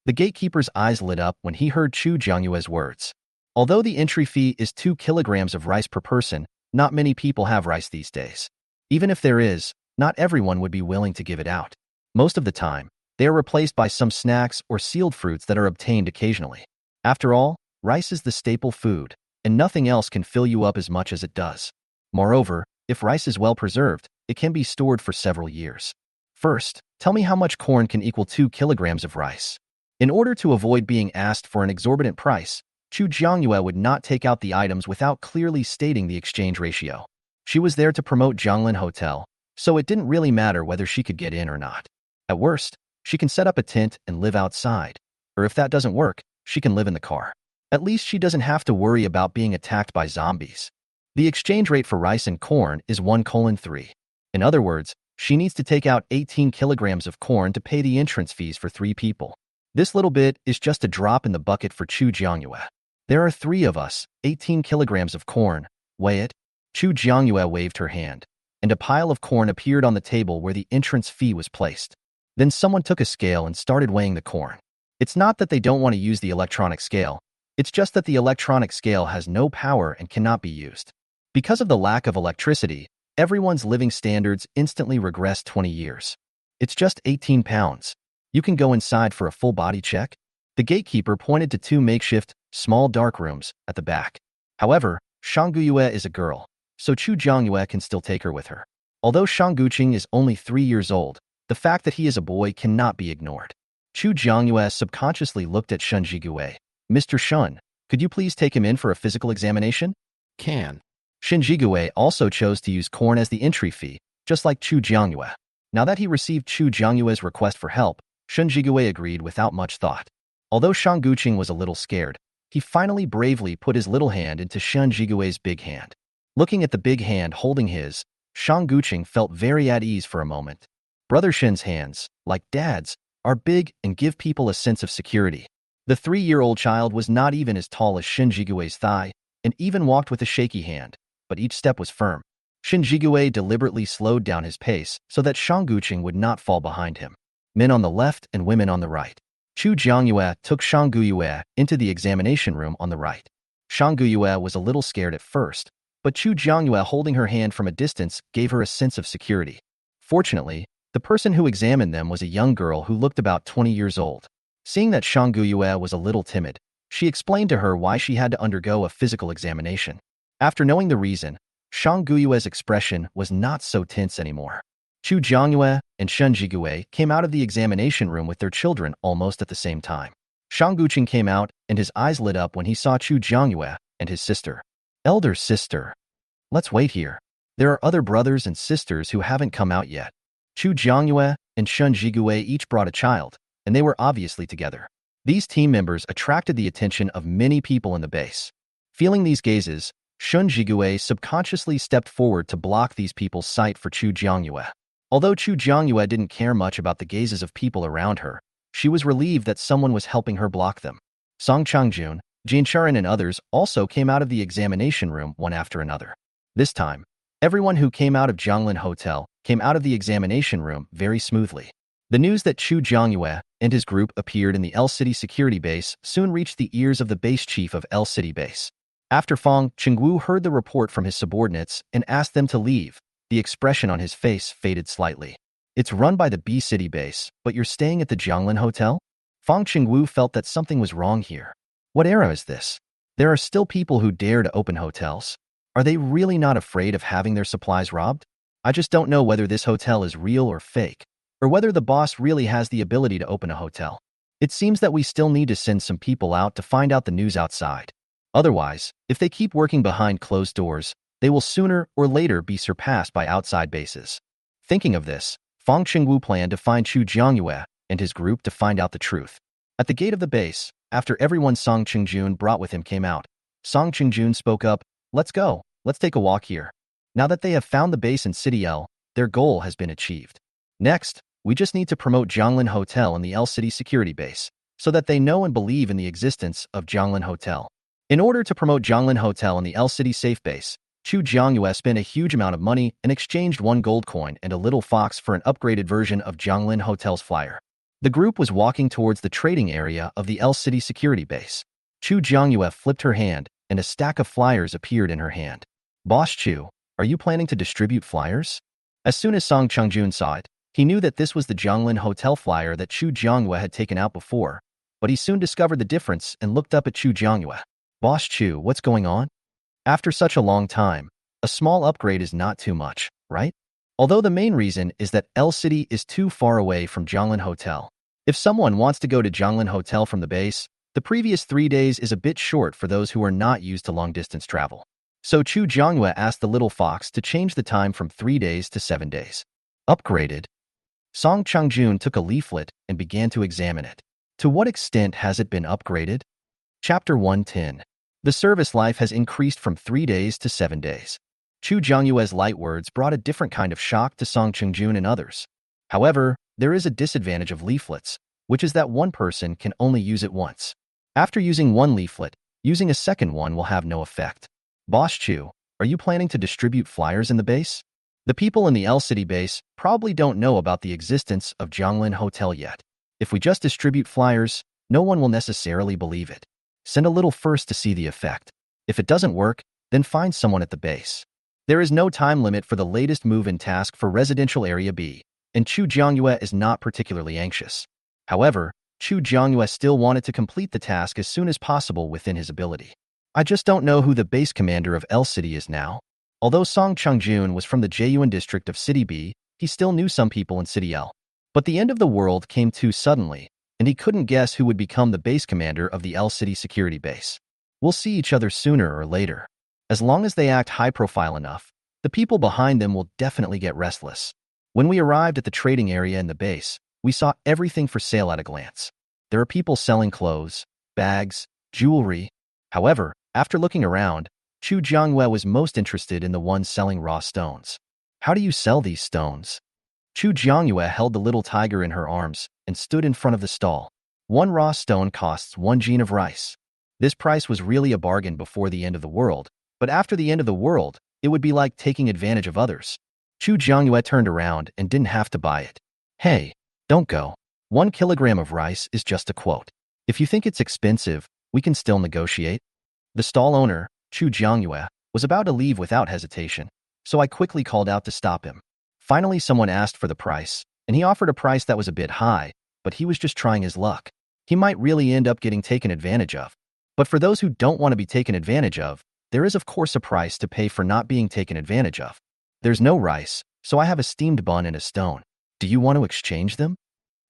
The gatekeeper's eyes lit up when he heard Chu Jiangyue's words. Although the entry fee is 2 kilograms of rice per person, not many people have rice these days. Even if there is, not everyone would be willing to give it out. Most of the time, they are replaced by some snacks or sealed fruits that are obtained occasionally. After all, rice is the staple food, and nothing else can fill you up as much as it does. Moreover, if rice is well preserved, it can be stored for several years. First, tell me how much corn can equal 2 kilograms of rice. In order to avoid being asked for an exorbitant price, Chu Jiangyue would not take out the items without clearly stating the exchange ratio. She was there to promote Zhonglin Hotel, so it didn't really matter whether she could get in or not. At worst, she can set up a tent and live outside. Or if that doesn't work, she can live in the car. At least she doesn't have to worry about being attacked by zombies. The exchange rate for rice and corn is 1:3. In other words, she needs to take out 18 kilograms of corn to pay the entrance fees for 3 people. This little bit is just a drop in the bucket for Chu Jiangyue. There are 3 of us, 18 kilograms of corn. Weigh it. Chu Jiangyue waved her hand, and a pile of corn appeared on the table where the entrance fee was placed. Then someone took a scale and started weighing the corn. It's not that they don't want to use the electronic scale. It's just that the electronic scale has no power and cannot be used. Because of the lack of electricity, everyone's living standards instantly regress 20 years. It's just 18 pounds. You can go inside for a full body check. The gatekeeper pointed to 2 makeshift, small dark rooms at the back. However, Shang Guyue is a girl, so Chu Jiangyue can still take her with her. Although Shang Guqing is only 3 years old, the fact that he is a boy cannot be ignored. Chu Jiangyue subconsciously looked at Shen Jigue. Mr. Shun, could you please take him in for a physical examination? Can. Shen Jigue also chose to use corn as the entry fee, just like Chu Jiangyue. Now that he received Chu Jiangyue's request for help, Shen Jigue agreed without much thought. Although Shang Guqing was a little scared, he finally bravely put his little hand into Shen Jigue's big hand. Looking at the big hand holding his, Shang Guqing felt very at ease for a moment. Brother Shen's hands, like Dad's, are big and give people a sense of security. The 3-year-old child was not even as tall as Shen Jigue's thigh, and even walked with a shaky hand, but each step was firm. Shen Jigue deliberately slowed down his pace so that Shang Guqing would not fall behind him. Men on the left and women on the right. Chu Jiangyue took Shang Guyue into the examination room on the right. Shang Guyue was a little scared at first, but Chu Jiangyue holding her hand from a distance gave her a sense of security. Fortunately, the person who examined them was a young girl who looked about 20 years old. Seeing that Shang Guyue was a little timid, she explained to her why she had to undergo a physical examination. After knowing the reason, Shang Guyue's expression was not so tense anymore. Chu Jiangyue and Shen Jigue came out of the examination room with their children almost at the same time. Shang Guqing came out, and his eyes lit up when he saw Chu Jiangyue and his sister. Elder sister. Let's wait here. There are other brothers and sisters who haven't come out yet. Chu Jiangyue and Shen Jigue each brought a child, and they were obviously together. These team members attracted the attention of many people in the base. Feeling these gazes, Shen Jigue subconsciously stepped forward to block these people's sight for Chu Jiangyue. Although Chu Jiangyue didn't care much about the gazes of people around her, she was relieved that someone was helping her block them. Song Changjun, Jin Charan and others also came out of the examination room one after another. This time, everyone who came out of Zhonglin Hotel came out of the examination room very smoothly. The news that Chu Jiangyue and his group appeared in the L City security base soon reached the ears of the base chief of L City base. After Fang Chengwu heard the report from his subordinates and asked them to leave, the expression on his face faded slightly. It's run by the B City base, but you're staying at the Zhonglin Hotel? Fang Chengwu felt that something was wrong here. What era is this? There are still people who dare to open hotels. Are they really not afraid of having their supplies robbed? I just don't know whether this hotel is real or fake, or whether the boss really has the ability to open a hotel. It seems that we still need to send some people out to find out the news outside. Otherwise, if they keep working behind closed doors, they will sooner or later be surpassed by outside bases. Thinking of this, Fang Chengwu planned to find Chu Jiangyue and his group to find out the truth. At the gate of the base, after everyone Song Chengjun brought with him came out, Song Chengjun spoke up, Let's go. Let's take a walk here. Now that they have found the base in City L, their goal has been achieved. Next, we just need to promote Zhonglin Hotel in the L City security base, so that they know and believe in the existence of Zhonglin Hotel. In order to promote Zhonglin Hotel in the L City safe base, Chu Jiangyue spent a huge amount of money and exchanged one gold coin and a little fox for an upgraded version of Zhonglin Hotel's flyer. The group was walking towards the trading area of the L City security base. Chu Jiangyue flipped her hand, and a stack of flyers appeared in her hand. Boss Chu, are you planning to distribute flyers? As soon as Song Chungjun saw it, he knew that this was the Zhonglin Hotel flyer that Chu Jiangyue had taken out before, but he soon discovered the difference and looked up at Chu Jiangyue. Boss Chu, what's going on? After such a long time, a small upgrade is not too much, right? Although the main reason is that L City is too far away from Zhonglin Hotel. If someone wants to go to Zhonglin Hotel from the base, the previous 3 days is a bit short for those who are not used to long-distance travel. So Chu Jiangyue asked the little fox to change the time from 3 days to 7 days. Upgraded? Song Chungjun took a leaflet and began to examine it. To what extent has it been upgraded? Chapter 110. The service life has increased from 3 days to 7 days. Chu Jiangyue's light words brought a different kind of shock to Song Chungjun and others. However, there is a disadvantage of leaflets, which is that one person can only use it once. After using one leaflet, using a second one will have no effect. Boss Chu, are you planning to distribute flyers in the base? The people in the L City base probably don't know about the existence of Zhonglin Hotel yet. If we just distribute flyers, no one will necessarily believe it. Send a little first to see the effect. If it doesn't work, then find someone at the base. There is no time limit for the latest move-in task for Residential Area B, and Chu Jiangyue is not particularly anxious. However, Chu Jiangyue still wanted to complete the task as soon as possible within his ability. I just don't know who the base commander of L City is now. Although Song Chungjun was from the Jiyuan district of City B, he still knew some people in City L. But the end of the world came too suddenly, and he couldn't guess who would become the base commander of the L City security base. We'll see each other sooner or later. As long as they act high-profile enough, the people behind them will definitely get restless. When we arrived at the trading area in the base, we saw everything for sale at a glance. There are people selling clothes, bags, jewelry. However, after looking around, Chu Jiangyue was most interested in the ones selling raw stones. How do you sell these stones? Chu Jiangyue held the little tiger in her arms and stood in front of the stall. One raw stone costs 1 jin of rice. This price was really a bargain before the end of the world, but after the end of the world, it would be like taking advantage of others. Chu Jiangyue turned around and didn't have to buy it. Hey, don't go. 1 kilogram of rice is just a quote. If you think it's expensive, we can still negotiate. The stall owner, Chu Jiangyue, was about to leave without hesitation, so I quickly called out to stop him. Finally, someone asked for the price, and he offered a price that was a bit high, but he was just trying his luck. He might really end up getting taken advantage of. But for those who don't want to be taken advantage of, there is of course a price to pay for not being taken advantage of. There's no rice, so I have a steamed bun and a stone. Do you want to exchange them?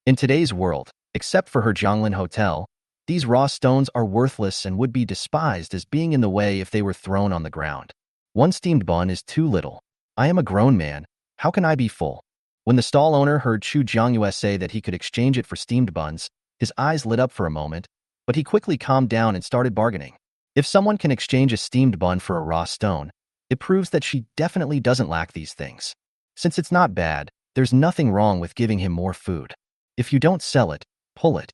In today's world, except for her Zhonglin Hotel, these raw stones are worthless and would be despised as being in the way if they were thrown on the ground. 1 steamed bun is too little. I am a grown man. How can I be full? When the stall owner heard Chu Jiangyue say that he could exchange it for steamed buns, his eyes lit up for a moment, but he quickly calmed down and started bargaining. If someone can exchange a steamed bun for a raw stone, it proves that she definitely doesn't lack these things. Since it's not bad, there's nothing wrong with giving him more food. If you don't sell it, pull it.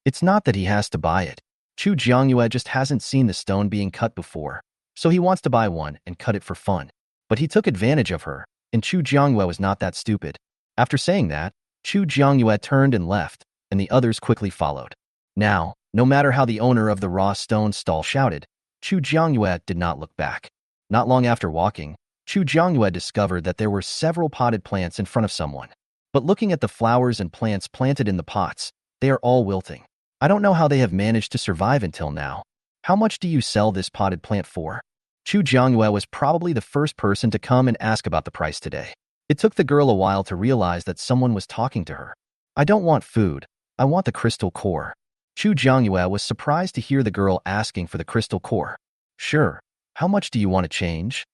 It's not that he has to buy it. Chu Jiangyue just hasn't seen the stone being cut before, so he wants to buy one and cut it for fun. But he took advantage of her, and Chu Jiangyue was not that stupid. After saying that, Chu Jiangyue turned and left, and the others quickly followed. Now, no matter how the owner of the raw stone stall shouted, Chu Jiangyue did not look back. Not long after walking, Chu Jiangyue discovered that there were several potted plants in front of someone. But looking at the flowers and plants planted in the pots, they are all wilting. I don't know how they have managed to survive until now. How much do you sell this potted plant for? Chu Jiangyue was probably the first person to come and ask about the price today. It took the girl a while to realize that someone was talking to her. I don't want food. I want the crystal core. Chu Jiangyue was surprised to hear the girl asking for the crystal core. Sure. How much do you want to change?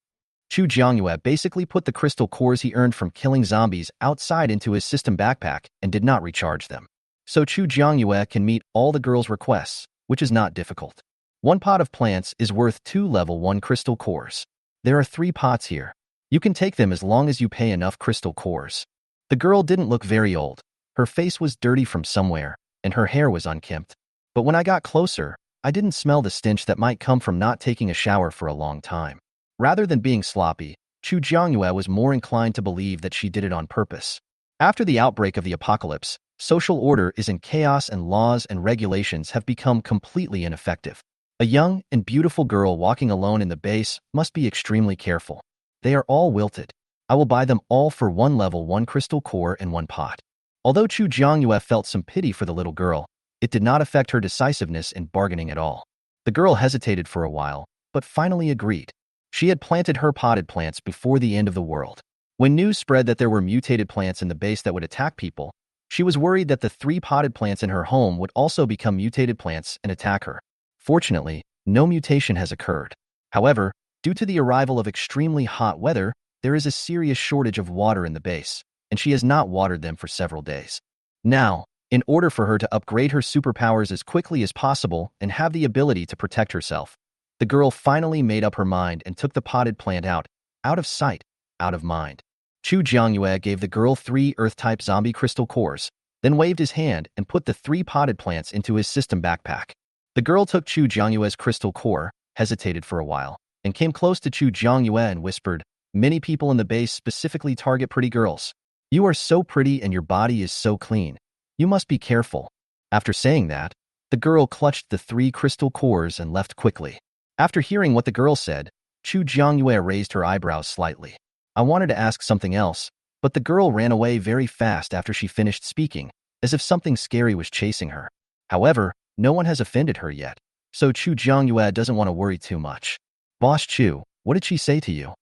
Chu Jiangyue basically put the crystal cores he earned from killing zombies outside into his system backpack and did not recharge them. So Chu Jiangyue can meet all the girl's requests, which is not difficult. One pot of plants is worth 2 level 1 crystal cores. There are 3 pots here. You can take them as long as you pay enough crystal cores. The girl didn't look very old. Her face was dirty from somewhere, and her hair was unkempt. But when I got closer, I didn't smell the stench that might come from not taking a shower for a long time. Rather than being sloppy, Chu Jiangyue was more inclined to believe that she did it on purpose. After the outbreak of the apocalypse, social order is in chaos and laws and regulations have become completely ineffective. A young and beautiful girl walking alone in the base must be extremely careful. They are all wilted. I will buy them all for 1 level 1 crystal core and 1 pot. Although Chu Jiangyue felt some pity for the little girl, it did not affect her decisiveness in bargaining at all. The girl hesitated for a while, but finally agreed. She had planted her potted plants before the end of the world. When news spread that there were mutated plants in the base that would attack people, she was worried that the 3 potted plants in her home would also become mutated plants and attack her. Fortunately, no mutation has occurred. However, due to the arrival of extremely hot weather, there is a serious shortage of water in the base, and she has not watered them for several days. Now, in order for her to upgrade her superpowers as quickly as possible and have the ability to protect herself, the girl finally made up her mind and took the potted plant out of sight, out of mind. Chu Jiangyue gave the girl 3 Earth-type zombie crystal cores, then waved his hand and put the 3 potted plants into his system backpack. The girl took Chu Jiangyue's crystal core, hesitated for a while, and came close to Chu Jiangyue and whispered, "Many people in the base specifically target pretty girls. You are so pretty and your body is so clean. You must be careful." After saying that, the girl clutched the 3 crystal cores and left quickly. After hearing what the girl said, Chu Jiangyue raised her eyebrows slightly. I wanted to ask something else, but the girl ran away very fast after she finished speaking, as if something scary was chasing her. However, no one has offended her yet, so Chu Jiangyue doesn't want to worry too much. "Boss Chu, what did she say to you?"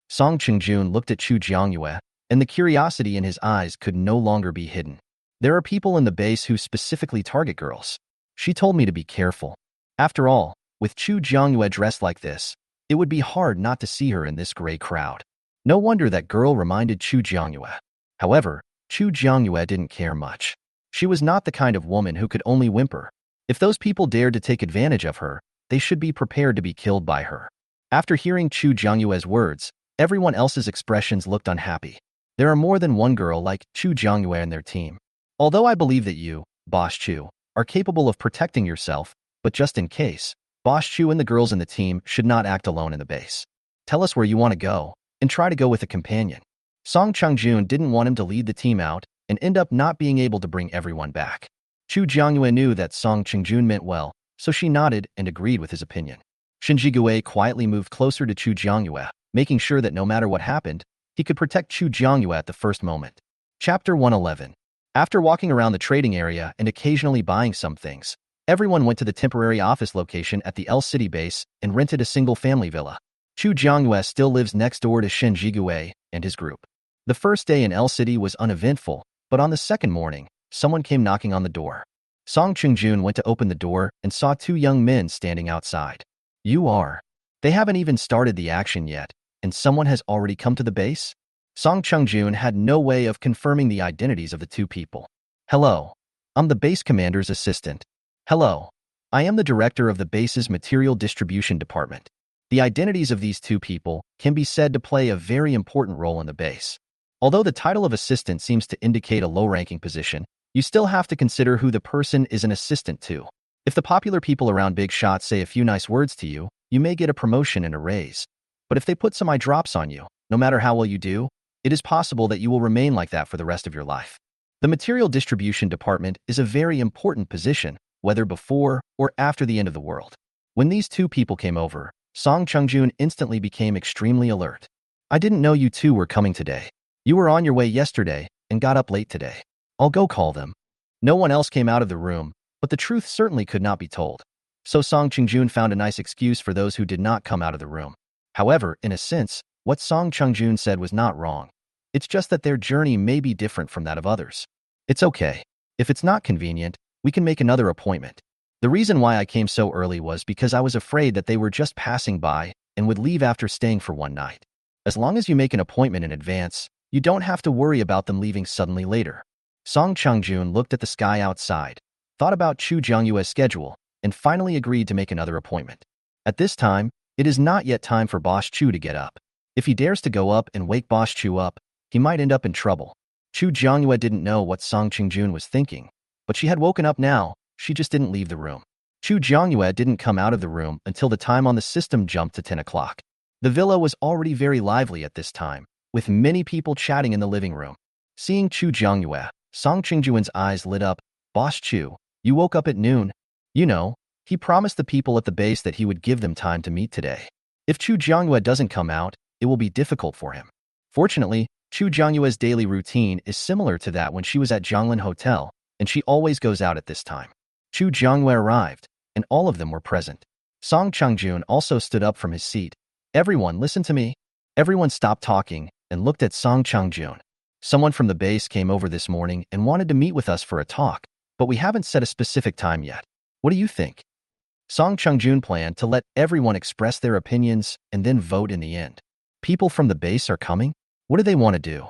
Song Qingjun looked at Chu Jiangyue, and the curiosity in his eyes could no longer be hidden. "There are people in the base who specifically target girls. She told me to be careful. After all, with Chu Jiangyue dressed like this, it would be hard not to see her in this gray crowd." No wonder that girl reminded Chu Jiangyue. However, Chu Jiangyue didn't care much. She was not the kind of woman who could only whimper. If those people dared to take advantage of her, they should be prepared to be killed by her. After hearing Chu Jiangyue's words, everyone else's expressions looked unhappy. There are more than one girl like Chu Jiangyue in their team. Although I believe that you, Boss Chu, are capable of protecting yourself, but just in case, Boss Chu and the girls in the team should not act alone in the base. Tell us where you want to go, and try to go with a companion. Song Qingjun didn't want him to lead the team out and end up not being able to bring everyone back. Chu Jiangyue knew that Song Qingjun meant well, so she nodded and agreed with his opinion. Shen Jigui quietly moved closer to Chu Jiangyue, making sure that no matter what happened, he could protect Chu Jiangyue at the first moment. Chapter 111. After walking around the trading area and occasionally buying some things, everyone went to the temporary office location at the L City base and rented a single-family villa. Chu Jiangyue still lives next door to Shen Jigui and his group. The first day in L City was uneventful, but on the second morning, someone came knocking on the door. Song Qingjun went to open the door and saw 2 young men standing outside. "You are." They haven't even started the action yet, and someone has already come to the base? Song Qingjun had no way of confirming the identities of the 2 people. "Hello. I'm the base commander's assistant." "Hello. I am the director of the base's material distribution department." The identities of these 2 people can be said to play a very important role in the base. Although the title of assistant seems to indicate a low-ranking position, you still have to consider who the person is an assistant to. If the popular people around Big Shot say a few nice words to you, you may get a promotion and a raise. But if they put some eye drops on you, no matter how well you do, it is possible that you will remain like that for the rest of your life. The material distribution department is a very important position, whether before or after the end of the world. When these 2 people came over, Song Qingjun instantly became extremely alert. "I didn't know you 2 were coming today. You were on your way yesterday and got up late today. I'll go call them." No one else came out of the room, but the truth certainly could not be told. So Song Qingjun found a nice excuse for those who did not come out of the room. However, in a sense, what Song Qingjun said was not wrong. It's just that their journey may be different from that of others. It's okay. If it's not convenient, we can make another appointment. The reason why I came so early was because I was afraid that they were just passing by and would leave after staying for one night. As long as you make an appointment in advance, you don't have to worry about them leaving suddenly later. Song Qingjun looked at the sky outside, thought about Chu Jiangyue's schedule, and finally agreed to make another appointment. At this time, it is not yet time for Boss Chu to get up. If he dares to go up and wake Boss Chu up, he might end up in trouble. Chu Jiangyue didn't know what Song Qingjun was thinking, but she had woken up now. She just didn't leave the room. Chu Jiangyue didn't come out of the room until the time on the system jumped to 10 o'clock. The villa was already very lively at this time, with many people chatting in the living room. Seeing Chu Jiangyue, Song Qingjun's eyes lit up. Boss Chu, you woke up at noon. You know, he promised the people at the base that he would give them time to meet today. If Chu Jiangyue doesn't come out, it will be difficult for him. Fortunately, Chu Jiangyue's daily routine is similar to that when she was at Zhonglin Hotel, and she always goes out at this time. Chu Jiangyue arrived, and all of them were present. Song Qingjun also stood up from his seat. Everyone, listen to me. Everyone stopped talking and looked at Song Qingjun. Someone from the base came over this morning and wanted to meet with us for a talk, but we haven't set a specific time yet. What do you think? Song Qingjun planned to let everyone express their opinions and then vote in the end. People from the base are coming? What do they want to do?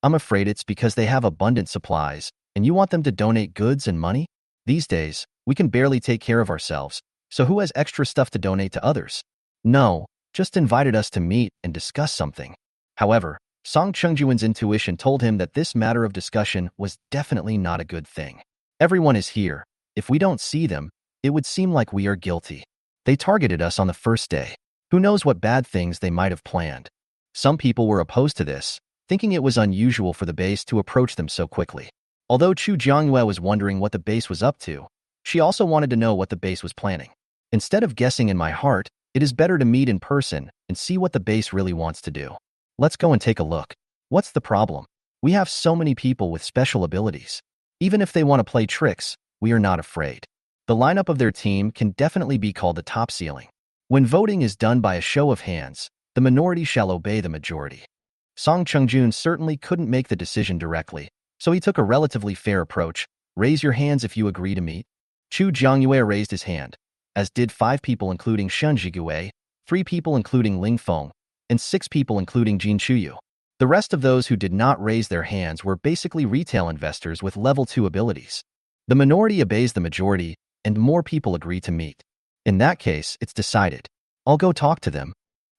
I'm afraid it's because they have abundant supplies, and you want them to donate goods and money? These days, we can barely take care of ourselves, so who has extra stuff to donate to others? No, just invited us to meet and discuss something. However, Song Qingjun's intuition told him that this matter of discussion was definitely not a good thing. Everyone is here. If we don't see them, it would seem like we are guilty. They targeted us on the first day. Who knows what bad things they might have planned? Some people were opposed to this, thinking it was unusual for the base to approach them so quickly. Although Chu Jiangyue was wondering what the base was up to, she also wanted to know what the base was planning. Instead of guessing in my heart, it is better to meet in person and see what the base really wants to do. Let's go and take a look. What's the problem? We have so many people with special abilities. Even if they want to play tricks, we are not afraid. The lineup of their team can definitely be called the top ceiling. When voting is done by a show of hands, the minority shall obey the majority. Song Qingjun certainly couldn't make the decision directly, so he took a relatively fair approach. Raise your hands if you agree to meet. Chu Jiangyue raised his hand, as did 5 people including Shen Zhigui, 3 people including Ling Feng, and 6 people including Jin Chuyu. The rest of those who did not raise their hands were basically retail investors with level 2 abilities. The minority obeys the majority, and more people agree to meet. In that case, it's decided. I'll go talk to them.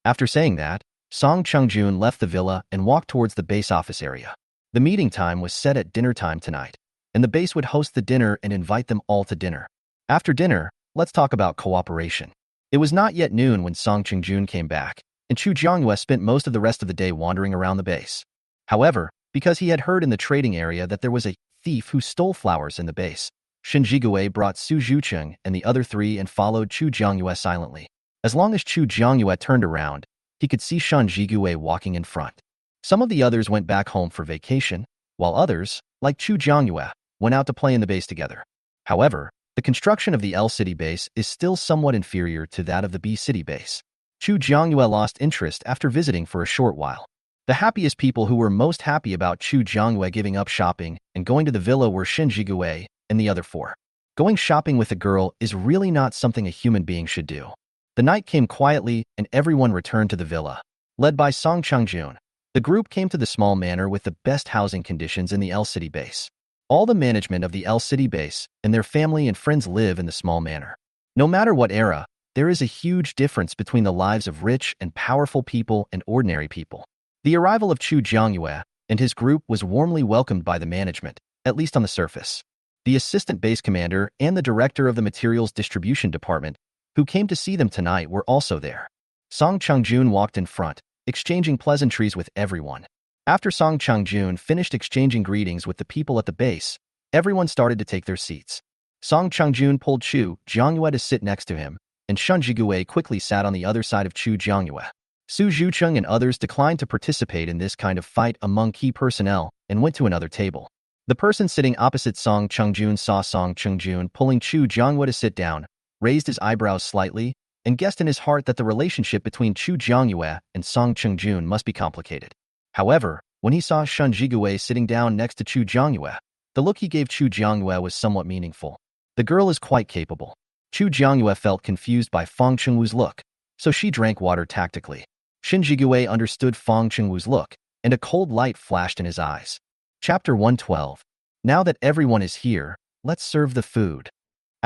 After saying that, Song Qingjun left the villa and walked towards the base office area. The meeting time was set at dinner time tonight, and the base would host the dinner and invite them all to dinner. After dinner, let's talk about cooperation. It was not yet noon when Song Qingjun came back, and Chu Jiangyue spent most of the rest of the day wandering around the base. However, because he had heard in the trading area that there was a thief who stole flowers in the base, Shen Zhigui brought Su Zhucheng and the other 3 and followed Chu Jiangyue silently. As long as Chu Jiangyue turned around, he could see Shen Zhigui walking in front. Some of the others went back home for vacation, while others, like Chu Jiangyue, went out to play in the base together. However, the construction of the L City base is still somewhat inferior to that of the B City base. Chu Jiangyue lost interest after visiting for a short while. The happiest people who were most happy about Chu Jiangyue giving up shopping and going to the villa were Shen Zhigui and the other 4. Going shopping with a girl is really not something a human being should do. The night came quietly and everyone returned to the villa. Led by Song Qingjun, the group came to the small manor with the best housing conditions in the L City base. All the management of the L City base and their family and friends live in the small manor. No matter what era, there is a huge difference between the lives of rich and powerful people and ordinary people. The arrival of Chu Jiangyue and his group was warmly welcomed by the management, at least on the surface. The assistant base commander and the director of the materials distribution department, who came to see them tonight, were also there. Song Qingjun walked in front, exchanging pleasantries with everyone. After Song Qingjun finished exchanging greetings with the people at the base, everyone started to take their seats. Song Qingjun pulled Chu Jiangyue to sit next to him, and Shen Zhigui quickly sat on the other side of Chu Jiangyue. Su Zhucheng and others declined to participate in this kind of fight among key personnel and went to another table. The person sitting opposite Song Qingjun saw Song Qingjun pulling Chu Jiangyue to sit down, raised his eyebrows slightly, and guessed in his heart that the relationship between Chu Jiangyue and Song Qingjun must be complicated. However, when he saw Shen Zhigui sitting down next to Chu Jiangyue, the look he gave Chu Jiangyue was somewhat meaningful. The girl is quite capable. Chu Jiangyue felt confused by Fang Chengwu's look, so she drank water tactically. Shen Zhigui understood Fang Chengwu's look, and a cold light flashed in his eyes. Chapter 112. Now that everyone is here, let's serve the food.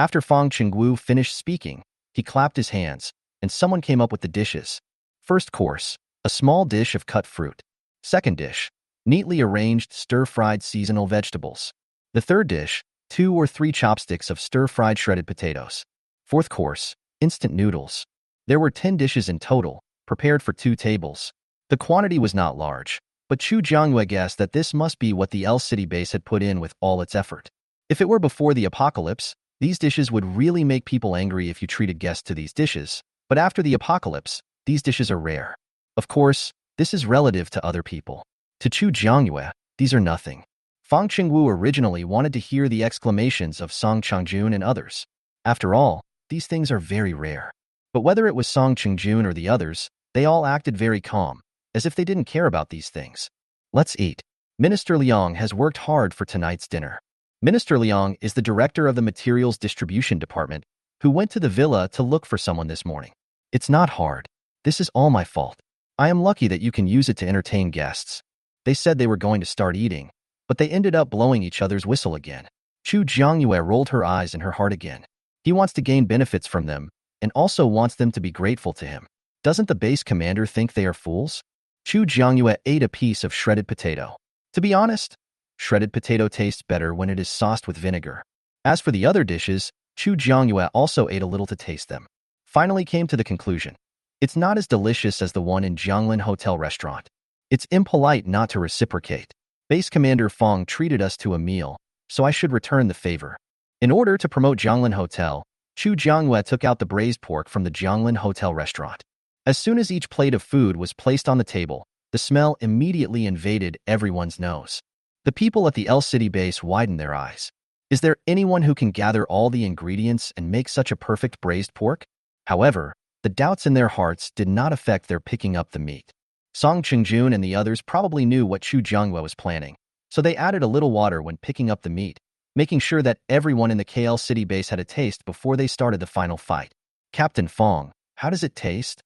After Fang Chengwu finished speaking, he clapped his hands, and someone came up with the dishes. First course, a small dish of cut fruit. Second dish, neatly arranged stir-fried seasonal vegetables. The third dish, 2 or 3 chopsticks of stir-fried shredded potatoes. Fourth course, instant noodles. There were 10 dishes in total, prepared for 2 tables. The quantity was not large, but Chu Jiangyue guessed that this must be what the L City base had put in with all its effort. If it were before the apocalypse, these dishes would really make people angry if you treated guests to these dishes, but after the apocalypse, these dishes are rare. Of course, this is relative to other people. To Chu Jiangyue, these are nothing. Fang Chengwu originally wanted to hear the exclamations of Song Changjun and others. After all, these things are very rare. But whether it was Song Changjun or the others, they all acted very calm, as if they didn't care about these things. Let's eat. Minister Liang has worked hard for tonight's dinner. Minister Liang is the director of the Materials Distribution Department, who went to the villa to look for someone this morning. It's not hard. This is all my fault. I am lucky that you can use it to entertain guests. They said they were going to start eating, but they ended up blowing each other's whistle again. Chu Jiangyue rolled her eyes in her heart again. He wants to gain benefits from them, and also wants them to be grateful to him. Doesn't the base commander think they are fools? Chu Jiangyue ate a piece of shredded potato. To be honest, shredded potato tastes better when it is sauced with vinegar. As for the other dishes, Chu Jiangyue also ate a little to taste them. Finally came to the conclusion. It's not as delicious as the one in Jianglin Hotel restaurant. It's impolite not to reciprocate. Base Commander Fong treated us to a meal, so I should return the favor. In order to promote Jianglin Hotel, Chu Jiangyue took out the braised pork from the Jianglin Hotel restaurant. As soon as each plate of food was placed on the table, the smell immediately invaded everyone's nose. The people at the L City base widened their eyes. Is there anyone who can gather all the ingredients and make such a perfect braised pork? However, the doubts in their hearts did not affect their picking up the meat. Song Changjun and the others probably knew what Chu Jiangyue was planning, so they added a little water when picking up the meat, making sure that everyone in the KL City base had a taste before they started the final fight. Captain Fong, how does it taste?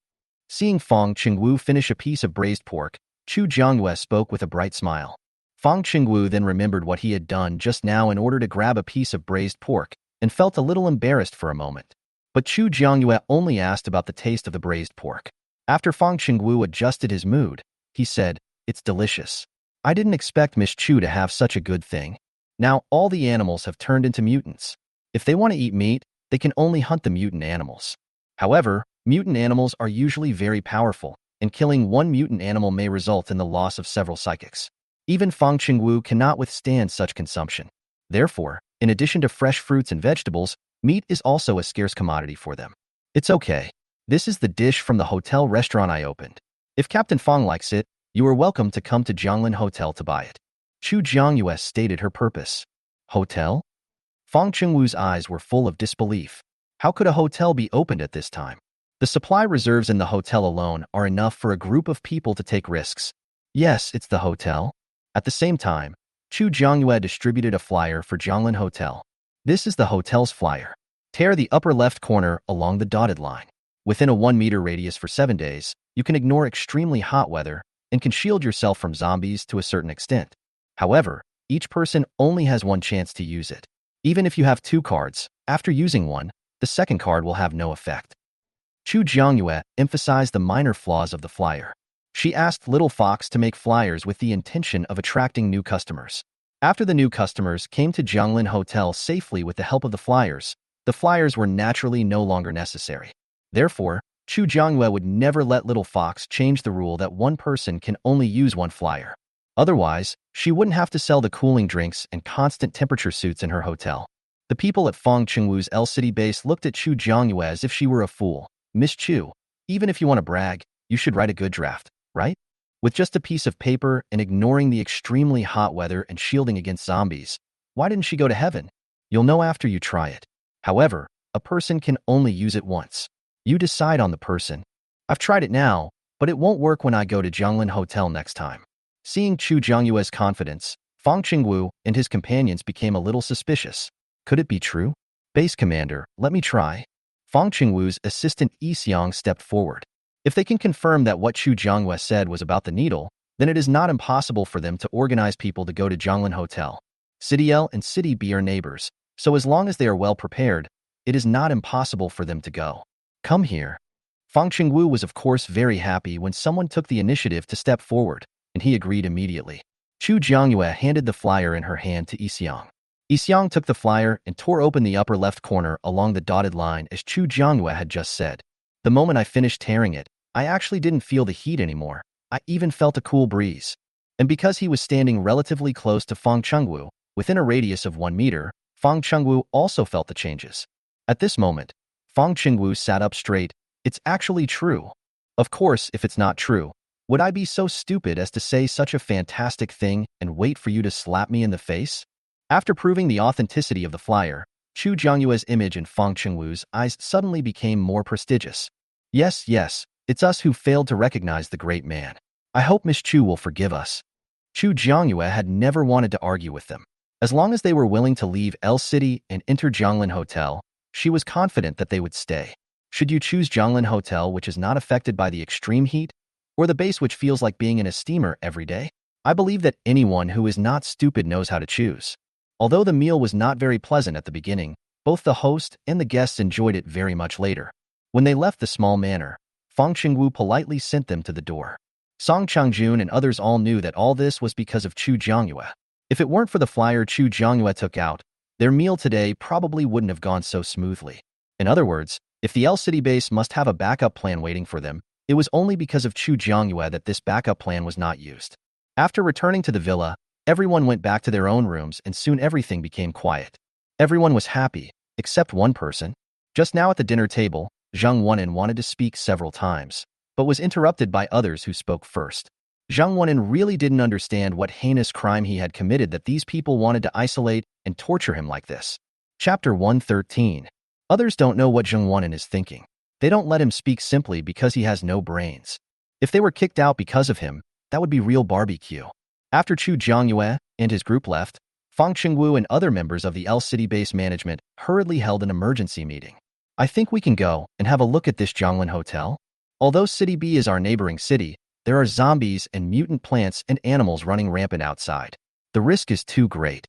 Seeing Fang Chengwu finish a piece of braised pork, Chu Jiangyue spoke with a bright smile. Fang Chengwu then remembered what he had done just now in order to grab a piece of braised pork and felt a little embarrassed for a moment. But Chu Jiangyue only asked about the taste of the braised pork. After Fang Chengwu adjusted his mood, he said, "It's delicious. I didn't expect Miss Chu to have such a good thing. Now all the animals have turned into mutants. If they want to eat meat, they can only hunt the mutant animals. However, mutant animals are usually very powerful, and killing one mutant animal may result in the loss of several psychics. Even Fang Chengwu cannot withstand such consumption. Therefore, in addition to fresh fruits and vegetables, meat is also a scarce commodity for them. It's okay. This is the dish from the hotel restaurant I opened. If Captain Fong likes it, you are welcome to come to Jianglin Hotel to buy it." Chu Jiangyue stated her purpose. Hotel? Fang Chengwu's eyes were full of disbelief. How could a hotel be opened at this time? The supply reserves in the hotel alone are enough for a group of people to take risks. Yes, it's the hotel. At the same time, Chu Jiangyue distributed a flyer for Jianglin Hotel. This is the hotel's flyer. Tear the upper left corner along the dotted line. Within a 1-meter radius for 7 days, you can ignore extremely hot weather and can shield yourself from zombies to a certain extent. However, each person only has one chance to use it. Even if you have 2 cards, after using one, the second card will have no effect. Chu Jiangyue emphasized the minor flaws of the flyer. She asked Little Fox to make flyers with the intention of attracting new customers. After the new customers came to Jianglin Hotel safely with the help of the flyers were naturally no longer necessary. Therefore, Chu Jiangyue would never let Little Fox change the rule that one person can only use one flyer. Otherwise, she wouldn't have to sell the cooling drinks and constant temperature suits in her hotel. The people at Fang Chengwu's L City base looked at Chu Jiangyue as if she were a fool. "Miss Chu, even if you want to brag, you should write a good draft, right? With just a piece of paper and ignoring the extremely hot weather and shielding against zombies, why didn't she go to heaven? You'll know after you try it. However, a person can only use it once. You decide on the person. I've tried it now, but it won't work when I go to Jianglin Hotel next time." Seeing Chu Jiangyue's confidence, Fang Chengwu and his companions became a little suspicious. Could it be true? "Base Commander, let me try." Fang Chengwu's assistant Yi Xiang stepped forward. If they can confirm that what Chu Jiangyue said was about the needle, then it is not impossible for them to organize people to go to Jianglin Hotel. City L and City B are neighbors, so as long as they are well prepared, it is not impossible for them to go. Come here. Fang Qingwu was of course very happy when someone took the initiative to step forward, and he agreed immediately. Chu Jiangyue handed the flyer in her hand to Yixiang. Yixiang took the flyer and tore open the upper left corner along the dotted line as Chu Jiangyue had just said. The moment I finished tearing it, I actually didn't feel the heat anymore. I even felt a cool breeze. And because he was standing relatively close to Fang Chengwu, within a radius of 1 meter, Fang Chengwu also felt the changes. At this moment, Fang Chengwu sat up straight. It's actually true. Of course, if it's not true, would I be so stupid as to say such a fantastic thing and wait for you to slap me in the face? After proving the authenticity of the flyer, Chu Jiangyue's image in Fang Chengwu's eyes suddenly became more prestigious. Yes, it's us who failed to recognize the great man. I hope Miss Chu will forgive us. Chu Jiangyue had never wanted to argue with them. As long as they were willing to leave L City and enter Jianglin Hotel, she was confident that they would stay. Should you choose Jianglin Hotel, which is not affected by the extreme heat, or the base which feels like being in a steamer every day? I believe that anyone who is not stupid knows how to choose. Although the meal was not very pleasant at the beginning, both the host and the guests enjoyed it very much later. When they left the small manor, Fang Chengwu politely sent them to the door. Song Changjun and others all knew that all this was because of Chu Jiangyue. If it weren't for the flyer Chu Jiangyue took out, their meal today probably wouldn't have gone so smoothly. In other words, if the L City base must have a backup plan waiting for them, it was only because of Chu Jiangyue that this backup plan was not used. After returning to the villa, everyone went back to their own rooms and soon everything became quiet. Everyone was happy, except one person. Just now at the dinner table, Zhang Wenin wanted to speak several times, but was interrupted by others who spoke first. Zhang Wenin really didn't understand what heinous crime he had committed that these people wanted to isolate and torture him like this. Chapter 113. Others don't know what Zhang Wenin is thinking. They don't let him speak simply because he has no brains. If they were kicked out because of him, that would be real barbecue. After Chu Jiangyue and his group left, Fang Chengwu and other members of the L City base management hurriedly held an emergency meeting. I think we can go and have a look at this Jianglin Hotel. Although City B is our neighboring city, there are zombies and mutant plants and animals running rampant outside. The risk is too great.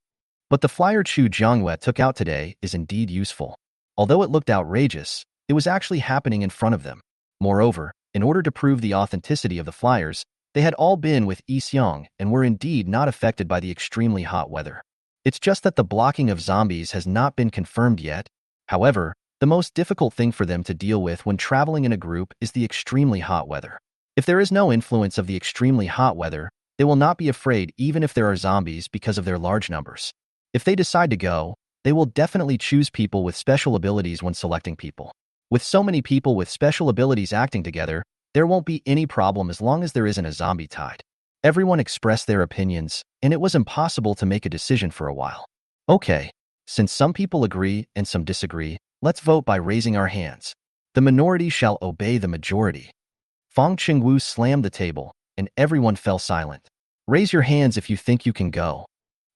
But the flyer Chu Jiangyue took out today is indeed useful. Although it looked outrageous, it was actually happening in front of them. Moreover, in order to prove the authenticity of the flyers, they had all been with Yixiang and were indeed not affected by the extremely hot weather. It's just that the blocking of zombies has not been confirmed yet. However, the most difficult thing for them to deal with when traveling in a group is the extremely hot weather. If there is no influence of the extremely hot weather, they will not be afraid even if there are zombies because of their large numbers. If they decide to go, they will definitely choose people with special abilities when selecting people. With so many people with special abilities acting together, there won't be any problem as long as there isn't a zombie tide. Everyone expressed their opinions, and it was impossible to make a decision for a while. Okay, since some people agree and some disagree, let's vote by raising our hands. The minority shall obey the majority. Fang Chengwu slammed the table, and everyone fell silent. Raise your hands if you think you can go.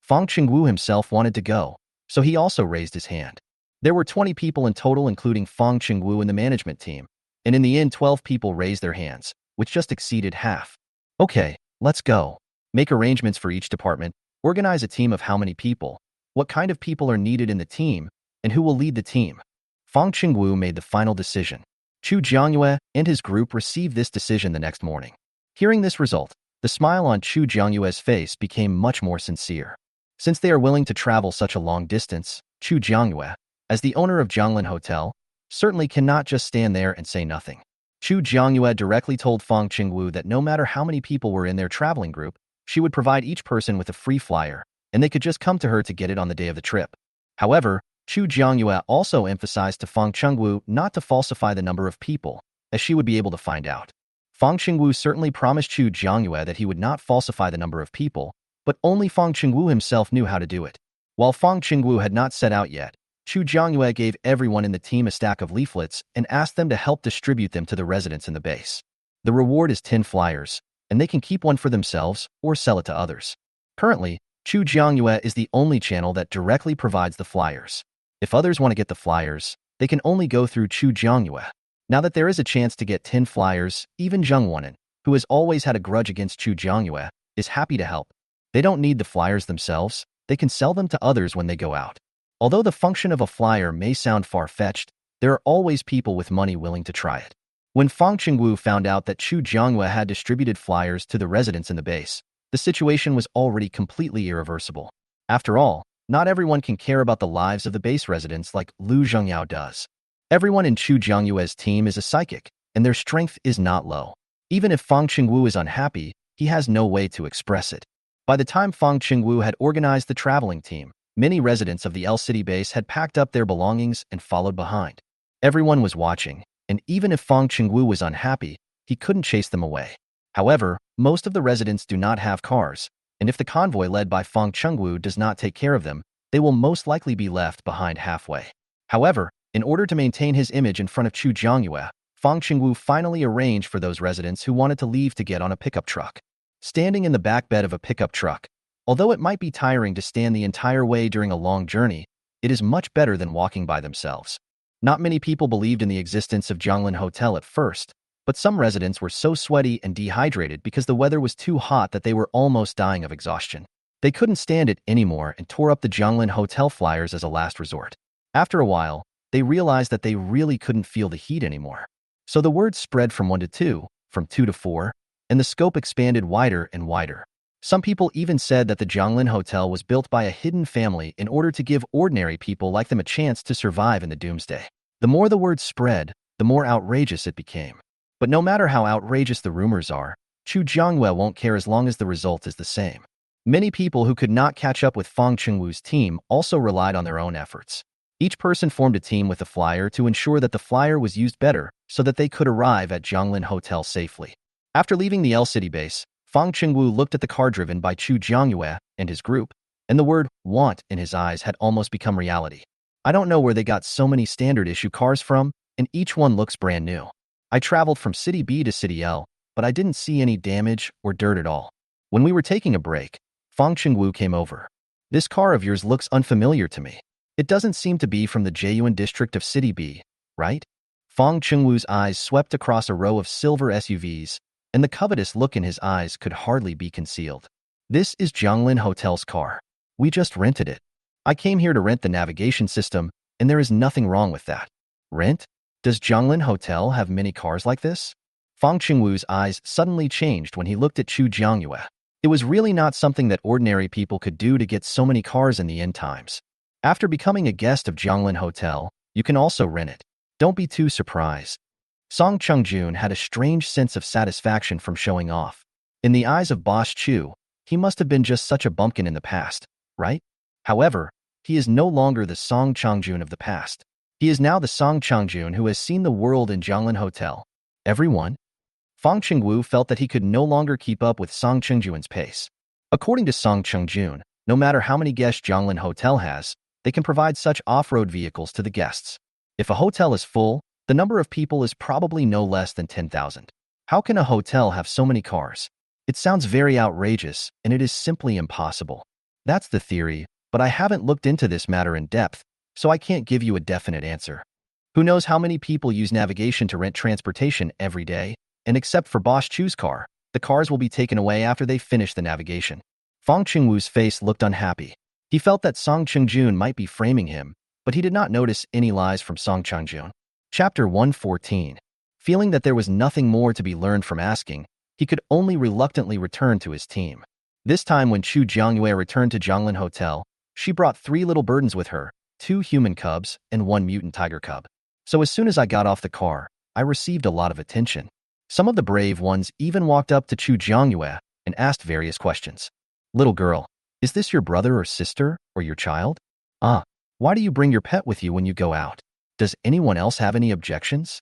Fang Chengwu himself wanted to go, so he also raised his hand. There were 20 people in total including Fang Chengwu and the management team, and in the end 12 people raised their hands, which just exceeded half. Okay, let's go. Make arrangements for each department, organize a team of how many people, what kind of people are needed in the team, and who will lead the team. Fang Chengwu made the final decision. Chu Jiangyue and his group received this decision the next morning. Hearing this result, the smile on Chu Jiangyue's face became much more sincere. Since they are willing to travel such a long distance, Chu Jiangyue, as the owner of Jianglin Hotel, certainly cannot just stand there and say nothing. Chu Jiangyue directly told Fang Chengwu that no matter how many people were in their traveling group, she would provide each person with a free flyer, and they could just come to her to get it on the day of the trip. However, Chu Jiangyue also emphasized to Fang Chengwu not to falsify the number of people, as she would be able to find out. Fang Chengwu certainly promised Chu Jiangyue that he would not falsify the number of people, but only Fang Chengwu himself knew how to do it. While Fang Chengwu had not set out yet, Chu Jiangyue gave everyone in the team a stack of leaflets and asked them to help distribute them to the residents in the base. The reward is 10 flyers, and they can keep one for themselves or sell it to others. Currently, Chu Jiangyue is the only channel that directly provides the flyers. If others want to get the flyers, they can only go through Chu Jiangyue. Now that there is a chance to get 10 flyers, even Zhang Wenin, who has always had a grudge against Chu Jiangyue, is happy to help. They don't need the flyers themselves, they can sell them to others when they go out. Although the function of a flyer may sound far-fetched, there are always people with money willing to try it. When Fang Qingwu found out that Chu Jiangyue had distributed flyers to the residents in the base, the situation was already completely irreversible. After all, not everyone can care about the lives of the base residents like Lu Zhengyao does. Everyone in Chu Jiangyue's team is a psychic, and their strength is not low. Even if Fang Qingwu is unhappy, he has no way to express it. By the time Fang Qingwu had organized the traveling team, many residents of the L City base had packed up their belongings and followed behind. Everyone was watching, and even if Fang Qingwu was unhappy, he couldn't chase them away. However, most of the residents do not have cars, and if the convoy led by Fang Qingwu does not take care of them, they will most likely be left behind halfway. However, in order to maintain his image in front of Chu Jiangyue, Fang Qingwu finally arranged for those residents who wanted to leave to get on a pickup truck. Standing in the back bed of a pickup truck, although it might be tiring to stand the entire way during a long journey, it is much better than walking by themselves. Not many people believed in the existence of Zhonglin Hotel at first, but some residents were so sweaty and dehydrated because the weather was too hot that they were almost dying of exhaustion. They couldn't stand it anymore and tore up the Zhonglin Hotel flyers as a last resort. After a while, they realized that they really couldn't feel the heat anymore. So the word spread from 1 to 2, from 2 to 4, and the scope expanded wider and wider. Some people even said that the Zhonglin Hotel was built by a hidden family in order to give ordinary people like them a chance to survive in the doomsday. The more the word spread, the more outrageous it became. But no matter how outrageous the rumors are, Chu Jiangyue won't care as long as the result is the same. Many people who could not catch up with Fang Qingwu's team also relied on their own efforts. Each person formed a team with the flyer to ensure that the flyer was used better so that they could arrive at Zhonglin Hotel safely. After leaving the L City base, Fang Qingwu looked at the car driven by Chu Jiangyue and his group, and the word want in his eyes had almost become reality. I don't know where they got so many standard issue cars from, and each one looks brand new. I traveled from City B to City L, but I didn't see any damage or dirt at all. When we were taking a break, Fang Qingwu came over. This car of yours looks unfamiliar to me. It doesn't seem to be from the Jieyuan district of City B, right? Fang Qingwu's eyes swept across a row of silver SUVs, and the covetous look in his eyes could hardly be concealed. This is Zhonglin Hotel's car. We just rented it. I came here to rent the navigation system, and there is nothing wrong with that. Rent? Does Zhonglin Hotel have many cars like this? Fang Qingwu's eyes suddenly changed when he looked at Chu Jiangyue. It was really not something that ordinary people could do to get so many cars in the end times. After becoming a guest of Zhonglin Hotel, you can also rent it. Don't be too surprised. Song Chungjun had a strange sense of satisfaction from showing off. In the eyes of Boss Chu, he must have been just such a bumpkin in the past, right? However, he is no longer the Song Chungjun of the past. He is now the Song Chungjun who has seen the world in Zhonglin Hotel. Everyone? Fang Qingwu felt that he could no longer keep up with Song Chungjun's pace. According to Song Chungjun, no matter how many guests Zhonglin Hotel has, they can provide such off-road vehicles to the guests. If a hotel is full, the number of people is probably no less than 10,000. How can a hotel have so many cars? It sounds very outrageous, and it is simply impossible. That's the theory, but I haven't looked into this matter in depth, so I can't give you a definite answer. Who knows how many people use navigation to rent transportation every day, and except for Boss Chu's car, the cars will be taken away after they finish the navigation. Fang Qingwu's face looked unhappy. He felt that Song Chungjun might be framing him, but he did not notice any lies from Song Chungjun. Chapter 114. Feeling that there was nothing more to be learned from asking, he could only reluctantly return to his team. This time when Chu Jiangyue returned to Zhonglin Hotel, she brought 3 little burdens with her, 2 human cubs and 1 mutant tiger cub. So as soon as I got off the car, I received a lot of attention. Some of the brave ones even walked up to Chu Jiangyue and asked various questions. Little girl, is this your brother or sister or your child? Why do you bring your pet with you when you go out? Does anyone else have any objections?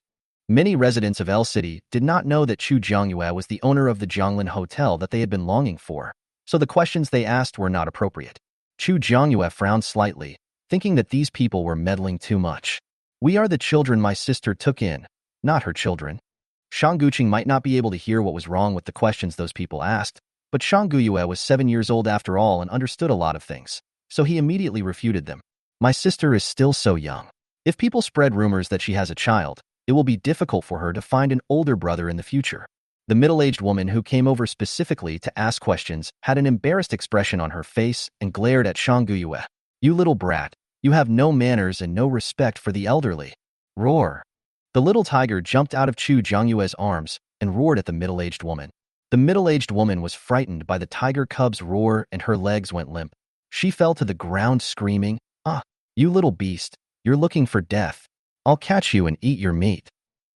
Many residents of L City did not know that Chu Jiangyue was the owner of the Zhonglin Hotel that they had been longing for, so the questions they asked were not appropriate. Chu Jiangyue frowned slightly, thinking that these people were meddling too much. We are the children my sister took in, not her children. Shang Guqing might not be able to hear what was wrong with the questions those people asked, but Shang Guyue was 7 years old after all and understood a lot of things, so he immediately refuted them. My sister is still so young. If people spread rumors that she has a child, it will be difficult for her to find an older brother in the future. The middle-aged woman who came over specifically to ask questions had an embarrassed expression on her face and glared at Shang Guyue. You little brat, You have no manners and no respect for the elderly. Roar. The little tiger jumped out of Chu Jiangyue's arms and roared at the middle-aged woman. The middle-aged woman was frightened by the tiger cub's roar and her legs went limp. She fell to the ground screaming, "Ah, you little beast, you're looking for death. I'll catch you and eat your meat."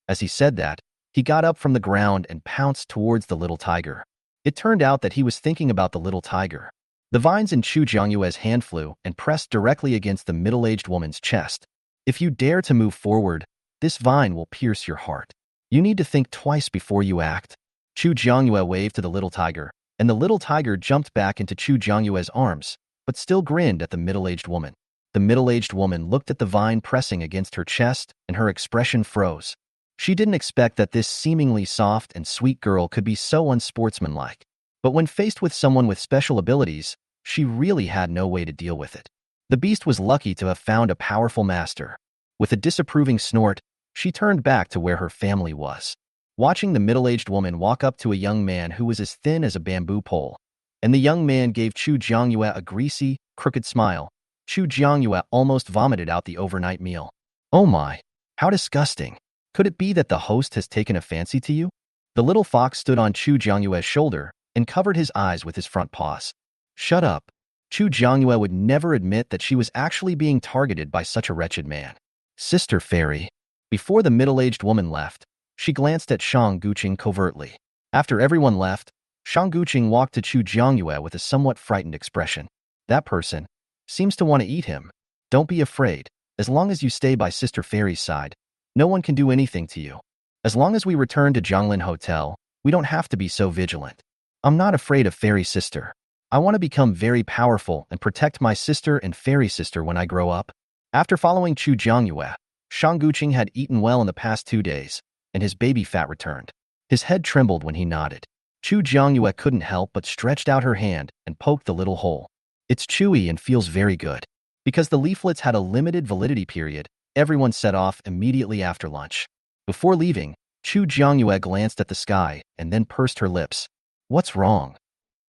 As he said that, he got up from the ground and pounced towards the little tiger. It turned out that he was thinking about the little tiger. The vines in Chu Jiangyue's hand flew and pressed directly against the middle-aged woman's chest. If you dare to move forward, this vine will pierce your heart. You need to think twice before you act. Chu Jiangyue waved to the little tiger, and the little tiger jumped back into Chu Jiangyue's arms, but still grinned at the middle-aged woman. The middle-aged woman looked at the vine pressing against her chest, and her expression froze. She didn't expect that this seemingly soft and sweet girl could be so unsportsmanlike. But when faced with someone with special abilities, she really had no way to deal with it. The beast was lucky to have found a powerful master. With a disapproving snort, she turned back to where her family was. Watching the middle-aged woman walk up to a young man who was as thin as a bamboo pole, and the young man gave Chu Jiangyue a greasy, crooked smile, Chu Jiangyue almost vomited out the overnight meal. Oh my, how disgusting. Could it be that the host has taken a fancy to you? The little fox stood on Chu Jiangyue's shoulder and covered his eyes with his front paws. Shut up. Chu Jiangyue would never admit that she was actually being targeted by such a wretched man. Sister Fairy. Before the middle-aged woman left, she glanced at Shang Guqing covertly. After everyone left, Shang Guqing walked to Chu Jiangyue with a somewhat frightened expression. That person seems to want to eat him. Don't be afraid. As long as you stay by Sister Fairy's side, no one can do anything to you. As long as we return to Zhonglin Hotel, we don't have to be so vigilant. I'm not afraid of Fairy Sister. I want to become very powerful and protect my sister and Fairy Sister when I grow up. After following Chu Jiangyue, Shang Guqing had eaten well in the past 2 days, and his baby fat returned. His head trembled when he nodded. Chu Jiangyue couldn't help but stretched out her hand and poked the little hole. It's chewy and feels very good. Because the leaflets had a limited validity period, everyone set off immediately after lunch. Before leaving, Chu Jiangyue glanced at the sky and then pursed her lips. What's wrong?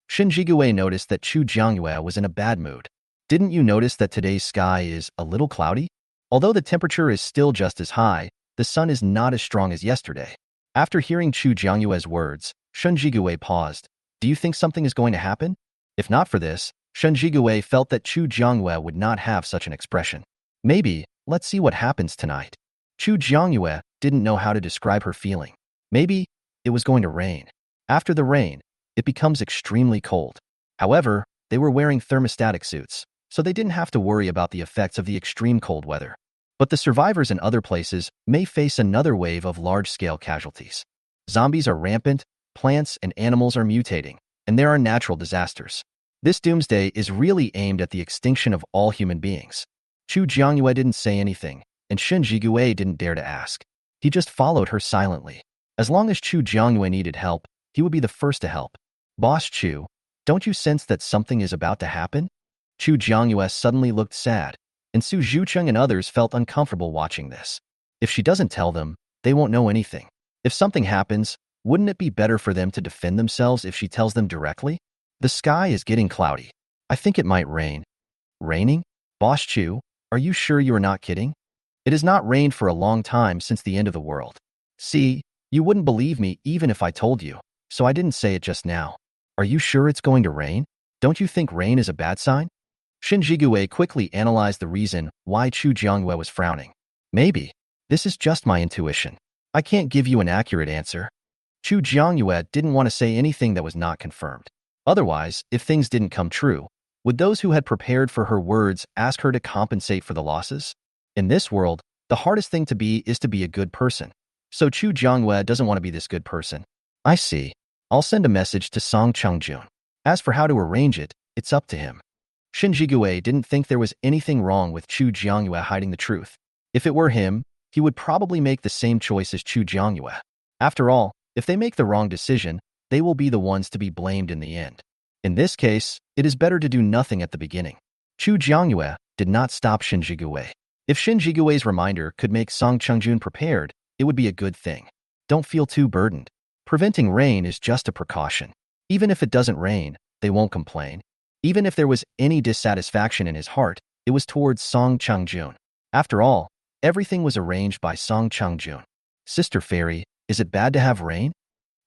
Shen Jigue noticed that Chu Jiangyue was in a bad mood. Didn't you notice that today's sky is a little cloudy? Although the temperature is still just as high, the sun is not as strong as yesterday. After hearing Chu Jiangyue's words, Shen Jigue paused. Do you think something is going to happen? If not for this, Shen Jigue felt that Chu Jiangyue would not have such an expression. Maybe, let's see what happens tonight. Chu Jiangyue didn't know how to describe her feeling. Maybe it was going to rain. After the rain, it becomes extremely cold. However, they were wearing thermostatic suits, so they didn't have to worry about the effects of the extreme cold weather. But the survivors in other places may face another wave of large-scale casualties. Zombies are rampant, plants and animals are mutating, and there are natural disasters. This doomsday is really aimed at the extinction of all human beings. Chu Jiangyue didn't say anything, and Shen Jigue didn't dare to ask. He just followed her silently. As long as Chu Jiangyue needed help, he would be the first to help. Boss Chu, don't you sense that something is about to happen? Chu Jiangyue suddenly looked sad, and Su Zhucheng and others felt uncomfortable watching this. If she doesn't tell them, they won't know anything. If something happens, wouldn't it be better for them to defend themselves if she tells them directly? The sky is getting cloudy. I think it might rain. Raining? Boss Chu, are you sure you are not kidding? It has not rained for a long time since the end of the world. See, you wouldn't believe me even if I told you, so I didn't say it just now. Are you sure it's going to rain? Don't you think rain is a bad sign? Shen Jigue quickly analyzed the reason why Chu Jiangyue was frowning. Maybe. This is just my intuition. I can't give you an accurate answer. Chu Jiangyue didn't want to say anything that was not confirmed. Otherwise, if things didn't come true, would those who had prepared for her words ask her to compensate for the losses? In this world, the hardest thing to be is to be a good person. So Chu Jiangyue doesn't want to be this good person. I see. I'll send a message to Song Changjun. As for how to arrange it, it's up to him. Shen Jigue didn't think there was anything wrong with Chu Jiangyue hiding the truth. If it were him, he would probably make the same choice as Chu Jiangyue. After all, if they make the wrong decision, they will be the ones to be blamed in the end. In this case, it is better to do nothing at the beginning. Chu Jiangyue did not stop Shen Jigue. If Shen Jigue's reminder could make Song Changjun prepared, it would be a good thing. Don't feel too burdened. Preventing rain is just a precaution. Even if it doesn't rain, they won't complain. Even if there was any dissatisfaction in his heart, It was towards Song Changjun. After all, everything was arranged by Song Changjun. Sister Fairy, is it bad to have rain?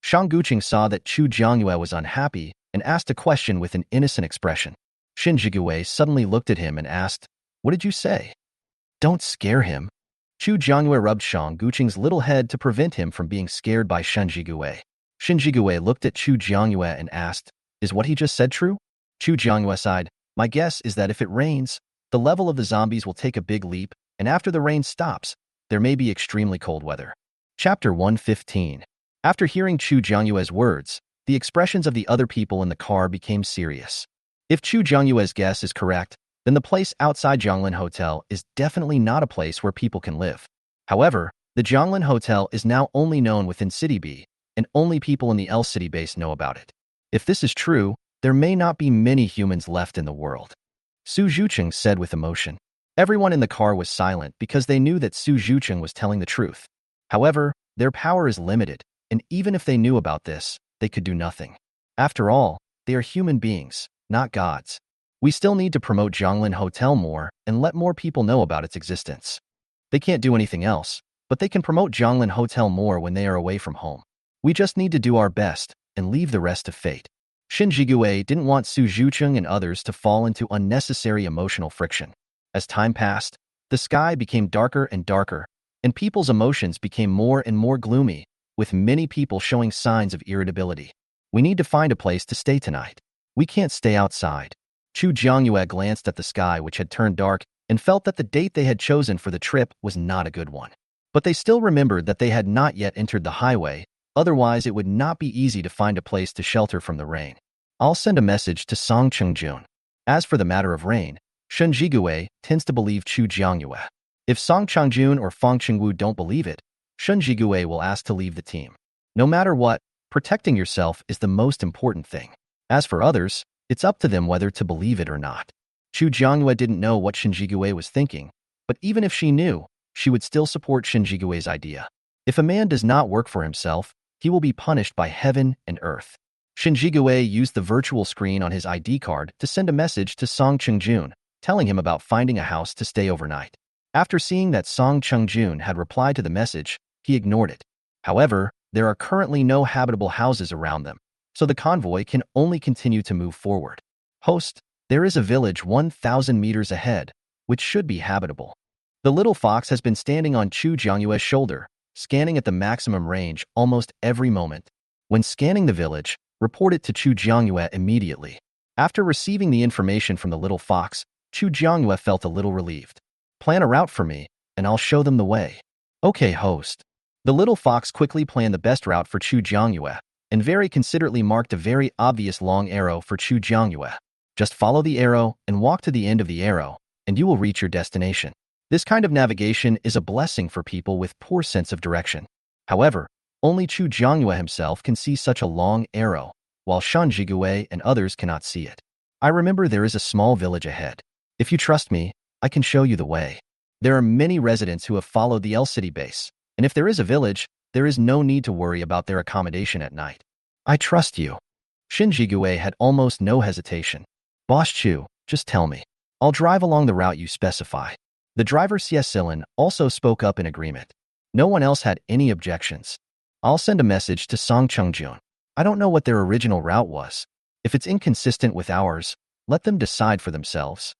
Shang Guqing saw that Chu Jiangyue was unhappy and asked a question with an innocent expression. Shen Jigue suddenly looked at him and asked, "What did you say?" "Don't scare him." Chu Jiangyue rubbed Shang Guqing's little head to prevent him from being scared by Shen Jigue. Shen Jigue looked at Chu Jiangyue and asked, "Is what he just said true?" Chu Jiangyue sighed, "My guess is that if it rains, the level of the zombies will take a big leap, and after the rain stops, there may be extremely cold weather." Chapter 115. After hearing Chu Jiangyue's words, the expressions of the other people in the car became serious. If Chu Jiangyue's guess is correct, then the place outside Zhonglin Hotel is definitely not a place where people can live. However, the Zhonglin Hotel is now only known within City B, and only people in the L City base know about it. If this is true, there may not be many humans left in the world. Su Zhucheng said with emotion. Everyone in the car was silent because they knew that Su Zhucheng was telling the truth. However, their power is limited, and even if they knew about this, they could do nothing. After all, they are human beings, not gods. We still need to promote Zhonglin Hotel more and let more people know about its existence. They can't do anything else, but they can promote Zhonglin Hotel more when they are away from home. We just need to do our best and leave the rest to fate. Shen Jigue didn't want Su Zhucheng and others to fall into unnecessary emotional friction. As time passed, the sky became darker and darker, and people's emotions became more and more gloomy, with many people showing signs of irritability. We need to find a place to stay tonight. We can't stay outside. Chu Jiangyue glanced at the sky, which had turned dark, and felt that the date they had chosen for the trip was not a good one. But they still remembered that they had not yet entered the highway, otherwise it would not be easy to find a place to shelter from the rain. I'll send a message to Song Changjun. As for the matter of rain, Shen Jigue tends to believe Chu Jiangyue. If Song Changjun or Fang Qingwu don't believe it, Shen Jigue will ask to leave the team. No matter what, protecting yourself is the most important thing. As for others, it's up to them whether to believe it or not. Chu Jiangyue didn't know what Shen Jigue was thinking, but even if she knew, she would still support Shen Jigue's idea. If a man does not work for himself, he will be punished by heaven and earth. Shen Jigue used the virtual screen on his ID card to send a message to Song Changjun, telling him about finding a house to stay overnight. After seeing that Song Changjun had replied to the message, he ignored it. However, there are currently no habitable houses around them, so the convoy can only continue to move forward. Host, there is a village 1,000 meters ahead, which should be habitable. The little fox has been standing on Chu Jiangyue's shoulder, scanning at the maximum range almost every moment. When scanning the village, report it to Chu Jiangyue immediately. After receiving the information from the little fox, Chu Jiangyue felt a little relieved. Plan a route for me, and I'll show them the way. Okay, host. The little fox quickly planned the best route for Chu Jiangyue, and very considerately marked a very obvious long arrow for Chu Jiangyue. Just follow the arrow and walk to the end of the arrow, and you will reach your destination. This kind of navigation is a blessing for people with poor sense of direction. However, only Chu Jiangyue himself can see such a long arrow, while Shen Jigue and others cannot see it. I remember there is a small village ahead. If you trust me, I can show you the way. There are many residents who have followed the L City base, and if there is a village, there is no need to worry about their accommodation at night. I trust you. Shen Jigue had almost no hesitation. Boss Chu, just tell me. I'll drive along the route you specify. The driver Xie Silin also spoke up in agreement. No one else had any objections. I'll send a message to Song Changjun. I don't know what their original route was. If it's inconsistent with ours, let them decide for themselves.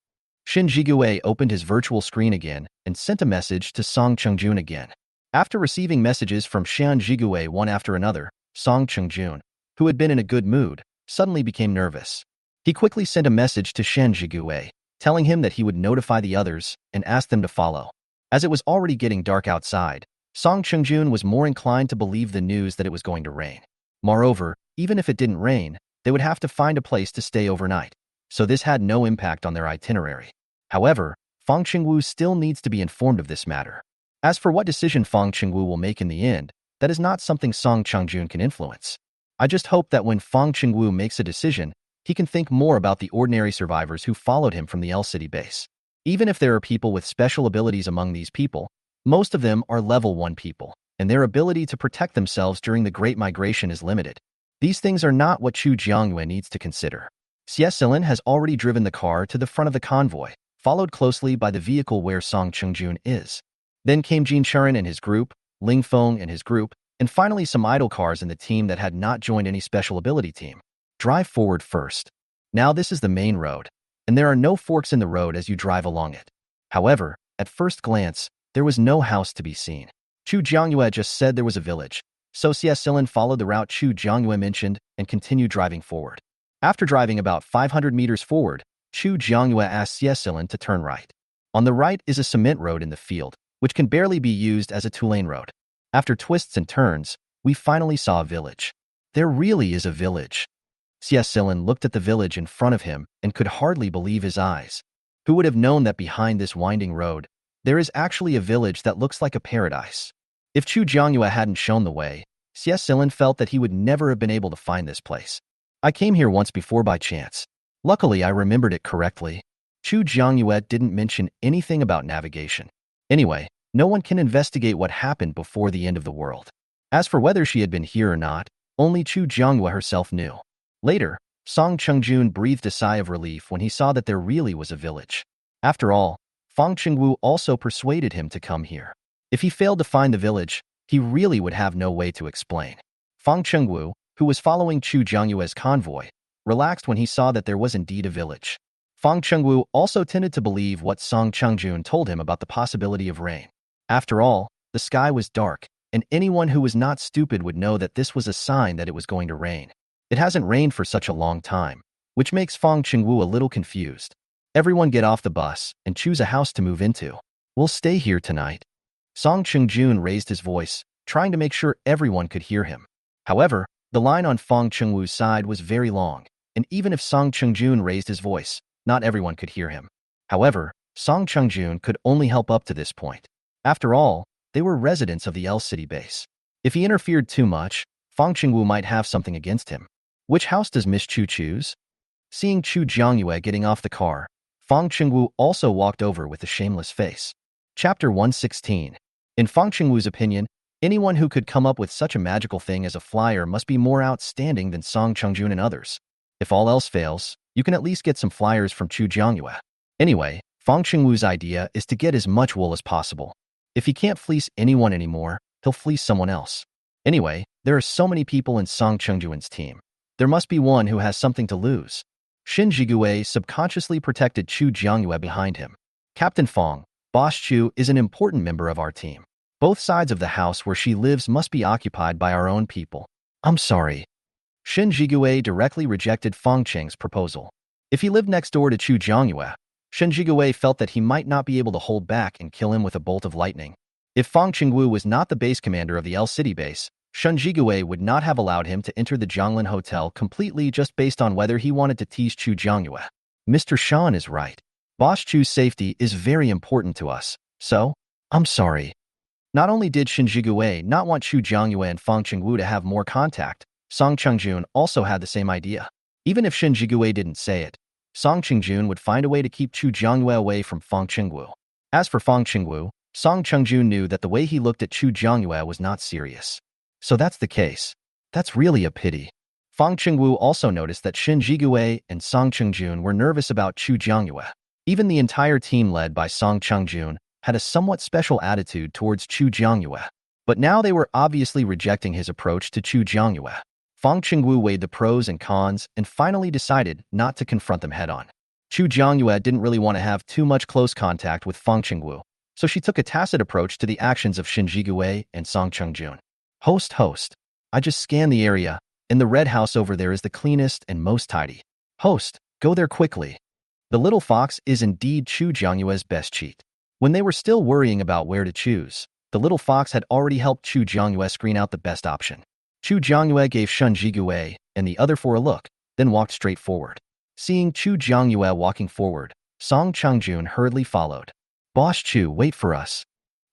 Shen Jigue opened his virtual screen again and sent a message to Song Changjun again. After receiving messages from Shen Jigue one after another, Song Changjun, who had been in a good mood, suddenly became nervous. He quickly sent a message to Shen Jigue, telling him that he would notify the others and ask them to follow. As it was already getting dark outside, Song Changjun was more inclined to believe the news that it was going to rain. Moreover, even if it didn't rain, they would have to find a place to stay overnight, so this had no impact on their itinerary. However, Fang Qingwu still needs to be informed of this matter. As for what decision Fang Qingwu will make in the end, that is not something Song Changjun can influence. I just hope that when Fang Qingwu makes a decision, he can think more about the ordinary survivors who followed him from the L City base. Even if there are people with special abilities among these people, most of them are level 1 people, and their ability to protect themselves during the Great Migration is limited. These things are not what Chu Jiangyue needs to consider. Xie Silin has already driven the car to the front of the convoy, followed closely by the vehicle where Song Chungjun is. Then came Jin Churen and his group, Ling Feng and his group, and finally some idle cars in the team that had not joined any special ability team. Drive forward first. Now this is the main road, and there are no forks in the road as you drive along it. However, at first glance, there was no house to be seen. Chu Jiangyue just said there was a village, so Xie Silin followed the route Chu Jiangyue mentioned and continued driving forward. After driving about 500 meters forward, Chu Jiangyue asked Xie Silin to turn right. On the right is a cement road in the field, which can barely be used as a two-lane road. After twists and turns, we finally saw a village. There really is a village. Xie Silin looked at the village in front of him and could hardly believe his eyes. Who would have known that behind this winding road, there is actually a village that looks like a paradise? If Chu Jiangyue hadn't shown the way, Xie Silin felt that he would never have been able to find this place. I came here once before by chance. Luckily, I remembered it correctly. Chu Jiangyue didn't mention anything about navigation. Anyway, no one can investigate what happened before the end of the world. As for whether she had been here or not, only Chu Jiangyue herself knew. Later, Song Chungjun breathed a sigh of relief when he saw that there really was a village. After all, Fang Qingwu also persuaded him to come here. If he failed to find the village, he really would have no way to explain. Fang Qingwu, who was following Chu Jiangyue's convoy, relaxed when he saw that there was indeed a village. Fang Qingwu also tended to believe what Song Chungjun told him about the possibility of rain. After all, the sky was dark, and anyone who was not stupid would know that this was a sign that it was going to rain. It hasn't rained for such a long time, which makes Fang Qingwu a little confused. Everyone get off the bus and choose a house to move into. We'll stay here tonight. Song Chungjun raised his voice, trying to make sure everyone could hear him. However, the line on Fang Qingwu's side was very long, and even if Song Chungjun raised his voice, not everyone could hear him. However, Song Chungjun could only help up to this point. After all, they were residents of the L City base. If he interfered too much, Fang Qingwu might have something against him. Which house does Miss Chu choose? Seeing Chu Jiangyue getting off the car, Fang Qingwu also walked over with a shameless face. Chapter 116. In Fang Qingwu's opinion, anyone who could come up with such a magical thing as a flyer must be more outstanding than Song Chungjun and others. If all else fails, you can at least get some flyers from Chu Jiangyue. Anyway, Fang Qingwu's idea is to get as much wool as possible. If he can't fleece anyone anymore, he'll fleece someone else. Anyway, there are so many people in Song Chungjun's team. There must be one who has something to lose. Shin Jigue subconsciously protected Chu Jiangyue behind him. Captain Fang, Boss Chu is an important member of our team. Both sides of the house where she lives must be occupied by our own people. I'm sorry. Shin Jigue directly rejected Fang Cheng's proposal. If he lived next door to Chu Jiangyue, Shin Jigue felt that he might not be able to hold back and kill him with a bolt of lightning. If Fang Qingwu was not the base commander of the L City base, Shin Jigue would not have allowed him to enter the Zhonglin Hotel completely just based on whether he wanted to tease Chu Jiangyue. Mr. Shan is right. Boss Chu's safety is very important to us, so, I'm sorry. Not only did Shin Jigue not want Chu Jiangyue and Fang Qingwu to have more contact, Song Chungjun also had the same idea. Even if Shin Jigue didn't say it, Song Chungjun would find a way to keep Chu Jiangyue away from Fang Qingwu. As for Fang Qingwu, Song Chungjun knew that the way he looked at Chu Jiangyue was not serious. So that's the case. That's really a pity. Fang Qingwu also noticed that Shin Jigue and Song Chungjun were nervous about Chu Jiangyue. Even the entire team led by Song Chungjun had a somewhat special attitude towards Chu Jiangyue. But now they were obviously rejecting his approach to Chu Jiangyue. Fang Qingwu weighed the pros and cons and finally decided not to confront them head-on. Chu Jiangyue didn't really want to have too much close contact with Fang Qingwu, so she took a tacit approach to the actions of Shin Jigue and Song Chungjun. Host. I just scanned the area, and the red house over there is the cleanest and most tidy. Host, go there quickly. The little fox is indeed Chu Jiangyue's best cheat. When they were still worrying about where to choose, the little fox had already helped Chu Jiangyue screen out the best option. Chu Jiangyue gave Shin Jigue and the other four a look, then walked straight forward. Seeing Chu Jiangyue walking forward, Song Chungjun hurriedly followed. Boss Chu, wait for us.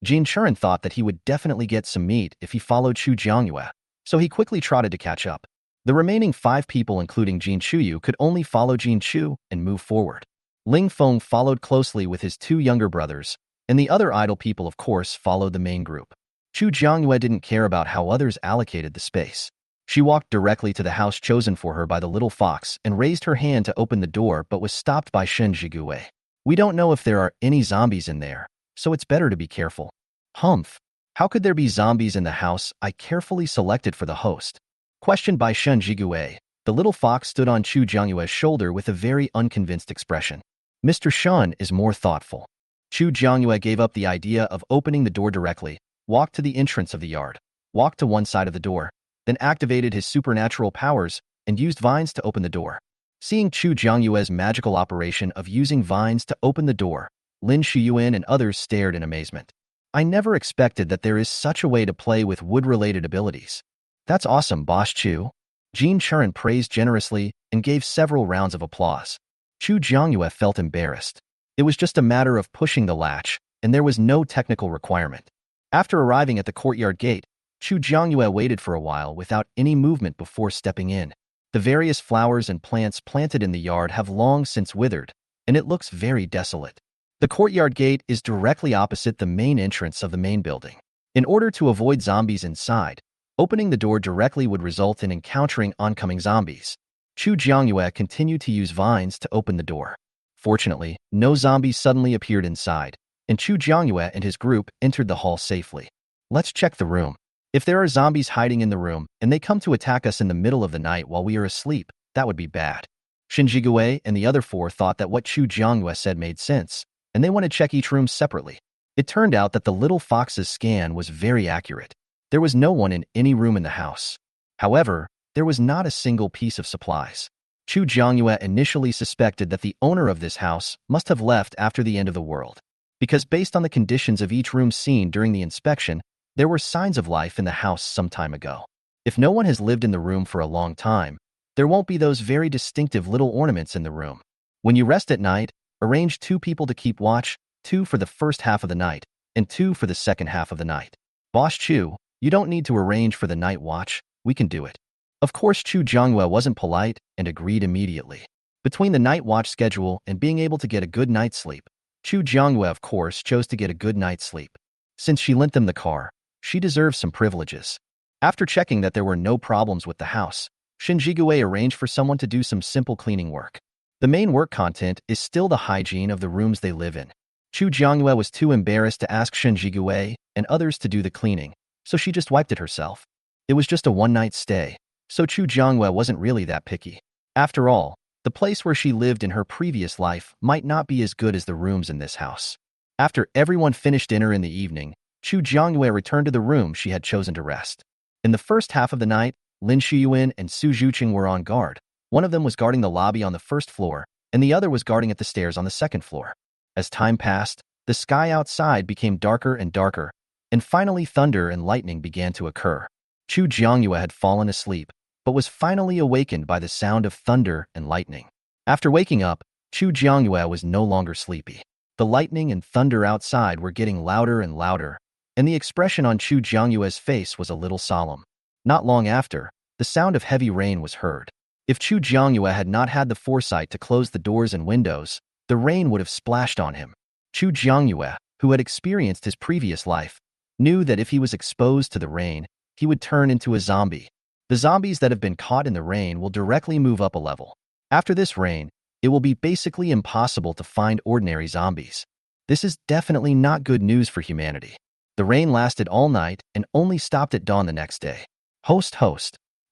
Jin Churen thought that he would definitely get some meat if he followed Chu Jiangyue, so he quickly trotted to catch up. The remaining 5 people, including Jin Chuyu, could only follow Jin Chu and move forward. Ling Feng followed closely with his 2 younger brothers, and the other idle people, of course, followed the main group. Chu Jiangyue didn't care about how others allocated the space. She walked directly to the house chosen for her by the little fox and raised her hand to open the door but was stopped by Shin Jigue. We don't know if there are any zombies in there, so it's better to be careful. Humph. How could there be zombies in the house I carefully selected for the host? Questioned by Shen Jigue, the little fox stood on Chu Jiangyue's shoulder with a very unconvinced expression. Mr. Shen is more thoughtful. Chu Jiangyue gave up the idea of opening the door directly, walked to the entrance of the yard, walked to one side of the door, then activated his supernatural powers and used vines to open the door. Seeing Chu Jiangyue's magical operation of using vines to open the door, Lin Shiyuan and others stared in amazement. I never expected that there is such a way to play with wood-related abilities. That's awesome, Boss Chu. Jin Churan praised generously and gave several rounds of applause. Chu Jiangyue felt embarrassed. It was just a matter of pushing the latch, and there was no technical requirement. After arriving at the courtyard gate, Chu Jiangyue waited for a while without any movement before stepping in. The various flowers and plants planted in the yard have long since withered, and it looks very desolate. The courtyard gate is directly opposite the main entrance of the main building. In order to avoid zombies inside, opening the door directly would result in encountering oncoming zombies. Chu Jiangyue continued to use vines to open the door. Fortunately, no zombies suddenly appeared inside, and Chu Jiangyue and his group entered the hall safely. Let's check the room. If there are zombies hiding in the room and they come to attack us in the middle of the night while we are asleep, that would be bad. Shen Jigue and the other four thought that what Chu Jiangyue said made sense, and they wanted to check each room separately. It turned out that the little fox's scan was very accurate. There was no one in any room in the house. However, there was not a single piece of supplies. Chu Jiangyue initially suspected that the owner of this house must have left after the end of the world, because based on the conditions of each room seen during the inspection, there were signs of life in the house some time ago. If no one has lived in the room for a long time, there won't be those very distinctive little ornaments in the room. When you rest at night, arrange 2 people to keep watch, 2 for the first half of the night, and 2 for the second half of the night. Boss Chu, you don't need to arrange for the night watch, we can do it. Of course, Chu Jiangyue wasn't polite and agreed immediately. Between the night watch schedule and being able to get a good night's sleep, Chu Jiangyue of course chose to get a good night's sleep. Since she lent them the car, she deserves some privileges. After checking that there were no problems with the house, Shen Jigue arranged for someone to do some simple cleaning work. The main work content is still the hygiene of the rooms they live in. Chu Jiangyue was too embarrassed to ask Shen Jigue and others to do the cleaning, so she just wiped it herself. It was just a one-night stay, so Chu Jiangyue wasn't really that picky. After all, the place where she lived in her previous life might not be as good as the rooms in this house. After everyone finished dinner in the evening, Chu Jiangyue returned to the room she had chosen to rest. In the first half of the night, Lin Shiyuan and Su Zhuqing were on guard. One of them was guarding the lobby on the first floor, and the other was guarding at the stairs on the second floor. As time passed, the sky outside became darker and darker, and finally thunder and lightning began to occur. Chu Jiangyue had fallen asleep, but was finally awakened by the sound of thunder and lightning. After waking up, Chu Jiangyue was no longer sleepy. The lightning and thunder outside were getting louder and louder, and the expression on Chu Jiangyue's face was a little solemn. Not long after, the sound of heavy rain was heard. If Chu Jiangyue had not had the foresight to close the doors and windows, the rain would have splashed on him. Chu Jiangyue, who had experienced his previous life, knew that if he was exposed to the rain, he would turn into a zombie. The zombies that have been caught in the rain will directly move up a level. After this rain, it will be basically impossible to find ordinary zombies. This is definitely not good news for humanity. The rain lasted all night and only stopped at dawn the next day. Host,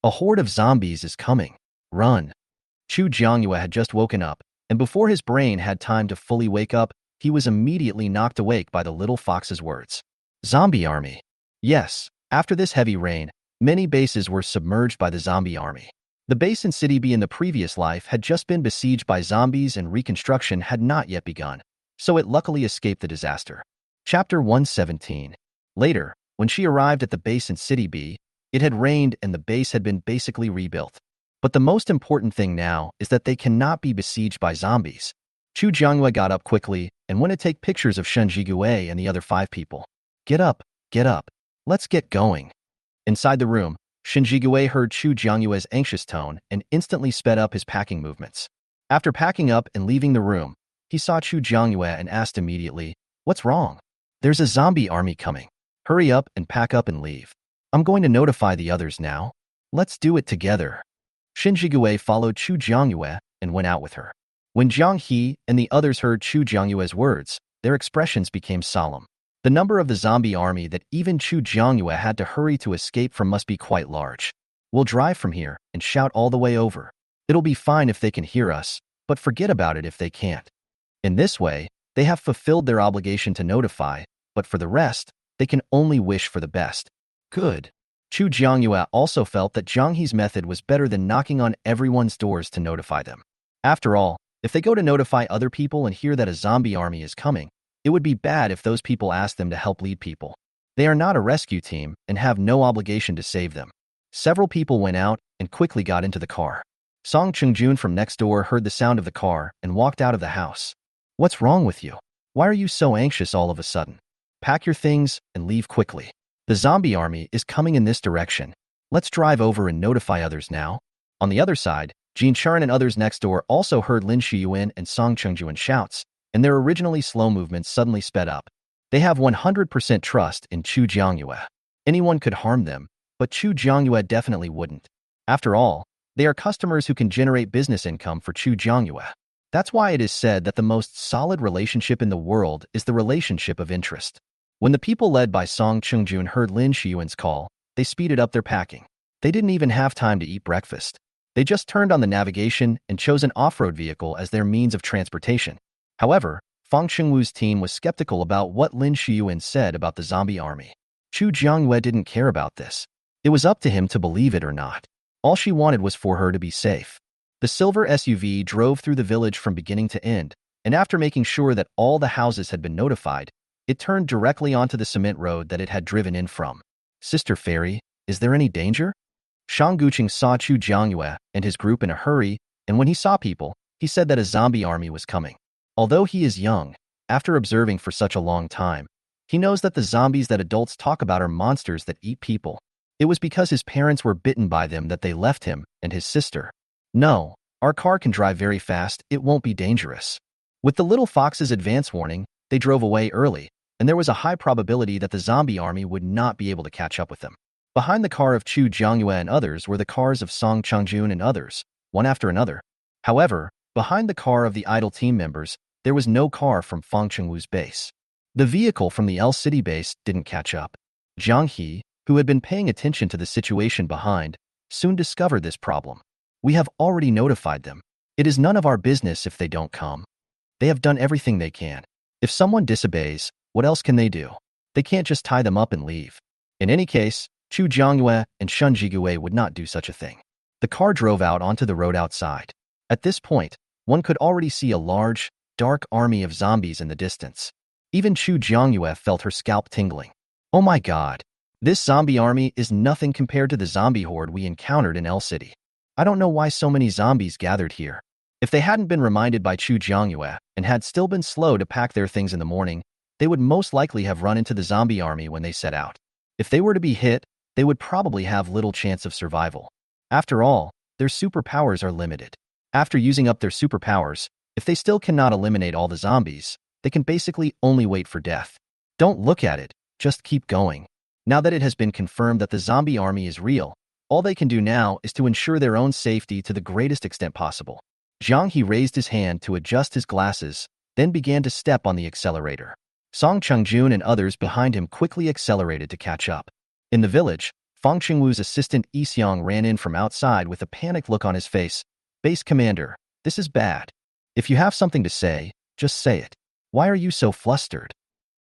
a horde of zombies is coming. Run. Chu Jiangyue had just woken up, and before his brain had time to fully wake up, he was immediately knocked awake by the little fox's words. Zombie army. Yes, after this heavy rain, many bases were submerged by the zombie army. The base in City B in the previous life had just been besieged by zombies and reconstruction had not yet begun, so it luckily escaped the disaster. Chapter 117. Later, when she arrived at the base in City B, it had rained and the base had been basically rebuilt. But the most important thing now is that they cannot be besieged by zombies. Chu Jiangyue got up quickly and went to take pictures of Shen Jigue and the other 5 people. Get up, let's get going. Inside the room, Shen Jigue heard Chu Jiangyue's anxious tone and instantly sped up his packing movements. After packing up and leaving the room, he saw Chu Jiangyue and asked immediately, "What's wrong?" "There's a zombie army coming. Hurry up and pack up and leave. I'm going to notify the others now. Let's do it together." Shen Jigue followed Chu Jiangyue and went out with her. When Jiang He and the others heard Chu Jiangyue's words, their expressions became solemn. The number of the zombie army that even Chu Jiangyue had to hurry to escape from must be quite large. We'll drive from here and shout all the way over. It'll be fine if they can hear us, but forget about it if they can't. In this way, they have fulfilled their obligation to notify, but for the rest, they can only wish for the best. Good. Chu Jiangyue also felt that Jiang He's method was better than knocking on everyone's doors to notify them. After all, if they go to notify other people and hear that a zombie army is coming, it would be bad if those people ask them to help lead people. They are not a rescue team and have no obligation to save them. Several people went out and quickly got into the car. Song Chungjun from next door heard the sound of the car and walked out of the house. What's wrong with you? Why are you so anxious all of a sudden? Pack your things and leave quickly. The zombie army is coming in this direction. Let's drive over and notify others now. On the other side, Jin Charan and others next door also heard Lin Shiyuan and Song Chungjun shouts, and their originally slow movements suddenly sped up. They have 100% trust in Chu Jiangyue. Anyone could harm them, but Chu Jiangyue definitely wouldn't. After all, they are customers who can generate business income for Chu Jiangyue. That's why it is said that the most solid relationship in the world is the relationship of interest. When the people led by Song Chungjun heard Lin Shiyuan's call, they speeded up their packing. They didn't even have time to eat breakfast. They just turned on the navigation and chose an off-road vehicle as their means of transportation. However, Fang Xingwu's team was skeptical about what Lin Shiyuan said about the zombie army. Chu Jiangyue didn't care about this. It was up to him to believe it or not. All she wanted was for her to be safe. The silver SUV drove through the village from beginning to end, and after making sure that all the houses had been notified, it turned directly onto the cement road that it had driven in from. Sister Fairy, is there any danger? Shang Guqing saw Chu Jiangyue and his group in a hurry, and when he saw people, he said that a zombie army was coming. Although he is young, after observing for such a long time, he knows that the zombies that adults talk about are monsters that eat people. It was because his parents were bitten by them that they left him and his sister. No, our car can drive very fast, it won't be dangerous. With the little fox's advance warning, they drove away early, and there was a high probability that the zombie army would not be able to catch up with them. Behind the car of Chu Jiangyue and others were the cars of Song Chungjun and others, one after another. However, behind the car of the idle team members, there was no car from Fang Chengwu's base. The vehicle from the L City base didn't catch up. Jiang He, who had been paying attention to the situation behind, soon discovered this problem. We have already notified them. It is none of our business if they don't come. They have done everything they can. If someone disobeys, what else can they do? They can't just tie them up and leave. In any case, Chu Jiangyue and Shun Jigue would not do such a thing. The car drove out onto the road outside. At this point, one could already see a large, dark army of zombies in the distance. Even Chu Jiangyue felt her scalp tingling. Oh my god. This zombie army is nothing compared to the zombie horde we encountered in L City. I don't know why so many zombies gathered here. If they hadn't been reminded by Chu Jiangyue and had still been slow to pack their things in the morning, they would most likely have run into the zombie army when they set out. If they were to be hit, they would probably have little chance of survival. After all, their superpowers are limited. After using up their superpowers, if they still cannot eliminate all the zombies, they can basically only wait for death. Don't look at it, just keep going. Now that it has been confirmed that the zombie army is real, all they can do now is to ensure their own safety to the greatest extent possible. Jiang He raised his hand to adjust his glasses, then began to step on the accelerator. Song Chungjun and others behind him quickly accelerated to catch up. In the village, Fang Xingwu's assistant Yi Xiang ran in from outside with a panicked look on his face. Base Commander, this is bad. If you have something to say, just say it. Why are you so flustered?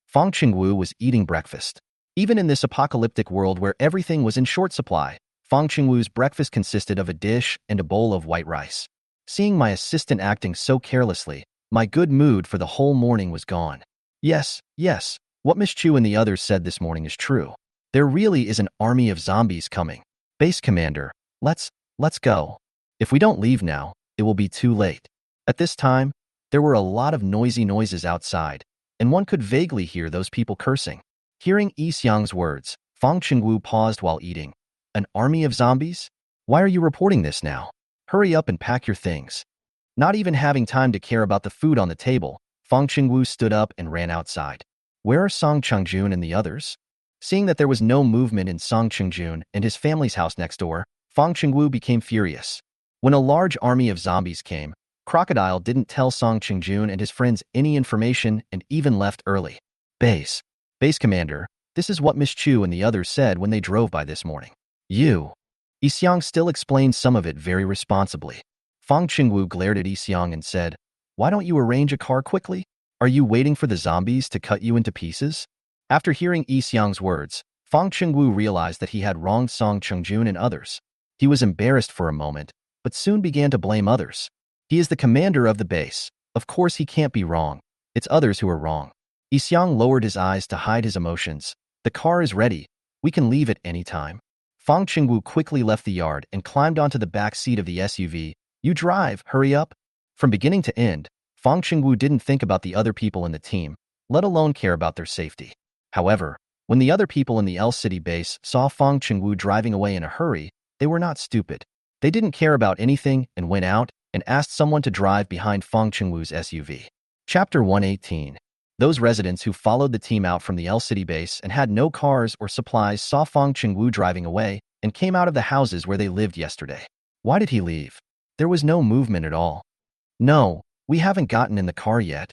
Fang Xingwu was eating breakfast. Even in this apocalyptic world where everything was in short supply, Fang Xingwu's breakfast consisted of a dish and a bowl of white rice. Seeing my assistant acting so carelessly, my good mood for the whole morning was gone. Yes, what Miss Chu and the others said this morning is true. There really is an army of zombies coming. Base Commander, let's go. If we don't leave now, it will be too late. At this time, there were a lot of noisy noises outside, and one could vaguely hear those people cursing. Hearing Yi Xiang's words, Fang Xingwu paused while eating. An army of zombies? Why are you reporting this now? Hurry up and pack your things. Not even having time to care about the food on the table, Fang Xingwu stood up and ran outside. Where are Song Chungjun and the others? Seeing that there was no movement in Song Chungjun and his family's house next door, Fang Xingwu became furious. When a large army of zombies came, Crocodile didn't tell Song Qingjun and his friends any information and even left early. Base. Base Commander, this is what Miss Chu and the others said when they drove by this morning. You. Yixiang still explained some of it very responsibly. Fang Qingwu glared at Yixiang and said, "Why don't you arrange a car quickly? Are you waiting for the zombies to cut you into pieces?" After hearing Yixiang's words, Fang Qingwu realized that he had wronged Song Qingjun and others. He was embarrassed for a moment, but soon began to blame others. He is the commander of the base. Of course he can't be wrong. It's others who are wrong. Yixiang lowered his eyes to hide his emotions. The car is ready. We can leave at any time. Fang Qingwu quickly left the yard and climbed onto the back seat of the SUV. You drive, hurry up. From beginning to end, Fang Qingwu didn't think about the other people in the team, let alone care about their safety. However, when the other people in the L City base saw Fang Qingwu driving away in a hurry, they were not stupid. They didn't care about anything and went out and asked someone to drive behind Fang Qingwu's SUV. Chapter 118. Those residents who followed the team out from the L City base and had no cars or supplies saw Fang Qingwu driving away and came out of the houses where they lived yesterday. Why did he leave? There was no movement at all. No, we haven't gotten in the car yet.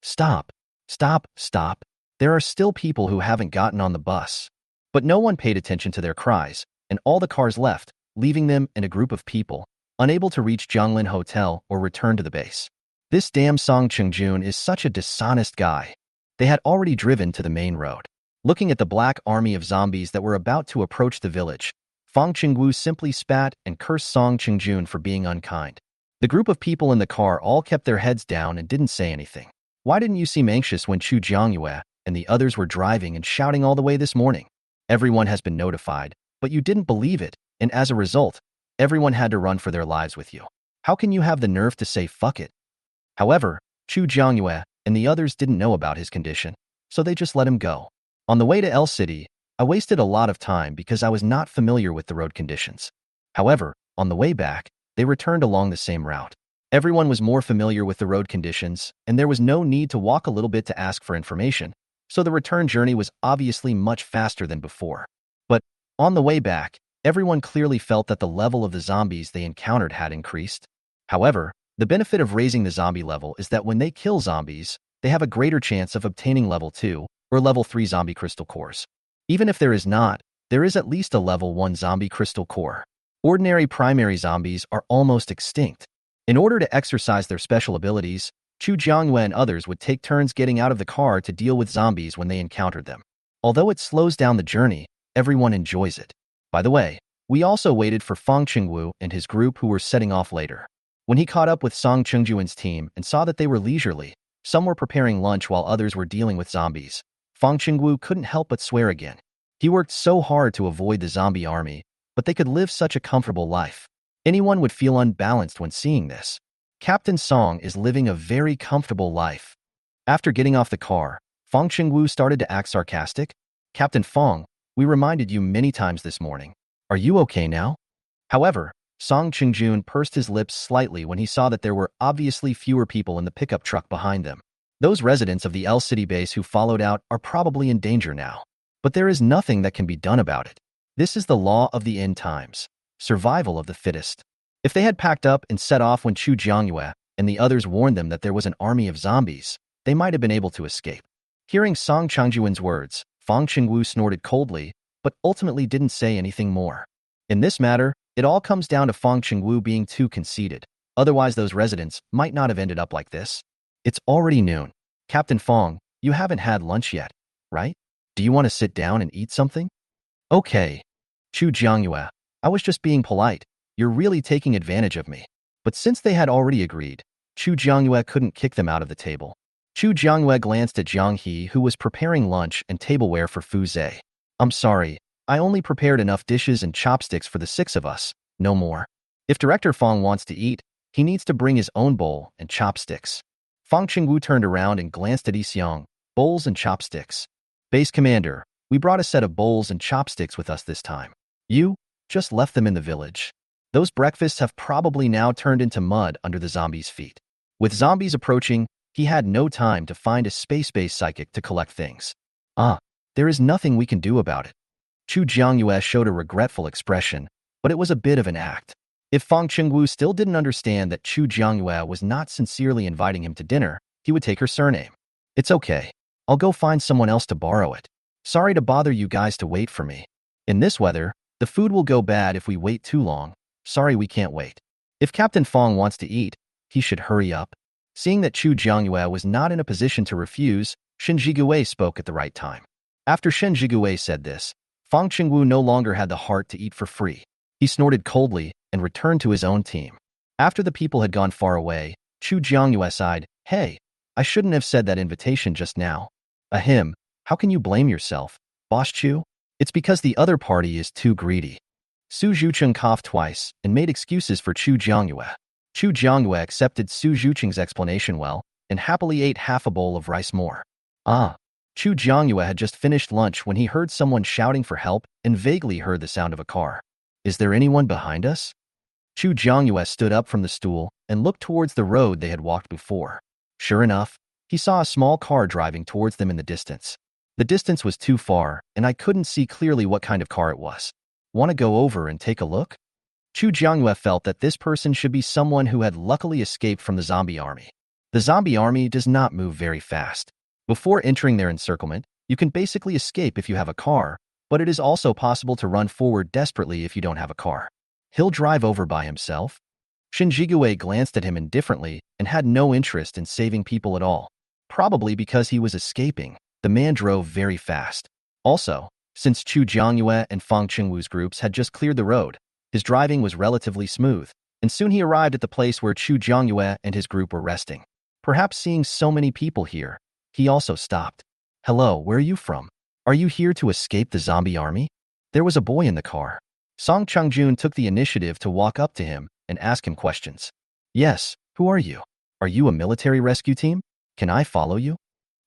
Stop. Stop, stop. There are still people who haven't gotten on the bus. But no one paid attention to their cries, and all the cars left, leaving them and a group of people, unable to reach Zhonglin Hotel or return to the base. This damn Song Qingjun is such a dishonest guy. They had already driven to the main road. Looking at the black army of zombies that were about to approach the village, Fang Qingwu simply spat and cursed Song Qingjun for being unkind. The group of people in the car all kept their heads down and didn't say anything. Why didn't you seem anxious when Chu Jiangyue and the others were driving and shouting all the way this morning? Everyone has been notified, but you didn't believe it, and as a result, everyone had to run for their lives with you. How can you have the nerve to say fuck it? However, Chu Jiangyue and the others didn't know about his condition, so they just let him go. On the way to L City, I wasted a lot of time because I was not familiar with the road conditions. However, on the way back, they returned along the same route. Everyone was more familiar with the road conditions, and there was no need to walk a little bit to ask for information, so the return journey was obviously much faster than before. But on the way back, everyone clearly felt that the level of the zombies they encountered had increased. However, the benefit of raising the zombie level is that when they kill zombies, they have a greater chance of obtaining level 2 or level 3 zombie crystal cores. Even if there is not, there is at least a level 1 zombie crystal core. Ordinary primary zombies are almost extinct. In order to exercise their special abilities, Chu Jiangyue and others would take turns getting out of the car to deal with zombies when they encountered them. Although it slows down the journey, everyone enjoys it. By the way, we also waited for Fang Qingwu and his group who were setting off later. When he caught up with Song Qingjun's team and saw that they were leisurely, some were preparing lunch while others were dealing with zombies, Fang Qingwu couldn't help but swear again. He worked so hard to avoid the zombie army, but they could live such a comfortable life. Anyone would feel unbalanced when seeing this. Captain Song is living a very comfortable life. After getting off the car, Fang Qingwu started to act sarcastic. Captain Fang, we reminded you many times this morning. Are you okay now? However, Song Qingjun pursed his lips slightly when he saw that there were obviously fewer people in the pickup truck behind them. Those residents of the L City base who followed out are probably in danger now. But there is nothing that can be done about it. This is the law of the end times. Survival of the fittest. If they had packed up and set off when Chu Jiangyue and the others warned them that there was an army of zombies, they might have been able to escape. Hearing Song Qingjun's words, Fang Qingwu snorted coldly, but ultimately didn't say anything more. In this matter, it all comes down to Fang Qingwu being too conceited. Otherwise, those residents might not have ended up like this. It's already noon. Captain Fang, you haven't had lunch yet, right? Do you want to sit down and eat something? Okay. Chu Jiangyue, I was just being polite. You're really taking advantage of me. But since they had already agreed, Chu Jiangyue couldn't kick them out of the table. Chu Jiangyue glanced at Jiang He, who was preparing lunch and tableware for Fu Zhe. I'm sorry, I only prepared enough dishes and chopsticks for the 6 of us, no more. If Director Fang wants to eat, he needs to bring his own bowl and chopsticks. Fang Qingwu turned around and glanced at Yixiang. Bowls and chopsticks. Base Commander, we brought a set of bowls and chopsticks with us this time. You just left them in the village. Those breakfasts have probably now turned into mud under the zombies' feet. With zombies approaching, he had no time to find a space-based psychic to collect things. There is nothing we can do about it. Chu Jiangyue showed a regretful expression, but it was a bit of an act. If Fang Chengwu still didn't understand that Chu Jiangyue was not sincerely inviting him to dinner, he would take her surname. It's okay. I'll go find someone else to borrow it. Sorry to bother you guys to wait for me. In this weather, the food will go bad if we wait too long. Sorry we can't wait. If Captain Fang wants to eat, he should hurry up. Seeing that Chu Jiangyue was not in a position to refuse, Shen Jigui spoke at the right time. After Shen Jigui said this, Fang Chengwu no longer had the heart to eat for free. He snorted coldly and returned to his own team. After the people had gone far away, Chu Jiangyue sighed, "Hey, I shouldn't have said that invitation just now." Ahem, how can you blame yourself, Boss Chu? It's because the other party is too greedy. Su Zhucheng coughed twice and made excuses for Chu Jiangyue. Chu Jiangyue accepted Su Zhucheng's explanation well and happily ate half a bowl of rice more. Chu Jiangyue had just finished lunch when he heard someone shouting for help and vaguely heard the sound of a car. Is there anyone behind us? Chu Jiangyue stood up from the stool and looked towards the road they had walked before. Sure enough, he saw a small car driving towards them in the distance. The distance was too far, and I couldn't see clearly what kind of car it was. Want to go over and take a look? Chu Jiangyue felt that this person should be someone who had luckily escaped from the zombie army. The zombie army does not move very fast. Before entering their encirclement, you can basically escape if you have a car, but it is also possible to run forward desperately if you don't have a car. He'll drive over by himself? Shen Jigui glanced at him indifferently and had no interest in saving people at all. Probably because he was escaping, the man drove very fast. Also, since Chu Jiangyue and Fang Chengwu's groups had just cleared the road, his driving was relatively smooth, and soon he arrived at the place where Chu Jiangyue and his group were resting. Perhaps seeing so many people here, he also stopped. Hello, where are you from? Are you here to escape the zombie army? There was a boy in the car. Song Changjun took the initiative to walk up to him and ask him questions. Yes, who are you? Are you a military rescue team? Can I follow you?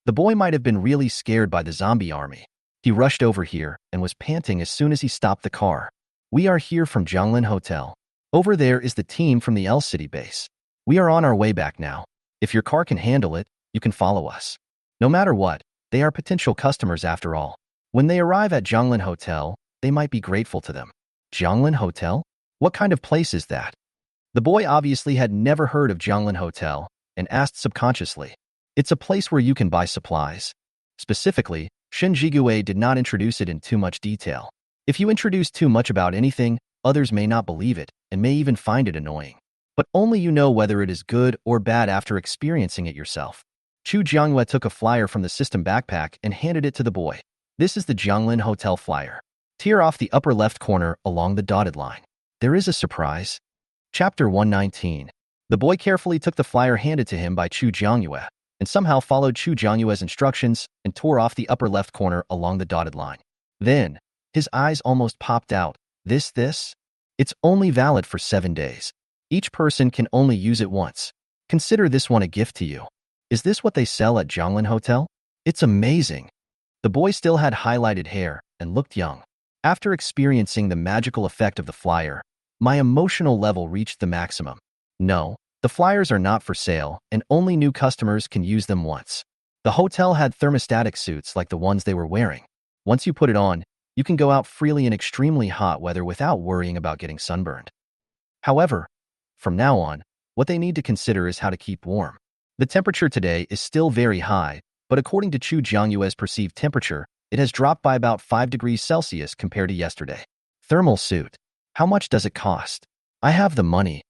The boy might have been really scared by the zombie army. He rushed over here and was panting as soon as he stopped the car. We are here from Jianglin Hotel. Over there is the team from the L City base. We are on our way back now. If your car can handle it, you can follow us. No matter what, they are potential customers after all. When they arrive at Jianglin Hotel, they might be grateful to them. Jianglin Hotel? What kind of place is that? The boy obviously had never heard of Jianglin Hotel and asked subconsciously. It's a place where you can buy supplies. Specifically, Shen Jigui did not introduce it in too much detail. If you introduce too much about anything, others may not believe it and may even find it annoying. But only you know whether it is good or bad after experiencing it yourself. Chu Jiangyue took a flyer from the system backpack and handed it to the boy. This is the Jianglin Hotel flyer. Tear off the upper left corner along the dotted line. There is a surprise. Chapter 119. The boy carefully took the flyer handed to him by Chu Jiangyue and somehow followed Chu Jiangyue's instructions and tore off the upper left corner along the dotted line. Then, his eyes almost popped out. This? It's only valid for 7 days. Each person can only use it once. Consider this one a gift to you. Is this what they sell at Jianglin Hotel? It's amazing. The boy still had highlighted hair and looked young. After experiencing the magical effect of the flyer, my emotional level reached the maximum. No, the flyers are not for sale, and only new customers can use them once. The hotel had thermostatic suits like the ones they were wearing. Once you put it on, you can go out freely in extremely hot weather without worrying about getting sunburned. However, from now on, what they need to consider is how to keep warm. The temperature today is still very high, but according to Chu Jiangyue's perceived temperature, it has dropped by about 5 degrees Celsius compared to yesterday. Thermal suit. How much does it cost? I have the money.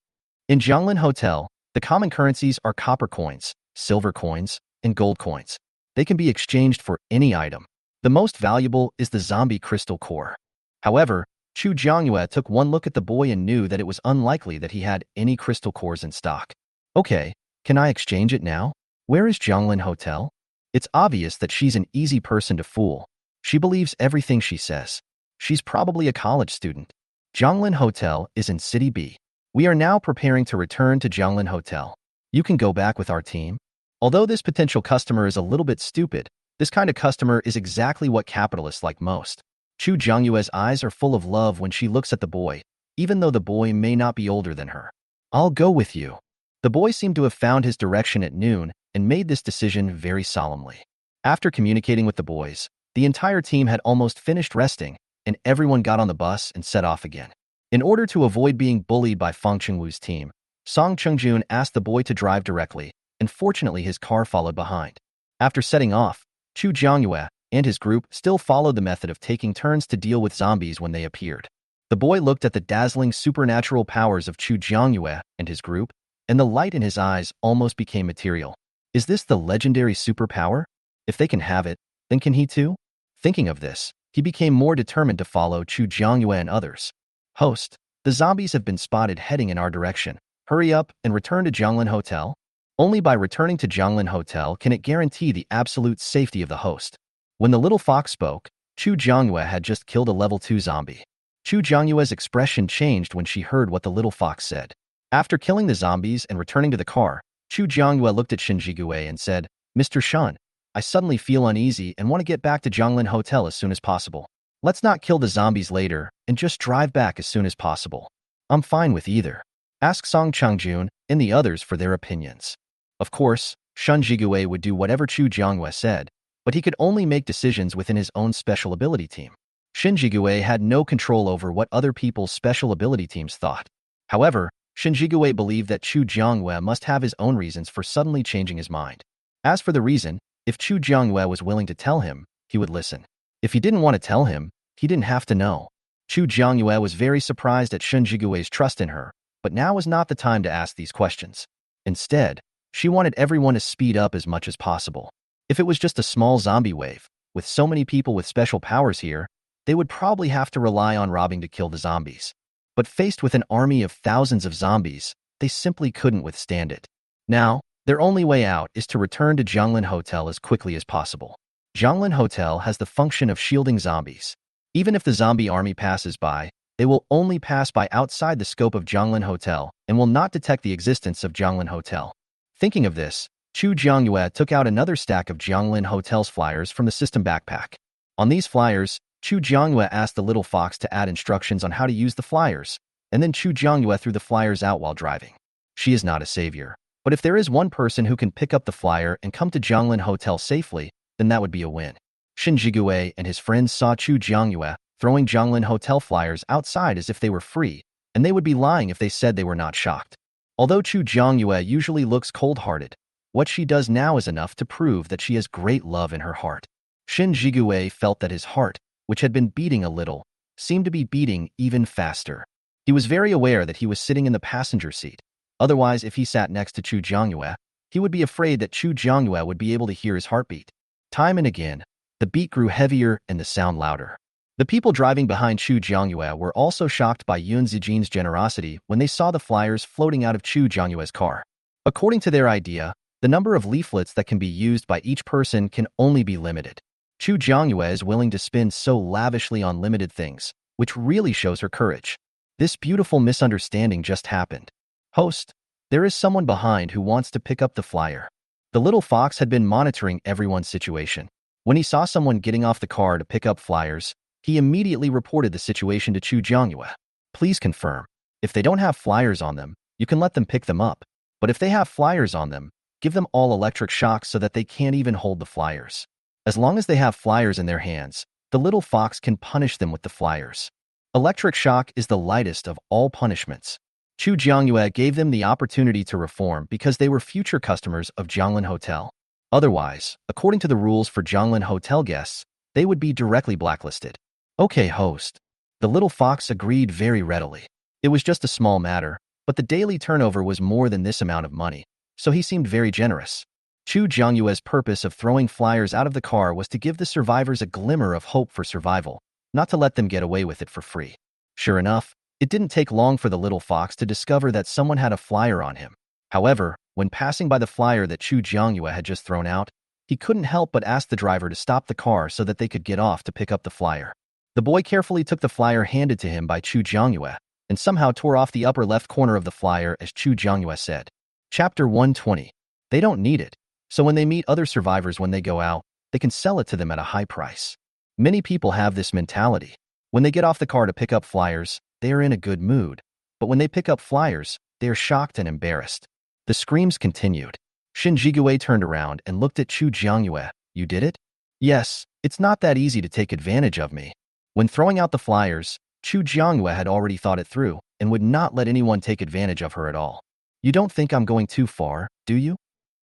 In Jianglin Hotel, the common currencies are copper coins, silver coins, and gold coins. They can be exchanged for any item. The most valuable is the zombie crystal core. However, Chu Jiangyue took one look at the boy and knew that it was unlikely that he had any crystal cores in stock. Okay, can I exchange it now? Where is Jianglin Hotel? It's obvious that she's an easy person to fool. She believes everything she says. She's probably a college student. Jianglin Hotel is in City B. We are now preparing to return to Jianglin Hotel. You can go back with our team. Although this potential customer is a little bit stupid, this kind of customer is exactly what capitalists like most. Chu Jiangyue's eyes are full of love when she looks at the boy, even though the boy may not be older than her. I'll go with you. The boy seemed to have found his direction at noon and made this decision very solemnly. After communicating with the boys, the entire team had almost finished resting, and everyone got on the bus and set off again. In order to avoid being bullied by Fang Chengwu's team, Song Chungjun asked the boy to drive directly, and fortunately his car followed behind. After setting off, Chu Jiangyue and his group still followed the method of taking turns to deal with zombies when they appeared. The boy looked at the dazzling supernatural powers of Chu Jiangyue and his group, and the light in his eyes almost became material. Is this the legendary superpower? If they can have it, then can he too? Thinking of this, he became more determined to follow Chu Jiangyue and others. Host, the zombies have been spotted heading in our direction. Hurry up and return to Zhonglin Hotel. Only by returning to Zhonglin Hotel can it guarantee the absolute safety of the host. When the little fox spoke, Chu Jiangyue had just killed a level 2 zombie. Chu Jiangyue's expression changed when she heard what the little fox said. After killing the zombies and returning to the car, Chu Jiangyue looked at Shin Jigui and said, Mr. Shun, I suddenly feel uneasy and want to get back to Zhonglin Hotel as soon as possible. Let's not kill the zombies later and just drive back as soon as possible. I'm fine with either. Ask Song Chungjun and the others for their opinions. Of course, Shun Jigui would do whatever Chu Jiangyue said, but he could only make decisions within his own special ability team. Shin Jigui had no control over what other people's special ability teams thought. However, Shin Jigui believed that Chu Jiangyue must have his own reasons for suddenly changing his mind. As for the reason, if Chu Jiangyue was willing to tell him, he would listen. If he didn't want to tell him, he didn't have to know. Chu Jiangyue was very surprised at Shin Jigui's trust in her, but now was not the time to ask these questions. Instead, she wanted everyone to speed up as much as possible. If it was just a small zombie wave, with so many people with special powers here, they would probably have to rely on robbing to kill the zombies. But faced with an army of thousands of zombies, they simply couldn't withstand it. Now, their only way out is to return to Zhonglin Hotel as quickly as possible. Zhonglin Hotel has the function of shielding zombies. Even if the zombie army passes by, they will only pass by outside the scope of Zhonglin Hotel and will not detect the existence of Zhonglin Hotel. Thinking of this, Chu Jiangyue took out another stack of Zhonglin Hotel's flyers from the system backpack. On these flyers, Chu Jiangyue asked the little fox to add instructions on how to use the flyers, and then Chu Jiangyue threw the flyers out while driving. She is not a savior, but if there is one person who can pick up the flyer and come to Zhonglin Hotel safely, then that would be a win. Shin Jigui and his friends saw Chu Jiangyue throwing Zhonglin Hotel flyers outside as if they were free, and they would be lying if they said they were not shocked. Although Chu Jiangyue usually looks cold-hearted, what she does now is enough to prove that she has great love in her heart. Shin Jigui felt that his heart, which had been beating a little, seemed to be beating even faster. He was very aware that he was sitting in the passenger seat. Otherwise, if he sat next to Chu Jiangyue, he would be afraid that Chu Jiangyue would be able to hear his heartbeat. Time and again, the beat grew heavier and the sound louder. The people driving behind Chu Jiangyue were also shocked by Yun Zijin's generosity when they saw the flyers floating out of Chu Jiangyue's car. According to their idea, the number of leaflets that can be used by each person can only be limited. Chu Jiangyue is willing to spend so lavishly on limited things, which really shows her courage. This beautiful misunderstanding just happened. Host, there is someone behind who wants to pick up the flyer. The little fox had been monitoring everyone's situation. When he saw someone getting off the car to pick up flyers, he immediately reported the situation to Chu Jiangyue. Please confirm. If they don't have flyers on them, you can let them pick them up. But if they have flyers on them, give them all electric shocks so that they can't even hold the flyers. As long as they have flyers in their hands, the little fox can punish them with the flyers. Electric shock is the lightest of all punishments. Chu Jiangyue gave them the opportunity to reform because they were future customers of Zhonglin Hotel. Otherwise, according to the rules for Zhonglin Hotel guests, they would be directly blacklisted. Okay, host. The little fox agreed very readily. It was just a small matter, but the daily turnover was more than this amount of money, so he seemed very generous. Chu Jiangyue's purpose of throwing flyers out of the car was to give the survivors a glimmer of hope for survival, not to let them get away with it for free. Sure enough, it didn't take long for the little fox to discover that someone had a flyer on him. However, when passing by the flyer that Chu Jiangyue had just thrown out, he couldn't help but ask the driver to stop the car so that they could get off to pick up the flyer. The boy carefully took the flyer handed to him by Chu Jiangyue and somehow tore off the upper left corner of the flyer as Chu Jiangyue said. Chapter 120. They don't need it, so when they meet other survivors when they go out, they can sell it to them at a high price. Many people have this mentality. When they get off the car to pick up flyers, they are in a good mood, but when they pick up flyers, they are shocked and embarrassed. The screams continued. Shin Jigui turned around and looked at Chu Jiangyue. You did it? Yes, it's not that easy to take advantage of me. When throwing out the flyers, Chu Jiangyue had already thought it through and would not let anyone take advantage of her at all. You don't think I'm going too far, do you?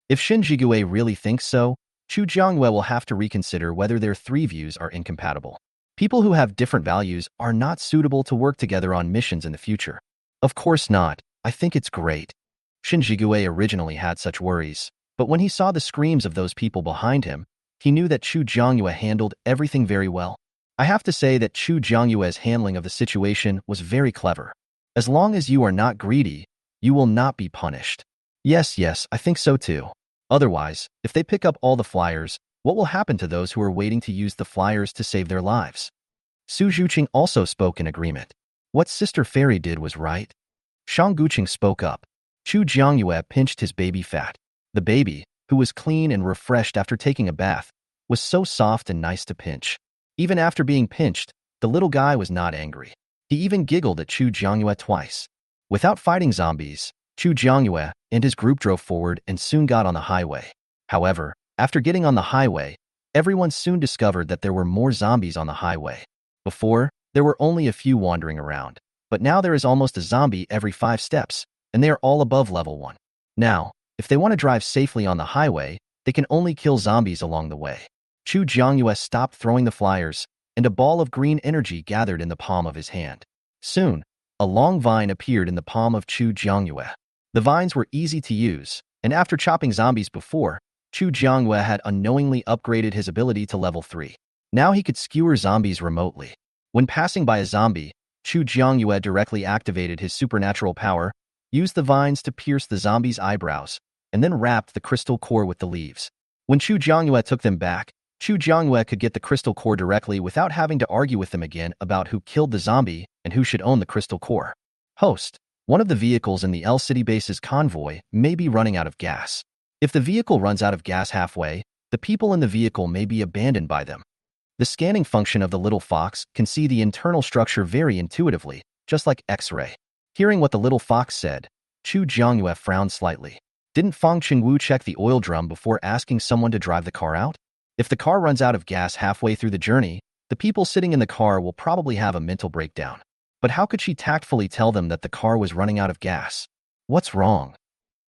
If Shin Jigue really thinks so, Chu Jiangyue will have to reconsider whether their three views are incompatible. People who have different values are not suitable to work together on missions in the future. Of course not. I think it's great. Shin Jigue originally had such worries, but when he saw the screams of those people behind him, he knew that Chu Jiangyue handled everything very well. I have to say that Chu Jiangyue's handling of the situation was very clever. As long as you are not greedy, you will not be punished. Yes, I think so too. Otherwise, if they pick up all the flyers, what will happen to those who are waiting to use the flyers to save their lives? Su Zhuqing also spoke in agreement. What Sister Fairy did was right. Shang Guqing spoke up. Chu Jiangyue pinched his baby fat. The baby, who was clean and refreshed after taking a bath, was so soft and nice to pinch. Even after being pinched, the little guy was not angry. He even giggled at Chu Jiangyue twice. Without fighting zombies, Chu Jiangyue and his group drove forward and soon got on the highway. However, after getting on the highway, everyone soon discovered that there were more zombies on the highway. Before, there were only a few wandering around, but now there is almost a zombie every 5 steps, and they are all above level 1. Now, if they want to drive safely on the highway, they can only kill zombies along the way. Chu Jiangyue stopped throwing the flyers, and a ball of green energy gathered in the palm of his hand. Soon, a long vine appeared in the palm of Chu Jiangyue. The vines were easy to use, and after chopping zombies before, Chu Jiangyue had unknowingly upgraded his ability to level 3. Now he could skewer zombies remotely. When passing by a zombie, Chu Jiangyue directly activated his supernatural power, used the vines to pierce the zombie's eyebrows, and then wrapped the crystal core with the leaves. When Chu Jiangyue took them back, Chu Jiangyue could get the crystal core directly without having to argue with them again about who killed the zombie and who should own the crystal core. Host. One of the vehicles in the L City base's convoy may be running out of gas. If the vehicle runs out of gas halfway, the people in the vehicle may be abandoned by them. The scanning function of the little fox can see the internal structure very intuitively, just like X-ray. Hearing what the little fox said, Chu Jiangyue frowned slightly. Didn't Fang Qingwu check the oil drum before asking someone to drive the car out? If the car runs out of gas halfway through the journey, the people sitting in the car will probably have a mental breakdown. But how could she tactfully tell them that the car was running out of gas? What's wrong?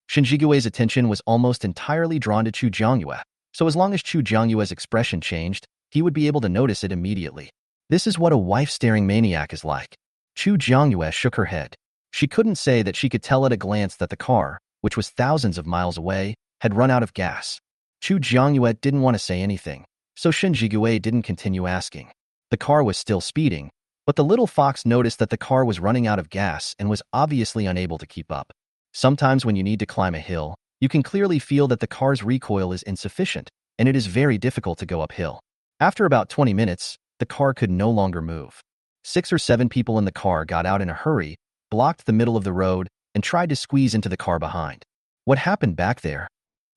Shin Jigue's attention was almost entirely drawn to Chu Jiangyue, so as long as Chu Jiangyue's expression changed, he would be able to notice it immediately. This is what a wife-staring maniac is like. Chu Jiangyue shook her head. She couldn't say that she could tell at a glance that the car, which was thousands of miles away, had run out of gas. Chu Jiangyue didn't want to say anything, so Shin Jigue didn't continue asking. The car was still speeding, but the little fox noticed that the car was running out of gas and was obviously unable to keep up. Sometimes when you need to climb a hill, you can clearly feel that the car's recoil is insufficient, and it is very difficult to go uphill. After about 20 minutes, the car could no longer move. 6 or 7 people in the car got out in a hurry, blocked the middle of the road, and tried to squeeze into the car behind. What happened back there?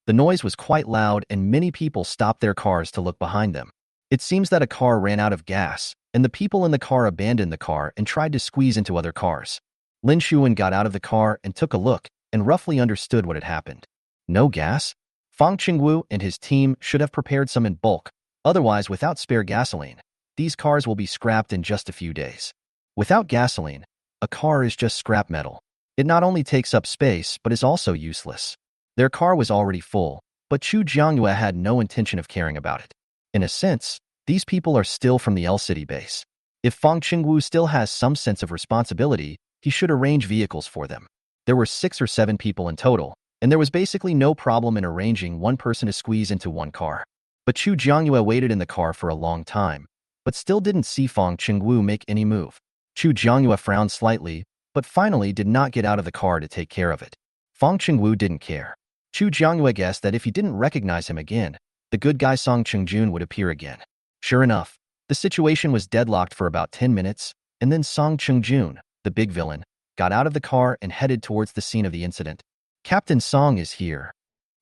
The noise was quite loud and many people stopped their cars to look behind them. It seems that a car ran out of gas, and the people in the car abandoned the car and tried to squeeze into other cars. Lin Shuan got out of the car and took a look and roughly understood what had happened. No gas? Fang Qingwu and his team should have prepared some in bulk, otherwise without spare gasoline, these cars will be scrapped in just a few days. Without gasoline, a car is just scrap metal. It not only takes up space but is also useless. Their car was already full, but Chu Jiangyue had no intention of caring about it. In a sense, these people are still from the L City base. If Fang Qingwu still has some sense of responsibility, he should arrange vehicles for them. There were 6 or 7 people in total, and there was basically no problem in arranging one person to squeeze into one car. But Chu Jiangyue waited in the car for a long time, but still didn't see Fang Qingwu make any move. Chu Jiangyue frowned slightly, but finally did not get out of the car to take care of it. Fang Qingwu didn't care. Chu Jiangyue guessed that if he didn't recognize him again, the good guy Song Qingjun would appear again. Sure enough, the situation was deadlocked for about 10 minutes, and then Song Qingjun, the big villain, got out of the car and headed towards the scene of the incident. Captain Song is here.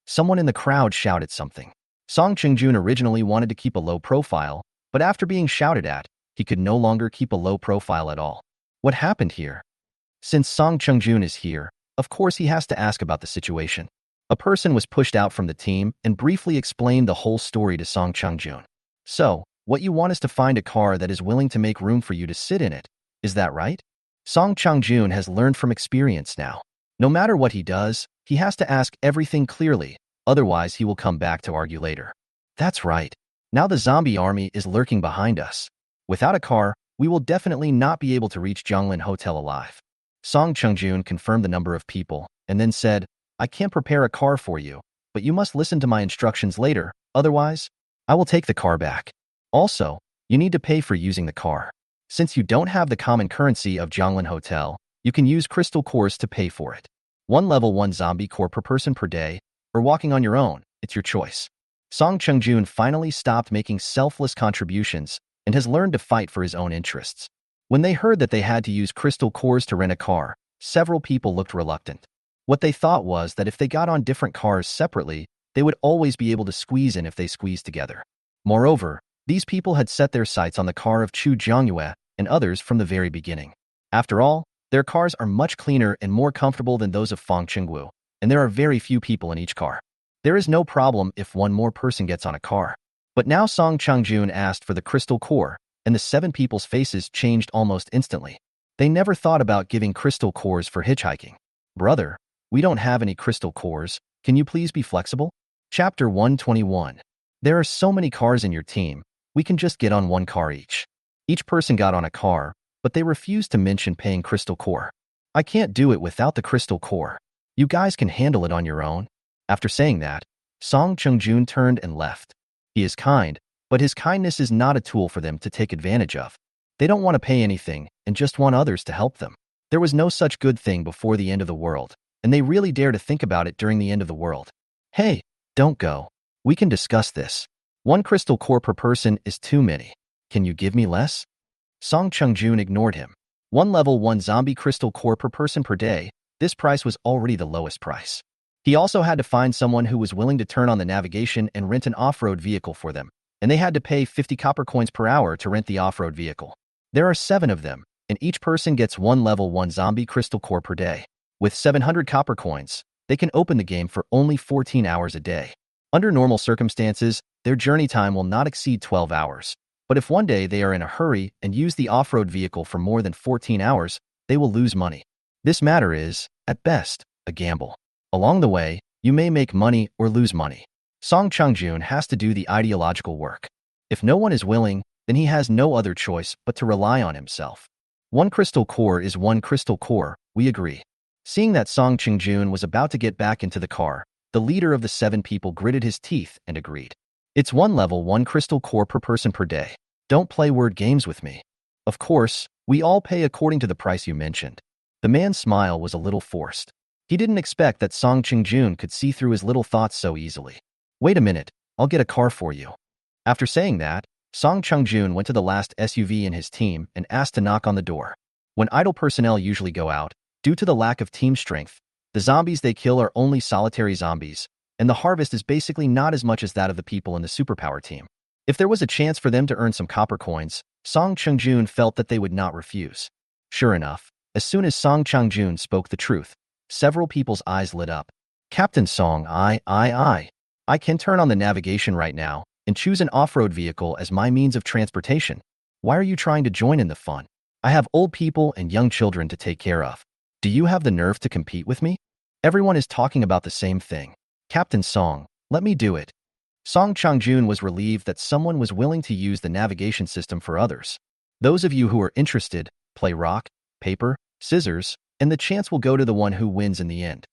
Someone in the crowd shouted something. Song Qingjun originally wanted to keep a low profile, but after being shouted at, he could no longer keep a low profile at all. What happened here? Since Song Qingjun is here, of course he has to ask about the situation. A person was pushed out from the team and briefly explained the whole story to Song Qingjun. So, what you want is to find a car that is willing to make room for you to sit in it, Is that right? Song Chang-jun has learned from experience now. No matter what he does, he has to ask everything clearly, otherwise he will come back to argue later. That's right. Now the zombie army is lurking behind us. Without a car, we will definitely not be able to reach Zhonglin Hotel alive. Song Chang-jun confirmed the number of people, and then said, I can't prepare a car for you, but you must listen to my instructions later, otherwise, I will take the car back. Also, you need to pay for using the car. Since you don't have the common currency of Zhonglin Hotel, you can use crystal cores to pay for it. One level 1 zombie core per person per day, or walking on your own, it's your choice. Song Chang-jun finally stopped making selfless contributions and has learned to fight for his own interests. When they heard that they had to use crystal cores to rent a car, several people looked reluctant. What they thought was that if they got on different cars separately, they would always be able to squeeze in if they squeezed together. Moreover, these people had set their sights on the car of Chu Jiangyue and others from the very beginning. After all, their cars are much cleaner and more comfortable than those of Fang Qingwu, and there are very few people in each car. There is no problem if one more person gets on a car. But now Song Chang-jun asked for the crystal core, and the 7 people's faces changed almost instantly. They never thought about giving crystal cores for hitchhiking. Brother, we don't have any crystal cores. Can you please be flexible? Chapter 121. There are so many cars in your team, we can just get on one car each. Each person got on a car, but they refused to mention paying crystal core. I can't do it without the crystal core. You guys can handle it on your own. After saying that, Song Chang-jun turned and left. He is kind, but his kindness is not a tool for them to take advantage of. They don't want to pay anything and just want others to help them. There was no such good thing before the end of the world, and they really dare to think about it during the end of the world. Hey, don't go. We can discuss this. 1 crystal core per person is too many. Can you give me less? Song Chang-jun ignored him. 1 level 1 zombie crystal core per person per day, this price was already the lowest price. He also had to find someone who was willing to turn on the navigation and rent an off-road vehicle for them, and they had to pay 50 copper coins per hour to rent the off-road vehicle. There are 7 of them, and each person gets 1 level 1 zombie crystal core per day. With 700 copper coins, they can open the game for only 14 hours a day. Under normal circumstances, their journey time will not exceed 12 hours. But if one day they are in a hurry and use the off-road vehicle for more than 14 hours, they will lose money. This matter is, at best, a gamble. Along the way, you may make money or lose money. Song Chang-jun has to do the ideological work. If no one is willing, then he has no other choice but to rely on himself. 1 crystal core is 1 crystal core, we agree. Seeing that Song Chang-jun was about to get back into the car, the leader of the 7 people gritted his teeth and agreed. It's 1 level 1 crystal core per person per day. Don't play word games with me. Of course, we all pay according to the price you mentioned. The man's smile was a little forced. He didn't expect that Song Chang-jun could see through his little thoughts so easily. Wait a minute, I'll get a car for you. After saying that, Song Chang-jun went to the last SUV in his team and asked to knock on the door. When idle personnel usually go out, due to the lack of team strength, the zombies they kill are only solitary zombies, and the harvest is basically not as much as that of the people in the superpower team. If there was a chance for them to earn some copper coins, Song Chang-jun felt that they would not refuse. Sure enough, as soon as Song Chang-jun spoke the truth, several people's eyes lit up. Captain Song, I can turn on the navigation right now and choose an off-road vehicle as my means of transportation. Why are you trying to join in the fun? I have old people and young children to take care of. Do you have the nerve to compete with me? Everyone is talking about the same thing. Captain Song, let me do it. Song Chang-jun was relieved that someone was willing to use the navigation system for others. Those of you who are interested, play rock, paper, scissors, and the chance will go to the one who wins in the end.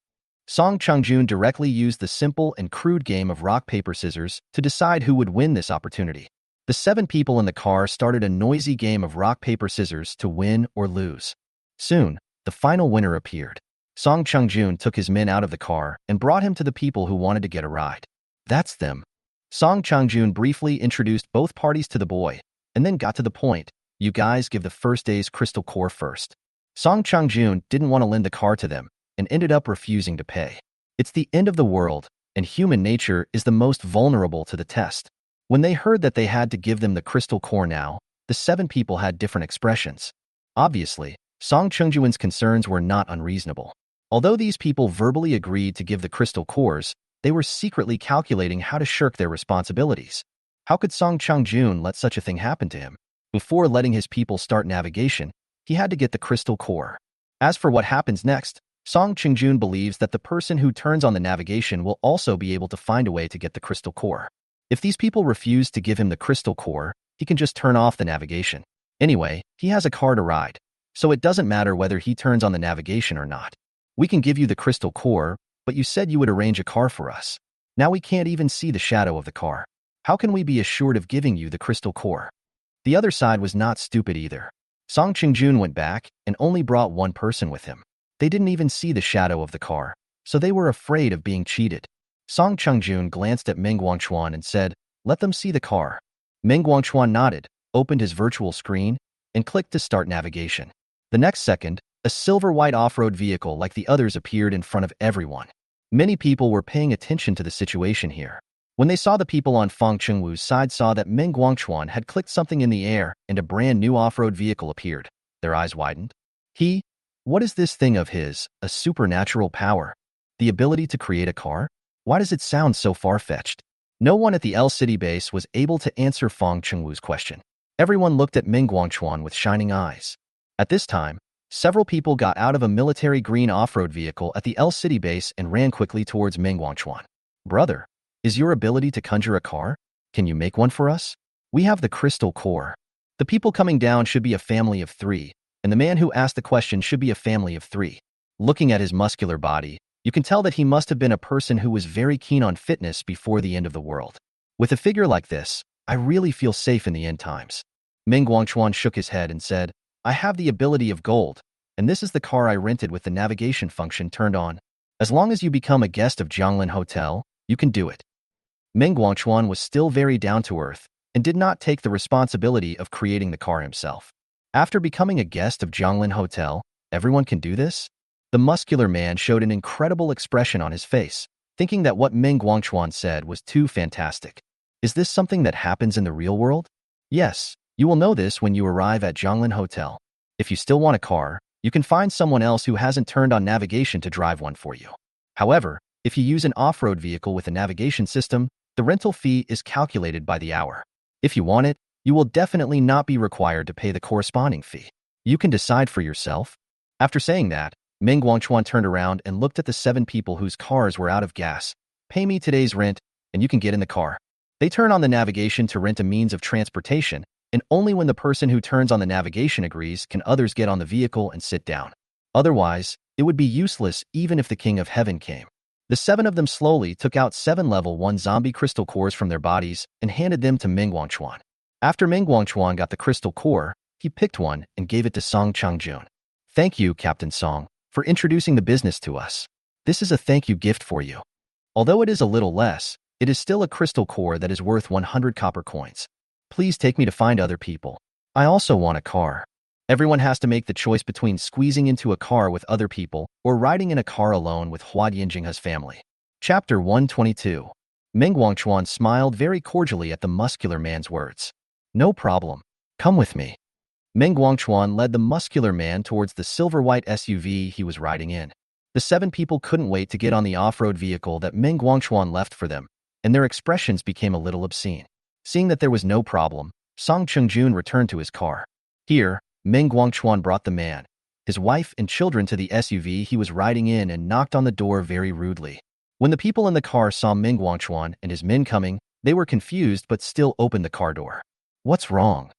Song Chang-jun directly used the simple and crude game of rock, paper, scissors to decide who would win this opportunity. The 7 people in the car started a noisy game of rock, paper, scissors to win or lose. Soon, the final winner appeared. Song Chang-jun took his men out of the car and brought him to the people who wanted to get a ride. That's them. Song Chang-jun briefly introduced both parties to the boy, and then got to the point. You guys give the first day's crystal core first. Song Chang-jun didn't want to lend the car to them, and ended up refusing to pay. It's the end of the world, and human nature is the most vulnerable to the test. When they heard that they had to give them the crystal core now, the 7 people had different expressions. Obviously, Song Chang-jun's concerns were not unreasonable. Although these people verbally agreed to give the crystal cores, they were secretly calculating how to shirk their responsibilities. How could Song Chang-jun let such a thing happen to him? Before letting his people start navigation, he had to get the crystal core. As for what happens next, Song Qingjun believes that the person who turns on the navigation will also be able to find a way to get the crystal core. If these people refuse to give him the crystal core, he can just turn off the navigation. Anyway, he has a car to ride, so it doesn't matter whether he turns on the navigation or not. We can give you the crystal core, but you said you would arrange a car for us. Now we can't even see the shadow of the car. How can we be assured of giving you the crystal core? The other side was not stupid either. Song Qingjun went back and only brought one person with him. They didn't even see the shadow of the car, so they were afraid of being cheated. Song Qingjun glanced at Meng Guangchuan and said, "Let them see the car." Meng Guangchuan nodded, opened his virtual screen, and clicked to start navigation. The next second, a silver-white off-road vehicle like the others appeared in front of everyone. Many people were paying attention to the situation here. When they saw the people on Fang Chengwu's side saw that Meng Guangchuan had clicked something in the air and a brand new off-road vehicle appeared, their eyes widened. What is this thing of his, a supernatural power? The ability to create a car? Why does it sound so far-fetched? No one at the L City base was able to answer Fang Chengwu's question. Everyone looked at Meng Guangchuan with shining eyes. At this time, several people got out of a military green off-road vehicle at the L City base and ran quickly towards Meng Guangchuan. "Brother, is your ability to conjure a car? Can you make one for us? We have the crystal core." The people coming down should be a family of 3, and the man who asked the question should be a family of 3. Looking at his muscular body, you can tell that he must have been a person who was very keen on fitness before the end of the world. With a figure like this, I really feel safe in the end times. Meng Guangchuan shook his head and said, "I have the ability of gold, and this is the car I rented with the navigation function turned on. As long as you become a guest of Jianglin Hotel, you can do it." Meng Guangchuan was still very down-to-earth and did not take the responsibility of creating the car himself. After becoming a guest of Jianglin Hotel, everyone can do this? The muscular man showed an incredible expression on his face, thinking that what Meng Guangchuan said was too fantastic. Is this something that happens in the real world? Yes, you will know this when you arrive at Jianglin Hotel. If you still want a car, you can find someone else who hasn't turned on navigation to drive one for you. However, if you use an off-road vehicle with a navigation system, the rental fee is calculated by the hour. If you want it, you will definitely not be required to pay the corresponding fee. You can decide for yourself. After saying that, Meng Guangchuan turned around and looked at the 7 people whose cars were out of gas. "Pay me today's rent, and you can get in the car." They turn on the navigation to rent a means of transportation, and only when the person who turns on the navigation agrees can others get on the vehicle and sit down. Otherwise, it would be useless even if the King of Heaven came. The 7 of them slowly took out 7 level 1 zombie crystal cores from their bodies and handed them to Meng Guangchuan. After Meng Guangchuan got the crystal core, he picked one and gave it to Song Qingjun. "Thank you, Captain Song, for introducing the business to us. This is a thank you gift for you. Although it is a little less, it is still a crystal core that is worth 100 copper coins. Please take me to find other people. I also want a car." Everyone has to make the choice between squeezing into a car with other people or riding in a car alone with Hua Yanjinghe's family. Chapter 122. Meng Guangchuan smiled very cordially at the muscular man's words. "No problem. Come with me." Meng Guangchuan led the muscular man towards the silver-white SUV he was riding in. The 7 people couldn't wait to get on the off-road vehicle that Meng Guangchuan left for them, and their expressions became a little obscene. Seeing that there was no problem, Song Qingjun returned to his car. Here, Meng Guangchuan brought the man, his wife and children to the SUV he was riding in and knocked on the door very rudely. When the people in the car saw Meng Guangchuan and his men coming, they were confused but still opened the car door. "What's wrong?"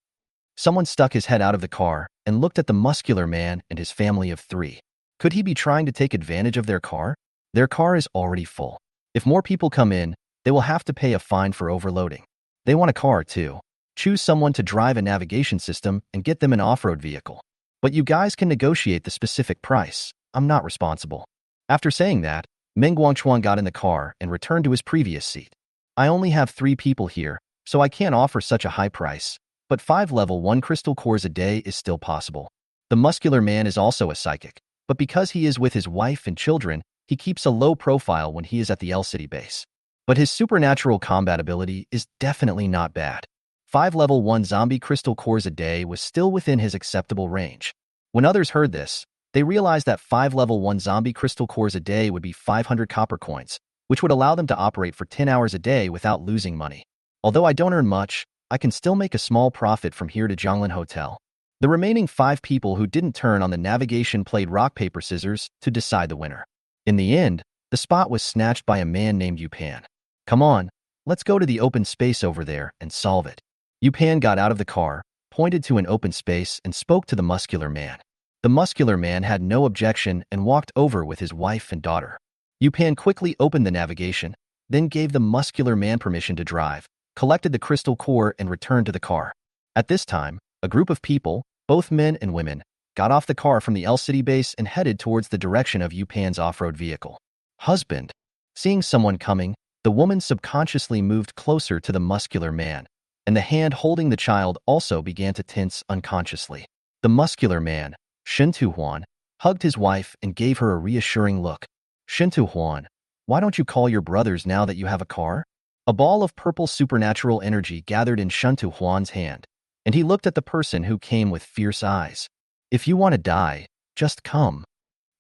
Someone stuck his head out of the car and looked at the muscular man and his family of 3. Could he be trying to take advantage of their car? Their car is already full. If more people come in, they will have to pay a fine for overloading. They want a car too. Choose someone to drive a navigation system and get them an off-road vehicle. But you guys can negotiate the specific price. I'm not responsible. After saying that, Meng Guangchuan got in the car and returned to his previous seat. "I only have 3 people here, so I can't offer such a high price, but 5 level 1 crystal cores a day is still possible." The muscular man is also a psychic, but because he is with his wife and children, he keeps a low profile when he is at the L City base. But his supernatural combat ability is definitely not bad. 5 level 1 zombie crystal cores a day was still within his acceptable range. When others heard this, they realized that 5 level 1 zombie crystal cores a day would be 500 copper coins, which would allow them to operate for 10 hours a day without losing money. Although I don't earn much, I can still make a small profit from here to Jianglin Hotel. The remaining 5 people who didn't turn on the navigation played rock, paper, scissors to decide the winner. In the end, the spot was snatched by a man named Yupan. Come on, let's go to the open space over there and solve it. Yupan got out of the car, pointed to an open space, and spoke to the muscular man. The muscular man had no objection and walked over with his wife and daughter. Yupan quickly opened the navigation, then gave the muscular man permission to drive, collected the crystal core, and returned to the car. At this time, a group of people, both men and women, got off the car from the L City base and headed towards the direction of Yupan's off-road vehicle. Husband. Seeing someone coming, the woman subconsciously moved closer to the muscular man, and the hand holding the child also began to tense unconsciously. The muscular man, Shen Tuhuan, hugged his wife and gave her a reassuring look. Shen Tuhuan, why don't you call your brothers now that you have a car? A ball of purple supernatural energy gathered in Shen Tuhuan's hand, and he looked at the person who came with fierce eyes. If you want to die, just come.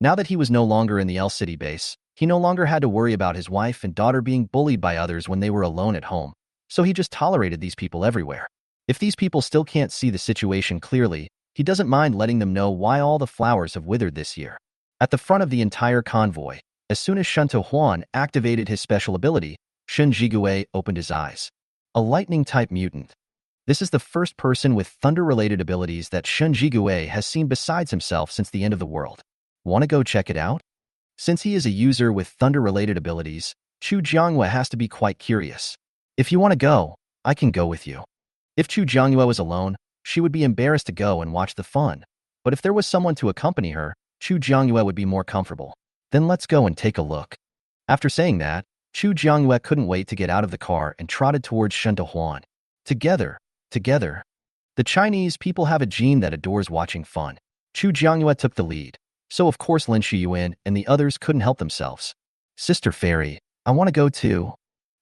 Now that he was no longer in the L City base, he no longer had to worry about his wife and daughter being bullied by others when they were alone at home, so he just tolerated these people everywhere. If these people still can't see the situation clearly, he doesn't mind letting them know why all the flowers have withered this year. At the front of the entire convoy, as soon as Shen Tuhuan activated his special ability, Shen Jigui opened his eyes. A lightning-type mutant. This is the first person with thunder-related abilities that Shen Jigui has seen besides himself since the end of the world. Want to go check it out? Since he is a user with thunder-related abilities, Chu Jiangyue has to be quite curious. If you want to go, I can go with you. If Chu Jiangyue was alone, she would be embarrassed to go and watch the fun. But if there was someone to accompany her, Chu Jiangyue would be more comfortable. Then let's go and take a look. After saying that, Chu Jiangyue couldn't wait to get out of the car and trotted towards Shen Tuhuan. Together. The Chinese people have a gene that adores watching fun. Chu Jiangyue took the lead, so of course Lin Shiyuan and the others couldn't help themselves. Sister Fairy, I want to go too.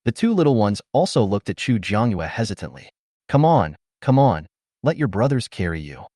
The 2 little ones also looked at Chu Jiangyue hesitantly. Come on, let your brothers carry you.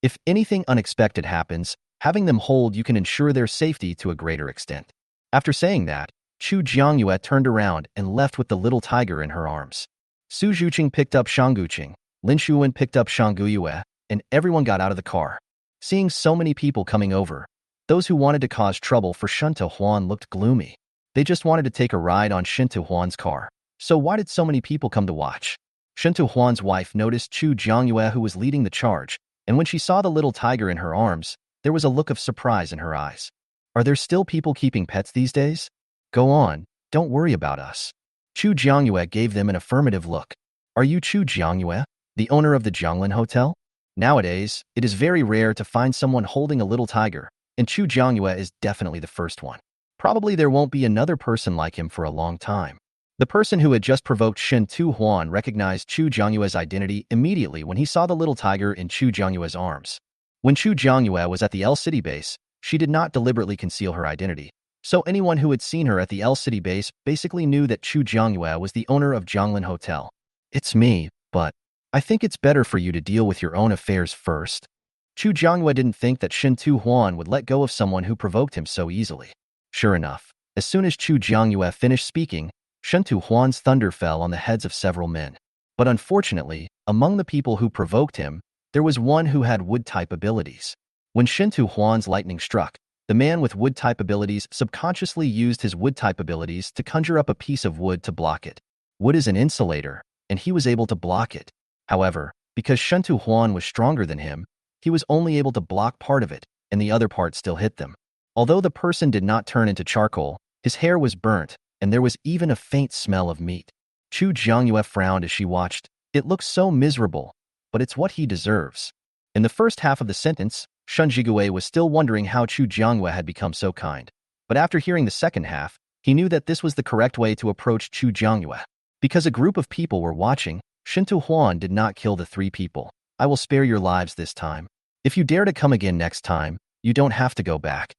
If anything unexpected happens, having them hold you can ensure their safety to a greater extent. After saying that, Chu Jiangyue turned around and left with the little tiger in her arms. Su Zhuqing picked up Shangguqing, Lin Shuwen picked up Shangguyue, and everyone got out of the car. Seeing so many people coming over, those who wanted to cause trouble for Shen Tuhuan looked gloomy. They just wanted to take a ride on Shen Tuhuan's car. So why did so many people come to watch? Shen Tuhuan's wife noticed Chu Jiangyue who was leading the charge, and when she saw the little tiger in her arms, there was a look of surprise in her eyes. Are there still people keeping pets these days? Go on, don't worry about us. Chu Jiangyue gave them an affirmative look. Are you Chu Jiangyue, the owner of the Jianglin Hotel? Nowadays, it is very rare to find someone holding a little tiger, and Chu Jiangyue is definitely the first one. Probably there won't be another person like him for a long time. The person who had just provoked Shen Tuhuan recognized Chu Jiangyue's identity immediately when he saw the little tiger in Chu Jiangyue's arms. When Chu Jiangyue was at the L City base, she did not deliberately conceal her identity, so anyone who had seen her at the L City base basically knew that Chu Jiangyue was the owner of Jianglin Hotel. It's me, but I think it's better for you to deal with your own affairs first. Chu Jiangyue didn't think that Shen Tuhuan would let go of someone who provoked him so easily. Sure enough, as soon as Chu Jiangyue finished speaking, Shen Tuhuan's thunder fell on the heads of several men. But unfortunately, among the people who provoked him, there was one who had wood-type abilities. When Shen Tuhuan's lightning struck, the man with wood-type abilities subconsciously used his wood-type abilities to conjure up a piece of wood to block it. Wood is an insulator, and he was able to block it. However, because Shen Tuhuan was stronger than him, he was only able to block part of it, and the other part still hit them. Although the person did not turn into charcoal, his hair was burnt, and there was even a faint smell of meat. Chu Jiangyue frowned as she watched. It looked so miserable, but it's what he deserves. In the first half of the sentence, Shen Jigui was still wondering how Chu Jiangyue had become so kind. But after hearing the second half, he knew that this was the correct way to approach Chu Jiangyue. Because a group of people were watching, Shen Tuhuan did not kill the 3 people. I will spare your lives this time. If you dare to come again next time, you don't have to go back.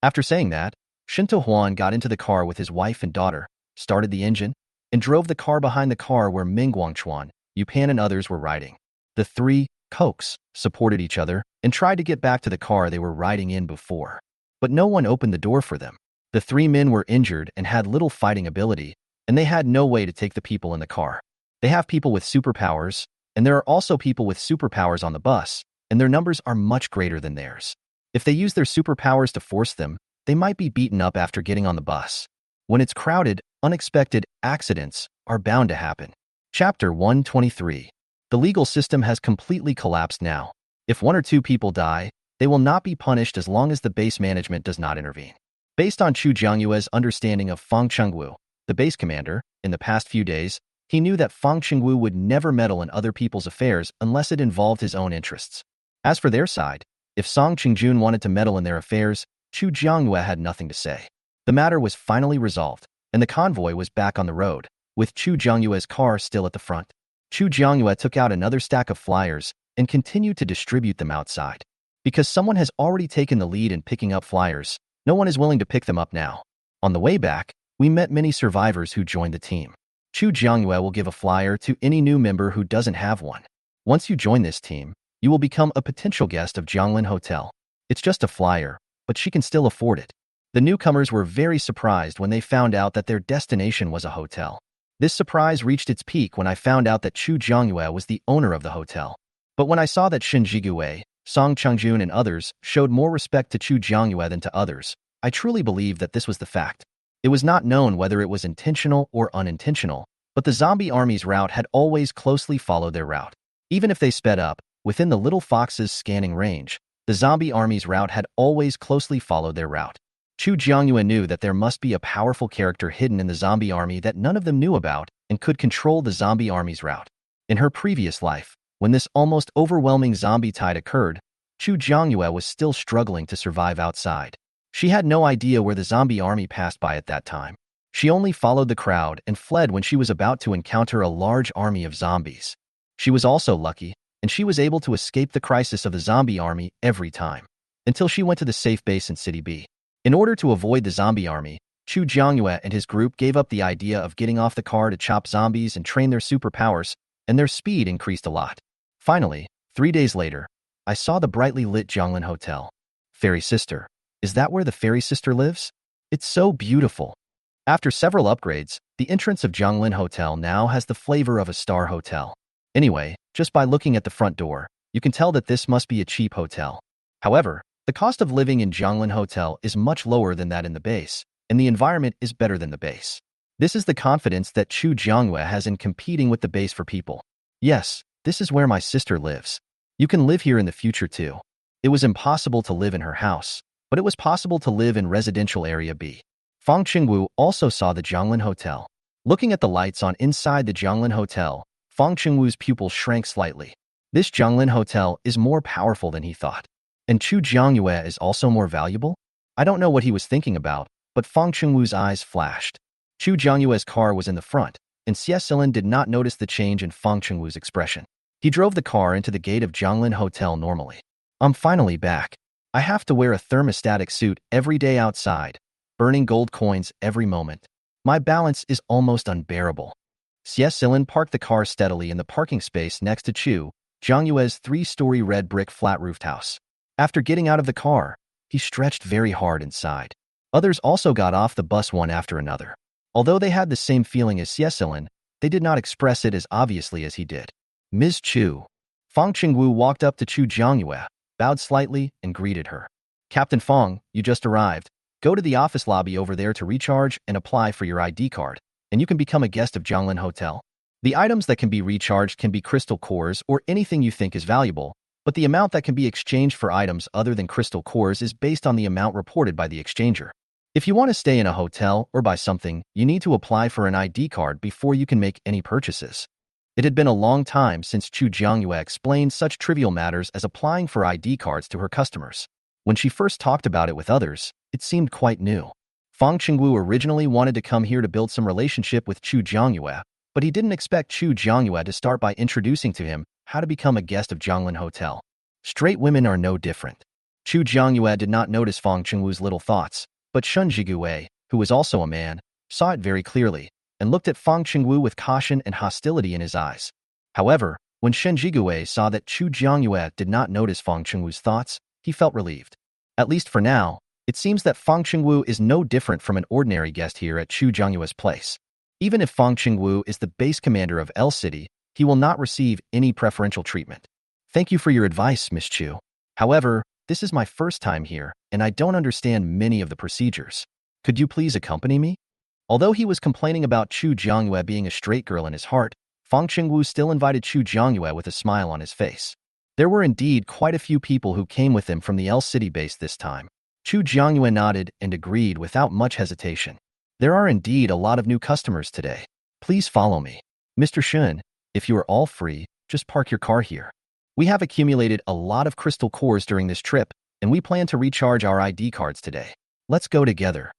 After saying that, Shen Tuhuan got into the car with his wife and daughter, started the engine, and drove the car behind the car where Ming Guangchuan, Yupan and others were riding. The 3 Cokes supported each other and tried to get back to the car they were riding in before. But no one opened the door for them. The 3 men were injured and had little fighting ability, and they had no way to take the people in the car. They have people with superpowers, and there are also people with superpowers on the bus, and their numbers are much greater than theirs. If they use their superpowers to force them, they might be beaten up after getting on the bus. When it's crowded, unexpected accidents are bound to happen. Chapter 123. The legal system has completely collapsed now. If one or two people die, they will not be punished as long as the base management does not intervene. Based on Chu Jiangyue's understanding of Fang Chengwu, the base commander, in the past few days, he knew that Fang Chengwu would never meddle in other people's affairs unless it involved his own interests. As for their side, if Song Qingjun wanted to meddle in their affairs, Chu Jiangyue had nothing to say. The matter was finally resolved, and the convoy was back on the road, with Chu Jiangyue's car still at the front. Chu Jiangyue took out another stack of flyers and continued to distribute them outside. Because someone has already taken the lead in picking up flyers, no one is willing to pick them up now. On the way back, we met many survivors who joined the team. Chu Jiangyue will give a flyer to any new member who doesn't have one. Once you join this team, you will become a potential guest of Jianglin Hotel. It's just a flyer, but she can still afford it. The newcomers were very surprised when they found out that their destination was a hotel. This surprise reached its peak when I found out that Chu Jiangyue was the owner of the hotel. But when I saw that Shen Jigui, Song Chongjun and others showed more respect to Chu Jiangyue than to others, I truly believed that this was the fact. It was not known whether it was intentional or unintentional, but the zombie army's route had always closely followed their route. Even if they sped up, within the little fox's scanning range, the zombie army's route had always closely followed their route. Chu Jiangyue knew that there must be a powerful character hidden in the zombie army that none of them knew about and could control the zombie army's route. In her previous life, when this almost overwhelming zombie tide occurred, Chu Jiangyue was still struggling to survive outside. She had no idea where the zombie army passed by at that time. She only followed the crowd and fled when she was about to encounter a large army of zombies. She was also lucky, and she was able to escape the crisis of the zombie army every time, until she went to the safe base in City B. In order to avoid the zombie army, Chu Jiangyue and his group gave up the idea of getting off the car to chop zombies and train their superpowers, and their speed increased a lot. Finally, 3 days later, I saw the brightly lit Jianglin Hotel. Fairy Sister. Is that where the Fairy Sister lives? It's so beautiful. After several upgrades, the entrance of Jianglin Hotel now has the flavor of a star hotel. Anyway, just by looking at the front door, you can tell that this must be a cheap hotel. However, the cost of living in Jianglin Hotel is much lower than that in the base, and the environment is better than the base. This is the confidence that Chu Jiangyue has in competing with the base for people. Yes, this is where my sister lives. You can live here in the future too. It was impossible to live in her house, but it was possible to live in residential area B. Fang Chengwu also saw the Jianglin Hotel. Looking at the lights on inside the Jianglin Hotel, Fang Chengwu's pupil shrank slightly. This Jianglin Hotel is more powerful than he thought. And Chu Jiangyue is also more valuable? I don't know what he was thinking about, but Fang Chengwu's eyes flashed. Chu Jiangyue's car was in the front, and Xie Silin did not notice the change in Fang Chengwu's expression. He drove the car into the gate of Jianglin Hotel normally. I'm finally back. I have to wear a thermostatic suit every day outside, burning gold coins every moment. My balance is almost unbearable. Xie Silin parked the car steadily in the parking space next to Chu Jiangyue's 3-story red brick flat-roofed house. After getting out of the car, he stretched very hard inside. Others also got off the bus one after another. Although they had the same feeling as Xie Silin, they did not express it as obviously as he did. Ms. Chu. Fang Chengwu walked up to Chu Jiangyue, bowed slightly, and greeted her. Captain Fang, you just arrived. Go to the office lobby over there to recharge and apply for your ID card, and you can become a guest of Jianglin Hotel. The items that can be recharged can be crystal cores or anything you think is valuable, but the amount that can be exchanged for items other than crystal cores is based on the amount reported by the exchanger. If you want to stay in a hotel or buy something, you need to apply for an ID card before you can make any purchases. It had been a long time since Chu Jiangyue explained such trivial matters as applying for ID cards to her customers. When she first talked about it with others, it seemed quite new. Fang Chengwu originally wanted to come here to build some relationship with Chu Jiangyue, but he didn't expect Chu Jiangyue to start by introducing to him how to become a guest of Jianglin Hotel. Straight women are no different. Chu Jiangyue did not notice Fang Chengwu's little thoughts, but Shen Jigui, who was also a man, saw it very clearly, and looked at Fang Chengwu with caution and hostility in his eyes. However, when Shen Jigui saw that Chu Jiangyue did not notice Fang Chengwu's thoughts, he felt relieved. At least for now, it seems that Fang Chengwu is no different from an ordinary guest here at Chu Jiangyue's place. Even if Fang Chengwu is the base commander of L City, he will not receive any preferential treatment. Thank you for your advice, Miss Chu. However, this is my first time here, and I don't understand many of the procedures. Could you please accompany me? Although he was complaining about Chu Jiangyue being a straight girl in his heart, Fang Qingwu still invited Chu Jiangyue with a smile on his face. There were indeed quite a few people who came with him from the L City base this time. Chu Jiangyue nodded and agreed without much hesitation. There are indeed a lot of new customers today. Please follow me. Mr. Shun, if you are all free, just park your car here. We have accumulated a lot of crystal cores during this trip, and we plan to recharge our ID cards today. Let's go together.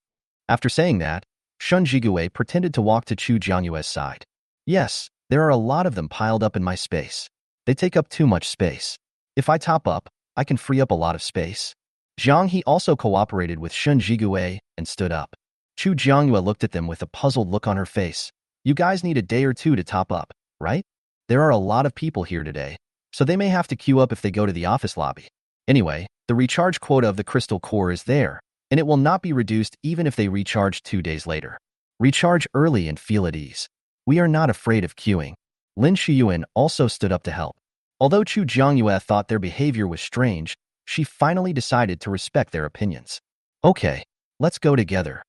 After saying that, Shun Jigue pretended to walk to Chu Jiangyue's side. Yes, there are a lot of them piled up in my space. They take up too much space. If I top up, I can free up a lot of space. Zhang He also cooperated with Shun Jigue and stood up. Chu Jiangyue looked at them with a puzzled look on her face. You guys need a day or two to top up, right? There are a lot of people here today, so they may have to queue up if they go to the office lobby. Anyway, the recharge quota of the crystal core is there, and it will not be reduced even if they recharge 2 days later. Recharge early and feel at ease. We are not afraid of queuing. Lin Shiyuan also stood up to help. Although Chu Jiangyue thought their behavior was strange, she finally decided to respect their opinions. Okay, let's go together.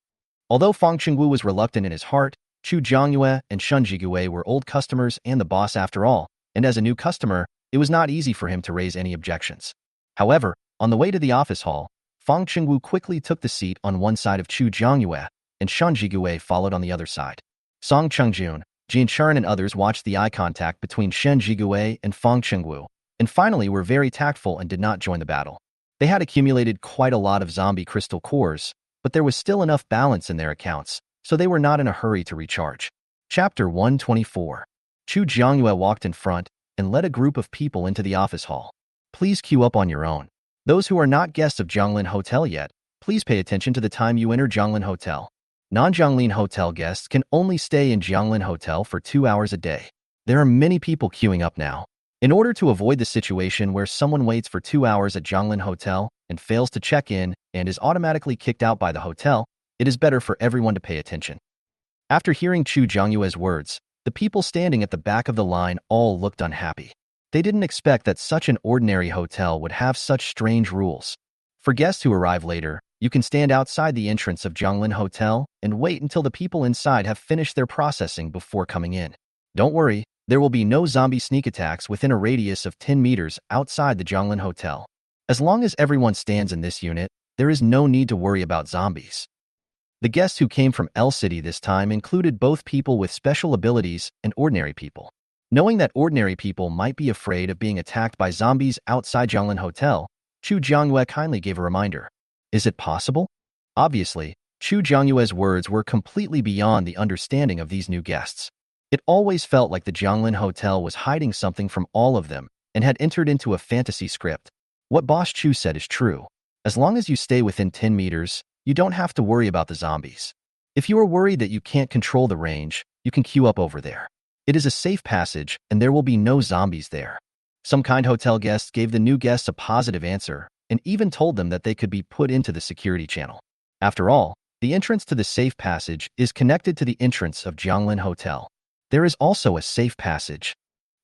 Although Fang Qingwu was reluctant in his heart, Chu Jiangyue and Shun Jigue were old customers and the boss after all, and as a new customer, it was not easy for him to raise any objections. However, on the way to the office hall, Fang Qingwu quickly took the seat on one side of Chu Jiangyue, and Shun Jigue followed on the other side. Song Chungjun, Jian Sharon and others watched the eye contact between Shen Jigue and Fang Qingwu, and finally were very tactful and did not join the battle. They had accumulated quite a lot of zombie crystal cores, but there was still enough balance in their accounts, so they were not in a hurry to recharge. Chapter 124. Chu Jiangyue walked in front and led a group of people into the office hall. Please queue up on your own. Those who are not guests of Zhonglin Hotel yet, please pay attention to the time you enter Zhonglin Hotel. Non-Zhonglin Hotel guests can only stay in Zhonglin Hotel for 2 hours a day. There are many people queuing up now. In order to avoid the situation where someone waits for 2 hours at Zhonglin Hotel and fails to check in and is automatically kicked out by the hotel, it is better for everyone to pay attention. After hearing Chu Jiangyue's words, the people standing at the back of the line all looked unhappy. They didn't expect that such an ordinary hotel would have such strange rules. For guests who arrive later, you can stand outside the entrance of Zhonglin Hotel and wait until the people inside have finished their processing before coming in. Don't worry, there will be no zombie sneak attacks within a radius of 10 meters outside the Zhonglin Hotel. As long as everyone stands in this unit, there is no need to worry about zombies. The guests who came from L City this time included both people with special abilities and ordinary people. Knowing that ordinary people might be afraid of being attacked by zombies outside Zhonglin Hotel, Chu Jiangyue kindly gave a reminder. Is it possible? Obviously, Chu Jiangyue's words were completely beyond the understanding of these new guests. It always felt like the Zhonglin Hotel was hiding something from all of them and had entered into a fantasy script. What Boss Chu said is true. As long as you stay within 10 meters, you don't have to worry about the zombies. If you are worried that you can't control the range, you can queue up over there. It is a safe passage and there will be no zombies there. Some kind hotel guests gave the new guests a positive answer and even told them that they could be put into the security channel. After all, the entrance to the safe passage is connected to the entrance of Zhonglin Hotel. There is also a safe passage.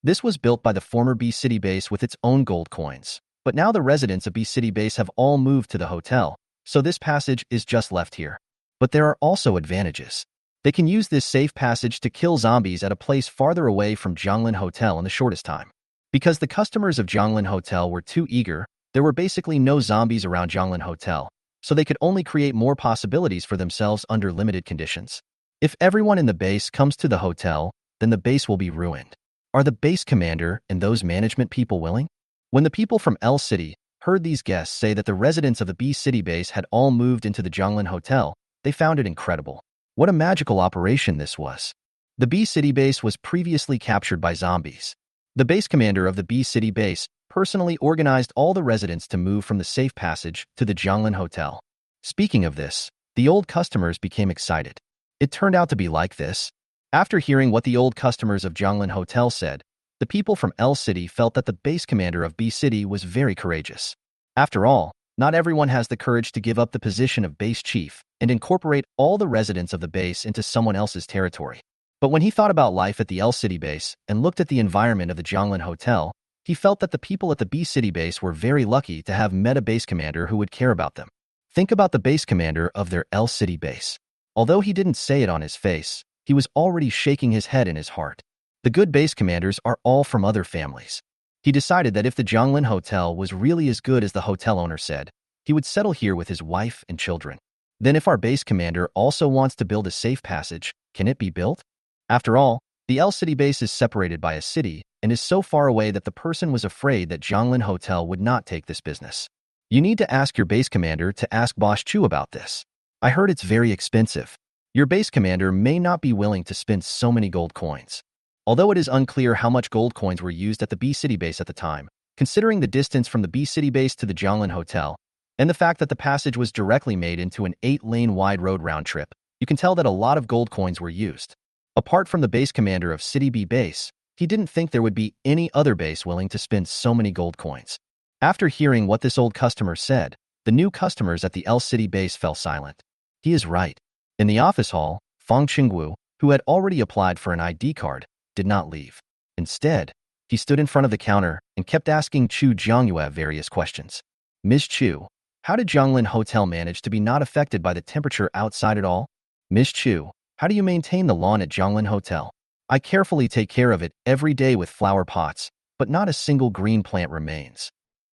This was built by the former B City base with its own gold coins, but now the residents of B City base have all moved to the hotel, so this passage is just left here. But there are also advantages. They can use this safe passage to kill zombies at a place farther away from Zhonglin Hotel in the shortest time. Because the customers of Zhonglin Hotel were too eager, there were basically no zombies around Zhonglin Hotel, so they could only create more possibilities for themselves under limited conditions. If everyone in the base comes to the hotel, then the base will be ruined. Are the base commander and those management people willing? When the people from L City heard these guests say that the residents of the B City base had all moved into the Zhonglin Hotel, they found it incredible. What a magical operation this was. The B City base was previously captured by zombies. The base commander of the B City base personally organized all the residents to move from the safe passage to the Zhonglin Hotel. Speaking of this, the old customers became excited. It turned out to be like this. After hearing what the old customers of Zhonglin Hotel said, the people from L City felt that the base commander of B City was very courageous. After all, not everyone has the courage to give up the position of base chief and incorporate all the residents of the base into someone else's territory. But when he thought about life at the L City base and looked at the environment of the Zhonglin Hotel, He felt that the people at the B City base were very lucky to have met a base commander who would care about them. Think about the base commander of their L City base. Although he didn't say it on his face, he was already shaking his head in his heart. The good base commanders are all from other families. He decided that if the Zhonglin Hotel was really as good as the hotel owner said, he would settle here with his wife and children. Then if our base commander also wants to build a safe passage, can it be built? After all, the L City base is separated by a city and is so far away that the person was afraid that Zhonglin Hotel would not take this business. You need to ask your base commander to ask Boss Chu about this. I heard it's very expensive. Your base commander may not be willing to spend so many gold coins. Although it is unclear how much gold coins were used at the B City base at the time, considering the distance from the B City base to the Zhonglin Hotel, and the fact that the passage was directly made into an 8-lane wide road round trip, you can tell that a lot of gold coins were used. Apart from the base commander of City B base, he didn't think there would be any other base willing to spend so many gold coins. After hearing what this old customer said, the new customers at the L City base fell silent. He is right. In the office hall, Fang Qingwu, who had already applied for an ID card, did not leave. Instead, he stood in front of the counter and kept asking Chu Jiangyue various questions. Ms. Chu, how did Zhonglin Hotel manage to be not affected by the temperature outside at all? Ms. Chu, how do you maintain the lawn at Zhonglin Hotel? I carefully take care of it every day with flower pots, but not a single green plant remains.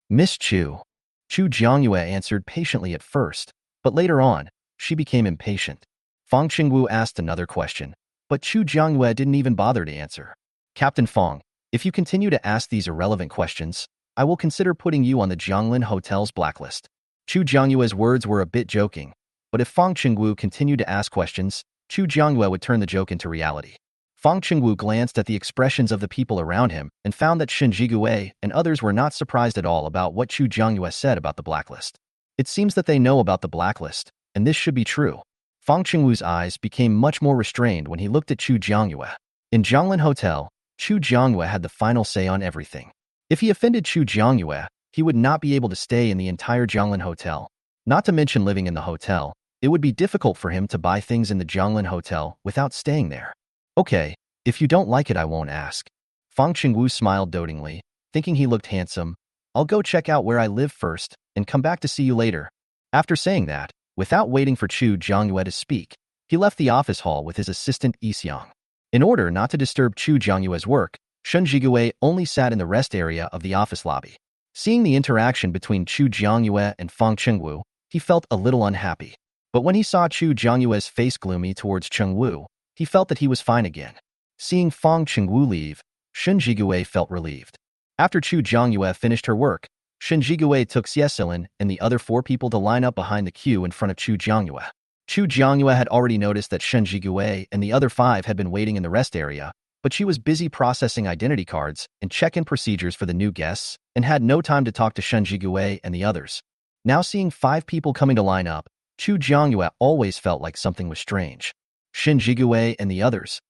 Ms. Chu. Chu Jiangyue answered patiently at first, but later on, she became impatient. Fang Qingwu asked another question, but Chu Jiangyue didn't even bother to answer. Captain Fang, if you continue to ask these irrelevant questions, I will consider putting you on the Zhonglin Hotel's blacklist. Chu Jiangyue's words were a bit joking, but if Fang Qingwu continued to ask questions, Chu Jiangyue would turn the joke into reality. Fang Qingwu glanced at the expressions of the people around him and found that Shen Jigue and others were not surprised at all about what Chu Jiangyue said about the blacklist. It seems that they know about the blacklist, and this should be true. Fang Qingwu's eyes became much more restrained when he looked at Chu Jiangyue. In Zhonglin Hotel, Chu Jiangyue had the final say on everything. If he offended Chu Jiangyue, he would not be able to stay in the entire Zhonglin Hotel. Not to mention living in the hotel, it would be difficult for him to buy things in the Zhonglin Hotel without staying there. Okay, if you don't like it, I won't ask. Fang Qingwu smiled dotingly, thinking he looked handsome. I'll go check out where I live first and come back to see you later. After saying that, without waiting for Chu Jiangyue to speak, he left the office hall with his assistant Yi Xiang. In order not to disturb Chu Jiangyue's work, Shen Jigue only sat in the rest area of the office lobby. Seeing the interaction between Chu Jiangyue and Fang Qingwu, he felt a little unhappy. But when he saw Chu Jiangyue's face gloomy towards Chengwu, he felt that he was fine again. Seeing Fang Qingwu leave, Shen Jigue felt relieved. After Chu Jiangyue finished her work, Shen Jigue took Xiesilin and the other 4 people to line up behind the queue in front of Chu Jiangyue. Chu Jiangyue had already noticed that Shen Jigue and the other 5 had been waiting in the rest area, but she was busy processing identity cards and check-in procedures for the new guests and had no time to talk to Shen Jigue and the others. Now seeing 5 people coming to line up, Chu Jiangyue always felt like something was strange. Shen Jigue and the others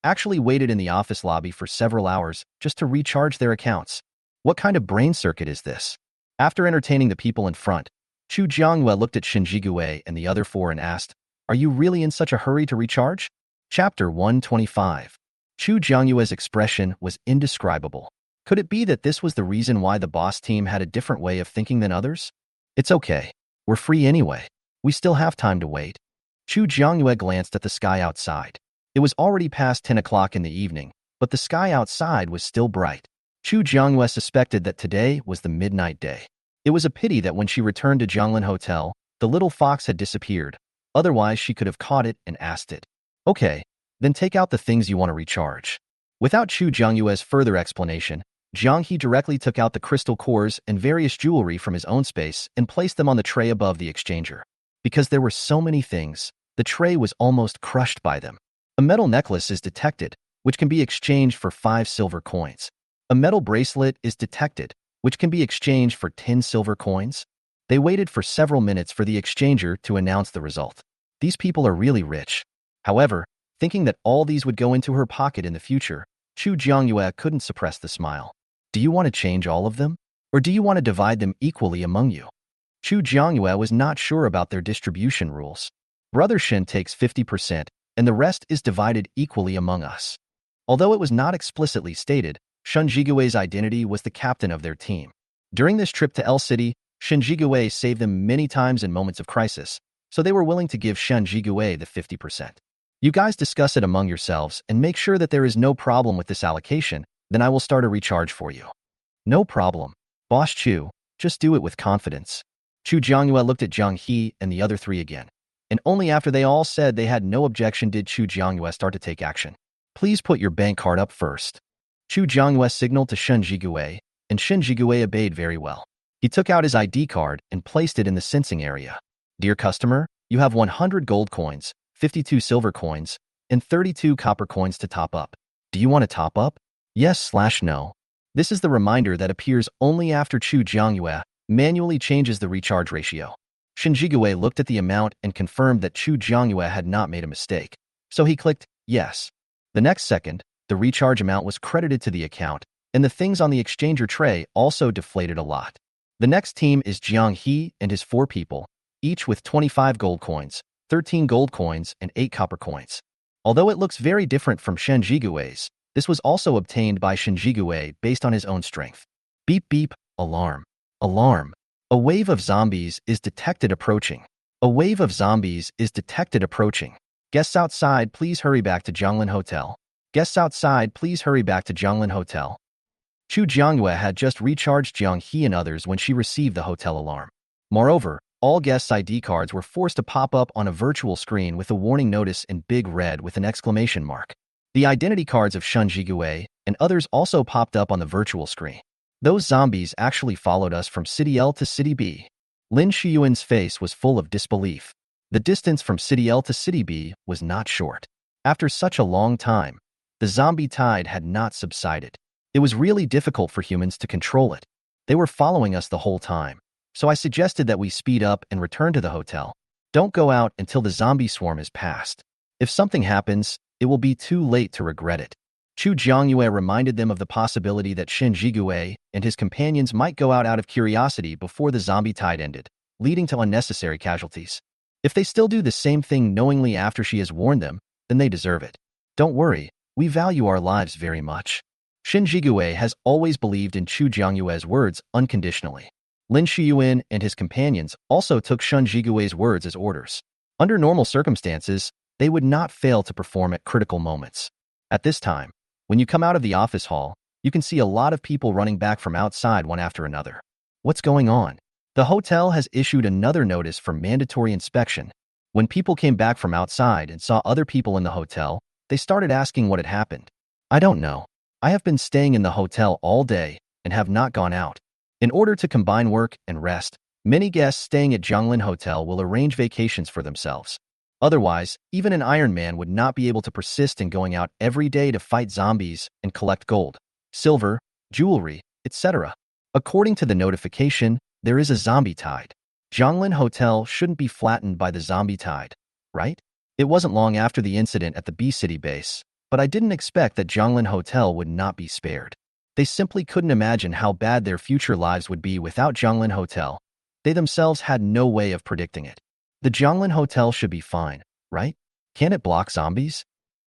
actually waited in the office lobby for several hours just to recharge their accounts. What kind of brain circuit is this? After entertaining the people in front, Chu Jiangyue looked at Shen Jigue and the other 4 and asked, "Are you really in such a hurry to recharge?" Chapter 125. Chu Jiangyue's expression was indescribable. Could it be that this was the reason why the boss team had a different way of thinking than others? It's okay. We're free anyway. We still have time to wait. Chu Jiangyue glanced at the sky outside. It was already past 10 o'clock in the evening, but the sky outside was still bright. Chu Jiangyue suspected that today was the midnight day. It was a pity that when she returned to Zhonglin Hotel, the little fox had disappeared. Otherwise, she could have caught it and asked it. Okay, then take out the things you want to recharge. Without Chu Jiangyue's further explanation, Jiang He directly took out the crystal cores and various jewelry from his own space and placed them on the tray above the exchanger. Because there were so many things, the tray was almost crushed by them. A metal necklace is detected, which can be exchanged for 5 silver coins. A metal bracelet is detected, which can be exchanged for 10 silver coins. They waited for several minutes for the exchanger to announce the result. These people are really rich. However, thinking that all these would go into her pocket in the future, Chu Jiangyue couldn't suppress the smile. Do you want to change all of them? Or do you want to divide them equally among you? Chu Jiangyue was not sure about their distribution rules. Brother Shen takes 50%, and the rest is divided equally among us. Although it was not explicitly stated, Shun Jigui's identity was the captain of their team. During this trip to L City, Shun Jigui saved them many times in moments of crisis, so they were willing to give Shun Jigui the 50%. You guys discuss it among yourselves and make sure that there is no problem with this allocation, then I will start a recharge for you. No problem. Boss Chu, just do it with confidence. Chu Jiangyue looked at Zhang He and the other three again, and only after they all said they had no objection did Chu Jiangyue start to take action. Please put your bank card up first. Chu Jiangyue signaled to Shun Jigui, and Shun Jigui obeyed very well. He took out his ID card and placed it in the sensing area. Dear customer, you have 100 gold coins, 52 silver coins, and 32 copper coins to top up. Do you want to top up? Yes/no. This is the reminder that appears only after Chu Jiangyue manually changes the recharge ratio. Shun Jigui looked at the amount and confirmed that Chu Jiangyue had not made a mistake, so he clicked yes. The next second, the recharge amount was credited to the account, and the things on the exchanger tray also deflated a lot. The next team is Jiang He and his 4 people, each with 25 gold coins, 13 gold coins, and 8 copper coins. Although it looks very different from Shun Jigui's, this was also obtained by Shun Jigui based on his own strength. Beep beep, alarm. Alarm. A wave of zombies is detected approaching. A wave of zombies is detected approaching. Guests outside, please hurry back to Zhonglin Hotel. Guests outside, please hurry back to Zhonglin Hotel. Chu Jiangyue had just recharged Jiang He and others when she received the hotel alarm. Moreover, all guests' ID cards were forced to pop up on a virtual screen with a warning notice in big red with an exclamation mark. The identity cards of Shun Jigui and others also popped up on the virtual screen. Those zombies actually followed us from City L to City B. Lin Shiyuan's face was full of disbelief. The distance from City L to City B was not short. After such a long time, the zombie tide had not subsided. It was really difficult for humans to control it. They were following us the whole time, so I suggested that we speed up and return to the hotel. Don't go out until the zombie swarm is past. If something happens, it will be too late to regret it. Chu Jiangyue reminded them of the possibility that Shun Jigui and his companions might go out of curiosity before the zombie tide ended, leading to unnecessary casualties. If they still do the same thing knowingly after she has warned them, then they deserve it. Don't worry, we value our lives very much. Shun Jigui has always believed in Chu Jiangyue's words unconditionally. Lin Shiyuan and his companions also took Shun Jigui's words as orders. Under normal circumstances, they would not fail to perform at critical moments. At this time, when you come out of the office hall, you can see a lot of people running back from outside one after another. What's going on? The hotel has issued another notice for mandatory inspection. When people came back from outside and saw other people in the hotel, they started asking what had happened. I don't know. I have been staying in the hotel all day and have not gone out. In order to combine work and rest, many guests staying at Zhonglin Hotel will arrange vacations for themselves. Otherwise, even an Iron Man would not be able to persist in going out every day to fight zombies and collect gold, silver, jewelry, etc. According to the notification, there is a zombie tide. Zhonglin Hotel shouldn't be flattened by the zombie tide, right? It wasn't long after the incident at the B-City base, but I didn't expect that Zhonglin Hotel would not be spared. They simply couldn't imagine how bad their future lives would be without Zhonglin Hotel. They themselves had no way of predicting it. The Zhonglin Hotel should be fine, right? Can it block zombies?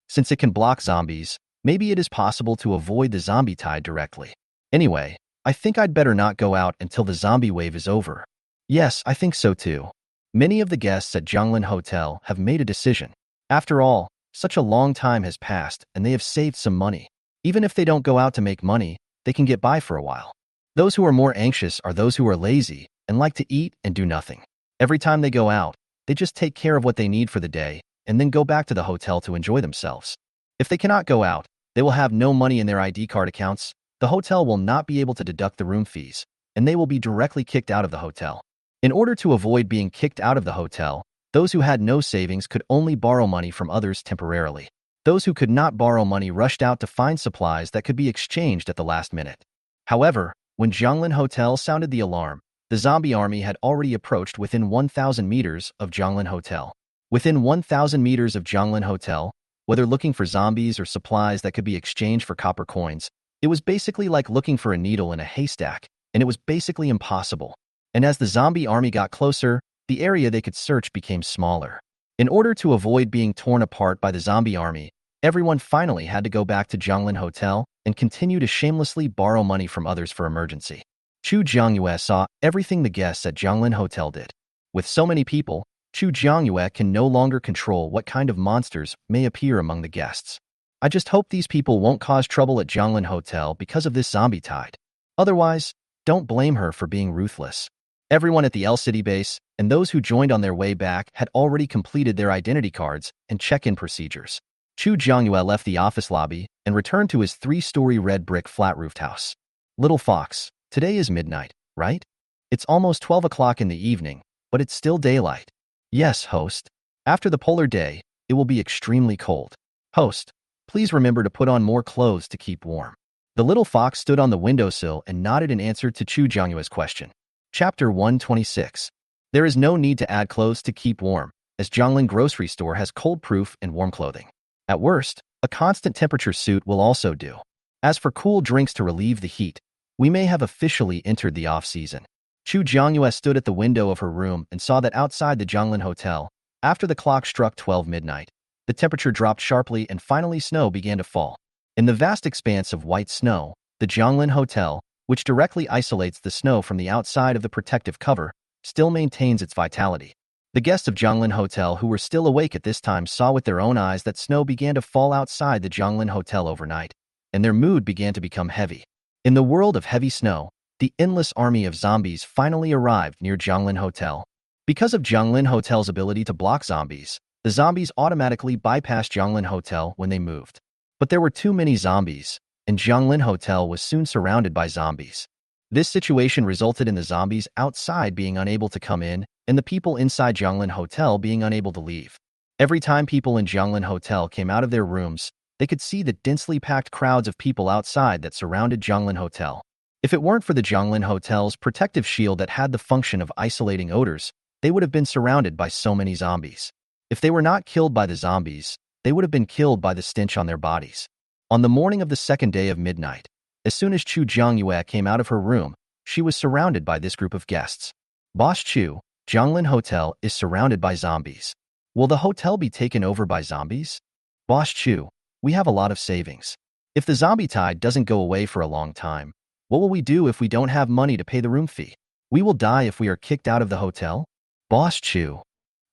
Since it can block zombies, maybe it is possible to avoid the zombie tide directly. Anyway, I think I'd better not go out until the zombie wave is over. Yes, I think so too. Many of the guests at Zhonglin Hotel have made a decision. After all, such a long time has passed and they have saved some money. Even if they don't go out to make money, they can get by for a while. Those who are more anxious are those who are lazy and like to eat and do nothing. Every time they go out, they just take care of what they need for the day and then go back to the hotel to enjoy themselves. If they cannot go out, they will have no money in their ID card accounts, the hotel will not be able to deduct the room fees, and they will be directly kicked out of the hotel. In order to avoid being kicked out of the hotel, those who had no savings could only borrow money from others temporarily. Those who could not borrow money rushed out to find supplies that could be exchanged at the last minute. However, when Zhonglin Hotel sounded the alarm, the zombie army had already approached within 1,000 meters of Zhonglin Hotel. Within 1,000 meters of Zhonglin Hotel, whether looking for zombies or supplies that could be exchanged for copper coins, it was basically like looking for a needle in a haystack, and it was basically impossible. And as the zombie army got closer, the area they could search became smaller. In order to avoid being torn apart by the zombie army, everyone finally had to go back to Zhonglin Hotel and continue to shamelessly borrow money from others for emergency. Chu Jiangyue saw everything the guests at Jianglin Hotel did. With so many people, Chu Jiangyue can no longer control what kind of monsters may appear among the guests. I just hope these people won't cause trouble at Jianglin Hotel because of this zombie tide. Otherwise, don't blame her for being ruthless. Everyone at the L City base and those who joined on their way back had already completed their identity cards and check-in procedures. Chu Jiangyue left the office lobby and returned to his 3-story red brick flat-roofed house. Little Fox, today is midnight, right? It's almost 12 o'clock in the evening, but it's still daylight. Yes, host. After the polar day, it will be extremely cold. Host, please remember to put on more clothes to keep warm. The little fox stood on the windowsill and nodded in answer to Chu Jiangyue's question. Chapter 126. There is no need to add clothes to keep warm, as Jianglin grocery store has cold-proof and warm clothing. At worst, a constant temperature suit will also do. As for cool drinks to relieve the heat, we may have officially entered the off-season. Chu Jiangyue stood at the window of her room and saw that outside the Jianglin Hotel, after the clock struck 12 midnight, the temperature dropped sharply and finally snow began to fall. In the vast expanse of white snow, the Jianglin Hotel, which directly isolates the snow from the outside of the protective cover, still maintains its vitality. The guests of Jianglin Hotel who were still awake at this time saw with their own eyes that snow began to fall outside the Jianglin Hotel overnight, and their mood began to become heavy. In the world of heavy snow, the endless army of zombies finally arrived near Jianglin Hotel. Because of Jianglin Hotel's ability to block zombies, the zombies automatically bypassed Jianglin Hotel when they moved. But there were too many zombies, and Jianglin Hotel was soon surrounded by zombies. This situation resulted in the zombies outside being unable to come in and the people inside Jianglin Hotel being unable to leave. Every time people in Jianglin Hotel came out of their rooms, they could see the densely packed crowds of people outside that surrounded Jianglin Hotel. If it weren't for the Jianglin Hotel's protective shield that had the function of isolating odors, they would have been surrounded by so many zombies. If they were not killed by the zombies, they would have been killed by the stench on their bodies. On the morning of the second day of midnight, as soon as Chu Jiangyue came out of her room, she was surrounded by this group of guests. Boss Chu, Jianglin Hotel is surrounded by zombies. Will the hotel be taken over by zombies? Boss Chu, we have a lot of savings. If the zombie tide doesn't go away for a long time, what will we do if we don't have money to pay the room fee? We will die if we are kicked out of the hotel? Boss Chu.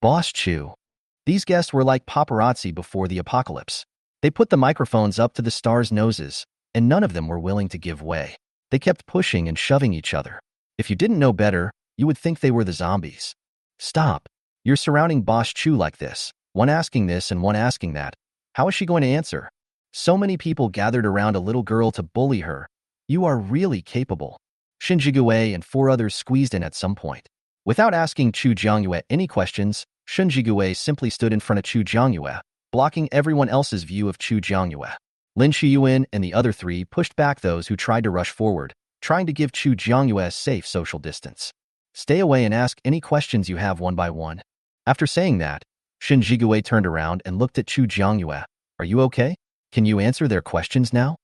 Boss Chu. These guests were like paparazzi before the apocalypse. They put the microphones up to the stars' noses, and none of them were willing to give way. They kept pushing and shoving each other. If you didn't know better, you would think they were the zombies. Stop. You're surrounding Boss Chu like this, one asking this and one asking that. How is she going to answer? So many people gathered around a little girl to bully her. You are really capable. Shen Jigue and 4 others squeezed in at some point. Without asking Chu Jiangyue any questions, Shen Jigue simply stood in front of Chu Jiangyue, blocking everyone else's view of Chu Jiangyue. Lin Shiyuan and the other 3 pushed back those who tried to rush forward, trying to give Chu Jiangyue a safe social distance. Stay away and ask any questions you have one by one. After saying that, Shen Jigue turned around and looked at Chu Jiangyue. Are you okay? Can you answer their questions now?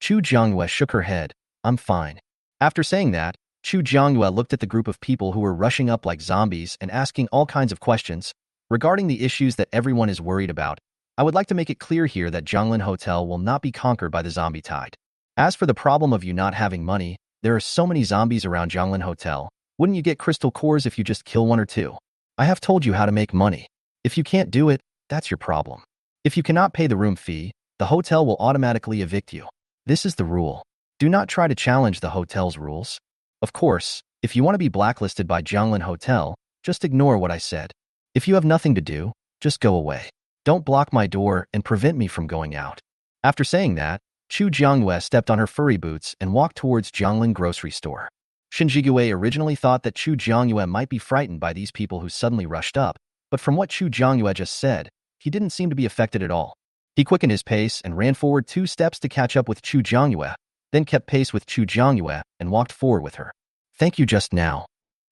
Chu Jiangyue shook her head. I'm fine. After saying that, Chu Jiangyue looked at the group of people who were rushing up like zombies and asking all kinds of questions. Regarding the issues that everyone is worried about, I would like to make it clear here that Jianglin Hotel will not be conquered by the zombie tide. As for the problem of you not having money, there are so many zombies around Jianglin Hotel. Wouldn't you get crystal cores if you just kill 1 or 2? I have told you how to make money. If you can't do it, that's your problem. If you cannot pay the room fee, the hotel will automatically evict you. This is the rule. Do not try to challenge the hotel's rules. Of course, if you want to be blacklisted by Jianglin Hotel, just ignore what I said. If you have nothing to do, just go away. Don't block my door and prevent me from going out. After saying that, Chu Jiangyue stepped on her furry boots and walked towards Jianglin grocery store. Shen Jigue originally thought that Chu Jiangyue might be frightened by these people who suddenly rushed up, but from what Chu Jiangyue just said, he didn't seem to be affected at all. He quickened his pace and ran forward 2 steps to catch up with Chu Jiangyue, then kept pace with Chu Jiangyue and walked forward with her. Thank you just now.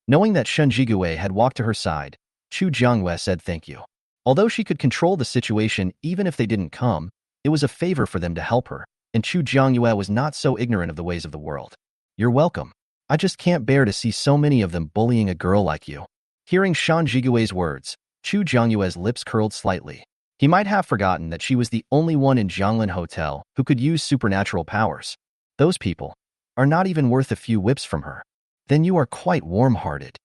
Knowing that Shen Jigue had walked to her side, Chu Jiangyue said thank you. Although she could control the situation even if they didn't come, it was a favor for them to help her, and Chu Jiangyue was not so ignorant of the ways of the world. You're welcome. I just can't bear to see so many of them bullying a girl like you. Hearing Shen Jigue's words, Chu Jiangyue's lips curled slightly. He might have forgotten that she was the only one in Jianglin Hotel who could use supernatural powers. Those people are not even worth a few whips from her. Then you are quite warm-hearted.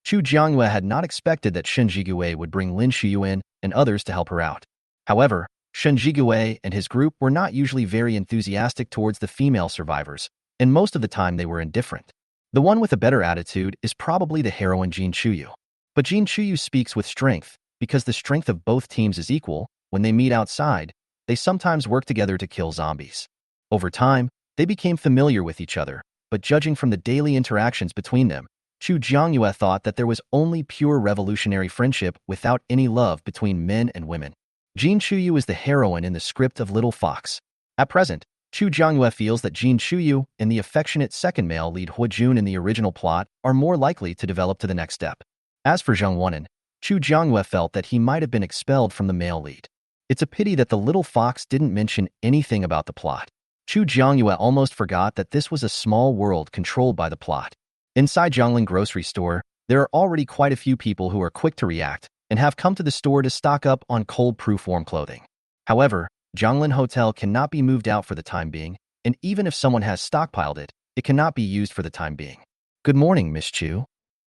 Chu Jiangyue had not expected that Shen Jigue would bring Lin Shuyuan and others to help her out. However, Shen Jigue and his group were not usually very enthusiastic towards the female survivors, and most of the time they were indifferent. The one with a better attitude is probably the heroine Jin Chuyu. But Jin Chuyu speaks with strength, because the strength of both teams is equal. When they meet outside, they sometimes work together to kill zombies. Over time, they became familiar with each other, but judging from the daily interactions between them, Chu Jiangyue thought that there was only pure revolutionary friendship without any love between men and women. Jin Chuyu is the heroine in the script of Little Fox. At present, Chu Jiangyue feels that Jin Chuyu and the affectionate second male lead Hu Jun in the original plot are more likely to develop to the next step. As for Zheng Wenan, Chu Jiangyue felt that he might have been expelled from the male lead. It's a pity that the Little Fox didn't mention anything about the plot. Chu Jiangyue almost forgot that this was a small world controlled by the plot. Inside Jianglin grocery store, there are already quite a few people who are quick to react and have come to the store to stock up on cold-proof warm clothing. However, Jianglin Hotel cannot be moved out for the time being, and even if someone has stockpiled it, it cannot be used for the time being. Good morning, Miss Chu.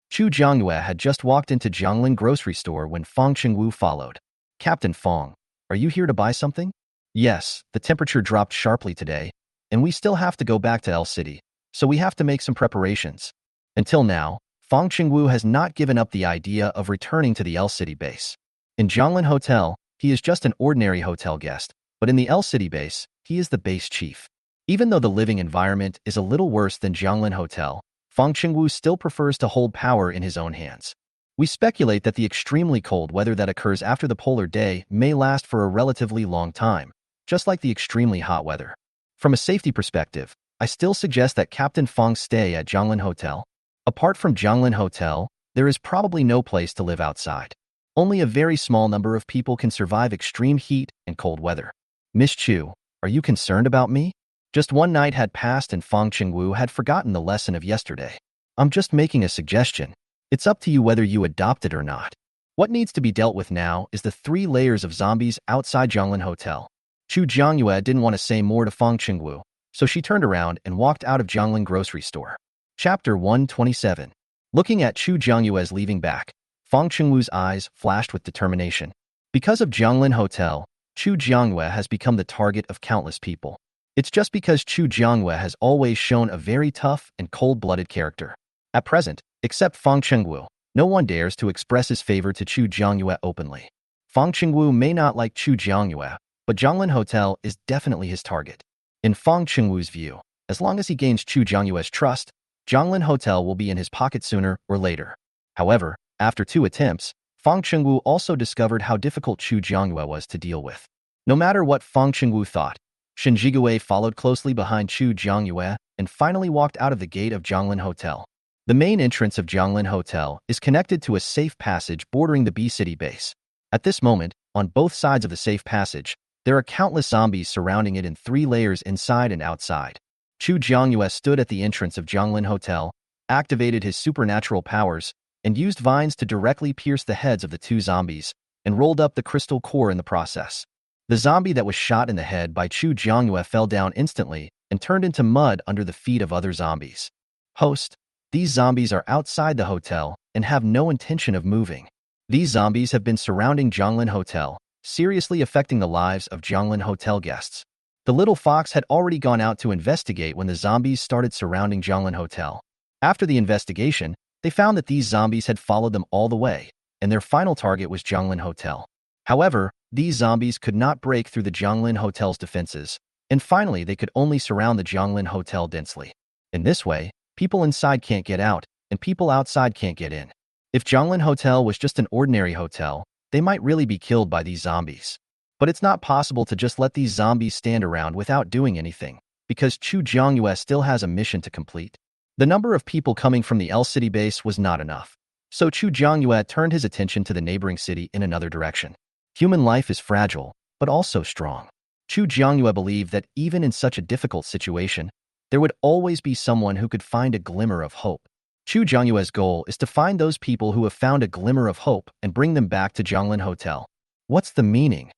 Chu Jiangyue had just walked into Jianglin grocery store when Fong Chengwu followed. Captain Fong, are you here to buy something? Yes, the temperature dropped sharply today, and we still have to go back to L City, so we have to make some preparations. Until now, Fong Chengwu has not given up the idea of returning to the L City base. In Jianglin Hotel, he is just an ordinary hotel guest, but in the L City base, he is the base chief. Even though the living environment is a little worse than Jianglin Hotel, Fong Chengwu still prefers to hold power in his own hands. We speculate that the extremely cold weather that occurs after the polar day may last for a relatively long time, just like the extremely hot weather. From a safety perspective, I still suggest that Captain Fong stay at Jianglin Hotel. Apart from Jianglin Hotel, there is probably no place to live outside. Only a very small number of people can survive extreme heat and cold weather. Miss Chu, are you concerned about me? Just one night had passed and Fong Chengwu had forgotten the lesson of yesterday. I'm just making a suggestion. It's up to you whether you adopt it or not. What needs to be dealt with now is the 3 layers of zombies outside Jianglin Hotel. Chu Jiangyue didn't want to say more to Fong Chengwu, so she turned around and walked out of Jianglin grocery store. Chapter 127. Looking at Chu Jiangyue's leaving back, Fong Chengwu's eyes flashed with determination. Because of Jianglin Hotel, Chu Jiangyue has become the target of countless people. It's just because Chu Jiangyue has always shown a very tough and cold-blooded character. At present, except Fong Chengwu, no one dares to express his favor to Chu Jiangyue openly. Fong Chengwu may not like Chu Jiangyue, but Jianglin Hotel is definitely his target. In Fong Chengwu's view, as long as he gains Chu Jiangyue's trust, Jianglin Hotel will be in his pocket sooner or later. However, after 2 attempts, Fong Chengwu also discovered how difficult Chu Jiangyue was to deal with. No matter what Fong Chengwu thought, Shen Jigue followed closely behind Chu Jiangyue and finally walked out of the gate of Jianglin Hotel. The main entrance of Jianglin Hotel is connected to a safe passage bordering the B City base. At this moment, on both sides of the safe passage, there are countless zombies surrounding it in 3 layers inside and outside. Chu Jiangyue stood at the entrance of Jianglin Hotel, activated his supernatural powers, and used vines to directly pierce the heads of the 2 zombies, and rolled up the crystal core in the process. The zombie that was shot in the head by Chu Jiangyue fell down instantly and turned into mud under the feet of other zombies. Host, these zombies are outside the hotel and have no intention of moving. These zombies have been surrounding Jianglin Hotel, seriously affecting the lives of Jianglin Hotel guests. The little fox had already gone out to investigate when the zombies started surrounding Jianglin Hotel. After the investigation, they found that these zombies had followed them all the way, and their final target was Jianglin Hotel. However, these zombies could not break through the Jianglin Hotel's defenses, and finally they could only surround the Jianglin Hotel densely. In this way, people inside can't get out, and people outside can't get in. If Jianglin Hotel was just an ordinary hotel, they might really be killed by these zombies. But it's not possible to just let these zombies stand around without doing anything, because Chu Jiangyue still has a mission to complete. The number of people coming from the L City base was not enough, so Chu Jiangyue turned his attention to the neighboring city in another direction. Human life is fragile, but also strong. Chu Jiangyue believed that even in such a difficult situation, there would always be someone who could find a glimmer of hope. Chu Jiangyue's goal is to find those people who have found a glimmer of hope and bring them back to Jianglin Hotel. What's the meaning?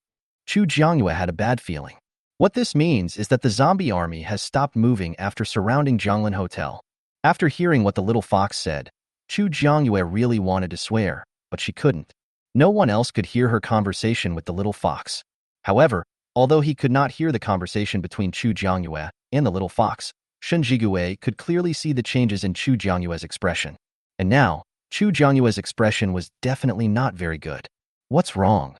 Chu Jiangyue had a bad feeling. What this means is that the zombie army has stopped moving after surrounding Zhonglin Hotel. After hearing what the little fox said, Chu Jiangyue really wanted to swear, but she couldn't. No one else could hear her conversation with the little fox. However, although he could not hear the conversation between Chu Jiangyue and the little fox, Shen Jigue could clearly see the changes in Chu Jiangyue's expression. And now, Chu Jiangyue's expression was definitely not very good. What's wrong?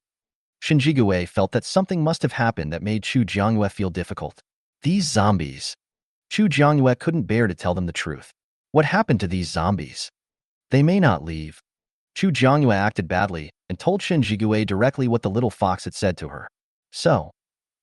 Shen Jigue felt that something must have happened that made Chu Jiangyue feel difficult. These zombies. Chu Jiangyue couldn't bear to tell them the truth. What happened to these zombies? They may not leave. Chu Jiangyue acted badly and told Shen Jigue directly what the little fox had said to her. So,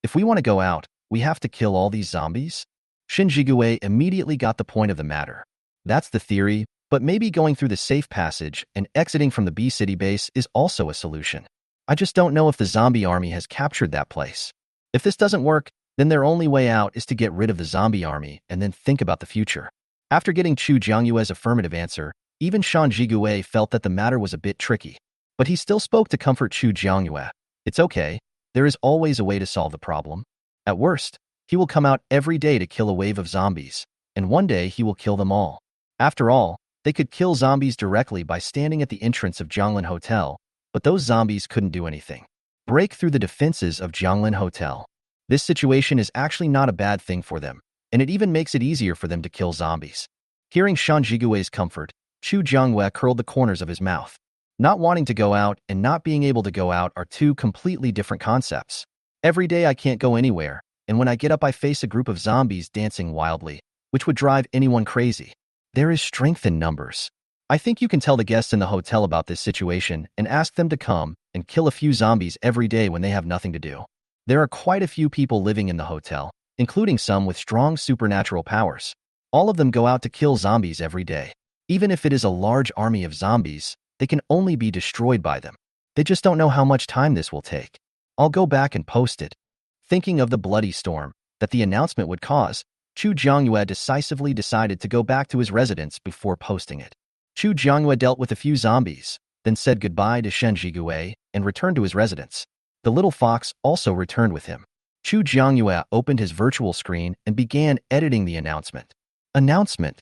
if we want to go out, we have to kill all these zombies? Shen Jigue immediately got the point of the matter. That's the theory, but maybe going through the safe passage and exiting from the B-City base is also a solution. I just don't know if the zombie army has captured that place. If this doesn't work, then their only way out is to get rid of the zombie army and then think about the future. After getting Chu Jiangyue's affirmative answer, even Shen Jigue felt that the matter was a bit tricky. But he still spoke to comfort Chu Jiangyue. It's okay, there is always a way to solve the problem. At worst, he will come out every day to kill a wave of zombies, and one day he will kill them all. After all, they could kill zombies directly by standing at the entrance of Zhonglin Hotel, but those zombies couldn't do anything. Break through the defenses of Zhonglin Hotel. This situation is actually not a bad thing for them, and it even makes it easier for them to kill zombies. Hearing Shen Jigue's comfort, Chu Jiangyue curled the corners of his mouth. Not wanting to go out and not being able to go out are two completely different concepts. Every day I can't go anywhere, and when I get up I face a group of zombies dancing wildly, which would drive anyone crazy. There is strength in numbers. I think you can tell the guests in the hotel about this situation and ask them to come and kill a few zombies every day when they have nothing to do. There are quite a few people living in the hotel, including some with strong supernatural powers. All of them go out to kill zombies every day. Even if it is a large army of zombies, they can only be destroyed by them. They just don't know how much time this will take. I'll go back and post it. Thinking of the bloody storm that the announcement would cause, Chu Jiangyue decisively decided to go back to his residence before posting it. Chu Jiangyue dealt with a few zombies, then said goodbye to Shen Jigue and returned to his residence. The little fox also returned with him. Chu Jiangyue opened his virtual screen and began editing the announcement. Announcement.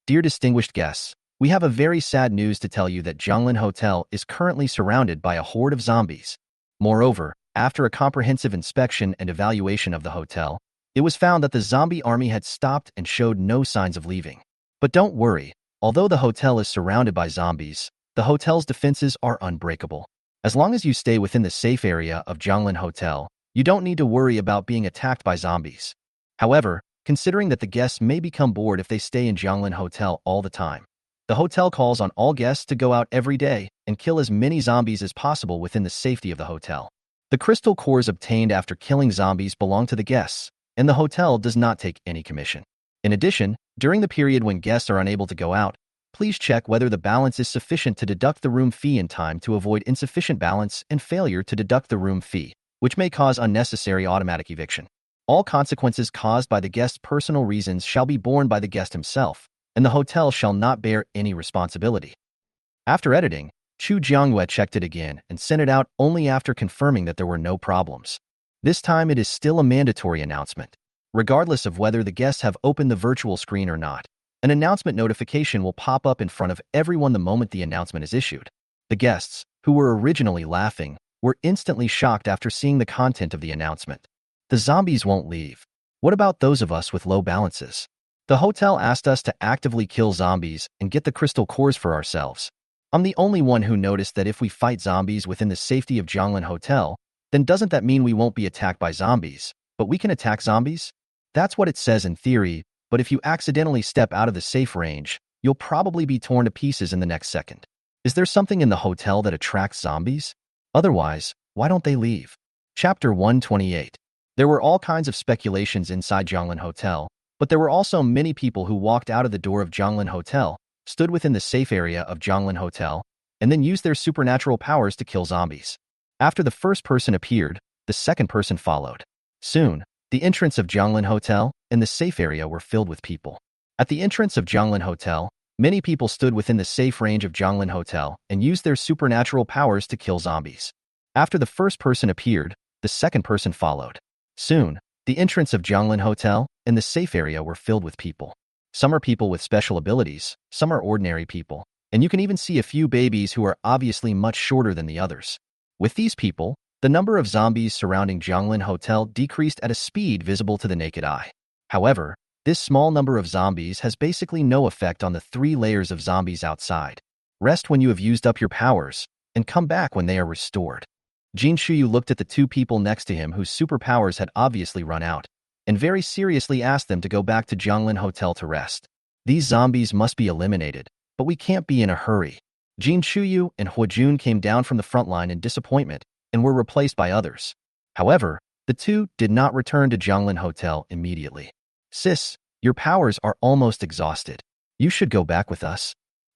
Dear distinguished guests, we have a very sad news to tell you that Zhonglin Hotel is currently surrounded by a horde of zombies. Moreover, after a comprehensive inspection and evaluation of the hotel, it was found that the zombie army had stopped and showed no signs of leaving. But don't worry, although the hotel is surrounded by zombies, the hotel's defenses are unbreakable. As long as you stay within the safe area of Zhonglin Hotel, you don't need to worry about being attacked by zombies. However, considering that the guests may become bored if they stay in Zhonglin Hotel all the time, the hotel calls on all guests to go out every day and kill as many zombies as possible within the safety of the hotel. The crystal cores obtained after killing zombies belong to the guests, and the hotel does not take any commission. In addition, during the period when guests are unable to go out, please check whether the balance is sufficient to deduct the room fee in time to avoid insufficient balance and failure to deduct the room fee, which may cause unnecessary automatic eviction. All consequences caused by the guest's personal reasons shall be borne by the guest himself, and the hotel shall not bear any responsibility. After editing, Chu Jiangyue checked it again and sent it out only after confirming that there were no problems. This time it is still a mandatory announcement. Regardless of whether the guests have opened the virtual screen or not, an announcement notification will pop up in front of everyone the moment the announcement is issued. The guests, who were originally laughing, were instantly shocked after seeing the content of the announcement. The zombies won't leave. What about those of us with low balances? The hotel asked us to actively kill zombies and get the crystal cores for ourselves. I'm the only one who noticed that if we fight zombies within the safety of Zhonglin Hotel, then doesn't that mean we won't be attacked by zombies, but we can attack zombies? That's what it says in theory, but if you accidentally step out of the safe range, you'll probably be torn to pieces in the next second. Is there something in the hotel that attracts zombies? Otherwise, why don't they leave? Chapter 128. There were all kinds of speculations inside Zhonglin Hotel, but there were also many people who walked out of the door of Zhonglin Hotel, stood within the safe area of Zhonglin Hotel, and then used their supernatural powers to kill zombies. After the first person appeared, the second person followed. Soon, the entrance of Zhonglin Hotel and the safe area were filled with people. At the entrance of Zhonglin Hotel, many people stood within the safe range of Zhonglin Hotel and used their supernatural powers to kill zombies. After the first person appeared, The second person followed. Soon, the entrance of Jianglin Hotel and the safe area were filled with people. Some are people with special abilities, some are ordinary people, and you can even see a few babies who are obviously much shorter than the others. With these people, the number of zombies surrounding Jianglin Hotel decreased at a speed visible to the naked eye. However, this small number of zombies has basically no effect on the 3 layers of zombies outside. Rest when you have used up your powers, and come back when they are restored. Jin Shuyu looked at the 2 people next to him whose superpowers had obviously run out, and very seriously asked them to go back to Jianglin Hotel to rest. These zombies must be eliminated, but we can't be in a hurry. Jin Shuyu and Huajun came down from the front line in disappointment and were replaced by others. However, the 2 did not return to Jianglin Hotel immediately. Sis, your powers are almost exhausted. You should go back with us.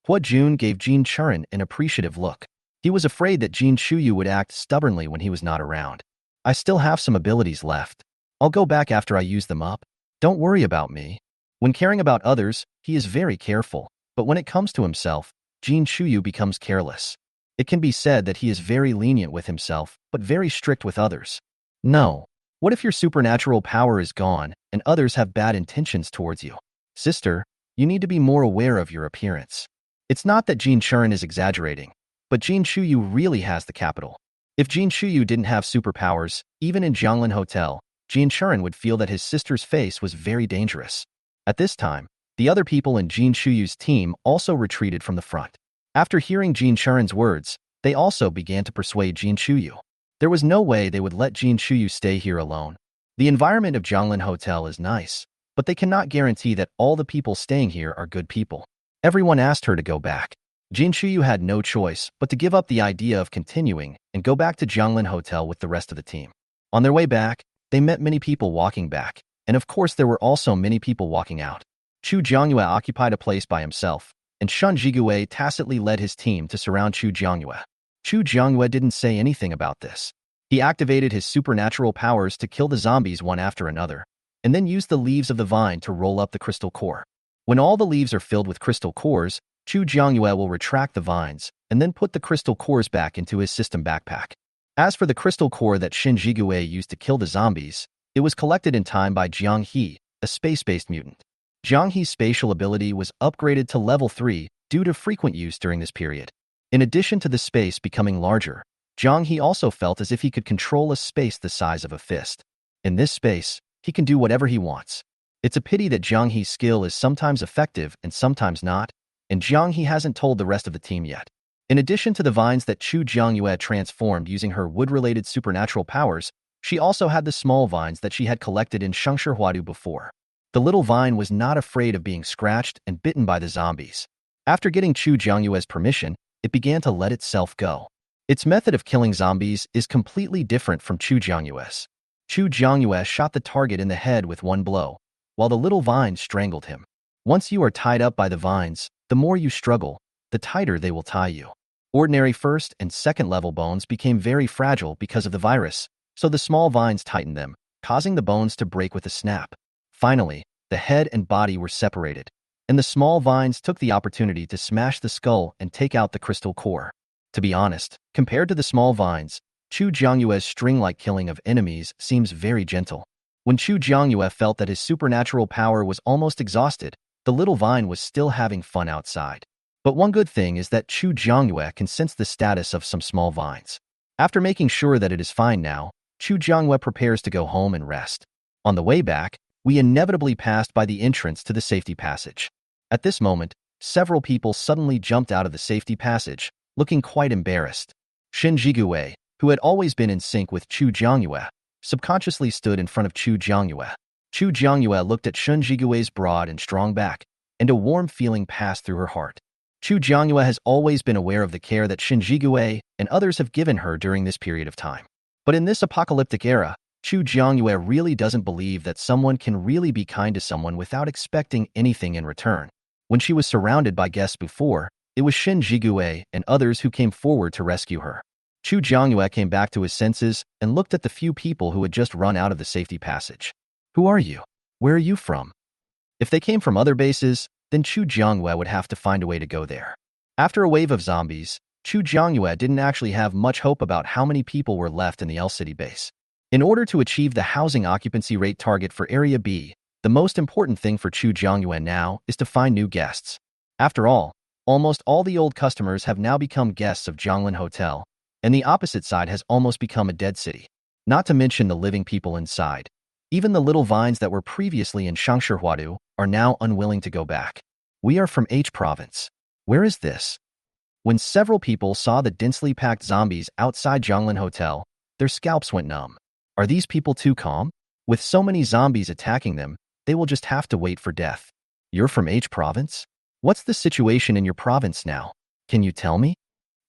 Huajun gave Jin Churen an appreciative look. He was afraid that Jin Shuyu would act stubbornly when he was not around. I still have some abilities left. I'll go back after I use them up. Don't worry about me. When caring about others, he is very careful, but when it comes to himself, Jin Shuyu becomes careless. It can be said that he is very lenient with himself, but very strict with others. No. What if your supernatural power is gone and others have bad intentions towards you? Sister, you need to be more aware of your appearance. It's not that Jin Churen is exaggerating, but Jin Shuyu really has the capital. If Jin Shuyu didn't have superpowers, even in Jianglin Hotel, Jin Churen would feel that his sister's face was very dangerous. At this time, the other people in Jin Shuyu's team also retreated from the front. After hearing Jin Churen's words, they also began to persuade Jin Shuyu. There was no way they would let Jin Shuyu stay here alone. The environment of Jianglin Hotel is nice, but they cannot guarantee that all the people staying here are good people. Everyone asked her to go back. Jin Shuyu had no choice but to give up the idea of continuing and go back to Jianglin Hotel with the rest of the team. On their way back, they met many people walking back, and of course there were also many people walking out. Chu Jiangyue occupied a place by himself, and Shun Jigue tacitly led his team to surround Chu Jiangyue. Chu Jiangyue didn't say anything about this. He activated his supernatural powers to kill the zombies one after another, and then used the leaves of the vine to roll up the crystal core. When all the leaves are filled with crystal cores, Chu Jiangyue will retract the vines and then put the crystal cores back into his system backpack. As for the crystal core that Shin Jigue used to kill the zombies, it was collected in time by Jiang He, a space-based mutant. Jiang He's spatial ability was upgraded to level 3 due to frequent use during this period. In addition to the space becoming larger, Jiang He also felt as if he could control a space the size of a fist. In this space, he can do whatever he wants. It's a pity that Jiang He's skill is sometimes effective and sometimes not, and Jiang He hasn't told the rest of the team yet. In addition to the vines that Chu Jiangyue transformed using her wood-related supernatural powers, she also had the small vines that she had collected in Shengshi Huadu before. The little vine was not afraid of being scratched and bitten by the zombies. After getting Chu Jiangyue's permission, it began to let itself go. Its method of killing zombies is completely different from Chu Jiangyue's. Chu Jiangyue shot the target in the head with one blow, while the little vine strangled him. Once you are tied up by the vines, the more you struggle, the tighter they will tie you. Ordinary first and second level bones became very fragile because of the virus, so the small vines tightened them, causing the bones to break with a snap. Finally, the head and body were separated, and the small vines took the opportunity to smash the skull and take out the crystal core. To be honest, compared to the small vines, Chu Jiangyue's string-like killing of enemies seems very gentle. When Chu Jiangyue felt that his supernatural power was almost exhausted, the little vine was still having fun outside. But one good thing is that Chu Jiangyue can sense the status of some small vines. After making sure that it is fine now, Chu Jiangyue prepares to go home and rest. On the way back, we inevitably passed by the entrance to the safety passage. At this moment, several people suddenly jumped out of the safety passage, looking quite embarrassed. Shin Jigue, who had always been in sync with Chu Jiangyue, subconsciously stood in front of Chu Jiangyue. Chu Jiangyue looked at Shin Jigue's broad and strong back, and a warm feeling passed through her heart. Chu Jiangyue has always been aware of the care that Shin Jigue and others have given her during this period of time. But in this apocalyptic era, Chu Jiangyue really doesn't believe that someone can really be kind to someone without expecting anything in return. When she was surrounded by guests before, it was Shin Jigue and others who came forward to rescue her. Chu Jiangyue came back to his senses and looked at the few people who had just run out of the safety passage. Who are you? Where are you from? If they came from other bases, then Chu Jiangyue would have to find a way to go there. After a wave of zombies, Chu Jiangyue didn't actually have much hope about how many people were left in the L City base. In order to achieve the housing occupancy rate target for Area B, the most important thing for Chu Jiangyue now is to find new guests. After all, almost all the old customers have now become guests of Jianglin Hotel, and the opposite side has almost become a dead city. Not to mention the living people inside. Even the little vines that were previously in Shangshihua are now unwilling to go back. We are from H province. Where is this? When several people saw the densely packed zombies outside Jianglin Hotel, their scalps went numb. Are these people too calm? With so many zombies attacking them, they will just have to wait for death. You're from H province? What's the situation in your province now? Can you tell me?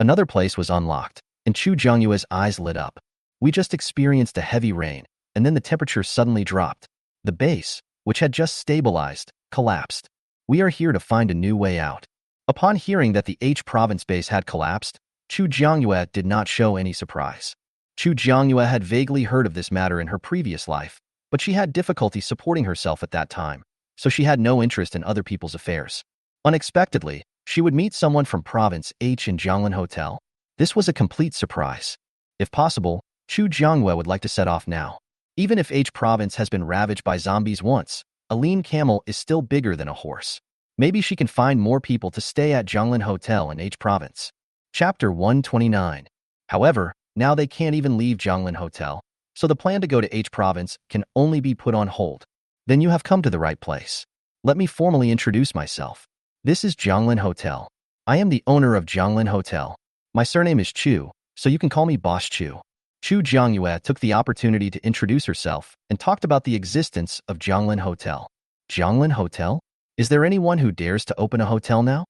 Another place was unlocked, and Chu Jiangyue's eyes lit up. We just experienced a heavy rain, and then the temperature suddenly dropped. The base, which had just stabilized, collapsed. We are here to find a new way out. Upon hearing that the H province base had collapsed, Chu Jiangyue did not show any surprise. Chu Jiangyue had vaguely heard of this matter in her previous life, but she had difficulty supporting herself at that time, so she had no interest in other people's affairs. Unexpectedly, she would meet someone from Province H in Jianglin Hotel. This was a complete surprise. If possible, Chu Jiangyue would like to set off now. Even if H province has been ravaged by zombies once, a lean camel is still bigger than a horse. Maybe she can find more people to stay at Jianglin Hotel in H province. Chapter 129. However, now they can't even leave Jianglin Hotel, so the plan to go to H province can only be put on hold. Then you have come to the right place. Let me formally introduce myself. This is Jianglin Hotel. I am the owner of Jianglin Hotel. My surname is Chu, so you can call me Boss Chu. Chu Jiangyue took the opportunity to introduce herself and talked about the existence of Jianglin Hotel. Jianglin Hotel? Is there anyone who dares to open a hotel now?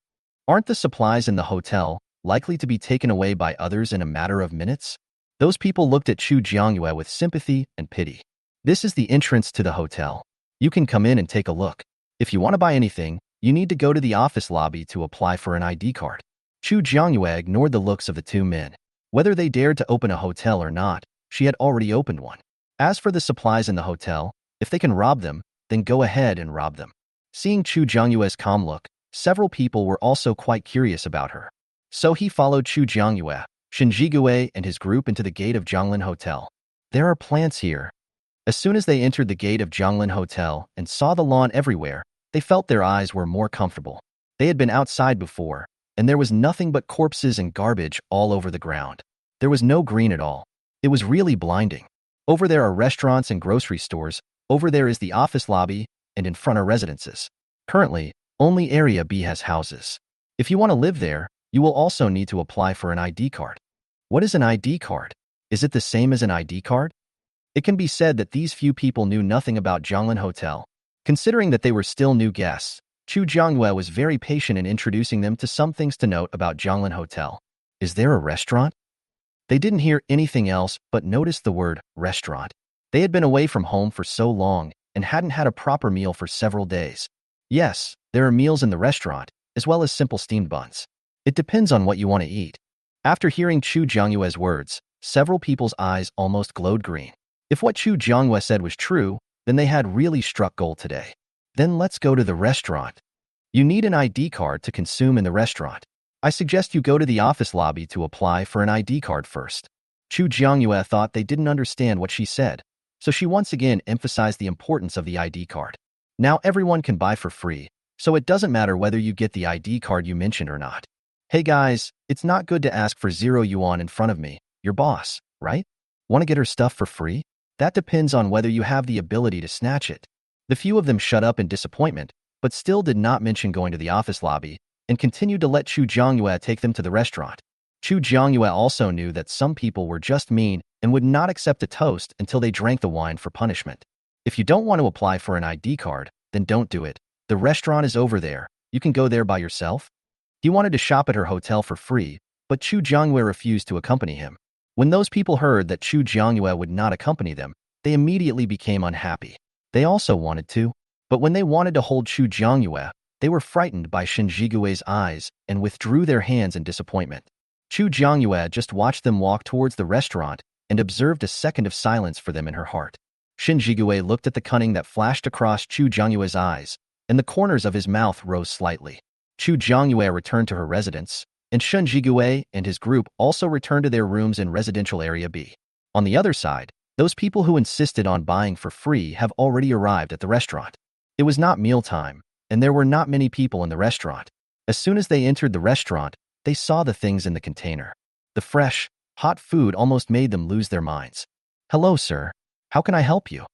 Aren't the supplies in the hotel likely to be taken away by others in a matter of minutes? Those people looked at Chu Jiangyue with sympathy and pity. This is the entrance to the hotel. You can come in and take a look. If you want to buy anything, you need to go to the office lobby to apply for an ID card. Chu Jiangyue ignored the looks of the two men. Whether they dared to open a hotel or not, she had already opened one. As for the supplies in the hotel, if they can rob them, then go ahead and rob them. Seeing Chu Jiangyue's calm look, several people were also quite curious about her. So he followed Chu Jiangyue, Shen Jigue, and his group into the gate of Jianglin Hotel. There are plants here. As soon as they entered the gate of Jianglin Hotel and saw the lawn everywhere, they felt their eyes were more comfortable. They had been outside before, and there was nothing but corpses and garbage all over the ground. There was no green at all. It was really blinding. Over there are restaurants and grocery stores, over there is the office lobby, and in front are residences. Currently, only Area B has houses. If you want to live there, you will also need to apply for an ID card. What is an ID card? Is it the same as an ID card? It can be said that these few people knew nothing about Jianglin Hotel. Considering that they were still new guests, Chu Jiangyue was very patient in introducing them to some things to note about Jianglin Hotel. Is there a restaurant? They didn't hear anything else but noticed the word restaurant. They had been away from home for so long and hadn't had a proper meal for several days. Yes, there are meals in the restaurant, as well as simple steamed buns. It depends on what you want to eat. After hearing Chu Jiangyue's words, several people's eyes almost glowed green. If what Chu Jiangyue said was true, then they had really struck gold today. Then let's go to the restaurant. You need an ID card to consume in the restaurant. I suggest you go to the office lobby to apply for an ID card first. Chu Jiangyue thought they didn't understand what she said, so she once again emphasized the importance of the ID card. Now everyone can buy for free, so it doesn't matter whether you get the ID card you mentioned or not. Hey guys, it's not good to ask for 0 yuan in front of me, your boss, right? Want to get her stuff for free? That depends on whether you have the ability to snatch it. The few of them shut up in disappointment, but still did not mention going to the office lobby, and continued to let Chu Jiangyue take them to the restaurant. Chu Jiangyue also knew that some people were just mean and would not accept a toast until they drank the wine for punishment. If you don't want to apply for an ID card, then don't do it. The restaurant is over there. You can go there by yourself. He wanted to shop at her hotel for free, but Chu Jiangyue refused to accompany him. When those people heard that Chu Jiangyue would not accompany them, they immediately became unhappy. They also wanted to, but when they wanted to hold Chu Jiangyue, they were frightened by Shen Jigue's eyes and withdrew their hands in disappointment. Chu Jiangyue just watched them walk towards the restaurant and observed a second of silence for them in her heart. Shen Jigue looked at the cunning that flashed across Chu Jiangyue's eyes, and the corners of his mouth rose slightly. Chu Jiangyue returned to her residence, and Shen Jigue and his group also returned to their rooms in residential area B. On the other side, Those people who insisted on buying for free have already arrived at the restaurant. It was not mealtime, and there were not many people in the restaurant. As soon as they entered the restaurant, they saw the things in the container. The fresh, hot food almost made them lose their minds. "Hello, sir. How can I help you?"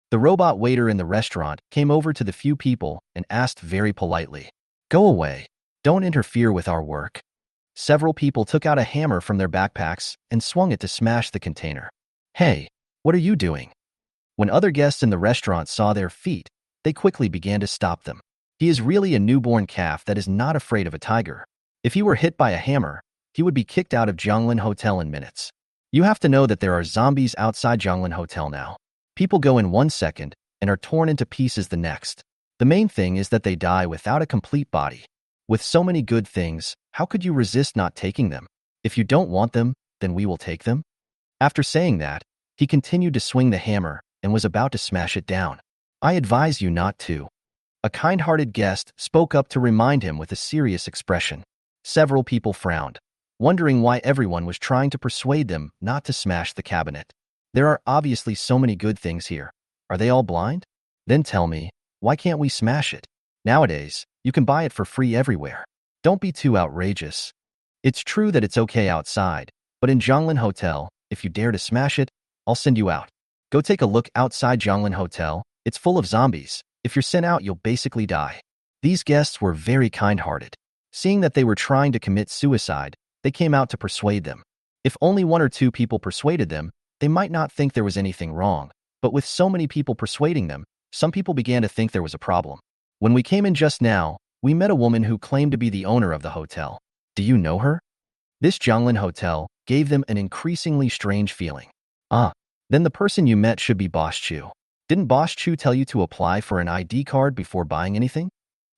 The robot waiter in the restaurant came over to the few people and asked very politely, "Go away. Don't interfere with our work." Several people took out a hammer from their backpacks and swung it to smash the container. "Hey, what are you doing?" When other guests in the restaurant saw their feet, they quickly began to stop them. He is really a newborn calf that is not afraid of a tiger. If he were hit by a hammer, he would be kicked out of Zhonglin Hotel in minutes. You have to know that there are zombies outside Zhonglin Hotel now. People go in 1 second and are torn into pieces the next. The main thing is that they die without a complete body. With so many good things, how could you resist not taking them? If you don't want them, then we will take them. After saying that, he continued to swing the hammer and was about to smash it down. "I advise you not to." A kind-hearted guest spoke up to remind him with a serious expression. Several people frowned, wondering why everyone was trying to persuade them not to smash the cabinet. There are obviously so many good things here. Are they all blind? Then tell me, why can't we smash it? Nowadays, you can buy it for free everywhere. Don't be too outrageous. It's true that it's okay outside, but in Zhonglin Hotel, if you dare to smash it, I'll send you out. Go take a look outside Zhonglin Hotel. It's full of zombies. If you're sent out, you'll basically die. These guests were very kind-hearted. Seeing that they were trying to commit suicide, they came out to persuade them. If only 1 or 2 people persuaded them, they might not think there was anything wrong. But with so many people persuading them, some people began to think there was a problem. When we came in just now, we met a woman who claimed to be the owner of the hotel. Do you know her? This Zhonglin Hotel gave them an increasingly strange feeling. Then the person you met should be Boss Chu. Didn't Boss Chu tell you to apply for an ID card before buying anything?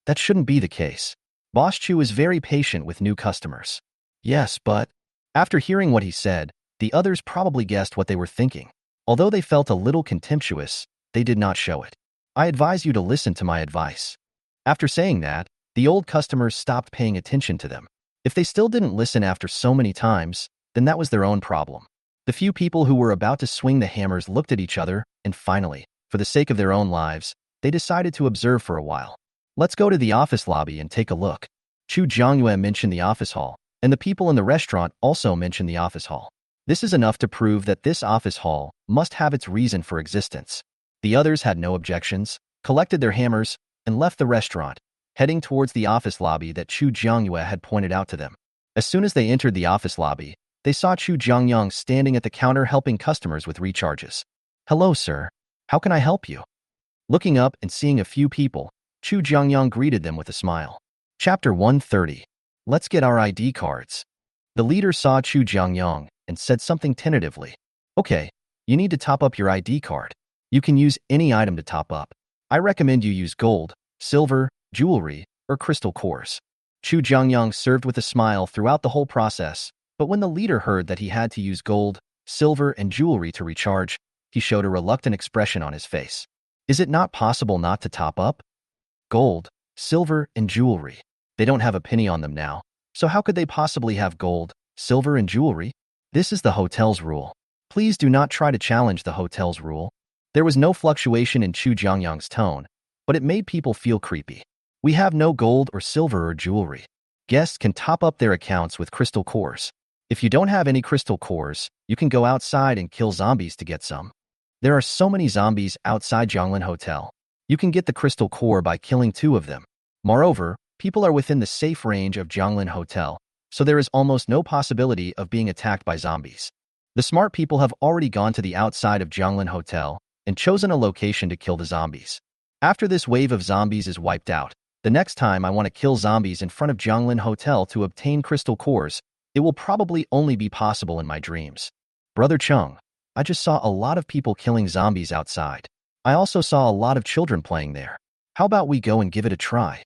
That shouldn't be the case. Boss Chu is very patient with new customers. Yes, but... After hearing what he said, the others probably guessed what they were thinking. Although they felt a little contemptuous, they did not show it. I advise you to listen to my advice. After saying that, the old customers stopped paying attention to them. If they still didn't listen after so many times, then that was their own problem. The few people who were about to swing the hammers looked at each other, and finally, for the sake of their own lives, they decided to observe for a while. Let's go to the office lobby and take a look. Chu Zhongyue mentioned the office hall, and the people in the restaurant also mentioned the office hall. This is enough to prove that this office hall must have its reason for existence. The others had no objections, collected their hammers, and left the restaurant, heading towards the office lobby that Chu Zhongyue had pointed out to them. As soon as they entered the office lobby, they saw Chu Zhongyang standing at the counter helping customers with recharges. "Hello, sir. How can I help you?" Looking up and seeing a few people, Chu Zhongyang greeted them with a smile. Chapter 130. Let's get our ID cards. The leader saw Chu Zhongyang and said something tentatively. "Okay, you need to top up your ID card. You can use any item to top up. I recommend you use gold, silver, jewelry, or crystal cores." Chu Zhongyang served with a smile throughout the whole process, but when the leader heard that he had to use gold, silver, and jewelry to recharge, he showed a reluctant expression on his face. Is it not possible not to top up? Gold, silver, and jewelry. They don't have a penny on them now, so how could they possibly have gold, silver, and jewelry? This is the hotel's rule. Please do not try to challenge the hotel's rule. There was no fluctuation in Chu Zhongyang's tone, but it made people feel creepy. We have no gold or silver or jewelry. Guests can top up their accounts with crystal cores. If you don't have any crystal cores, you can go outside and kill zombies to get some. There are so many zombies outside Zhonglin Hotel. You can get the crystal core by killing 2 of them. Moreover, people are within the safe range of Zhonglin Hotel, so there is almost no possibility of being attacked by zombies. The smart people have already gone to the outside of Zhonglin Hotel and chosen a location to kill the zombies. After this wave of zombies is wiped out, the next time I want to kill zombies in front of Zhonglin Hotel to obtain crystal cores, it will probably only be possible in my dreams. Brother Chung, I just saw a lot of people killing zombies outside. I also saw a lot of children playing there. How about we go and give it a try?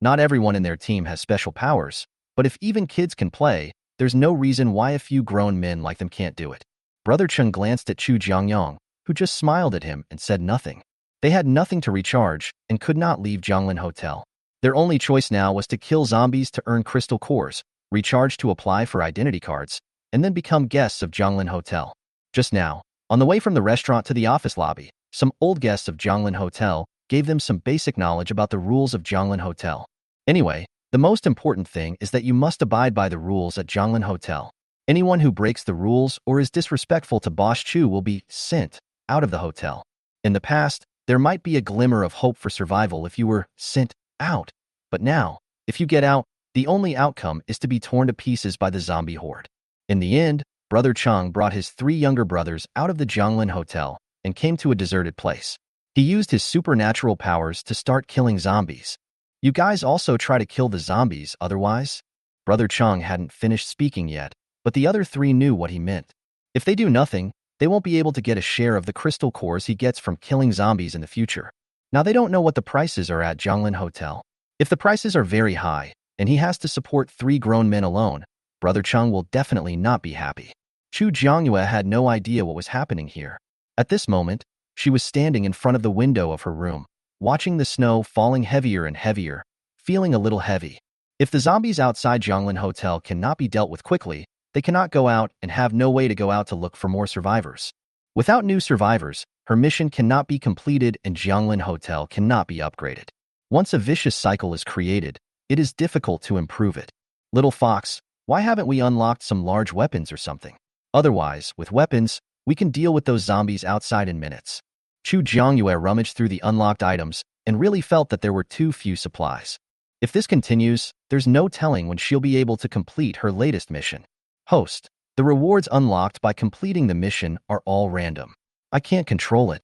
Not everyone in their team has special powers, but if even kids can play, there's no reason why a few grown men like them can't do it. Brother Chung glanced at Chu Zhongyang, who just smiled at him and said nothing. They had nothing to recharge and could not leave Zhonglin Hotel. Their only choice now was to kill zombies to earn crystal cores, recharge to apply for identity cards, and then become guests of Zhonglin Hotel. Just now, On the way from the restaurant to the office lobby, some old guests of Jianglin Hotel gave them some basic knowledge about the rules of Jianglin Hotel. Anyway, the most important thing is that you must abide by the rules at Jianglin Hotel. Anyone who breaks the rules or is disrespectful to Boss Chu will be sent out of the hotel. In the past, there might be a glimmer of hope for survival if you were sent out. But now, if you get out, the only outcome is to be torn to pieces by the zombie horde. In the end, Brother Chang brought his 3 younger brothers out of the Jianglin Hotel and came to a deserted place. He used his supernatural powers to start killing zombies. You guys also try to kill the zombies, otherwise? Brother Chang hadn't finished speaking yet, but the other 3 knew what he meant. If they do nothing, they won't be able to get a share of the crystal cores he gets from killing zombies in the future. Now they don't know what the prices are at Jianglin Hotel. If the prices are very high, and he has to support 3 grown men alone, Brother Chang will definitely not be happy. Chu Jiangyue had no idea what was happening here. At this moment, she was standing in front of the window of her room, watching the snow falling heavier and heavier, feeling a little heavy. If the zombies outside Jianglin Hotel cannot be dealt with quickly, they cannot go out and have no way to go out to look for more survivors. Without new survivors, her mission cannot be completed and Jianglin Hotel cannot be upgraded. Once a vicious cycle is created, it is difficult to improve it. Little Fox, why haven't we unlocked some large weapons or something? Otherwise, with weapons, we can deal with those zombies outside in minutes. Chu Jiangyue rummaged through the unlocked items and really felt that there were too few supplies. If this continues, there's no telling when she'll be able to complete her latest mission. Host, the rewards unlocked by completing the mission are all random. I can't control it.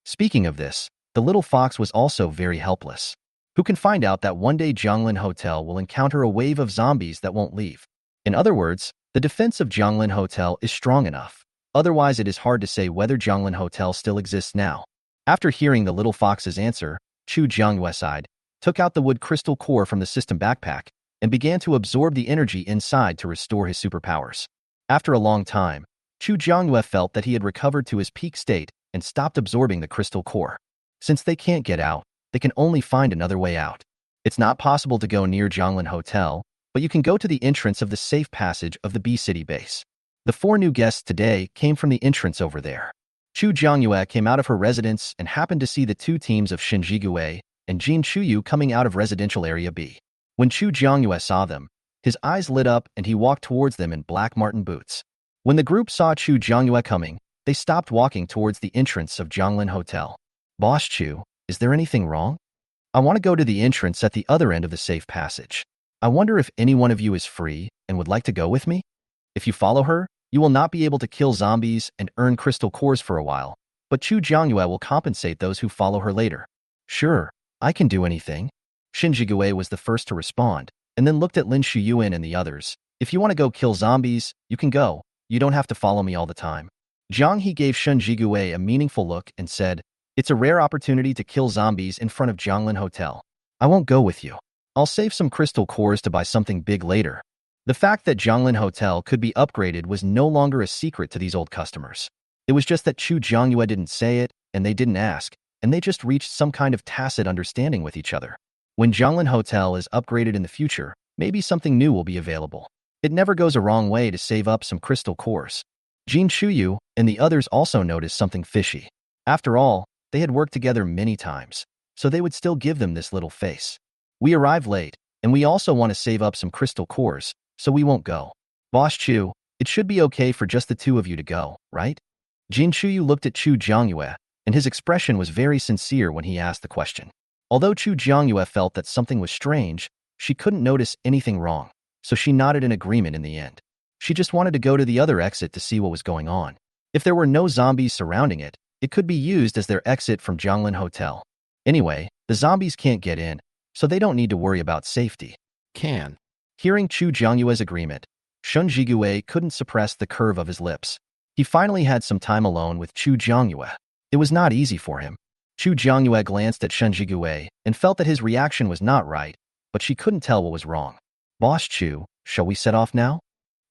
Speaking of this, the little fox was also very helpless. Who can find out that one day Jianglin Hotel will encounter a wave of zombies that won't leave? In other words, the defense of Jianglin Hotel is strong enough. Otherwise, it is hard to say whether Jianglin Hotel still exists now. After hearing the little fox's answer, Chu Jiangyue sighed, took out the wood crystal core from the system backpack, and began to absorb the energy inside to restore his superpowers. After a long time, Chu Jiangyue felt that he had recovered to his peak state and stopped absorbing the crystal core. Since they can't get out, they can only find another way out. It's not possible to go near Jianglin Hotel, but you can go to the entrance of the safe passage of the B-City base. The 4 new guests today came from the entrance over there. Chu Jiangyue came out of her residence and happened to see the 2 teams of Shen Jigui and Jin Chuyu coming out of residential area B. When Chu Jiangyue saw them, his eyes lit up and he walked towards them in black marten boots. When the group saw Chu Jiangyue coming, they stopped walking towards the entrance of Jianglin Hotel. Boss Chu, is there anything wrong? I want to go to the entrance at the other end of the safe passage. I wonder if any one of you is free and would like to go with me? If you follow her, you will not be able to kill zombies and earn crystal cores for a while, but Chu Jiangyue will compensate those who follow her later. Sure, I can do anything. Shin Jigui was the first to respond, and then looked at Lin Shuyuan and the others. If you want to go kill zombies, you can go. You don't have to follow me all the time. Jiang He gave Shen Jigui a meaningful look and said, it's a rare opportunity to kill zombies in front of Jianglin Hotel. I won't go with you. I'll save some crystal cores to buy something big later. The fact that Jianglin Hotel could be upgraded was no longer a secret to these old customers. It was just that Chu Jiangyue didn't say it, and they didn't ask, and they just reached some kind of tacit understanding with each other. When Jianglin Hotel is upgraded in the future, maybe something new will be available. It never goes a wrong way to save up some crystal cores. Jin Chuyu and the others also noticed something fishy. After all, they had worked together many times, so they would still give them this little face. We arrived late, and we also want to save up some crystal cores, so we won't go. Boss Chu, it should be okay for just the 2 of you to go, right? Jin Chuyu looked at Chu Jiangyue, and his expression was very sincere when he asked the question. Although Chu Jiangyue felt that something was strange, she couldn't notice anything wrong, so she nodded in agreement in the end. She just wanted to go to the other exit to see what was going on. If there were no zombies surrounding it, it could be used as their exit from Jianglin Hotel. Anyway, the zombies can't get in, so they don't need to worry about safety. Can. Hearing Chu Jiangyue's agreement, Shen Jigui couldn't suppress the curve of his lips. He finally had some time alone with Chu Jiangyue. It was not easy for him. Chu Jiangyue glanced at Shen Jigui and felt that his reaction was not right, but she couldn't tell what was wrong. Boss Chu, shall we set off now?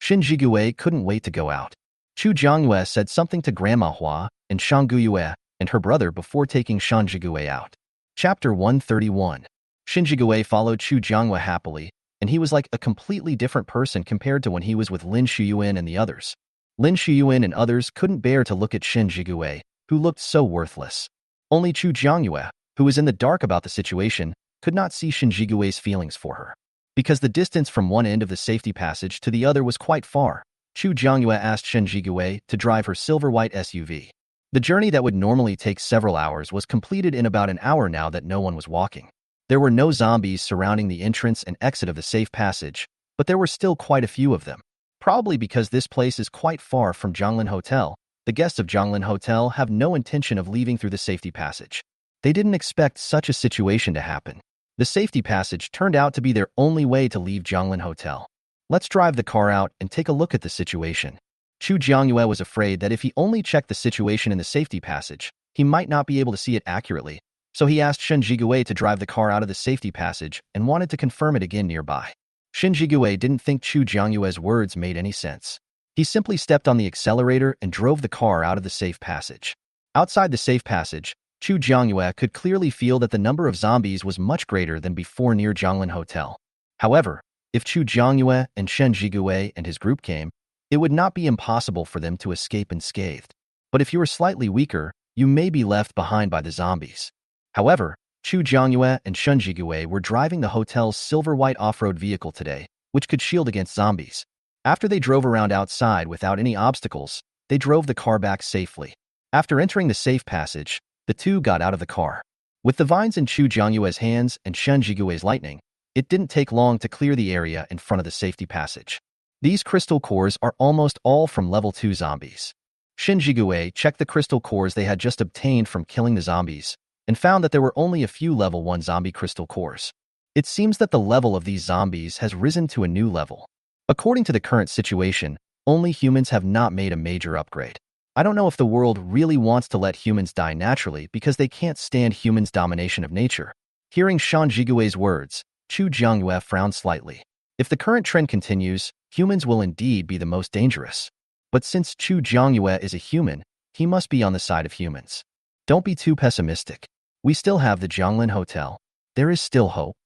Shen Jigui couldn't wait to go out. Chu Jiangyue said something to Grandma Hua and Shang Guyue and her brother before taking Shen Jigui out. Chapter 131. Shen Jigui followed Chu Jiangyue happily, and he was like a completely different person compared to when he was with Lin Shuyuan and the others. Lin Shiyuan and others couldn't bear to look at Shen Jigue, who looked so worthless. Only Chu Jiangyue, who was in the dark about the situation, could not see Shen Jigue's feelings for her. Because the distance from one end of the safety passage to the other was quite far, Chu Jiangyue asked Shen Jigue to drive her silver-white SUV. The journey that would normally take several hours was completed in about an hour now that no one was walking. There were no zombies surrounding the entrance and exit of the safe passage, but there were still quite a few of them. Probably because this place is quite far from Zhonglin Hotel, the guests of Zhonglin Hotel have no intention of leaving through the safety passage. They didn't expect such a situation to happen. The safety passage turned out to be their only way to leave Zhonglin Hotel. Let's drive the car out and take a look at the situation. Chu Jiangyue was afraid that if he only checked the situation in the safety passage, he might not be able to see it accurately, so he asked Shen Jigue to drive the car out of the safety passage and wanted to confirm it again nearby. Shen Jigue didn't think Chu Jiangyue's words made any sense. He simply stepped on the accelerator and drove the car out of the safe passage. Outside the safe passage, Chu Jiangyue could clearly feel that the number of zombies was much greater than before near Zhonglin Hotel. However, if Chu Jiangyue and Shen Jigue and his group came, it would not be impossible for them to escape unscathed. But if you were slightly weaker, you may be left behind by the zombies. However, Chu Jiangyue and Shen Jigue were driving the hotel's silver-white off-road vehicle today, which could shield against zombies. After they drove around outside without any obstacles, they drove the car back safely. After entering the safe passage, the two got out of the car. With the vines in Chu Jiangyue's hands and Shen Jigue's lightning, it didn't take long to clear the area in front of the safety passage. These crystal cores are almost all from level 2 zombies. Shen Jigue checked the crystal cores they had just obtained from killing the zombies, and found that there were only a few level 1 zombie crystal cores. It seems that the level of these zombies has risen to a new level. According to the current situation, only humans have not made a major upgrade. I don't know if the world really wants to let humans die naturally because they can't stand humans' domination of nature. Hearing Shen Jigue's words, Chu Jiangyue frowned slightly. If the current trend continues, humans will indeed be the most dangerous. But since Chu Jiangyue is a human, he must be on the side of humans. Don't be too pessimistic. We still have the Zhonglin Hotel. There is still hope.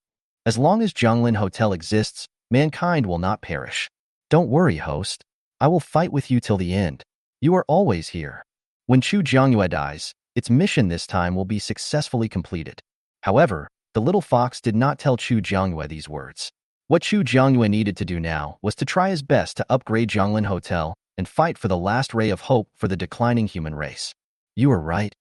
As long as Zhonglin Hotel exists, mankind will not perish. Don't worry, host. I will fight with you till the end. You are always here. When Chu Jiangyue dies, its mission this time will be successfully completed. However, the little fox did not tell Chu Jiangyue these words. What Chu Jiangyue needed to do now was to try his best to upgrade Zhonglin Hotel and fight for the last ray of hope for the declining human race. You are right.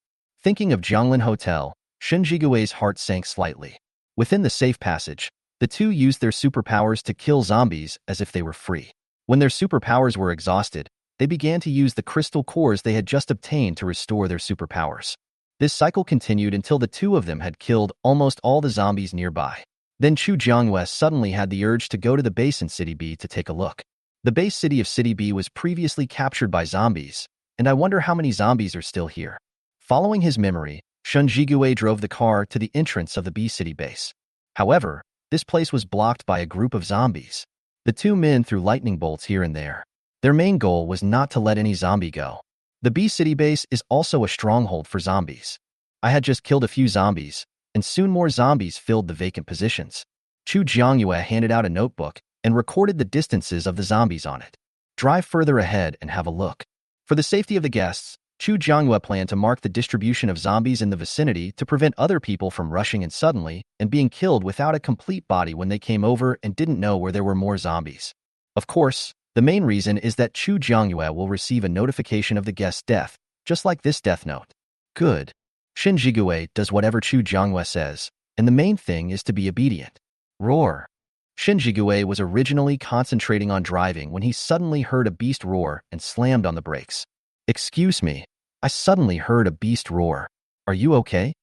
Thinking of Zhonglin Hotel, Shen Jigue's heart sank slightly. Within the safe passage, the two used their superpowers to kill zombies as if they were free. When their superpowers were exhausted, they began to use the crystal cores they had just obtained to restore their superpowers. This cycle continued until the two of them had killed almost all the zombies nearby. Then Chu Jiangyue suddenly had the urge to go to the base in City B to take a look. The base city of City B was previously captured by zombies, and I wonder how many zombies are still here. Following his memory, Shen Jigue drove the car to the entrance of the B city base. However, this place was blocked by a group of zombies. The two men threw lightning bolts here and there. Their main goal was not to let any zombie go. The B city base is also a stronghold for zombies. I had just killed a few zombies, and soon more zombies filled the vacant positions. Chu Jiangyue handed out a notebook and recorded the distances of the zombies on it. Drive further ahead and have a look. For the safety of the guests, Chu Jiangyue planned to mark the distribution of zombies in the vicinity to prevent other people from rushing in suddenly and being killed without a complete body when they came over and didn't know where there were more zombies. Of course, the main reason is that Chu Jiangyue will receive a notification of the guest's death, just like this death note. Good. Shen Jigue does whatever Chu Jiangyue says, and the main thing is to be obedient. Roar. Shen Jigue was originally concentrating on driving when he suddenly heard a beast roar and slammed on the brakes. Excuse me, I suddenly heard a beast roar. Are you okay?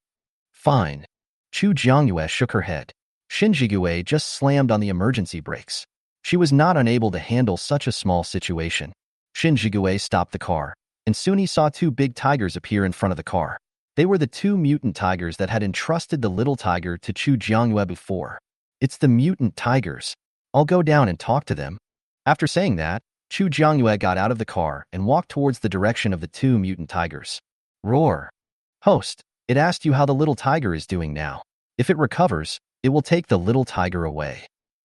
Fine. Chu Jiangyue shook her head. Shen Jigue just slammed on the emergency brakes. She was not unable to handle such a small situation. Shen Jigue stopped the car, and soon he saw two big tigers appear in front of the car. They were the two mutant tigers that had entrusted the little tiger to Chu Jiangyue before. It's the mutant tigers. I'll go down and talk to them. After saying that, Chu Jiangyue got out of the car and walked towards the direction of the two mutant tigers. Roar. Host, it asked you how the little tiger is doing now. If it recovers, it will take the little tiger away.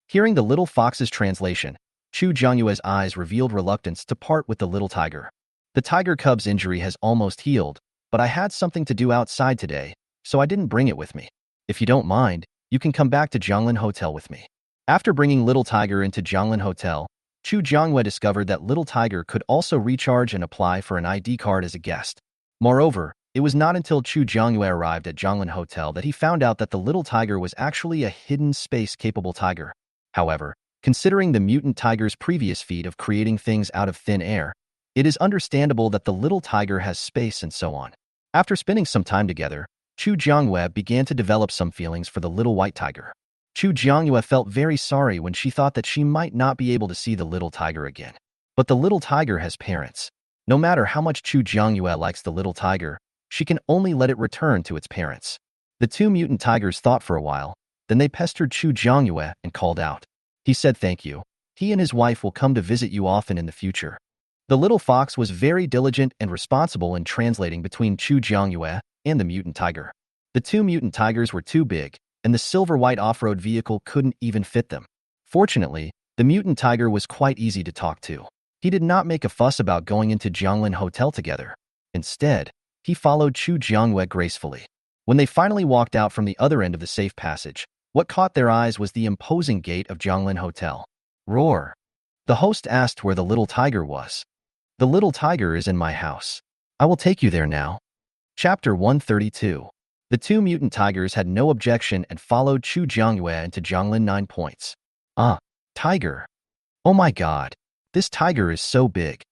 Hearing the little fox's translation, Chu Jiangyue's eyes revealed reluctance to part with the little tiger. The tiger cub's injury has almost healed, but I had something to do outside today, so I didn't bring it with me. If you don't mind, you can come back to Jianglin Hotel with me. After bringing Little Tiger into Jianglin Hotel, Chu Jiangyue discovered that Little Tiger could also recharge and apply for an ID card as a guest. Moreover, it was not until Chu Jiangyue arrived at Jianglin Hotel that he found out that the Little Tiger was actually a hidden space-capable tiger. However, considering the mutant tiger's previous feat of creating things out of thin air, it is understandable that the Little Tiger has space and so on. After spending some time together, Chu Jiangyue began to develop some feelings for the little white tiger. Chu Jiangyue felt very sorry when she thought that she might not be able to see the little tiger again. But the little tiger has parents. No matter how much Chu Jiangyue likes the little tiger, she can only let it return to its parents. The two mutant tigers thought for a while, then they pestered Chu Jiangyue and called out. He said thank you. He and his wife will come to visit you often in the future. The little fox was very diligent and responsible in translating between Chu Jiangyue and the mutant tiger. The two mutant tigers were too big, and the silver-white off-road vehicle couldn't even fit them. Fortunately, the mutant tiger was quite easy to talk to. He did not make a fuss about going into Jianglin Hotel together. Instead, he followed Chu Jiangyue gracefully. When they finally walked out from the other end of the safe passage, what caught their eyes was the imposing gate of Jianglin Hotel. Roar! The host asked where the little tiger was. The little tiger is in my house. I will take you there now. Chapter 132. The two mutant tigers had no objection and followed Chu Jiangyue into Jianglin 9 points. Tiger. Oh my god. This tiger is so big.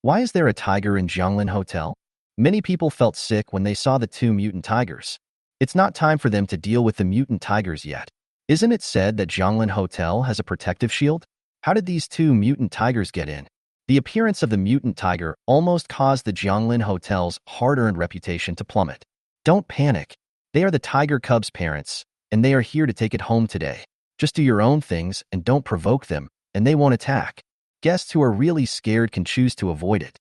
Why is there a tiger in Jianglin Hotel? Many people felt sick when they saw the two mutant tigers. It's not time for them to deal with the mutant tigers yet. Isn't it said that Jianglin Hotel has a protective shield? How did these two mutant tigers get in? The appearance of the mutant tiger almost caused the Jianglin Hotel's hard-earned reputation to plummet. Don't panic. They are the tiger cub's parents, and they are here to take it home today. Just do your own things and don't provoke them, and they won't attack. Guests who are really scared can choose to avoid it.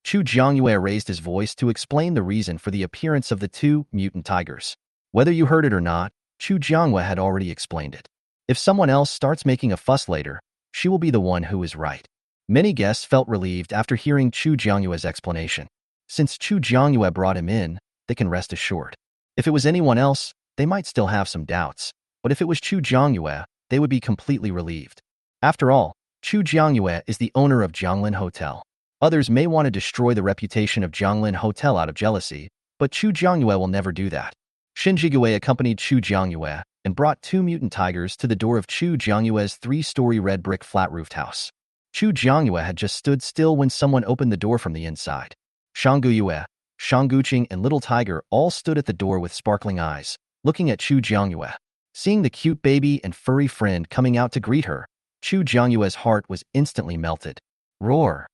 Chu Jiangyue raised his voice to explain the reason for the appearance of the two mutant tigers. Whether you heard it or not, Chu Jiangyue had already explained it. If someone else starts making a fuss later, she will be the one who is right. Many guests felt relieved after hearing Chu Jiangyue's explanation. Since Chu Jiangyue brought him in, they can rest assured. If it was anyone else, they might still have some doubts, but if it was Chu Jiangyue, they would be completely relieved. After all, Chu Jiangyue is the owner of Jianglin Hotel. Others may want to destroy the reputation of Jianglin Hotel out of jealousy, but Chu Jiangyue will never do that. Shin Jigue accompanied Chu Jiangyue and brought two mutant tigers to the door of Chu Jiangyue's 3-story red brick flat-roofed house. Chu Jiangyue had just stood still when someone opened the door from the inside. Shangguyue, Shangguqing, and Little Tiger all stood at the door with sparkling eyes, looking at Chu Jiangyue. Seeing the cute baby and furry friend coming out to greet her, Chu Jiangyue's heart was instantly melted. Roar!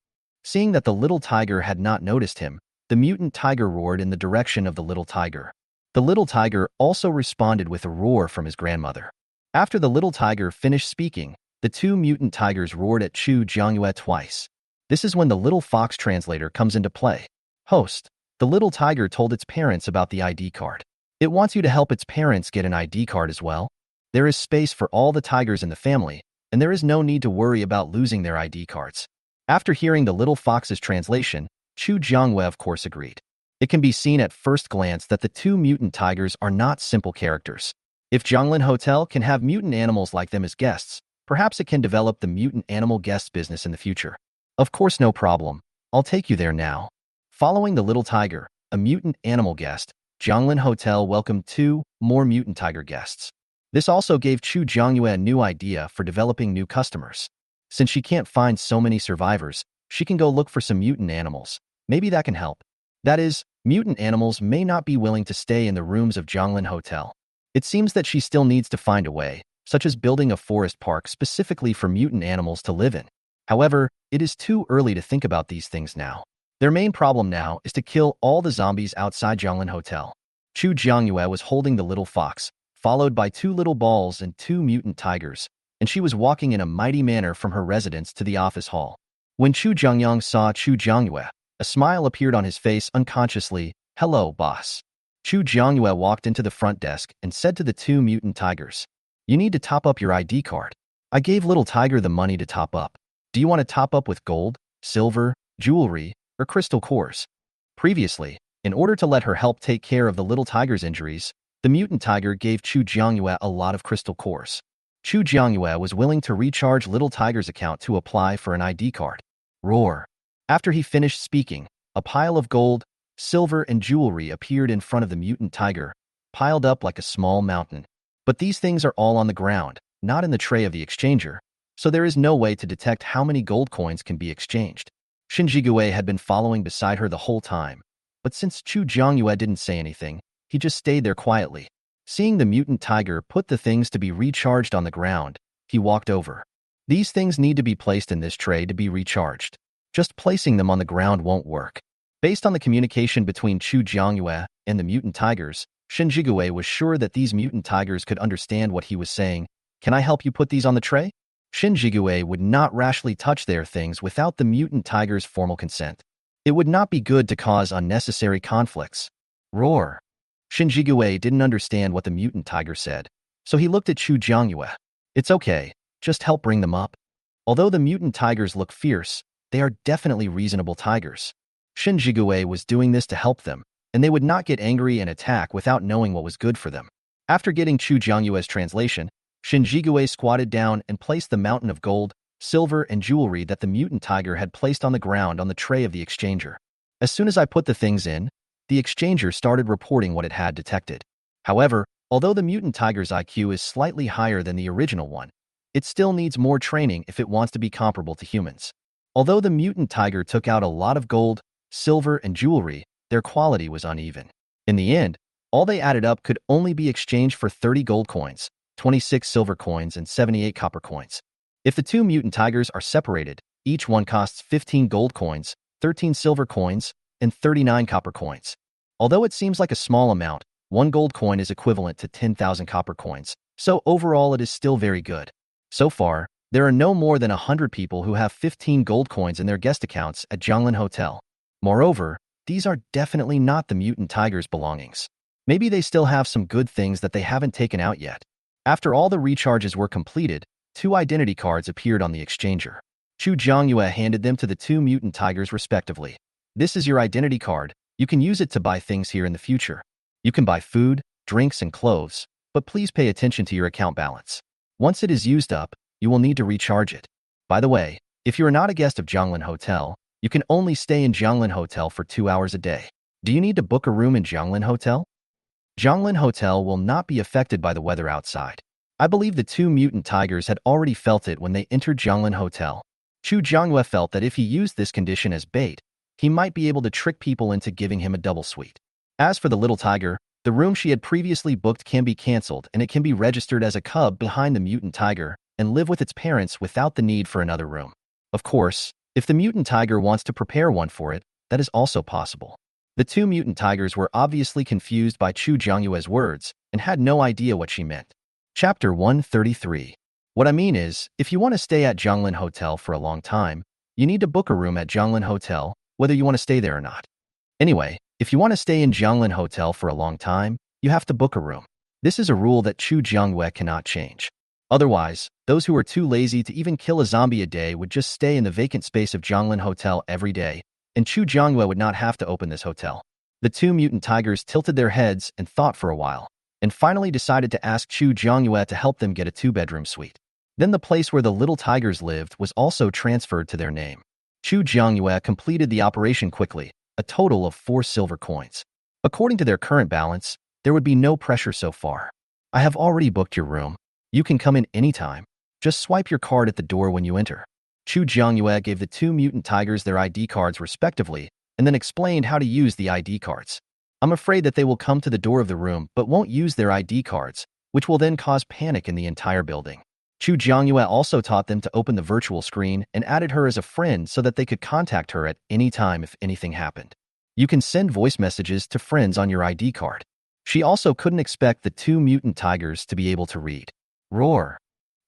Seeing that the little tiger had not noticed him, the mutant tiger roared in the direction of the little tiger. The little tiger also responded with a roar from his grandmother. After the little tiger finished speaking, the two mutant tigers roared at Chu Jiangyue twice. This is when the little fox translator comes into play. Host, the little tiger told its parents about the ID card. It wants you to help its parents get an ID card as well. There is space for all the tigers in the family, and there is no need to worry about losing their ID cards. After hearing the little fox's translation, Chu Jiangyue of course agreed. It can be seen at first glance that the two mutant tigers are not simple characters. If Jianglin Hotel can have mutant animals like them as guests, perhaps it can develop the mutant animal guest business in the future. Of course, no problem. I'll take you there now. Following the little tiger, a mutant animal guest, Jianglin Hotel welcomed 2 more mutant tiger guests. This also gave Chu Jiangyue a new idea for developing new customers. Since she can't find so many survivors, she can go look for some mutant animals. Maybe that can help. That is, mutant animals may not be willing to stay in the rooms of Jianglin Hotel. It seems that she still needs to find a way, such as building a forest park specifically for mutant animals to live in. However, it is too early to think about these things now. Their main problem now is to kill all the zombies outside Jianglin Hotel. Chu Jiangyue was holding the little fox, followed by 2 little balls and 2 mutant tigers, and she was walking in a mighty manner from her residence to the office hall. When Chu Jiangyang saw Chu Jiangyue, a smile appeared on his face unconsciously. "Hello, boss." Chu Jiangyue walked into the front desk and said to the 2 mutant tigers, "You need to top up your ID card. I gave Little Tiger the money to top up. Do you want to top up with gold, silver, jewelry, or crystal cores? Previously, in order to let her help take care of the little tiger's injuries, the mutant tiger gave Chu Jiangyue a lot of crystal cores. Chu Jiangyue was willing to recharge little tiger's account to apply for an ID card. Roar. After he finished speaking, a pile of gold, silver, and jewelry appeared in front of the mutant tiger, piled up like a small mountain. But these things are all on the ground, not in the tray of the exchanger, so there is no way to detect how many gold coins can be exchanged. Shen Jigue had been following beside her the whole time, but since Chu Jiangyue didn't say anything, he just stayed there quietly. Seeing the mutant tiger put the things to be recharged on the ground, he walked over. These things need to be placed in this tray to be recharged. Just placing them on the ground won't work. Based on the communication between Chu Jiangyue and the mutant tigers, Shen Jigue was sure that these mutant tigers could understand what he was saying. Can I help you put these on the tray? Shen Jigue would not rashly touch their things without the mutant tiger's formal consent. It would not be good to cause unnecessary conflicts. Roar. Shen Jigue didn't understand what the mutant tiger said, so he looked at Chu Jiangyue. It's okay, just help bring them up. Although the mutant tigers look fierce, they are definitely reasonable tigers. Shen Jigue was doing this to help them, and they would not get angry and attack without knowing what was good for them. After getting Chu Jiangyue's translation, Shen Jigue squatted down and placed the mountain of gold, silver, and jewelry that the mutant tiger had placed on the ground on the tray of the exchanger. As soon as I put the things in, the exchanger started reporting what it had detected. However, although the mutant tiger's IQ is slightly higher than the original one, it still needs more training if it wants to be comparable to humans. Although the mutant tiger took out a lot of gold, silver, and jewelry, their quality was uneven. In the end, all they added up could only be exchanged for 30 gold coins, 26 silver coins, and 78 copper coins. If the two mutant tigers are separated, each one costs 15 gold coins, 13 silver coins, and 39 copper coins. Although it seems like a small amount, one gold coin is equivalent to 10,000 copper coins, so overall it is still very good. So far, there are no more than 100 people who have 15 gold coins in their guest accounts at Jianglin Hotel. Moreover, these are definitely not the mutant tiger's belongings. Maybe they still have some good things that they haven't taken out yet. After all the recharges were completed, 2 identity cards appeared on the exchanger. Chu Jiangyue handed them to the 2 mutant tigers respectively. This is your identity card. You can use it to buy things here in the future. You can buy food, drinks, and clothes, but please pay attention to your account balance. Once it is used up, you will need to recharge it. By the way, if you are not a guest of Jianglin Hotel, you can only stay in Jianglin Hotel for 2 hours a day. Do you need to book a room in Jianglin Hotel? Jianglin Hotel will not be affected by the weather outside. I believe the 2 mutant tigers had already felt it when they entered Jianglin Hotel. Chu Jiangyue felt that if he used this condition as bait, he might be able to trick people into giving him a double suite. As for the little tiger, the room she had previously booked can be cancelled and it can be registered as a cub behind the mutant tiger and live with its parents without the need for another room. Of course, if the mutant tiger wants to prepare one for it, that is also possible. The 2 mutant tigers were obviously confused by Chu Jiangyue's words and had no idea what she meant. Chapter 133. What I mean is, if you want to stay at Jianglin Hotel for a long time, you need to book a room at Jianglin Hotel, whether you want to stay there or not. Anyway, if you want to stay in Jianglin Hotel for a long time, you have to book a room. This is a rule that Chu Jiangyue cannot change. Otherwise, those who are too lazy to even kill a zombie a day would just stay in the vacant space of Jianglin Hotel every day, and Chu Jiangyue would not have to open this hotel. The 2 mutant tigers tilted their heads and thought for a while, and finally decided to ask Chu Jiangyue to help them get a 2-bedroom suite. Then the place where the little tigers lived was also transferred to their name. Chu Jiangyue completed the operation quickly, a total of 4 silver coins. According to their current balance, there would be no pressure so far. I have already booked your room. You can come in anytime. Just swipe your card at the door when you enter. Chu Jiangyue gave the 2 mutant tigers their ID cards respectively, and then explained how to use the ID cards. I'm afraid that they will come to the door of the room but won't use their ID cards, which will then cause panic in the entire building. Chu Jiangyue also taught them to open the virtual screen and added her as a friend so that they could contact her at any time if anything happened. You can send voice messages to friends on your ID card. She also couldn't expect the 2 mutant tigers to be able to read. Roar.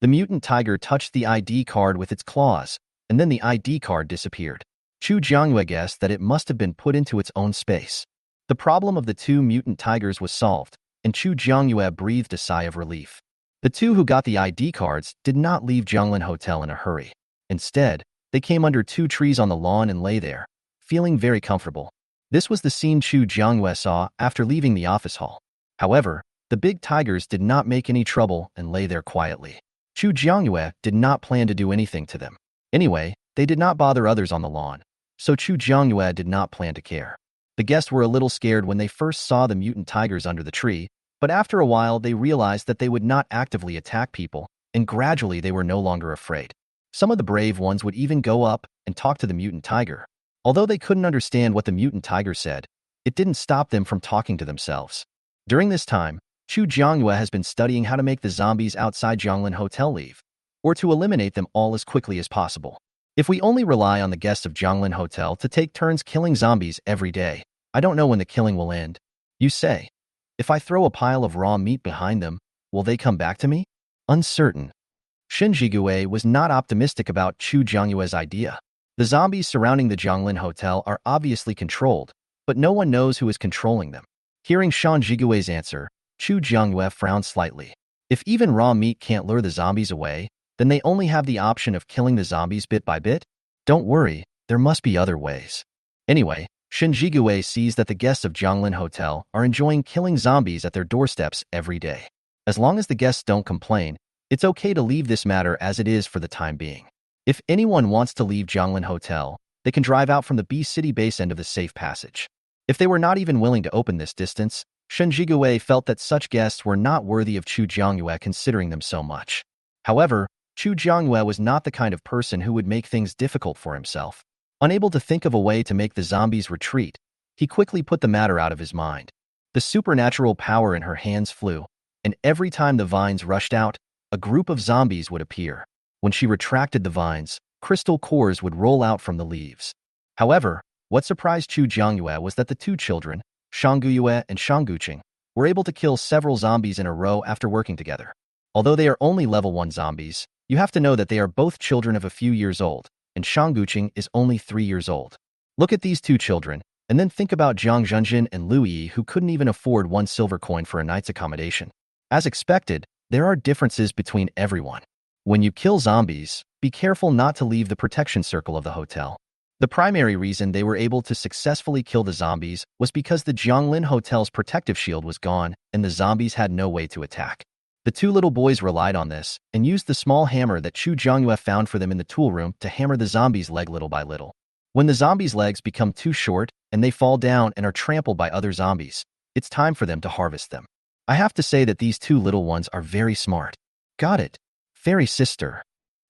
The mutant tiger touched the ID card with its claws, and then the ID card disappeared. Chu Jiangyue guessed that it must have been put into its own space. The problem of the 2 mutant tigers was solved, and Chu Jiangyue breathed a sigh of relief. The 2 who got the ID cards did not leave Jianglin Hotel in a hurry. Instead, They came under 2 trees on the lawn and lay there, feeling very comfortable. This was the scene Chu Jiangyue saw after leaving the office hall. However, the big tigers did not make any trouble and lay there quietly. Chu Jiangyue did not plan to do anything to them. Anyway, they did not bother others on the lawn, so Chu Jiangyue did not plan to care. The guests were a little scared when they first saw the mutant tigers under the tree, but after a while they realized that they would not actively attack people, and gradually they were no longer afraid. Some of the brave ones would even go up and talk to the mutant tiger. Although they couldn't understand what the mutant tiger said, it didn't stop them from talking to themselves. During this time, Chu Jiangyue has been studying how to make the zombies outside Zhonglin Hotel leave, or to eliminate them all as quickly as possible. If we only rely on the guests of Zhonglin Hotel to take turns killing zombies every day, I don't know when the killing will end. You say, if I throw a pile of raw meat behind them, will they come back to me? Uncertain. Shen Jigue was not optimistic about Chu Jiangyue's idea. The zombies surrounding the Zhonglin Hotel are obviously controlled, but no one knows who is controlling them. Hearing Shen Jigue's answer, Chu Jiangyue frowned slightly. If even raw meat can't lure the zombies away, then they only have the option of killing the zombies bit by bit? Don't worry, there must be other ways. Anyway, Shen Jigue sees that the guests of Zhonglin Hotel are enjoying killing zombies at their doorsteps every day. As long as the guests don't complain, it's okay to leave this matter as it is for the time being. If anyone wants to leave Zhonglin Hotel, they can drive out from the B City base end of the safe passage. If they were not even willing to open this distance, Shen Jigue felt that such guests were not worthy of Chu Jiangyue considering them so much. However, Chu Jiangyue was not the kind of person who would make things difficult for himself. Unable to think of a way to make the zombies retreat, he quickly put the matter out of his mind. The supernatural power in her hands flew, and every time the vines rushed out, a group of zombies would appear. When she retracted the vines, crystal cores would roll out from the leaves. However, what surprised Chu Jiangyue was that the 2 children, Shangguyue and Shangguqing, were able to kill several zombies in a row after working together. Although they are only level 1 zombies, you have to know that they are both children of a few years old, and Shangguqing is only 3 years old. Look at these 2 children, and then think about Zhang Zhenjin and Lu Yi who couldn't even afford 1 silver coin for a night's accommodation. As expected, there are differences between everyone. When you kill zombies, be careful not to leave the protection circle of the hotel. The primary reason they were able to successfully kill the zombies was because the Zhonglin Hotel's protective shield was gone and the zombies had no way to attack. The 2 little boys relied on this and used the small hammer that Chu Jiangyue found for them in the tool room to hammer the zombies' leg little by little. When the zombies' legs become too short and they fall down and are trampled by other zombies, it's time for them to harvest them. I have to say that these 2 little ones are very smart. Got it. Fairy sister.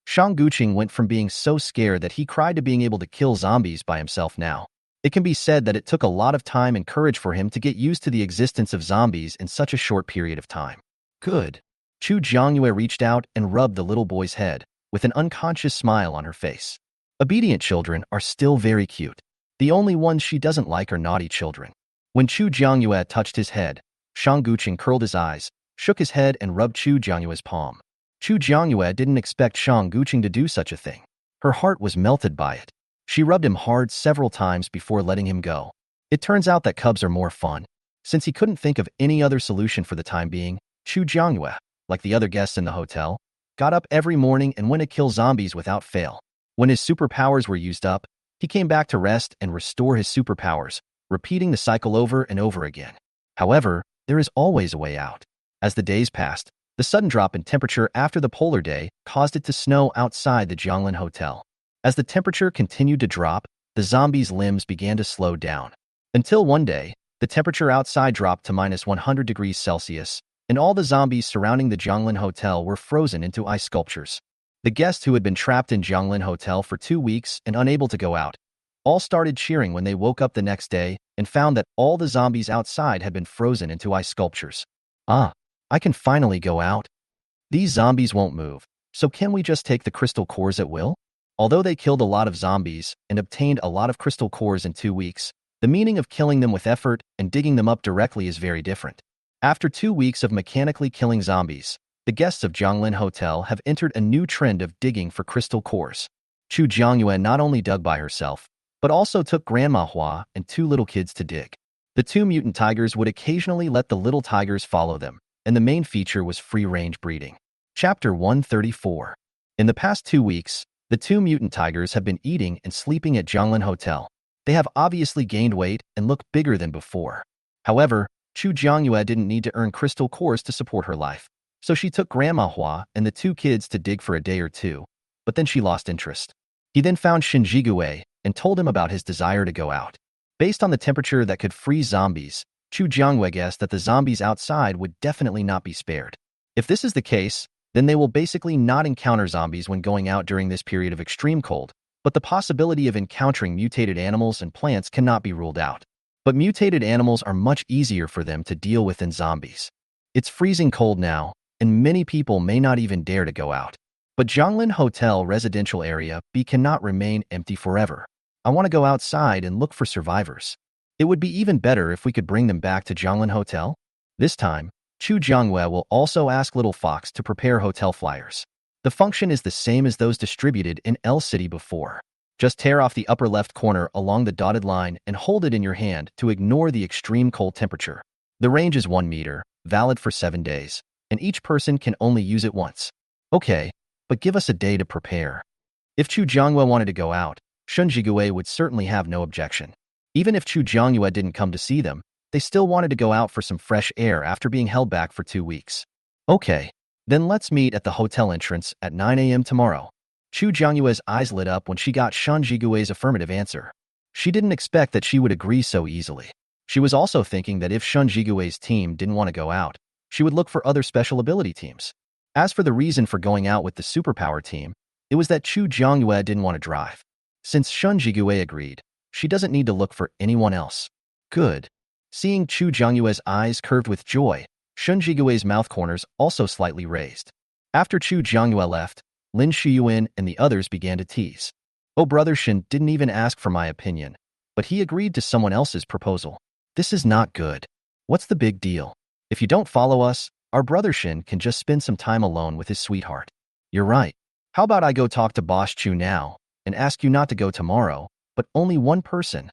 Shangguqing went from being so scared that he cried to being able to kill zombies by himself now. It can be said that it took a lot of time and courage for him to get used to the existence of zombies in such a short period of time. Good. Chu Jiangyue reached out and rubbed the little boy's head, with an unconscious smile on her face. Obedient children are still very cute. The only ones she doesn't like are naughty children. When Chu Jiangyue touched his head, Shangguqing curled his eyes, shook his head and rubbed Chu Jiangyue's palm. Chu Jiangyue didn't expect Shangguqing to do such a thing. Her heart was melted by it. She rubbed him hard several times before letting him go. It turns out that cubs are more fun. Since he couldn't think of any other solution for the time being, Chu Jiangyue, like the other guests in the hotel, got up every morning and went to kill zombies without fail. When his superpowers were used up, he came back to rest and restore his superpowers, repeating the cycle over and over again. However, there is always a way out. As the days passed, the sudden drop in temperature after the polar day caused it to snow outside the Zhonglin Hotel. As the temperature continued to drop, the zombies' limbs began to slow down. Until one day, the temperature outside dropped to -100 degrees Celsius, and all the zombies surrounding the Zhonglin Hotel were frozen into ice sculptures. The guests who had been trapped in Zhonglin Hotel for 2 weeks and unable to go out, all started cheering when they woke up the next day and found that all the zombies outside had been frozen into ice sculptures. Ah, I can finally go out. These zombies won't move, so can we just take the crystal cores at will? Although they killed a lot of zombies and obtained a lot of crystal cores in 2 weeks, the meaning of killing them with effort and digging them up directly is very different. After 2 weeks of mechanically killing zombies, the guests of Zhonglin Hotel have entered a new trend of digging for crystal cores. Chu Jiangyue not only dug by herself, but also took Grandma Hua and 2 little kids to dig. The 2 mutant tigers would occasionally let the little tigers follow them, and the main feature was free-range breeding. Chapter 134. In the past 2 weeks, The two mutant tigers have been eating and sleeping at Jianglin Hotel. They have obviously gained weight and look bigger than before. However, Chu Jiangyue didn't need to earn crystal cores to support her life, so she took Grandma Hua and the two kids to dig for a day or two, but then she lost interest. He then found Shen Jigue and told him about his desire to go out. Based on the temperature that could freeze zombies, Chu Jiangyue guessed that the zombies outside would definitely not be spared. If this is the case, then they will basically not encounter zombies when going out during this period of extreme cold, but the possibility of encountering mutated animals and plants cannot be ruled out. But mutated animals are much easier for them to deal with than zombies. It's freezing cold now, and many people may not even dare to go out. But Jianglin Hotel residential area B cannot remain empty forever. I want to go outside and look for survivors. It would be even better if we could bring them back to Jianglin Hotel. This time, Chu Jiangyue will also ask Little Fox to prepare hotel flyers. The function is the same as those distributed in L City before. Just tear off the upper left corner along the dotted line and hold it in your hand to ignore the extreme cold temperature. The range is 1 meter, valid for 7 days, and each person can only use it once. Okay, but give us a day to prepare. If Chu Jiangyue wanted to go out, Shen Jigue would certainly have no objection. Even if Chu Jiangyue didn't come to see them, they still wanted to go out for some fresh air after being held back for 2 weeks. Okay, then let's meet at the hotel entrance at 9 a.m. tomorrow. Chu Jiangyue's eyes lit up when she got Shen Jigue's affirmative answer. She didn't expect that she would agree so easily. She was also thinking that if Shen Jigue's team didn't want to go out, she would look for other special ability teams. As for the reason for going out with the superpower team, it was that Chu Jiangyue didn't want to drive. Since Shen Jigue agreed, she doesn't need to look for anyone else. Good. Seeing Chu Jiangyue's eyes curved with joy, Shen Jigue's mouth corners also slightly raised. After Chu Jiangyue left, Lin Shiyuan and the others began to tease. Oh, Brother Shen didn't even ask for my opinion, but he agreed to someone else's proposal. This is not good. What's the big deal? If you don't follow us, our Brother Shen can just spend some time alone with his sweetheart. You're right. How about I go talk to Boss Chu now and ask you not to go tomorrow, but only one person?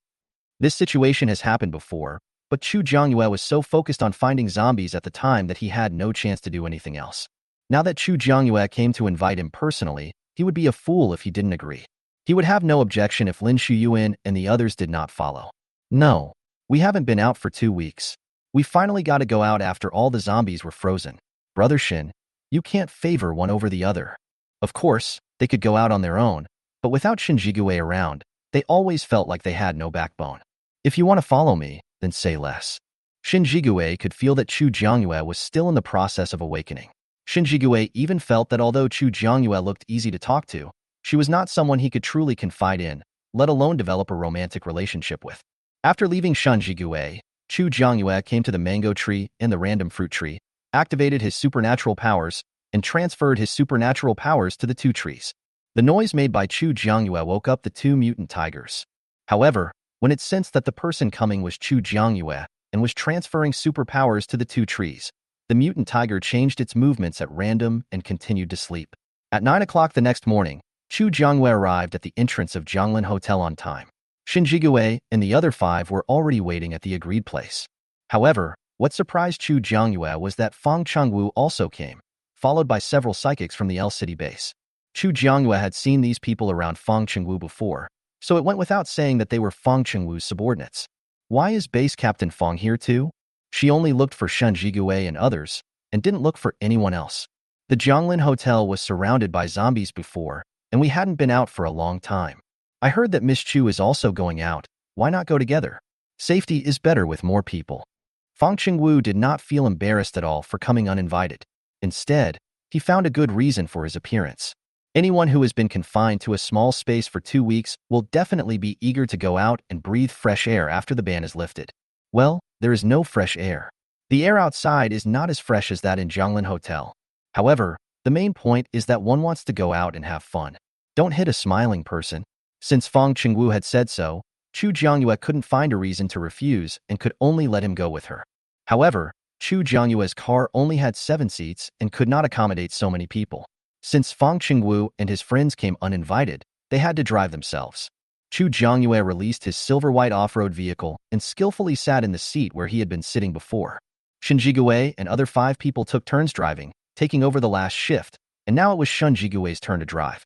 This situation has happened before, but Chu Jiangyue was so focused on finding zombies at the time that he had no chance to do anything else. Now that Chu Jiangyue came to invite him personally, he would be a fool if he didn't agree. He would have no objection if Lin Shiyuan and the others did not follow. No, we haven't been out for 2 weeks. We finally got to go out after all the zombies were frozen. Brother Shin, you can't favor one over the other. Of course, they could go out on their own, but without Shen Jigue around, they always felt like they had no backbone. If you want to follow me, then say less. Shen Jigue could feel that Chu Jiangyue was still in the process of awakening. Shen Jigue even felt that although Chu Jiangyue looked easy to talk to, she was not someone he could truly confide in, let alone develop a romantic relationship with. After leaving Shen Jigue, Chu Jiangyue came to the mango tree and the random fruit tree, activated his supernatural powers, and transferred his supernatural powers to the 2 trees. The noise made by Chu Jiangyue woke up the 2 mutant tigers. However, when it sensed that the person coming was Chu Jiangyue and was transferring superpowers to the 2 trees, the mutant tiger changed its movements at random and continued to sleep. At 9 o'clock the next morning, Chu Jiangyue arrived at the entrance of Jianglin Hotel on time. Shen Jigue and the other 5 were already waiting at the agreed place. However, what surprised Chu Jiangyue was that Fang Chengwu also came, followed by several psychics from the L City base. Chu Jiangyue had seen these people around Fang Chengwu before, so it went without saying that they were Fang Chengwu's subordinates. Why is Base Captain Fang here too? She only looked for Shen Jigue and others, and didn't look for anyone else. The Jianglin Hotel was surrounded by zombies before, and we hadn't been out for a long time. I heard that Miss Chu is also going out. Why not go together? Safety is better with more people. Fang Chengwu did not feel embarrassed at all for coming uninvited. Instead, he found a good reason for his appearance. Anyone who has been confined to a small space for 2 weeks will definitely be eager to go out and breathe fresh air after the ban is lifted. Well, there is no fresh air. The air outside is not as fresh as that in Jianglin Hotel. However, the main point is that one wants to go out and have fun. Don't hit a smiling person. Since Fang Chengwu had said so, Chu Jiangyue couldn't find a reason to refuse and could only let him go with her. However, Chu Jiangyue's car only had 7 seats and could not accommodate so many people. Since Fang Chengwu and his friends came uninvited, they had to drive themselves. Chu Jiangyue released his silver-white off-road vehicle and skillfully sat in the seat where he had been sitting before. Shen Jigue and other 5 people took turns driving, taking over the last shift, and now it was Shen Jigue's turn to drive.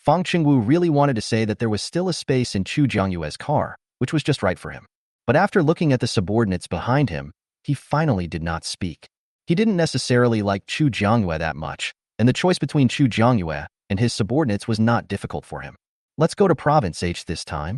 Fang Qingwu really wanted to say that there was still a space in Chu Jiangyue's car, which was just right for him. But after looking at the subordinates behind him, he finally did not speak. He didn't necessarily like Chu Jiangyue that much, and the choice between Chu Jiangyue and his subordinates was not difficult for him. Let's go to Province H this time.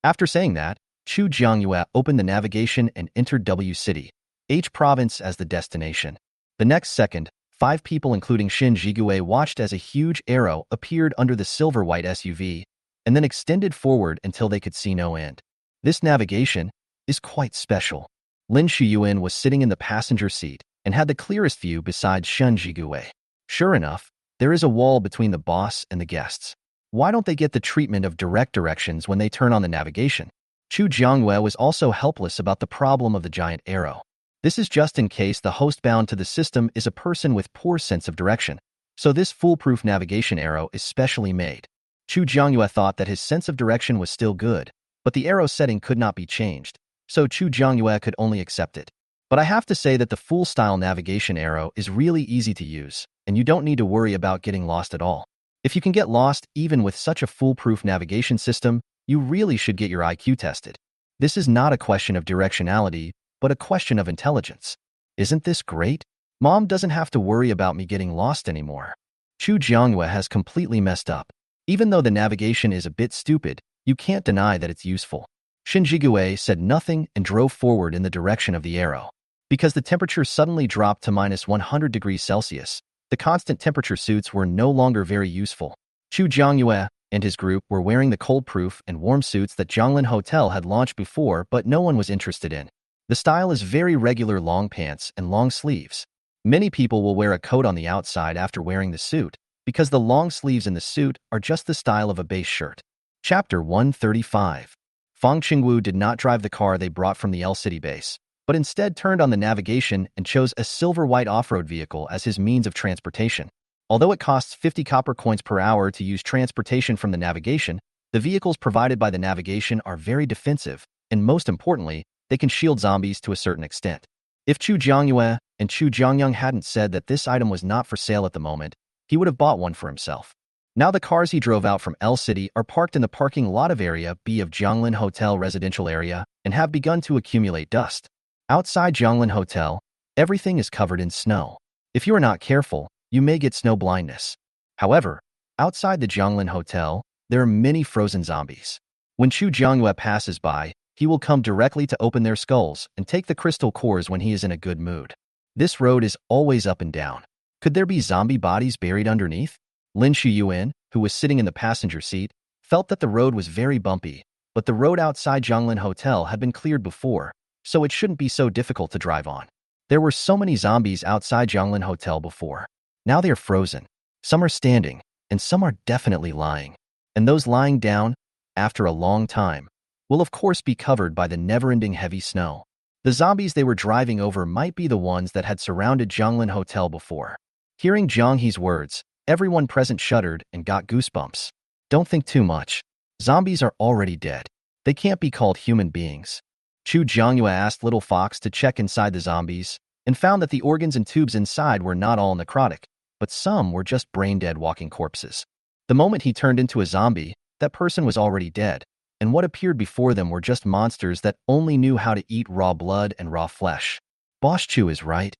After saying that, Chu Jiangyue opened the navigation and entered W City, H Province as the destination. The next second, 5 people including Shin Jigue watched as a huge arrow appeared under the silver-white SUV and then extended forward until they could see no end. This navigation is quite special. Lin Shuyuan was sitting in the passenger seat and had the clearest view besides Shin Jigue. Sure enough, there is a wall between the boss and the guests. Why don't they get the treatment of direct directions when they turn on the navigation? Chu Jiangyue was also helpless about the problem of the giant arrow. This is just in case the host bound to the system is a person with poor sense of direction, so this foolproof navigation arrow is specially made. Chu Jiangyue thought that his sense of direction was still good, but the arrow setting could not be changed, so Chu Jiangyue could only accept it. But I have to say that the full-style navigation arrow is really easy to use, and you don't need to worry about getting lost at all. If you can get lost even with such a foolproof navigation system, you really should get your IQ tested. This is not a question of directionality, but a question of intelligence. Isn't this great? Mom doesn't have to worry about me getting lost anymore. Chu Jiangyue has completely messed up. Even though the navigation is a bit stupid, you can't deny that it's useful. Shin Jigue said nothing and drove forward in the direction of the arrow. Because the temperature suddenly dropped to -100 degrees Celsius, the constant temperature suits were no longer very useful. Chu Jiangyue and his group were wearing the cold-proof and warm suits that Jianglin Hotel had launched before, but no one was interested in. The style is very regular long pants and long sleeves. Many people will wear a coat on the outside after wearing the suit, because the long sleeves in the suit are just the style of a base shirt. Chapter 135. Fang Qingwu did not drive the car they brought from the L City base, but instead turned on the navigation and chose a silver-white off-road vehicle as his means of transportation. Although it costs 50 copper coins per hour to use transportation from the navigation, the vehicles provided by the navigation are very defensive, and most importantly, they can shield zombies to a certain extent. If Chu Jiangyue and Chu Jiangyang hadn't said that this item was not for sale at the moment, he would have bought one for himself. Now the cars he drove out from L City are parked in the parking lot of Area B of Jianglin Hotel residential area and have begun to accumulate dust. Outside Jianglin Hotel, everything is covered in snow. If you are not careful, you may get snow blindness. However, outside the Jianglin Hotel, there are many frozen zombies. When Chu Jiangyue passes by, he will come directly to open their skulls and take the crystal cores when he is in a good mood. This road is always up and down. Could there be zombie bodies buried underneath? Lin Shuyuan, who was sitting in the passenger seat, felt that the road was very bumpy, but the road outside Jianglin Hotel had been cleared before, so it shouldn't be so difficult to drive on. There were so many zombies outside Jianglin Hotel before. Now they are frozen. Some are standing, and some are definitely lying. And those lying down, after a long time, will of course be covered by the never-ending heavy snow. The zombies they were driving over might be the ones that had surrounded Jianglin Hotel before. Hearing Zhang He's words, everyone present shuddered and got goosebumps. Don't think too much. Zombies are already dead. They can't be called human beings. Chu Jiangyue asked Little Fox to check inside the zombies and found that the organs and tubes inside were not all necrotic, but some were just brain-dead walking corpses. The moment he turned into a zombie, that person was already dead, and what appeared before them were just monsters that only knew how to eat raw blood and raw flesh. Boss Chu is right.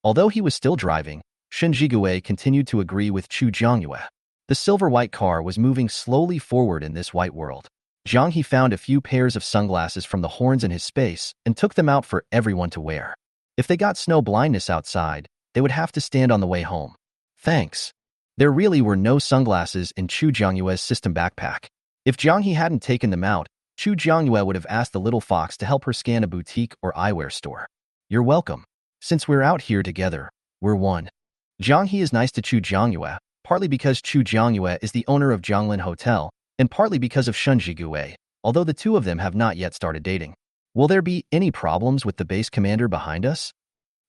Although he was still driving, Shin Jigue continued to agree with Chu Jiangyue. The silver-white car was moving slowly forward in this white world. Zhang He found a few pairs of sunglasses from the horns in his space and took them out for everyone to wear. If they got snow blindness outside, they would have to stand on the way home. Thanks. There really were no sunglasses in Chu Jiangyue's system backpack. If Zhang He hadn't taken them out, Chu Jiangyue would have asked the little fox to help her scan a boutique or eyewear store. You're welcome. Since we're out here together, we're one. Zhang He is nice to Chu Jiangyue, partly because Chu Jiangyue is the owner of Jianglin Hotel, and partly because of Shin Jigue, although the two of them have not yet started dating. Will there be any problems with the base commander behind us?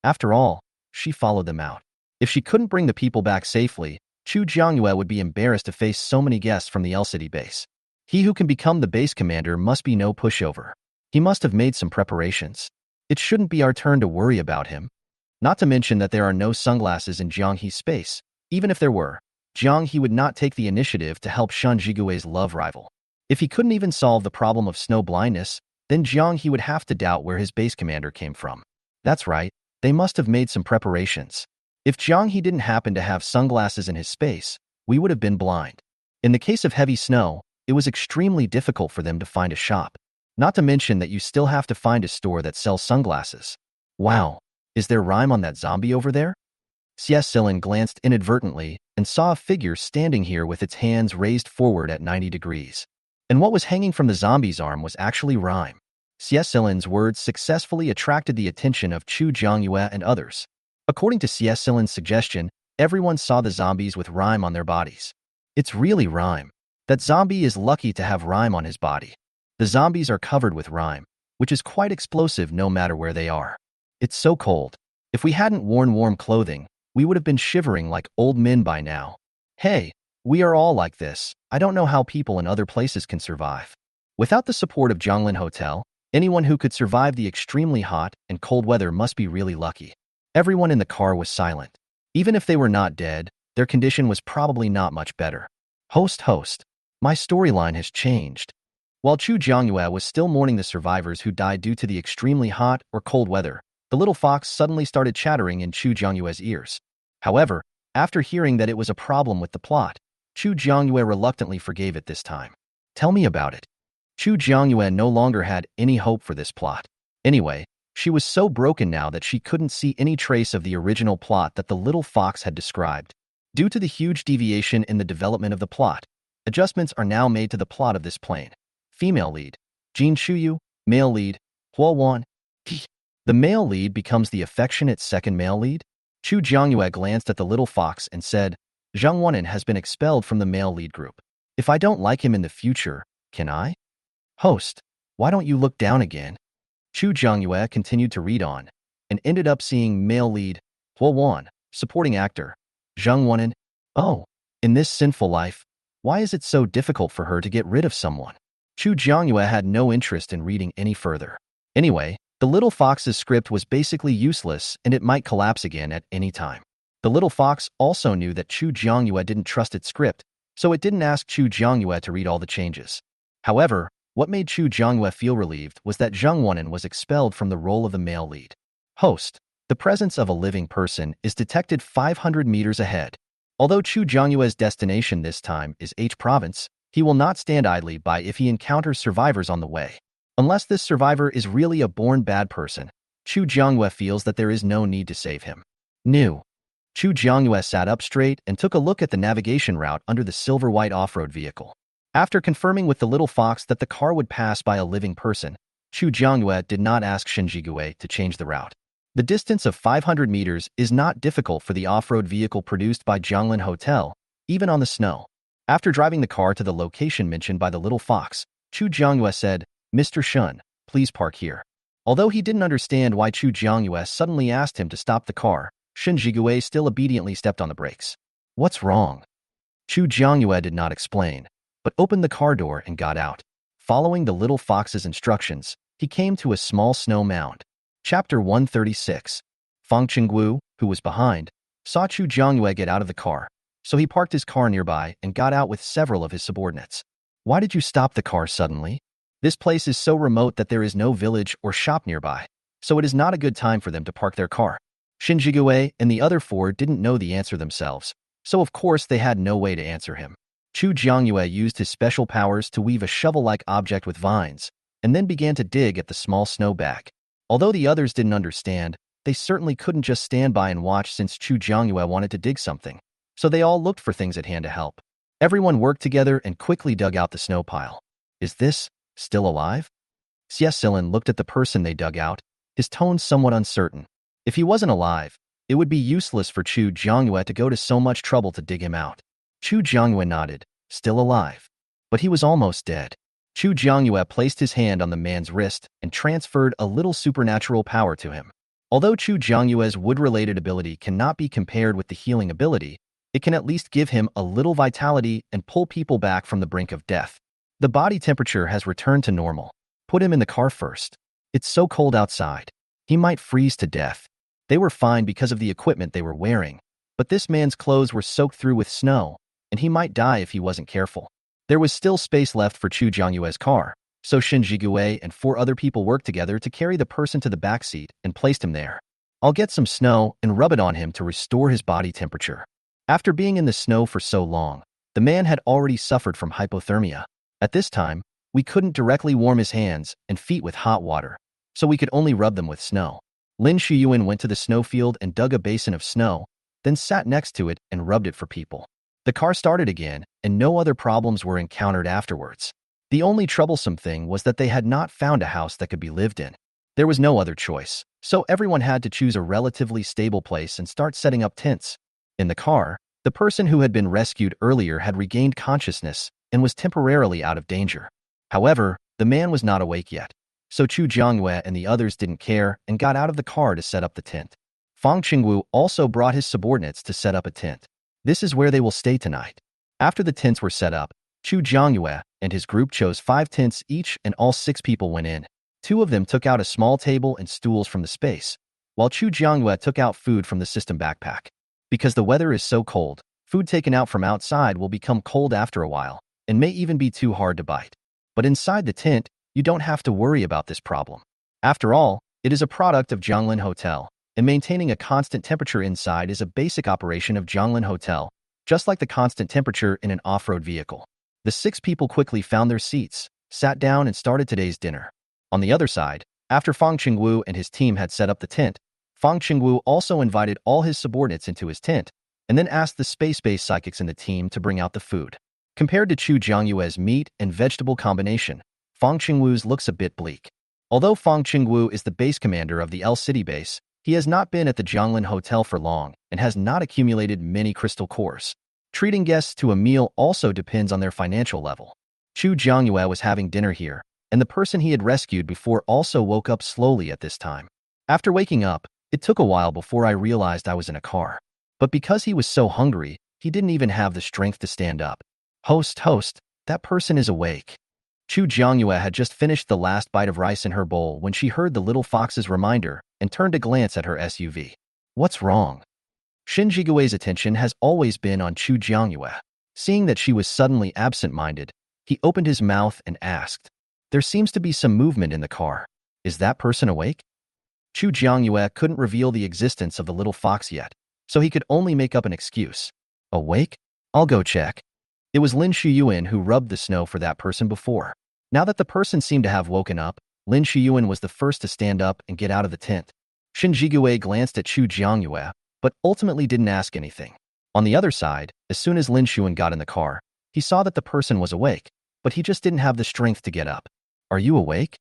After all, she followed them out. If she couldn't bring the people back safely, Chu Jiangyue would be embarrassed to face so many guests from the L City base. He who can become the base commander must be no pushover. He must have made some preparations. It shouldn't be our turn to worry about him. Not to mention that there are no sunglasses in Zhang He's space. Even if there were, Jiang He would not take the initiative to help Shun Jigui's love rival. If he couldn't even solve the problem of snow blindness, then Jiang He would have to doubt where his base commander came from. That's right, they must have made some preparations. If Jiang He didn't happen to have sunglasses in his space, we would have been blind. In the case of heavy snow, it was extremely difficult for them to find a shop. Not to mention that you still have to find a store that sells sunglasses. Wow, is there rhyme on that zombie over there? Xie Silin glanced inadvertently and saw a figure standing here with its hands raised forward at 90 degrees. And what was hanging from the zombie's arm was actually rhyme. Xie Silin's words successfully attracted the attention of Chu Jiangyue and others. According to Xie Silin's suggestion, everyone saw the zombies with rhyme on their bodies. It's really rhyme. That zombie is lucky to have rhyme on his body. The zombies are covered with rhyme, which is quite explosive no matter where they are. It's so cold. If we hadn't worn warm clothing, we would have been shivering like old men by now. Hey, we are all like this. I don't know how people in other places can survive. Without the support of Zhonglin Hotel, anyone who could survive the extremely hot and cold weather must be really lucky. Everyone in the car was silent. Even if they were not dead, their condition was probably not much better. Host, my storyline has changed. While Chu Jiangyue was still mourning the survivors who died due to the extremely hot or cold weather, the little fox suddenly started chattering in Chu Jiangyue's ears. However, after hearing that it was a problem with the plot, Chu Jiangyue reluctantly forgave it this time. Tell me about it. Chu Jiangyue no longer had any hope for this plot. Anyway, she was so broken now that she couldn't see any trace of the original plot that the little fox had described. Due to the huge deviation in the development of the plot, adjustments are now made to the plot of this plane. Female lead, Jin Chuyu. Male lead, Huo Wan. The male lead becomes the affectionate second male lead? Chu Jiangyue glanced at the little fox and said, Zhang Wanan has been expelled from the male lead group. If I don't like him in the future, can I? Host, why don't you look down again? Chu Jiangyue continued to read on, and ended up seeing male lead, Huo Wan, supporting actor, Zhang Wanan. Oh, in this sinful life, why is it so difficult for her to get rid of someone? Chu Jiangyue had no interest in reading any further. Anyway, the little fox's script was basically useless and it might collapse again at any time. The little fox also knew that Chu Jiangyue didn't trust its script, so it didn't ask Chu Jiangyue to read all the changes. However, what made Chu Jiangyue feel relieved was that Zhang Wanan was expelled from the role of the male lead. Host, the presence of a living person is detected 500 meters ahead. Although Chu Jiangyue's destination this time is H Province, he will not stand idly by if he encounters survivors on the way. Unless this survivor is really a born bad person, Chu Jiangyue feels that there is no need to save him. New. Chu Jiangyue sat up straight and took a look at the navigation route under the silver-white off-road vehicle. After confirming with the little fox that the car would pass by a living person, Chu Jiangyue did not ask Shen Jigui to change the route. The distance of 500 meters is not difficult for the off-road vehicle produced by Zhonglin Hotel, even on the snow. After driving the car to the location mentioned by the little fox, Chu Jiangyue said, Mr. Shun, please park here. Although he didn't understand why Chu Jiangyue suddenly asked him to stop the car, Shen Jigui still obediently stepped on the brakes. What's wrong? Chu Jiangyue did not explain, but opened the car door and got out. Following the little fox's instructions, he came to a small snow mound. Chapter 136. Fang Qinggu, who was behind, saw Chu Jiangyue get out of the car, so he parked his car nearby and got out with several of his subordinates. Why did you stop the car suddenly? This place is so remote that there is no village or shop nearby, so it is not a good time for them to park their car. Shen Jigui and the other four didn't know the answer themselves, so of course they had no way to answer him. Chu Jiangyue used his special powers to weave a shovel-like object with vines, and then began to dig at the small snow bag. Although the others didn't understand, they certainly couldn't just stand by and watch since Chu Jiangyue wanted to dig something, so they all looked for things at hand to help. Everyone worked together and quickly dug out the snow pile. Is this still alive? Xie Silin looked at the person they dug out, his tone somewhat uncertain. If he wasn't alive, it would be useless for Chu Jiangyue to go to so much trouble to dig him out. Chu Jiangyue nodded, still alive. But he was almost dead. Chu Jiangyue placed his hand on the man's wrist and transferred a little supernatural power to him. Although Chu Jiangyue's wood-related ability cannot be compared with the healing ability, it can at least give him a little vitality and pull people back from the brink of death. The body temperature has returned to normal. Put him in the car first. It's so cold outside. He might freeze to death. They were fine because of the equipment they were wearing, But this man's clothes were soaked through with snow, and he might die if he wasn't careful. There was still space left for Chu Jiangyue's car, so Shin Jigui and 4 other people worked together to carry the person to the back seat and placed him there. I'll get some snow and rub it on him to restore his body temperature. After being in the snow for so long, the man had already suffered from hypothermia. At this time, we couldn't directly warm his hands and feet with hot water, so we could only rub them with snow. Lin Shiyuan went to the snowfield and dug a basin of snow, then sat next to it and rubbed it for people. The car started again, and no other problems were encountered afterwards. The only troublesome thing was that they had not found a house that could be lived in. There was no other choice, so everyone had to choose a relatively stable place and start setting up tents. In the car, the person who had been rescued earlier had regained consciousness and was temporarily out of danger. However, the man was not awake yet, so Chu Jiangyue and the others didn't care and got out of the car to set up the tent. Fang Qingwu also brought his subordinates to set up a tent. This is where they will stay tonight. After the tents were set up, Chu Jiangyue and his group chose 5 tents each and all 6 people went in. 2 of them took out a small table and stools from the space, while Chu Jiangyue took out food from the system backpack. Because the weather is so cold, food taken out from outside will become cold after a while and may even be too hard to bite. But inside the tent, you don't have to worry about this problem. After all, it is a product of Jianglin Hotel, and maintaining a constant temperature inside is a basic operation of Jianglin Hotel, just like the constant temperature in an off-road vehicle. The 6 people quickly found their seats, sat down and started today's dinner. On the other side, after Fang Qingwu and his team had set up the tent, Fang Qingwu also invited all his subordinates into his tent, and then asked the space-based psychics in the team to bring out the food. Compared to Chu Jiangyue's meat and vegetable combination, Fang Qingwu's looks a bit bleak. Although Fang Qingwu is the base commander of the L City base, he has not been at the Jianglin Hotel for long and has not accumulated many crystal cores. Treating guests to a meal also depends on their financial level. Chu Jiangyue was having dinner here, and the person he had rescued before also woke up slowly at this time. After waking up, it took a while before I realized I was in a car. But because he was so hungry, he didn't even have the strength to stand up. Host, that person is awake. Chu Jiangyue had just finished the last bite of rice in her bowl when she heard the little fox's reminder and turned to glance at her SUV. What's wrong? Shin Jigui's attention has always been on Chu Jiangyue. Seeing that she was suddenly absent-minded, he opened his mouth and asked, "There seems to be some movement in the car. Is that person awake?" Chu Jiangyue couldn't reveal the existence of the little fox yet, so he could only make up an excuse. Awake? I'll go check. It was Lin Shiyuan who rubbed the snow for that person before. Now that the person seemed to have woken up, Lin Shiyuan was the first to stand up and get out of the tent. Shin Jigui glanced at Chu Jiangyue, but ultimately didn't ask anything. On the other side, as soon as Lin Shiyuan got in the car, he saw that the person was awake, but he just didn't have the strength to get up. Are you awake?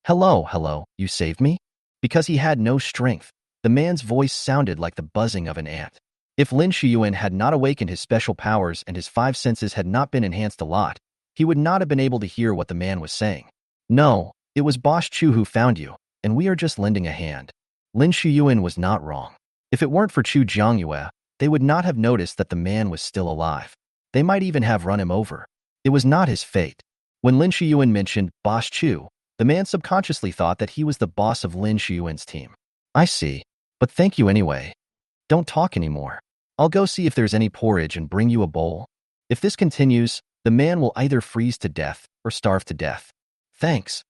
Hello, you saved me? Because he had no strength, the man's voice sounded like the buzzing of an ant. If Lin Shiyuan had not awakened his special powers and his 5 senses had not been enhanced a lot, he would not have been able to hear what the man was saying. No, it was Boss Chu who found you, and we are just lending a hand. Lin Shiyuan was not wrong. If it weren't for Chu Jiangyue, they would not have noticed that the man was still alive. They might even have run him over. It was not his fate. When Lin Shiyuan mentioned Boss Chu, the man subconsciously thought that he was the boss of Lin Shiyuan's team. I see, but thank you anyway. Don't talk anymore. I'll go see if there's any porridge and bring you a bowl. If this continues, the man will either freeze to death or starve to death. Thanks.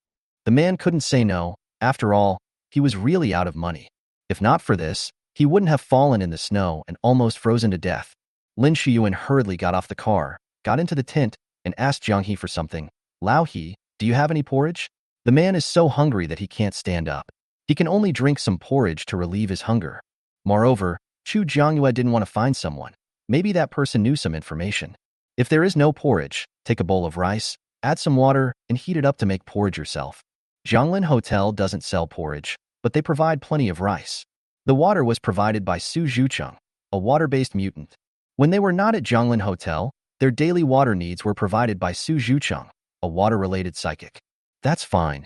The man couldn't say no. After all, he was really out of money. If not for this, he wouldn't have fallen in the snow and almost frozen to death. Lin Shiyuan hurriedly got off the car, got into the tent, and asked Jiang He for something. Lao He, do you have any porridge? The man is so hungry that he can't stand up. He can only drink some porridge to relieve his hunger. Moreover, Chu Jiangyue didn't want to find someone. Maybe that person knew some information. If there is no porridge, take a bowl of rice, add some water, and heat it up to make porridge yourself. Jianglin Hotel doesn't sell porridge, but they provide plenty of rice. The water was provided by Su Zhucheng, a water-based mutant. When they were not at Jianglin Hotel, their daily water needs were provided by Su Zhucheng, a water-related psychic. That's fine.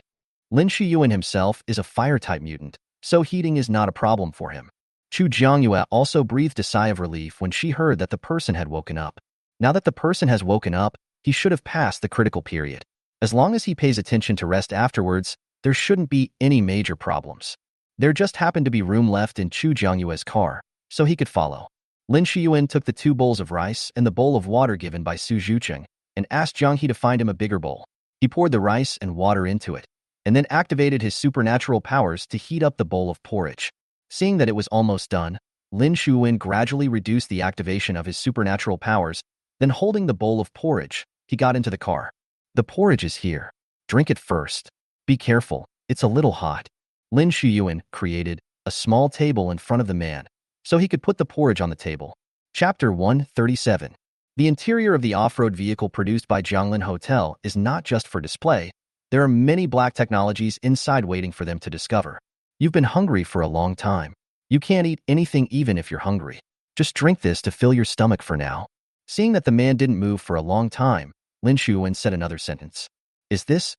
Lin Shiyuan himself is a fire-type mutant, so heating is not a problem for him. Chu Jiangyue also breathed a sigh of relief when she heard that the person had woken up. Now that the person has woken up, he should have passed the critical period. As long as he pays attention to rest afterwards, there shouldn't be any major problems. There just happened to be room left in Chu Jiangyue's car, so he could follow. Lin Shiyuan took the 2 bowls of rice and the bowl of water given by Su Zhucheng and asked Jiang He to find him a bigger bowl. He poured the rice and water into it, and then activated his supernatural powers to heat up the bowl of porridge. Seeing that it was almost done, Lin Shiyuan gradually reduced the activation of his supernatural powers, then holding the bowl of porridge, he got into the car. The porridge is here. Drink it first. Be careful, it's a little hot. Lin Shiyuan created a small table in front of the man, so he could put the porridge on the table. Chapter 137. The interior of the off-road vehicle produced by Jianglin Hotel is not just for display. There are many black technologies inside waiting for them to discover. You've been hungry for a long time. You can't eat anything even if you're hungry. Just drink this to fill your stomach for now. Seeing that the man didn't move for a long time, Lin Shiyuan said another sentence. Is this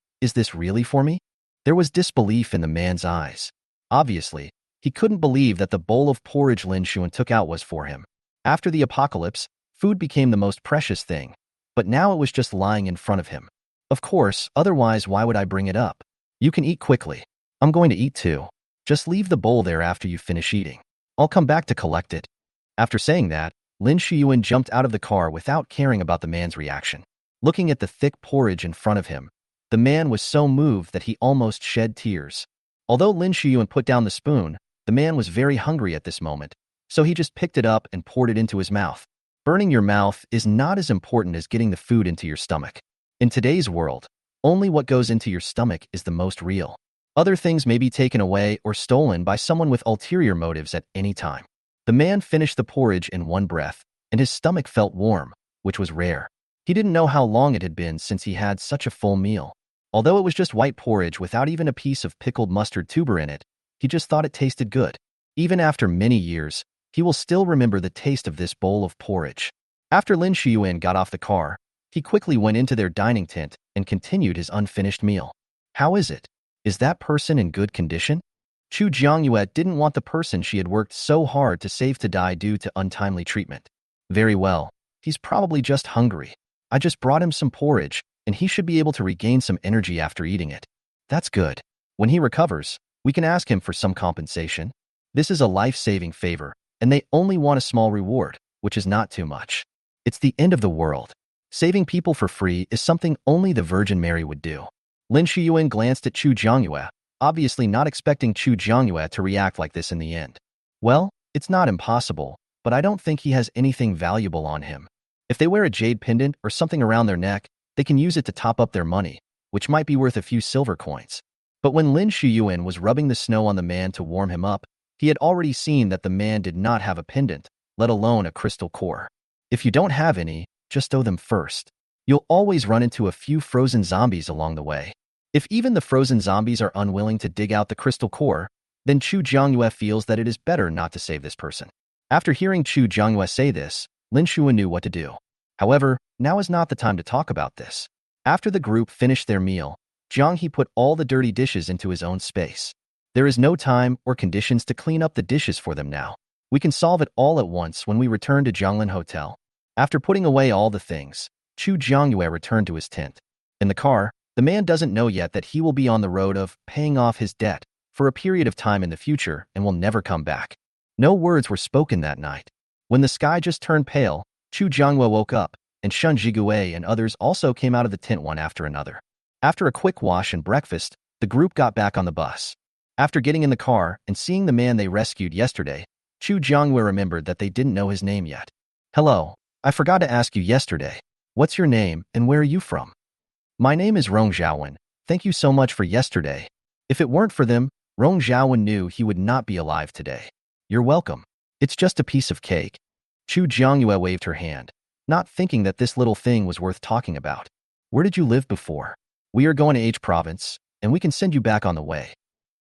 really for me? There was disbelief in the man's eyes. Obviously, he couldn't believe that the bowl of porridge Lin Shiyuan took out was for him. After the apocalypse, food became the most precious thing, but now it was just lying in front of him. Of course, otherwise why would I bring it up? You can eat quickly. I'm going to eat too. Just leave the bowl there after you finish eating. I'll come back to collect it. After saying that, Lin Shiyuan jumped out of the car without caring about the man's reaction. Looking at the thick porridge in front of him, the man was so moved that he almost shed tears. Although Lin Shiyuan put down the spoon, the man was very hungry at this moment, so he just picked it up and poured it into his mouth. Burning your mouth is not as important as getting the food into your stomach. In today's world, only what goes into your stomach is the most real. Other things may be taken away or stolen by someone with ulterior motives at any time. The man finished the porridge in one breath, and his stomach felt warm, which was rare. He didn't know how long it had been since he had such a full meal. Although it was just white porridge without even a piece of pickled mustard tuber in it, he just thought it tasted good. Even after many years, he will still remember the taste of this bowl of porridge. After Lin Shiyuan got off the car, he quickly went into their dining tent and continued his unfinished meal. How is it? Is that person in good condition? Chu Jiangyue didn't want the person she had worked so hard to save to die due to untimely treatment. Very well. He's probably just hungry. I just brought him some porridge, and he should be able to regain some energy after eating it. That's good. When he recovers, we can ask him for some compensation. This is a life-saving favor, and they only want a small reward, which is not too much. It's the end of the world. Saving people for free is something only the Virgin Mary would do. Lin Shiyuan glanced at Chu Jiangyue, obviously not expecting Chu Jiangyue to react like this in the end. Well, it's not impossible, but I don't think he has anything valuable on him. If they wear a jade pendant or something around their neck, they can use it to top up their money, which might be worth a few silver coins. But when Lin Shiyuan was rubbing the snow on the man to warm him up, he had already seen that the man did not have a pendant, let alone a crystal core. If you don't have any, just throw them first. You'll always run into a few frozen zombies along the way. If even the frozen zombies are unwilling to dig out the crystal core, then Chu Jiangyue feels that it is better not to save this person. After hearing Chu Jiangyue say this, Lin Shiyuan knew what to do. However, now is not the time to talk about this. After the group finished their meal, Jiang He put all the dirty dishes into his own space. There is no time or conditions to clean up the dishes for them now. We can solve it all at once when we return to Jianglin Hotel. After putting away all the things, Chu Jiangyue returned to his tent. In the car, the man doesn't know yet that he will be on the road of paying off his debt for a period of time in the future and will never come back. No words were spoken that night. When the sky just turned pale, Chu Jiangyue woke up, and Shun Jigue and others also came out of the tent one after another. After a quick wash and breakfast, the group got back on the bus. After getting in the car and seeing the man they rescued yesterday, Chu Jiangyue remembered that they didn't know his name yet. Hello, I forgot to ask you yesterday. What's your name and where are you from? My name is Rong Zhaowen. Thank you so much for yesterday. If it weren't for them, Rong Zhaowen knew he would not be alive today. You're welcome. It's just a piece of cake. Chu Jiangyue waved her hand, not thinking that this little thing was worth talking about. Where did you live before? We are going to H province, and we can send you back on the way.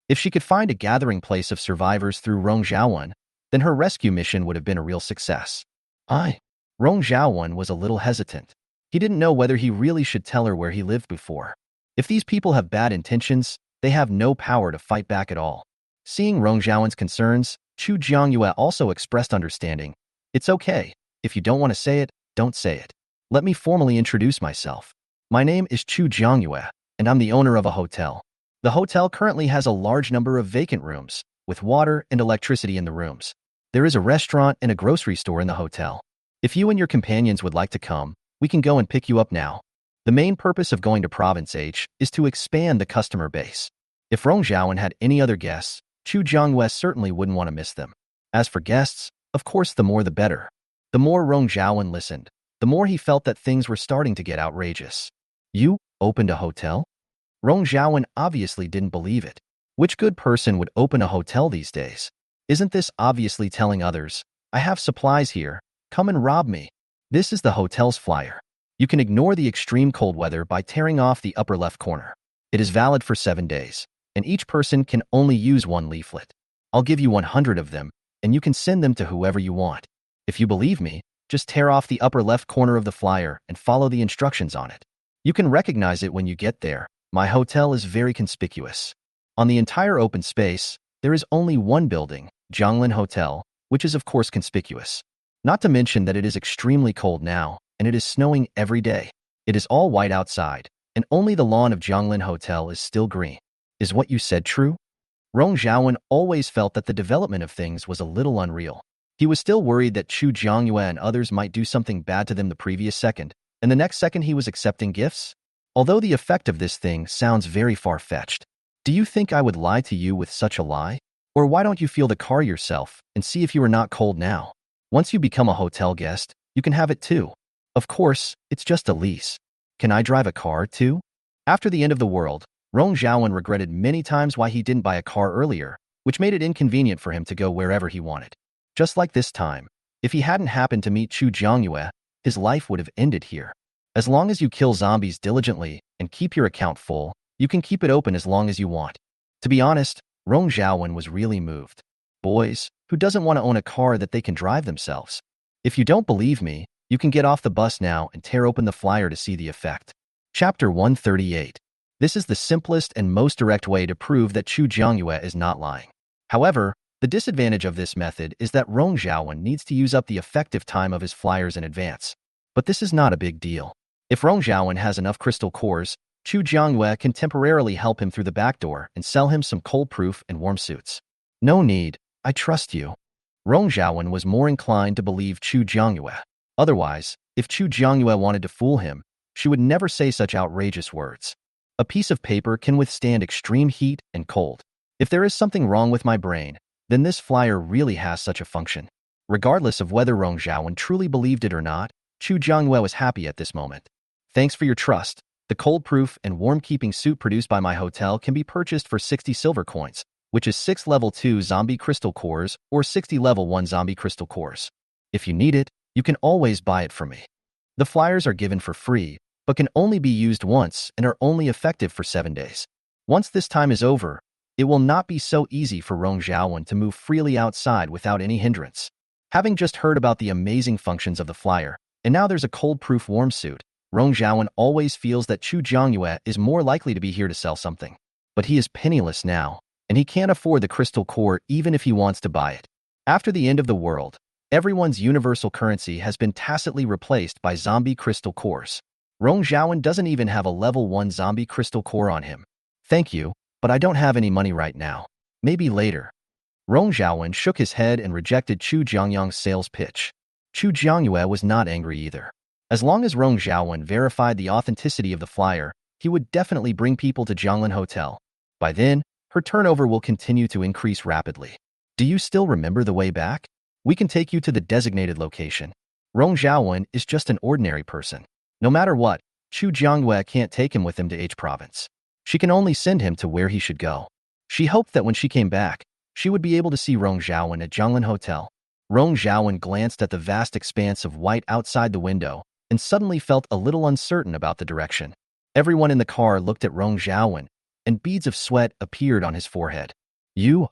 If she could find a gathering place of survivors through Rong Zhaowen, then her rescue mission would have been a real success. Rong Zhaowen was a little hesitant. He didn't know whether he really should tell her where he lived before. If these people have bad intentions, they have no power to fight back at all. Seeing Rong Zhaowen's concerns, Chu Jiangyue also expressed understanding. It's okay. If you don't want to say it, don't say it. Let me formally introduce myself. My name is Chu Jiangyue, and I'm the owner of a hotel. The hotel currently has a large number of vacant rooms, with water and electricity in the rooms. There is a restaurant and a grocery store in the hotel. If you and your companions would like to come, we can go and pick you up now. The main purpose of going to Province H is to expand the customer base. If Rong Zhaowen had any other guests, Chu Jiangyue certainly wouldn't want to miss them. As for guests, of course the more the better. The more Rong Zhaowen listened, the more he felt that things were starting to get outrageous. You opened a hotel? Rong Zhaowen obviously didn't believe it. Which good person would open a hotel these days? Isn't this obviously telling others, I have supplies here, come and rob me? This is the hotel's flyer. You can ignore the extreme cold weather by tearing off the upper left corner. It is valid for 7 days, and each person can only use one leaflet. I'll give you 100 of them, and you can send them to whoever you want. If you believe me, just tear off the upper left corner of the flyer and follow the instructions on it. You can recognize it when you get there. My hotel is very conspicuous. On the entire open space, there is only one building, Jianglin Hotel, which is of course conspicuous. Not to mention that it is extremely cold now, and it is snowing every day. It is all white outside, and only the lawn of Jianglin Hotel is still green. Is what you said true? Rong Zhaowen always felt that the development of things was a little unreal. He was still worried that Chu Jiangyue and others might do something bad to them the previous second, and the next second he was accepting gifts? Although the effect of this thing sounds very far-fetched. Do you think I would lie to you with such a lie? Or why don't you feel the car yourself and see if you are not cold now? Once you become a hotel guest, you can have it too. Of course, it's just a lease. Can I drive a car too? After the end of the world, Rong Zhaowen regretted many times why he didn't buy a car earlier, which made it inconvenient for him to go wherever he wanted. Just like this time, if he hadn't happened to meet Chu Jiangyue, his life would have ended here. As long as you kill zombies diligently and keep your account full, you can keep it open as long as you want. To be honest, Rong Zhaowen was really moved. Boys, who doesn't want to own a car that they can drive themselves? If you don't believe me, you can get off the bus now and tear open the flyer to see the effect. Chapter 138. This is the simplest and most direct way to prove that Chu Jiangyue is not lying. However, the disadvantage of this method is that Rong Zhaowen needs to use up the effective time of his flyers in advance. But this is not a big deal. If Rong Zhaowen has enough crystal cores, Chu Jiangyue can temporarily help him through the back door and sell him some cold-proof and warm suits. No need, I trust you. Rong Zhaowen was more inclined to believe Chu Jiangyue. Otherwise, if Chu Jiangyue wanted to fool him, she would never say such outrageous words. A piece of paper can withstand extreme heat and cold. If there is something wrong with my brain, then this flyer really has such a function. Regardless of whether Rong Zhaowen truly believed it or not, Chu Jiangyue was happy at this moment. Thanks for your trust. The cold-proof and warm-keeping suit produced by my hotel can be purchased for 60 silver coins, which is 6 level 2 zombie crystal cores or 60 level 1 zombie crystal cores. If you need it, you can always buy it from me. The flyers are given for free, but can only be used once and are only effective for 7 days. Once this time is over, it will not be so easy for Rong Zhaowen to move freely outside without any hindrance. Having just heard about the amazing functions of the flyer, and now there's a cold-proof warm suit, Rong Zhaowen always feels that Chu Jiangyue is more likely to be here to sell something. But he is penniless now, and he can't afford the crystal core even if he wants to buy it. After the end of the world, everyone's universal currency has been tacitly replaced by zombie crystal cores. Rong Zhaowen doesn't even have a level 1 zombie crystal core on him. Thank you, but I don't have any money right now. Maybe later. Rong Zhaowen shook his head and rejected Chu Jiangyue's sales pitch. Chu Jiangyue was not angry either. As long as Rong Zhaowen verified the authenticity of the flyer, he would definitely bring people to Jianglin Hotel. By then, her turnover will continue to increase rapidly. Do you still remember the way back? We can take you to the designated location. Rong Zhaowen is just an ordinary person. No matter what, Chu Jiangyue can't take him with him to H province. She can only send him to where he should go. She hoped that when she came back, she would be able to see Rong Zhaowen at Jianglin Hotel. Rong Zhaowen glanced at the vast expanse of white outside the window and suddenly felt a little uncertain about the direction. Everyone in the car looked at Rong Zhaowen, and beads of sweat appeared on his forehead.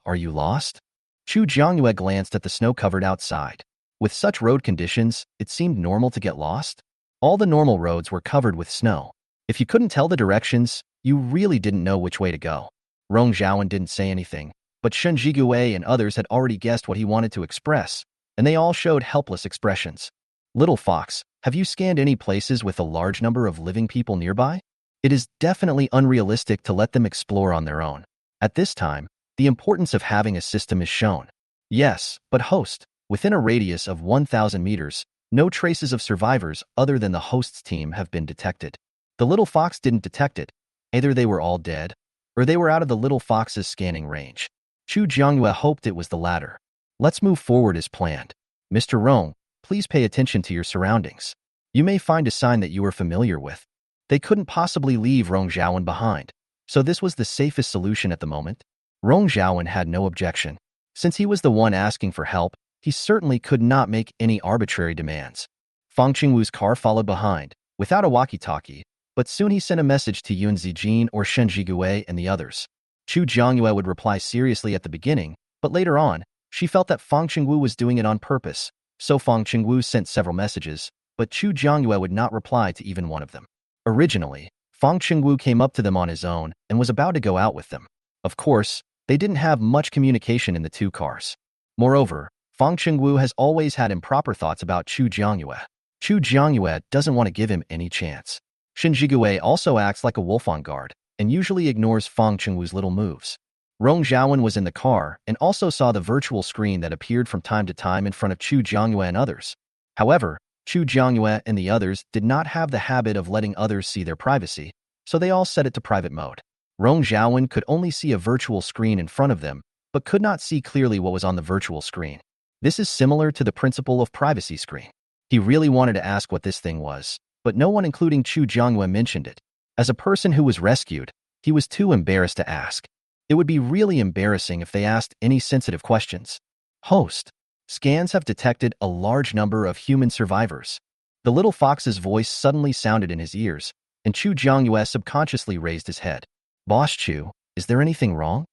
Are you lost? Chu Jiangyue glanced at the snow-covered outside. With such road conditions, it seemed normal to get lost. All the normal roads were covered with snow. If you couldn't tell the directions, you really didn't know which way to go. Rong Zhaowen didn't say anything, but Shen Jigue and others had already guessed what he wanted to express, and they all showed helpless expressions. Little Fox, have you scanned any places with a large number of living people nearby? It is definitely unrealistic to let them explore on their own. At this time, the importance of having a system is shown. Yes, but host, within a radius of 1,000 meters, no traces of survivors other than the host's team have been detected. The little fox didn't detect it. Either they were all dead, or they were out of the little fox's scanning range. Chu Jiangyue hoped it was the latter. Let's move forward as planned. Mr. Rong, please pay attention to your surroundings. You may find a sign that you are familiar with. They couldn't possibly leave Rong Zhaowen behind, so this was the safest solution at the moment. Rong Zhaowen had no objection. Since he was the one asking for help, he certainly could not make any arbitrary demands. Fang Qingwu's car followed behind, without a walkie-talkie, but soon he sent a message to Yun Zijin or Shen Jigui and the others. Chu Jiangyue would reply seriously at the beginning, but later on, she felt that Fang Qingwu was doing it on purpose, so Fang Qingwu sent several messages, but Chu Jiangyue would not reply to even one of them. Originally, Fang Qingwu came up to them on his own and was about to go out with them. Of course, they didn't have much communication in the two cars. Moreover, Fang Qingwu has always had improper thoughts about Chu Jiangyue. Chu Jiangyue doesn't want to give him any chance. Shen Jigui also acts like a wolf on guard and usually ignores Fang Qingwu's little moves. Rong Zhaowen was in the car and also saw the virtual screen that appeared from time to time in front of Chu Jiangyue and others. However, Chu Jiangyue and the others did not have the habit of letting others see their privacy, so they all set it to private mode. Rong Zhaowen could only see a virtual screen in front of them, but could not see clearly what was on the virtual screen. This is similar to the principle of privacy screen. He really wanted to ask what this thing was, but no one including Chu Jiangyue mentioned it. As a person who was rescued, he was too embarrassed to ask. It would be really embarrassing if they asked any sensitive questions. Host. Scans have detected a large number of human survivors. The little fox's voice suddenly sounded in his ears, and Chu Jiangyue subconsciously raised his head. Boss Chu, is there anything wrong?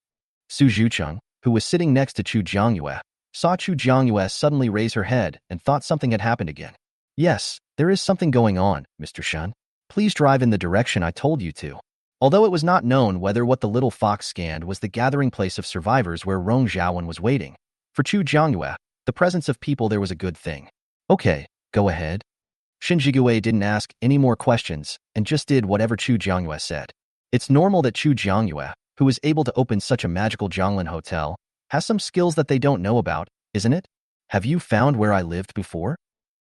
Su Zhucheng, who was sitting next to Chu Jiangyue, saw Chu Jiangyue suddenly raise her head and thought something had happened again. Yes, there is something going on, Mr. Shen. Please drive in the direction I told you to. Although it was not known whether what the little fox scanned was the gathering place of survivors where Rong Zhaowen was waiting, for Chu Jiangyue, the presence of people there was a good thing. Okay, go ahead. Shen Jigui didn't ask any more questions and just did whatever Chu Jiangyue said. It's normal that Chu Jiangyue, who was able to open such a magical Zhonglin hotel, has some skills that they don't know about, isn't it? Have you found where I lived before?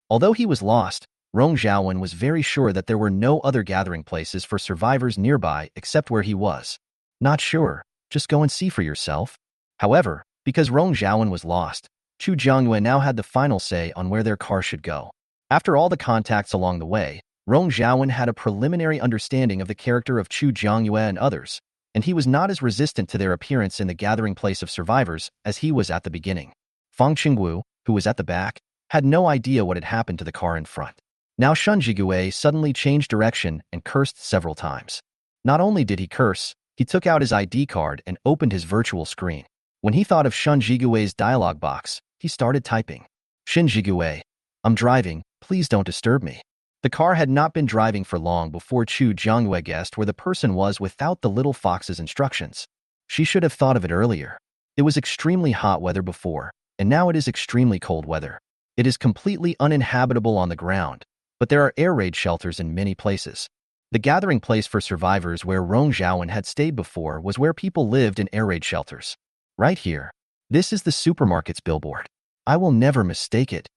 Although he was lost, Rong Zhaowen was very sure that there were no other gathering places for survivors nearby except where he was. Not sure, just go and see for yourself. However, because Rong Zhaowen was lost, Chu Jiangyue now had the final say on where their car should go. After all the contacts along the way, Rong Zhaowen had a preliminary understanding of the character of Chu Jiangyue and others, and he was not as resistant to their appearance in the gathering place of survivors as he was at the beginning. Fang Qingwu, who was at the back, had no idea what had happened to the car in front. Now Shen Jigui suddenly changed direction and cursed several times. Not only did he curse, he took out his ID card and opened his virtual screen. When he thought of Shen Jigui's dialog box, he started typing. Shen Jigui, I'm driving, please don't disturb me. The car had not been driving for long before Chu Jiangyue guessed where the person was without the little fox's instructions. She should have thought of it earlier. It was extremely hot weather before, and now it is extremely cold weather. It is completely uninhabitable on the ground, but there are air raid shelters in many places. The gathering place for survivors where Rong Zhaowen had stayed before was where people lived in air raid shelters. Right here. This is the supermarket's billboard. I will never mistake it.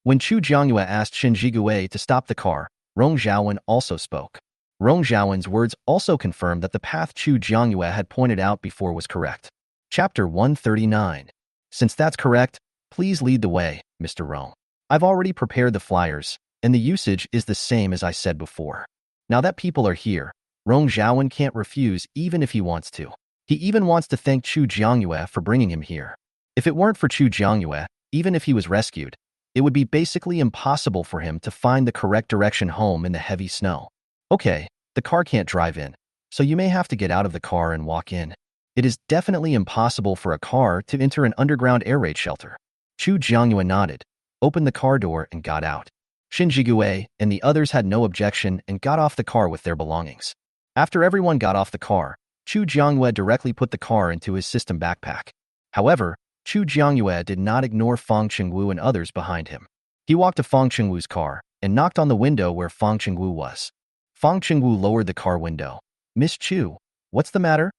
When Chu Jiangyue asked Shen Jigui to stop the car, Rong Zhaowen also spoke. Rong Zhaowen's words also confirmed that the path Chu Jiangyue had pointed out before was correct. Chapter 139. Since that's correct, please lead the way, Mr. Rong. I've already prepared the flyers, and the usage is the same as I said before. Now that people are here, Rong Zhaowen can't refuse even if he wants to. He even wants to thank Chu Jiangyue for bringing him here. If it weren't for Chu Jiangyue, even if he was rescued, it would be basically impossible for him to find the correct direction home in the heavy snow. Okay, the car can't drive in, so you may have to get out of the car and walk in. It is definitely impossible for a car to enter an underground air raid shelter. Chu Jiangyue nodded, opened the car door and got out. Shen Jigui and the others had no objection and got off the car with their belongings. After everyone got off the car, Chu Jiangyue directly put the car into his system backpack. However, Chu Jiangyue did not ignore Fang Qingwu and others behind him. He walked to Fang Qingwu's car and knocked on the window where Fang Qingwu was. Fang Qingwu lowered the car window. Miss Chu, what's the matter?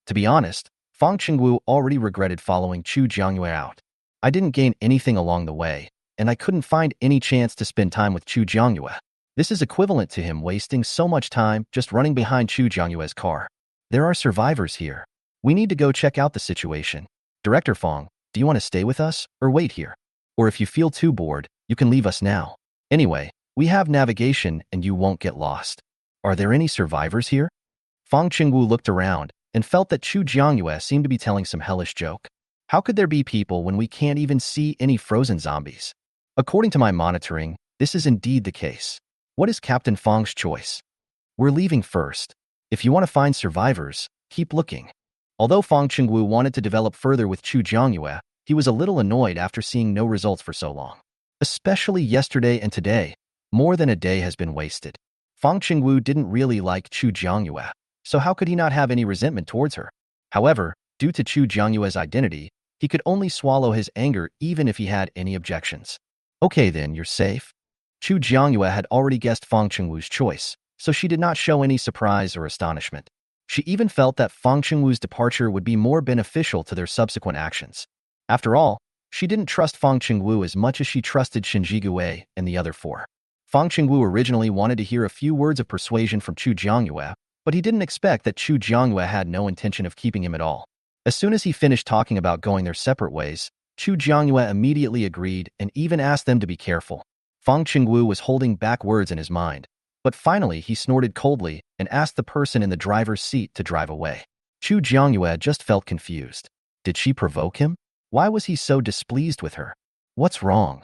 To be honest, Fang Qingwu already regretted following Chu Jiangyue out. I didn't gain anything along the way, and I couldn't find any chance to spend time with Chu Jiangyue. This is equivalent to him wasting so much time just running behind Chu Jiangyue's car. There are survivors here. We need to go check out the situation. Director Fong, do you want to stay with us or wait here? Or if you feel too bored, you can leave us now. Anyway, we have navigation and you won't get lost. Are there any survivors here? Fong Qingwu looked around and felt that Chu Jiangyue seemed to be telling some hellish joke. How could there be people when we can't even see any frozen zombies? According to my monitoring, this is indeed the case. What is Captain Fong's choice? We're leaving first. If you want to find survivors, keep looking. Although Fong Qingwu wanted to develop further with Chu Jiangyue, he was a little annoyed after seeing no results for so long. Especially yesterday and today, more than a day has been wasted. Fong Qingwu didn't really like Chu Jiangyue, so how could he not have any resentment towards her? However, due to Chu Jiangyue's identity, he could only swallow his anger even if he had any objections. Okay then, you're safe. Chu Jiangyue had already guessed Fong Qingwu's choice, so she did not show any surprise or astonishment. She even felt that Fong Qingwu's departure would be more beneficial to their subsequent actions. After all, she didn't trust Fong Qingwu as much as she trusted Shen Jigue and the other four. Fong Qingwu originally wanted to hear a few words of persuasion from Chu Jiangyue, but he didn't expect that Chu Jiangyue had no intention of keeping him at all. As soon as he finished talking about going their separate ways, Chu Jiangyue immediately agreed and even asked them to be careful. Fong Qingwu was holding back words in his mind, but finally he snorted coldly and asked the person in the driver's seat to drive away. Chu Jiangyue just felt confused. Did she provoke him? Why was he so displeased with her? What's wrong?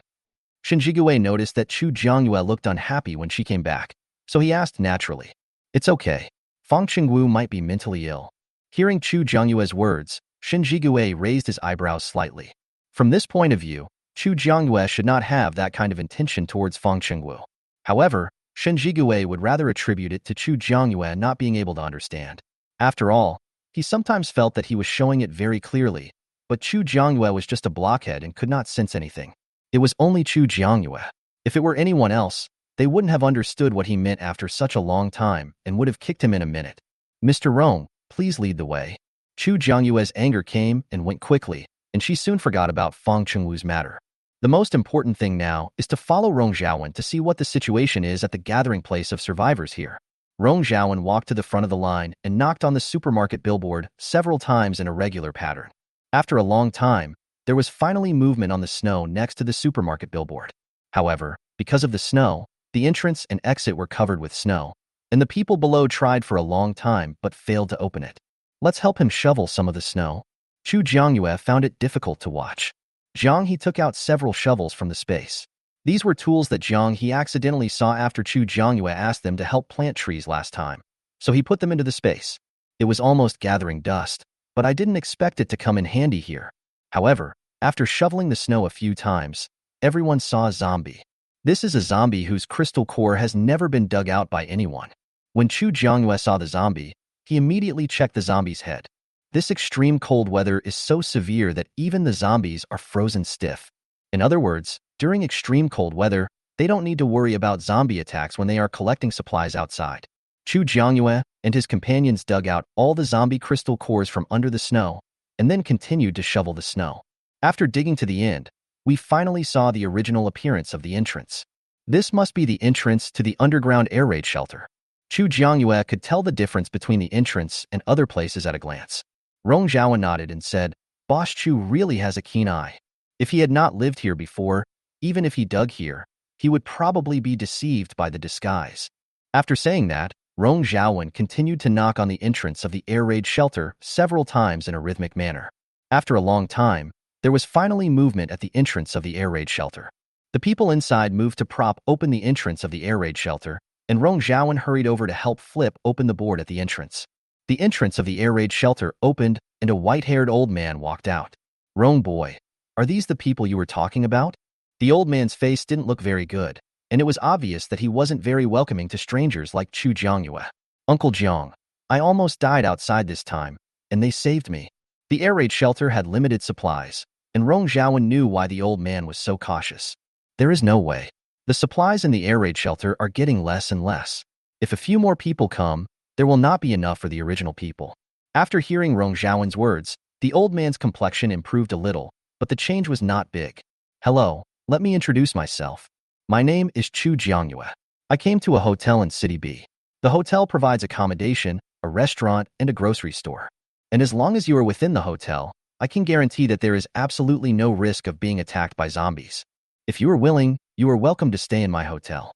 Shen Jigue noticed that Chu Jiangyue looked unhappy when she came back, so he asked naturally. It's okay. Fong Qingwu might be mentally ill. Hearing Chu Jiangyue's words, Shen Jigue raised his eyebrows slightly. From this point of view, Chu Jiangyue should not have that kind of intention towards Fong Qingwu. However, Shen Jigue would rather attribute it to Chu Jiangyue not being able to understand. After all, he sometimes felt that he was showing it very clearly, but Chu Jiangyue was just a blockhead and could not sense anything. It was only Chu Jiangyue. If it were anyone else, they wouldn't have understood what he meant after such a long time and would have kicked him in a minute. Mr. Rong, please lead the way. Chu Jiangyue's anger came and went quickly, and she soon forgot about Fong Qingwu's matter. The most important thing now is to follow Rong Zhaowen to see what the situation is at the gathering place of survivors here. Rong Zhaowen walked to the front of the line and knocked on the supermarket billboard several times in a regular pattern. After a long time, there was finally movement on the snow next to the supermarket billboard. However, because of the snow, the entrance and exit were covered with snow, and the people below tried for a long time but failed to open it. Let's help him shovel some of the snow. Chu Jiangyue found it difficult to watch. Zhang He took out several shovels from the space. These were tools that Zhang He accidentally saw after Chu Jiangyue asked them to help plant trees last time, so he put them into the space. It was almost gathering dust, but I didn't expect it to come in handy here. However, after shoveling the snow a few times, everyone saw a zombie. This is a zombie whose crystal core has never been dug out by anyone. When Chu Jiangyue saw the zombie, he immediately checked the zombie's head. This extreme cold weather is so severe that even the zombies are frozen stiff. In other words, during extreme cold weather, they don't need to worry about zombie attacks when they are collecting supplies outside. Chu Jiangyue and his companions dug out all the zombie crystal cores from under the snow and then continued to shovel the snow. After digging to the end, we finally saw the original appearance of the entrance. This must be the entrance to the underground air raid shelter. Chu Jiangyue could tell the difference between the entrance and other places at a glance. Rong Zhaowen nodded and said, Boss Chu really has a keen eye. If he had not lived here before, even if he dug here, he would probably be deceived by the disguise. After saying that, Rong Zhaowen continued to knock on the entrance of the air raid shelter several times in a rhythmic manner. After a long time, there was finally movement at the entrance of the air raid shelter. The people inside moved to prop open the entrance of the air raid shelter, and Rong Zhaowen hurried over to help flip open the board at the entrance. The entrance of the air raid shelter opened, and a white-haired old man walked out. Rong boy, are these the people you were talking about? The old man's face didn't look very good, and it was obvious that he wasn't very welcoming to strangers like Chu Jiangyue. Uncle Jiang, I almost died outside this time, and they saved me. The air raid shelter had limited supplies, and Rong Zhaowen knew why the old man was so cautious. There is no way. The supplies in the air raid shelter are getting less and less. If a few more people come, there will not be enough for the original people. After hearing Rong Zhaowen's words, the old man's complexion improved a little, but the change was not big. Hello, let me introduce myself. My name is Chu Jiangyue. I came to a hotel in City B. The hotel provides accommodation, a restaurant, and a grocery store. And as long as you are within the hotel, I can guarantee that there is absolutely no risk of being attacked by zombies. If you are willing, you are welcome to stay in my hotel.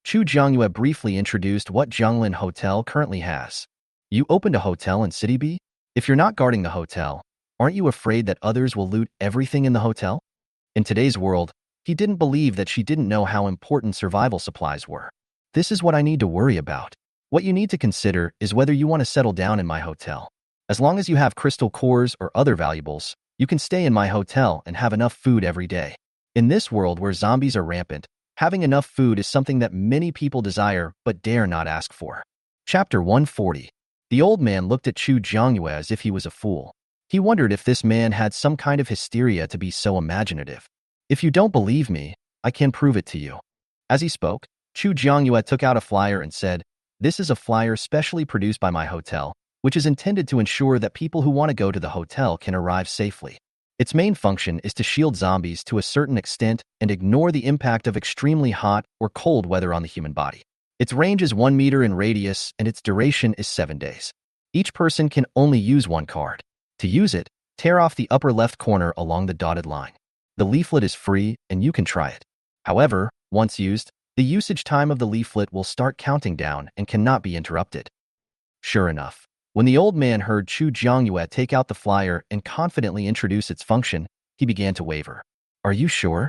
Chu Jiangyue briefly introduced what Jianglin Hotel currently has. You opened a hotel in City B? If you're not guarding the hotel, aren't you afraid that others will loot everything in the hotel? In today's world, he didn't believe that she didn't know how important survival supplies were. This is what I need to worry about. What you need to consider is whether you want to settle down in my hotel. As long as you have crystal cores or other valuables, you can stay in my hotel and have enough food every day. In this world where zombies are rampant, having enough food is something that many people desire but dare not ask for. Chapter 140. The old man looked at Chu Jiangyue as if he was a fool. He wondered if this man had some kind of hysteria to be so imaginative. If you don't believe me, I can prove it to you. As he spoke, Chu Jiangyue took out a flyer and said, "This is a flyer specially produced by my hotel, which is intended to ensure that people who want to go to the hotel can arrive safely. Its main function is to shield zombies to a certain extent and ignore the impact of extremely hot or cold weather on the human body. Its range is 1 meter in radius and its duration is 7 days. Each person can only use one card. To use it, tear off the upper left corner along the dotted line. The leaflet is free and you can try it. However, once used, the usage time of the leaflet will start counting down and cannot be interrupted." Sure enough, when the old man heard Chu Jiangyue take out the flyer and confidently introduce its function, he began to waver. "Are you sure?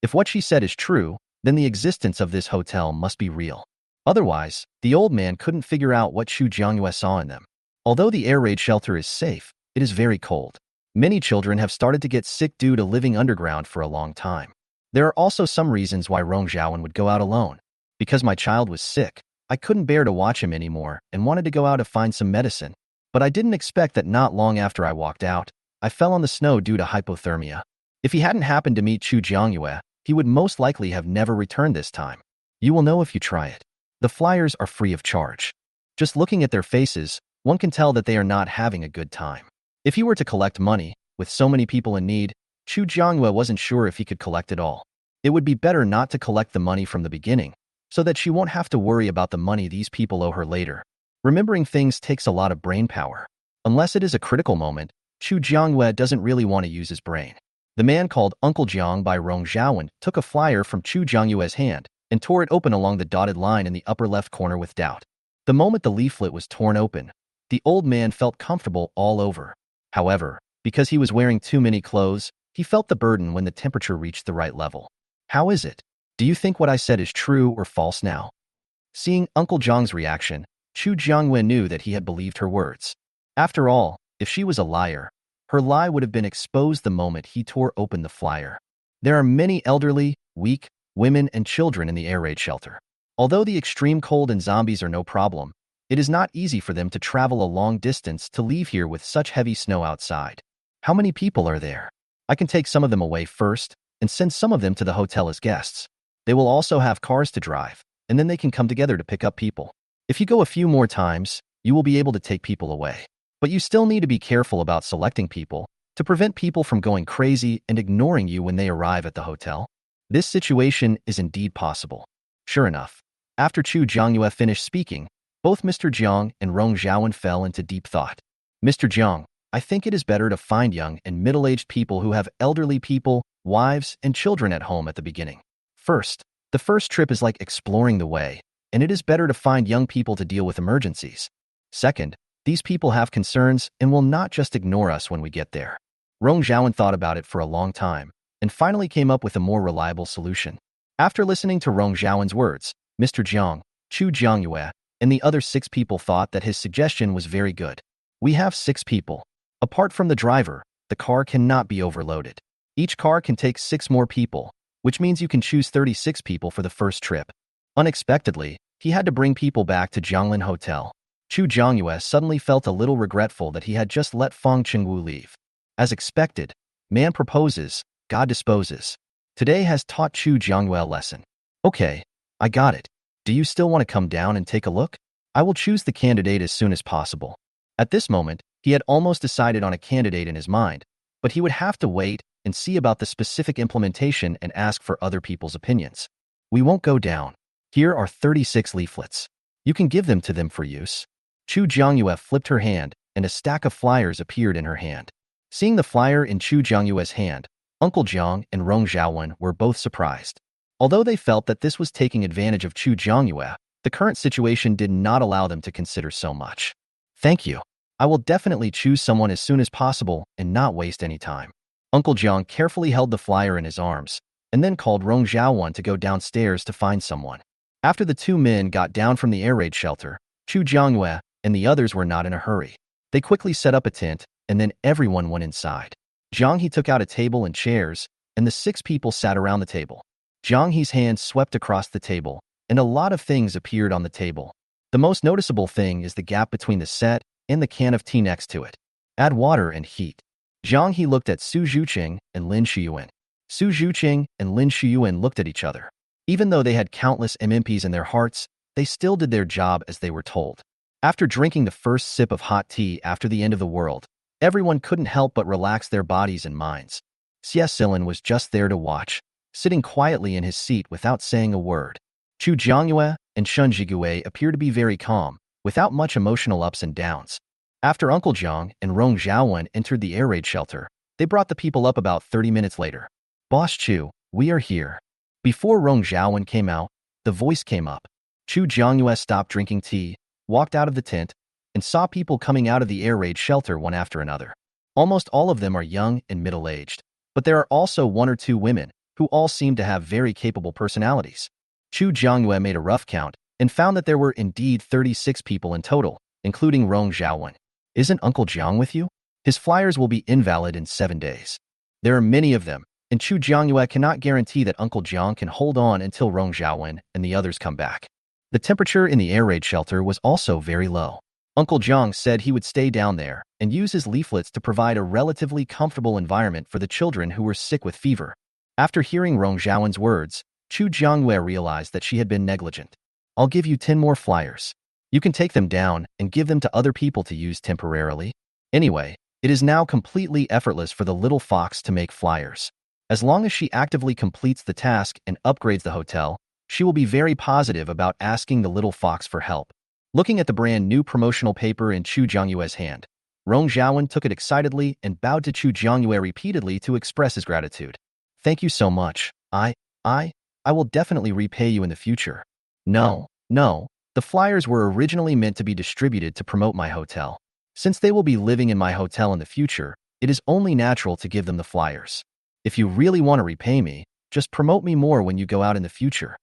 If what she said is true, then the existence of this hotel must be real." Otherwise, the old man couldn't figure out what Chu Jiangyue saw in them. Although the air raid shelter is safe, it is very cold. Many children have started to get sick due to living underground for a long time. There are also some reasons why Rong Zhaowen would go out alone. Because my child was sick, I couldn't bear to watch him anymore and wanted to go out to find some medicine. But I didn't expect that not long after I walked out, I fell on the snow due to hypothermia. If he hadn't happened to meet Chu Jiangyue, he would most likely have never returned this time. You will know if you try it. The flyers are free of charge. Just looking at their faces, one can tell that they are not having a good time. If he were to collect money, with so many people in need, Chu Jiangyue wasn't sure if he could collect it all. It would be better not to collect the money from the beginning, so that she won't have to worry about the money these people owe her later. Remembering things takes a lot of brain power. Unless it is a critical moment, Chu Jiangyue doesn't really want to use his brain. The man called Uncle Jiang by Rong Zhaowen took a flyer from Chu Jiangyue's hand and tore it open along the dotted line in the upper left corner with doubt. The moment the leaflet was torn open, the old man felt comfortable all over. However, because he was wearing too many clothes, he felt the burden when the temperature reached the right level. "How is it? Do you think what I said is true or false now?" Seeing Uncle Jiang's reaction, Chu Jiangyue knew that he had believed her words. After all, if she was a liar, her lie would have been exposed the moment he tore open the flyer. There are many elderly, weak, women and children in the air raid shelter. Although the extreme cold and zombies are no problem, it is not easy for them to travel a long distance to leave here with such heavy snow outside. How many people are there? I can take some of them away first and send some of them to the hotel as guests. They will also have cars to drive, and then they can come together to pick up people. If you go a few more times, you will be able to take people away. But you still need to be careful about selecting people to prevent people from going crazy and ignoring you when they arrive at the hotel. This situation is indeed possible. Sure enough, after Chu Jiangyue finished speaking, both Mr. Jiang and Rong Zhaowen fell into deep thought. "Mr. Jiang, I think it is better to find young and middle-aged people who have elderly people, wives, and children at home at the beginning. First, the first trip is like exploring the way, and it is better to find young people to deal with emergencies. Second, these people have concerns and will not just ignore us when we get there." Rong Zhaowen thought about it for a long time and finally came up with a more reliable solution. After listening to Rong Zhaowen's words, Mr. Jiang, Chu Jiangyue, and the other 6 people thought that his suggestion was very good. "We have 6 people. Apart from the driver, the car cannot be overloaded. Each car can take 6 more people, which means you can choose 36 people for the first trip." Unexpectedly, he had to bring people back to Jianglin Hotel. Chu Jiangyue suddenly felt a little regretful that he had just let Feng Chengwu leave. As expected, man proposes, God disposes. Today has taught Chu Jiangyue a lesson. "Okay, I got it. Do you still want to come down and take a look? I will choose the candidate as soon as possible." At this moment, he had almost decided on a candidate in his mind, but he would have to wait and see about the specific implementation and ask for other people's opinions. We won't go down. Here are 36 leaflets. You can give them to them for use. Chu Jiangyue flipped her hand, and a stack of flyers appeared in her hand. Seeing the flyer in Chu Jiangyue's hand, Uncle Jiang and Rong Xiaowen were both surprised. Although they felt that this was taking advantage of Chu Jiangyue, the current situation did not allow them to consider so much. Thank you. I will definitely choose someone as soon as possible and not waste any time. Uncle Jiang carefully held the flyer in his arms, and then called Rong Xiaowen to go downstairs to find someone. After the two men got down from the air raid shelter, Chu Jiangyue and the others were not in a hurry. They quickly set up a tent, and then everyone went inside. Zhang He took out a table and chairs, and the 6 people sat around the table. Zhang He's hand swept across the table, and a lot of things appeared on the table. The most noticeable thing is the gap between the set and the can of tea next to it. Add water and heat. Zhang He looked at Su Zhuqing and Lin Shuyuan. Su Zhuqing and Lin Shuyuan looked at each other. Even though they had countless MMPs in their hearts, they still did their job as they were told. After drinking the first sip of hot tea after the end of the world, everyone couldn't help but relax their bodies and minds. Xie Silin was just there to watch, sitting quietly in his seat without saying a word. Chu Jiangyue and Shun Jigue appear to be very calm, without much emotional ups and downs. After Uncle Jiang and Rong Xiaowen entered the air raid shelter, they brought the people up about 30 minutes later. Boss Chu, we are here. Before Rong Xiaowen came out, the voice came up. Chu Jiangyue stopped drinking tea, walked out of the tent, and saw people coming out of the air raid shelter one after another. Almost all of them are young and middle-aged, but there are also 1 or 2 women who all seem to have very capable personalities. Chu Jiangyue made a rough count and found that there were indeed 36 people in total, including Rong Xiaowen. Isn't Uncle Jiang with you? His flyers will be invalid in 7 days. There are many of them, and Chu Jiangyue cannot guarantee that Uncle Jiang can hold on until Rong Xiaowen and the others come back. The temperature in the air raid shelter was also very low. Uncle Jiang said he would stay down there and use his leaflets to provide a relatively comfortable environment for the children who were sick with fever. After hearing Rong Xiaowen's words, Chu Jiangyue realized that she had been negligent. I'll give you 10 more flyers. You can take them down and give them to other people to use temporarily. Anyway, it is now completely effortless for the little fox to make flyers. As long as she actively completes the task and upgrades the hotel, she will be very positive about asking the little fox for help. Looking at the brand new promotional paper in Chu Jiangyue's hand, Rong Xiaowen took it excitedly and bowed to Chu Jiangyue repeatedly to express his gratitude. Thank you so much. I will definitely repay you in the future. No, the flyers were originally meant to be distributed to promote my hotel. Since they will be living in my hotel in the future, it is only natural to give them the flyers. If you really want to repay me, just promote me more when you go out in the future.